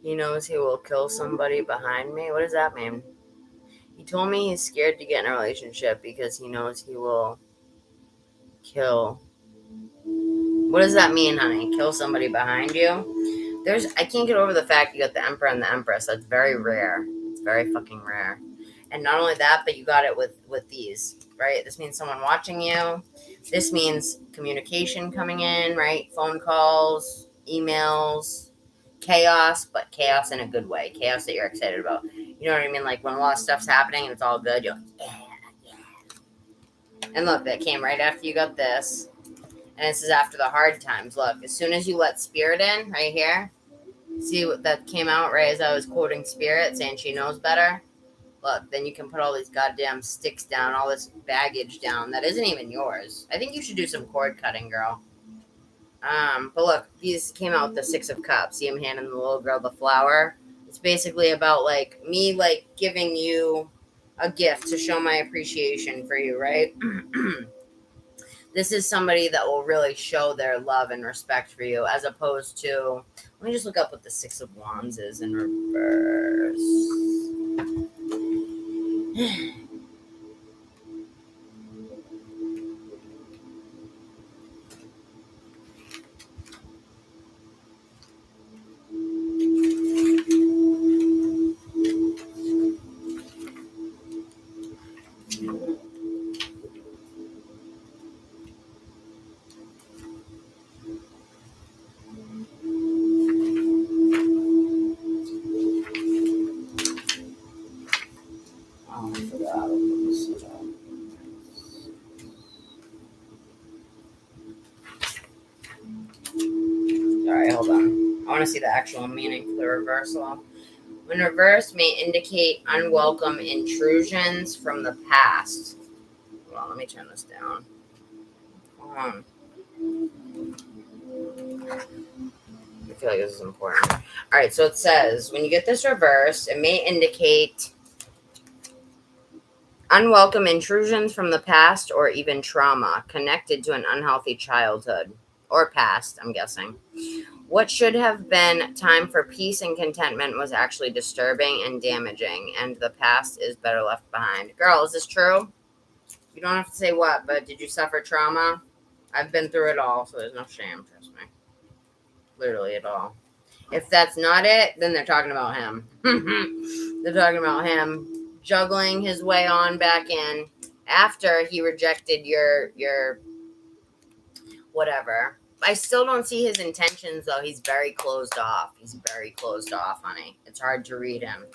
He knows he will kill somebody behind me. What does that mean? He told me he's scared to get in a relationship because he knows he will kill. What does that mean, honey? Kill somebody behind you? I can't get over the fact you got the Emperor and the Empress. That's very rare. It's very fucking rare. And not only that, but you got it with these, right? This means someone watching you. This means communication coming in, right? Phone calls, emails, chaos, but chaos in a good way. Chaos that you're excited about. You know what I mean? Like when a lot of stuff's happening and it's all good, you're like, yeah. And look, that came right after you got this. And this is after the hard times. Look, as soon as you let Spirit in, right here, see what that came out right as I was quoting Spirit, saying she knows better? Look, then you can put all these goddamn sticks down, all this baggage down that isn't even yours. I think you should do some cord cutting, girl. But look, these came out with the Six of Cups. See him handing the little girl the flower? It's basically about, like, me, like, giving you a gift to show my appreciation for you, right? This is somebody that will really show their love and respect for you, as opposed to, let me just look up what the Six of Wands is in reverse. Hold on. I want to see the actual meaning for the reversal. When reversed may indicate unwelcome intrusions from the past. Hold on, let me turn this down. Hold on. I feel like this is important. All right, so it says, when you get this reversed, it may indicate unwelcome intrusions from the past or even trauma connected to an unhealthy childhood or past, I'm guessing. What should have been time for peace and contentment was actually disturbing and damaging, and the past is better left behind. Girl, is this true? You don't have to say what, but did you suffer trauma? I've been through it all, so there's no shame, trust me. Literally at all. If that's not it, then they're talking about him. They're talking about him juggling his way on back in after he rejected your whatever. I still don't see his intentions, though. He's very closed off. He's very closed off, honey. It's hard to read him.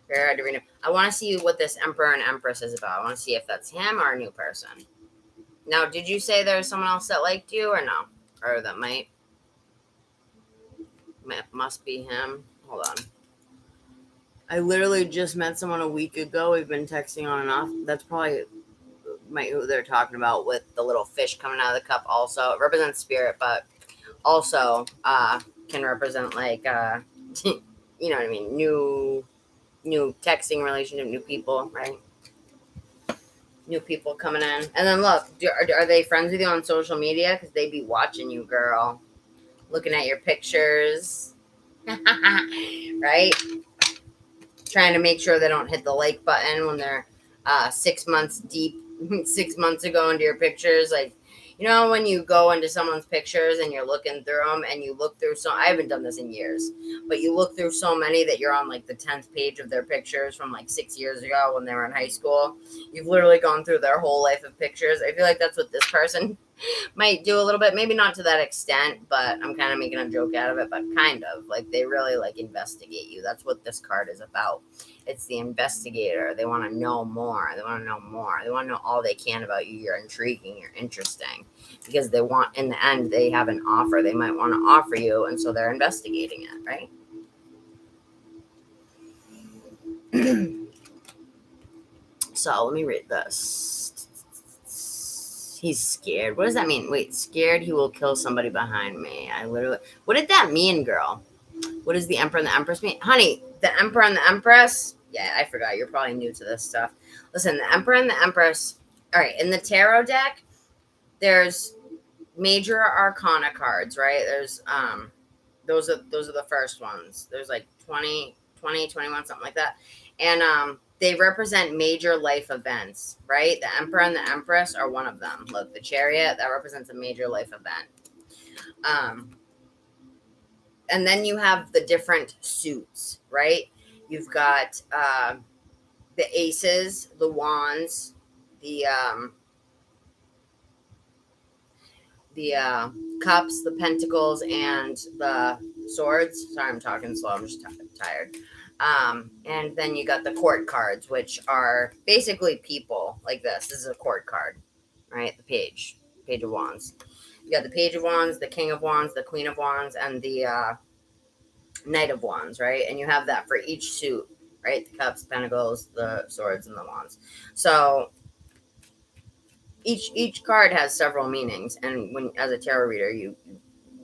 Very hard to read him. I want to see what this Emperor and Empress is about. I want to see if that's him or a new person. Now, did you say there's someone else that liked you or no? Or that might? Must be him. Hold on. I literally just met someone a week ago. We've been texting on and off. That's probably who they're talking about with the little fish coming out of the cup. Also, it represents spirit, but also can represent like you know what I mean, new texting relationship, new people, right? New people coming in. And then look, are they friends with you on social media? Because they be watching you, girl, looking at your pictures, right? Trying to make sure they don't hit the like button when they're 6 months deep, 6 months ago into your pictures. Like, You know, when you go into someone's pictures and you're looking through them and you look through I haven't done this in years, but you look through so many that you're on like the 10th page of their pictures from like 6 years ago when they were in high school. You've literally gone through their whole life of pictures. I feel like that's what this person might do a little bit, maybe not to that extent, but I'm kind of making a joke out of it, but kind of like they really like investigate you. That's what this card is about. It's the investigator. They want to know more. They want to know more. They want to know all they can about you. You're intriguing. You're interesting because they want, in the end, they have an offer they might want to offer you. And so they're investigating it, right? So let me read this. He's scared. What does that mean? Wait, scared he will kill somebody behind me. What did that mean, girl? What does the Emperor and the Empress mean? Honey, the Emperor and the Empress. Yeah, I forgot. You're probably new to this stuff. Listen, the Emperor and the Empress. All right, in the tarot deck, there's major arcana cards, right? There's those are the first ones. There's like 20, 21, something like that. And they represent major life events, right? The Emperor and the Empress are one of them. Look, the Chariot, that represents a major life event. And then you have the different suits, right? You've got the aces, the wands, the cups, the pentacles, and the swords. Sorry, I'm talking slow. I'm just tired. And then you got the court cards, which are basically people like this. This is a court card, right? The page of wands. You got the page of wands, the king of wands, the queen of wands, and the knight of wands, right? And you have that for each suit, right? The cups, pentacles, the swords, and the wands. So each card has several meanings, and when as a tarot reader you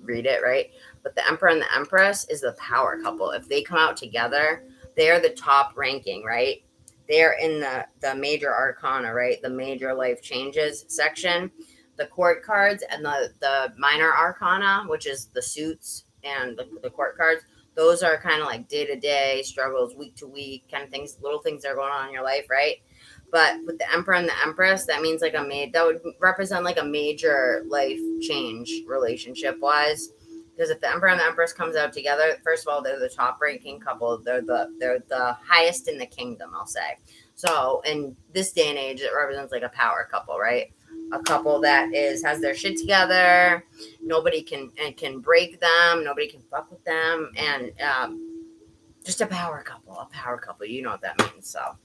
read it, right? But the Emperor and the Empress is the power couple. If they come out together, they're the top ranking, right? They're in the major arcana, right? The major life changes section. The court cards and the minor arcana, which is the suits and the court cards, those are kind of like day-to-day struggles, week-to-week kind of things, little things that are going on in your life, right? But with the Emperor and the Empress, that means like that would represent like a major life change relationship-wise. Because if the Emperor and the Empress comes out together, first of all, they're the top-ranking couple. They're the highest in the kingdom, I'll say. So in this day and age, it represents like a power couple, right? A couple that has their shit together. Nobody can break them. Nobody can fuck with them, and just a power couple. A power couple. You know what that means. So.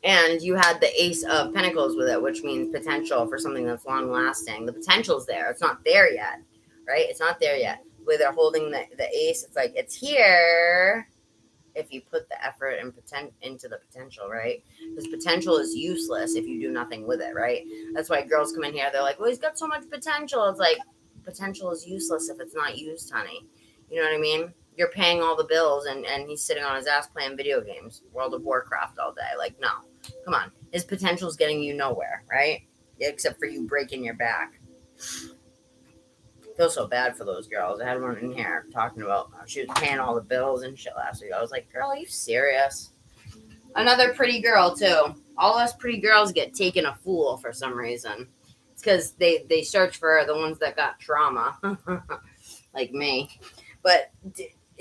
And you had the Ace of Pentacles with it, which means potential for something that's long lasting. The potential's there. It's not there yet, right? It's not there yet. Where they're holding the ace, it's like, it's here if you put the effort and into the potential, right? Because potential is useless if you do nothing with it, right? That's why girls come in here, they're like, well, he's got so much potential. It's like, potential is useless if it's not used, honey. You know what I mean? You're paying all the bills and he's sitting on his ass playing video games, World of Warcraft all day. Like, no, come on. His potential's getting you nowhere, right? Except for you breaking your back. I feel so bad for those girls. I had one in here talking about how she was paying all the bills and shit last week. I was like, girl, are you serious? Another pretty girl, too. All us pretty girls get taken a fool for some reason. It's because they search for the ones that got trauma. Like me. But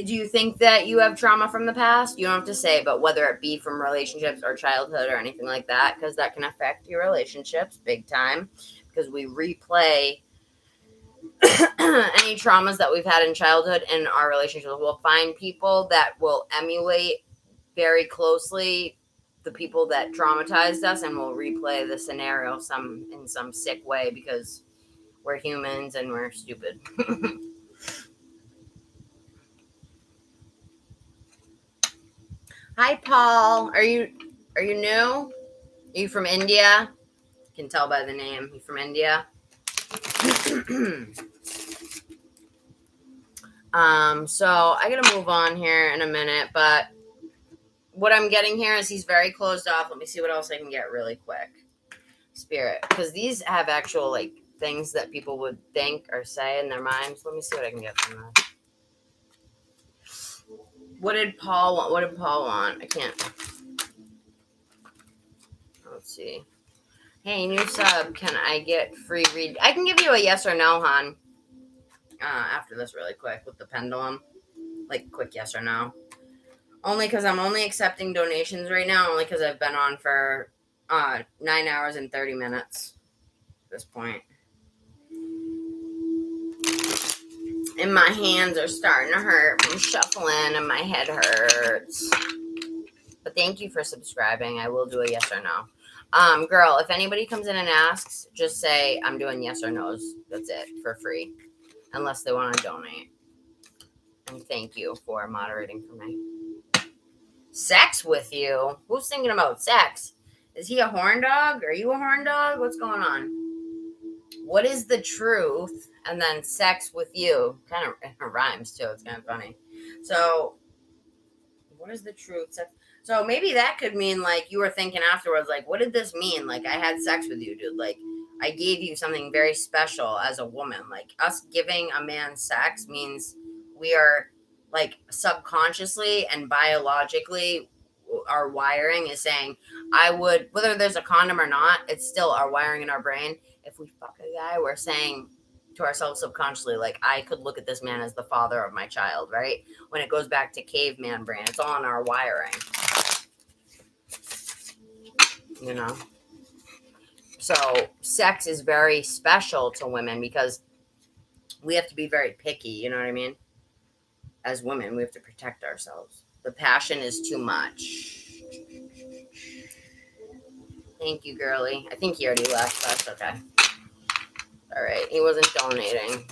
do you think that you have trauma from the past? You don't have to say, but whether it be from relationships or childhood or anything like that, because that can affect your relationships big time. Because we replay any traumas that we've had in childhood in our relationships. We'll find people that will emulate very closely the people that traumatized us, and we'll replay the scenario in some sick way because we're humans and we're stupid. Hi, Paul. Are you new? Are you from India? You can tell by the name. You from India? So I gotta move on here in a minute, but what I'm getting here is he's very closed off. Let me see what else I can get really quick. Spirit, because these have actual like things that people would think or say in their minds. Let me see what I can get from that. What did Paul want? I can't. Let's see. Hey, new sub, can I get free read? I can give you a yes or no, hon. After this really quick with the pendulum. Like, quick yes or no. Only because I'm only accepting donations right now, only because I've been on for 9 hours and 30 minutes at this point. And my hands are starting to hurt from shuffling and my head hurts. But thank you for subscribing. I will do a yes or no. Girl, if anybody comes in and asks, just say I'm doing yes or no's. That's it, for free. Unless they want to donate. And thank you for moderating for me. Sex with you? Who's thinking about sex? Is he a horn dog? Are you a horn dog? What's going on? What is the truth? And then sex with you. Kind of rhymes too. It's kind of funny. So, what is the truth? Sex. So maybe that could mean like you were thinking afterwards, like, what did this mean? Like, I had sex with you, dude. Like, I gave you something very special as a woman. Like, us giving a man sex means we are, like, subconsciously and biologically, our wiring is saying, I would, whether there's a condom or not, it's still our wiring in our brain. If we fuck a guy, we're saying to ourselves subconsciously, like, I could look at this man as the father of my child, right? When it goes back to caveman brain, it's all in our wiring. You know? So sex is very special to women because we have to be very picky, you know what I mean? As women, we have to protect ourselves. The passion is too much. Thank you, girly. I think he already left. That's okay. All right. He wasn't donating.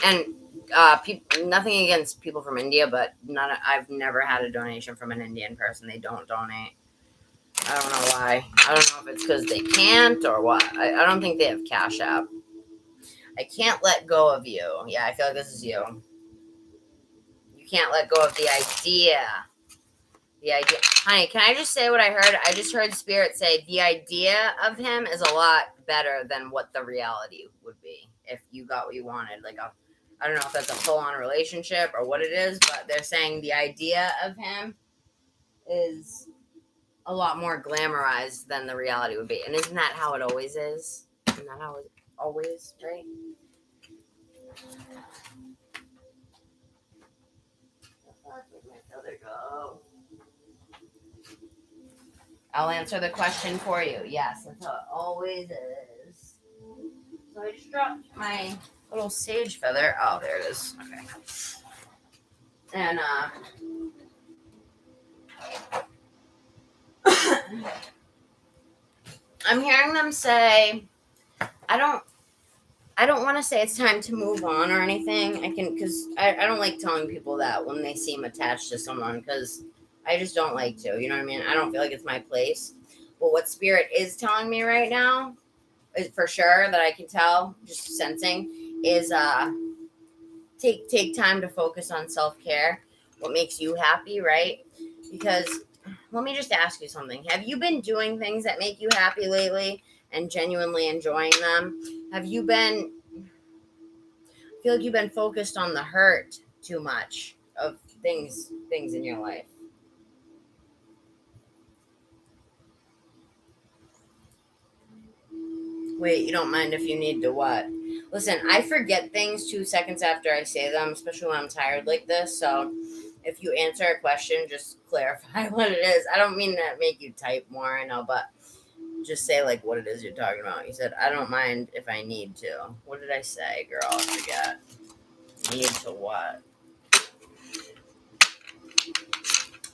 And nothing against people from India, but I've never had a donation from an Indian person. They don't donate. I don't know why. I don't know if it's because they can't or what. I don't think they have Cash App. I can't let go of you. Yeah, I feel like this is you. You can't let go of the idea. The idea. Honey, can I just say what I heard? I just heard Spirit say the idea of him is a lot better than what the reality would be if you got what you wanted. Like, I don't know if that's a full-on relationship or what it is, but they're saying the idea of him is a lot more glamorized than the reality would be. And isn't that how it always is? Isn't that how it always, right? Where'd my filter go? I'll answer the question for you. Yes, that's how it always is. So I just dropped my little sage feather. Oh, there it is. Okay. And I'm hearing them say, I don't want to say it's time to move on or anything. Because I don't like telling people that when they seem attached to someone, because I just don't like to, you know what I mean? I don't feel like it's my place. But what Spirit is telling me right now, is for sure that I can tell, just sensing, is take time to focus on self-care, what makes you happy, right? Because let me just ask you something. Have you been doing things that make you happy lately and genuinely enjoying them? Have you been, I feel like you've been focused on the hurt too much of things in your life. Wait, you don't mind if you need to what? Listen, I forget things 2 seconds after I say them, especially when I'm tired like this. So if you answer a question, just clarify what it is. I don't mean to make you type more, I know, but just say like what it is you're talking about. You said, I don't mind if I need to. What did I say, girl? I forget. Need to what?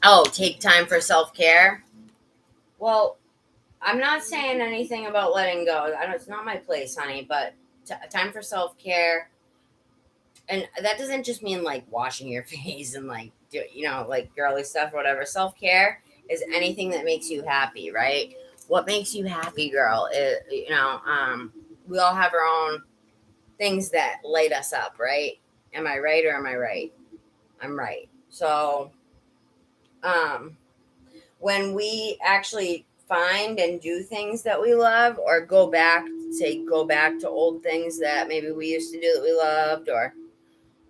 Oh, take time for self-care? Well, I'm not saying anything about letting go. It's not my place, honey, but time for self-care. And that doesn't just mean like washing your face and like, like girly stuff or whatever. Self-care is anything that makes you happy, right? What makes you happy, girl? We all have our own things that light us up, right? Am I right or am I right? I'm right. So, when we actually find and do things that we love, or go back to old things that maybe we used to do that we loved, or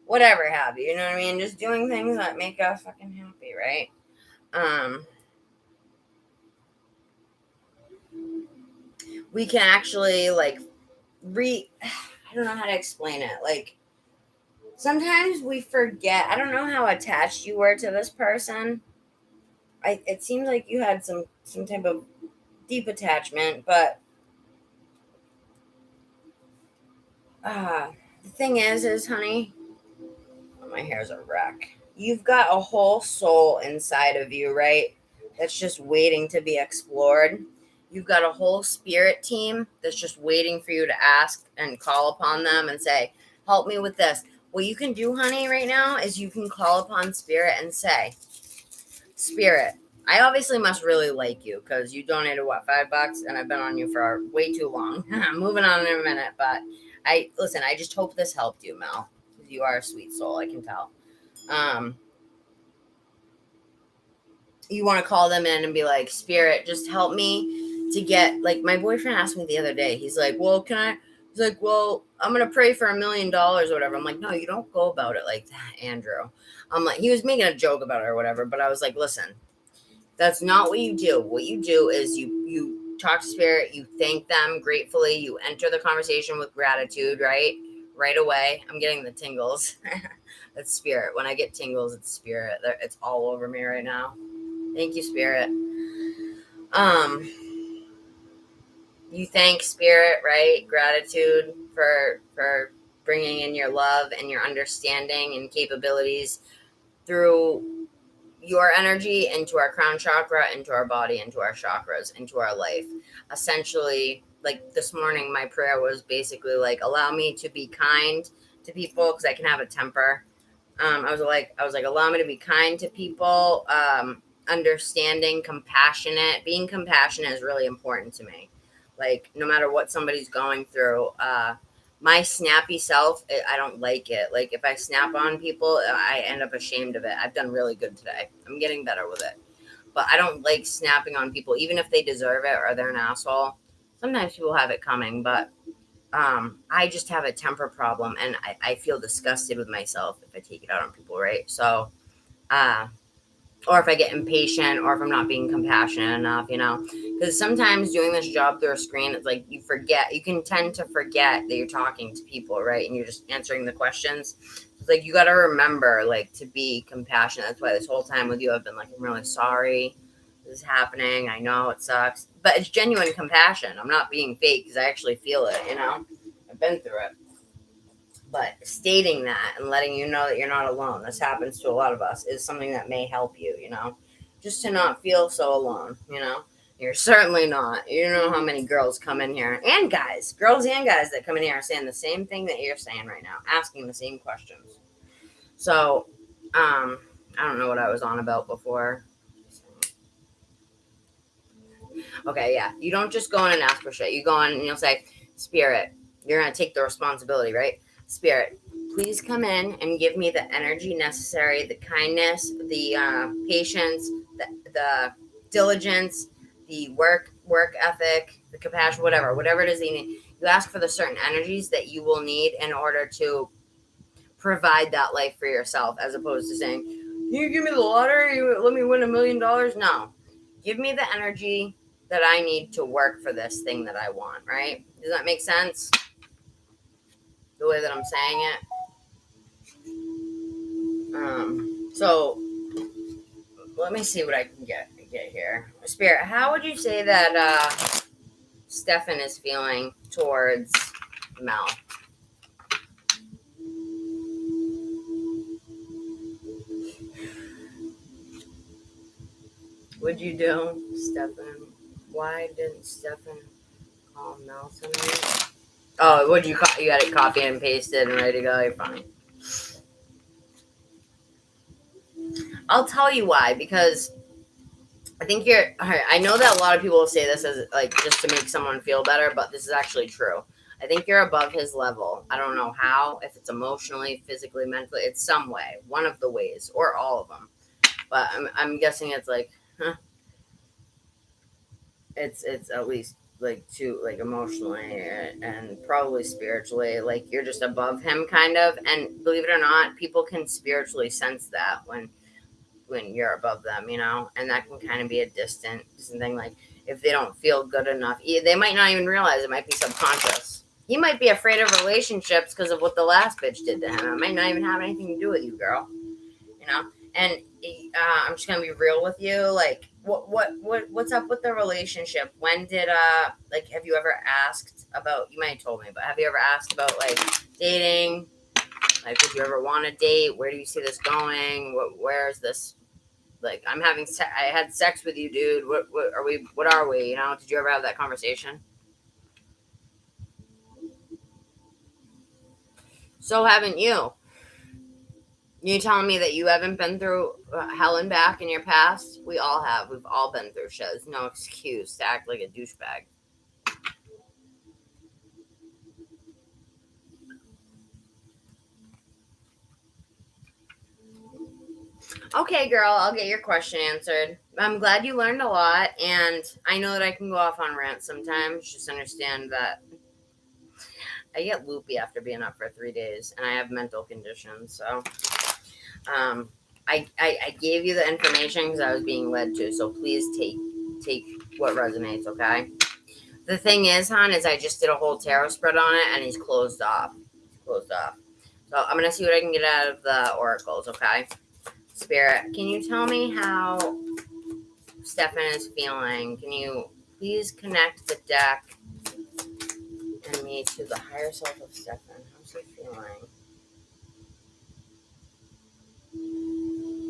whatever have you, you know what I mean? Just doing things that make us fucking happy, right? we can actually like I don't know how to explain it. Like sometimes we forget. I don't know how attached you were to this person. It seems like you had some type of deep attachment, but the thing is, honey, my hair's a wreck. You've got a whole soul inside of you, right? That's just waiting to be explored. You've got a whole spirit team that's just waiting for you to ask and call upon them and say, help me with this. What you can do, honey, right now is you can call upon spirit and say, Spirit, I obviously must really like you because you donated $5, and I've been on you for way too long. I'm moving on in a minute, but I just hope this helped you, Mel. You are a sweet soul, I can tell. You want to call them in and be like, Spirit, just help me to get, like, my boyfriend asked me the other day. He's like, well, he's like, well, I'm going to pray for $1 million or whatever. I'm like, no, you don't go about it like that, Andrew. I'm like, he was making a joke about it or whatever, but I was like, listen, that's not what you do. What you do is you talk to spirit, you thank them gratefully, you enter the conversation with gratitude, right? Right away. I'm getting the tingles. That's spirit. When I get tingles, it's spirit. It's all over me right now. Thank you, spirit. You thank spirit, right? Gratitude for bringing in your love and your understanding and capabilities through your energy into our crown chakra, into our body, into our chakras, into our life. Essentially, like this morning, my prayer was basically like, allow me to be kind to people because I can have a temper. I was like, allow me to be kind to people, understanding, compassionate. Being compassionate is really important to me. Like, no matter what somebody's going through, my snappy self, I don't like it. Like, if I snap on people, I end up ashamed of it. I've done really good today. I'm getting better with it. But I don't like snapping on people, even if they deserve it or they're an asshole. Sometimes people have it coming, but I just have a temper problem, and I feel disgusted with myself if I take it out on people, right? So, or if I get impatient, or if I'm not being compassionate enough, because sometimes doing this job through a screen, it's like you can tend to forget that you're talking to people, right? And you're just answering the questions. It's like, you got to remember, like, to be compassionate. That's why this whole time with you, I've been like, I'm really sorry this is happening. I know it sucks, but it's genuine compassion. I'm not being fake because I actually feel it, I've been through it. But stating that and letting you know that you're not alone, this happens to a lot of us, is something that may help you, just to not feel so alone, You're certainly not. You don't know how many girls come in here, and guys, girls and guys that come in here are saying the same thing that you're saying right now, asking the same questions. So, I don't know what I was on about before. Okay, yeah. You don't just go in and ask for shit. You go in and you'll say, Spirit, you're going to take the responsibility, right? Spirit, please come in and give me the energy necessary, the kindness, the patience, the diligence, the work ethic, the compassion, whatever it is that you need. You ask for the certain energies that you will need in order to provide that life for yourself, as opposed to saying, can you give me the lottery? You let me win $1 million? No. Give me the energy that I need to work for this thing that I want, right? Does that make sense? The way that I'm saying it. So let me see what I can get here. Spirit, how would you say that Stefan is feeling towards Mel? What'd you do, Stefan? Why didn't Stefan call Mel tonight? Oh, what'd you call? You got it copied and pasted and ready to go. You're fine. I'll tell you why, because I think I know that a lot of people will say this as like just to make someone feel better, but this is actually true. I think you're above his level. I don't know how, if it's emotionally, physically, mentally, it's some way, one of the ways, or all of them. But I'm guessing it's like, it's at least like emotionally and probably spiritually, like you're just above him kind of. And believe it or not, people can spiritually sense that when you're above them, and that can kind of be a distant thing. Like, if they don't feel good enough. They might not even realize it might be subconscious. He might be afraid of relationships because of what the last bitch did to him. It might not even have anything to do with you, girl. You know? And I'm just gonna be real with you. Like, what's up with the relationship? When did like, have you ever asked about? You might have told me, but have you ever asked about like dating? Like, would you ever want to date? Where do you see this going? Where is this? Like, I'm having I had sex with you, dude. What are we? What are we? You know? Did you ever have that conversation? So haven't you? You telling me that you haven't been through hell and back in your past? We all have. We've all been through shit. There's no excuse to act like a douchebag. Okay, girl, I'll get your question answered. I'm glad you learned a lot, and I know that I can go off on rants sometimes. Just understand that I get loopy after being up for 3 days, and I have mental conditions. So, I gave you the information because I was being led to. So please take what resonates, okay? The thing is, hon, is I just did a whole tarot spread on it, and he's closed off. So I'm gonna see what I can get out of the oracles, okay? Spirit, can you tell me how Stefan is feeling? Can you please connect the deck and me to the higher self of Stefan? How's he feeling?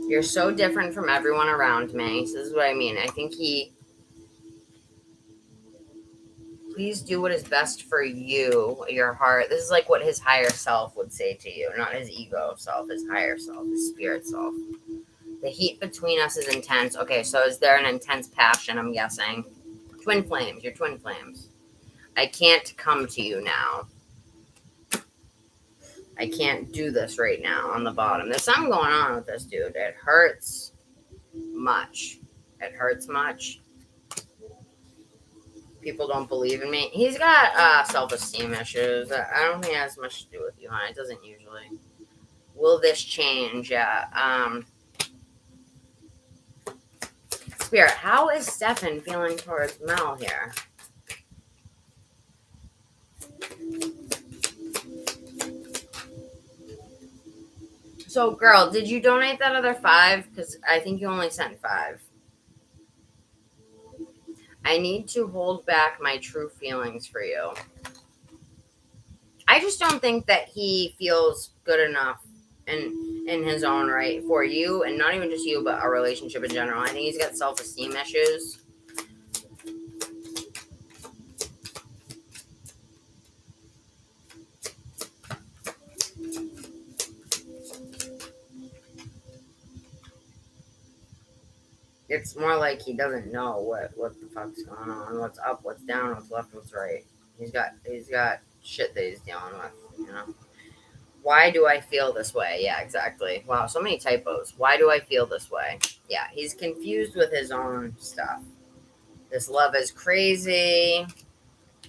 You're so different from everyone around me. So this is what I mean. I think please do what is best for you, your heart. This is like what his higher self would say to you, not his ego self, his higher self, his spirit self. The heat between us is intense. Okay, so is there an intense passion, I'm guessing? Twin flames. You're twin flames. I can't come to you now. I can't do this right now on the bottom. There's something going on with this dude. It hurts much. It hurts much. People don't believe in me. He's got self-esteem issues. I don't think it has much to do with you, huh? It doesn't usually. Will this change? Yeah. Spirit, how is Stefan feeling towards Mel here? So, girl, did you donate that other 5? Because I think you only sent 5. I need to hold back my true feelings for you. I just don't think that he feels good enough in his own right for you, and not even just you, but our relationship in general. I think he's got self-esteem issues. It's more like he doesn't know what the fuck's going on, what's up, what's down, what's left, what's right. He's got shit that he's dealing with, you know. Why do I feel this way? Yeah, exactly. Wow, so many typos. Why do I feel this way? Yeah, he's confused with his own stuff. This love is crazy.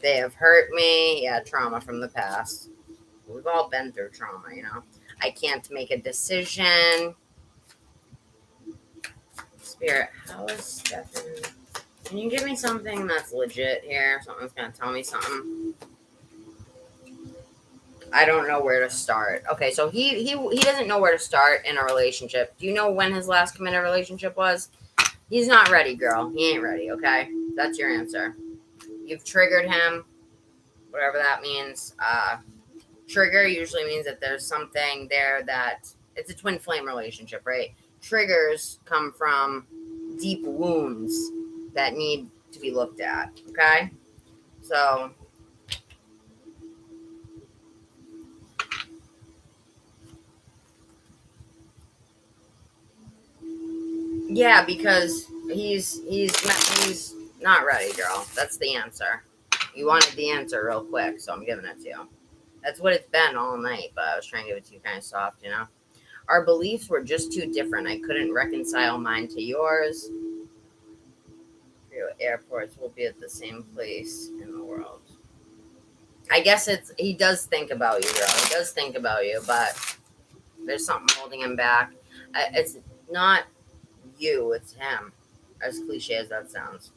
They have hurt me. Yeah, trauma from the past. We've all been through trauma, you know. I can't make a decision. Spirit, how is Stefan? Can you give me something that's legit here? Someone's going to tell me something. I don't know where to start. Okay, so he doesn't know where to start in a relationship. Do you know when his last committed relationship was? He's not ready, girl. He ain't ready, okay? That's your answer. You've triggered him, whatever that means. Trigger usually means that there's something there that... It's a twin flame relationship, right? Triggers come from deep wounds that need to be looked at, okay? So... yeah, because he's not ready, girl. That's the answer. You wanted the answer real quick, so I'm giving it to you. That's what it's been all night, but I was trying to give it to you kind of soft, you know? Our beliefs were just too different. I couldn't reconcile mine to yours. Airports will be at the same place in the world. I guess he does think about you, girl. He does think about you, but there's something holding him back. It's not you, it's him, as cliche as that sounds.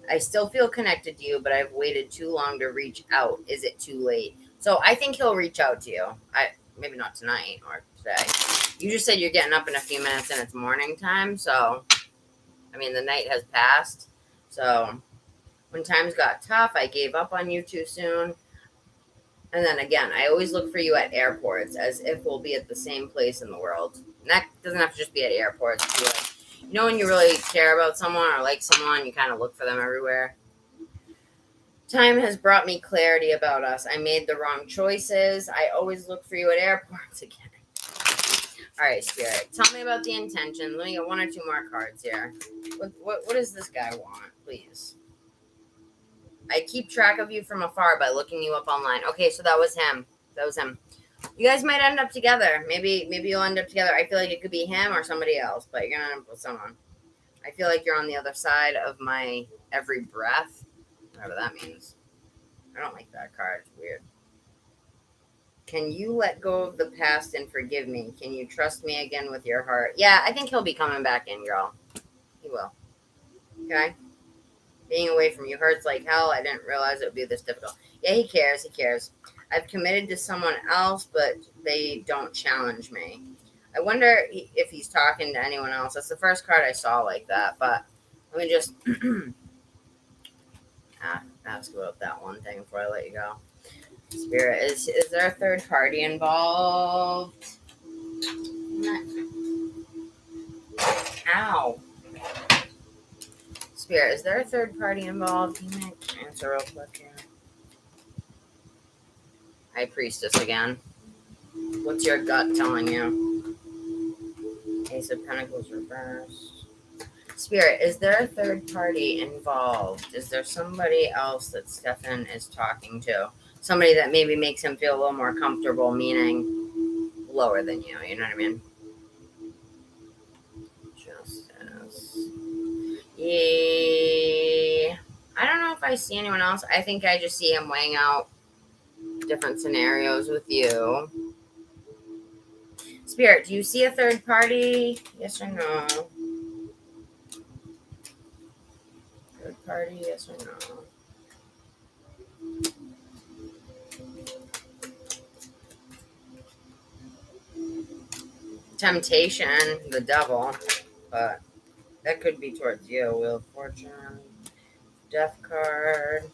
I still feel connected to you, but I've waited too long to reach out. Is it too late? So I think he'll reach out to you. Maybe not tonight or today. You just said you're getting up in a few minutes and it's morning time. So, I mean, the night has passed. So when times got tough, I gave up on you too soon. And then again, I always look for you at airports as if we'll be at the same place in the world. And that doesn't have to just be at airports. It can be like, you know, when you really care about someone or like someone, you kind of look for them everywhere. Time has brought me clarity about us. I made the wrong choices. I always look for you at airports again. All right, Spirit. Tell me about the intention. Let me get one or two more cards here. What does this guy want, please? I keep track of you from afar by looking you up online. Okay, so that was him. That was him. You guys might end up together. Maybe you'll end up together. I feel like it could be him or somebody else, but you're going to end up with someone. I feel like you're on the other side of my every breath. Whatever that means. I don't like that card. It's weird. Can you let go of the past and forgive me? Can you trust me again with your heart? Yeah, I think he'll be coming back in, girl. He will. Okay? Being away from you hurts like hell. I didn't realize it would be this difficult. Yeah, he cares. He cares. I've committed to someone else, but they don't challenge me. I wonder if he's talking to anyone else. That's the first card I saw like that, but let me just ask about that one thing before I let you go. Spirit, is there a third party involved? Ow. Spirit, is there a third party involved? Can you answer real quick here? High Priestess again. What's your gut telling you? Ace of Pentacles reversed. Spirit, is there a third party involved? Is there somebody else that Stefan is talking to? Somebody that maybe makes him feel a little more comfortable, meaning lower than you. You know what I mean? Justice. Yeah. I don't know if I see anyone else. I think I just see him weighing out different scenarios with you. Spirit, do you see a third party? Yes or no? Third party, yes or no? Temptation, the devil, but that could be towards you. Wheel of Fortune, Death card.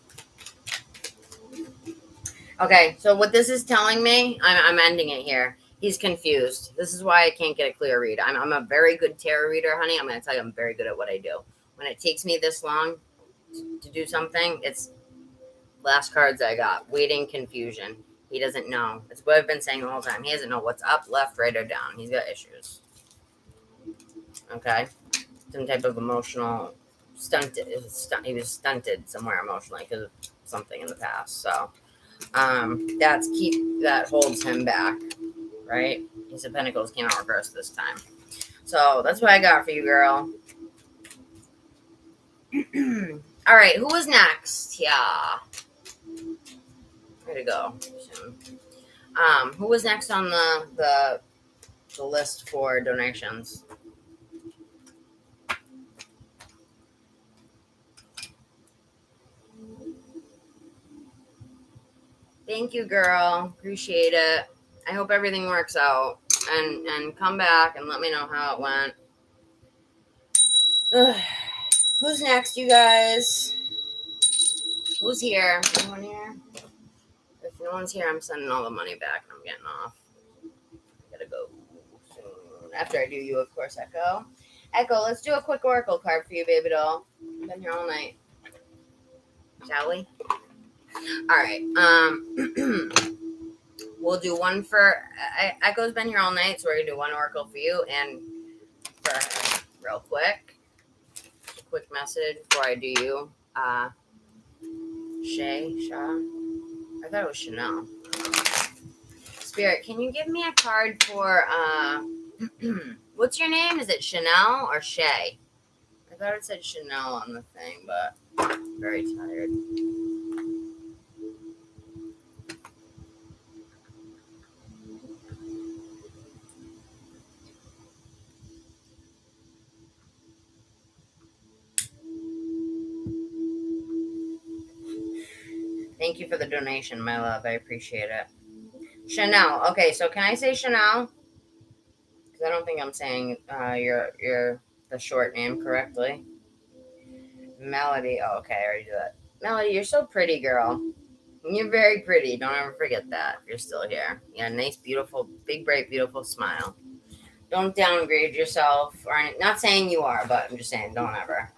Okay, so what this is telling me, I'm ending it here. He's confused. This is why I can't get a clear read. I'm a very good tarot reader, honey. I'm going to tell you I'm very good at what I do. When it takes me this long to do something, it's last cards I got. Waiting, confusion. He doesn't know. It's what I've been saying the whole time. He doesn't know what's up, left, right, or down. He's got issues. Okay? Some type of emotional stunted. He was stunted somewhere emotionally because of something in the past. So that holds him back, right? Ace of Pentacles came out reversed this time. So that's what I got for you, girl. All right, who was next? Yeah. Where'd it go? Who was next on the list for donations? Thank you, girl. Appreciate it. I hope everything works out. And come back and let me know how it went. Ugh. Who's next, you guys? Who's here? Anyone here? If no one's here, I'm sending all the money back and I'm getting off. I gotta go soon. After I do you, of course, Echo. Echo, let's do a quick oracle card for you, baby doll. I've been here all night. Shall we? All right. We'll do one for Echo's been here all night, so we're gonna do one oracle for you and for her real quick. Quick message before I do you. Shaw. I thought it was Chanel. Spirit, can you give me a card for what's your name? Is it Chanel or Shay? I thought it said Chanel on the thing, but I'm very tired. Thank you for the donation, my love. I appreciate it. Chanel. Okay, so can I say Chanel? Because I don't think I'm saying your the short name correctly. Melody. Oh, okay, I already did that. Melody, you're so pretty, girl. You're very pretty. Don't ever forget that. You're still here. You got a nice, beautiful, big, bright, beautiful smile. Don't downgrade yourself. Or not saying you are, but I'm just saying don't ever.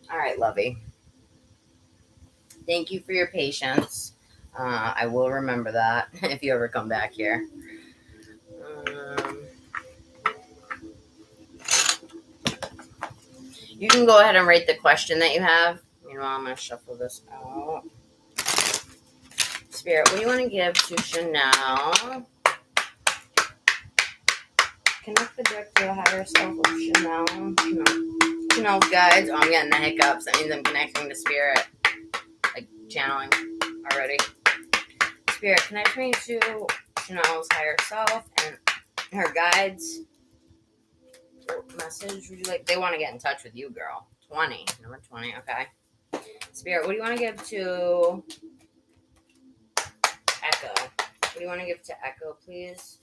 All right, lovey. Thank you for your patience. I will remember that if you ever come back here. You can go ahead and write the question that you have. Meanwhile, I'm going to shuffle this out. Spirit, what do you want to give to Chanel? Connect the deck to a higher self of Chanel. Chanel's guides. Oh, I'm getting the hiccups. That means I'm connecting to Spirit. Like channeling already. Spirit, connect me to Chanel's higher self and her guides. What message would you like? They want to get in touch with you, girl. 20. Number 20. Okay. Spirit, what do you want to give to Echo? What do you want to give to Echo, please?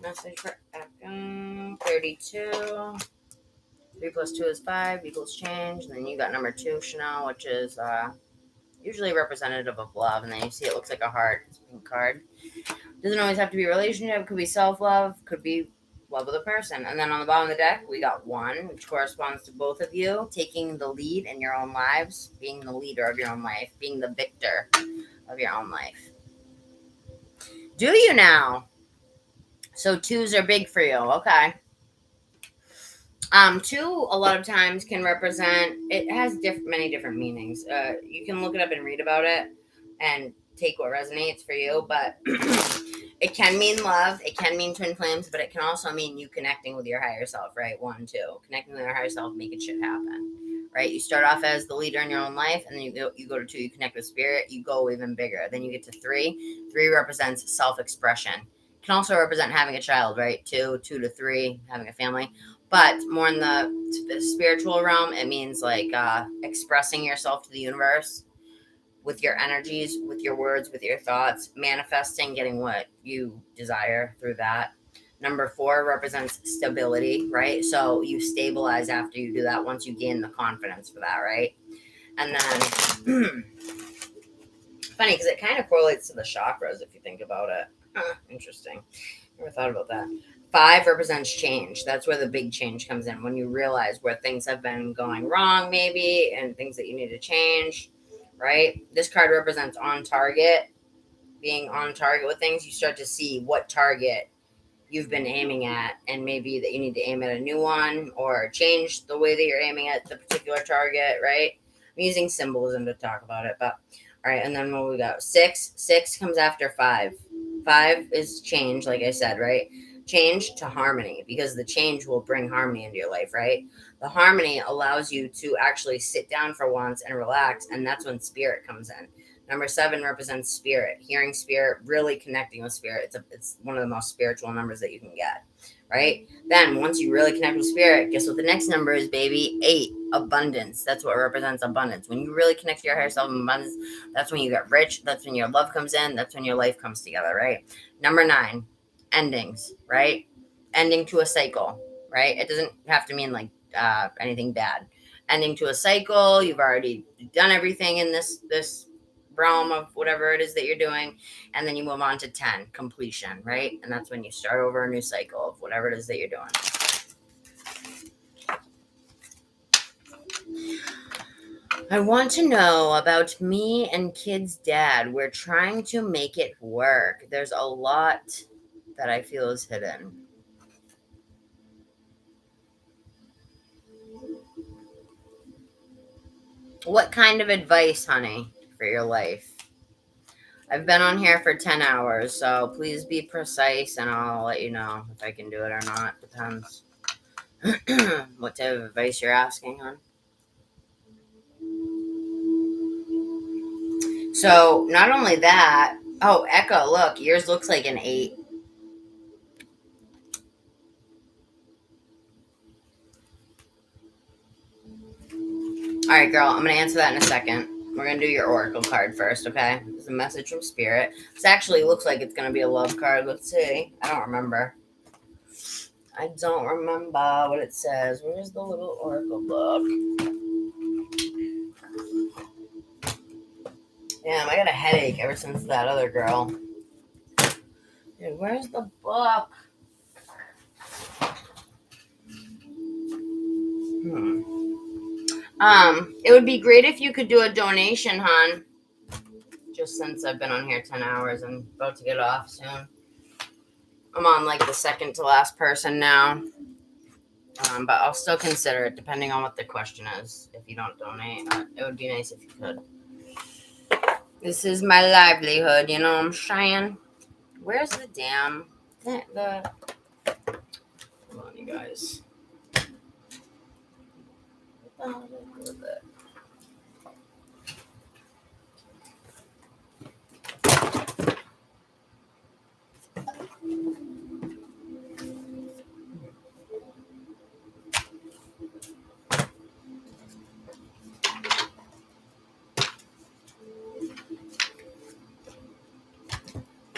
Message for Echo. 32. 3 plus 2 is 5 equals change. And then you got number 2, Chanel, which is usually representative of love. And then you see it looks like a heart. It's a pink card. Doesn't always have to be a relationship. Could be self-love. Could be love with a person. And then on the bottom of the deck, we got 1, which corresponds to both of you taking the lead in your own lives, being the leader of your own life, being the victor of your own life. Do you now? So 2s are big for you. Okay. 2 a lot of times can represent, it has many different meanings. You can look it up and read about it and take what resonates for you, but it can mean love, it can mean twin flames, but it can also mean you connecting with your higher self, right? 1, 2, connecting with your higher self, making shit happen, right? You start off as the leader in your own life, and then you go to 2, you connect with Spirit, you go even bigger. Then you get to 3. 3 represents self-expression. It can also represent having a child, right? 2 to 3, having a family. But more in the spiritual realm, it means like expressing yourself to the universe with your energies, with your words, with your thoughts, manifesting, getting what you desire through that. Number 4 represents stability, right? So you stabilize after you do that once you gain the confidence for that, right? And then, funny, because it kind of correlates to the chakras if you think about it. Interesting. Never thought about that. 5 represents change. That's where the big change comes in. When you realize where things have been going wrong, maybe, and things that you need to change, right? This card represents on target. Being on target with things, you start to see what target you've been aiming at, and maybe that you need to aim at a new one or change the way that you're aiming at the particular target, right? I'm using symbolism to talk about it, but all right. And then what we got? 6. 6 comes after 5. 5 is change, like I said, right? Change to harmony, because the change will bring harmony into your life, right? The harmony allows you to actually sit down for once and relax, and that's when Spirit comes in. Number 7 represents Spirit, hearing Spirit, really connecting with Spirit. It's one of the most spiritual numbers that you can get, right? Then once you really connect with Spirit, guess what the next number is, baby? 8, abundance. That's what represents abundance. When you really connect to your higher self in abundance, that's when you get rich. That's when your love comes in. That's when your life comes together, right? Number 9, endings, right? Ending to a cycle, right? It doesn't have to mean like anything bad. Ending to a cycle. You've already done everything in this realm of whatever it is that you're doing, and then you move on to 10, completion, right? And that's when you start over a new cycle of whatever it is that you're doing. I want to know about me and kid's dad. We're trying to make it work. There's a lot that I feel is hidden. What kind of advice, honey, for your life? I've been on here for 10 hours, so please be precise, and I'll let you know if I can do it or not. Depends what type of advice you're asking, hon. So, not only that, oh, Echo, look, yours looks like an 8. All right, girl, I'm going to answer that in a second. We're going to do your oracle card first, okay? It's a message from Spirit. This actually looks like it's going to be a love card. Let's see. I don't remember what it says. Where's the little oracle book? Damn, I got a headache ever since that other girl. Dude, where's the book? It would be great if you could do a donation, hon. Just since I've been on here 10 hours and about to get off soon. I'm on like the second to last person now. But I'll still consider it depending on what the question is. If you don't donate, it would be nice if you could. This is my livelihood, you know what I'm saying? Where's the damn... Hold on, you guys. What the hell did I do with it?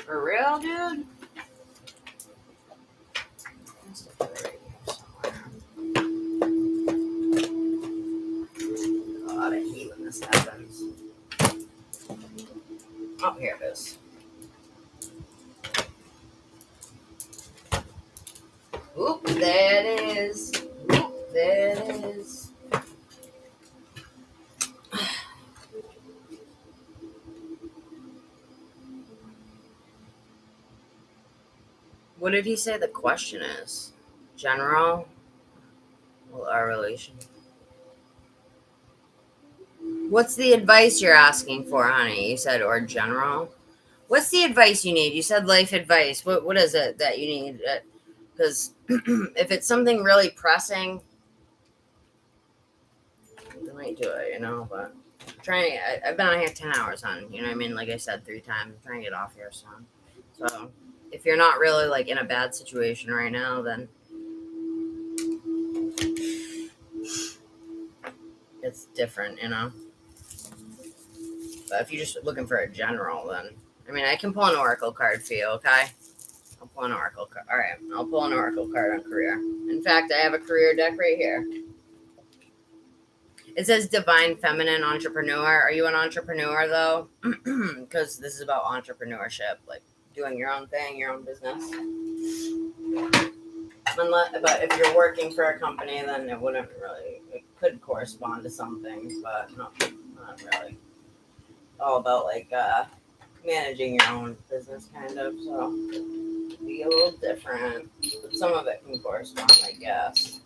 For real, dude? God, I hate when this happens. Oh, here it is. Oop, there it is. Oop, there it is. What did he say the question is? General? Well, our relation. What's the advice you're asking for, honey? You said, or general? What's the advice you need? You said life advice. What is it that you need? Because if it's something really pressing, I might do it, you know, but I've been on here 10 hours, hon. You know what I mean? Like I said 3 times. I'm trying to get off here soon. So if you're not really like in a bad situation right now, then it's different, you know. But if you're just looking for a general, then I mean, I can pull an oracle card for you, okay? I'll pull an oracle card. All right, I'll pull an oracle card on career. In fact, I have a career deck right here. It says Divine Feminine Entrepreneur. Are you an entrepreneur, though? Because this is about entrepreneurship, like doing your own thing, your own business. But if you're working for a company, then it wouldn't really, it could correspond to some things, but not really. All about like managing your own business, kind of, so it'd be a little different. But some of it can correspond, I guess.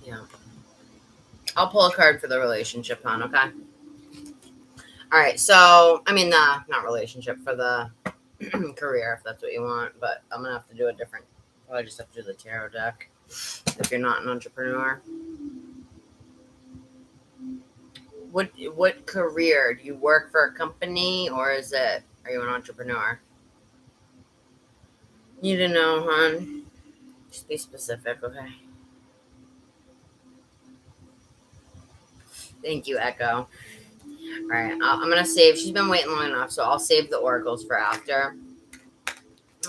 Yeah. I'll pull a card for the relationship, hon, okay? All right, so, I mean, not relationship, for the career, if that's what you want, but I'm going to have to do a different, I just have to do the tarot deck if you're not an entrepreneur. What career? Do you work for a company, or are you an entrepreneur? You don't know, hon. Just be specific, okay? Thank you, Echo. All right, I'm going to save. She's been waiting long enough, so I'll save the oracles for after.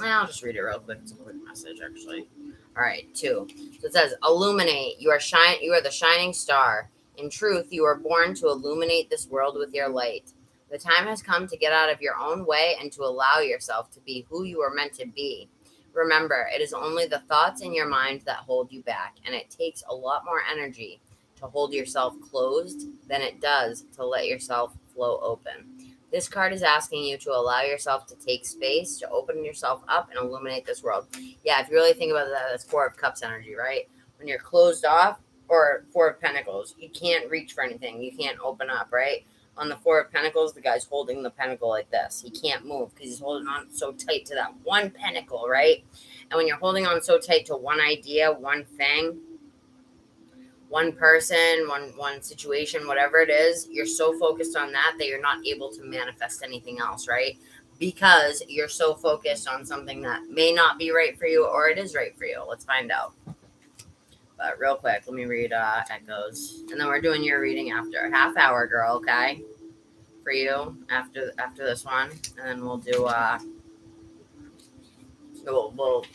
I'll just read it real quick. It's a quick message, actually. All right, 2. So it says, illuminate. You are the shining star. In truth, you are born to illuminate this world with your light. The time has come to get out of your own way and to allow yourself to be who you are meant to be. Remember, it is only the thoughts in your mind that hold you back, and it takes a lot more energy to hold yourself closed than it does to let yourself flow open. This card is asking you to allow yourself to take space, to open yourself up and illuminate this world. Yeah, if you really think about that, that's 4 of Cups energy, right? When you're closed off, or 4 of Pentacles, you can't reach for anything. You can't open up, right? On the 4 of Pentacles, the guy's holding the pentacle like this. He can't move because he's holding on so tight to that one pentacle, right? And when you're holding on so tight to one idea, one thing, one person, one situation, whatever it is, you're so focused on that you're not able to manifest anything else, right? Because you're so focused on something that may not be right for you, or it is right for you. Let's find out. But real quick, let me read echoes, and then we're doing your reading after. Half hour, girl, okay? For you after this one, and then we'll do we'll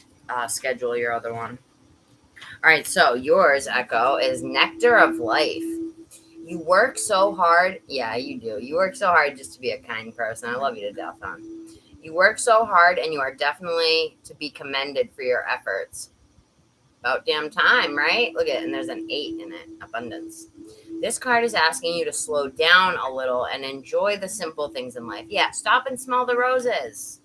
schedule your other one. All right, so yours, Echo, is nectar of life. You work so hard. Yeah, you do. You work so hard just to be a kind person. I love you to death, hon. You work so hard, and you are definitely to be commended for your efforts. About damn time, right? Look at it, and there's an 8 in it. Abundance. This card is asking you to slow down a little and enjoy the simple things in life. Yeah, stop and smell the roses.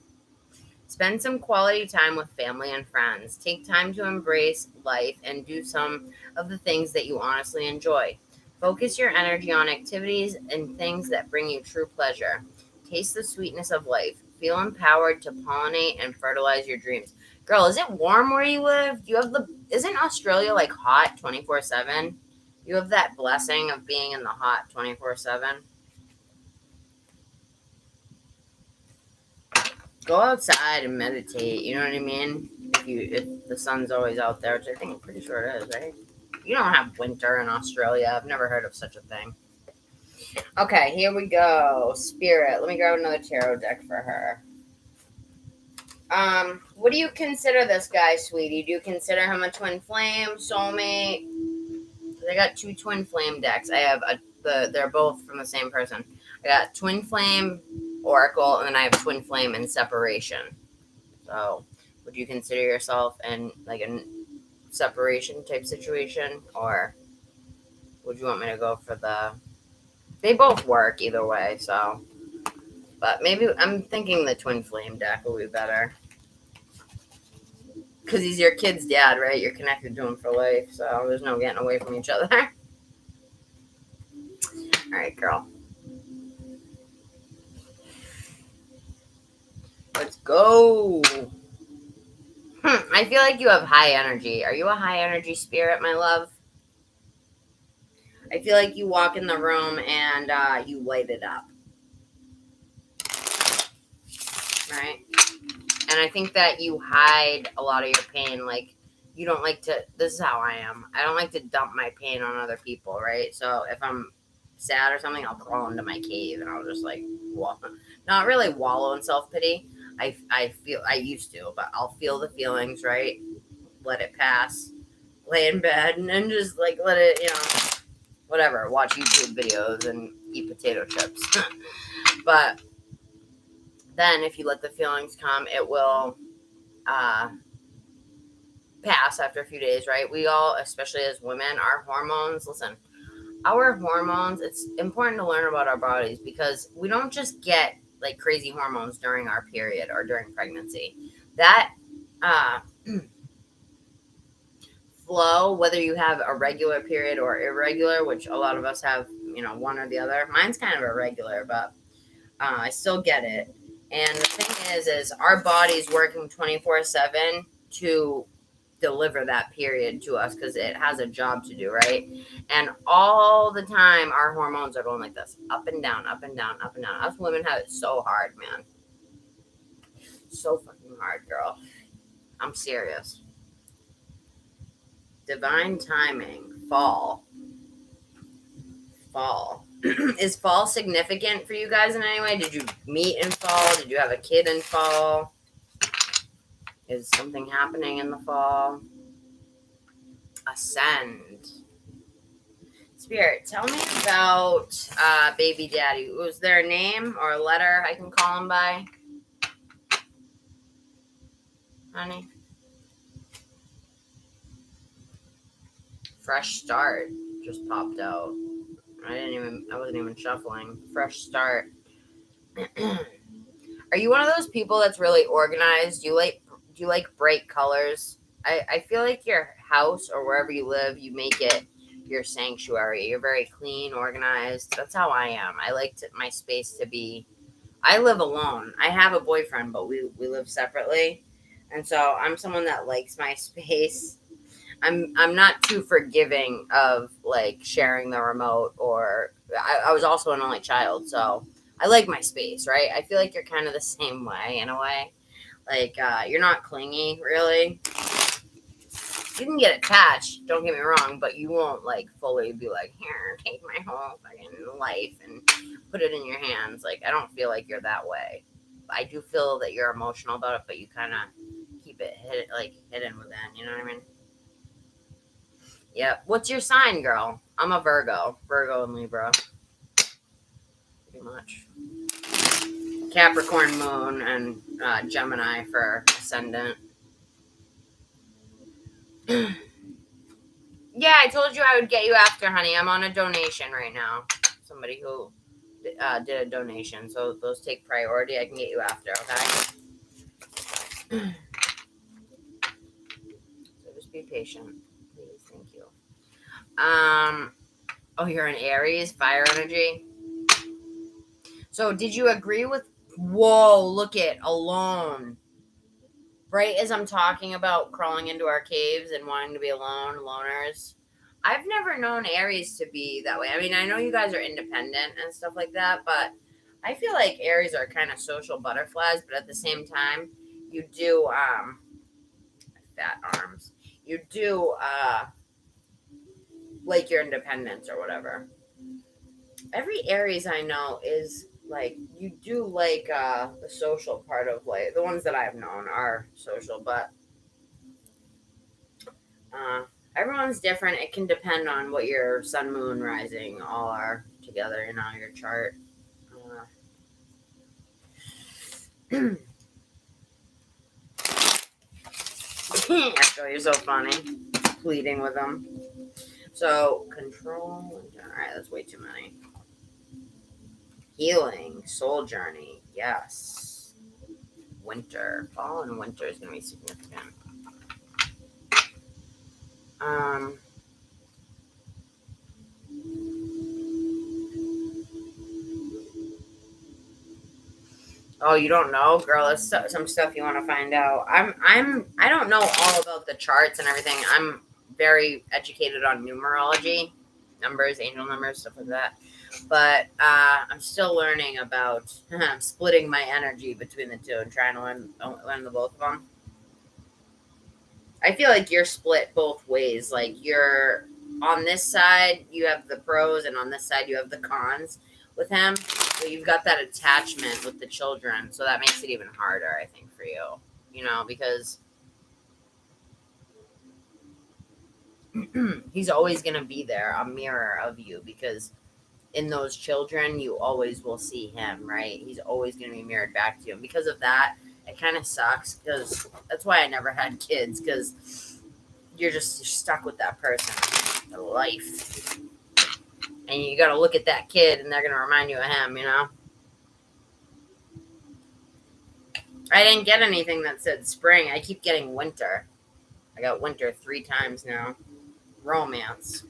Spend some quality time with family and friends. Take time to embrace life and do some of the things that you honestly enjoy. Focus your energy on activities and things that bring you true pleasure. Taste the sweetness of life. Feel empowered to pollinate and fertilize your dreams. Girl, is it warm where you live? Isn't Australia like hot 24/7? You have that blessing of being in the hot 24/7. Go outside and meditate. You know what I mean? If the sun's always out there, which I think I'm pretty sure it is, right? You don't have winter in Australia. I've never heard of such a thing. Okay, here we go. Spirit. Let me grab another tarot deck for her. What do you consider this guy, sweetie? Do you consider him a twin flame, soulmate? I got 2 twin flame decks. I have they're both from the same person. I got twin flame, oracle, and then I have twin flame and separation. So, would you consider yourself in like a separation type situation, or would you want me to go for they both work either way, so, but maybe I'm thinking the twin flame deck will be better. Because he's your kid's dad, right? You're connected to him for life, so there's no getting away from each other. All right, girl. Let's go. I feel like you have high energy. Are you a high energy spirit, my love? I feel like you walk in the room and you light it up. Right? And I think that you hide a lot of your pain. Like, you don't like to, this is how I am. I don't like to dump my pain on other people, right? So if I'm sad or something, I'll crawl into my cave and I'll just like, not really wallow in self-pity. I used to, but I'll feel the feelings, right? Let it pass. Lay in bed and then just like let it, whatever. Watch YouTube videos and eat potato chips. But then if you let the feelings come, it will pass after a few days, right? We all, especially as women, our hormones, it's important to learn about our bodies because we don't just get like crazy hormones during our period or during pregnancy. That flow, whether you have a regular period or irregular, which a lot of us have, one or the other. Mine's kind of irregular, but I still get it. And the thing is our body's working 24/7 to deliver that period to us because it has a job to do, right? And all the time, our hormones are going like this, up and down, up and down, up and down. Us women have it so hard, man. So fucking hard, girl. I'm serious. Divine timing. Fall. Is fall significant for you guys in any way? Did you meet in fall? Did you have a kid in fall? Is something happening in the fall? Ascend. Spirit, tell me about baby daddy. Was there a name or a letter I can call him by? Honey? Fresh start just popped out. I wasn't even shuffling. Fresh start. Are you one of those people that's really organized? Do you like bright colors? I feel like your house or wherever you live, you make it your sanctuary. You're very clean, organized. That's how I am. I like my space to be. I live alone. I have a boyfriend, but we live separately. And so I'm someone that likes my space. I'm not too forgiving of like sharing the remote, or I was also an only child, so I like my space, right? I feel like you're kind of the same way in a way. Like you're not clingy, really. You can get attached, don't get me wrong, but you won't like fully be like, here, take my whole fucking life and put it in your hands. Like, I don't feel like you're that way. I do feel that you're emotional about it, but you kind of keep it hidden within. You know what I mean? Yep. What's your sign, girl? I'm a Virgo. Virgo and Libra. Pretty much. Capricorn moon and Gemini for ascendant. Yeah, I told you I would get you after, honey. I'm on a donation right now. Somebody who did a donation, so those take priority. I can get you after, okay? So just be patient, please. Thank you. Oh, you're an Aries, fire energy. So did you agree with? Whoa, look it, alone. Right as I'm talking about crawling into our caves and wanting to be alone, loners. I've never known Aries to be that way. I mean, I know you guys are independent and stuff like that, but I feel like Aries are kind of social butterflies, but at the same time, you do, fat arms, you do, like your independence or whatever. Every Aries I know is like, you do like, the social part of like, the ones that I've known are social, but everyone's different. It can depend on what your sun, moon, rising all are together in all your chart. You're so funny. Pleading with them. So, control. Alright, that's way too many. Healing. Soul journey. Yes. Winter. Fall and winter is going to be significant. Oh, you don't know, girl? That's some stuff you want to find out. I don't know all about the charts and everything. I'm very educated on numerology, numbers, angel numbers, stuff like that. But I'm still learning about splitting my energy between the two and trying to learn the both of them. I feel like you're split both ways. Like, you're on this side, you have the pros, and on this side, you have the cons with him. So you've got that attachment with the children. So that makes it even harder, I think, for you. You know, because he's always going to be there, a mirror of you, because in those children, you always will see him, right? He's always going to be mirrored back to you. And because of that, it kind of sucks, because that's why I never had kids, because you're stuck with that person for life. And you got to look at that kid, and they're going to remind you of him, you know? I didn't get anything that said spring. I keep getting winter. I got winter 3 times now. Romance.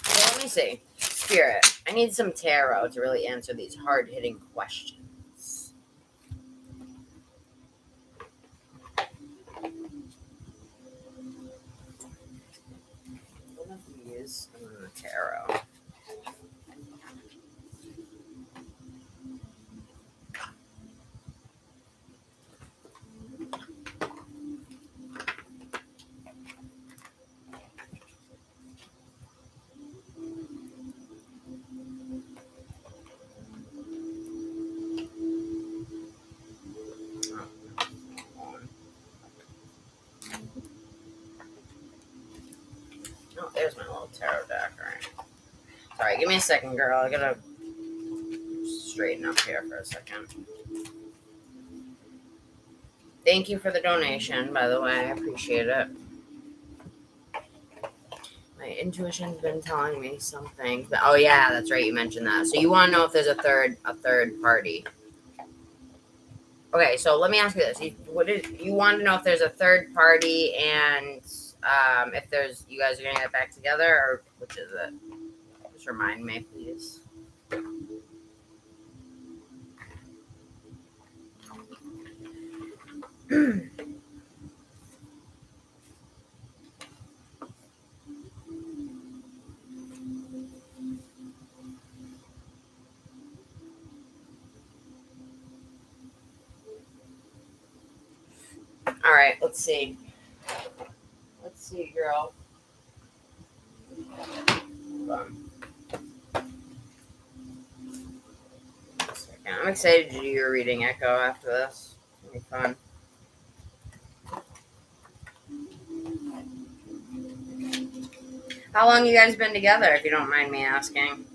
So let me see. Spirit. I need some tarot to really answer these hard-hitting questions. One of these and then the tarot. Oh, there's my little tarot deck. All right. Sorry, give me a second, girl. I gotta straighten up here for a second. Thank you for the donation, by the way. I appreciate it. My intuition's been telling me something. Oh yeah, that's right. You mentioned that. So you want to know if there's a third party? Okay, so let me ask you this: you want to know if there's a third party, and if there's, you guys are gonna get back together, or which is it? Just remind me, please. All right, let's see. Let's see, girl. Hold on. I'm excited to do your reading, Echo, after this. It'll be fun. How long you guys been together, if you don't mind me asking?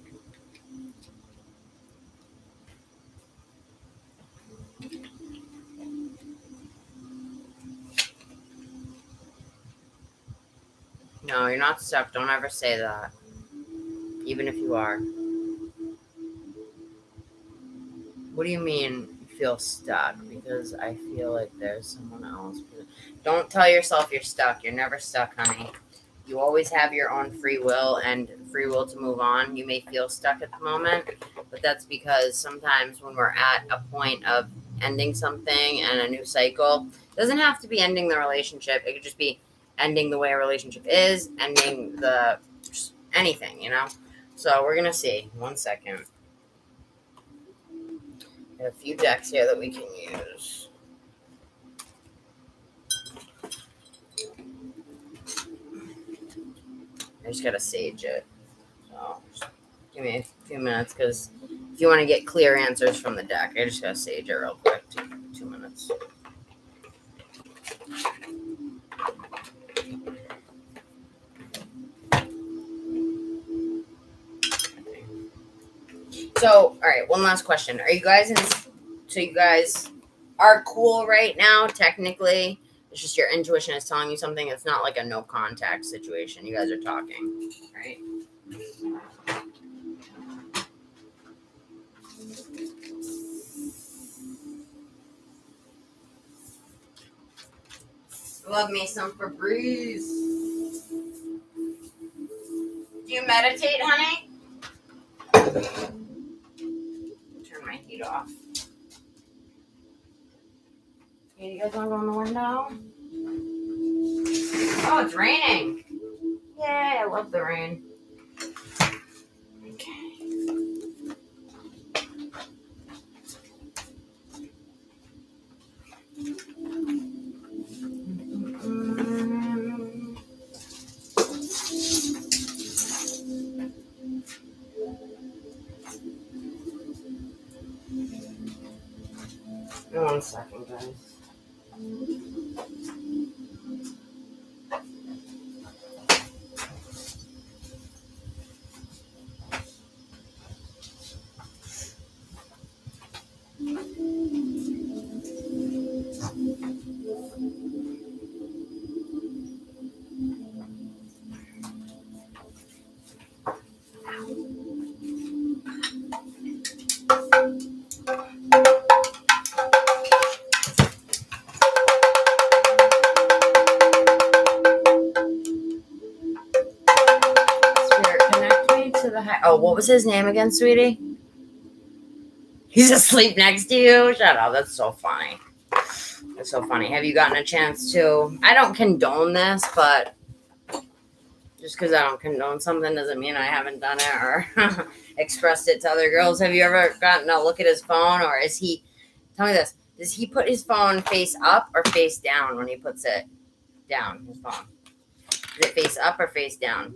No, you're not stuck. Don't ever say that. Even if you are. What do you mean you feel stuck? Because I feel like there's someone else. Don't tell yourself you're stuck. You're never stuck, honey. You always have your own free will and free will to move on. You may feel stuck at the moment, but that's because sometimes when we're at a point of ending something and a new cycle, it doesn't have to be ending the relationship. It could just be ending the way a relationship is, ending the anything, you know? So we're going to see. 1 second. I have a few decks here that we can use. I just got to sage it. So just give me a few minutes, because if you want to get clear answers from the deck, I just got to sage it real quick. 2 minutes. So, all right, one last question. Are you guys so you guys are cool right now, technically? It's just your intuition is telling you something. It's not like a no contact situation. You guys are talking, right? Love me some Febreze. Do you meditate, honey? Turn my heat off. Hey, you guys want to go in the window? Oh, it's raining. Yay, I love the rain. Okay. One second, guys. Oh, what was his name again, sweetie? He's asleep next to you? Shut up. That's so funny. That's so funny. Have you gotten a chance to... I don't condone this, but just because I don't condone something doesn't mean I haven't done it or expressed it to other girls. Have you ever gotten a look at his phone, or is he... Tell me this. Does he put his phone face up or face down when he puts it down, his phone? Is it face up or face down?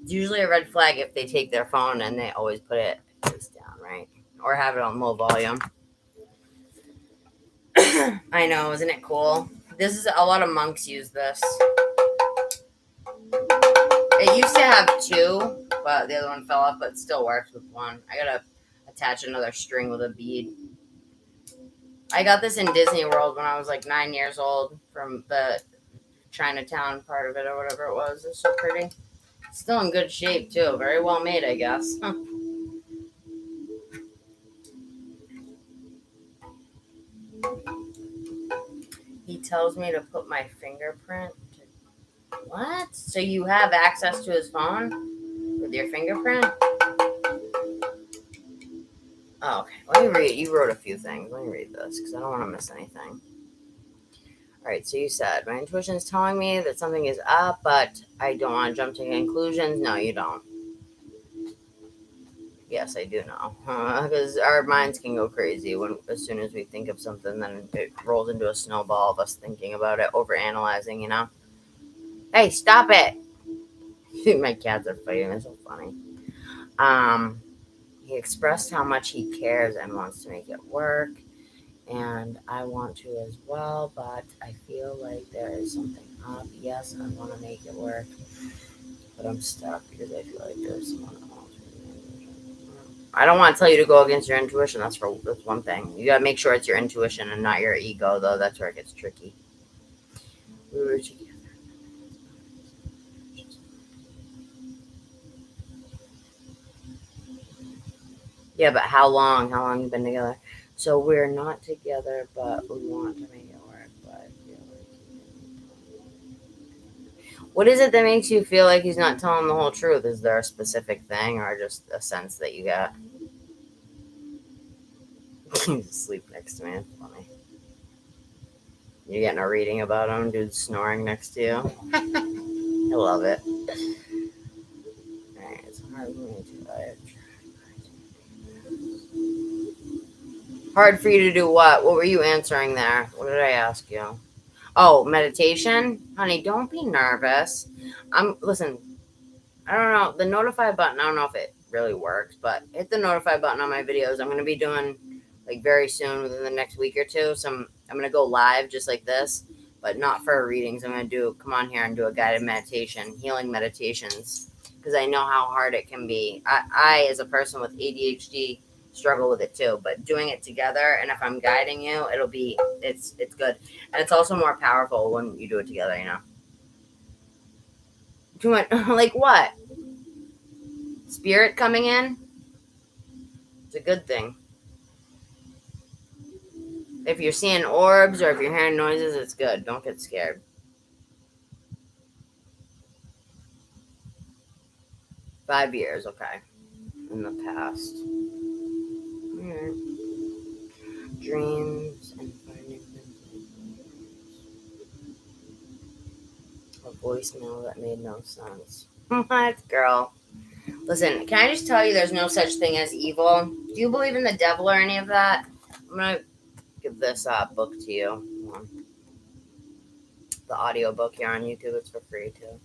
It's usually a red flag if they take their phone and they always put it face down, right? Or have it on low volume. I know, isn't it cool? This is a lot of monks use this. It used to have 2, but the other one fell off, but it still works with 1. I gotta attach another string with a bead. I got this in Disney World when I was like 9 years old from the Chinatown part of it or whatever it was. It's so pretty. Still in good shape, too. Very well made, I guess. He tells me to put my fingerprint. What? So you have access to his phone with your fingerprint? Oh, okay. Let me read. You wrote a few things. Let me read this because I don't want to miss anything. All right, so you said, my intuition is telling me that something is up, but I don't want to jump to conclusions. No, you don't. Yes, I do know. Because our minds can go crazy as soon as we think of something, then it rolls into a snowball of us thinking about it, overanalyzing, you know? Hey, stop it! My cats are fighting. It's so funny. He expressed how much he cares and wants to make it work. And I want to as well, but I feel like there is something up. Yes, I want to make it work, but I'm stuck because I feel like there's someone else. I don't want to tell you to go against your intuition. That's one thing. You gotta make sure it's your intuition and not your ego, though. That's where it gets tricky. We were together. Yeah, but how long? How long you been together? So we're not together, but we want to make it work. But I feel like what is it that makes you feel like he's not telling the whole truth? Is there a specific thing or just a sense that you got? You sleep next to me. It's funny. You're getting a reading about him, dude snoring next to you. I love it. Alright, it's hard for me to. Hard for you to do what? What were you answering there? What did I ask you? Oh, meditation? Honey, don't be nervous. Listen, I don't know. The notify button, I don't know if it really works, but hit the notify button on my videos. I'm going to be doing, like, very soon, within the next week or two. So I'm going to go live just like this, but not for readings. I'm going to come on here and do a guided meditation, healing meditations, because I know how hard it can be. I, as a person with ADHD, struggle with it too, but doing it together, and if I'm guiding you, it's good. And it's also more powerful when you do it together, you know. Too much, like what? Spirit coming in? It's a good thing. If you're seeing orbs or if you're hearing noises, it's good. Don't get scared. $5 years, okay. In the past. Alright. Dreams and finding a voicemail that made no sense. What, girl? Listen, can I just tell you there's no such thing as evil? Do you believe in the devil or any of that? I'm going to give this book to you. The audio book here on YouTube. It's for free, too.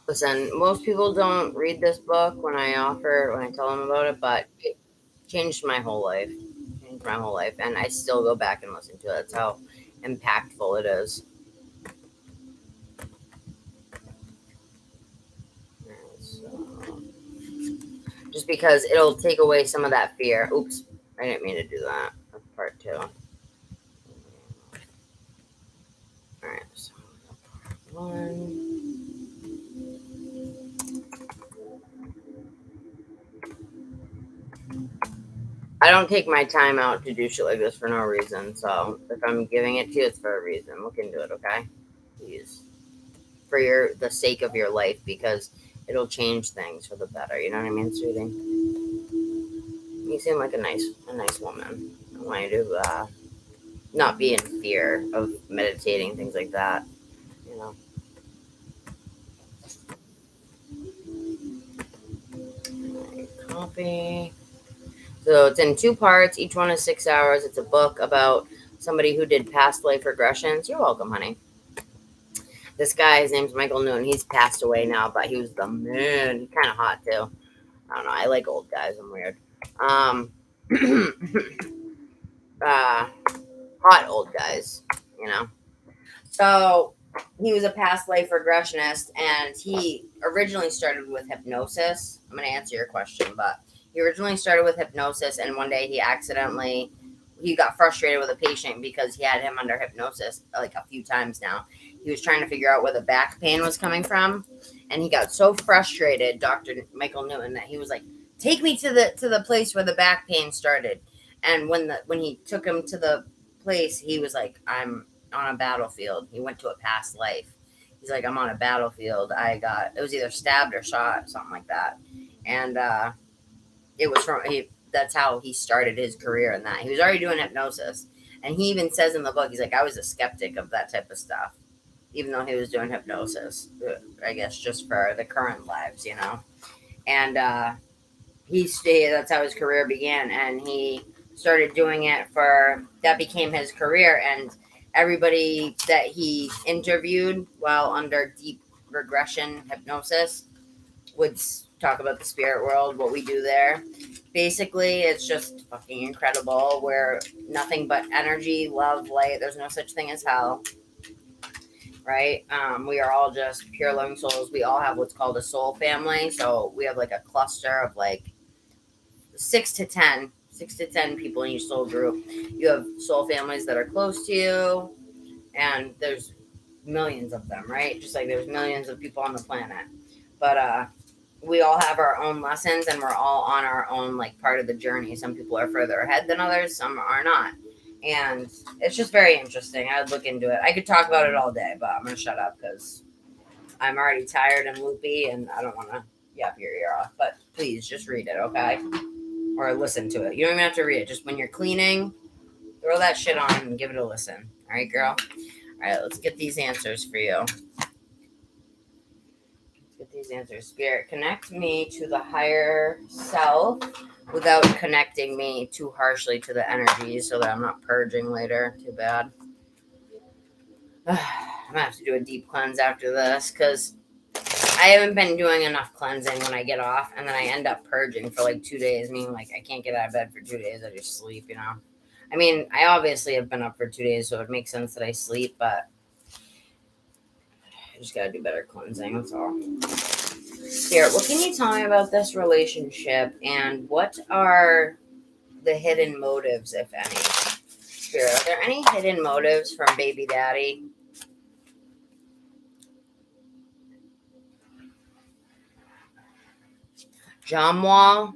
Listen, most people don't read this book when I tell them about it, but it changed my whole life. And I still go back and listen to it. That's how impactful it is. So, just because it'll take away some of that fear. Oops, I didn't mean to do that. That's part 2. Alright, so part 1. I don't take my time out to do shit like this for no reason. So if I'm giving it to you, it's for a reason. Look into it, okay? Please. For the sake of your life, because it'll change things for the better. You know what I mean, sweetie? You seem like a nice woman. I want you to not be in fear of meditating, things like that. You know. Copy. So it's in 2 parts. Each one is 6 hours. It's a book about somebody who did past life regressions. You're welcome, honey. This guy, his name's Michael Newton. He's passed away now, but he was the man. He's kind of hot, too. I don't know. I like old guys. I'm weird. Hot old guys, you know. So he was a past life regressionist, and he originally started with hypnosis. I'm going to answer your question, but he originally started with hypnosis, and one day he got frustrated with a patient because he had him under hypnosis like a few times now. he was trying to figure out where the back pain was coming from. And he got so frustrated, Dr. Michael Newton, that he was like, take me to the place where the back pain started. And when he took him to the place, he was like, I'm on a battlefield. He went to a past life. He's like, I'm on a battlefield. It was either stabbed or shot, something like that. And it was that's how he started his career in that. He was already doing hypnosis. And he even says in the book, he's like, I was a skeptic of that type of stuff, even though he was doing hypnosis, I guess, just for the current lives, you know. And that's how his career began. And he started doing it that became his career. And everybody that he interviewed while under deep regression hypnosis would talk about the spirit world, what we do there. Basically, it's just fucking incredible. We're nothing but energy, love, light. There's no such thing as hell, right? We are all just pure loving souls. We all have what's called a soul family. So we have like a cluster of like 6 to 10 people in each soul group. You have soul families that are close to you, and there's millions of them, right? Just like there's millions of people on the planet. But we all have our own lessons, and we're all on our own like part of the journey. Some people are further ahead than others, some are not. And it's just very interesting. I'd look into it. I could talk about it all day, but I'm going to shut up because I'm already tired and loopy, and I don't want to yap your ear off. But please, just read it, okay? Or listen to it. You don't even have to read it. Just when you're cleaning, throw that shit on and give it a listen. All right, girl? All right, let's get these answers for you. These answers. Spirit, connect me to the higher self without connecting me too harshly to the energies so that I'm not purging later. Too bad. I'm gonna have to do a deep cleanse after this because I haven't been doing enough cleansing when I get off, and then I end up purging for like 2 days, meaning like I can't get out of bed for 2 days. I just sleep, you know. I mean, I obviously have been up for 2 days, so it makes sense that I sleep, but I just gotta do better cleansing, that's all. Spirit, what can you tell me about this relationship, and what are the hidden motives, if any? Spirit, are there any hidden motives from baby daddy? Jamwal?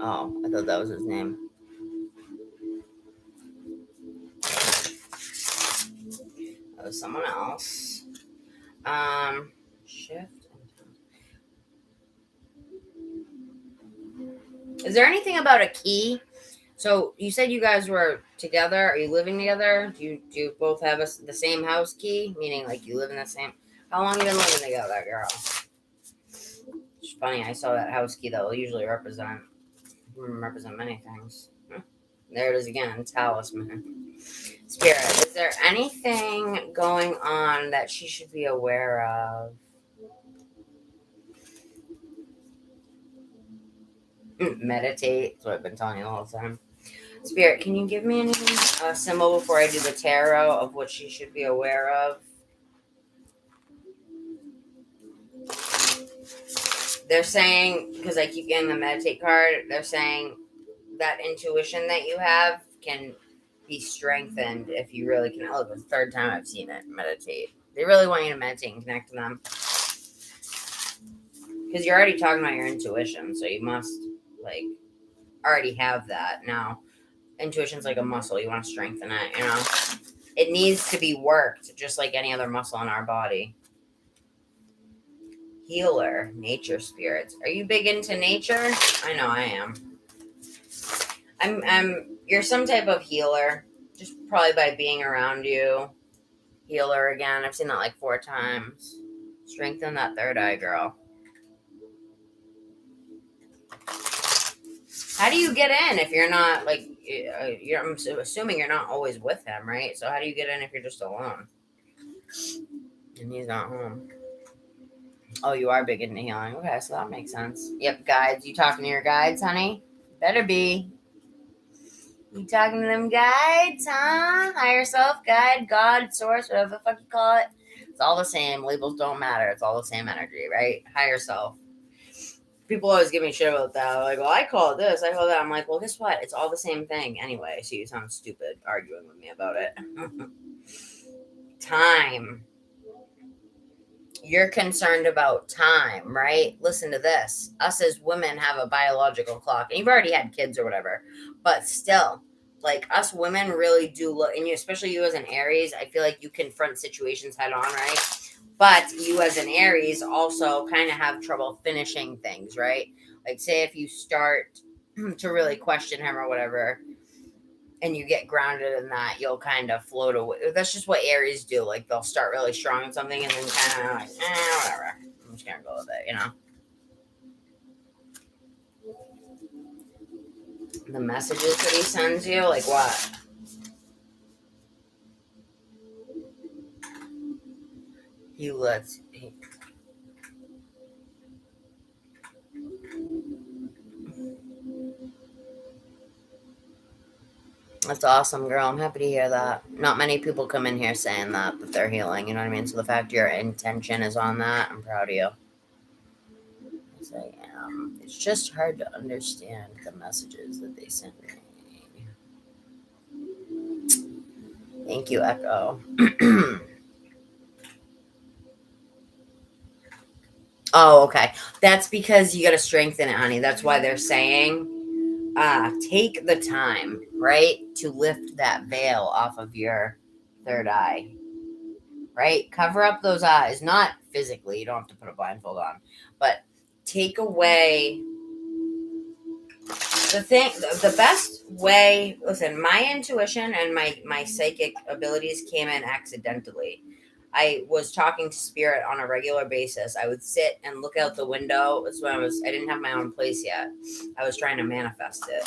Oh, I thought that was his name. That was someone else. Shift. Is there anything about a key? So you said you guys were together. Are you living together? Do you both have the same house key? Meaning like you live in the same. How long you been living together, girl? It's funny. I saw that house key that will usually represent many things. There it is again. Talisman. Spirit, is there anything going on that she should be aware of? Meditate. That's what I've been telling you the whole time. Spirit, can you give me any symbol before I do the tarot of what she should be aware of? They're saying, because I keep getting the meditate card, they're saying that intuition that you have can be strengthened if you really can. Oh, the third time I've seen it. Meditate. They really want you to meditate and connect to them. Because you're already talking about your intuition, so you must like already have that. Now, intuition's like a muscle. You want to strengthen it, you know? It needs to be worked just like any other muscle in our body. Healer, nature spirits. Are you big into nature? I know I am. You're some type of healer, just probably by being around you. Healer again. I've seen that like 4 times. Strengthen that third eye, girl. How do you get in if you're not like I'm assuming you're not always with him, right? So how do you get in if you're just alone and he's not home? Oh, you are big into healing. Okay, so that makes sense. Yep, guides. You talking to your guides, honey? Better be. You talking to them guides, huh? Higher self, guide, God, source, whatever the fuck you call it. It's all the same. Labels don't matter. It's all the same energy, right? Higher self. People always give me shit about that. Like, well, I call it this, I call that. I'm like, well, guess what? It's all the same thing anyway. So you sound stupid arguing with me about it. Time. You're concerned about time, right? Listen to this. Us as women have a biological clock, and you've already had kids or whatever, but still, like us women really do look, and you, especially you as an Aries, I feel like you confront situations head on, right? But you as an Aries also kind of have trouble finishing things, right? Like say if you start to really question him or whatever, and you get grounded in that, you'll kind of float away. That's just what Aries do. Like they'll start really strong in something and then kind of like, whatever. I'm just gonna go with it, you know. The messages that he sends you, like what? He lets. That's awesome, girl. I'm happy to hear that. Not many people come in here saying that they're healing. You know what I mean? So the fact your intention is on that, I'm proud of you. Yes, I am. It's just hard to understand the messages that they send me. Thank you, Echo. Oh, okay. That's because you got to strengthen it, honey. That's why they're saying take the time, right, to lift that veil off of your third eye, right? Cover up those eyes, not physically. You don't have to put a blindfold on, but take away the best way. Listen, my intuition and my psychic abilities came in accidentally. I was talking to spirit on a regular basis. I would sit and look out the window. That's when I didn't have my own place yet. I was trying to manifest it.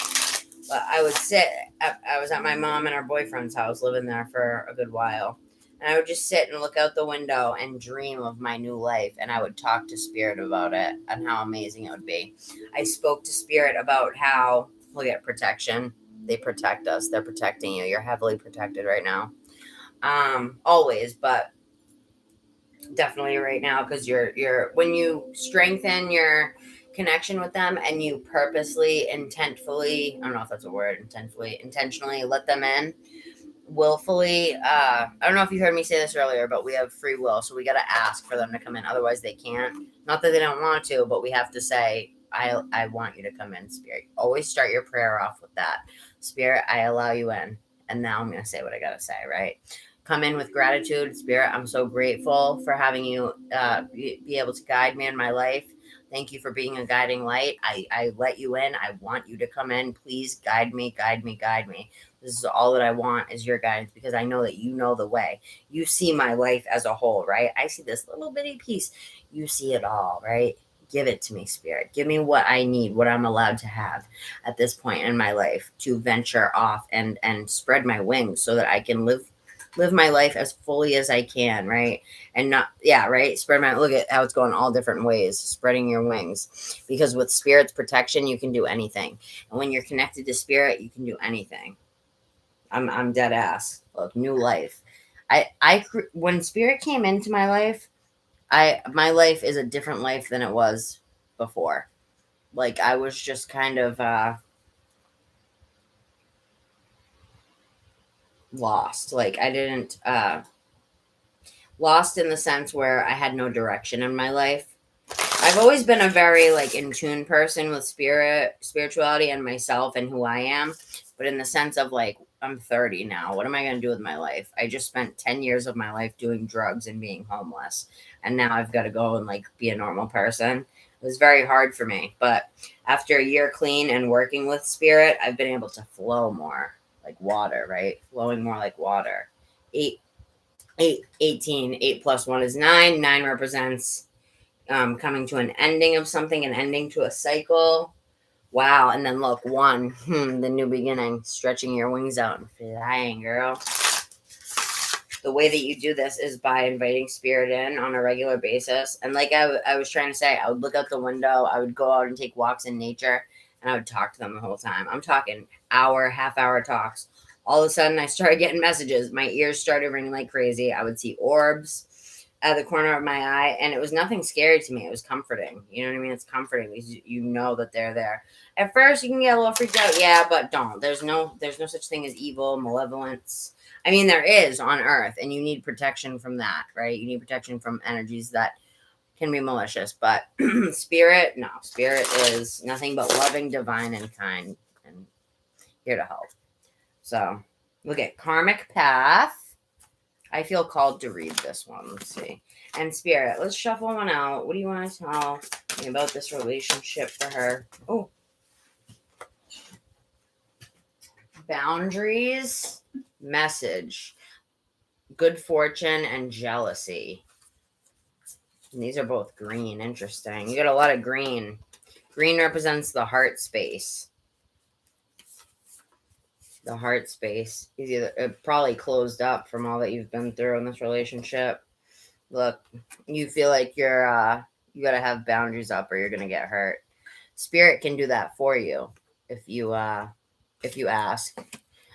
But I would sit, I was at my mom and her boyfriend's house, living there for a good while. And I would just sit and look out the window and dream of my new life. And I would talk to spirit about it and how amazing it would be. I spoke to spirit about how, look at protection. They protect us. They're protecting you. You're heavily protected right now. Always, but definitely right now, because you're when you strengthen your connection with them and you purposely, intentfully, I don't know if that's a word, intentionally let them in, willfully. I don't know if you heard me say this earlier, but we have free will, so we got to ask for them to come in. Otherwise, they can't. Not that they don't want to, but we have to say, I want you to come in, spirit. Always start your prayer off with that. Spirit, I allow you in. And now I'm going to say what I got to say, right? Come in with gratitude. Spirit, I'm so grateful for having you be able to guide me in my life. Thank you for being a guiding light. I let you in. I want you to come in. Please guide me, guide me, guide me. This is all that I want is your guidance, because I know that you know the way. You see my life as a whole, right? I see this little bitty piece. You see it all, right? Give it to me, spirit. Give me what I need, what I'm allowed to have at this point in my life to venture off and spread my wings so that I can live my life as fully as I can, right? And not, right? Spread my, look at how it's going all different ways, spreading your wings. Because with spirit's protection, you can do anything. And when you're connected to spirit, you can do anything. I'm dead ass. Look, new life. When spirit came into my life, my life is a different life than it was before. Like I was just kind of lost. Like I didn't lost in the sense where I had no direction in my life. I've always been a very like in tune person with spirituality and myself and who I am, but in the sense of like I'm 30 now. What am I going to do with my life? I just spent 10 years of my life doing drugs and being homeless. And now I've got to go and like be a normal person. It was very hard for me, but after a year clean and working with spirit, I've been able to flow more like water, right? Flowing more like water. 18, 8 plus 1 is 9. 9 represents coming to an ending of something, an ending to a cycle. Wow. And then look, 1, the new beginning, stretching your wings out and flying, girl. The way that you do this is by inviting spirit in on a regular basis. And like I was trying to say, I would look out the window, I would go out and take walks in nature, and I would talk to them the whole time. I'm talking hour, half-hour talks. All of a sudden, I started getting messages. My ears started ringing like crazy. I would see orbs out of the corner of my eye, and it was nothing scary to me. It was comforting. You know what I mean? It's comforting because you know that they're there. At first, you can get a little freaked out, but don't. There's no such thing as evil, malevolence. I mean, there is on Earth, and you need protection from that, right? You need protection from energies that can be malicious, but spirit, no, spirit is nothing but loving, divine, and kind, and here to help. So look at karmic path. I feel called to read this one. Let's see. And spirit, let's shuffle one out. What do you want to tell me about this relationship for her? Oh, boundaries, message, good fortune, and jealousy. And these are both green. Interesting. You got a lot of green. Green represents the heart space. The heart space. He's either probably closed up from all that you've been through in this relationship. Look, you feel like you're you gotta have boundaries up or you're gonna get hurt. Spirit can do that for you if you ask.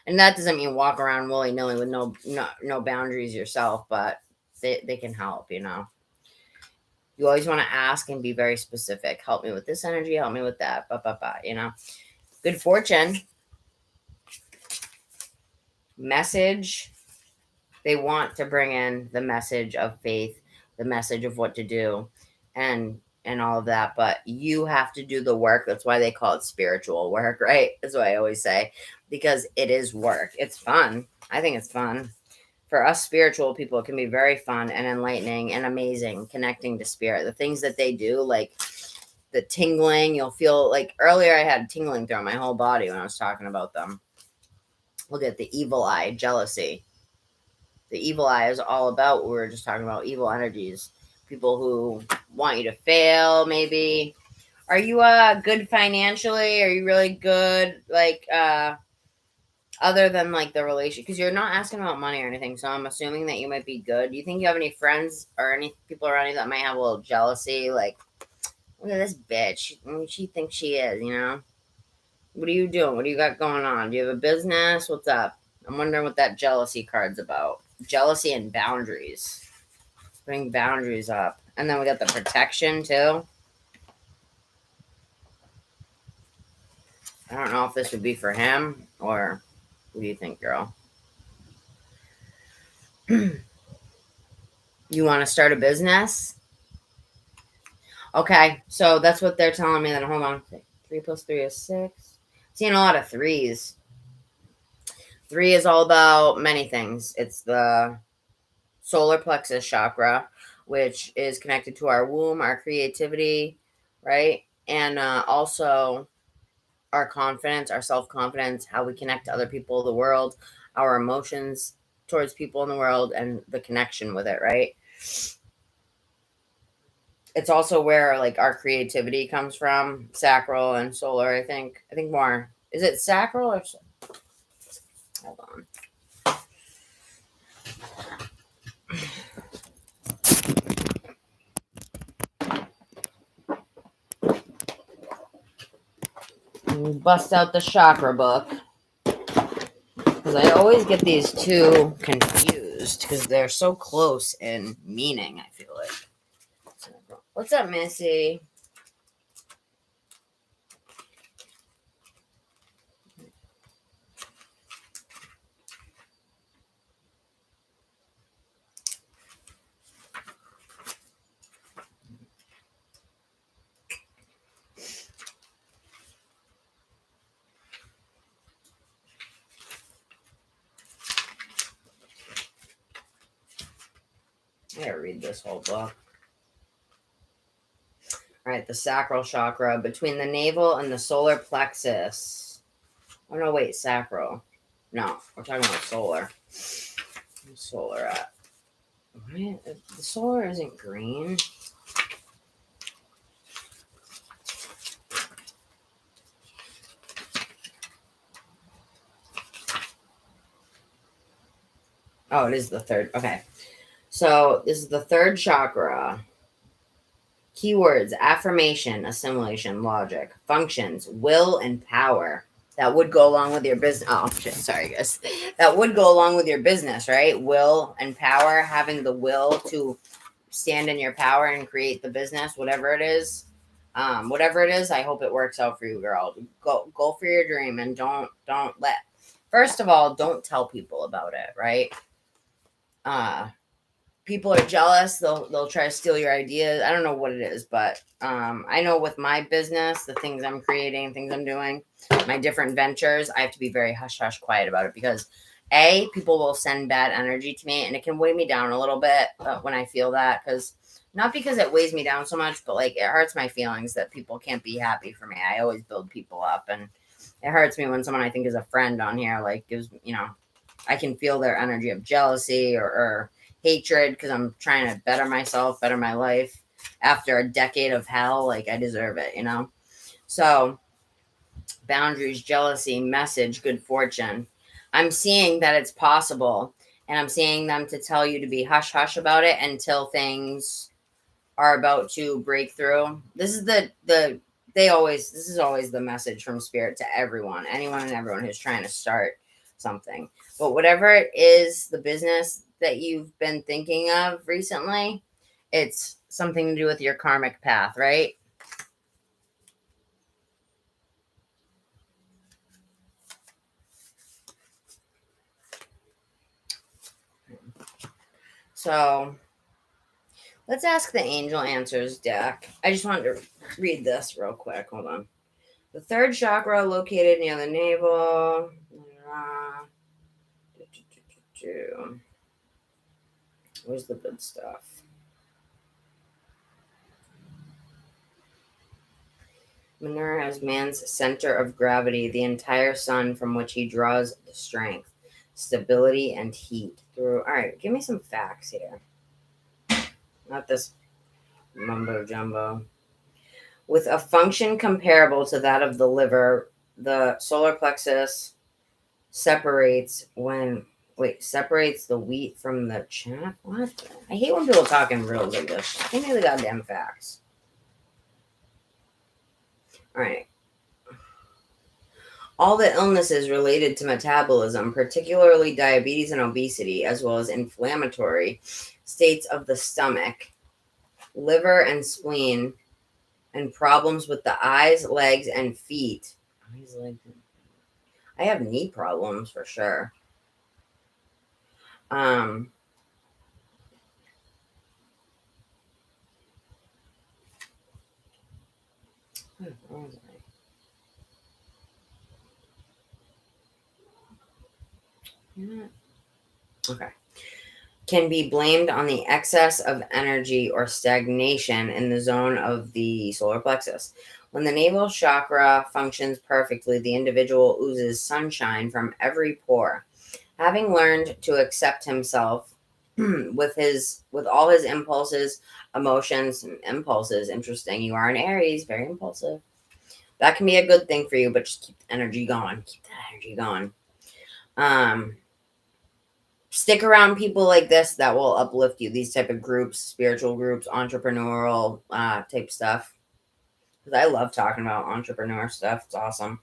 And that doesn't mean walk around willy-nilly with no boundaries yourself, but they can help, you know. You always want to ask and be very specific. Help me with this energy, help me with that, you know. Good fortune. Message. They want to bring in the message of faith, the message of what to do, and all of that. But you have to do the work. That's why they call it spiritual work, right? That's what I always say, because it is work. It's fun. I think it's fun. For us spiritual people, it can be very fun and enlightening and amazing connecting to spirit. The things that they do, like the tingling, you'll feel like earlier I had tingling throughout my whole body when I was talking about them. Look at the evil eye, jealousy. The evil eye is all about, we were just talking about evil energies. People who want you to fail, maybe. Are you good financially? Are you really good, like, other than, like, the relation? Because you're not asking about money or anything, so I'm assuming that you might be good. Do you think you have any friends or any people around you that might have a little jealousy? Like, look at this bitch. She thinks she is, you know? What are you doing? What do you got going on? Do you have a business? What's up? I'm wondering what that jealousy card's about. Jealousy and boundaries. Putting boundaries up. And then we got the protection, too. I don't know if this would be for him, or what do you think, girl? You want to start a business? Okay, so that's what they're telling me. Then hold on. 3 plus 3 is 6. Seeing a lot of 3s. 3 is all about many things. It's the solar plexus chakra, which is connected to our womb, our creativity, right? And also our confidence, our self-confidence, how we connect to other people, the world, our emotions towards people in the world, and the connection with it, right? It's also where, like, our creativity comes from, sacral and solar, I think more. Is it sacral or hold on. Bust out the chakra book, because I always get these two confused because they're so close in meaning, I feel like. What's up, Missy? I gotta read this whole book. All right, the sacral chakra between the navel and the solar plexus. Oh, no, wait, sacral. No, we're talking about solar. Where's solar at? What? The solar isn't green. Oh, it is the third. Okay. So this is the third chakra. Keywords: affirmation, assimilation, logic, functions, will, and power. That would go along with your business. Oh, shit. Sorry, guys. That would go along with your business, right? Will and power, having the will to stand in your power and create the business, whatever it is. Whatever it is, I hope it works out for you, girl. Go for your dream, and don't first of all, don't tell people about it, right? people are jealous. They'll try to steal your ideas. I don't know what it is, but I know with my business, the things I'm creating, things I'm doing, my different ventures, I have to be very hush hush quiet about it because people will send bad energy to me, and it can weigh me down a little bit when I feel that, because not because it weighs me down so much, but like it hurts my feelings that people can't be happy for me. I always build people up, and it hurts me when someone I think is a friend on here like gives, I can feel their energy of jealousy or hatred because I'm trying to better myself, better my life after a decade of hell. Like I deserve it, So boundaries, jealousy, message, good fortune. I'm seeing that it's possible, and I'm seeing them to tell you to be hush hush about it until things are about to break through. This is this is always the message from spirit to anyone and everyone who's trying to start something. But whatever it is, the business that you've been thinking of recently, it's something to do with your karmic path, right? So let's ask the angel answers deck. I just wanted to read this real quick. Hold on. The third chakra located near the navel. Where's the good stuff? Manure has man's center of gravity, the entire sun from which he draws the strength, stability, and heat through. All right, give me some facts here. Not this mumbo jumbo. With a function comparable to that of the liver, the solar plexus separates the wheat from the chaff. What? I hate when people talk in real English. Give me the goddamn facts. All right. All the illnesses related to metabolism, particularly diabetes and obesity, as well as inflammatory states of the stomach, liver and spleen, and problems with the eyes, legs, and feet. I have knee problems for sure. Where was I? Okay. Can be blamed on the excess of energy or stagnation in the zone of the solar plexus. When the navel chakra functions perfectly, the individual oozes sunshine from every pore. Having learned to accept himself with all his impulses, emotions, and impulses. Interesting. You are an Aries, very impulsive. That can be a good thing for you, but just keep the energy going. Keep that energy going. Stick around people like this that will uplift you. These type of groups, spiritual groups, entrepreneurial type stuff. Because I love talking about entrepreneur stuff. It's awesome.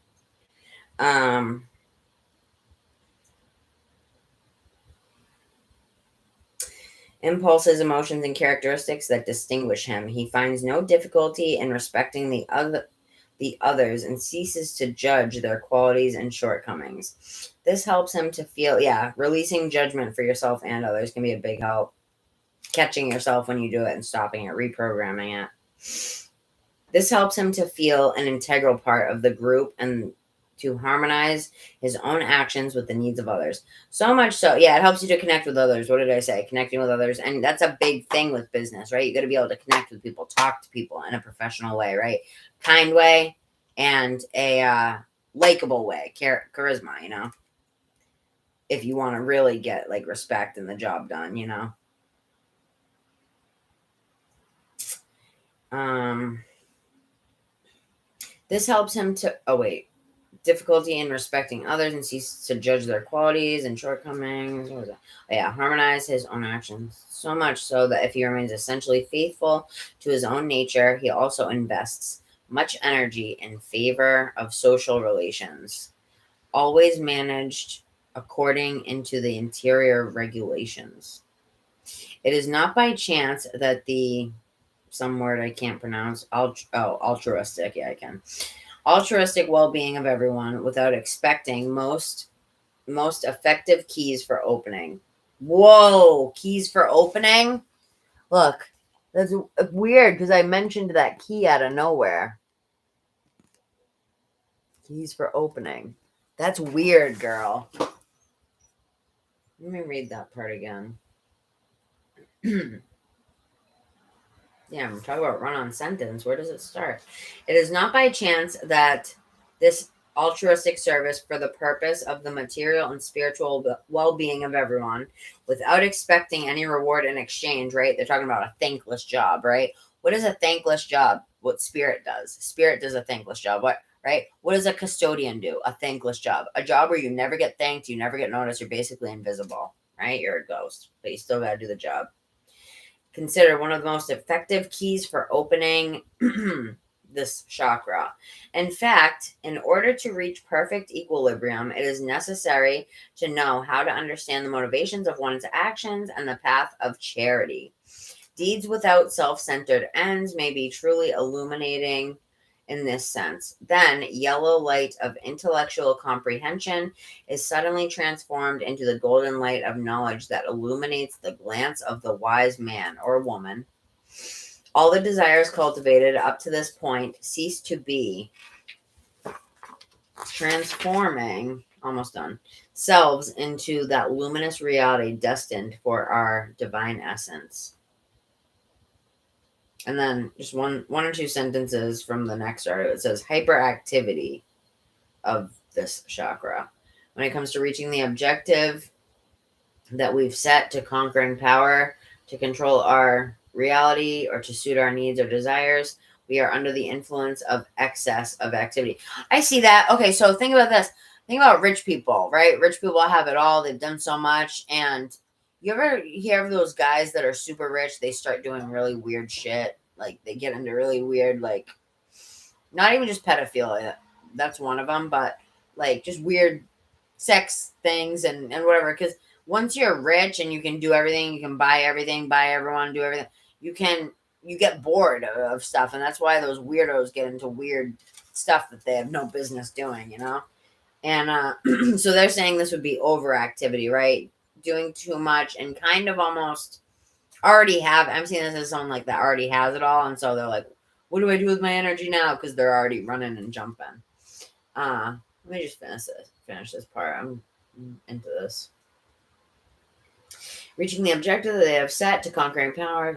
Impulses, emotions, and characteristics that distinguish him. He finds no difficulty in respecting the others and ceases to judge their qualities and shortcomings. This helps him to feel, releasing judgment for yourself and others can be a big help. Catching yourself when you do it and stopping it, reprogramming it. This helps him to feel an integral part of the group and to harmonize his own actions with the needs of others. So much so, it helps you to connect with others. What did I say? Connecting with others. And that's a big thing with business, right? You got to be able to connect with people, talk to people in a professional way, right? Kind way and a likable way, charisma, if you want to really get like respect and the job done, This helps him to, difficulty in respecting others and cease to judge their qualities and shortcomings. What was that? Harmonize his own actions. So much so that if he remains essentially faithful to his own nature, he also invests much energy in favor of social relations, always managed according into the interior regulations. It is not by chance that some word I can't pronounce, altruistic, I can. Altruistic well-being of everyone without expecting most effective keys for opening. Whoa, keys for opening. Look, that's weird because I mentioned that key out of nowhere. Keys for opening. That's weird, girl. Let me read that part again. Damn, talk about run-on sentence. Where does it start? It is not by chance that this altruistic service for the purpose of the material and spiritual well-being of everyone without expecting any reward in exchange, right? They're talking about a thankless job, right? What is a thankless job? What spirit does. Spirit does a thankless job. What, right? What does a custodian do? A thankless job. A job where you never get thanked, you never get noticed, you're basically invisible, right? You're a ghost, but you still got to do the job. Considered one of the most effective keys for opening this chakra. In fact, in order to reach perfect equilibrium, it is necessary to know how to understand the motivations of one's actions and the path of charity. Deeds without self-centered ends may be truly illuminating in this sense. Then, yellow light of intellectual comprehension is suddenly transformed into the golden light of knowledge that illuminates the glance of the wise man or woman. All the desires cultivated up to this point cease to be, transforming, almost done, selves into that luminous reality destined for our divine essence. And then just one or two sentences from the next article. It says hyperactivity of this chakra. When it comes to reaching the objective that we've set to conquering power, to control our reality, or to suit our needs or desires, we are under the influence of excess of activity. I see that. Okay, so think about this. Think about rich people, right? Rich people have it all. They've done so much. And you ever hear of those guys that are super rich? They start doing really weird shit. Like, they get into really weird, like, not even just pedophilia. That's one of them. But, like, just weird sex things and whatever. Because once you're rich and you can do everything, you can buy everything, buy everyone, do everything, you get bored of stuff. And that's why those weirdos get into weird stuff that they have no business doing, you know? And so they're saying this would be overactivity, right? Doing too much and kind of almost already have, I'm seeing this as someone like that already has it all. And so they're like, what do I do with my energy now? Because they're already running and jumping. Let me just finish this part. I'm into this. Reaching the objective that they have set to conquering power,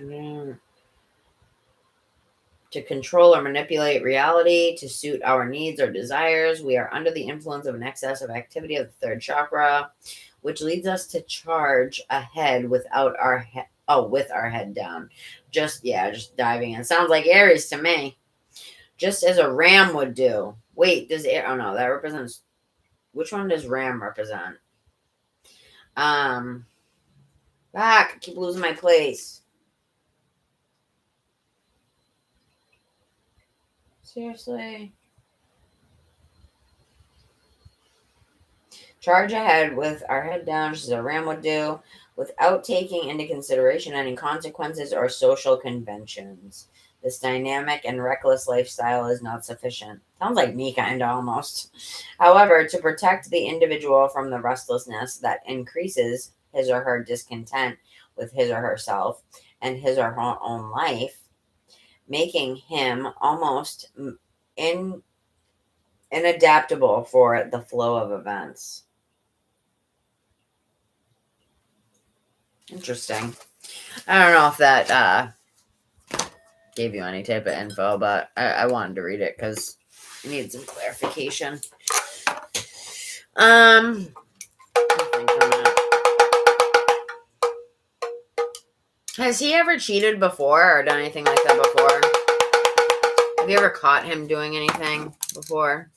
to control or manipulate reality, to suit our needs or desires. We are under the influence of an excess of activity of the third chakra, which leads us to charge ahead without our head. With our head down. Just diving in. Sounds like Aries to me. Just as a ram would do. Wait, does it? Oh no, that represents. Which one does ram represent? Back. I keep losing my place. Seriously. Charge ahead with our head down, just as a ram would do, without taking into consideration any consequences or social conventions. This dynamic and reckless lifestyle is not sufficient. Sounds like me, kind of, almost. However, to protect the individual from the restlessness that increases his or her discontent with his or herself and his or her own life, making him almost inadaptable for the flow of events. Interesting. I don't know if that gave you any type of info, but I wanted to read it because I need some clarification. Has he ever cheated before or done anything like that before? Have you ever caught him doing anything before?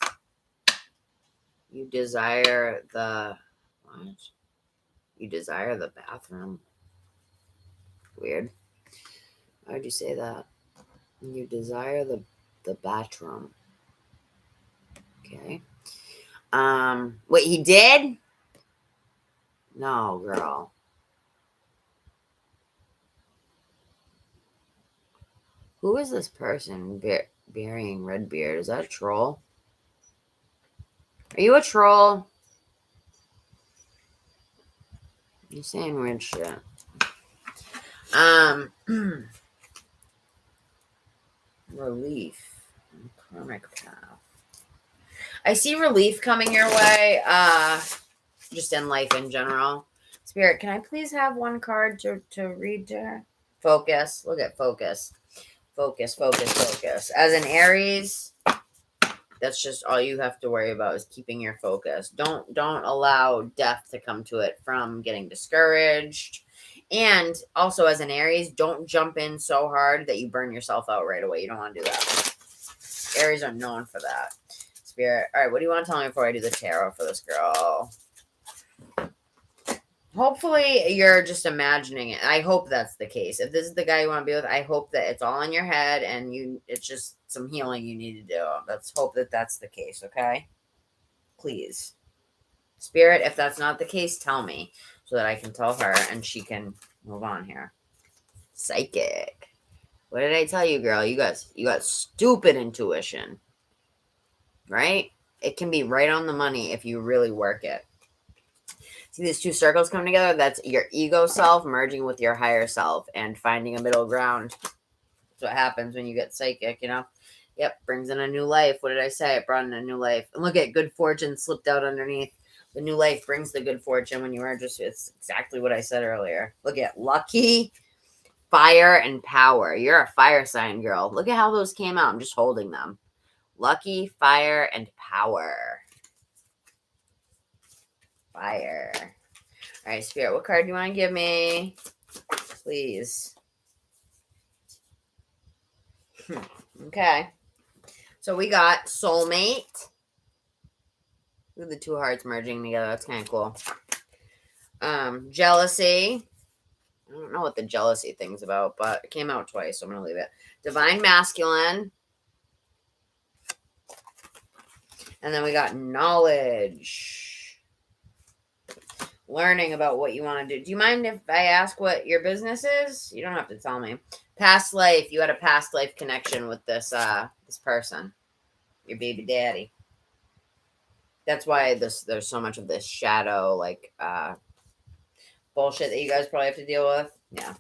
You desire the... What? You desire the bathroom? Weird. Why would you say that? You desire the bathroom. Okay. Wait, he did? No, girl. Who is this person burying Redbeard? Is that a troll? Are you a troll? You're saying weird shit. Relief. Karmic path. I see relief coming your way, just in life in general. Spirit, can I please have one card to read to her? Focus. Look at focus. Focus, focus, focus. As an Aries, that's just all you have to worry about is keeping your focus. Don't allow death to come to it from getting discouraged. And also as an Aries, don't jump in so hard that you burn yourself out right away. You don't want to do that. Aries are known for that. Spirit. All right, what do you want to tell me before I do the tarot for this girl? Hopefully you're just imagining it. I hope that's the case. If this is the guy you want to be with, I hope that it's all in your head and it's just some healing you need to do. Let's hope that that's the case, okay? Please. Spirit, if that's not the case, tell me so that I can tell her and she can move on here. Psychic. What did I tell you, girl? You got stupid intuition. Right? It can be right on the money if you really work it. See these two circles coming together? That's your ego self merging with your higher self and finding a middle ground. That's what happens when you get psychic, you know? Yep, brings in a new life. What did I say? It brought in a new life. And look at good fortune slipped out underneath. The new life brings the good fortune when you merge. It's exactly what I said earlier. Look at lucky, fire, and power. You're a fire sign, girl. Look at how those came out. I'm just holding them. Lucky, fire, and power. Fire. All right, Spirit, what card do you want to give me? Please. Okay. So we got soulmate. Look at the two hearts merging together. That's kind of cool. Jealousy. I don't know what the jealousy thing's about, but it came out twice, so I'm going to leave it. Divine masculine. And then we got knowledge. Learning about what you want to do. Do you mind if I ask what your business is? You don't have to tell me. Past life. You had a past life connection with this person. Your baby daddy. That's why there's so much of this shadow, like, bullshit that you guys probably have to deal with. Yeah.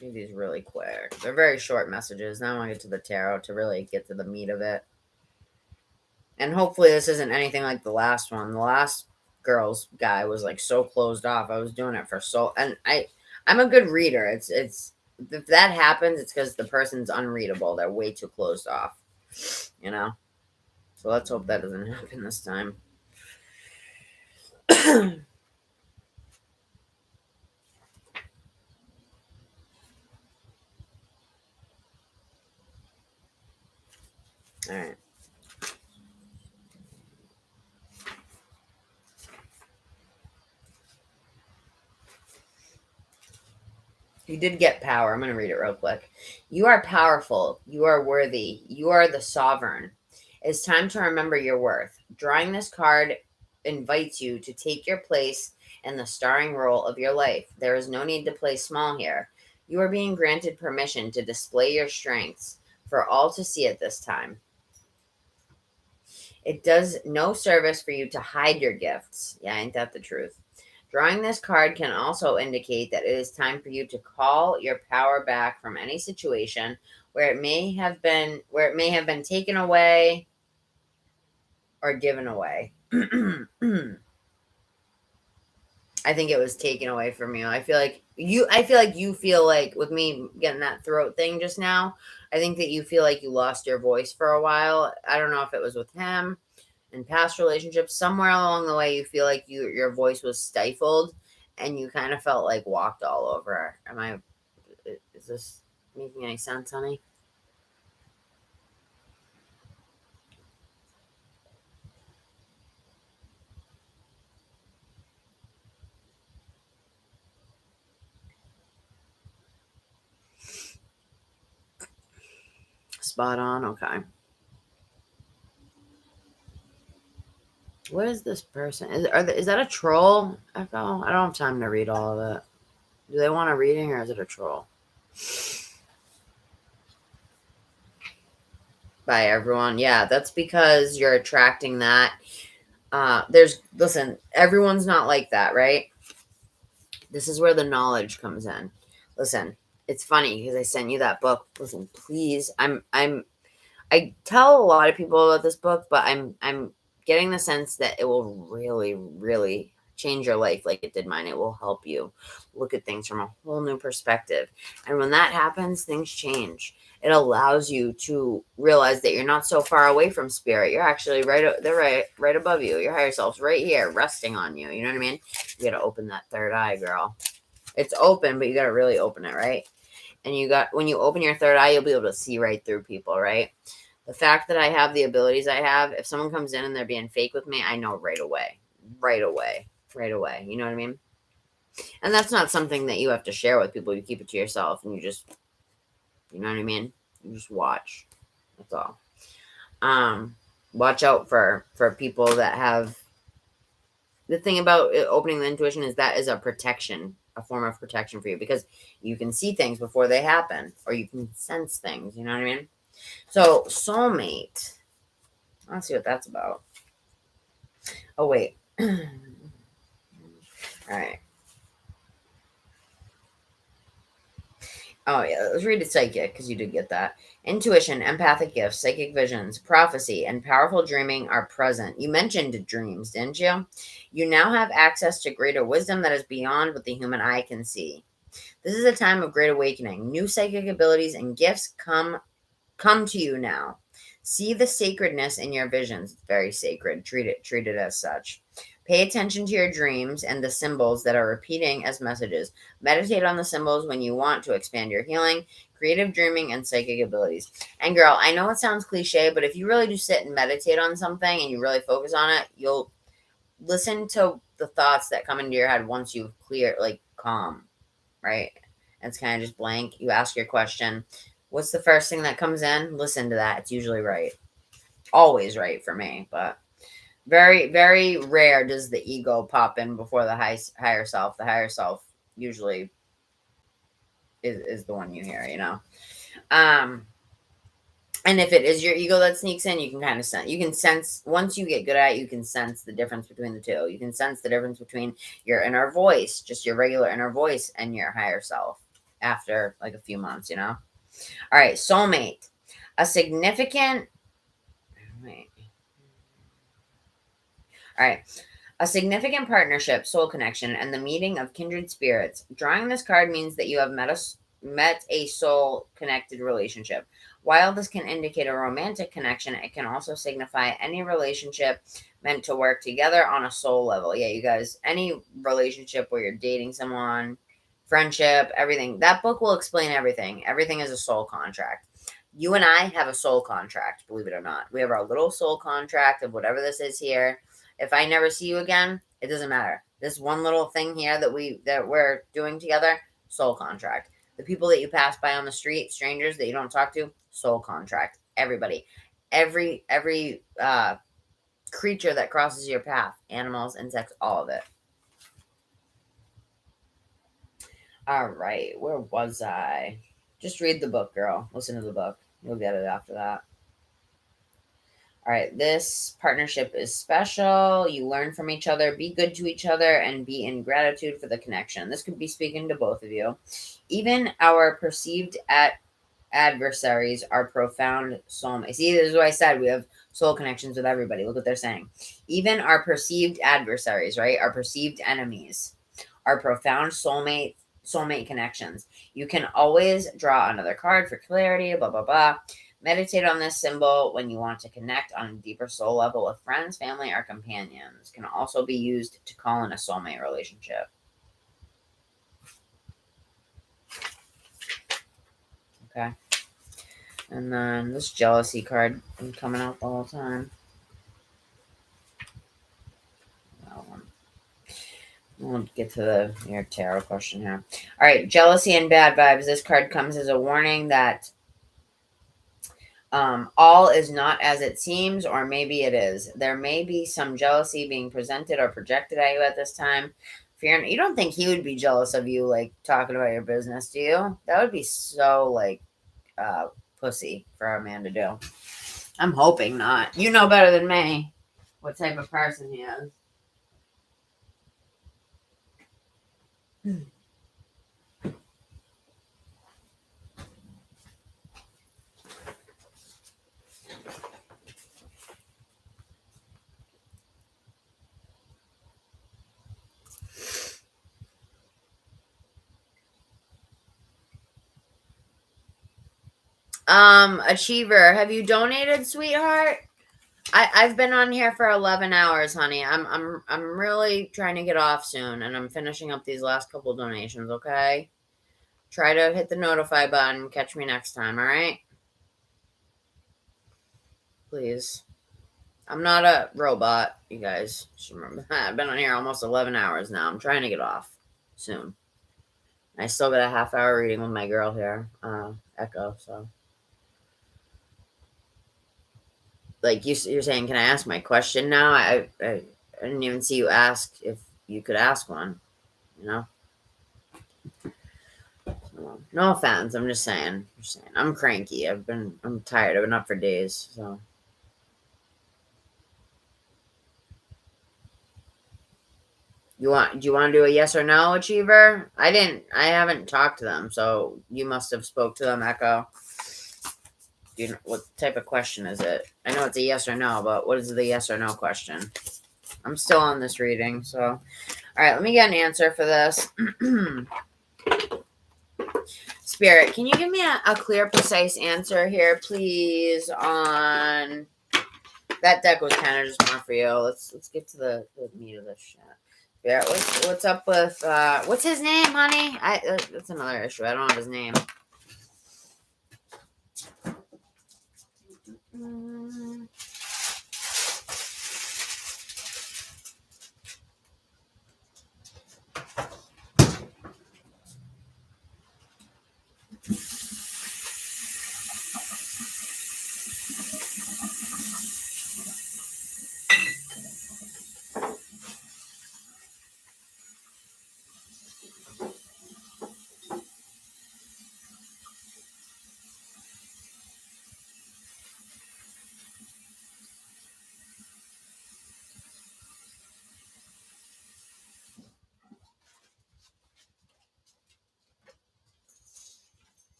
Do these really quick. They're very short messages. Now I want to get to the tarot to really get to the meat of it. And hopefully this isn't anything like the last one. The last girl's guy was like so closed off. I was doing it for so, and I'm a good reader. It's if that happens, it's because the person's unreadable. They're way too closed off, you know? So let's hope that doesn't happen this time. All right. You did get power. I'm going to read it real quick. You are powerful. You are worthy. You are the sovereign. It's time to remember your worth. Drawing this card invites you to take your place in the starring role of your life. There is no need to play small here. You are being granted permission to display your strengths for all to see at this time. It does no service for you to hide your gifts. Yeah, ain't that the truth? Drawing this card can also indicate that it is time for you to call your power back from any situation where it may have been taken away or given away. I think it was taken away from you. I feel like you feel like with me getting that throat thing just now, I think that you feel like you lost your voice for a while. I don't know if it was with him. In past relationships, somewhere along the way, you feel like your voice was stifled and you kind of felt like walked all over. Is this making any sense, honey? Spot on. Okay. What is this person? Is that a troll, Echo? I don't have time to read all of it. Do they want a reading or is it a troll? Bye, everyone. Yeah, that's because you're attracting that. Listen, everyone's not like that, right? This is where the knowledge comes in. Listen, it's funny because I sent you that book. Listen, please, I tell a lot of people about this book, but I'm getting the sense that it will really, really change your life like it did mine. It will help you look at things from a whole new perspective. And when that happens, things change. It allows you to realize that you're not so far away from spirit. You're actually they're right above you. Your higher self's right here, resting on you. You know what I mean? You got to open that third eye, girl. It's open, but you got to really open it, right? And when you open your third eye, you'll be able to see right through people, right? The fact that I have the abilities I have, if someone comes in and they're being fake with me, I know right away. Right away. Right away. You know what I mean? And that's not something that you have to share with people. You keep it to yourself and you just, you know what I mean? You just watch. That's all. Watch out for people that have, the thing about opening the intuition is that is a protection, a form of protection for you, because you can see things before they happen, or you can sense things. You know what I mean? So, soulmate. Let's see what that's about. Oh, wait. All right. Oh, yeah. Let's read it psychic, because you did get that. Intuition, empathic gifts, psychic visions, prophecy, and powerful dreaming are present. You mentioned dreams, didn't you? You now have access to greater wisdom that is beyond what the human eye can see. This is a time of great awakening. New psychic abilities and gifts come to you now. See the sacredness in your visions. It's very sacred. Treat it as such. Pay attention to your dreams and the symbols that are repeating as messages. Meditate on the symbols when you want to expand your healing, creative dreaming, and psychic abilities. And girl, I know it sounds cliche, but if you really do sit and meditate on something and you really focus on it, you'll listen to the thoughts that come into your head once you've calm, right? And it's kind of just blank. You ask your question. What's the first thing that comes in? Listen to that. It's usually right. Always right for me, but very, very rare does the ego pop in before the higher self. The higher self usually is the one you hear, you know? And if it is your ego that sneaks in, you can kind of sense, once you get good at it, you can sense the difference between the two. You can sense the difference between your inner voice, just your regular inner voice, and your higher self after like a few months, you know? All right, soulmate. A significant A significant partnership, soul connection, and the meeting of kindred spirits. Drawing this card means that you have met a soul-connected relationship. While this can indicate a romantic connection, it can also signify any relationship meant to work together on a soul level. Yeah, you guys, any relationship where you're dating someone, friendship, everything. That book will explain everything. Everything is a soul contract. You and I have a soul contract, believe it or not. We have our little soul contract of whatever this is here. If I never see you again, it doesn't matter. This one little thing here that we're doing together, soul contract. The people that you pass by on the street, strangers that you don't talk to, soul contract. Everybody. Every creature that crosses your path, animals, insects, all of it. All right, where was I? Just read the book, girl. Listen to the book. You'll get it after that. All right, this partnership is special. You learn from each other, be good to each other, and be in gratitude for the connection. This could be speaking to both of you. Even our perceived adversaries are profound soulmates. See, this is what I said. We have soul connections with everybody. Look what they're saying. Even our perceived adversaries, right? Our perceived enemies are profound soulmate connections. You can always draw another card for clarity, blah, blah, blah. Meditate on this symbol when you want to connect on a deeper soul level with friends, family, or companions. Can also be used to call in a soulmate relationship. Okay. And then this jealousy card been coming out the whole time. We'll get to your tarot question here. All right, jealousy and bad vibes. This card comes as a warning that all is not as it seems, or maybe it is. There may be some jealousy being presented or projected at you at this time. You don't think he would be jealous of you, like, talking about your business, do you? That would be so, like, pussy for a man to do. I'm hoping not. You know better than me. what type of person he is. Achiever, have you donated, sweetheart? I've been on here for 11 hours, honey. I'm really trying to get off soon, and I'm finishing up these last couple donations, okay? Try to hit the notify button. Catch me next time, all right? Please. I'm not a robot, you guys. Just remember that. I've been on here almost 11 hours now. I'm trying to get off soon. I still got a half-hour reading with my girl here, Echo, so. Like, you're saying, can I ask my question now? I didn't even see you ask if you could ask one, you know? So, no offense, I'm just saying. I'm cranky. I'm tired. I've been up for days, so. Do you want to do a yes or no, Achiever? I haven't talked to them, so you must have spoke to them, Echo. Do you know, what type of question is it? I know it's a yes or no, but what is the yes or no question? I'm still on this reading, so. All right, let me get an answer for this. Spirit, can you give me a clear, precise answer here, please, on... That deck was kind of just more for you. Let's get to the meat of this shit. Yeah, what's up with what's his name, honey? That's another issue. I don't have his name.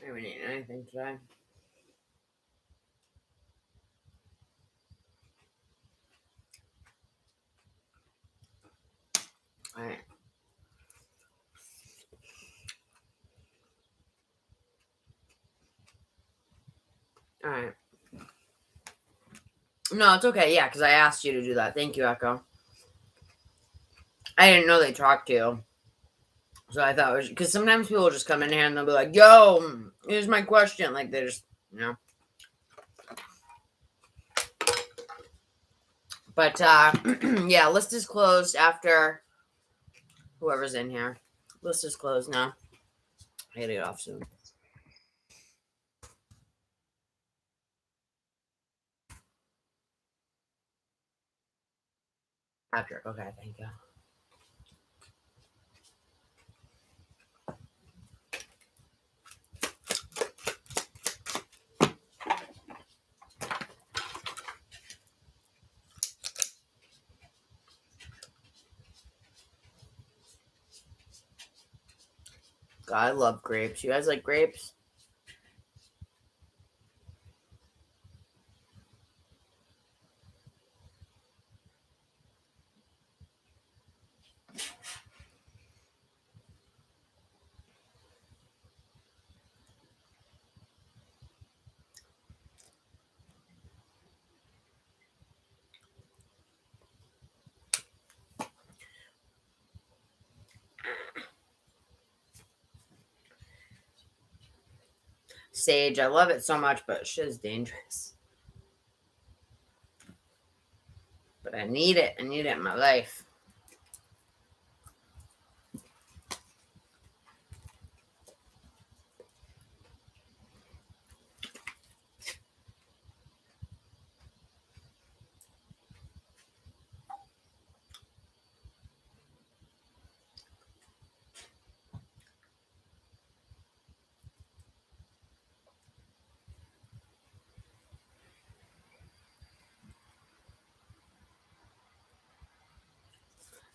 I haven't eaten anything today. All right. All right. No, it's okay. Yeah, because I asked you to do that. Thank you, Echo. I didn't know they talked to you. So I thought it was... Because sometimes people just come in here and they'll be like, yo, here's my question. Like, they just, you know. But, yeah, list is closed after whoever's in here. List is closed now. I gotta get off soon. Patrick, okay, thank you. God, I love grapes. You guys like grapes? Sage, I love it so much, but shit is dangerous. But I need it. I need it in my life.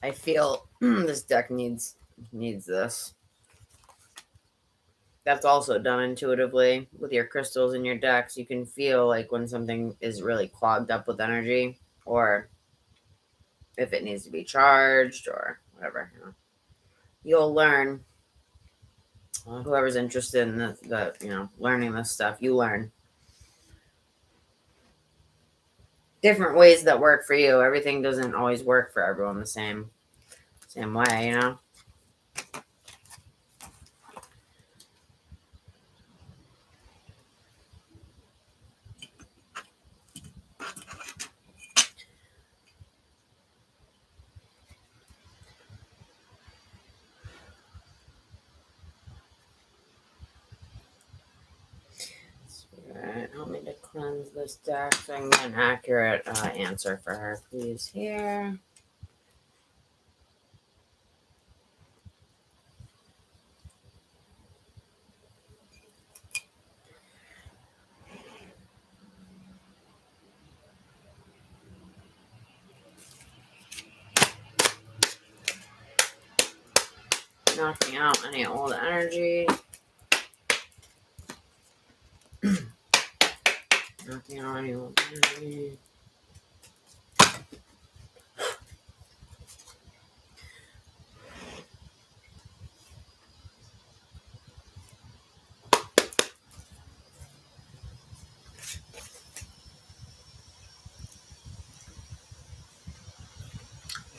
I feel this deck needs this. That's also done intuitively with your crystals in your decks. You can feel like when something is really clogged up with energy, or if it needs to be charged or whatever. You'll learn. Whoever's interested in the learning this stuff, you learn different ways that work for you. Everything doesn't always work for everyone the same way, Spirit, help me to cleanse this deck so I can get an accurate answer for her, please. Here. Knocking out any old energy. Knocking out any old energy.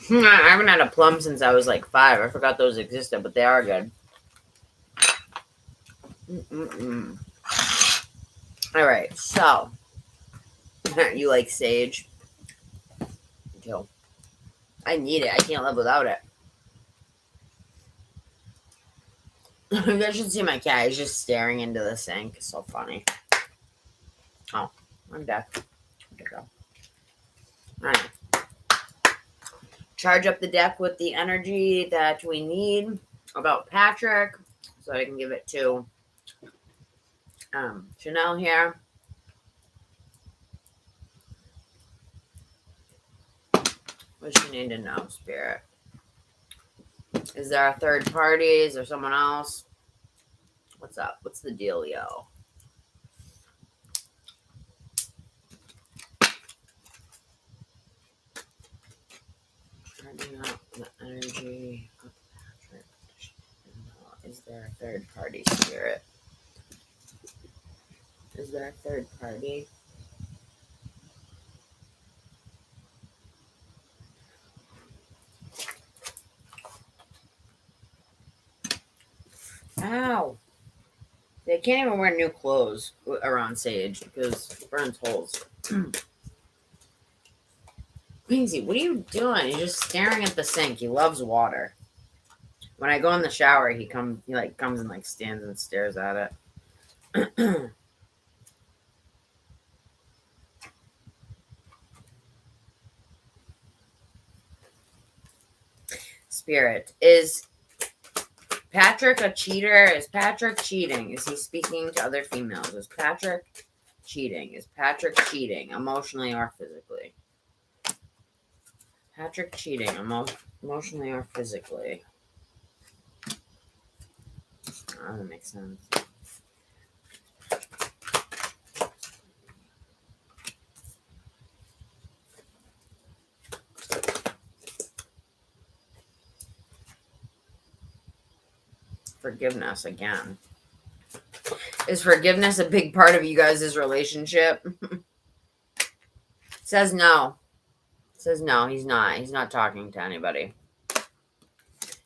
I haven't had a plum since I was like 5. I forgot those existed, but they are good. All right, so you like sage? Too. I need it. I can't live without it. You guys should see my cat. He's just staring into the sink. It's so funny. Oh, I'm dead. There we go. All right. Charge up the deck with the energy that we need about Patrick, so I can give it to Chanel here. What does she need to know, Spirit? Is there a third party? Is there someone else? What's up? What's the dealio? Charging up the energy of Patrick. Is there a third party, Spirit? Is there a third party? Ow. They can't even wear new clothes around Sage because it burns holes. Quincy, what are you doing? He's just staring at the sink. He loves water. When I go in the shower, he comes and stands and stares at it. Spirit, is Patrick a cheater? Is Patrick cheating? Is he speaking to other females? Is Patrick cheating? Is Patrick cheating emotionally or physically? Patrick cheating emotionally or physically? Oh, that makes sense. Forgiveness again. Is forgiveness a big part of you guys' relationship? Says no. Says no, he's not. He's not talking to anybody.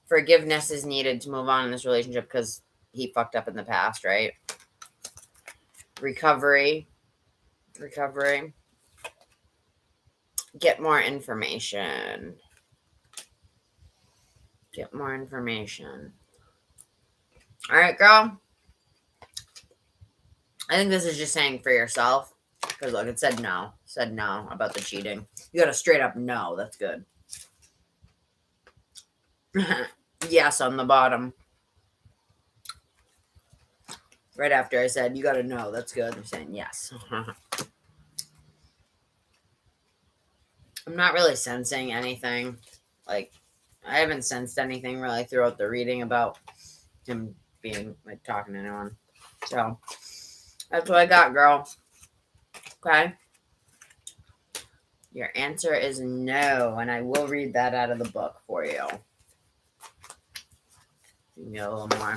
Forgiveness is needed to move on in this relationship because he fucked up in the past, right? Recovery. Get more information. Get more information. All right, girl. I think this is just saying for yourself. Because look, it said no. It said no about the cheating. You got a straight up no. That's good. Yes on the bottom. Right after I said you got to know. That's good. I'm saying yes. I'm not really sensing anything. Like, I haven't sensed anything really throughout the reading about him being like talking to anyone. So that's what I got, girl. Okay. Your answer is no, and I will read that out of the book for you. You can get a little more.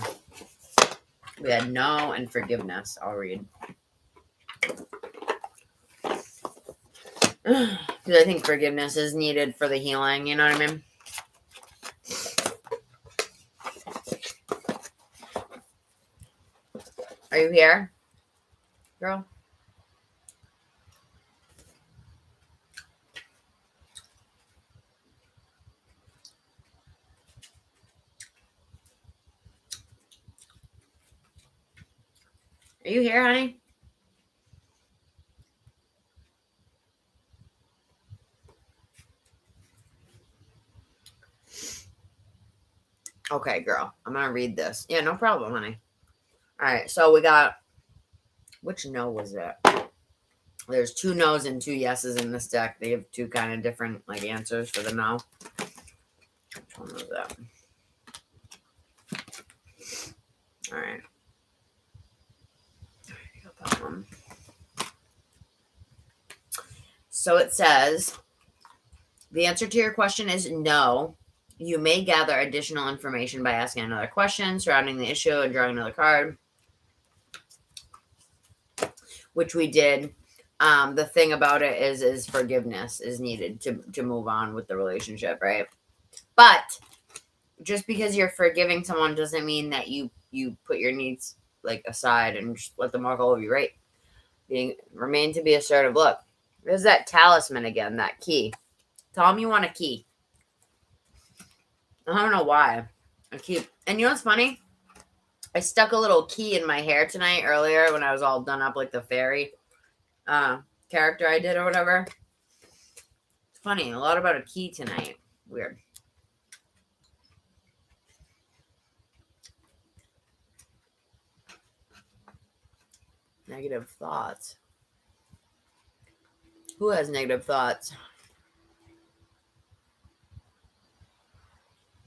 We had no and forgiveness. I'll read. Because I think forgiveness is needed for the healing, you know what I mean? Are you here, girl? Are you here, honey? Okay, girl. I'm going to read this. Yeah, no problem, honey. All right, so we got... Which no was it? There's 2 no's and 2 yeses in this deck. They have 2 kind of different like answers for the no. Which one was that? All right. I got that one. So it says, the answer to your question is no. You may gather additional information by asking another question surrounding the issue and drawing another card, which we did. The thing about it is forgiveness is needed to move on with the relationship, right? But just because you're forgiving someone doesn't mean that you put your needs like aside and just let them walk all over you, right? Remain to be assertive. Look, there's that talisman again, that key. Tell them you want a key. I don't know why. And you know what's funny? I stuck a little key in my hair tonight earlier when I was all done up like the fairy character I did or whatever. It's funny. A lot about a key tonight. Weird. Negative thoughts. Who has negative thoughts?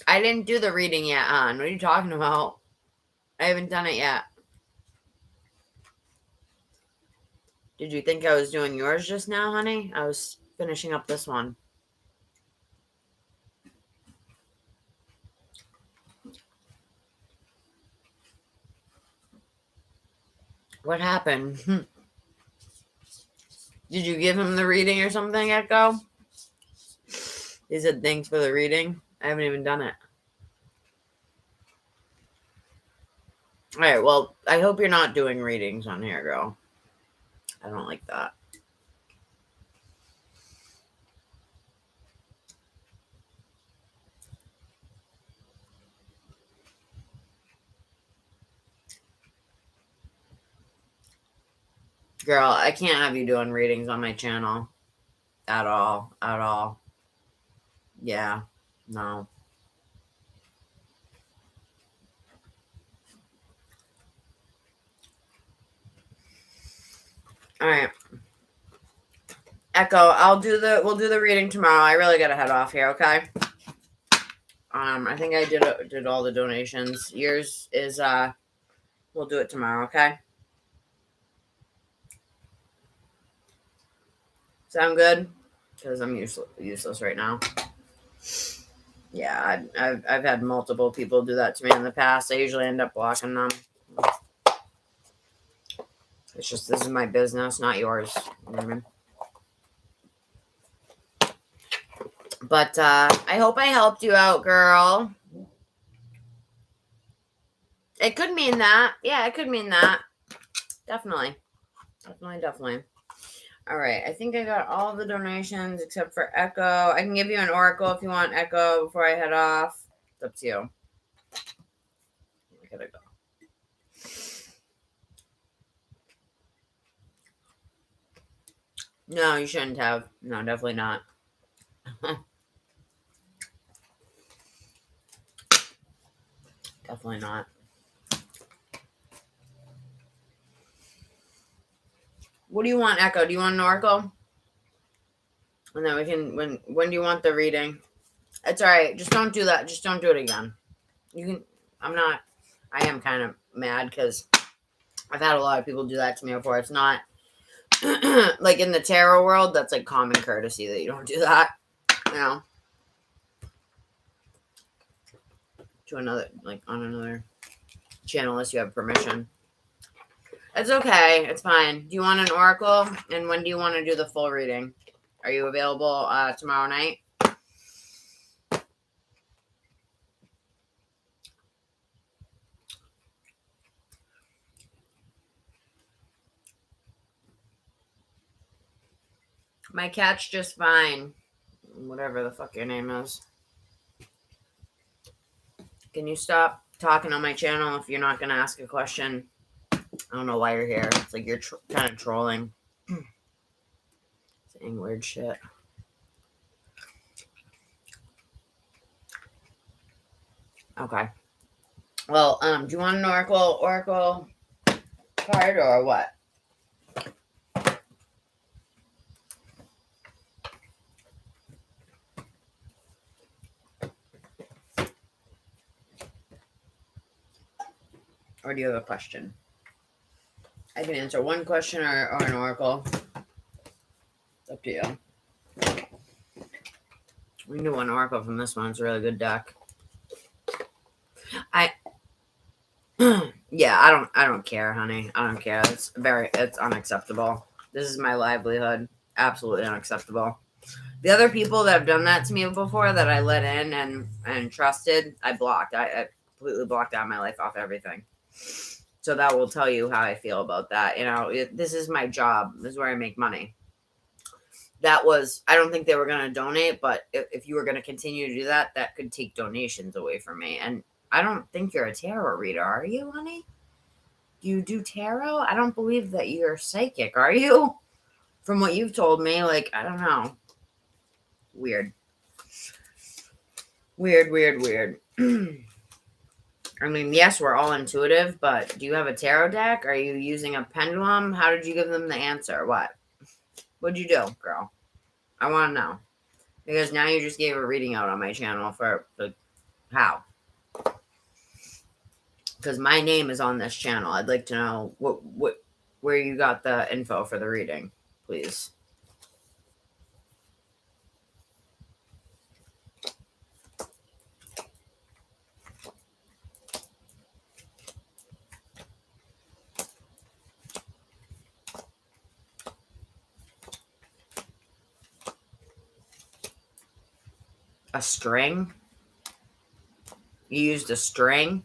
I didn't do the reading yet, hon. What are you talking about? I haven't done it yet. Did you think I was doing yours just now, honey? I was finishing up this one. What happened? Did you give him the reading or something, Echo? He said thanks for the reading. I haven't even done it. All right, well, I hope you're not doing readings on here, girl. I don't like that. Girl, I can't have you doing readings on my channel. At all. At all. Yeah. No. All right. Echo, we'll do the reading tomorrow. I really gotta head off here, okay? I think I did all the donations. Yours is we'll do it tomorrow, okay? Sound good? Because I'm useless right now. Yeah, I've had multiple people do that to me in the past. I usually end up blocking them. It's just, this is my business, not yours. You know what I mean? But I hope I helped you out, girl. It could mean that. Yeah, it could mean that. Definitely. Definitely. All right. I think I got all the donations except for Echo. I can give you an oracle if you want, Echo, before I head off. It's up to you. I gotta go. No, you shouldn't have. No, definitely not. Definitely not. What do you want, Echo? Do you want an oracle? And then we can, when do you want the reading? It's all right. Just don't do that. Just don't do it again. You can. I am kind of mad because I've had a lot of people do that to me before. It's not like in the tarot world. That's like common courtesy that you don't do that. You know. To another, like on another channel unless you have permission. It's okay. It's fine. Do you want an oracle? And when do you want to do the full reading? Are you available tomorrow night? My cat's just fine. Whatever the fuck your name is. Can you stop talking on my channel if you're not going to ask a question? I don't know why you're here. It's like you're kind of trolling. Saying weird shit. Okay. Well, do you want an oracle card or what? Or do you have a question? I can answer one question or an oracle. It's up to you. We can do one oracle from this one. It's a really good deck. Yeah, I don't care, honey. I don't care. It's unacceptable. This is my livelihood. Absolutely unacceptable. The other people that have done that to me before that I let in and trusted, I blocked. I completely blocked out my life off everything. So that will tell you how I feel about that. You know, this is my job. This is where I make money. I don't think they were going to donate, but if you were going to continue to do that, that could take donations away from me. And I don't think you're a tarot reader, are you, honey? Do you do tarot? I don't believe that you're psychic, are you? From what you've told me, like, I don't know. Weird. Weird. I mean, yes, we're all intuitive, but do you have a tarot deck? Are you using a pendulum? How did you give them the answer? What'd you do, girl? I want to know. Because now you just gave a reading out on my channel for how? Because my name is on this channel. I'd like to know where you got the info for the reading, please. A string? You used a string?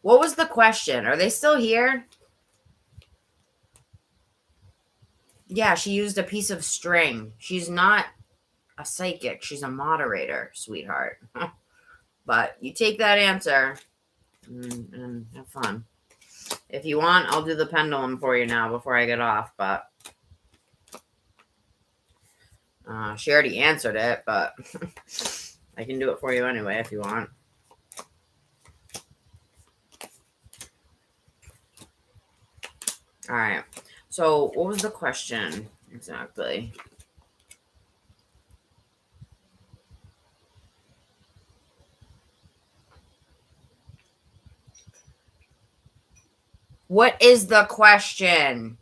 What was the question? Are they still here? Yeah, she used a piece of string. She's not a psychic. She's a moderator, sweetheart. But you take that answer and have fun. If you want, I'll do the pendulum for you now before I get off, but she already answered it, but I can do it for you anyway if you want. All right. So what was the question exactly? What is the question?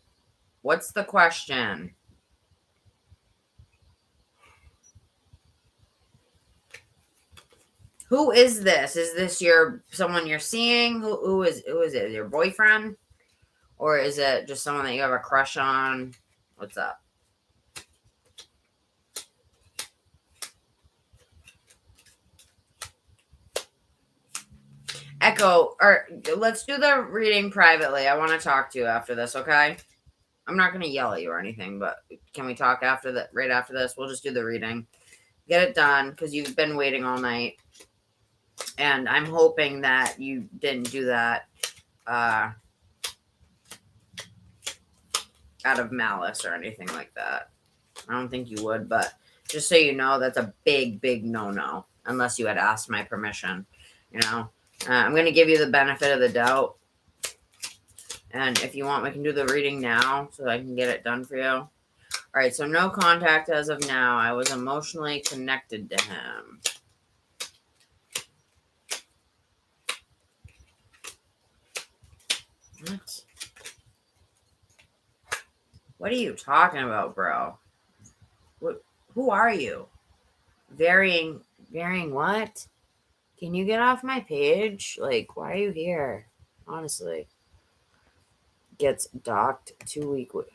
What's the question? Who is this? Is this someone you're seeing? Who is it? Your boyfriend? Or is it just someone that you have a crush on? What's up? Echo, or let's do the reading privately. I want to talk to you after this, okay? I'm not going to yell at you or anything, but can we talk right after this? We'll just do the reading. Get it done, because you've been waiting all night. And I'm hoping that you didn't do that out of malice or anything like that. I don't think you would, but just so you know, that's a big, big no-no, unless you had asked my permission, you know? I'm going to give you the benefit of the doubt. And if you want, we can do the reading now so I can get it done for you. All All right, so no contact as of now. I was emotionally connected to him. What? What are you talking about, bro? What? Who are you? Varying what? Can you get off my page? Like, why are you here? Honestly. Gets docked 2 week. What?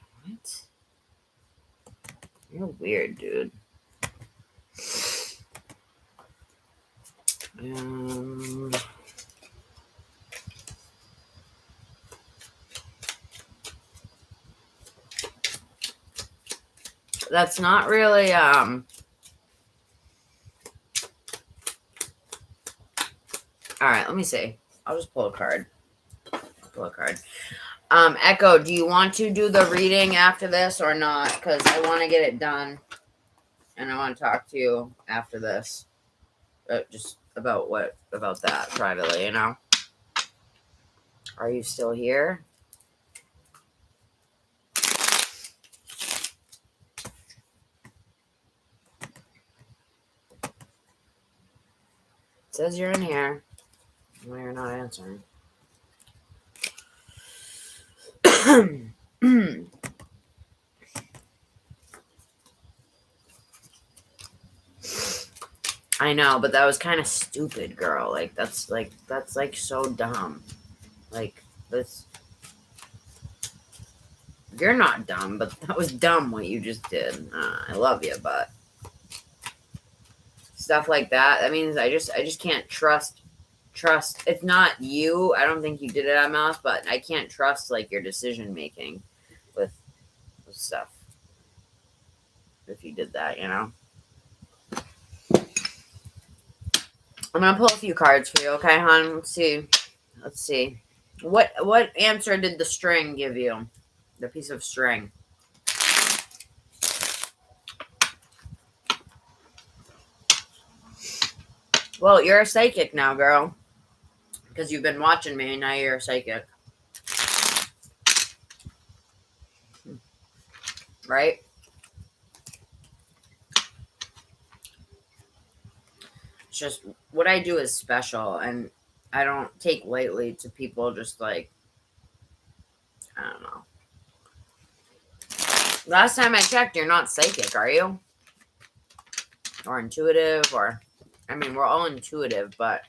You're weird, dude. That's not really all right, let me see. I'll just pull a card. Echo, do you want to do the reading after this or not? Because I want to get it done. And I want to talk to you after this. Just about that privately, you know? Are you still here? It says you're in here. Well, you're not answering. I know, but that was kind of stupid, girl. Like that's so dumb. Like this. You're not dumb, but that was dumb what you just did. I love you, but stuff like that. That means I just can't trust. It's not you. I don't think you did it on mouth, but I can't trust like your decision making with stuff. If you did that, you know. I'm gonna pull a few cards for you, okay, hon? Let's see. What answer did the string give you? The piece of string. Well, you're a psychic now, girl. Because you've been watching me, and now you're a psychic. Right? It's just, what I do is special, and I don't take lightly to people just like, I don't know. Last time I checked, you're not psychic, are you? Or intuitive, or... I mean, we're all intuitive, but...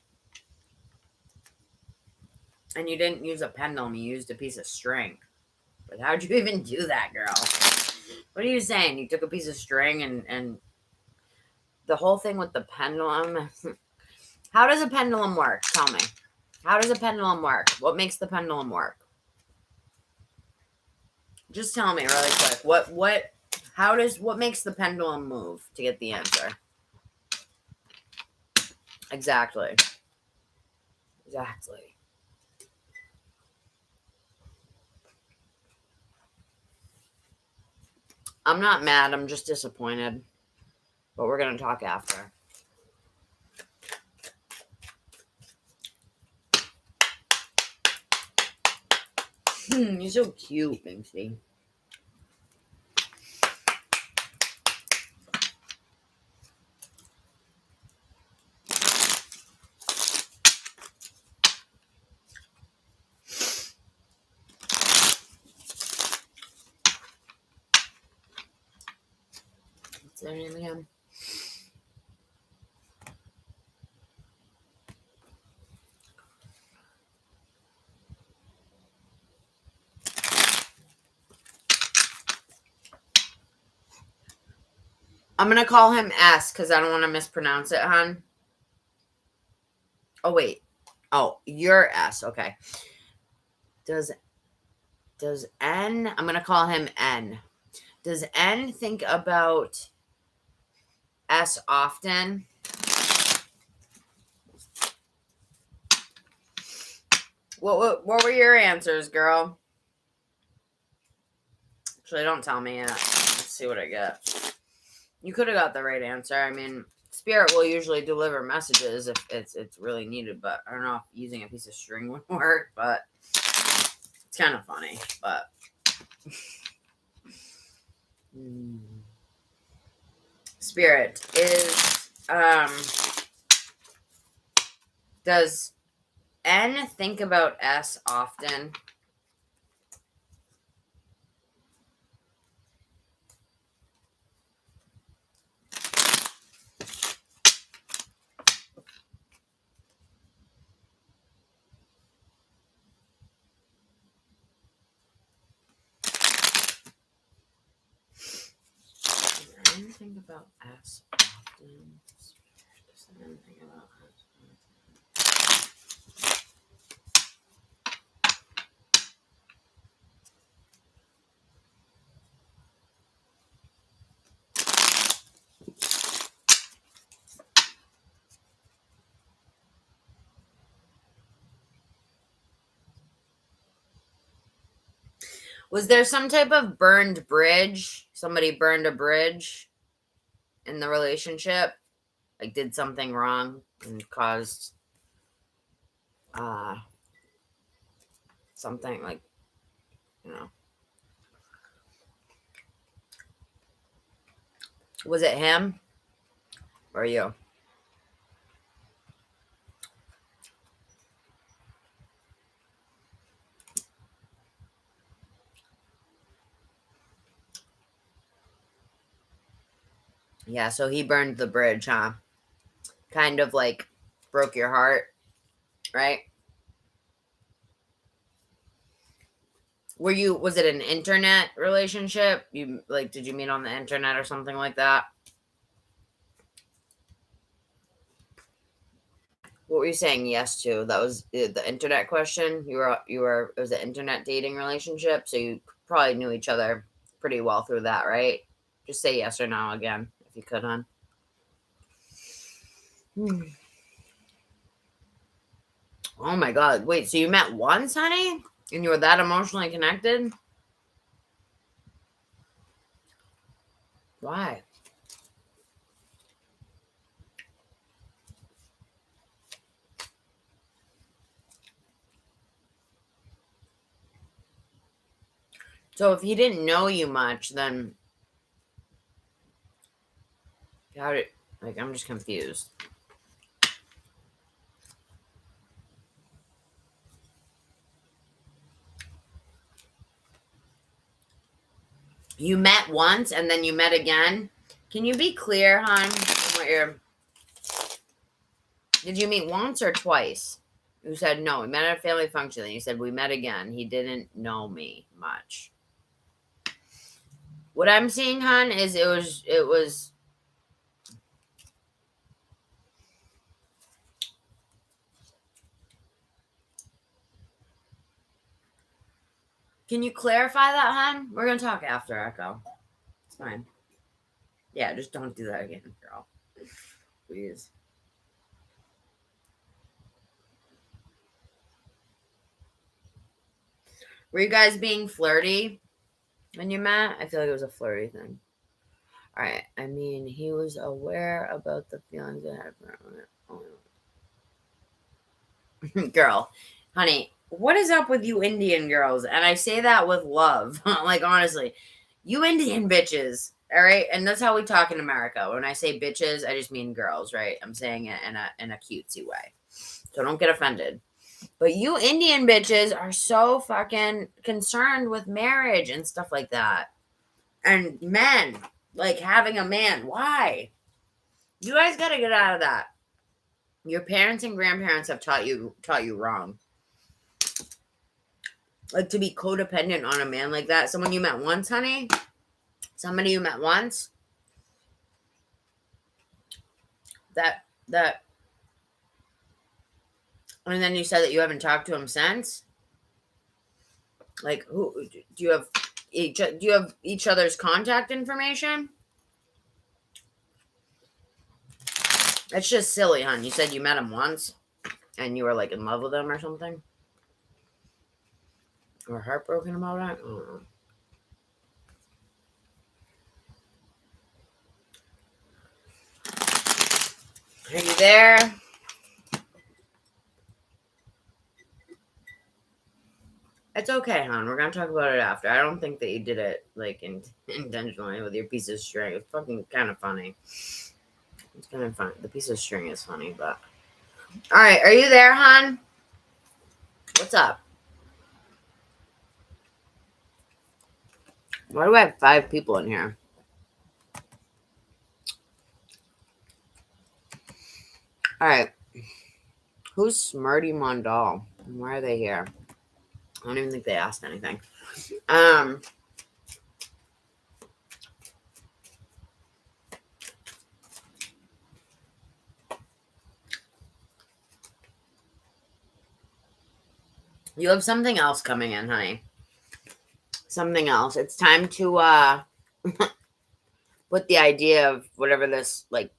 And you didn't use a pendulum, you used a piece of string. But how'd you even do that, girl? What are you saying? You took a piece of string and the whole thing with the pendulum... How does a pendulum work? Tell me. How does a pendulum work? What makes the pendulum work? Just tell me really quick. What makes the pendulum move to get the answer? Exactly. I'm not mad. I'm just disappointed. But we're going to talk after. You're so cute, Minxie. What's their name again? I'm going to call him S because I don't want to mispronounce it, hon. Oh, wait. Oh, you're S. Okay. Does N... I'm going to call him N. Does N think about S often? What were your answers, girl? Actually, don't tell me yet. Let's see what I get. You could have got the right answer. I mean, Spirit will usually deliver messages if it's really needed, but I don't know if using a piece of string would work, but it's kind of funny, but Spirit is, does N think about S often? Does N think about S often? Does N think about S? Was there some type of burned bridge? Somebody burned a bridge in the relationship? Like did something wrong and caused something like, you know. Was it him or you? Yeah, so he burned the bridge, huh? Kind of like broke your heart, right? Was it an internet relationship? Did you meet on the internet or something like that? What were you saying yes to? That was the internet question. It was an internet dating relationship, so you probably knew each other pretty well through that, right? Just say yes or no again, if you could, hon. Oh my God. Wait, so you met once, honey? And you were that emotionally connected? Why? So if he didn't know you much, then I'm just confused. You met once and then you met again? Can you be clear, hon? Did you meet once or twice? You said no, we met at a family function. Then you said we met again. He didn't know me much. What I'm seeing, hon, is it was Can you clarify that, hon? We're gonna talk after, Echo. It's fine. Yeah, just don't do that again, girl. Please. Were you guys being flirty when you met? I feel like it was a flirty thing. All right. I mean, he was aware about the feelings I had for him. Girl, honey, what is up with you Indian girls? And I say that with love. Like, honestly, you Indian bitches. All right. And that's how we talk in America. When I say bitches, I just mean girls, right? I'm saying it in a cutesy way. So don't get offended. But you Indian bitches are so fucking concerned with marriage and stuff like that. And men, like having a man. Why? You guys got to get out of that. Your parents and grandparents have taught you wrong. Like to be codependent on a man like that. Someone you met once, honey. Somebody you met once. That. And then you said that you haven't talked to him since. Like, who do you have? Do you have each other's contact information? It's just silly, hon. You said you met him once, and you were like in love with him or something, or heartbroken about it. I don't know. Are you there? It's okay, hon. We're gonna talk about it after. I don't think that you did it like intentionally with your piece of string. It's fucking kind of funny. It's kind of fun. The piece of string is funny, but all right. Are you there, hon? What's up? Why do I have 5 people in here? All right. Who's Smarty Mondal? And why are they here? I don't even think they asked anything. You have something else coming in, honey. Something else. It's time to put the idea of whatever this like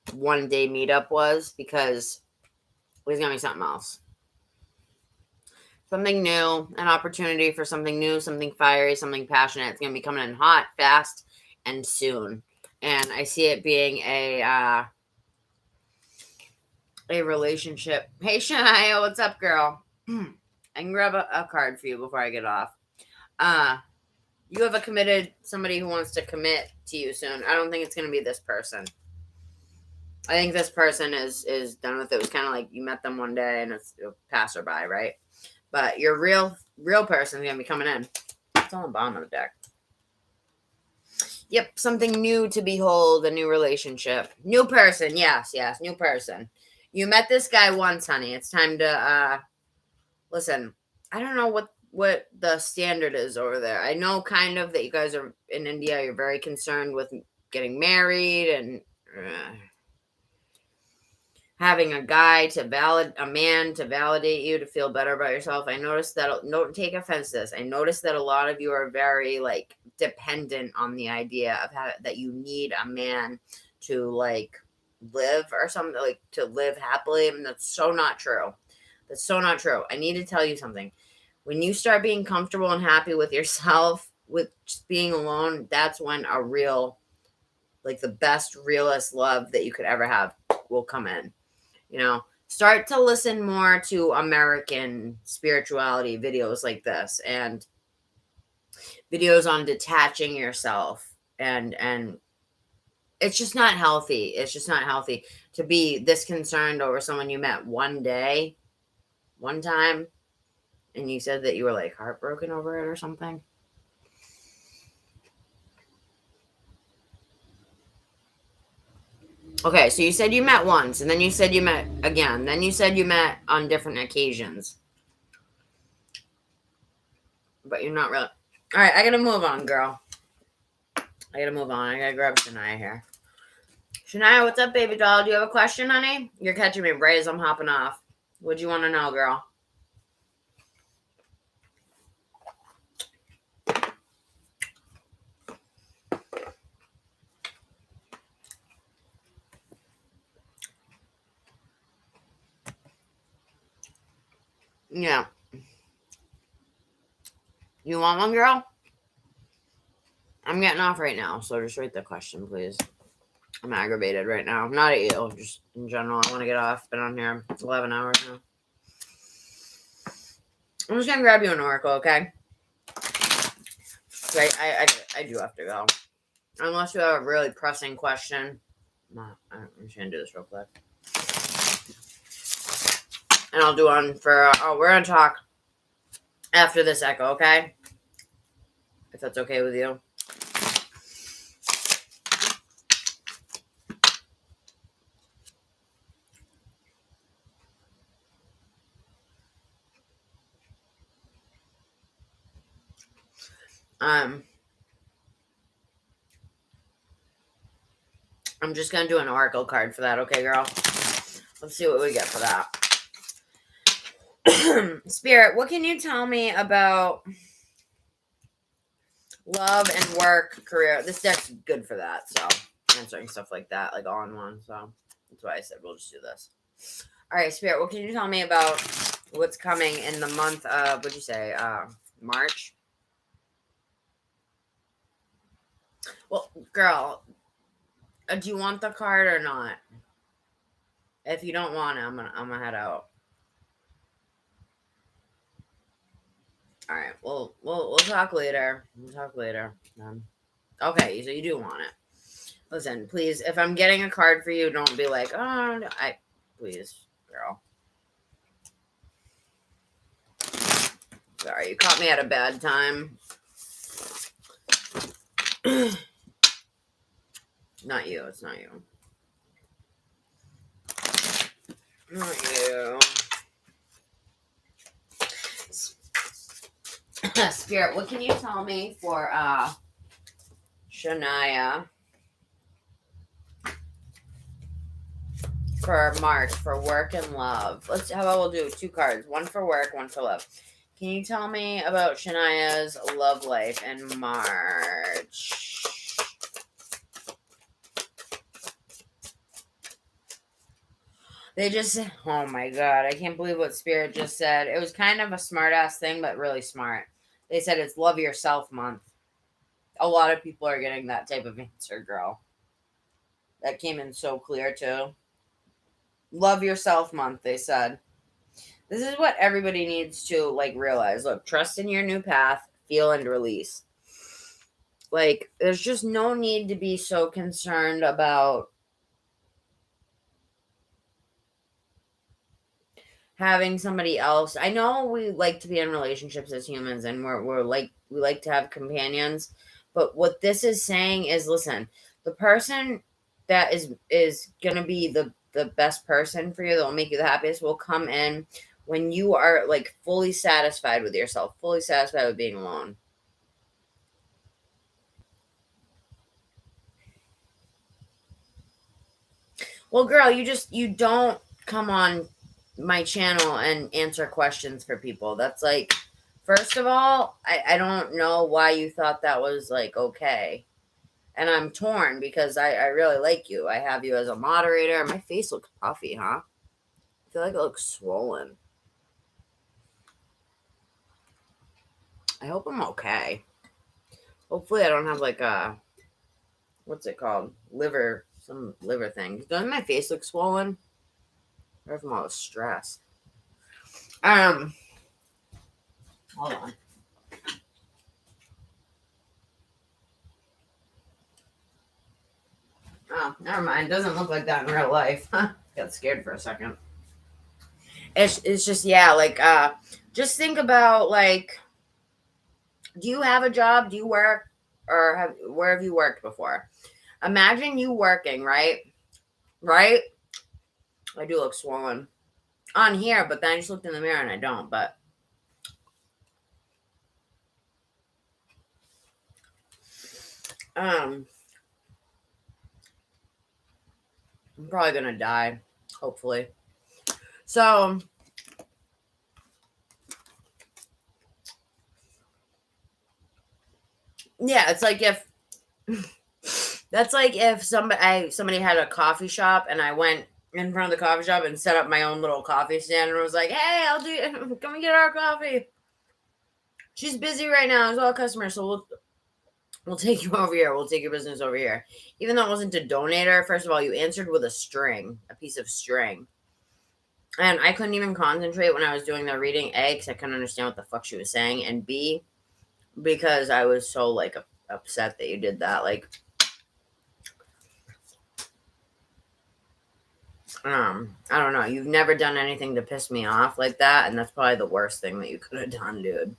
1-day meetup was, because there's gonna be something else. Something new, an opportunity for something new, something fiery, something passionate. It's gonna be coming in hot, fast, and soon. And I see it being a relationship. Hey Shania, what's up, girl? I can grab a card for you before I get off. You have somebody who wants to commit to you soon. I don't think it's gonna be this person. I think this person is done with it. It was kind of like you met them one day and it's a passerby, right? But your real person is gonna be coming in. It's on the bottom of the deck. Yep, something new to behold, a new relationship. New person, yes, new person. You met this guy once, honey. It's time to listen. I don't know what the standard is over there. I know kind of that you guys are in India, you're very concerned with getting married and having a man to validate you, to feel better about yourself. I noticed that, don't take offense to this. I noticed that a lot of you are very like dependent on the idea of that you need a man to like live or something, like to live happily. I mean, that's so not true. That's so not true. I need to tell you something. When you start being comfortable and happy with yourself, with just being alone, that's when a real, like the best, realest love that you could ever have will come in. You know, start to listen more to American spirituality videos like this and videos on detaching yourself. And it's just not healthy. It's just not healthy to be this concerned over someone you met one time, and you said that you were like heartbroken over it or something. Okay, so you said you met once, and then you said you met again. Then you said you met on different occasions. But you're not really. All right, I gotta move on, girl. I gotta grab Shania here. Shania, what's up, baby doll? Do you have a question, honey? You're catching me right as I'm hopping off. What'd you want to know, girl? Yeah. You want one, girl? I'm getting off right now, so just write the question, please. I'm aggravated right now. Not at you, just in general. I want to get off. Been on here 11 hours now. I'm just gonna grab you an oracle, okay? I do have to go. Unless you have a really pressing question. No, I'm just gonna do this real quick. And I'll do one for, we're gonna talk after this echo, okay? If that's okay with you. I'm just gonna do an oracle card for that, okay, girl? Let's see what we get for that. Spirit, what can you tell me about love and work, career? This deck's good for that, so answering stuff like that, like all in one. So that's why I said we'll just do this. All right, Spirit, what can you tell me about what's coming in the month of, what'd you say, March? Well, girl, do you want the card or not? If you don't want it, I'm gonna head out. All right. We'll talk later. We'll talk later. Okay, so you do want it. Listen, please, if I'm getting a card for you, don't be like, oh, please, girl. Sorry, you caught me at a bad time. Not you. It's not you. Not you. Spirit, what can you tell me for Shania for March for work and love? How about we'll do 2 cards, one for work, one for love. Can you tell me about Shania's love life in March? They just said, oh my God, I can't believe what Spirit just said. It was kind of a smart ass thing, but really smart. They said it's Love Yourself Month. A lot of people are getting that type of answer, girl. That came in so clear, too. Love Yourself Month, they said. This is what everybody needs to, like, realize. Look, trust in your new path, feel and release. Like, there's just no need to be so concerned about having somebody else. I know we like to be in relationships as humans, and we like to have companions. But what this is saying is, listen, the person that is going to be the best person for you, that will make you the happiest, will come in when you are, like, fully satisfied with yourself, fully satisfied with being alone. Well, girl, you don't come on my channel and answer questions for people. That's like, first of all, I don't know why you thought that was, like, okay. And I'm torn because I really like you. I have you as a moderator. My face looks puffy, huh? I feel like it looks swollen. I hope I'm okay. Hopefully I don't have, like, what's it called? Some liver thing. Doesn't my face look swollen? Or from all the stress. Hold on. Oh, never mind. Doesn't look like that in real life. Got scared for a second. It's just, yeah, like, just think about, like, do you have a job? Do you work? Or where have you worked before? Imagine you working, right? Right? I do look swollen on here, but then I just looked in the mirror and I don't, but I'm probably gonna die, hopefully. So yeah, it's like if that's like if somebody had a coffee shop and I went in front of the coffee shop and set up my own little coffee stand and was like, hey, come and get our coffee. She's busy right now. There's all customers, so we'll take you over here. We'll take your business over here. Even though it wasn't a donator, first of all, you answered with a piece of string. And I couldn't even concentrate when I was doing the reading, A, because I couldn't understand what the fuck she was saying, and B, because I was so, like, upset that you did that. Like, I don't know. You've never done anything to piss me off like that, and that's probably the worst thing that you could have done, dude.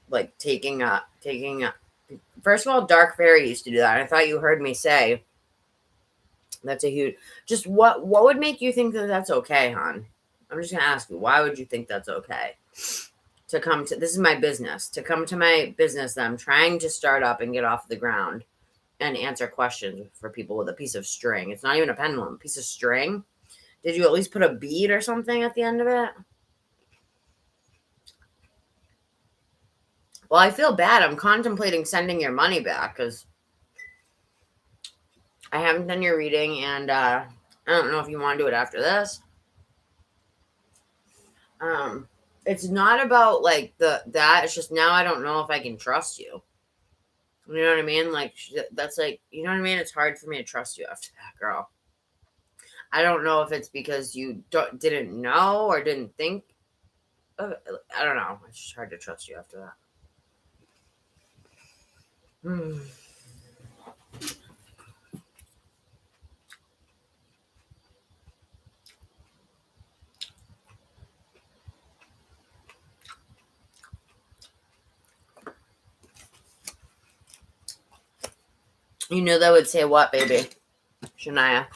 Like, taking a. First of all, Dark Fairy used to do that. I thought you heard me say that's a huge. Just what would make you think that that's okay, hon? I'm just gonna ask you, why would you think that's okay? To come to, this is my business, to come to my business that I'm trying to start up and get off the ground and answer questions for people with a piece of string. It's not even a pendulum, a piece of string. Did you at least put a bead or something at the end of it? Well, I feel bad. I'm contemplating sending your money back because I haven't done your reading, and I don't know if you want to do it after this. It's not about, like, that. It's just now I don't know if I can trust you. You know what I mean? Like, that's like, you know what I mean? It's hard for me to trust you after that, girl. I don't know if it's because you didn't know or didn't think I don't know. It's just hard to trust you after that. You knew that would say what, baby? Shania.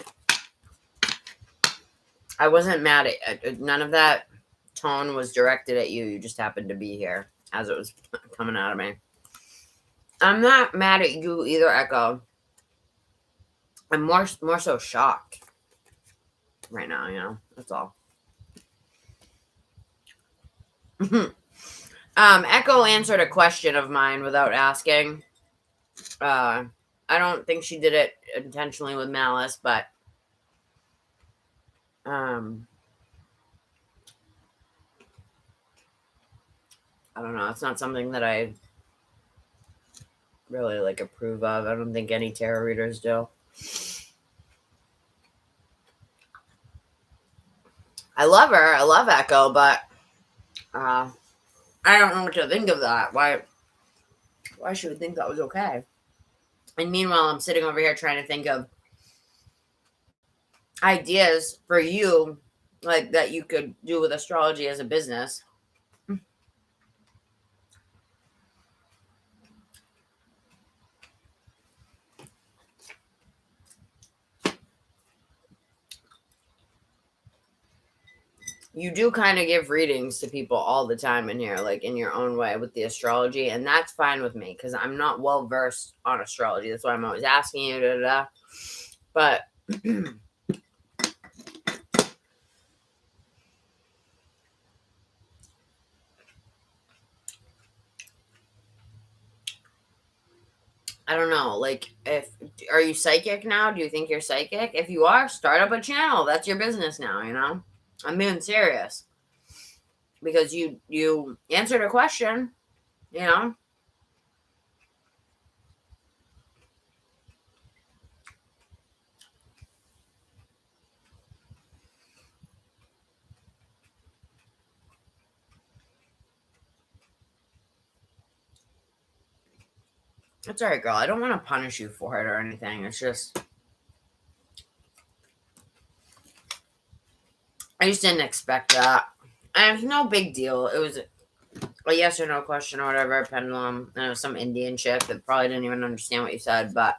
I wasn't mad at none of that tone was directed at you. You just happened to be here as it was coming out of me. I'm not mad at you either, Echo. I'm more so shocked right now, you know. That's all. Echo answered a question of mine without asking. I don't think she did it intentionally with malice, but I don't know. It's not something that I really approve of. I don't think any tarot readers do. I love her. I love Echo, but I don't know what to think of that. Why she would think that was okay? And meanwhile, I'm sitting over here trying to think of ideas for you, that you could do with astrology as a business. You do kind of give readings to people all the time in here, in your own way with the astrology, and that's fine with me because I'm not well versed on astrology. That's why I'm always asking you, But I don't know. Are you psychic now? Do you think you're psychic? If you are, start up a channel. That's your business now, you know? I'm being serious. Because you answered a question, you know? It's all right, girl. I don't want to punish you for it or anything. It's just... I just didn't expect that. And it's no big deal. It was a yes or no question or whatever, pendulum. And it was some Indian chick that probably didn't even understand what you said, but...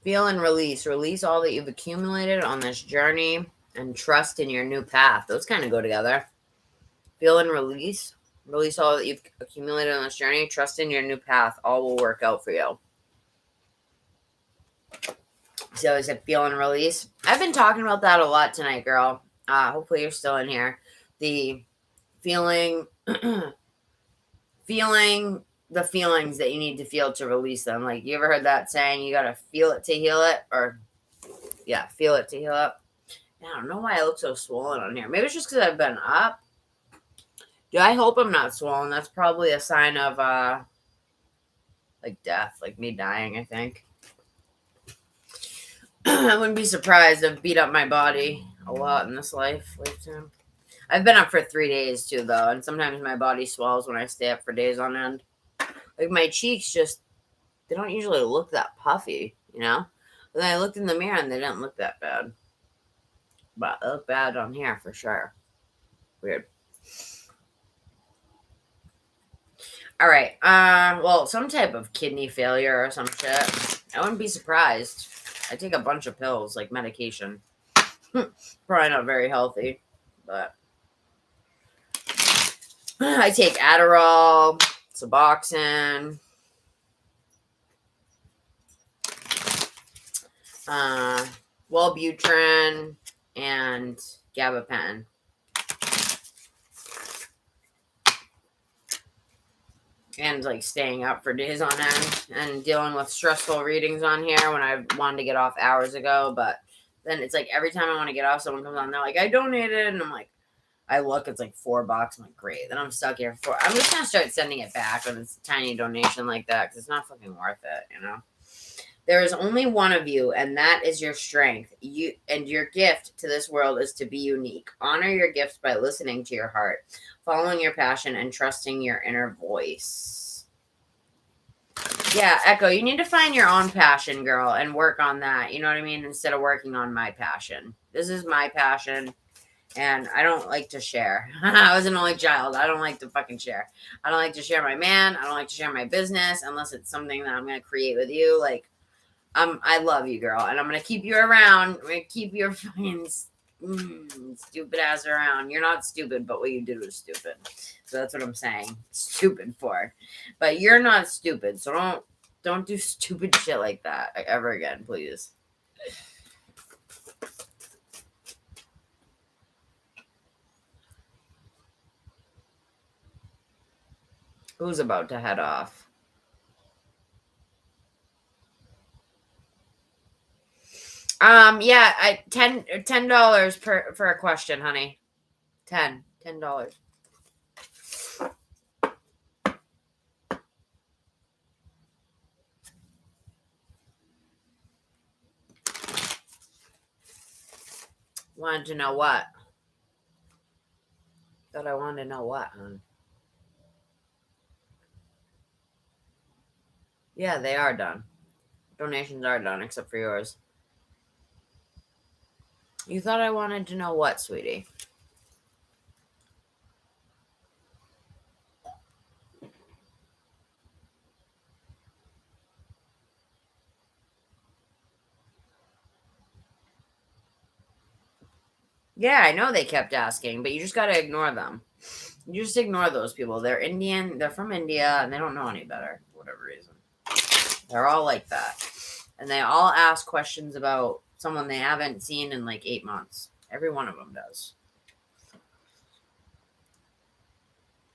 Feel and release. Release all that you've accumulated on this journey and trust in your new path. Those kind of go together. Feel and release. Release all that you've accumulated on this journey. Trust in your new path. All will work out for you. So is it feel and release? I've been talking about that a lot tonight, girl. Hopefully you're still in here. The feeling, feeling the feelings that you need to feel to release them. You ever heard that saying, you got to feel it to heal it? Or, yeah, feel it to heal it. I don't know why I look so swollen on here. Maybe it's just because I've been up. Yeah, I hope I'm not swollen. That's probably a sign of, death. Me dying, I think. I wouldn't be surprised. I've beat up my body a lot in this lifetime. I've been up for 3 days, too, though. And sometimes my body swells when I stay up for days on end. My cheeks just, they don't usually look that puffy, you know? And then I looked in the mirror and they didn't look that bad. But they look bad on here for sure. Weird. All right. Well, some type of kidney failure or some shit. I wouldn't be surprised. I take a bunch of pills, medication. Probably not very healthy, but I take Adderall, Suboxone, Wellbutrin, and gabapentin. And staying up for days on end and dealing with stressful readings on here when I wanted to get off hours ago. But then it's every time I want to get off, someone comes on, they're like, I donated. And I'm like, I look, it's like $4. I'm like, great. Then I'm stuck here for. I'm just gonna start sending it back when it's a tiny donation like that because it's not fucking worth it, you know. There is only one of you, and that is your strength. You and your gift to this world is to be unique. Honor your gifts by listening to your heart, following your passion, and trusting your inner voice. Yeah, Echo, you need to find your own passion, girl, and work on that. You know what I mean? Instead of working on my passion. This is my passion, and I don't like to share. I was an only child. I don't like to fucking share. I don't like to share my man. I don't like to share my business unless it's something that I'm going to create with you. Like, I love you, girl, and I'm gonna keep you around. I'm gonna keep your fucking stupid ass around. You're not stupid, but what you did was stupid. So that's what I'm saying. Stupid for, but you're not stupid. So don't do stupid shit like that ever again, please. Who's about to head off? Yeah, $10 for a question, honey. $10. Wanted to know what? Thought I wanted to know what, hon? Yeah, they are done. Donations are done, except for yours. You thought I wanted to know what, sweetie? Yeah, I know they kept asking, but you just got to ignore them. You just ignore those people. They're Indian. They're from India, and they don't know any better for whatever reason. They're all like that. And they all ask questions about someone they haven't seen in like 8 months. Every one of them does.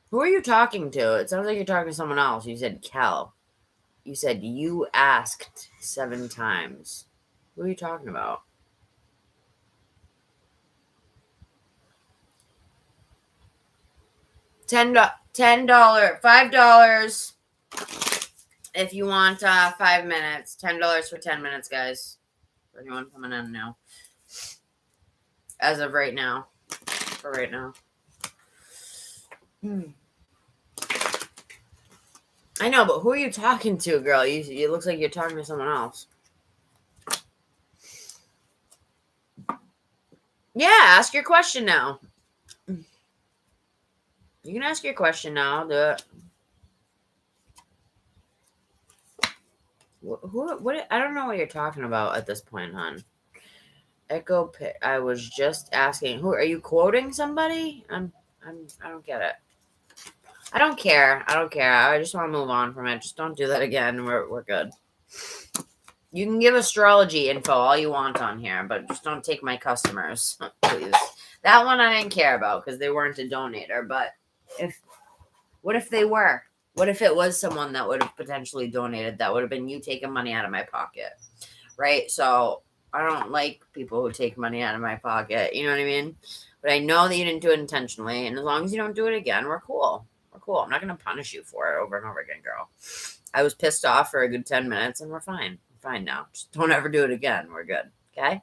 Who are you talking to? It sounds like you're talking to someone else. You said Kel. You said you asked 7 times. Who are you talking about? $10, $5 if you want 5 minutes. $10 for 10 minutes, guys. For anyone coming in now. As of right now. For right now. I know, but who are you talking to, girl? It looks like you're talking to someone else. Yeah, ask your question now. You can ask your question now. I'll do it. What? I don't know what you're talking about at this point, hon. Echo. I was just asking. Who are you quoting? Somebody? I don't get it. I don't care. I just want to move on from it. Just don't do that again. We're good. You can give astrology info all you want on here, but just don't take my customers, please. That one I didn't care about because they weren't a donator. But what if they were? What if it was someone that would have potentially donated? That would have been you taking money out of my pocket, right? So I don't like people who take money out of my pocket. You know what I mean? But I know that you didn't do it intentionally, and as long as you don't do it again, we're cool. We're cool. I'm not going to punish you for it over and over again, girl. I was pissed off for a good 10 minutes, and we're fine. Fine now. Just don't ever do it again. We're good. Okay?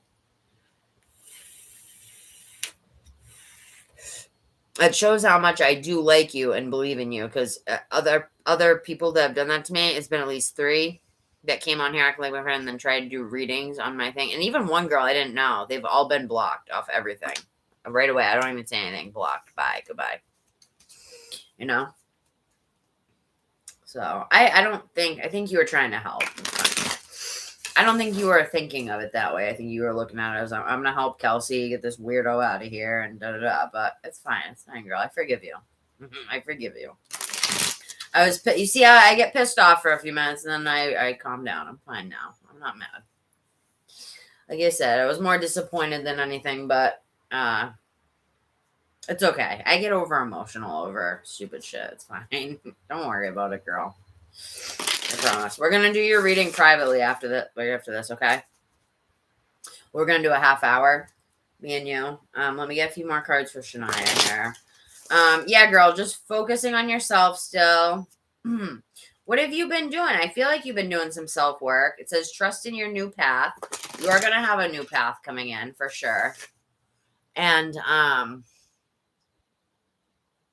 It shows how much I do like you and believe in you, because other people that have done that to me, it's been at least 3 that came on here acting like my friend and then tried to do readings on my thing. And even one girl I didn't know. They've all been blocked off everything. Right away. I don't even say anything. Blocked. Bye. Goodbye. You know? So, I think you were trying to help. I don't think you were thinking of it that way. I think you were looking at it as, I'm going to help Kelsey get this weirdo out of here and da-da-da. But it's fine. It's fine, girl. I forgive you. I forgive you. You see how I get pissed off for a few minutes and then I calm down. I'm fine now. I'm not mad. Like I said, I was more disappointed than anything, but it's okay. I get over emotional over stupid shit. It's fine. Don't worry about it, girl. I promise. We're gonna do your reading privately after this, okay? We're gonna do a half hour. Me and you. Let me get a few more cards for Shania here. Yeah, girl, just focusing on yourself still. What have you been doing? I feel like you've been doing some self-work. It says trust in your new path. You are going to have a new path coming in for sure. And I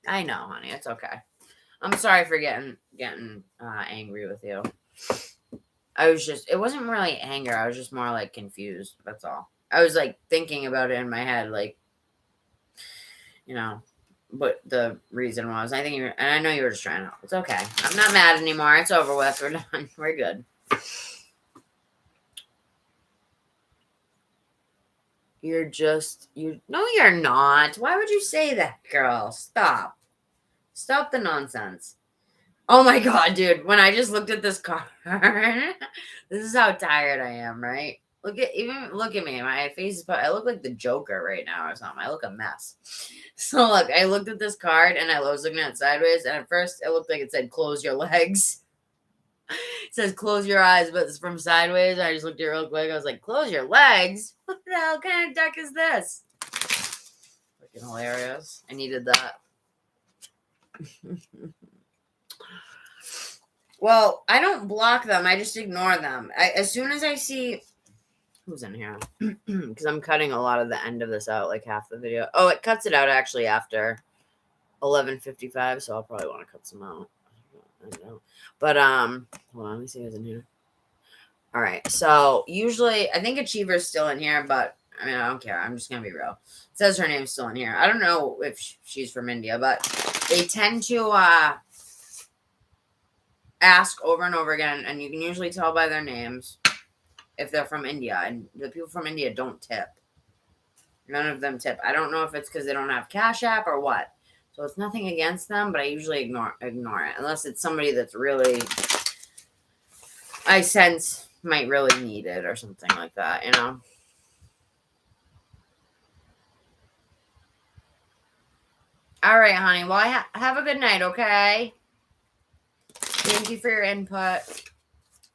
know, honey, it's okay. I'm sorry for getting angry with you. It wasn't really anger. I was just more like confused. That's all. I was like thinking about it in my head, like, what the reason was. And I know you were just trying to help. It's okay. I'm not mad anymore. It's over with. We're done. We're good. No, you're not. Why would you say that, girl? Stop the nonsense. Oh my God, dude. When I just looked at this card, this is how tired I am, right? Look at me. My face is, I look like the Joker right now or something. I look a mess. So look, I looked at this card and I was looking at it sideways, and at first it looked like it said close your legs. It says close your eyes, but it's from sideways. I just looked at it real quick. I was like, close your legs? What the hell kind of deck is this? Freaking hilarious. I needed that. Well, I don't block them. I just ignore them. As soon as I see who's in here, because I'm cutting a lot of the end of this out, like half the video. Oh, it cuts it out actually after 11:55, so I'll probably want to cut some out. I don't know. But hold on, let me see who's in here. All right, so usually I think Achiever's still in here, but I mean I don't care. I'm just gonna be real. It says her name's still in here. I don't know if she's from India, but they tend to ask over and over again, and you can usually tell by their names if they're from India, and the people from India don't tip. None of them tip. I don't know if it's because they don't have Cash App or what. So it's nothing against them, but I usually ignore it unless it's somebody that's really, I sense might really need it or something like that, All right, honey. Well, have a good night, okay? Thank you for your input.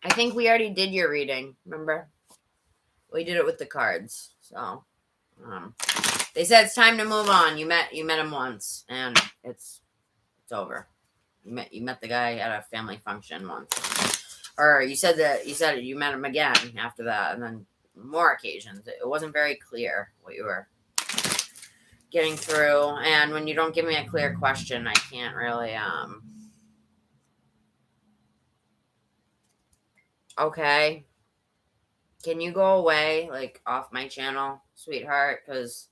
I think we already did your reading, remember? We did it with the cards, so they said it's time to move on. You met him once, and it's over. You met the guy at a family function once, or you said you met him again after that, and then more occasions. It wasn't very clear what you were getting through, and when you don't give me a clear question, I can't really Okay. Can you go away, like, off my channel, sweetheart? Because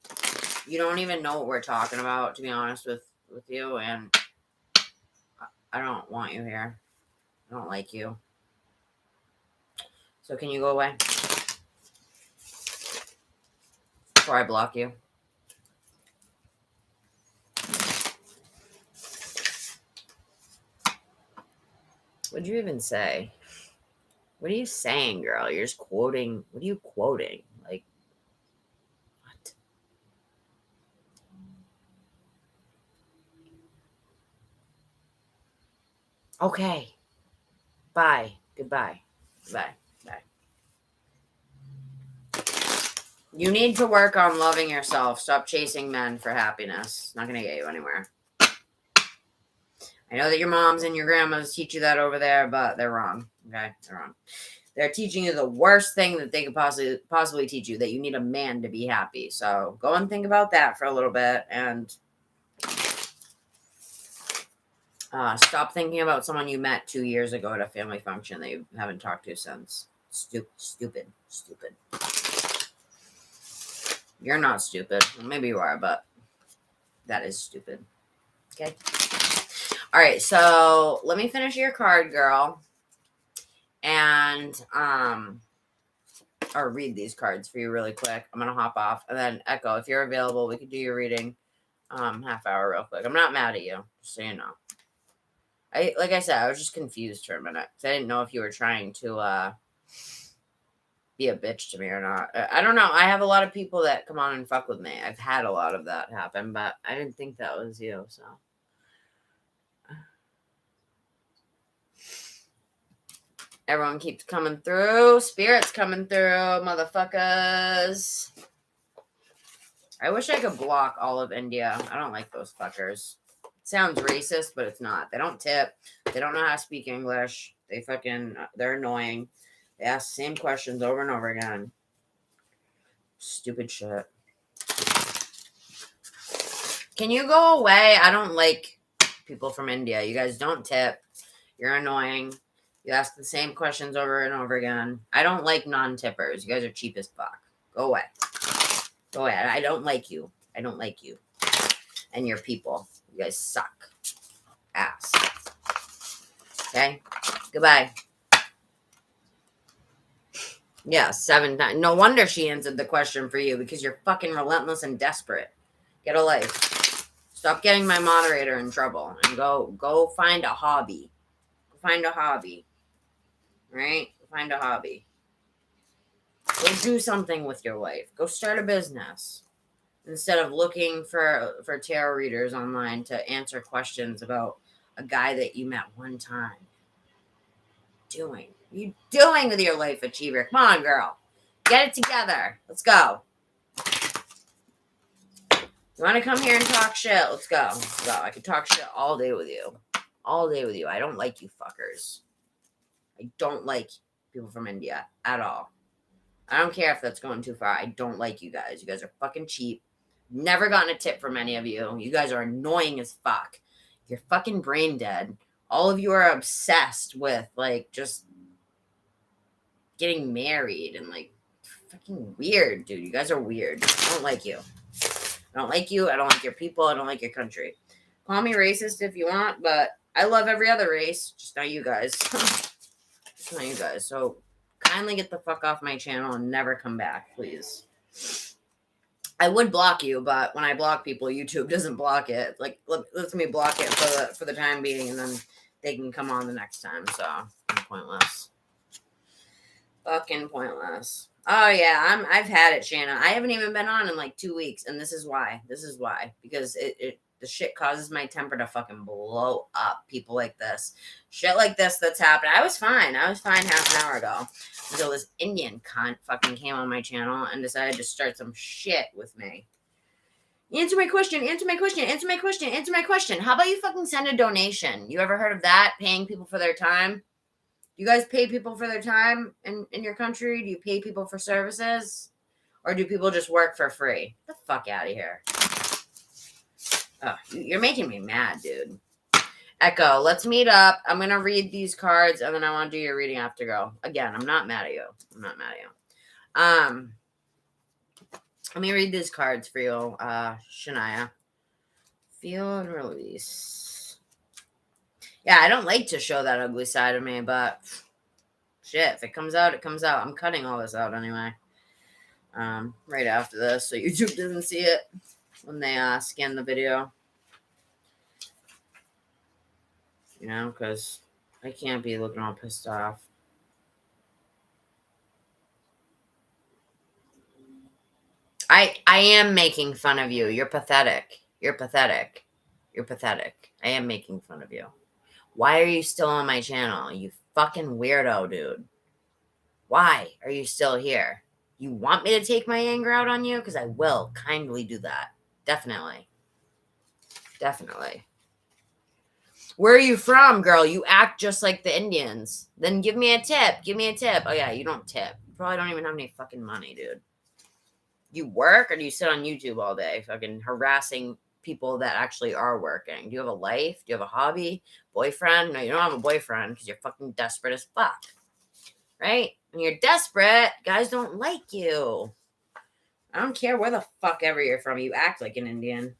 you don't even know what we're talking about, to be honest with you, and I don't want you here. I don't like you. So can you go away? Before I block you. What'd you even say? What are you saying, girl? You're just quoting. What are you quoting? Like, what? Okay. Bye. Goodbye. Bye. Bye. You need to work on loving yourself. Stop chasing men for happiness. It's not going to get you anywhere. I know that your moms and your grandmas teach you that over there, but they're wrong. Okay? They're wrong. They're teaching you the worst thing that they could possibly teach you, that you need a man to be happy. So go and think about that for a little bit, and stop thinking about someone you met 2 years ago at a family function that you haven't talked to since. Stupid. You're not stupid. Well, maybe you are, but that is stupid. Okay? All right, so let me finish your card, girl. And or read these cards for you really quick. I'm gonna hop off, and then Echo, if you're available, we could do your reading half hour real quick. I'm not mad at you, just so you know. Like I said, I was just confused for a minute because I didn't know if you were trying to be a bitch to me or not. I don't know. I have a lot of people that come on and fuck with me. I've had a lot of that happen, but I didn't think that was you, so. Everyone keeps coming through. Spirit's coming through, motherfuckers. I wish I could block all of India. I don't like those fuckers. It sounds racist, but it's not. They don't tip. They don't know how to speak English. They're annoying. They ask the same questions over and over again. Stupid shit. Can you go away? I don't like people from India. You guys don't tip. You're annoying. You ask the same questions over and over again. I don't like non-tippers. You guys are cheap as fuck. Go away. Go away. I don't like you. I don't like you. And your people. You guys suck. Ass. Okay? Goodbye. Yeah, 7 times. No wonder she answered the question for you, because you're fucking relentless and desperate. Get a life. Stop getting my moderator in trouble and go find a hobby. Go find a hobby. Right? Go find a hobby. Go do something with your life. Go start a business. Instead of looking for tarot readers online to answer questions about a guy that you met one time. What are you doing with your life, achiever? Come on, girl. Get it together. Let's go. You want to come here and talk shit? Let's go. Let's go. I could talk shit all day with you. All day with you. I don't like you fuckers. I don't like people from India at all. I don't care if that's going too far. I don't like you guys. You guys are fucking cheap. Never gotten a tip from any of you. You guys are annoying as fuck. You're fucking brain dead. All of you are obsessed with, like, just getting married and, like, fucking weird, dude. You guys are weird. I don't like you. I don't like you. I don't like your people. I don't like your country. Call me racist if you want, but I love every other race. Just not you guys. Just not you guys. So kindly get the fuck off my channel and never come back, please. I would block you, but when I block people, YouTube doesn't block it. Like, lets me block it for the time being, and then they can come on the next time. So, pointless. Fucking pointless. Oh, yeah, I've had it, Shanna. I haven't even been on in, like, 2 weeks, and this is why. This is why. Because the shit causes my temper to fucking blow up. People like this. Shit like this that's happening. I was fine. half an hour ago. Until this Indian cunt fucking came on my channel and decided to start some shit with me. Answer my question. Answer my question. Answer my question. Answer my question. How about you fucking send a donation? You ever heard of that? Paying people for their time? You guys pay people for their time in your country? Do you pay people for services? Or do people just work for free? Get the fuck out of here. Oh, you're making me mad, dude. Echo, let's meet up. I'm going to read these cards, and then I want to do your reading after go. Again, I'm not mad at you. I'm not mad at you. Let me read these cards for you, Shania. Feel and release. Yeah, I don't like to show that ugly side of me, but shit, if it comes out, it comes out. I'm cutting all this out anyway. Right after this, so YouTube doesn't see it when they scan the video. You know, because I can't be looking all pissed off. I am making fun of you. You're pathetic. You're pathetic. You're pathetic. I am making fun of you. Why are you still on my channel? You fucking weirdo, dude. Why are you still here? You want me to take my anger out on you? Because I will kindly do that. Definitely. Definitely. Where are you from, girl? You act just like the Indians. Then give me a tip. Give me a tip. Oh, yeah, you don't tip. You probably don't even have any fucking money, dude. You work or do you sit on YouTube all day fucking harassing people that actually are working? Do you have a life? Do you have a hobby? Boyfriend? No, you don't have a boyfriend because you're fucking desperate as fuck. Right? When you're desperate, guys don't like you. I don't care where the fuck ever you're from. You act like an Indian.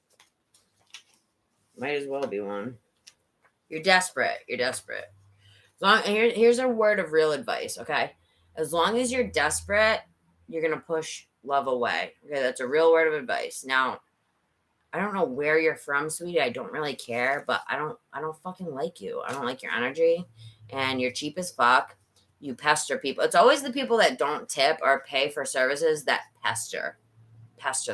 Might as well be one. You're desperate. You're desperate. Here's a word of real advice, okay? As long as you're desperate, you're going to push love away. Okay, that's a real word of advice. Now, I don't know where you're from, sweetie. I don't really care, but I don't fucking like you. I don't like your energy, and you're cheap as fuck. You pester people. It's always the people that don't tip or pay for services that pester.